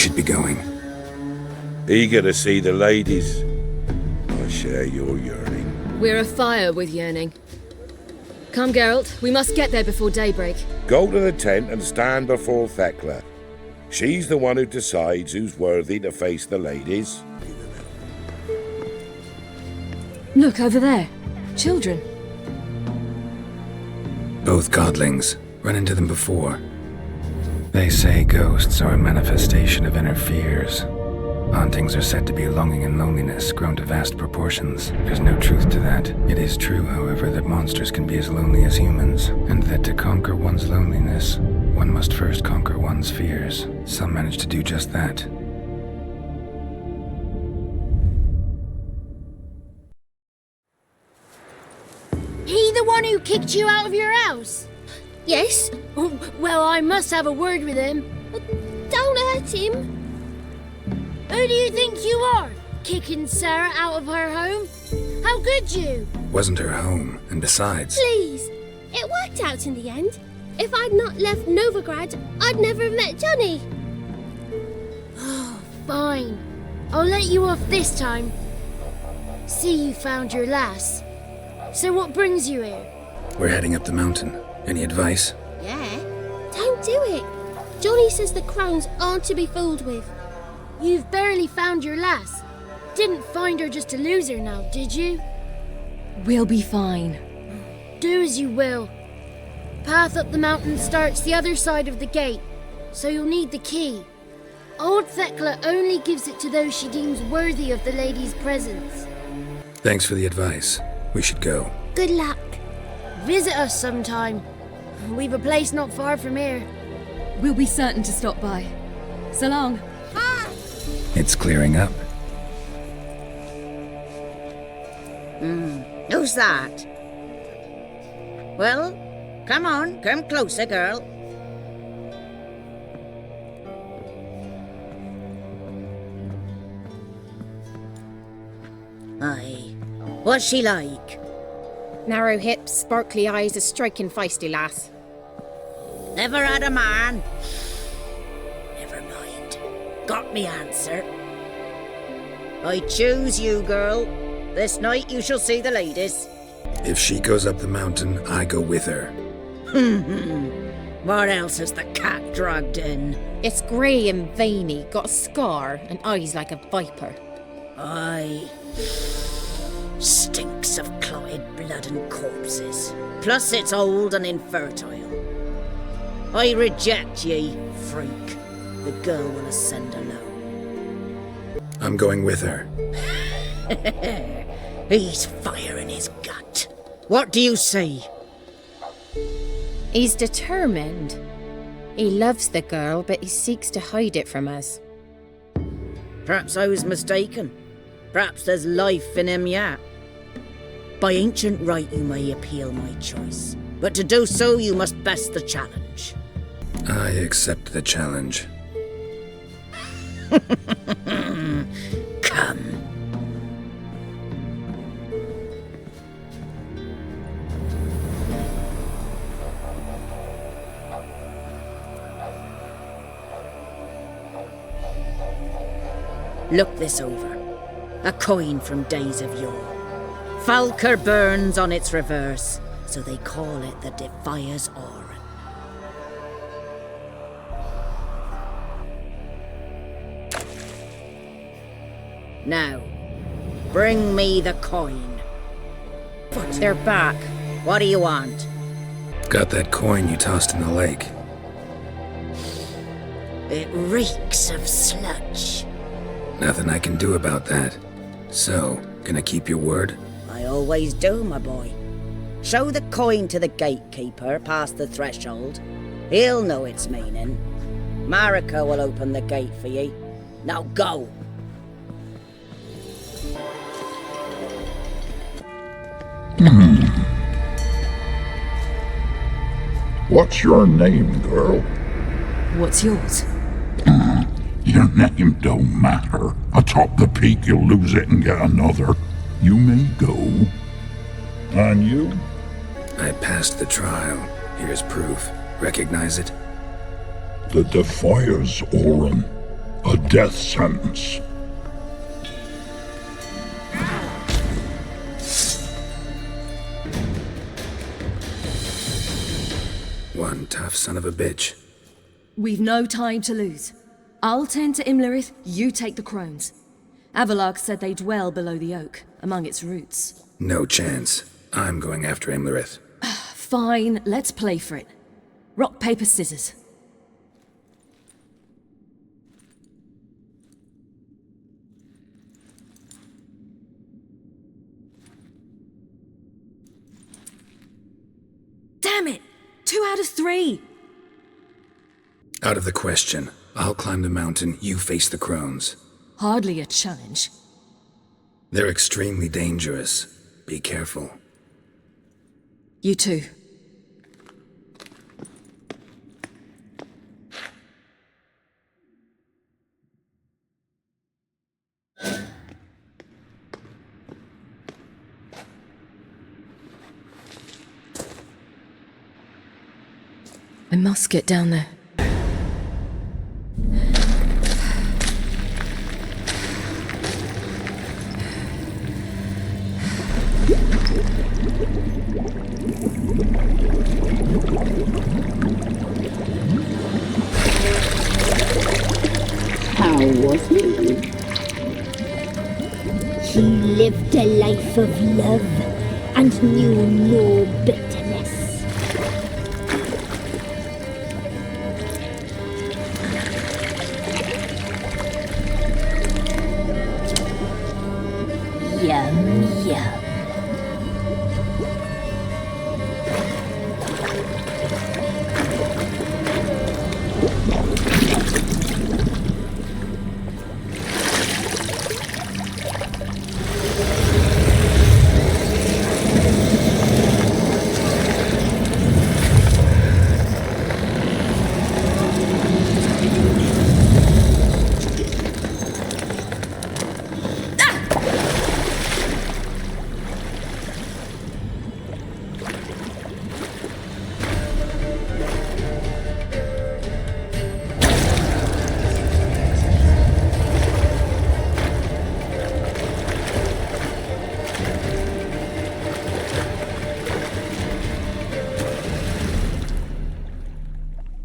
should be going. Eager to see the ladies. I share your yearning. We're afire with yearning. Come, Geralt. We must get there before daybreak. Go to the tent and stand before Thekla. She's the one who decides who's worthy to face the ladies. Look, over there. Children. Both godlings. Run into them before. They say ghosts are a manifestation of inner fears. Hauntings are said to be longing and loneliness grown to vast proportions. There's no truth to that. It is true, however, that monsters can be as lonely as humans, and that to conquer one's loneliness, one must first conquer one's fears. Some manage to do just that. He the one who kicked you out of your house? Yes. Oh, well, I must have a word with him. Don't hurt him. Who do you think you are? Kicking Sarah out of her home? How could you? Wasn't her home, and besides... Please. It worked out in the end. If I'd not left Novigrad, I'd never have met Johnny. Oh, fine. I'll let you off this time. See, you found your lass. So what brings you here? We're heading up the mountain. Any advice? Yeah. Don't do it. Johnny says the Crones aren't to be fooled with. You've barely found your lass. Didn't find her just to lose her now, did you? We'll be fine. Do as you will. Path up the mountain starts the other side of the gate, so you'll need the key. Old Thekla only gives it to those she deems worthy of the lady's presence. Thanks for the advice. We should go. Good luck. Visit us sometime. We've a place not far from here. We'll be certain to stop by. So long. It's clearing up. Who's that? Well, come on, come closer, girl. Aye. What's she like? Narrow hips, sparkly eyes, a striking feisty lass. Never had a man. Never mind. Got me answer. I choose you, girl. This night you shall see the ladies. If she goes up the mountain, I go with her. What else has the cat dragged in? It's grey and veiny, got a scar, and eyes like a viper. Aye. Stinks of clotted blood and corpses. Plus it's old and infertile. I reject ye, freak. The girl will ascend alone. I'm going with her. He's fire in his gut. What do you say? He's determined. He loves the girl, but he seeks to hide it from us. Perhaps I was mistaken. Perhaps there's life in him yet. By ancient right you may appeal my choice, but to do so you must best the challenge. I accept the challenge. Come. Look this over. A coin from days of yore. Falker burns on its reverse, so they call it the Defier's Oran. Now, bring me the coin. But they're back. What do you want? Got that coin you tossed in the lake. It reeks of sludge. Nothing I can do about that. So, gonna keep your word? I always do, my boy. Show the coin to the gatekeeper past the threshold. He'll know its meaning. Marika will open the gate for ye. Now go! What's your name, girl? What's yours? Your name don't matter. Atop the peak you'll lose it and get another. You may go. And you? I passed the trial. Here's proof. Recognize it? The Defier's Oran. A death sentence. One tough son of a bitch. We've no time to lose. I'll tend to Imlerith, you take the Crones. Avalark said they dwell below the oak, among its roots. No chance. I'm going after Imlerith. Fine, let's play for it. Rock, paper, scissors. Damn it! 2 out of 3! Out of the question. I'll climb the mountain, you face the Crones. Hardly a challenge. They're extremely dangerous. Be careful. You too. I must get down there. How was he? He lived a life of love and knew no bitterness. Yum, yum.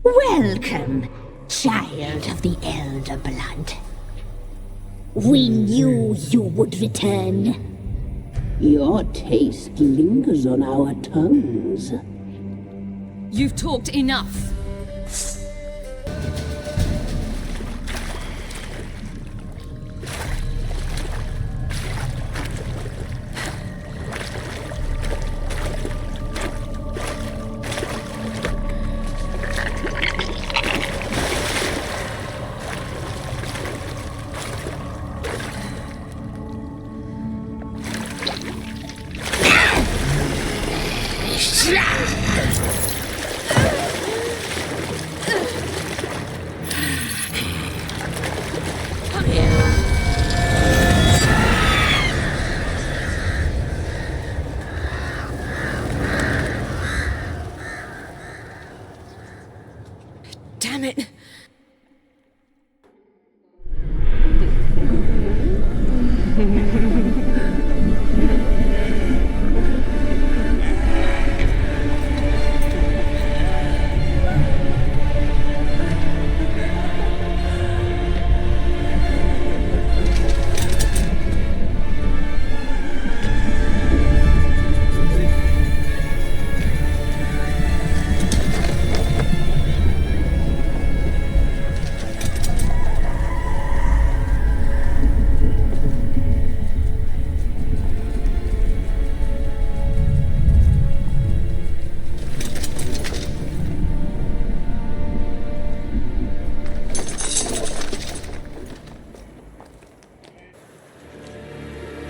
Welcome, child of the Elder Blood. We knew you would return. Your taste lingers on our tongues. You've talked enough. Damn it!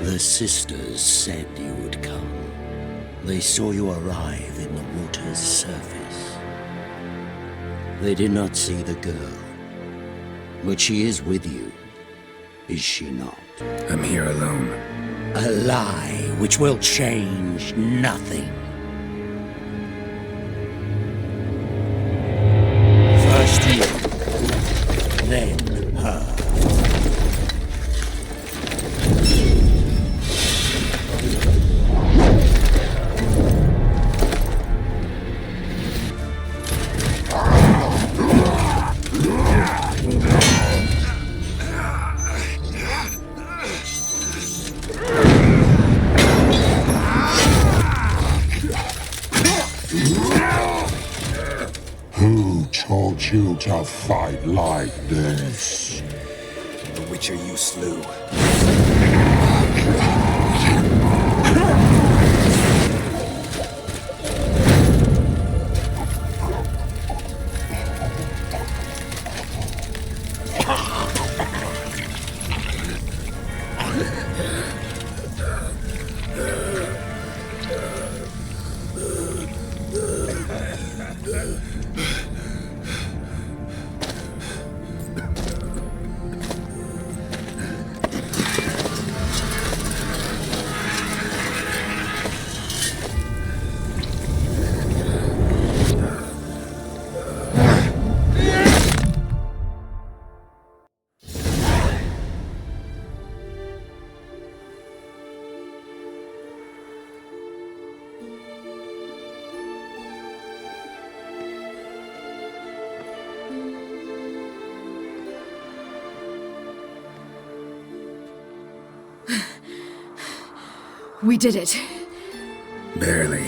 The sisters said you would come. They saw you arrive in the water's surface. They did not see the girl. But she is with you, is she not? I'm here alone. A lie which will change nothing. First you, then her. you to fight like this. The Witcher you slew. We did it. Barely.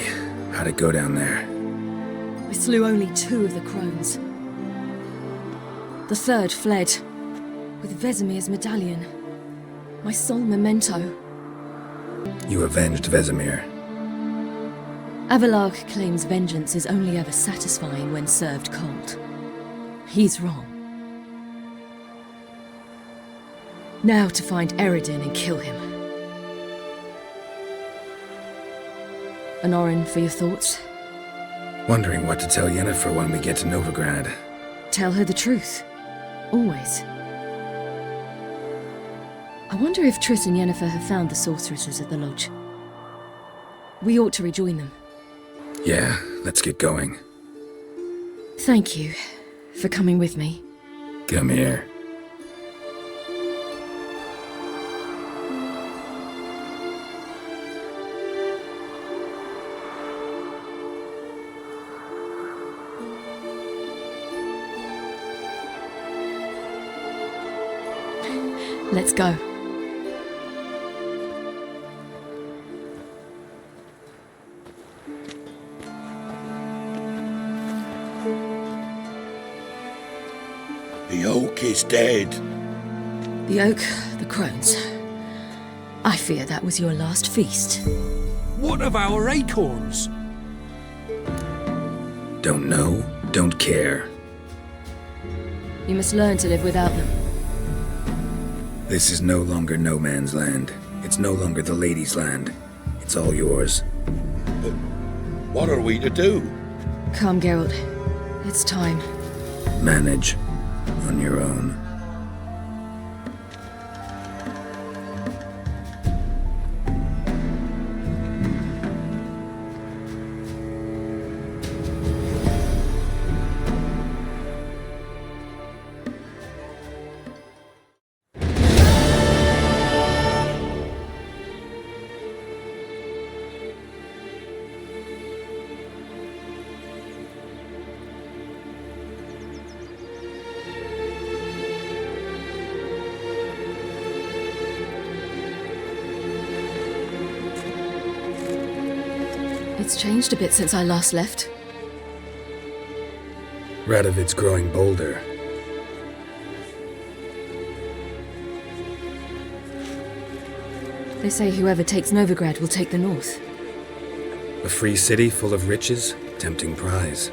How'd it go down there? I slew only 2 of the Crones. The third fled, with Vesemir's medallion. My sole memento. You avenged Vesemir. Avallac'h claims vengeance is only ever satisfying when served cold. He's wrong. Now to find Eredin and kill him. An Orin for your thoughts? Wondering what to tell Yennefer when we get to Novigrad. Tell her the truth. Always. I wonder if Triss and Yennefer have found the sorceresses at the lodge. We ought to rejoin them. Yeah, let's get going. Thank you for coming with me. Come here. Let's go. The oak is dead. The oak, the Crones. I fear that was your last feast. What of our acorns? Don't know, don't care. You must learn to live without them. This is no longer no man's land. It's no longer the lady's land. It's all yours. But what are we to do? Come, Geralt. It's time. Manage. On your own. It's changed a bit since I last left. Radovid's growing bolder. They say whoever takes Novigrad will take the north. A free city full of riches, tempting prize.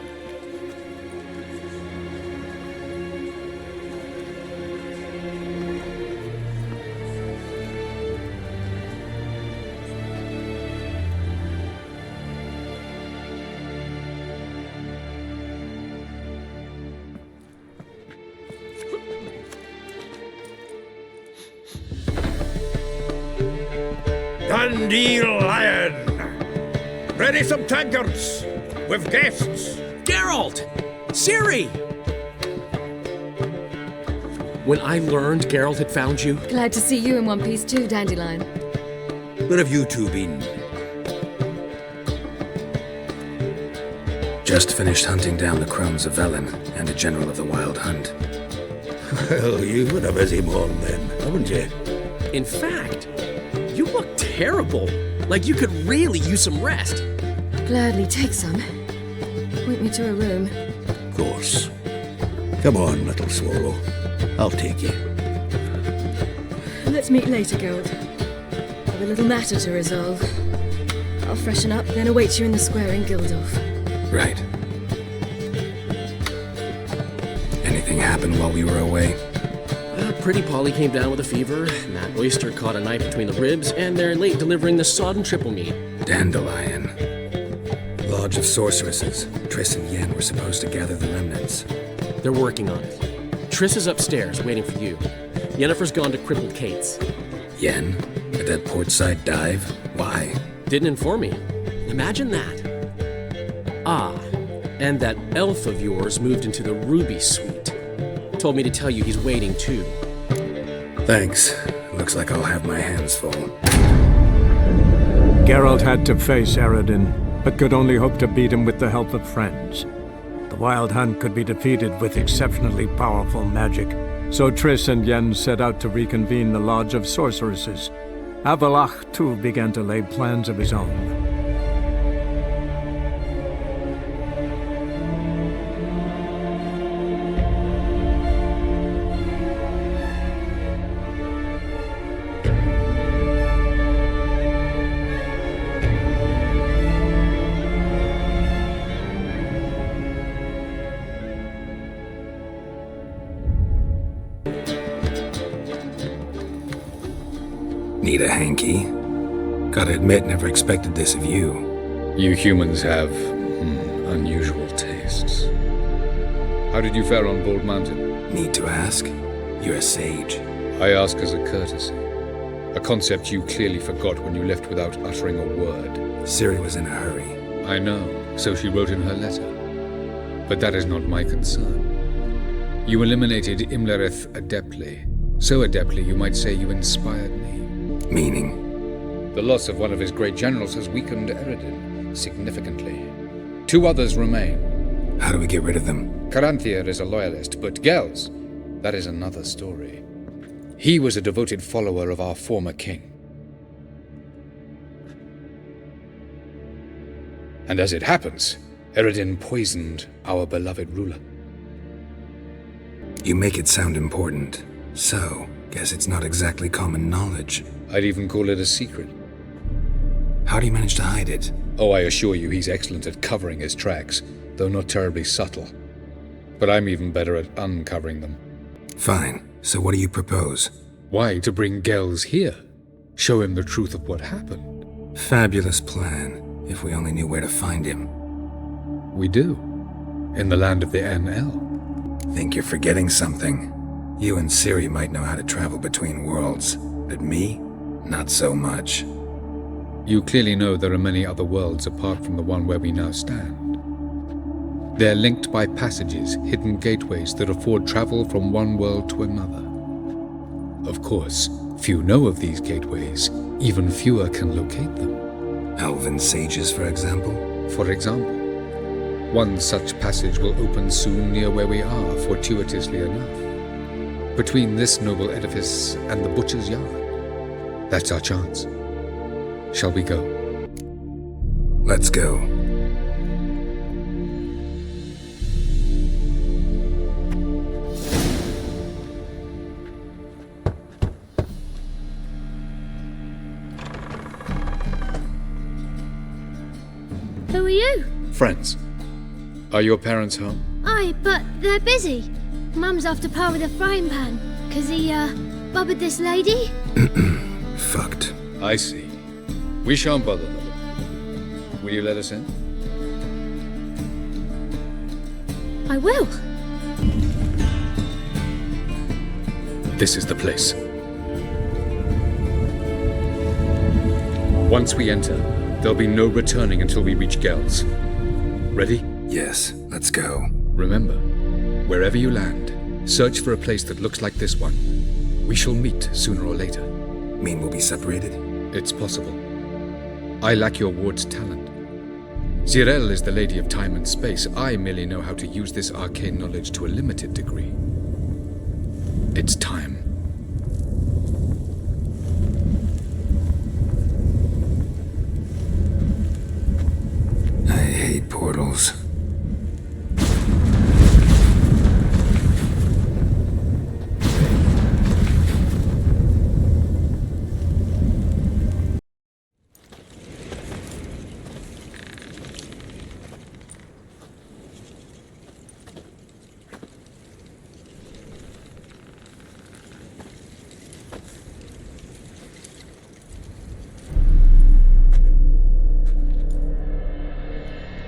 Dandelion! Ready some tankards! With guests! Geralt! Ciri! When I learned Geralt had found you... Glad to see you in one piece too, Dandelion. Where have you two been? Just finished hunting down the Crones of Velen and a general of the Wild Hunt. Well, you've been a busy morning then, haven't you? In fact, you look terrible. Like you could really use some rest. Gladly take some. Point me to a room. Of course. Come on, little swallow. I'll take you. Let's meet later, Geralt. I've a little matter to resolve. I'll freshen up, then await you in the square in Gildorf. Right. Anything happened while we were away? Pretty Polly came down with a fever, and that oyster caught a knife between the ribs, and they're late delivering the sodden triple meat. Dandelion. Lodge of Sorceresses. Triss and Yen were supposed to gather the remnants. They're working on it. Triss is upstairs, waiting for you. Yennefer's gone to crippled Kate's. Yen? At that portside dive? Why? Didn't inform me. Imagine that. Ah, and that elf of yours moved into the Ruby Suite. Told me to tell you he's waiting too. Thanks. Looks like I'll have my hands full. Geralt had to face Eredin, but could only hope to beat him with the help of friends. The Wild Hunt could be defeated with exceptionally powerful magic, so Triss and Yen set out to reconvene the Lodge of Sorceresses. Avallac'h, too, began to lay plans of his own. Need a hanky? Gotta admit, never expected this of you. You humans have unusual tastes. How did you fare on Bald Mountain? Need to ask? You're a sage. I ask as a courtesy. A concept you clearly forgot when you left without uttering a word. Ciri was in a hurry. I know, so she wrote in her letter. But that is not my concern. You eliminated Imlerith adeptly. So adeptly you might say you inspired me. Meaning? The loss of one of his great generals has weakened Eredin significantly. 2 others remain. How do we get rid of them? Caranthir is a loyalist, but Gels, that is another story. He was a devoted follower of our former king. And as it happens, Eredin poisoned our beloved ruler. You make it sound important. So, guess it's not exactly common knowledge. I'd even call it a secret. How do you manage to hide it? Oh, I assure you he's excellent at covering his tracks, though not terribly subtle. But I'm even better at uncovering them. Fine. So what do you propose? Why, to bring Gels here. Show him the truth of what happened. Fabulous plan, if we only knew where to find him. We do. In the land of the NL. Think you're forgetting something. You and Ciri might know how to travel between worlds, but me? Not so much. You clearly know there are many other worlds apart from the one where we now stand. They're linked by passages, hidden gateways that afford travel from one world to another. Of course, few know of these gateways, even fewer can locate them. Elven sages, for example? For example. One such passage will open soon near where we are, fortuitously enough. Between this noble edifice and the butcher's yard. That's our chance. Shall we go? Let's go. Who are you? Friends. Are your parents home? Aye, but they're busy. Mum's off to par with a frying pan, 'cause he, bobbered this lady? Fucked. I see. We shan't bother them. Will you let us in? I will. This is the place. Once we enter, there'll be no returning until we reach Gels. Ready? Yes, let's go. Remember, wherever you land, search for a place that looks like this one. We shall meet sooner or later. Mean we'll be separated? It's possible. I lack your ward's talent. Zirel is the lady of time and space. I merely know how to use this arcane knowledge to a limited degree. It's time. I hate portals.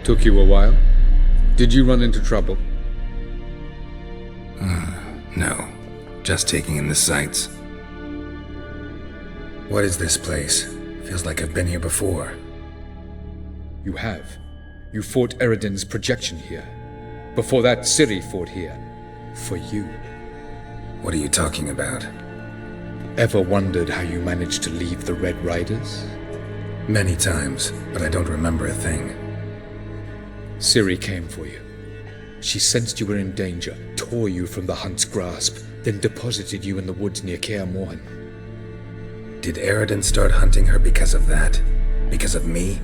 Took you a while? Did you run into trouble? No. Just taking in the sights. What is this place? Feels like I've been here before. You have. You fought Eredin's projection here. Before that, Ciri fought here. For you. What are you talking about? Ever wondered how you managed to leave the Red Riders? Many times, but I don't remember a thing. Ciri came for you. She sensed you were in danger, tore you from the Hunt's grasp, then deposited you in the woods near Kaer Morhen. Did Eredin start hunting her because of that? Because of me?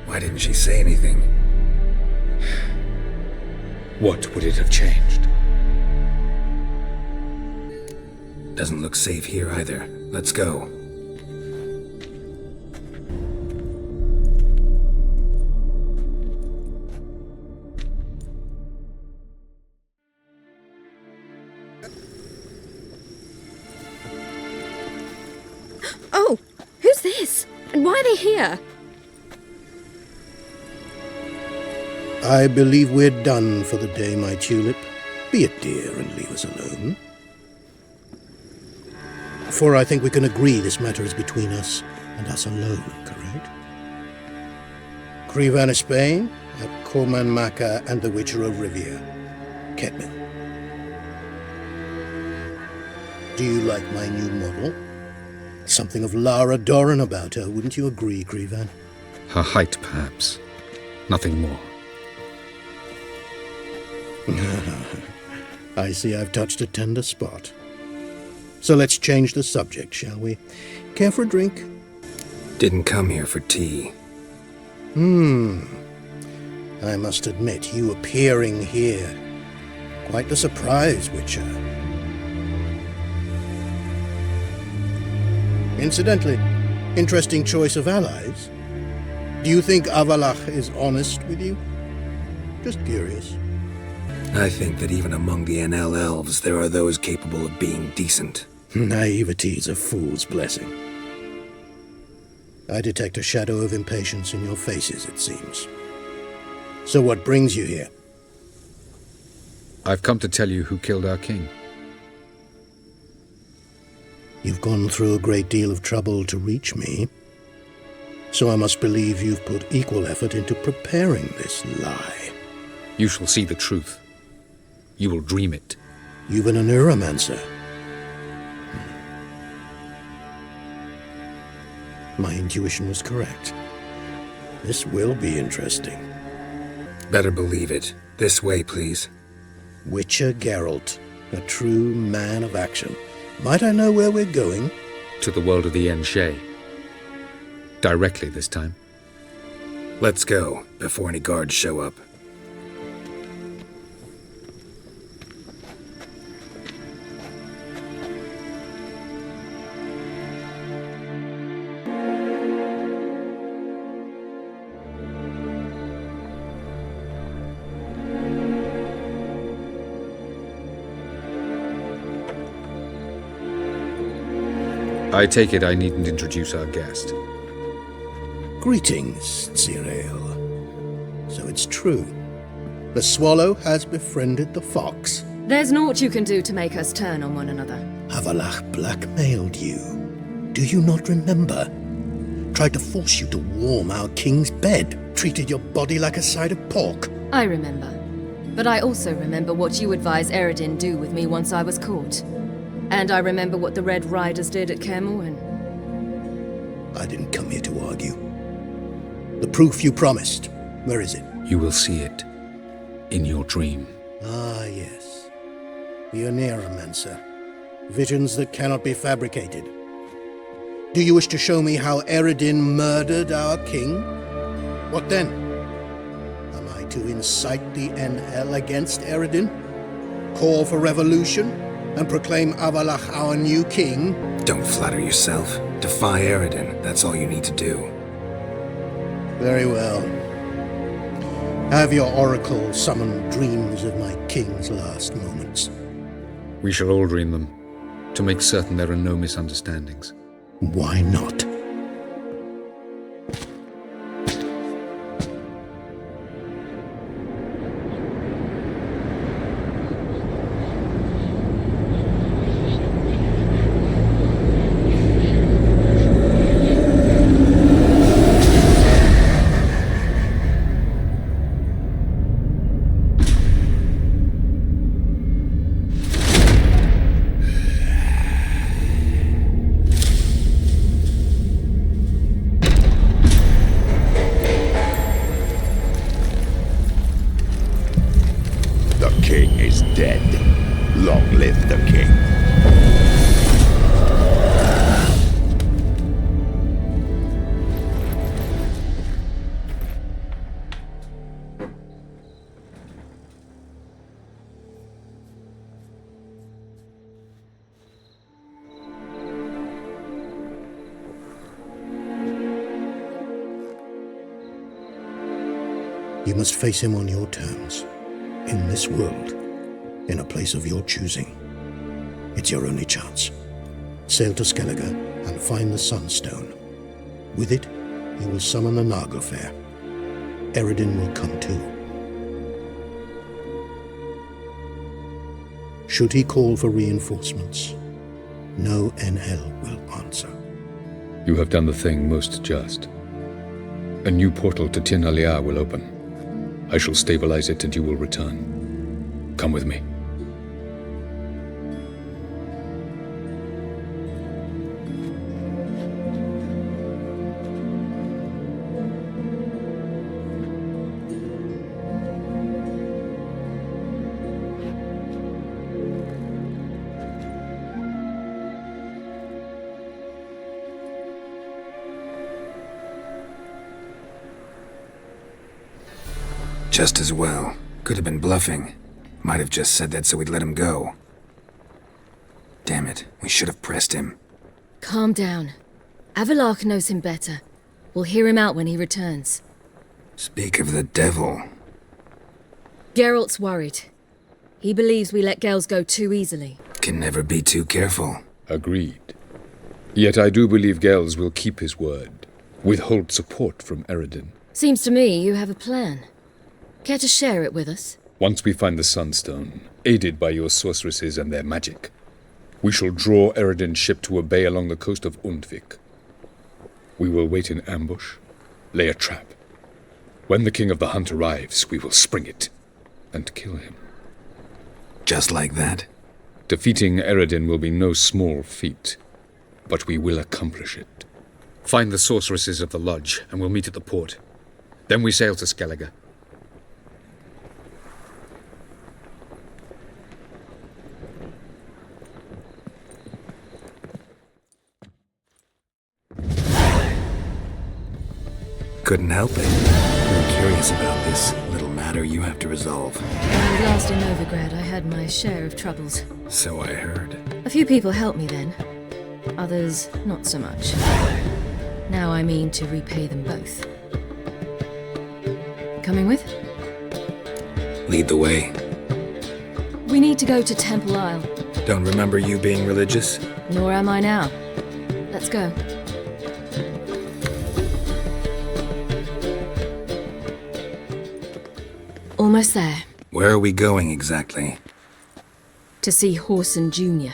Why didn't she say anything? What would it have changed? Doesn't look safe here either. Let's go. Oh, who's this? And why are they here? I believe we're done for the day, my tulip. Be a dear and leave us alone. For I think we can agree this matter is between us and us alone, correct? Krivan of Spain, at Corman Maca and the Witcher of Rivia. Ketman. Do you like my new model? Something of Lara Doran about her, wouldn't you agree, Krivan? Her height, perhaps. Nothing more. I see I've touched a tender spot. So let's change the subject, shall we? Care for a drink? Didn't come here for tea. I must admit, you appearing here. Quite the surprise, Witcher. Incidentally, interesting choice of allies. Do you think Avalach is honest with you? Just curious. I think that even among the NL elves, there are those capable of being decent. Naivety is a fool's blessing. I detect a shadow of impatience in your faces, it seems. So what brings you here? I've come to tell you who killed our king. You've gone through a great deal of trouble to reach me. So I must believe you've put equal effort into preparing this lie. You shall see the truth. You will dream it. You've been a neuromancer. My intuition was correct. This will be interesting. Better believe it. This way, please. Witcher Geralt, a true man of action. Might I know where we're going? To the world of the Enshe. Directly this time. Let's go, before any guards show up. I take it I needn't introduce our guest. Greetings, Ciri. So it's true. The swallow has befriended the fox. There's naught you can do to make us turn on one another. Avalach blackmailed you. Do you not remember? Tried to force you to warm our king's bed. Treated your body like a side of pork. I remember. But I also remember what you advised Eredin do with me once I was caught. And I remember what the Red Riders did at Kaer Morhen. I didn't come here to argue. The proof you promised, where is it? You will see it. In your dream. Ah, yes. The Neuromancer. Visions that cannot be fabricated. Do you wish to show me how Eredin murdered our king? What then? Am I to incite the NL against Eredin? Call for revolution? And proclaim Avalach our new king? Don't flatter yourself. Defy Eredin. That's all you need to do. Very well. Have your oracle summon dreams of my king's last moments. We shall all dream them, to make certain there are no misunderstandings. Why not? You must face him on your terms, in this world, in a place of your choosing. It's your only chance. Sail to Skellige and find the Sunstone. With it, you will summon the Nagelfair. Eredin will come too. Should he call for reinforcements, no NL will answer. You have done the thing most just. A new portal to Tin Alia will open. I shall stabilize it and you will return. Come with me. Just as well. Could have been bluffing. Might have just said that so we'd let him go. Damn it, we should have pressed him. Calm down. Avalok knows him better. We'll hear him out when he returns. Speak of the devil. Geralt's worried. He believes we let girls go too easily. Can never be too careful. Agreed. Yet I do believe Gels will keep his word. Withhold support from Eredin. Seems to me you have a plan. Care to share it with us? Once we find the Sunstone, aided by your sorceresses and their magic, we shall draw Eredin's ship to a bay along the coast of Undvik. We will wait in ambush, lay a trap. When the King of the Hunt arrives, we will spring it and kill him. Just like that? Defeating Eredin will be no small feat, but we will accomplish it. Find the sorceresses of the lodge, and we'll meet at the port. Then we sail to Skellige. Couldn't help it. I'm curious about this little matter you have to resolve. When last in Novigrad, I had my share of troubles. So I heard. A few people helped me then. Others, not so much. Now I mean to repay them both. Coming with? Lead the way. We need to go to Temple Isle. Don't remember you being religious? Nor am I now. Let's go. Almost there. Where are we going exactly? To see Horson Jr.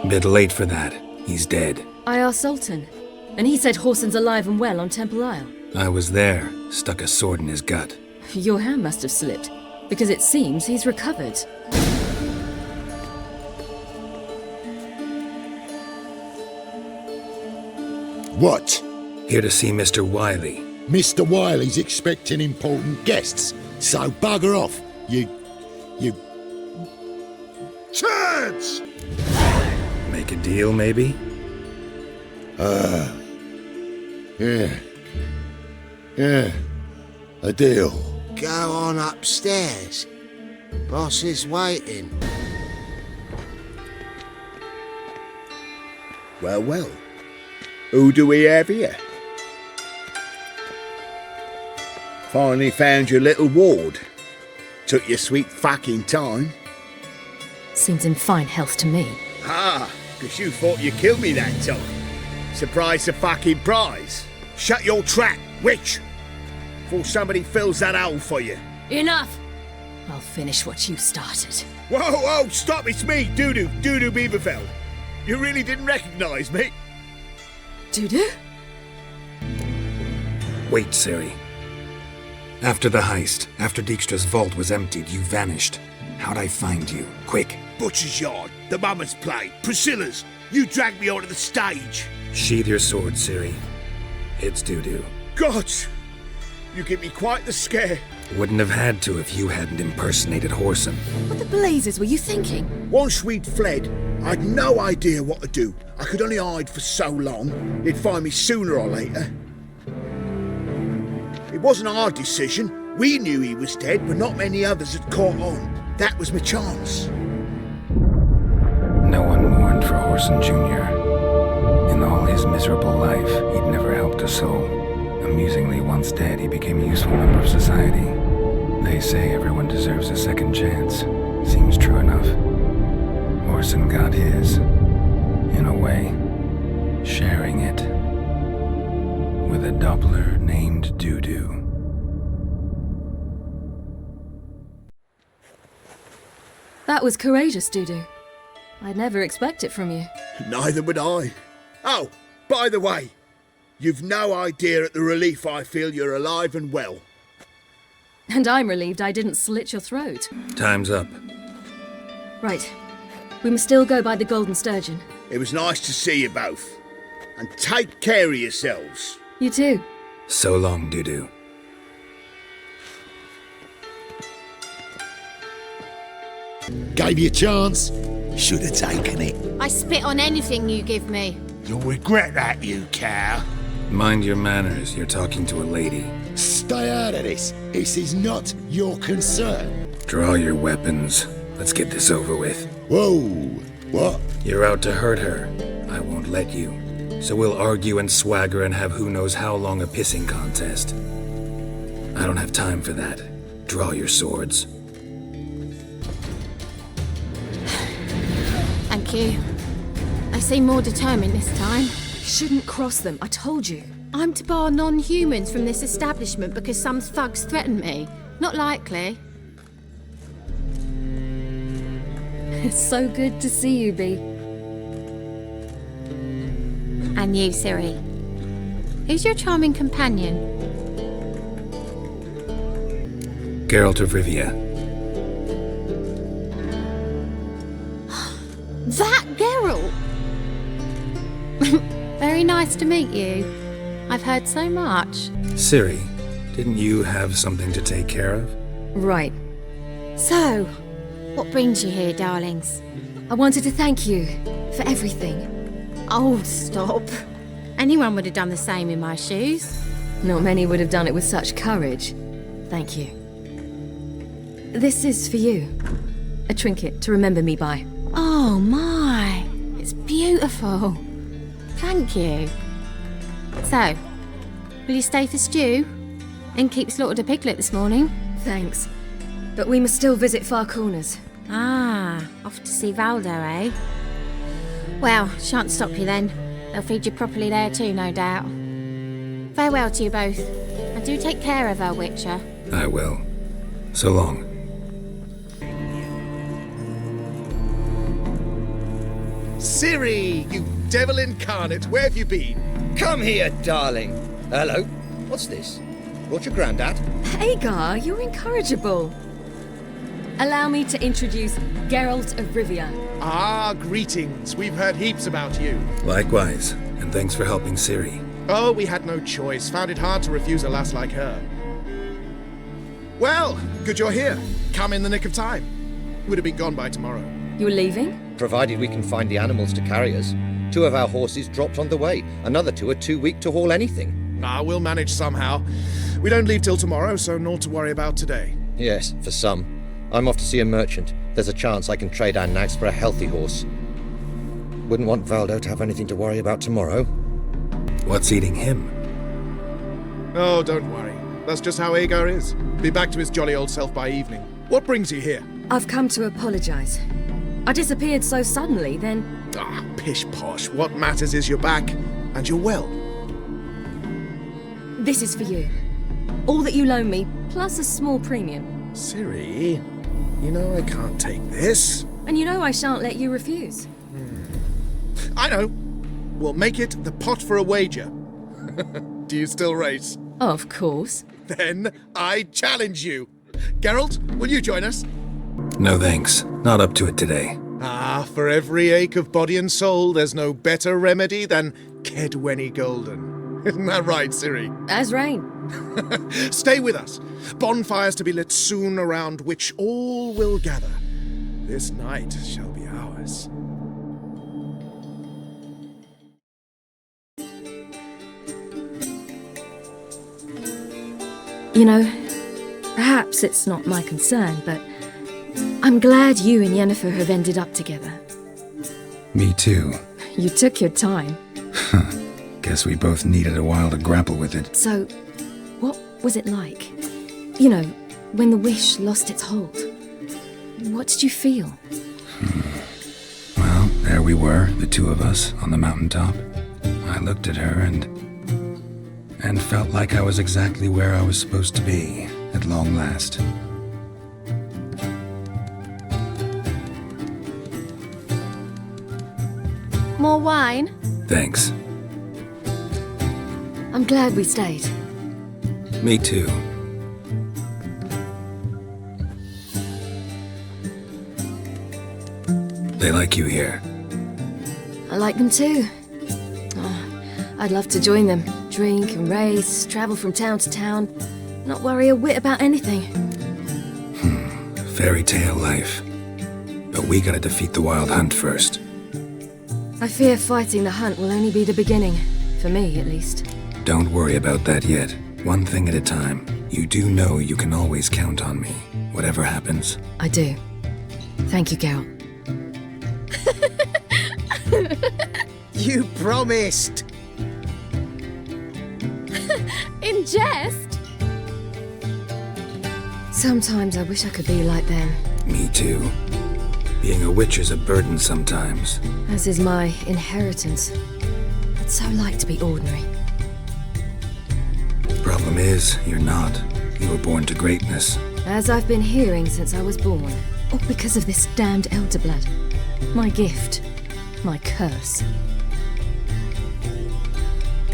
Bit late for that. He's dead. I asked Sultan, and he said Horson's alive and well on Temple Isle. I was there. Stuck a sword in his gut. Your hand must have slipped, because it seems he's recovered. What? Here to see Mr. Wiley. Mr. Wiley's expecting important guests, so bugger off, you... turds! Make a deal, maybe? Yeah, a deal. Go on upstairs. Boss is waiting. Well. Who do we have here? Finally found your little ward. Took your sweet fucking time. Seems in fine health to me. Ah, because you thought you killed me that time. Surprise the fucking prize. Shut your trap, witch! Before somebody fills that hole for you. Enough! I'll finish what you started. Whoa, stop, it's me, Dudu Beaverfeld. You really didn't recognise me? Dudu? Wait, Ciri. After the heist, after Dijkstra's vault was emptied, you vanished. How'd I find you? Quick. Butcher's Yard, the Mama's Plate, Priscilla's. You dragged me onto the stage. Sheathe your sword, Ciri. It's Dudu. God! You give me quite the scare. Wouldn't have had to if you hadn't impersonated Horson. What the blazes were you thinking? Once we'd fled, I'd no idea what to do. I could only hide for so long. They'd find me sooner or later. It wasn't our decision. We knew he was dead, but not many others had caught on. That was my chance. No one mourned for Horson Jr. In all his miserable life, he'd never helped a soul. Amusingly, once dead, he became a useful member of society. They say everyone deserves a second chance. Seems true enough. Orson got his, in a way, sharing it with a Doppler named Dudu. That was courageous, Dudu. I'd never expect it from you. Neither would I. Oh, by the way, you've no idea at the relief I feel you're alive and well. And I'm relieved I didn't slit your throat. Time's up. Right. We must still go by the Golden Sturgeon. It was nice to see you both. And take care of yourselves. You too. So long, Dudu. Gave you a chance. Should have taken it. I spit on anything you give me. You'll regret that, you cow. Mind your manners, you're talking to a lady. Stay out of this. This is not your concern. Draw your weapons. Let's get this over with. Whoa! What? You're out to hurt her. I won't let you. So we'll argue and swagger and have who knows how long a pissing contest. I don't have time for that. Draw your swords. Thank you. They seem more determined this time. You shouldn't cross them, I told you. I'm to bar non-humans from this establishment because some thugs threaten me. Not likely. It's so good to see you, Bee. And you, Ciri. Who's your charming companion? Geralt of Rivia. That Geralt! Very nice to meet you. I've heard so much. Ciri, didn't you have something to take care of? Right. So, what brings you here, darlings? I wanted to thank you for everything. Oh, stop. Anyone would have done the same in my shoes. Not many would have done it with such courage. Thank you. This is for you. A trinket to remember me by. Oh my, it's beautiful. Thank you. So, will you stay for stew? And keep slaughtered a piglet this morning? Thanks. But we must still visit Far Corners. Ah, off to see Valdo, eh? Well, shan't stop you then. They'll feed you properly there too, no doubt. Farewell to you both. And do take care of her, Witcher. I will. So long. Ciri, you devil incarnate, where have you been? Come here, darling. Hello. What's this? Brought your granddad? Hagar, you're incorrigible. Allow me to introduce Geralt of Rivia. Ah, greetings. We've heard heaps about you. Likewise, and thanks for helping Ciri. Oh, we had no choice. Found it hard to refuse a lass like her. Well, good you're here. Come in the nick of time. Would have been gone by tomorrow. You're leaving? Provided we can find the animals to carry us. 2 of our horses dropped on the way. Another 2 are too weak to haul anything. Ah, we'll manage somehow. We don't leave till tomorrow, so naught to worry about today. Yes, for some. I'm off to see a merchant. There's a chance I can trade our nags for a healthy horse. Wouldn't want Valdo to have anything to worry about tomorrow. What's eating him? Oh, don't worry. That's just how Agar is. Be back to his jolly old self by evening. What brings you here? I've come to apologize. I disappeared so suddenly, then... Ah, pish-posh. What matters is you're back, and you're well. This is for you. All that you loan me, plus a small premium. Ciri, you know I can't take this. And you know I shan't let you refuse. I know. We'll make it the pot for a wager. Do you still race? Of course. Then I challenge you. Geralt, will you join us? No thanks. Not up to it today. Ah, for every ache of body and soul, there's no better remedy than Kedwenny Golden. Isn't that right, Ciri? As rain. Stay with us. Bonfires to be lit soon around which all will gather. This night shall be ours. You know, perhaps it's not my concern, but I'm glad you and Yennefer have ended up together. Me too. You took your time. Guess we both needed a while to grapple with it. So, what was it like? You know, when the wish lost its hold, what did you feel? Well, there we were, the two of us, on the mountaintop. I looked at her and felt like I was exactly where I was supposed to be, at long last. More wine? Thanks. I'm glad we stayed. Me too. They like you here. I like them too. Oh, I'd love to join them. Drink and race, travel from town to town, not worry a whit about anything. Fairy tale life. But we gotta defeat the Wild Hunt first. I fear fighting the hunt will only be the beginning. For me, at least. Don't worry about that yet. One thing at a time. You do know you can always count on me, whatever happens. I do. Thank you, Geralt. You promised! In jest? Sometimes I wish I could be like them. Me too. Being a witch is a burden sometimes. As is my inheritance. I'd so like to be ordinary. Problem is, you're not. You were born to greatness. As I've been hearing since I was born. All because of this damned elder blood. My gift. My curse.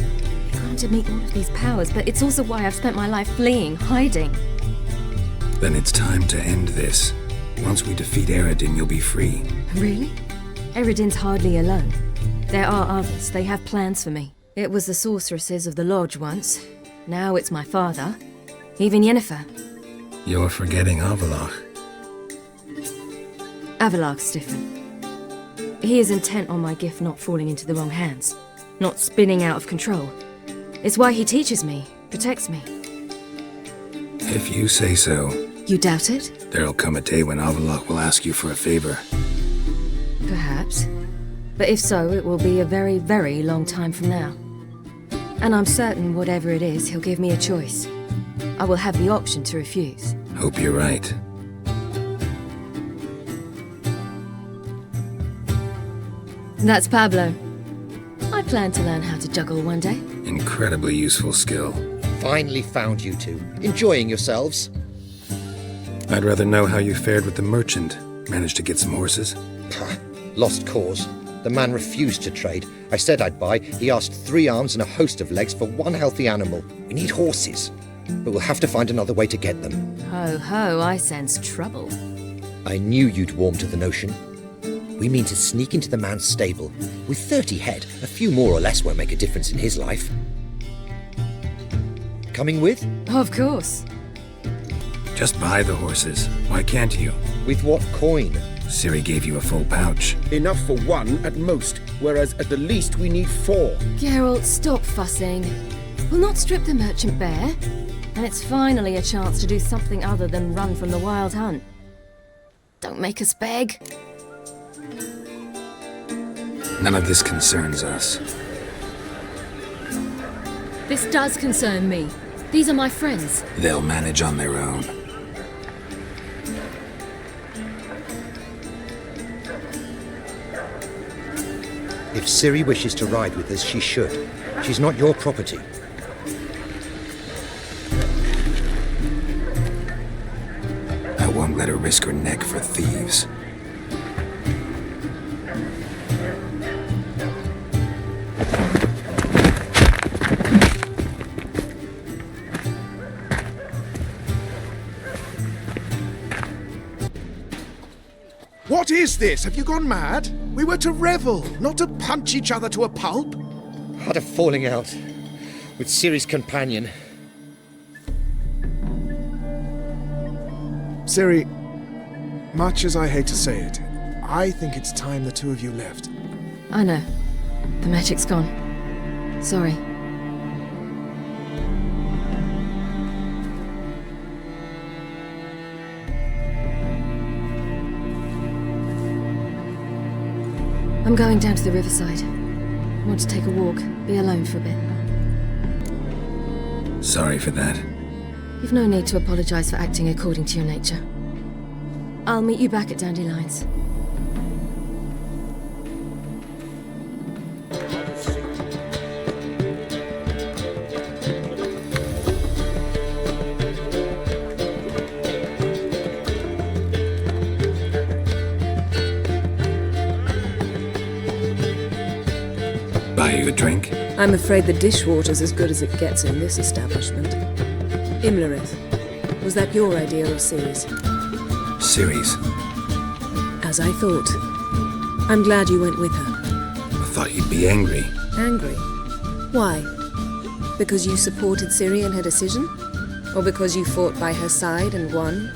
It granted me all of these powers, but it's also why I've spent my life fleeing, hiding. Then it's time to end this. Once we defeat Eredin, you'll be free. Really? Eredin's hardly alone. There are others. They have plans for me. It was the sorceresses of the Lodge once. Now it's my father. Even Yennefer. You're forgetting Avallac'h. Avallac'h's different. He is intent on my gift not falling into the wrong hands. Not spinning out of control. It's why he teaches me, protects me. If you say so. You doubt it? There'll come a day when Avallac'h will ask you for a favor. Perhaps. But if so, it will be a very, very long time from now. And I'm certain whatever it is, he'll give me a choice. I will have the option to refuse. Hope you're right. That's Pablo. I plan to learn how to juggle one day. Incredibly useful skill. Finally found you two. Enjoying yourselves? I'd rather know how you fared with the merchant. Managed to get some horses? Lost cause. The man refused to trade. I said I'd buy. He asked 3 arms and a host of legs for 1 healthy animal. We need horses. But we'll have to find another way to get them. Ho ho, I sense trouble. I knew you'd warm to the notion. We mean to sneak into the man's stable. With 30 head, a few more or less won't make a difference in his life. Coming with? Of course. Just buy the horses. Why can't you? With what coin? Ciri gave you a full pouch. Enough for 1 at most, whereas at the least we need 4. Geralt, stop fussing. We'll not strip the merchant bare. And it's finally a chance to do something other than run from the Wild Hunt. Don't make us beg. None of this concerns us. This does concern me. These are my friends. They'll manage on their own. If Ciri wishes to ride with us, she should. She's not your property. I won't let her risk her neck for thieves. What is this? Have you gone mad? We were to revel, not to punch each other to a pulp. Had a falling out with Ciri's companion. Ciri, much as I hate to say it, I think it's time the two of you left. I know. The magic's gone. Sorry. I'm going down to the riverside. I want to take a walk, be alone for a bit. Sorry for that. You've no need to apologize for acting according to your nature. I'll meet you back at Dandelions. Buy you a drink? I'm afraid the dishwater's as good as it gets in this establishment. Imlerith, was that your idea or Ciri's? Ciri's. As I thought. I'm glad you went with her. I thought you'd be angry. Angry? Why? Because you supported Ciri in her decision? Or because you fought by her side and won?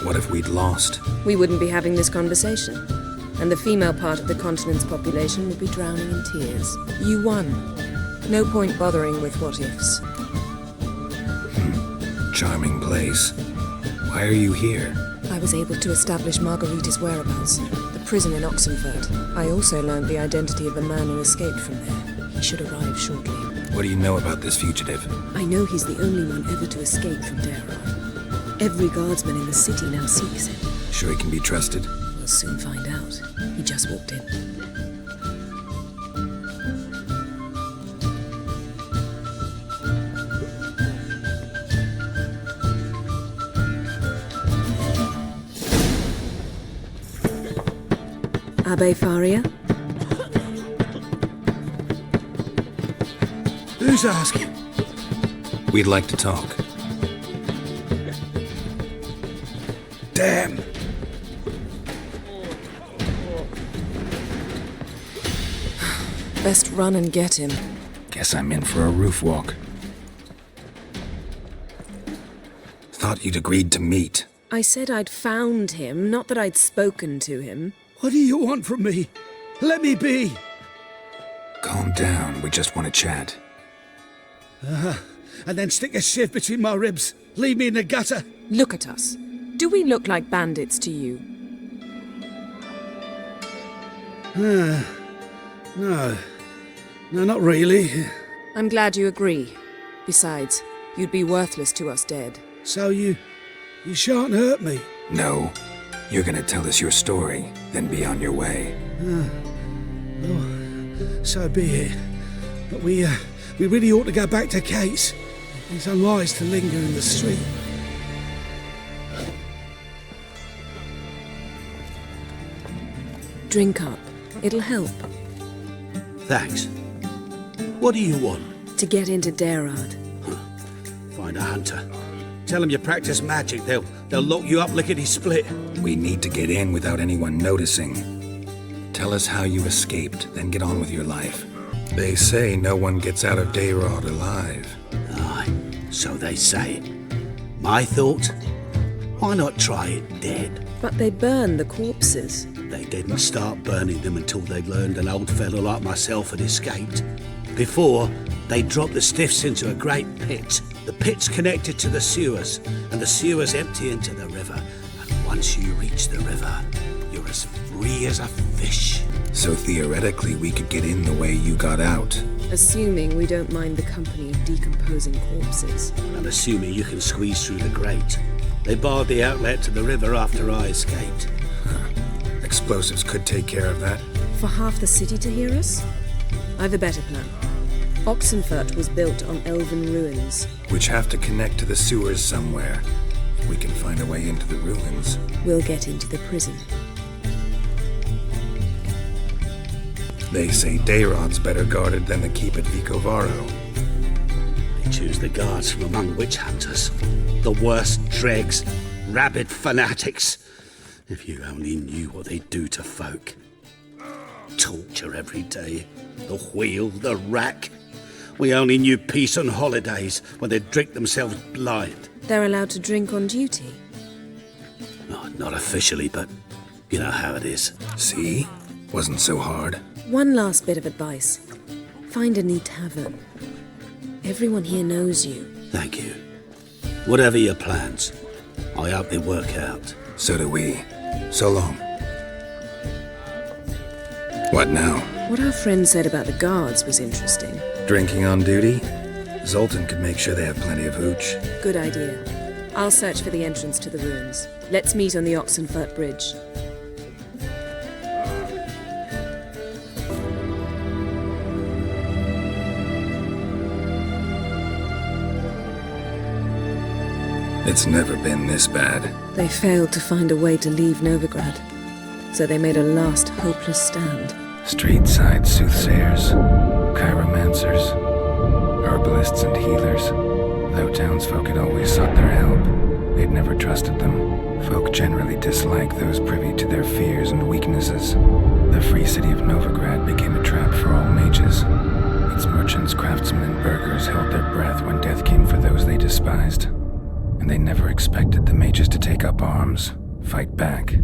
What if we'd lost? We wouldn't be having this conversation. And the female part of the continent's population would be drowning in tears. You won. No point bothering with what-ifs. Charming place. Why are you here? I was able to establish Margarita's whereabouts, the prison in Oxenfurt. I also learned the identity of the man who escaped from there. He should arrive shortly. What do you know about this fugitive? I know he's the only one ever to escape from Daerod. Every guardsman in the city now seeks him. Sure he can be trusted? We'll soon find out. He just walked in. Abbe Faria? Who's asking? We'd like to talk. Damn! Best run and get him. Guess I'm in for a roof walk. Thought you'd agreed to meet. I said I'd found him, not that I'd spoken to him. What do you want from me? Let me be! Calm down, we just want to chat. And then stick a sieve between my ribs. Leave me in the gutter. Look at us. Do we look like bandits to you? No, not really. I'm glad you agree. Besides, you'd be worthless to us dead. So you shan't hurt me? No. You're gonna tell us your story, then be on your way. Oh, so be it. But we really ought to go back to Kate's. It's unwise to linger in the street. Drink up. It'll help. Thanks. What do you want? To get into Daerod. Find a hunter. Tell them you practice magic. They'll lock you up lickety-split. We need to get in without anyone noticing. Tell us how you escaped, then get on with your life. They say no one gets out of Daerod alive. Aye, so they say. My thought? Why not try it dead? But they burn the corpses. They didn't start burning them until they'd learned an old fellow like myself had escaped. Before, they dropped the stiffs into a great pit. The pit's connected to the sewers, and the sewers empty into the river. And once you reach the river, you're as free as a fish. So theoretically, we could get in the way you got out. Assuming we don't mind the company of decomposing corpses. And assuming you can squeeze through the grate. They barred the outlet to the river after I escaped. Explosives could take care of that. For half the city to hear us? I've a better plan. Oxenfurt was built on elven ruins. Which have to connect to the sewers somewhere. If we can find a way into the ruins. We'll get into the prison. They say Daerod's better guarded than the keep at Vicovaro. They choose the guards from among witch hunters. The worst dregs, rabid fanatics. If you only knew what they do to folk. Torture every day. The wheel, the rack. We only knew peace on holidays when they'd drink themselves blind. They're allowed to drink on duty? Not officially, but you know how it is. See? Wasn't so hard. One last bit of advice. Find a neat tavern. Everyone here knows you. Thank you. Whatever your plans, I hope they work out. So do we. So long. What now? What our friend said about the guards was interesting. Drinking on duty? Zoltan could make sure they have plenty of hooch. Good idea. I'll search for the entrance to the ruins. Let's meet on the Oxenfurt Bridge. It's never been this bad. They failed to find a way to leave Novigrad, so they made a last hopeless stand. Street-side soothsayers, chiromancers, herbalists and healers. Though townsfolk had always sought their help, they'd never trusted them. Folk generally disliked those privy to their fears and weaknesses. The free city of Novigrad became a trap for all mages. Its merchants, craftsmen, and burghers held their breath when death came for those they despised. And they never expected the mages to take up arms, fight back.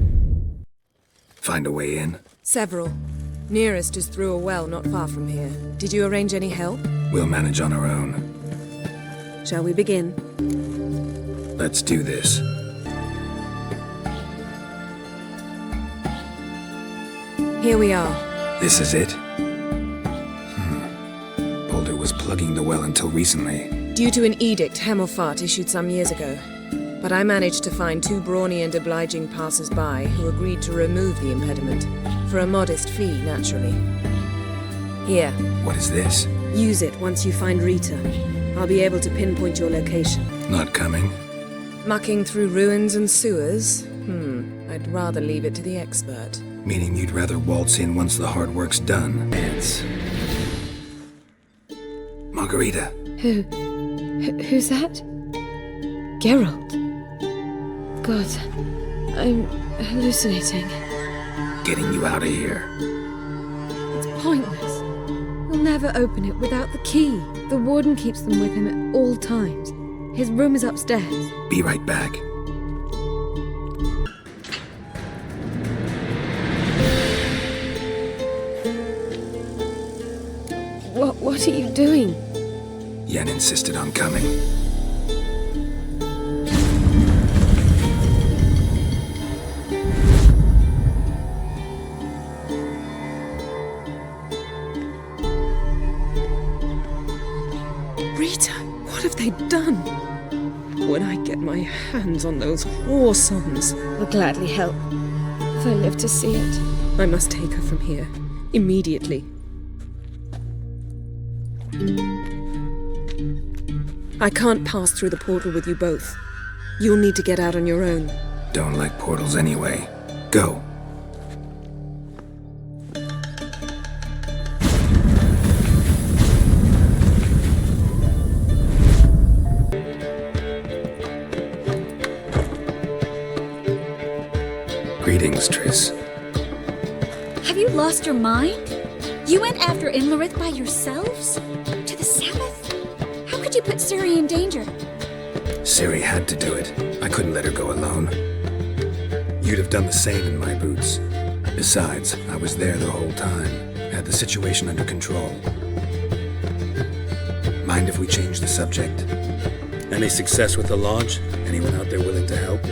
Find a way in? Several. Nearest is through a well not far from here. Did you arrange any help? We'll manage on our own. Shall we begin? Let's do this. Here we are. This is it? Boulder was plugging the well until recently. Due to an edict Hemmelfart issued some years ago. But I managed to find 2 brawny and obliging passers-by who agreed to remove the impediment. For a modest fee, naturally. Here. What is this? Use it once you find Rita. I'll be able to pinpoint your location. Not coming? Mucking through ruins and sewers? I'd rather leave it to the expert. Meaning you'd rather waltz in once the hard work's done. It's... Margarita. Who's that? Geralt. God, I'm hallucinating. Getting you out of here. It's pointless. We'll never open it without the key. The warden keeps them with him at all times. His room is upstairs. Be right back. What are you doing? Yen insisted on coming. Rita, what have they done? When I get my hands on those whore sons, I'll gladly help, if I live to see it. I must take her from here, immediately. I can't pass through the portal with you both. You'll need to get out on your own. Don't like portals anyway. Go. Greetings, Triss. Have you lost your mind? You went after Imlerith by yourselves? To the Sabbath? How could you put Ciri in danger? Ciri had to do it. I couldn't let her go alone. You'd have done the same in my boots. Besides, I was there the whole time. Had the situation under control. Mind if we change the subject? Any success with the launch? Anyone out there willing to help?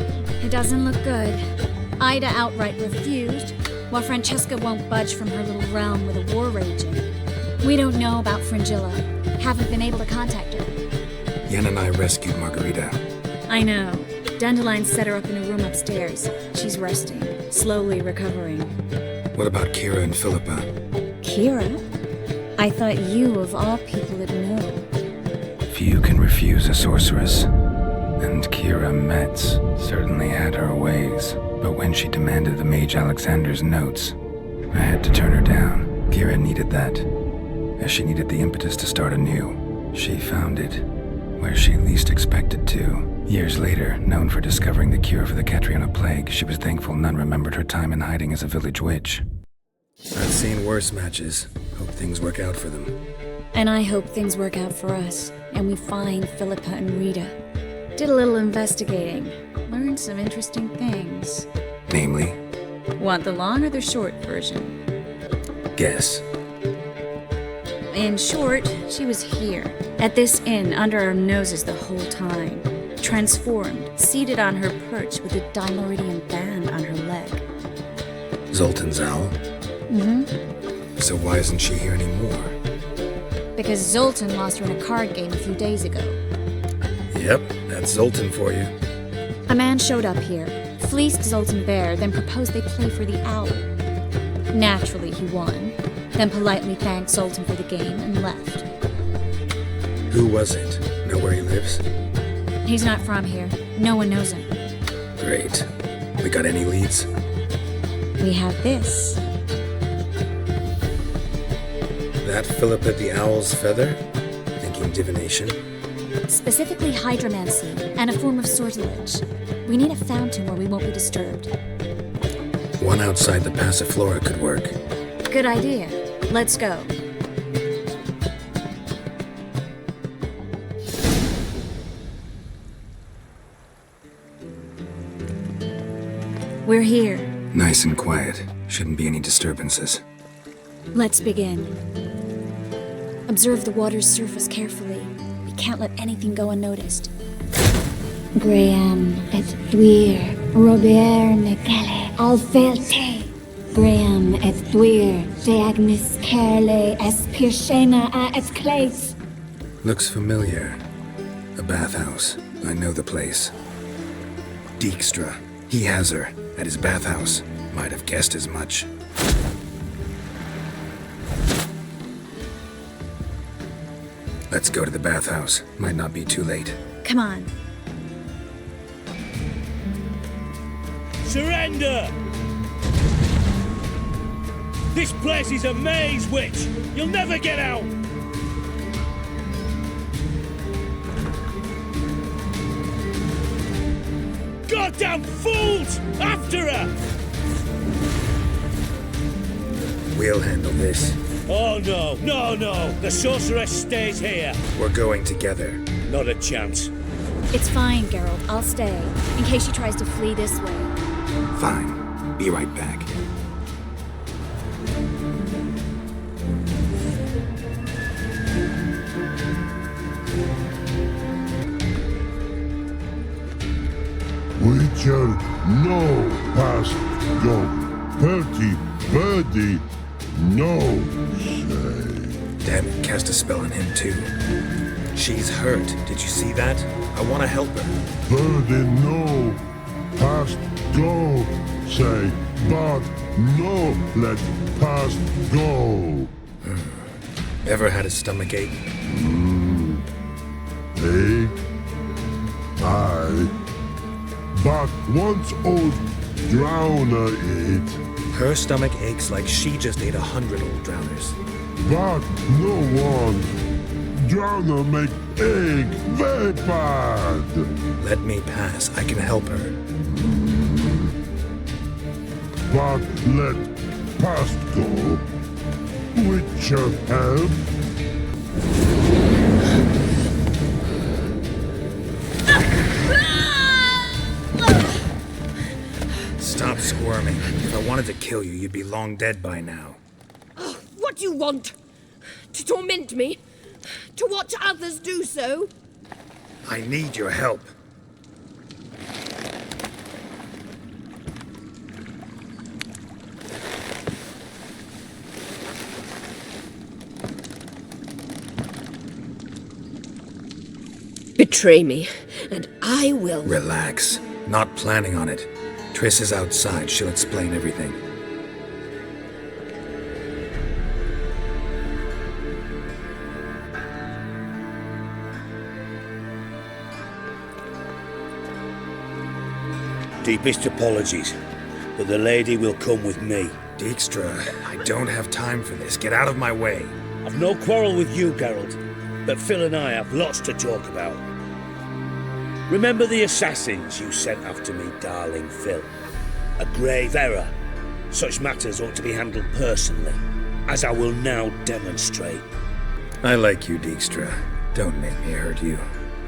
It doesn't look good. Ida outright refused, while Francesca won't budge from her little realm with a war raging. We don't know about Fringilla. Haven't been able to contact her. Yen and I rescued Margarita. I know. Dandelion set her up in a room upstairs. She's resting, slowly recovering. What about Kira and Philippa? Kira? I thought you, of all people, would know. Few can refuse a sorceress. And Kira Metz certainly had her ways. But when she demanded the Mage Alexander's notes, I had to turn her down. Kira needed that, as she needed the impetus to start anew. She found it where she least expected to. Years later, known for discovering the cure for the Catriona plague, she was thankful none remembered her time in hiding as a village witch. I've seen worse matches. Hope things work out for them. And I hope things work out for us, and we find Philippa and Rita. Did a little investigating. Learned some interesting things. Namely? Want the long or the short version? Guess. In short, she was here, at this inn, under our noses the whole time. Transformed, seated on her perch with a dimeridian band on her leg. Zoltan's owl? Mm-hmm. So why isn't she here anymore? Because Zoltan lost her in a card game a few days ago. Yep, that's Zoltan for you. A man showed up here, fleeced Zoltan bare, then proposed they play for the owl. Naturally, he won, then politely thanked Zoltan for the game and left. Who was it? Know where he lives? He's not from here. No one knows him. Great. We got any leads? We have this. That Philippa the Owl's feather? Thinking divination? Specifically hydromancy, and a form of sortilege. We need a fountain where we won't be disturbed. One outside the Passiflora could work. Good idea. Let's go. We're here. Nice and quiet. Shouldn't be any disturbances. Let's begin. Observe the water's surface carefully. We can't let anything go unnoticed. Graham et Dwyer, Robert Negele, Alfelte. Graham et Dwyer, Deagnis Kerle, es Pirshena a et Clates. Looks familiar. A bathhouse. I know the place. Dijkstra. He has her. At his bathhouse. Might have guessed as much. Let's go to the bathhouse. Might not be too late. Come on. Surrender! This place is a maze, witch! You'll never get out! Goddamn fools! After her! We'll handle this. Oh no, no, no! The sorceress stays here! We're going together. Not a chance. It's fine, Geralt. I'll stay, in case she tries to flee this way. Fine. Be right back. Witcher, no past go. Bertie, birdie, no say. Damn it, cast a spell on him too. She's hurt. Did you see that? I want to help her. Birdie, no past go. Say, but no let past go. Ever had a stomachache? Ache? Aye. But once old drowner ate. Her stomach aches like she just ate 100 old drowners. But no one. Drowner make egg very bad. Let me pass. I can help her. But let past go. Witcher help. Stop squirming. If I wanted to kill you, you'd be long dead by now. Oh, what do you want? To torment me? To watch others do so? I need your help. Betray me, and I will. Relax. Not planning on it. Triss is outside. She'll explain everything. Deepest apologies, but the lady will come with me. Dijkstra, I don't have time for this. Get out of my way. I've no quarrel with you, Geralt, but Phil and I have lots to talk about. Remember the assassins you sent after me, darling Phil? A grave error. Such matters ought to be handled personally, as I will now demonstrate. I like you, Dijkstra. Don't make me hurt you.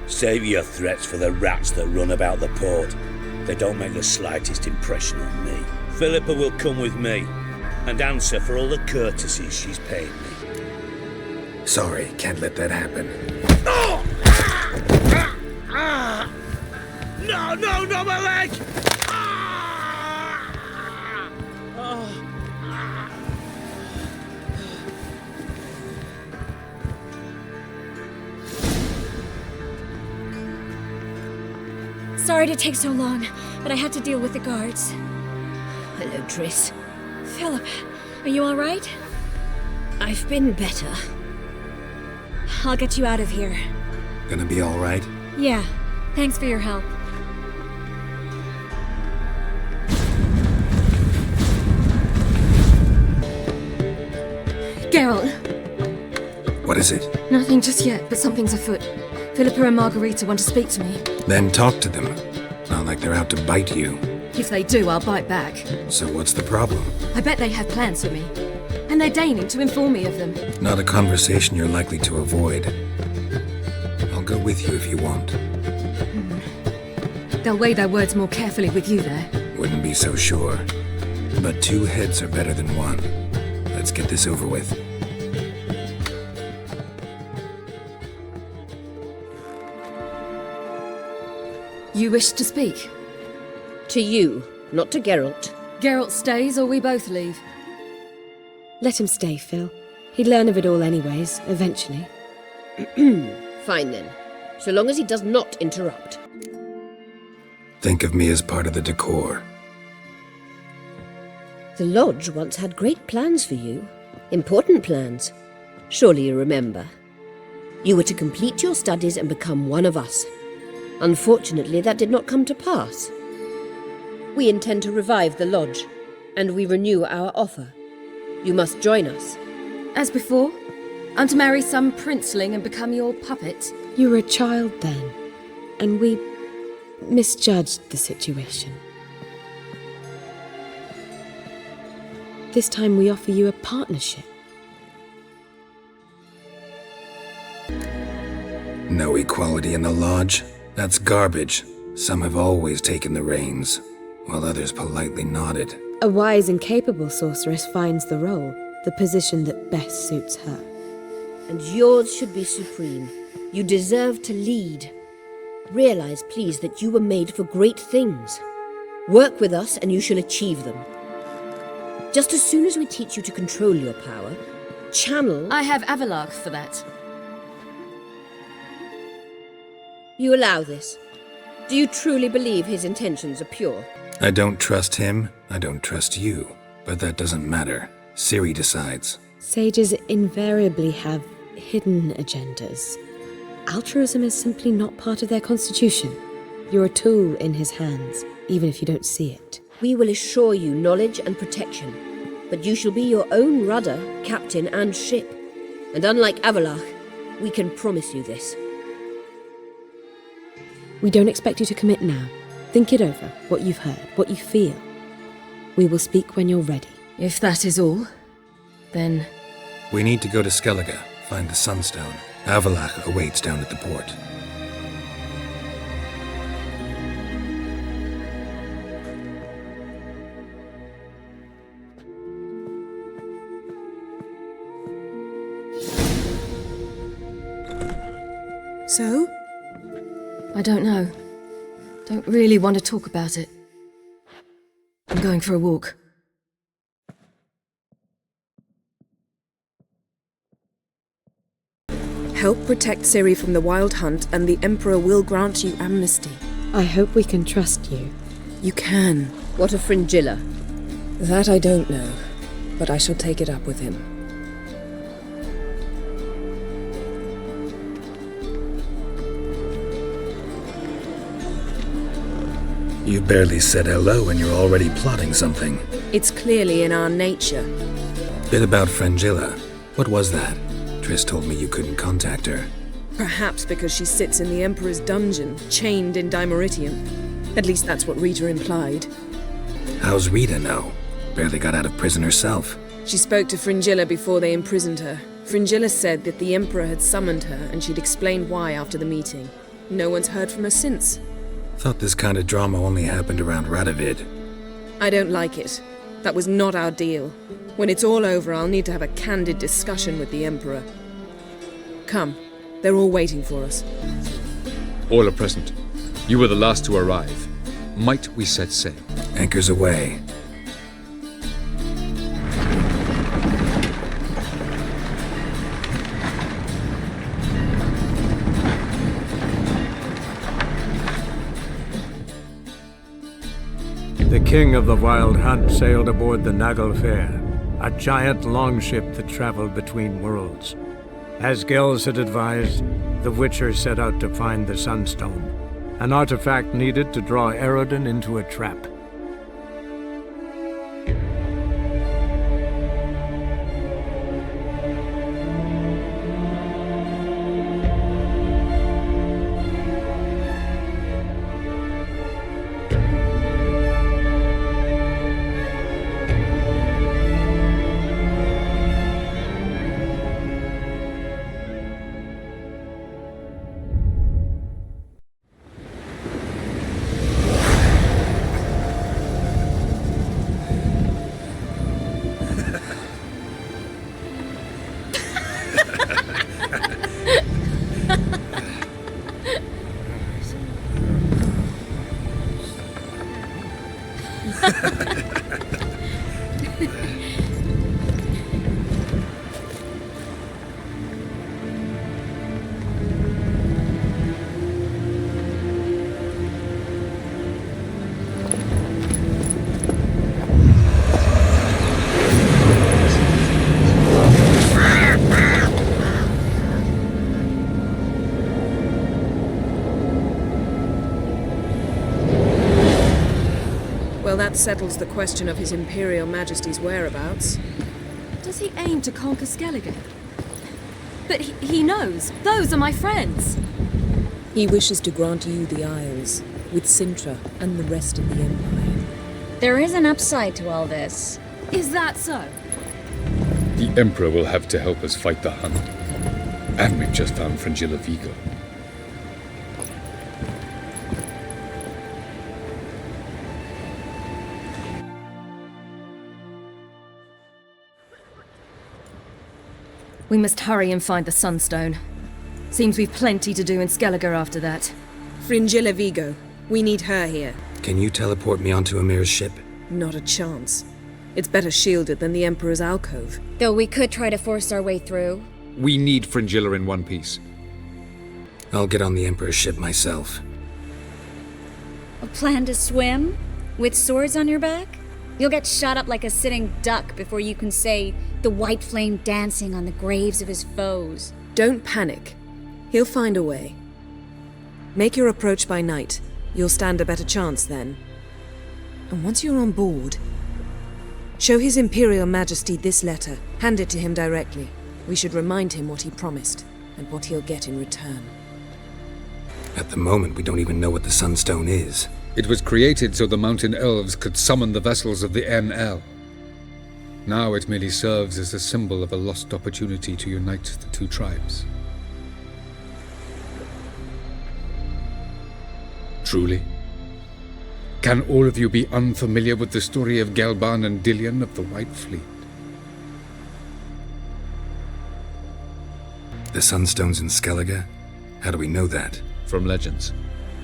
Save your threats for the rats that run about the port. They don't make the slightest impression on me. Philippa will come with me, and answer for all the courtesies she's paid me. Sorry, can't let that happen. Oh! No, no, no, my leg! Sorry to take so long, but I had to deal with the guards. Hello, Triss. Philip, are you alright? I've been better. I'll get you out of here. Gonna be alright? Yeah, thanks for your help. Geralt! What is it? Nothing just yet, but something's afoot. Philippa and Margarita want to speak to me. Then talk to them. Not like they're out to bite you. If they do, I'll bite back. So what's the problem? I bet they have plans for me. And they're deigning to inform me of them. Not a conversation you're likely to avoid. I'll go with you if you want. They'll weigh their words more carefully with you there. Wouldn't be so sure. But 2 heads are better than 1. Let's get this over with. You wish to speak? To you, not to Geralt. Geralt stays or we both leave? Let him stay, Phil. He'd learn of it all anyways, eventually. Fine then. So long as he does not interrupt. Think of me as part of the decor. The Lodge once had great plans for you. Important plans. Surely you remember. You were to complete your studies and become one of us. Unfortunately, that did not come to pass. We intend to revive the Lodge, and we renew our offer. You must join us. As before? I'm to marry some princeling and become your puppet? You were a child then, and we misjudged the situation. This time we offer you a partnership. No equality in the Lodge? That's garbage. Some have always taken the reins, while others politely nodded. A wise and capable sorceress finds the role, the position that best suits her. And yours should be supreme. You deserve to lead. Realize, please, that you were made for great things. Work with us and you shall achieve them. Just as soon as we teach you to control your power, channel... I have Avalark for that. You allow this? Do you truly believe his intentions are pure? I don't trust him, I don't trust you. But that doesn't matter. Ciri decides. Sages invariably have hidden agendas. Altruism is simply not part of their constitution. You're a tool in his hands, even if you don't see it. We will assure you knowledge and protection, but you shall be your own rudder, captain, and ship. And unlike Avalark, we can promise you this. We don't expect you to commit now. Think it over, what you've heard, what you feel. We will speak when you're ready. If that is all, then... We need to go to Skellige, find the Sunstone. Avalark awaits down at the port. So? I don't know. Don't really want to talk about it. I'm going for a walk. Help protect Ciri from the Wild Hunt, and the Emperor will grant you amnesty. I hope we can trust you. You can. What of Fringilla? That I don't know, but I shall take it up with him. You barely said hello and you're already plotting something. It's clearly in our nature. Bit about Fringilla. What was that? Triss told me you couldn't contact her. Perhaps because she sits in the Emperor's dungeon, chained in Dimeritium. At least that's what Rita implied. How's Rita know? Barely got out of prison herself. She spoke to Fringilla before they imprisoned her. Fringilla said that the Emperor had summoned her and she'd explained why after the meeting. No one's heard from her since. Thought this kind of drama only happened around Radovid. I don't like it. That was not our deal. When it's all over, I'll need to have a candid discussion with the Emperor. Come. They're all waiting for us. All are present. You were the last to arrive. Might we set sail? Anchors away. The king of the Wild Hunt sailed aboard the Naglfair, a giant longship that traveled between worlds. As Gels had advised, the Witcher set out to find the Sunstone, an artifact needed to draw Eredin into a trap. Well, that settles the question of His Imperial Majesty's whereabouts. Does he aim to conquer Skellige? But he knows. Those are my friends. He wishes to grant you the Isles, with Sintra and the rest of the Empire. There is an upside to all this. Is that so? The Emperor will have to help us fight the Hunt. And we've just found Fringilla Vigo. We must hurry and find the Sunstone. Seems we've plenty to do in Skellige after that. Fringilla Vigo. We need her here. Can you teleport me onto Amir's ship? Not a chance. It's better shielded than the Emperor's alcove. Though we could try to force our way through. We need Fringilla in one piece. I'll get on the Emperor's ship myself. A plan to swim? With swords on your back? You'll get shot up like a sitting duck before you can say the white flame dancing on the graves of his foes. Don't panic. He'll find a way. Make your approach by night. You'll stand a better chance then. And once you're on board, show His Imperial Majesty this letter. Hand it to him directly. We should remind him what he promised, and what he'll get in return. At the moment, we don't even know what the Sunstone is. It was created so the Mountain Elves could summon the vessels of the NL. Now it merely serves as a symbol of a lost opportunity to unite the two tribes. Truly? Can all of you be unfamiliar with the story of Gelban and Dillion of the White Fleet? The Sunstone's in Skellige? How do we know that? From legends.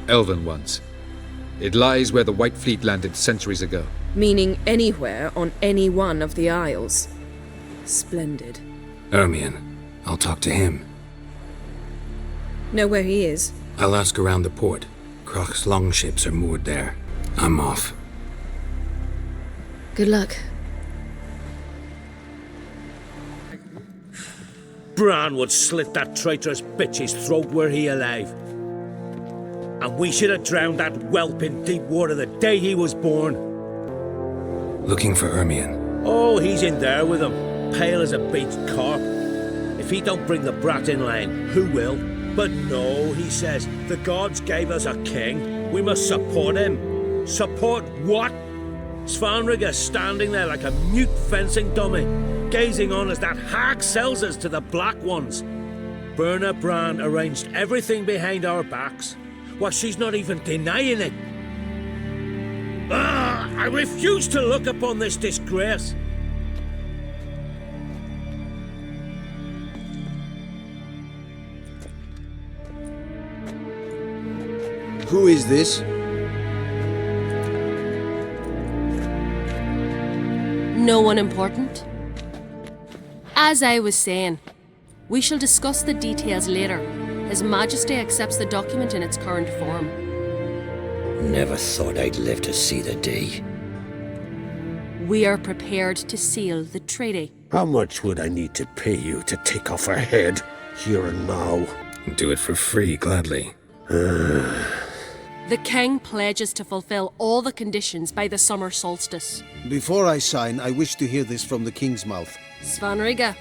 Elven ones. It lies where the White Fleet landed centuries ago. Meaning anywhere on any one of the Isles. Splendid. Ermion. I'll talk to him. Know where he is? I'll ask around the port. Croc's longships are moored there. I'm off. Good luck. Bran would slit that traitorous bitch's throat were he alive. And we should have drowned that whelp in deep water the day he was born. Looking for Ermion. Oh, he's in there with him, pale as a beached carp. If he don't bring the brat in line, who will? But no, he says, the gods gave us a king. We must support him. Support what? Svanrigga standing there like a mute fencing dummy, gazing on as that hag sells us to the Black Ones. Berna Bran arranged everything behind our backs. Well, she's not even denying it. I refuse to look upon this disgrace. Who is this? No one important. As I was saying, we shall discuss the details later. His Majesty accepts the document in its current form. Never thought I'd live to see the day. we are prepared to seal the treaty. How much would I need to pay you to take off her head, here and now? Do it for free, gladly. The king pledges to fulfill all the conditions by the summer solstice. Before I sign, I wish to hear this from the king's mouth. Svanriga.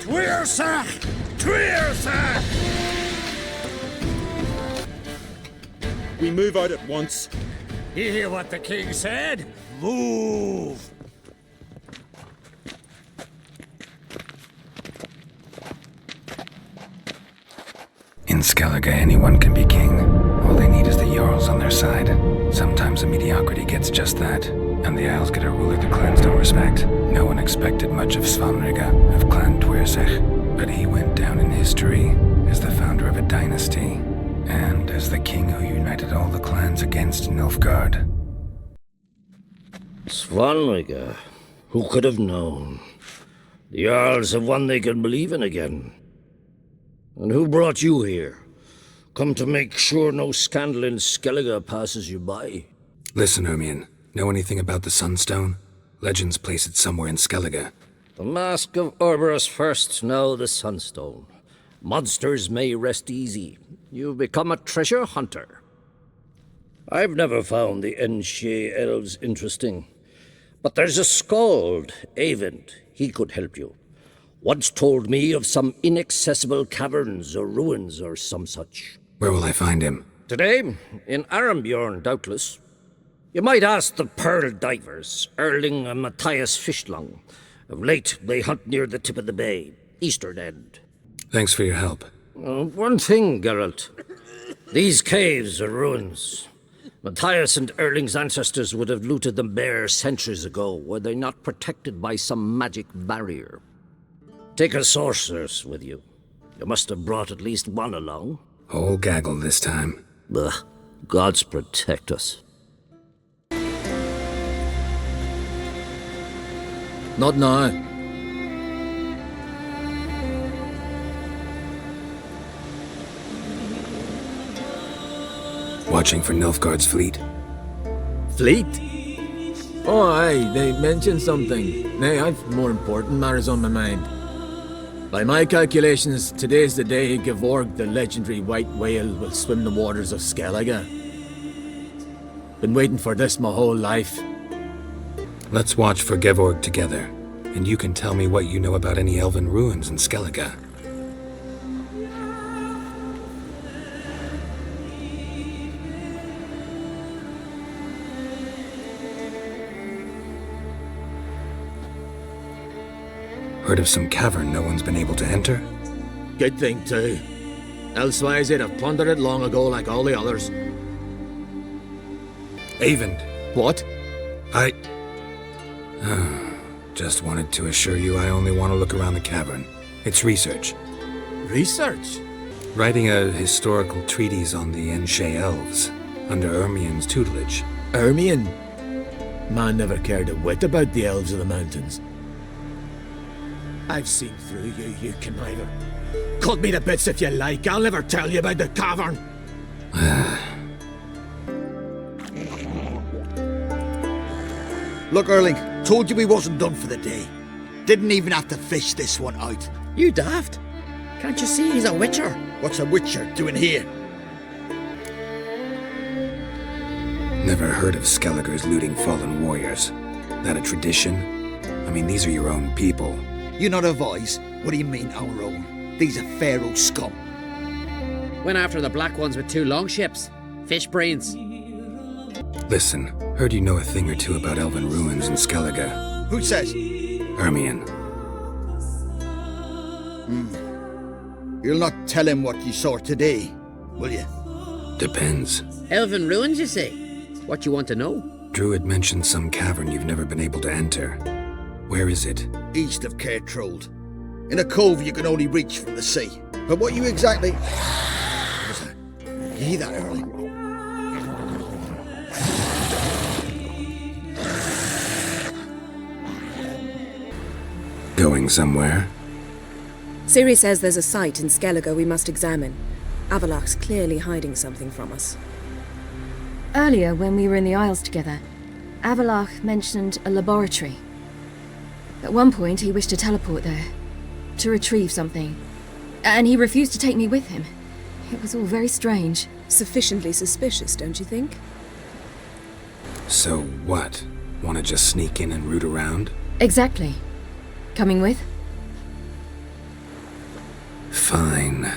Twirsa! Twirsa! We move out at once. You hear what the king said? Move! In Skellige, anyone can be king. All they need is the Jarls on their side. Sometimes the mediocrity gets just that, and the Isles get a ruler the clans don't respect. No one expected much of Svanriga, of Clan Twirsech, but he went down in history as the founder of a dynasty, and as the king who united all the clans against Nilfgaard. Svanriga, who could have known? The Jarls have one they can believe in again. And who brought you here? Come to make sure no scandal in Skellige passes you by. Listen, Hermione. Know anything about the Sunstone? Legends place it somewhere in Skellige. The Mask of Orberus first, now the Sunstone. Monsters may rest easy. You've become a treasure hunter. I've never found the Enshe elves interesting. But there's a skald, Eyvind. He could help you. Once told me of some inaccessible caverns or ruins or some such. Where will I find him? Today, in Arambjorn, doubtless. You might ask the Pearl Divers, Erling and Matthias Fishlung. Of late, they hunt near the tip of the bay, eastern end. Thanks for your help. One thing, Geralt. These caves are ruins. Matthias and Erling's ancestors would have looted them bare centuries ago, were they not protected by some magic barrier. Take a sorceress with you. You must have brought at least one along. Whole gaggle this time. Ugh. Gods protect us. Not now. Watching for Nilfgaard's fleet? Fleet? Oh, aye, they mentioned something. Nay, I've more important matters on my mind. By my calculations, today's the day Gevorg, the legendary white whale, will swim the waters of Skellige. Been waiting for this my whole life. Let's watch for Gevorg together, and you can tell me what you know about any elven ruins in Skellige. Heard of some cavern no one's been able to enter? Good thing, too. Elsewise, they'd have plundered it long ago like all the others. Eyvind. What? Just wanted to assure you I only want to look around the cavern. It's research. Research? Writing a historical treatise on the Enshe elves, under Ermien's tutelage. Ermien? Man never cared a whit about the elves of the mountains. I've seen through you, you conniver. Cut me to bits if you like, I'll never tell you about the cavern. Look, Erling, told you we wasn't done for the day. Didn't even have to fish this one out. You daft. Can't you see he's a witcher? What's a witcher doing here? Never heard of Skellige's looting fallen warriors. That a tradition? I mean, these are your own people. You not advise? What do you mean, our own? These are Pharaoh scum. Went after the black ones with 2 longships. Fish brains. Listen, heard you know a thing or two about elven ruins in Skellige. Who says? Hermione. You'll not tell him what you saw today, will you? Depends. Elven ruins, you say? What you want to know? Druid mentioned some cavern you've never been able to enter. Where is it? East of Kaer Trold. In a cove you can only reach from the sea. But what you exactly... Be that early. Going somewhere? Ciri says there's a site in Skellige we must examine. Avallac's clearly hiding something from us. Earlier, when we were in the Isles together, Avallach mentioned a laboratory. At one point, he wished to teleport there, to retrieve something, and he refused to take me with him. It was all very strange. Sufficiently suspicious, don't you think? So what? Want to just sneak in and root around? Exactly. Coming with? Fine.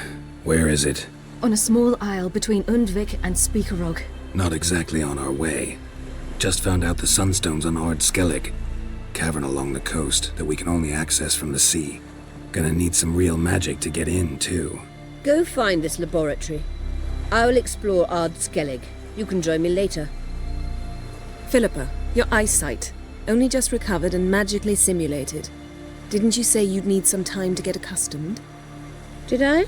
Where is it? On a small isle between Undvik and Speakerog. Not exactly on our way. Just found out the sunstone's on Ard Skellig. Cavern along the coast that we can only access from the sea. Gonna need some real magic to get in, too. Go find this laboratory. I will explore Ard Skellig. You can join me later. Philippa, your eyesight. Only just recovered and magically simulated. Didn't you say you'd need some time to get accustomed? Did I?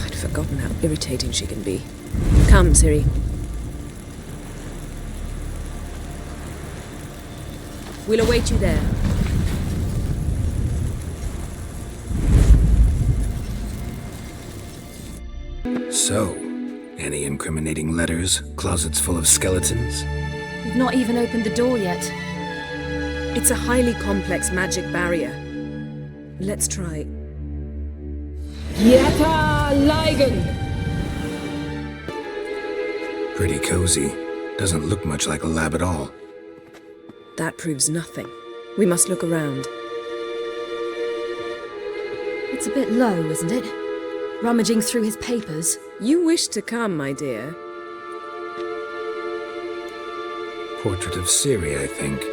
I'd forgotten how irritating she can be. Come, Ciri. We'll await you there. So, any incriminating letters? Closets full of skeletons? We've not even opened the door yet. It's a highly complex magic barrier. Let's try. Yeta Ligen! Pretty cozy. Doesn't look much like a lab at all. That proves nothing. We must look around. It's a bit low, isn't it? Rummaging through his papers. You wish to come, my dear. Portrait of Ciri, I think.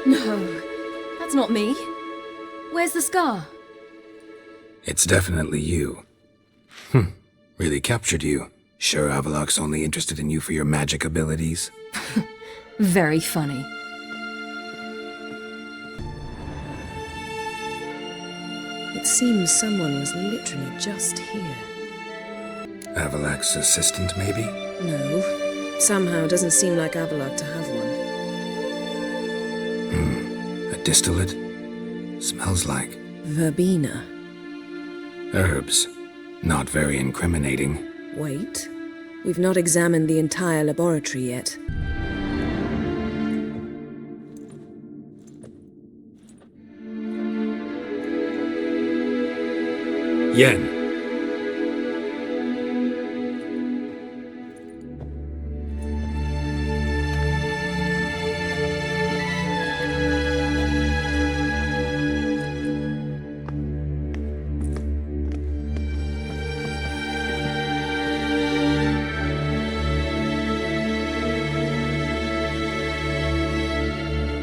No, that's not me. Where's the scar? It's definitely you. Really captured you. Sure Avallac's only interested in you for your magic abilities? Very funny. It seems someone was literally just here. Avallac's assistant, maybe? No. Somehow it doesn't seem like Avallach to have one. A distillate? Smells like... Verbena. herbs. Not very incriminating. Wait. We've not examined the entire laboratory yet. Yen.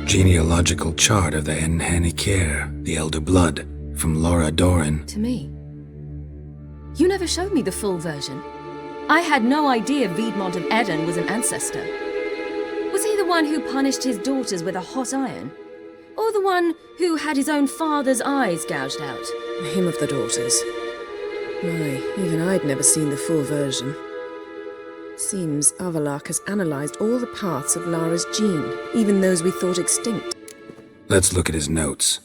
Genealogical chart of the Kaer, the Elder Blood, from Laura Doran. To me. You never showed me the full version. I had no idea Viedmont of Eredin was an ancestor. Was he the one who punished his daughters with a hot iron? Or the one who had his own father's eyes gouged out? Him of the daughters. My, even I'd never seen the full version. Seems Avallach has analyzed all the parts of Lara's gene, even those we thought extinct. Let's look at his notes.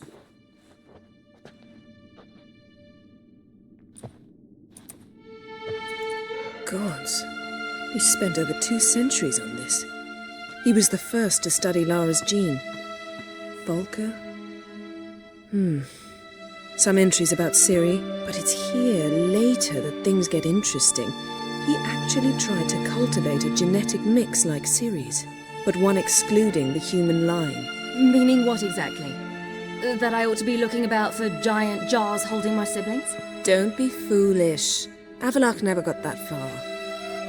Gods. He spent over 2 centuries on this. He was the first to study Lara's gene. Volker? Some entries about Ciri, but it's here, later, that things get interesting. He actually tried to cultivate a genetic mix like Ciri's, but one excluding the human line. Meaning what exactly? That I ought to be looking about for giant jars holding my siblings? Don't be foolish. Avallach never got that far.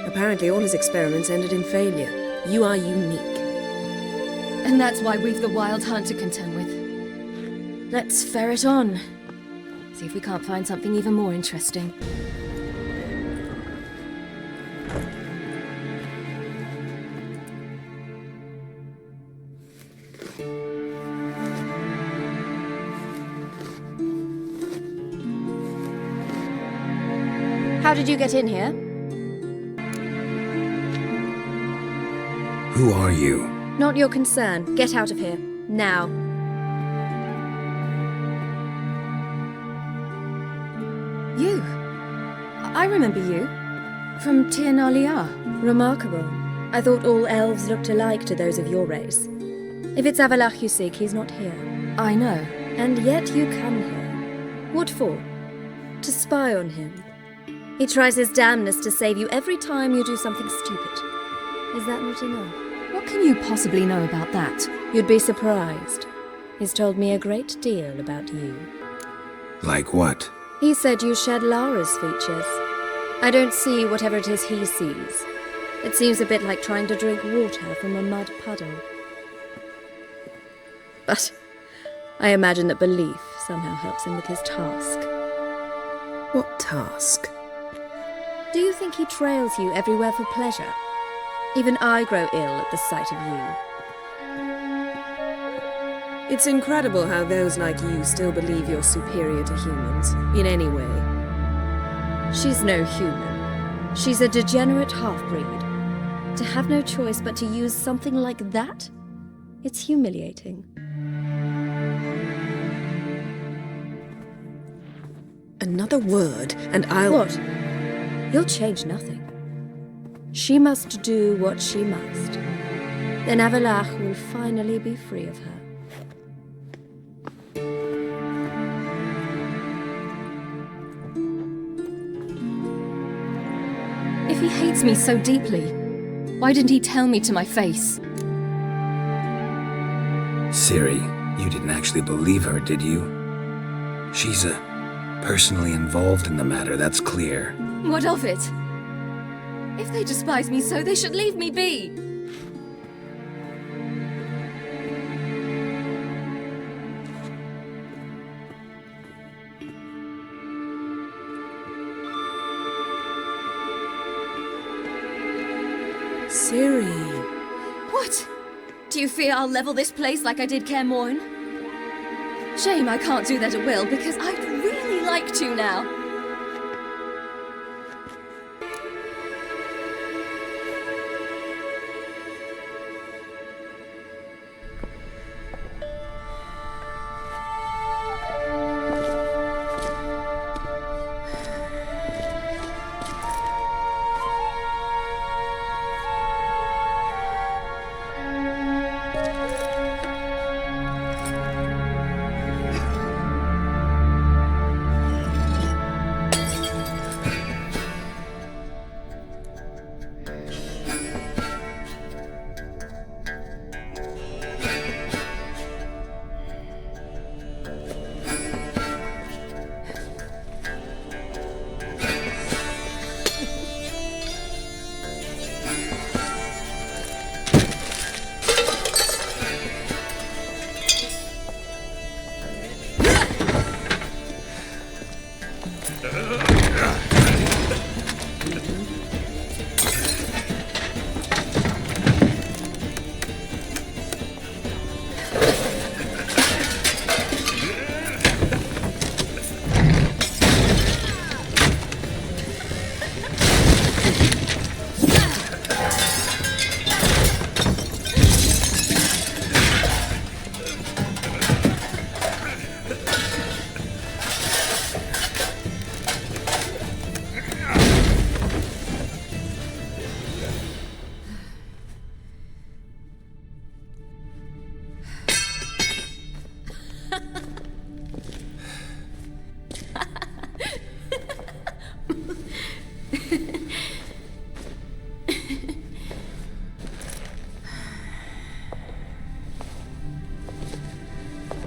Apparently all his experiments ended in failure. You are unique. And that's why we've the Wild Hunt to contend with. Let's ferret on. See if we can't find something even more interesting. How did you get in here? Who are you? Not your concern. Get out of here. Now. You. I remember you. From Tir na Liar. Remarkable. I thought all elves looked alike to those of your race. If it's Avalach you seek, he's not here. I know. And yet you come here. What for? To spy on him. He tries his damnedest to save you every time you do something stupid. Is that not enough? What can you possibly know about that? You'd be surprised. He's told me a great deal about you. Like what? He said you shared Lara's features. I don't see whatever it is he sees. It seems a bit like trying to drink water from a mud puddle. But I imagine that belief somehow helps him with his task. What task? Do you think he trails you everywhere for pleasure? Even I grow ill at the sight of you. It's incredible how those like you still believe you're superior to humans, in any way. She's no human. She's a degenerate half-breed. To have no choice but to use something like that? It's humiliating. Another word, and I'll... What? You'll change nothing. She must do what she must. Then Avalach will finally be free of her. If he hates me so deeply, why didn't he tell me to my face? Ciri, you didn't actually believe her, did you? She's personally involved in the matter, that's clear. What of it? If they despise me so, they should leave me be. Ciri. What? Do you fear I'll level this place like I did Kaer Morhen? Shame I can't do that at will, because I'd really like to now.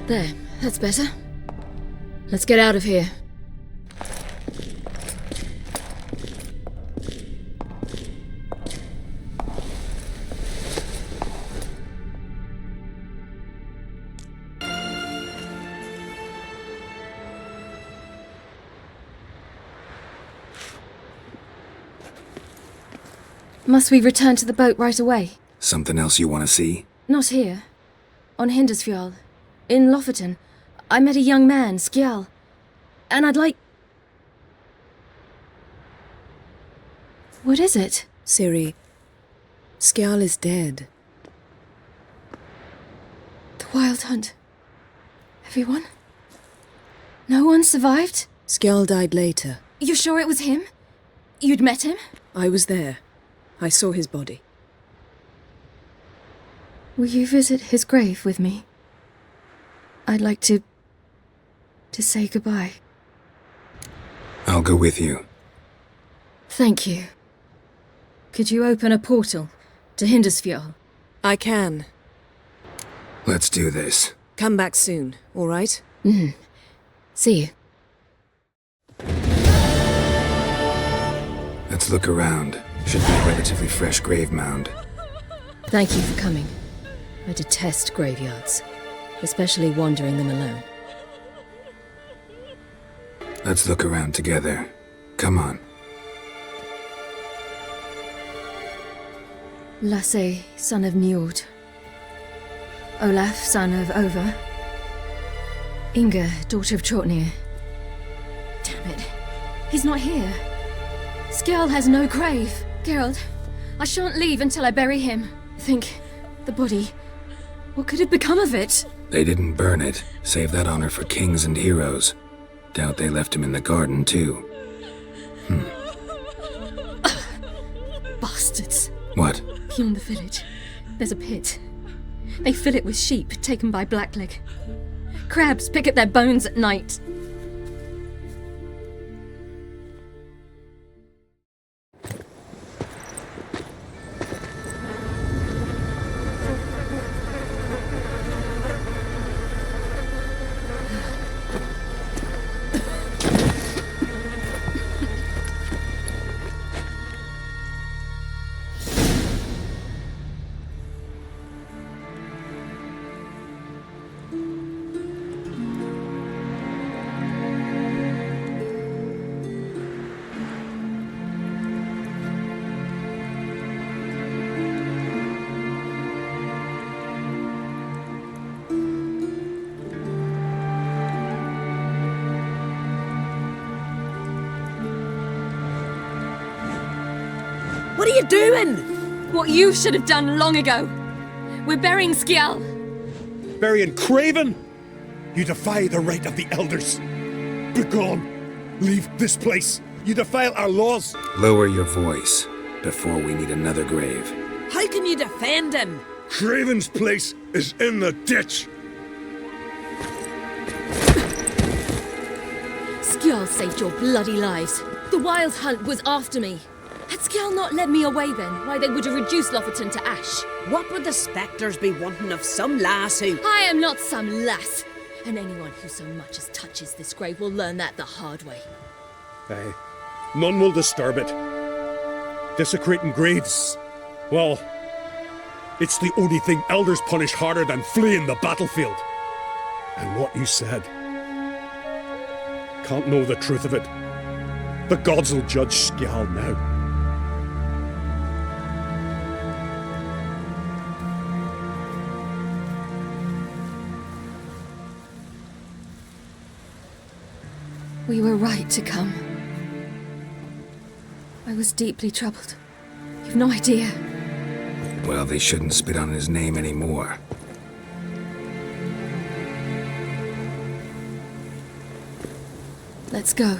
There, that's better. Let's get out of here. Must we return to the boat right away? Something else you want to see? Not here. On Hindersfjall. In Lofoten. I met a young man, Skjal. And I'd like... What is it? Ciri, Skjal is dead. The Wild Hunt. Everyone? No one survived? Skjal died later. You sure it was him? You'd met him? I was there. I saw his body. Will you visit his grave with me? I'd like to say goodbye. I'll go with you. Thank you. Could you open a portal to Hindersfjall? I can. Let's do this. Come back soon, all right? See you. Let's look around. Should be a relatively fresh grave mound. Thank you for coming. I detest graveyards, especially wandering them alone. Let's look around together. Come on. Lasse, son of Njord. Olaf, son of Over. Inga, daughter of Trotnir. Damn it. He's not here. Skjal has no grave. Geralt, I shan't leave until I bury him. Think, the body. What could have become of it? They didn't burn it. Save that honor for kings and heroes. Doubt they left him in the garden, too. Bastards. What? Beyond the village, there's a pit. They fill it with sheep taken by Blackleg. Crabs pick at their bones at night. What are you doing? What you should have done long ago. We're burying Skjal. Burying Craven? You defy the right of the elders. Begone. Leave this place. You defile our laws. Lower your voice before we need another grave. How can you defend him? Craven's place is in the ditch. Skjal saved your bloody lives. The Wild Hunt was after me. Had Skjal not led me away then, why they would have reduced Lofoten to ash. What would the spectres be wanting of some lass who... I am not some lass, and anyone who so much as touches this grave will learn that the hard way. Aye. None will disturb it. Desecrating graves. Well, it's the only thing elders punish harder than fleeing the battlefield. And what you said. Can't know the truth of it. The gods will judge Skjal now. We were right to come. I was deeply troubled. You've no idea. Well, they shouldn't spit on his name anymore. Let's go.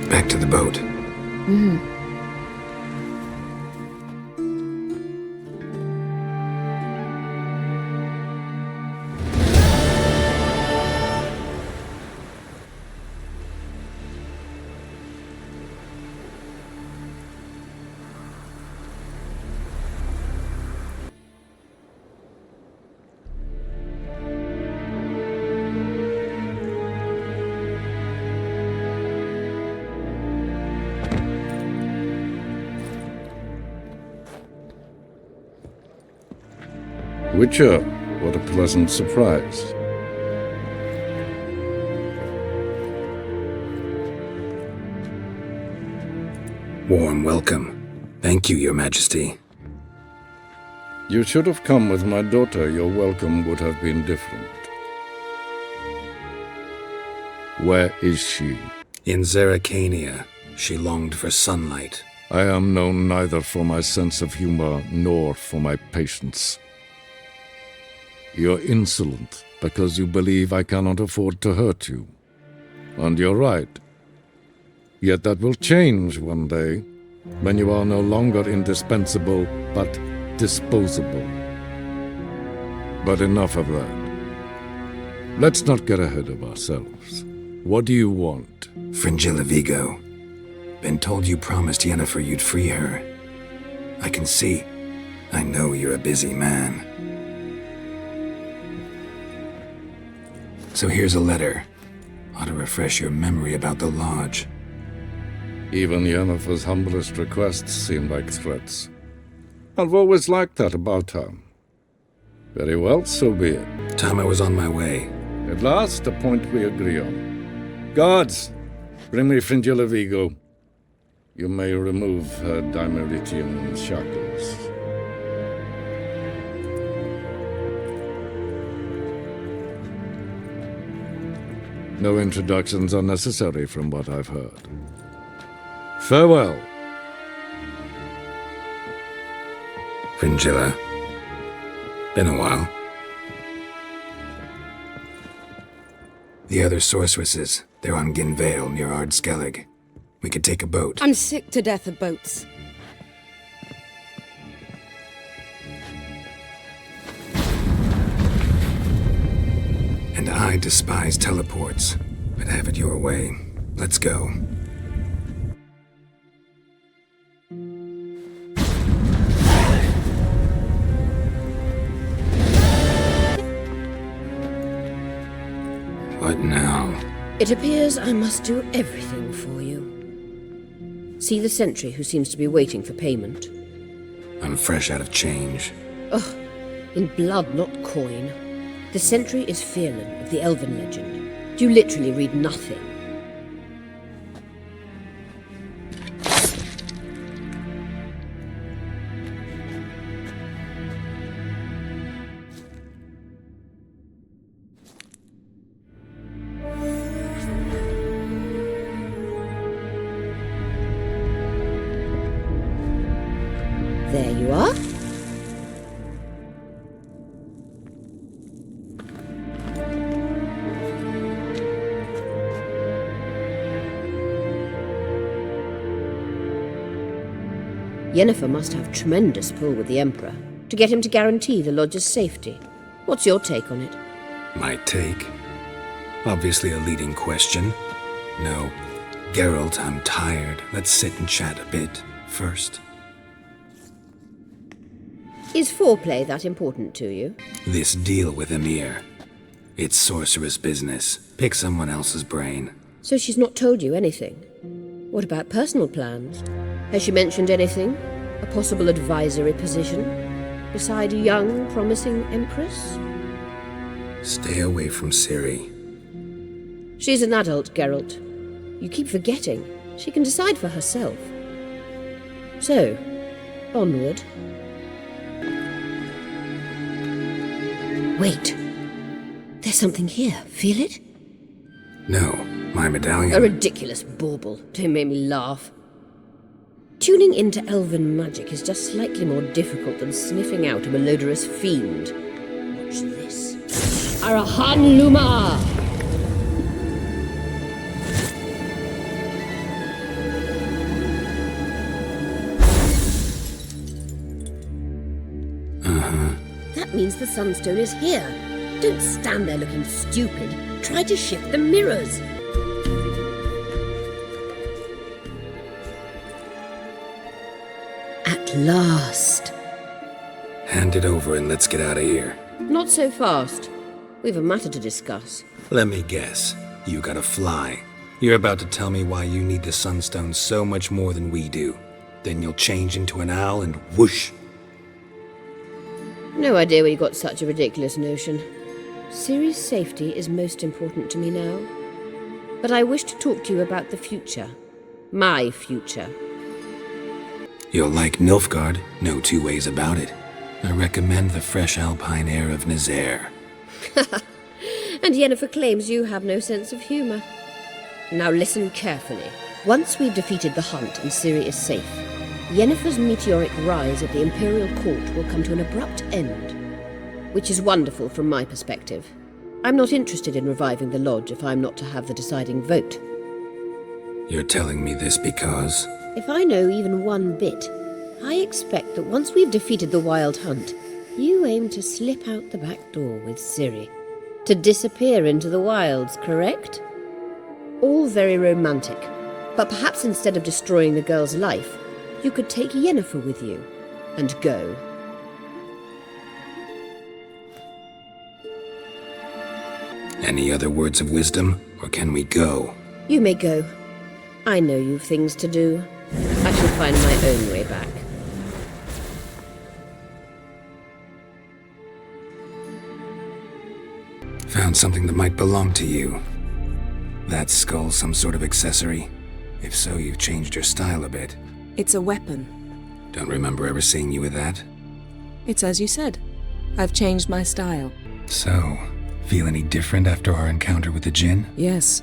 Back to the boat. Witcher, what a pleasant surprise. Warm welcome. Thank you, Your Majesty. You should have come with my daughter. Your welcome would have been different. Where is she? In Zeracania. She longed for sunlight. I am known neither for my sense of humor nor for my patience. You're insolent because you believe I cannot afford to hurt you. And you're right. Yet that will change one day, when you are no longer indispensable, but disposable. But enough of that. Let's not get ahead of ourselves. What do you want? Fringilla Vigo. Been told you promised Yennefer you'd free her. I can see. I know you're a busy man. So here's a letter. Ought to refresh your memory about the lodge. Even Yennefer's humblest requests seem like threats. I've always liked that about her. Very well, so be it. Time I was on my way. At last, a point we agree on. Guards, bring me Fringilla Vigo. You may remove her Dimeritian shackles. No introductions are necessary from what I've heard. Farewell. Fringilla. Been a while. The other sorceresses, they're on Ginvale near Skellige. We could take a boat. I'm sick to death of boats. And I despise teleports, but have it your way. Let's go. What now? It appears I must do everything for you. See the sentry who seems to be waiting for payment? I'm fresh out of change. Ugh, in blood, not coin. The sentry is Velen of the Elven legend. You literally read nothing. There you are. Yennefer must have tremendous pull with the Emperor to get him to guarantee the lodge's safety. What's your take on it? My take? Obviously a leading question. No. Geralt, I'm tired. Let's sit and chat a bit first. Is foreplay that important to you? This deal with Emir. It's sorceress business. Pick someone else's brain. So she's not told you anything? What about personal plans? Has she mentioned anything? A possible advisory position? Beside a young, promising empress? Stay away from Ciri. She's an adult, Geralt. You keep forgetting. She can decide for herself. So, onward. Wait. There's something here. Feel it? No, my medallion. A ridiculous bauble. Don't make me laugh. Tuning into elven magic is just slightly more difficult than sniffing out a malodorous fiend. Watch this. Arahan Luma! That means the Sunstone is here. Don't stand there looking stupid. Try to shift the mirrors. At last. Hand it over and let's get out of here. Not so fast. We've a matter to discuss. Let me guess. You gotta fly. You're about to tell me why you need the Sunstone so much more than we do. Then you'll change into an owl and whoosh. No idea where you got such a ridiculous notion. Ciri's safety is most important to me now. But I wish to talk to you about the future. My future. You'll like Nilfgaard, no two ways about it. I recommend the fresh alpine air of Nazaire. And Yennefer claims you have no sense of humour. Now listen carefully. Once we've defeated the hunt and Ciri is safe, Yennefer's meteoric rise at the Imperial Court will come to an abrupt end. Which is wonderful from my perspective. I'm not interested in reviving the Lodge if I'm not to have the deciding vote. You're telling me this because... If I know even one bit, I expect that once we've defeated the Wild Hunt, you aim to slip out the back door with Ciri. To disappear into the wilds, correct? All very romantic. But perhaps instead of destroying the girl's life, you could take Yennefer with you and go. Any other words of wisdom, or can we go? You may go. I know you've things to do. I shall find my own way back. Found something that might belong to you. That skull some sort of accessory? If so, you've changed your style a bit. It's a weapon. Don't remember ever seeing you with that. It's as you said. I've changed my style. So, feel any different after our encounter with the Djinn? Yes.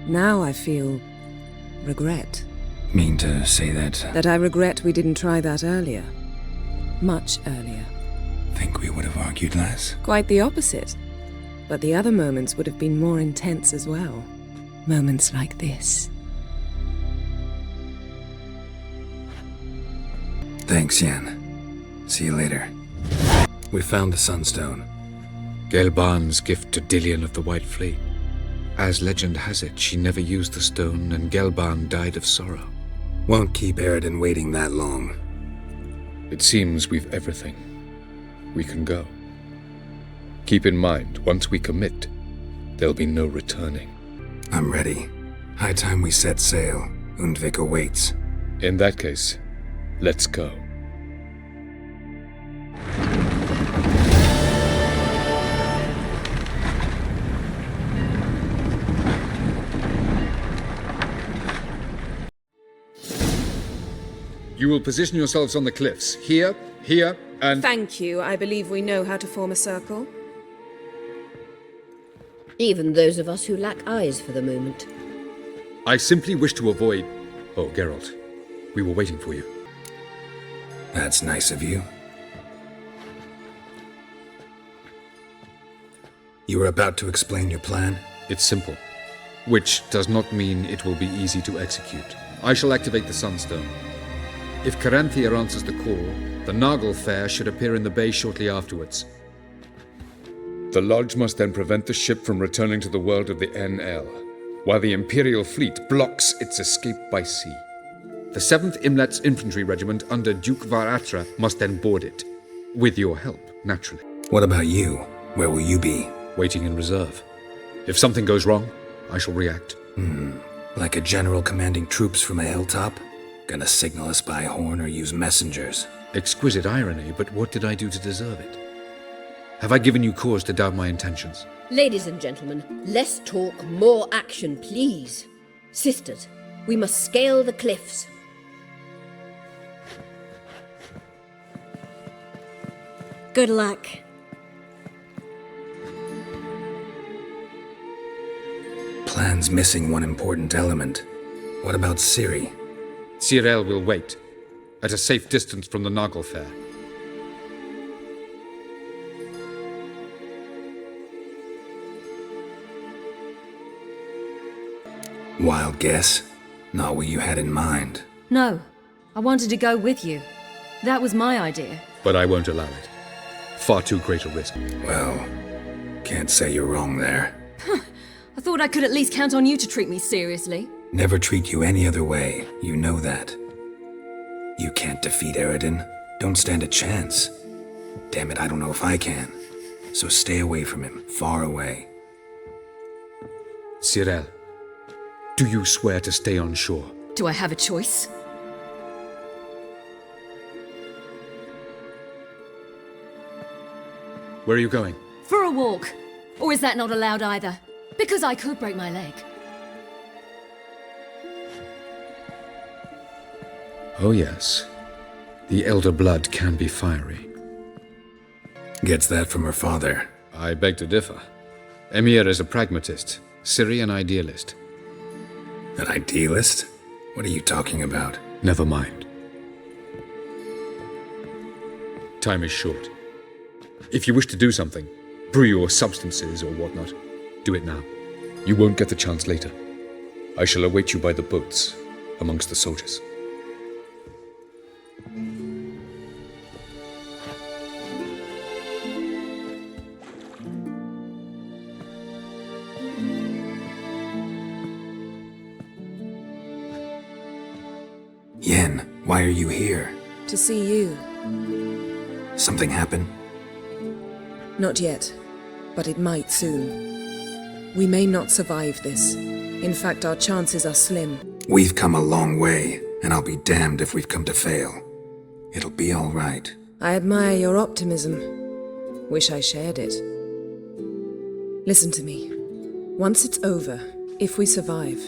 Now I feel... regret. Mean to say that... That I regret we didn't try that earlier. Much earlier. Think we would have argued less? Quite the opposite. But the other moments would have been more intense as well. Moments like this. Thanks, Yen. See you later. We found the Sunstone. Gelban's gift to Dillion of the White Fleet. As legend has it, she never used the stone, and Gelban died of sorrow. Won't keep Eredin waiting that long. It seems we've everything. We can go. Keep in mind, once we commit, there'll be no returning. I'm ready. High time we set sail. Undvik awaits. In that case, let's go. You will position yourselves on the cliffs. Here, here, and... Thank you. I believe we know how to form a circle. Even those of us who lack eyes for the moment. I simply wish to avoid... Oh, Geralt. We were waiting for you. That's nice of you. You were about to explain your plan? It's simple. Which does not mean it will be easy to execute. I shall activate the Sunstone. If Caranthia answers the call, the Nagel Fair should appear in the bay shortly afterwards. The Lodge must then prevent the ship from returning to the world of the NL, while the Imperial fleet blocks its escape by sea. The 7th Imlet's infantry regiment under Duke Varatra must then board it. With your help, naturally. What about you? Where will you be? Waiting in reserve. If something goes wrong, I shall react. Like a general commanding troops from a hilltop? Gonna signal us by horn or use messengers? Exquisite irony, but what did I do to deserve it? Have I given you cause to doubt my intentions? Ladies and gentlemen, less talk, more action, please. Sisters, we must scale the cliffs. Good luck. Plan's missing one important element. What about Ciri? Cyril will wait, at a safe distance from the Nagel Fair. Wild guess? Not what you had in mind. No, I wanted to go with you. That was my idea. But I won't allow it. Far too great a risk. Well, can't say you're wrong there. I thought I could at least count on you to treat me seriously. Never treat you any other way, you know that. You can't defeat Eredin. Don't stand a chance. Damn it, I don't know if I can. So stay away from him, far away. Cyril, do you swear to stay on shore? Do I have a choice? Where are you going? For a walk. Or is that not allowed either? Because I could break my leg. Oh yes. The elder blood can be fiery. Gets that from her father. I beg to differ. Emir is a pragmatist, Ciri an idealist. An idealist? What are you talking about? Never mind. Time is short. If you wish to do something, brew your substances or whatnot, do it now. You won't get the chance later. I shall await you by the boats, amongst the soldiers. Yen, why are you here? To see you. Something happen? Not yet, but it might soon. We may not survive this. In fact, our chances are slim. We've come a long way, and I'll be damned if we've come to fail. It'll be all right. I admire your optimism. Wish I shared it. Listen to me. Once it's over, if we survive,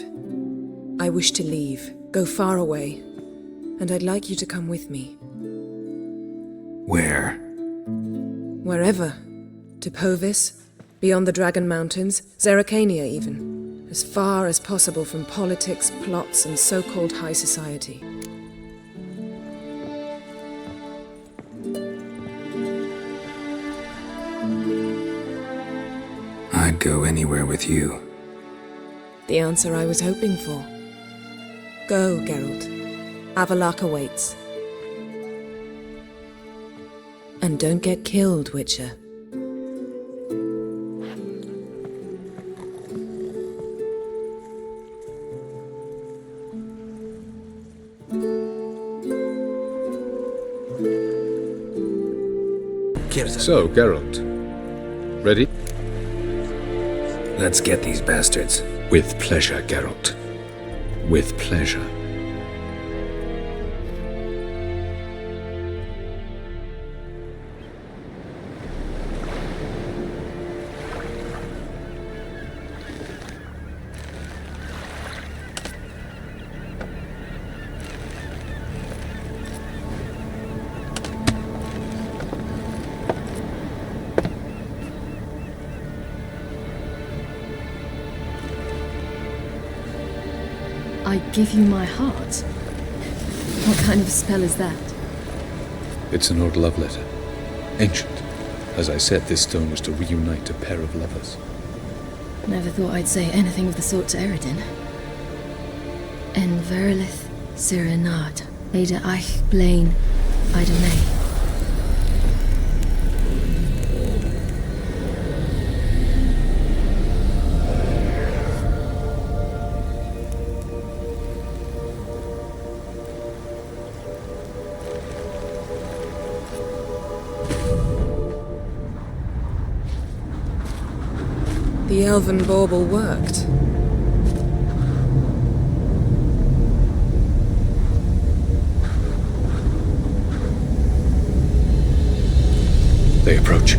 I wish to leave, go far away, and I'd like you to come with me. Where? Wherever. To Povis, beyond the Dragon Mountains, Zeracania even. As far as possible from politics, plots, and so-called high society. I'd go anywhere with you. The answer I was hoping for. Go, Geralt. Avalok awaits. And don't get killed, Witcher. So, Geralt. Ready? Let's get these bastards. With pleasure, Geralt. With pleasure. I give you my heart? What kind of spell is that? It's an old love letter. Ancient. As I said, this stone was to reunite a pair of lovers. Never thought I'd say anything of the sort to Eredin. En verilith Sirenad, Ada Eich Blaine, Ida May. The elven bauble worked. They approach.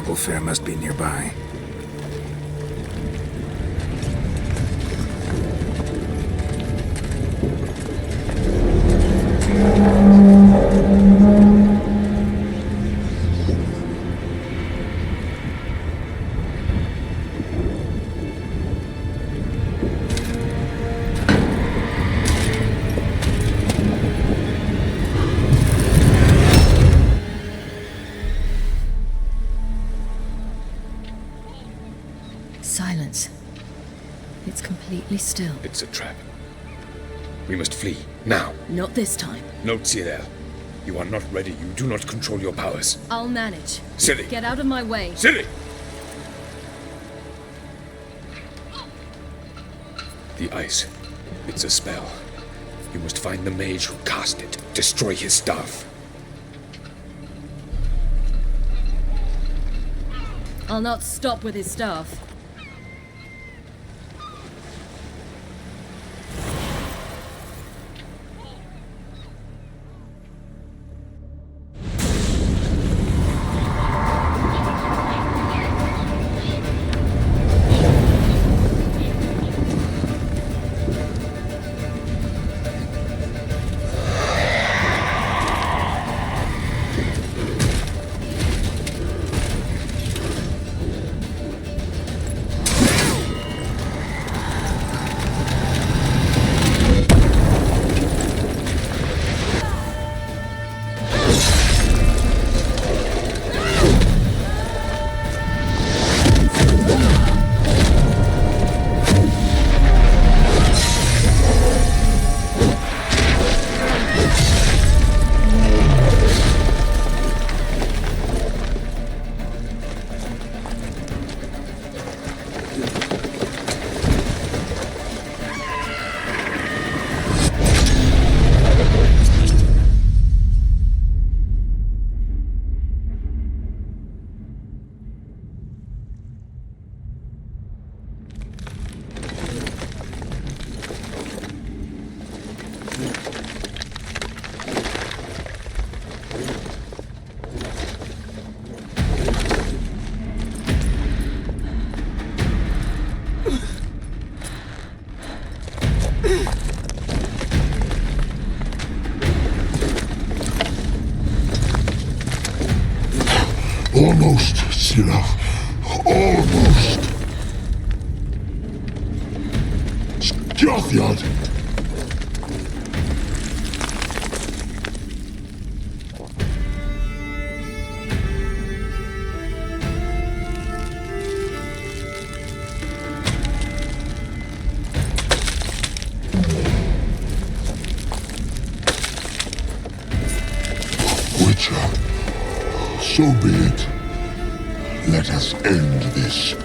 Nagle Fair must be nearby. Silence. It's completely still. It's a trap. We must flee, now. Not this time. No, Ciri. You are not ready. You do not control your powers. I'll manage. Ciri! Get out of my way. Ciri! The ice. It's a spell. You must find the mage who cast it. Destroy his staff. I'll not stop with his staff. Almost, Ciri. Almost. Scathjad. Witcher, so be it. Let us end this.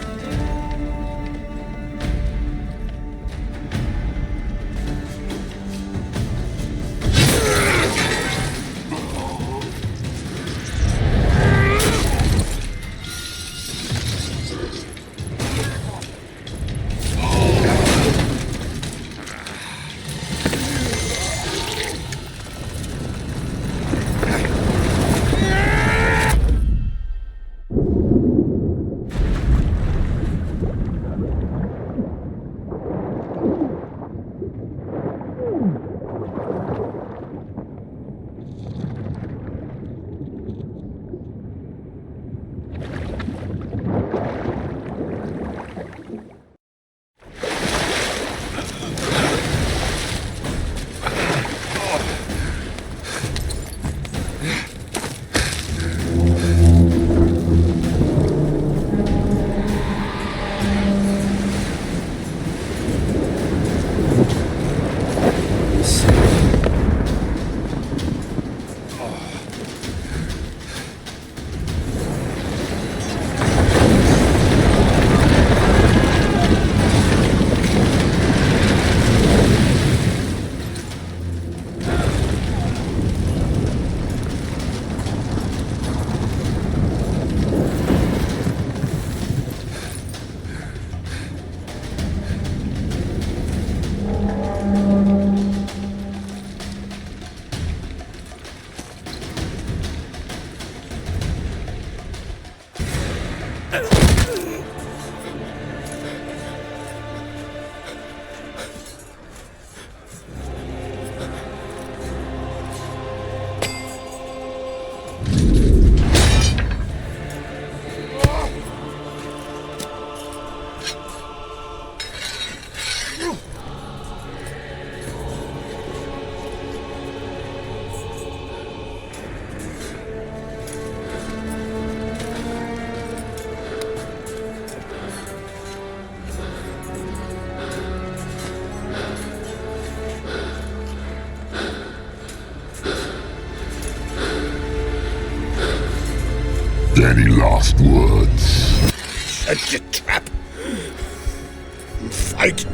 Any last words? Shut your trap. And fight.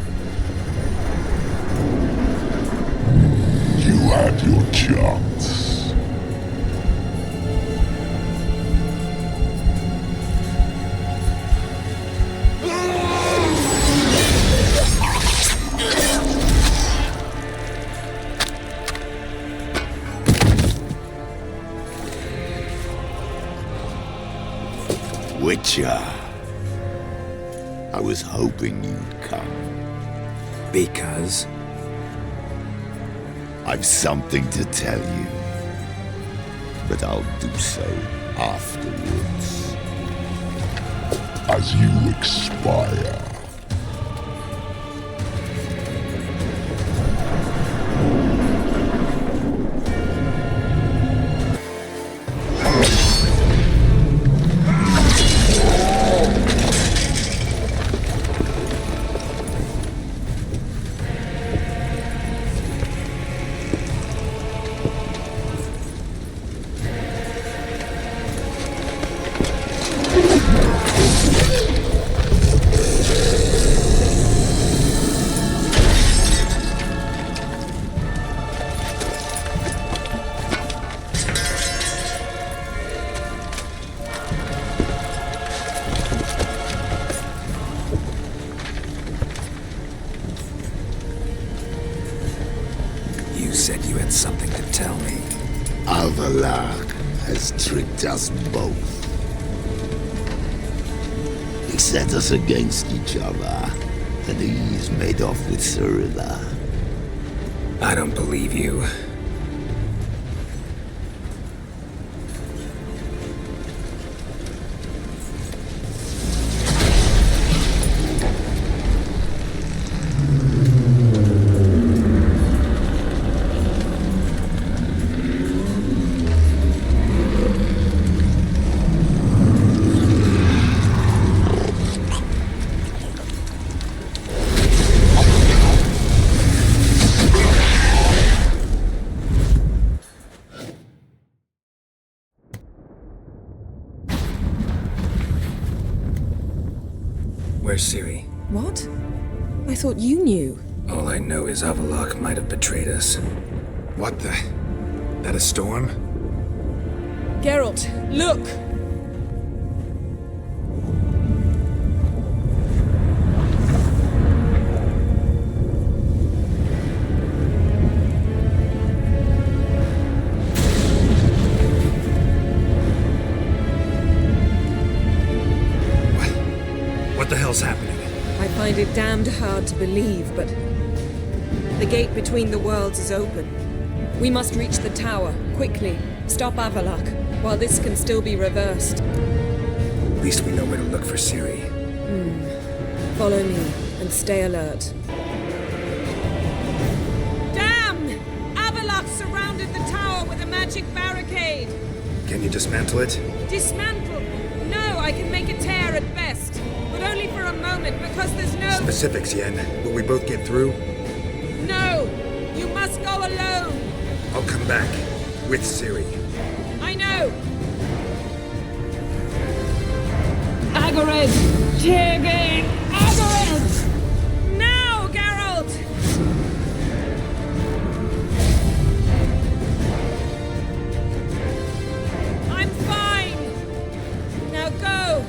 You had your chance. Witcher. I was hoping you'd come. Because? I've something to tell you. But I'll do so afterwards. As you expire. Something to tell me. Alvalar has tricked us both. He set us against each other, and he's made off with Ciri. I don't believe you. Where's Ciri? What? I thought you knew. All I know is Avallac'h might have betrayed us. What the? That a storm? Geralt, look! What the hell's happening? I find it damned hard to believe, but the gate between the worlds is open. We must reach the tower, quickly. Stop Avallac'h, while this can still be reversed. At least we know where to look for Ciri. Follow me, and stay alert. Damn! Avallac'h surrounded the tower with a magic barricade! Can you dismantle it? Dismantle? No, I can make a tear at best. But only for a moment, because there's no... Specifics, Yen. Will we both get through? No! You must go alone! I'll come back. With Ciri. I know! Agored! Tirgain! Agored! Now, Geralt! I'm fine! Now go!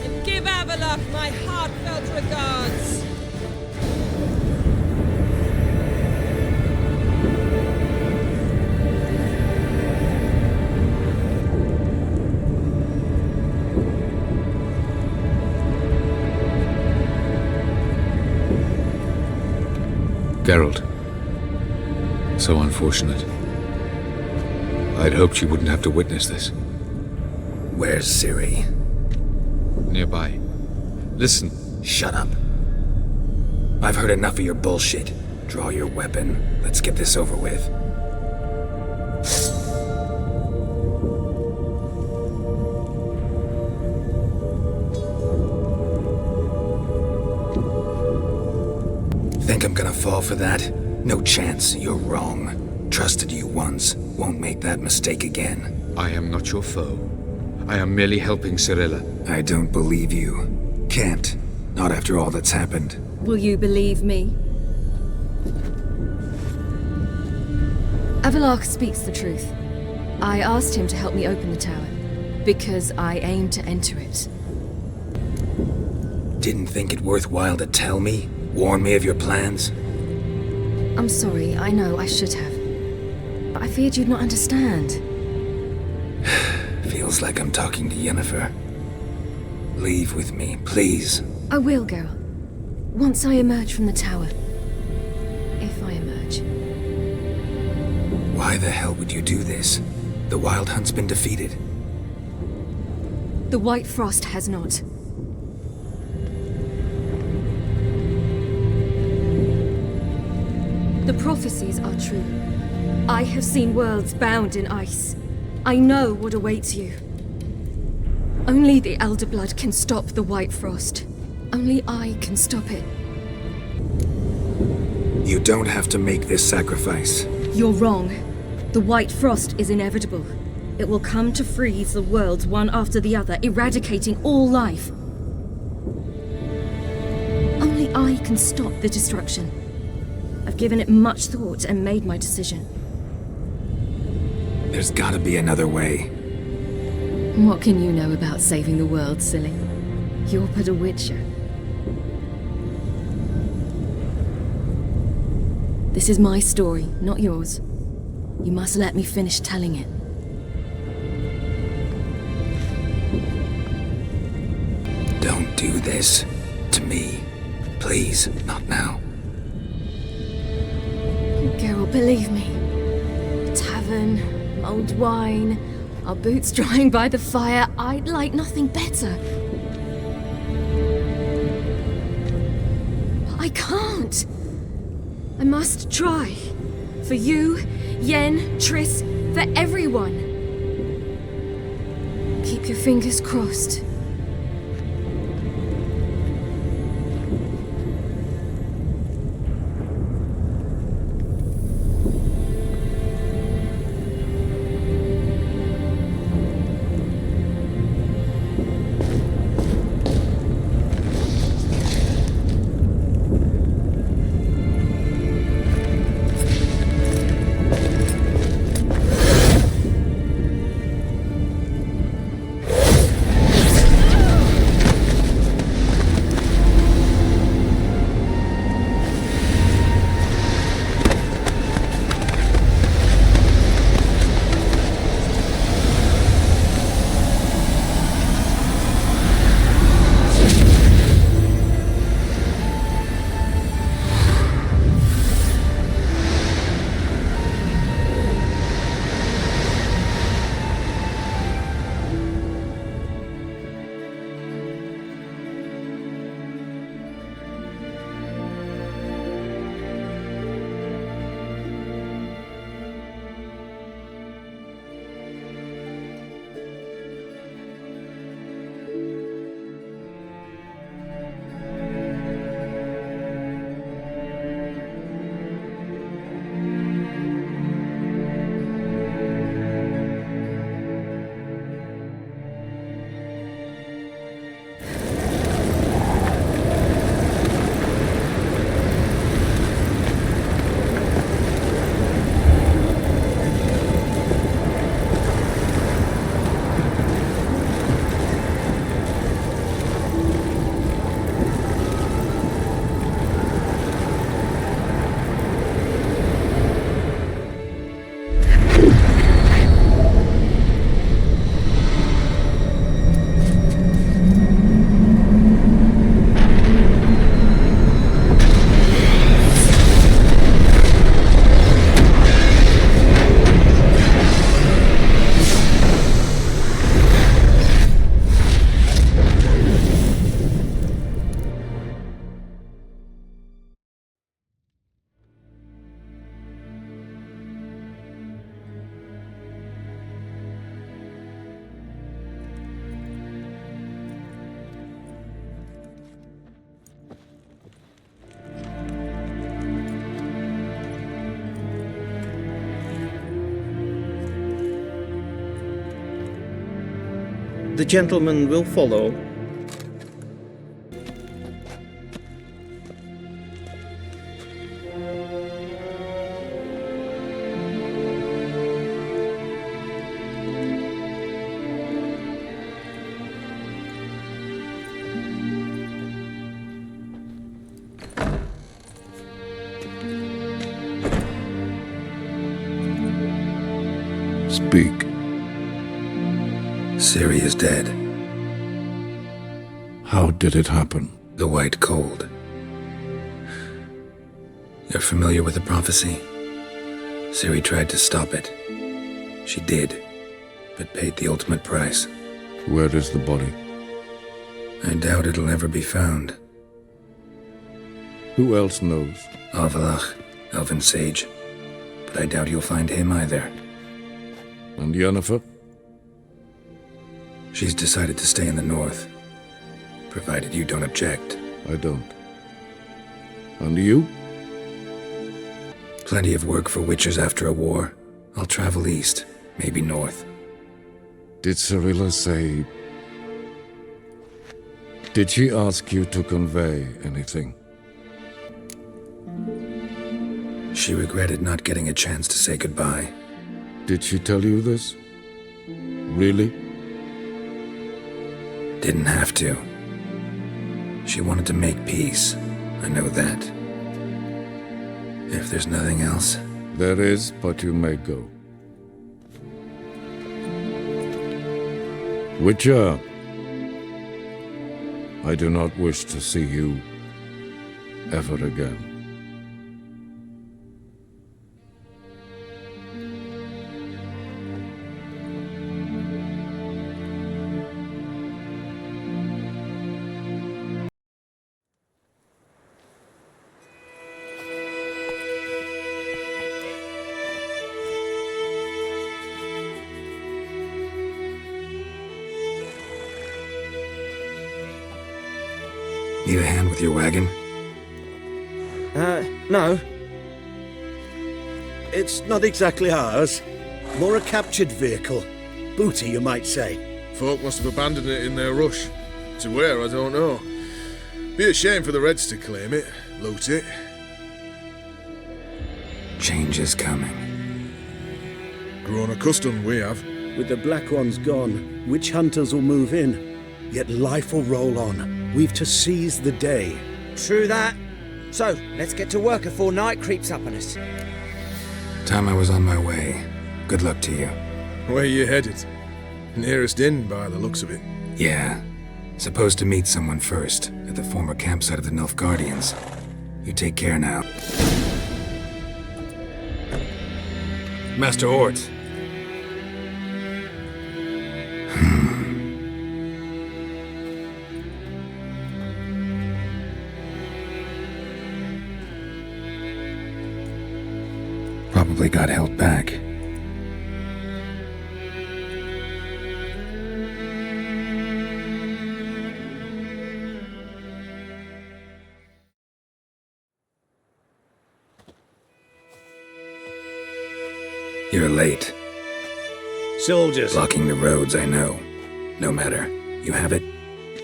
And give Avallac'h my heartfelt regards! Geralt. So unfortunate. I'd hoped you wouldn't have to witness this. Where's Ciri? Nearby. Listen. Shut up. I've heard enough of your bullshit. Draw your weapon. Let's get this over with. Think I'm gonna fall for that? No chance. You're wrong. Trusted you once. Won't make that mistake again. I am not your foe. I am merely helping Cirilla. I don't believe you. Can't. Not after all that's happened. Will you believe me? Avallac'h speaks the truth. I asked him to help me open the tower, because I aim to enter it. Didn't think it worthwhile to tell me? Warn me of your plans? I'm sorry, I know I should have. But I feared you'd not understand. Feels like I'm talking to Yennefer. Leave with me, please. I will, Geralt. Once I emerge from the tower. If I emerge. Why the hell would you do this? The Wild Hunt's been defeated. The White Frost has not. The prophecies are true. I have seen worlds bound in ice. I know what awaits you. Only the Elder Blood can stop the White Frost. Only I can stop it. You don't have to make this sacrifice. You're wrong. The White Frost is inevitable. It will come to freeze the worlds one after the other, eradicating all life. Only I can stop the destruction. I've given it much thought and made my decision. There's gotta be another way. What can you know about saving the world, silly? You're but a witcher. This is my story, not yours. You must let me finish telling it. Don't do this to me. Please, not now. Geralt, believe me. A tavern, mulled wine, our boots drying by the fire. I'd like nothing better. But I can't. I must try. For you, Yen, Triss, for everyone. Keep your fingers crossed. The gentleman will follow. Speak. Ciri is dead. How did it happen? The White Cold. You're familiar with the prophecy? Ciri tried to stop it. She did, but paid the ultimate price. Where is the body? I doubt it'll ever be found. Who else knows? Avallac'h, Elven Sage. But I doubt you'll find him either. And Yennefer? She's decided to stay in the north. Provided you don't object. I don't. And you? Plenty of work for witchers after a war. I'll travel east, maybe north. Did Cirilla say... Did she ask you to convey anything? She regretted not getting a chance to say goodbye. Did she tell you this? Really? Didn't have to. She wanted to make peace. I know that. If there's nothing else... There is, but you may go. Witcher, I do not wish to see you ever again. Need a hand with your wagon? No. It's not exactly ours. More a captured vehicle. Booty, you might say. Folk must have abandoned it in their rush. To where, I don't know. Be a shame for the Reds to claim it, loot it. Change is coming. Grown accustomed, we have. With the Black Ones gone, witch hunters will move in. Yet life will roll on. We've to seize the day. True that. So, let's get to work before night creeps up on us. Time I was on my way. Good luck to you. Where you headed? Nearest inn, by the looks of it. Yeah. Supposed to meet someone first, at the former campsite of the Nilfgaardians. You take care now. Master Ort. Probably got held back. You're late. Soldiers. Blocking the roads, I know. No matter. You have it?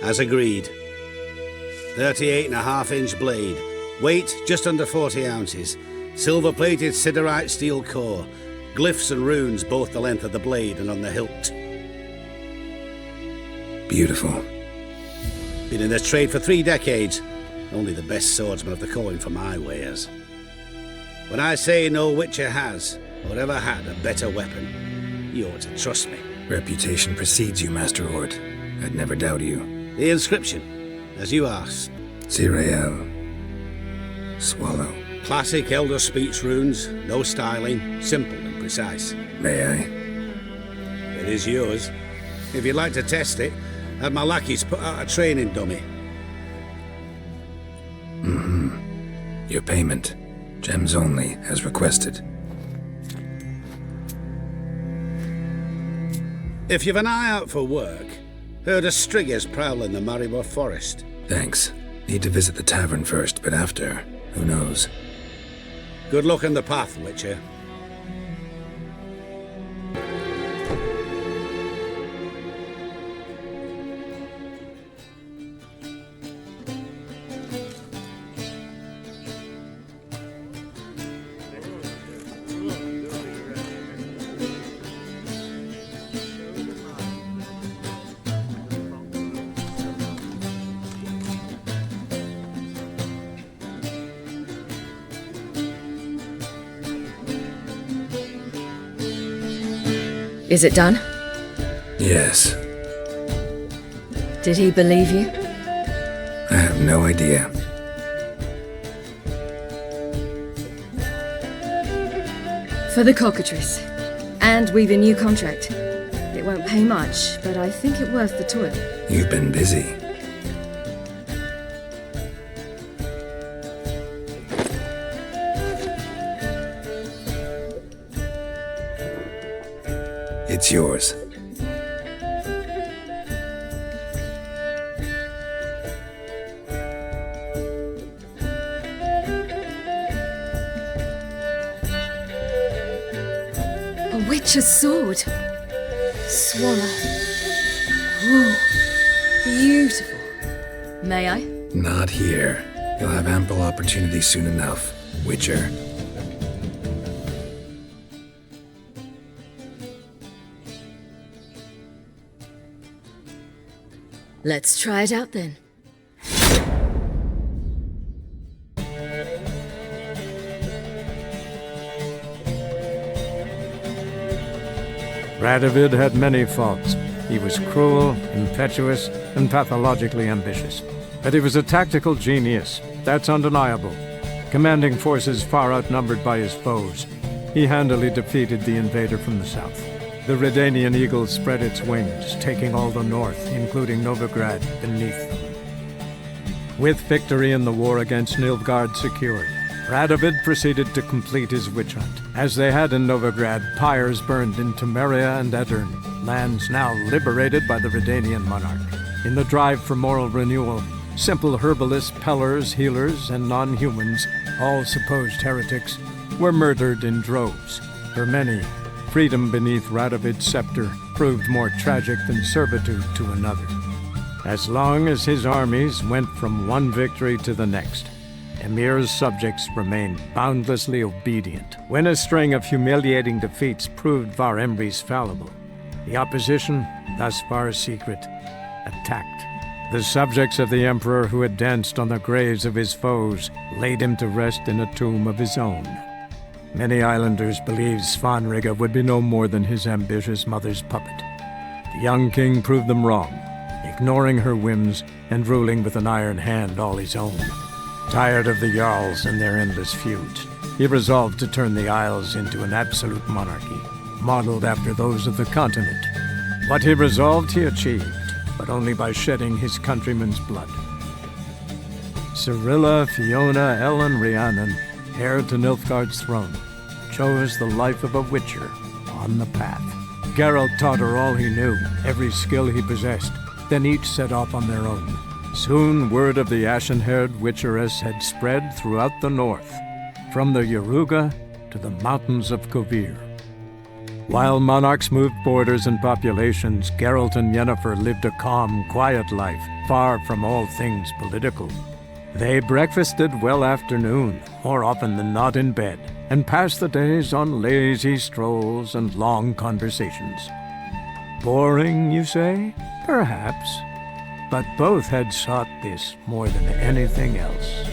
As agreed. 38.5-inch blade. Weight just under 40 ounces. Silver-plated siderite steel core. Glyphs and runes both the length of the blade and on the hilt. Beautiful. Been in this trade for 3 decades. Only the best swordsman of the calling for my wares. When I say no witcher has, or ever had, a better weapon, you ought to trust me. Reputation precedes you, Master Ort. I'd never doubt you. The inscription, as you asked. Zirael. Swallow. Classic Elder Speech runes, no styling, simple and precise. May I? It is yours. If you'd like to test it, have my lackeys put out a training dummy. Your payment. Gems only, as requested. If you've an eye out for work, heard of striggers prowling the Maribor forest. Thanks. Need to visit the tavern first, but after, who knows? Good luck on the path, Witcher. Is it done? Yes. Did he believe you? I have no idea. For the cockatrice. And we've a new contract. It won't pay much, but I think it worth the toil. You've been busy. It's yours. A witch's sword. Swallow. Ooh, beautiful. May I? Not here. You'll have ample opportunity soon enough, Witcher. Let's try it out then. Radovid had many faults. He was cruel, impetuous, and pathologically ambitious. But he was a tactical genius, that's undeniable. Commanding forces far outnumbered by his foes, he handily defeated the invader from the south. The Redanian eagle spread its wings, taking all the north, including Novigrad, beneath them. With victory in the war against Nilfgaard secured, Radovid proceeded to complete his witch hunt. As they had in Novigrad, pyres burned in Temeria and Edirn, lands now liberated by the Redanian monarch. In the drive for moral renewal, simple herbalists, pellers, healers, and non-humans, all supposed heretics, were murdered in droves. For many, freedom beneath Radovid's scepter proved more tragic than servitude to another. As long as his armies went from one victory to the next, Emir's subjects remained boundlessly obedient. When a string of humiliating defeats proved Var Emreis fallible, the opposition, thus far secret, attacked. The subjects of the Emperor who had danced on the graves of his foes laid him to rest in a tomb of his own. Many islanders believed Svanrige would be no more than his ambitious mother's puppet. The young king proved them wrong, ignoring her whims and ruling with an iron hand all his own. Tired of the Jarls and their endless feuds, he resolved to turn the Isles into an absolute monarchy, modeled after those of the continent. What he resolved he achieved, but only by shedding his countrymen's blood. Cirilla, Fiona, Ellen, Rhiannon, heir to Nilfgaard's throne, chose the life of a witcher on the path. Geralt taught her all he knew, every skill he possessed, then each set off on their own. Soon word of the ashen-haired witcheress had spread throughout the north, from the Yaruga to the mountains of Kovir. While monarchs moved borders and populations, Geralt and Yennefer lived a calm, quiet life, far from all things political. They breakfasted well after noon, more often than not in bed, and passed the days on lazy strolls and long conversations. Boring, you say? Perhaps. But both had sought this more than anything else.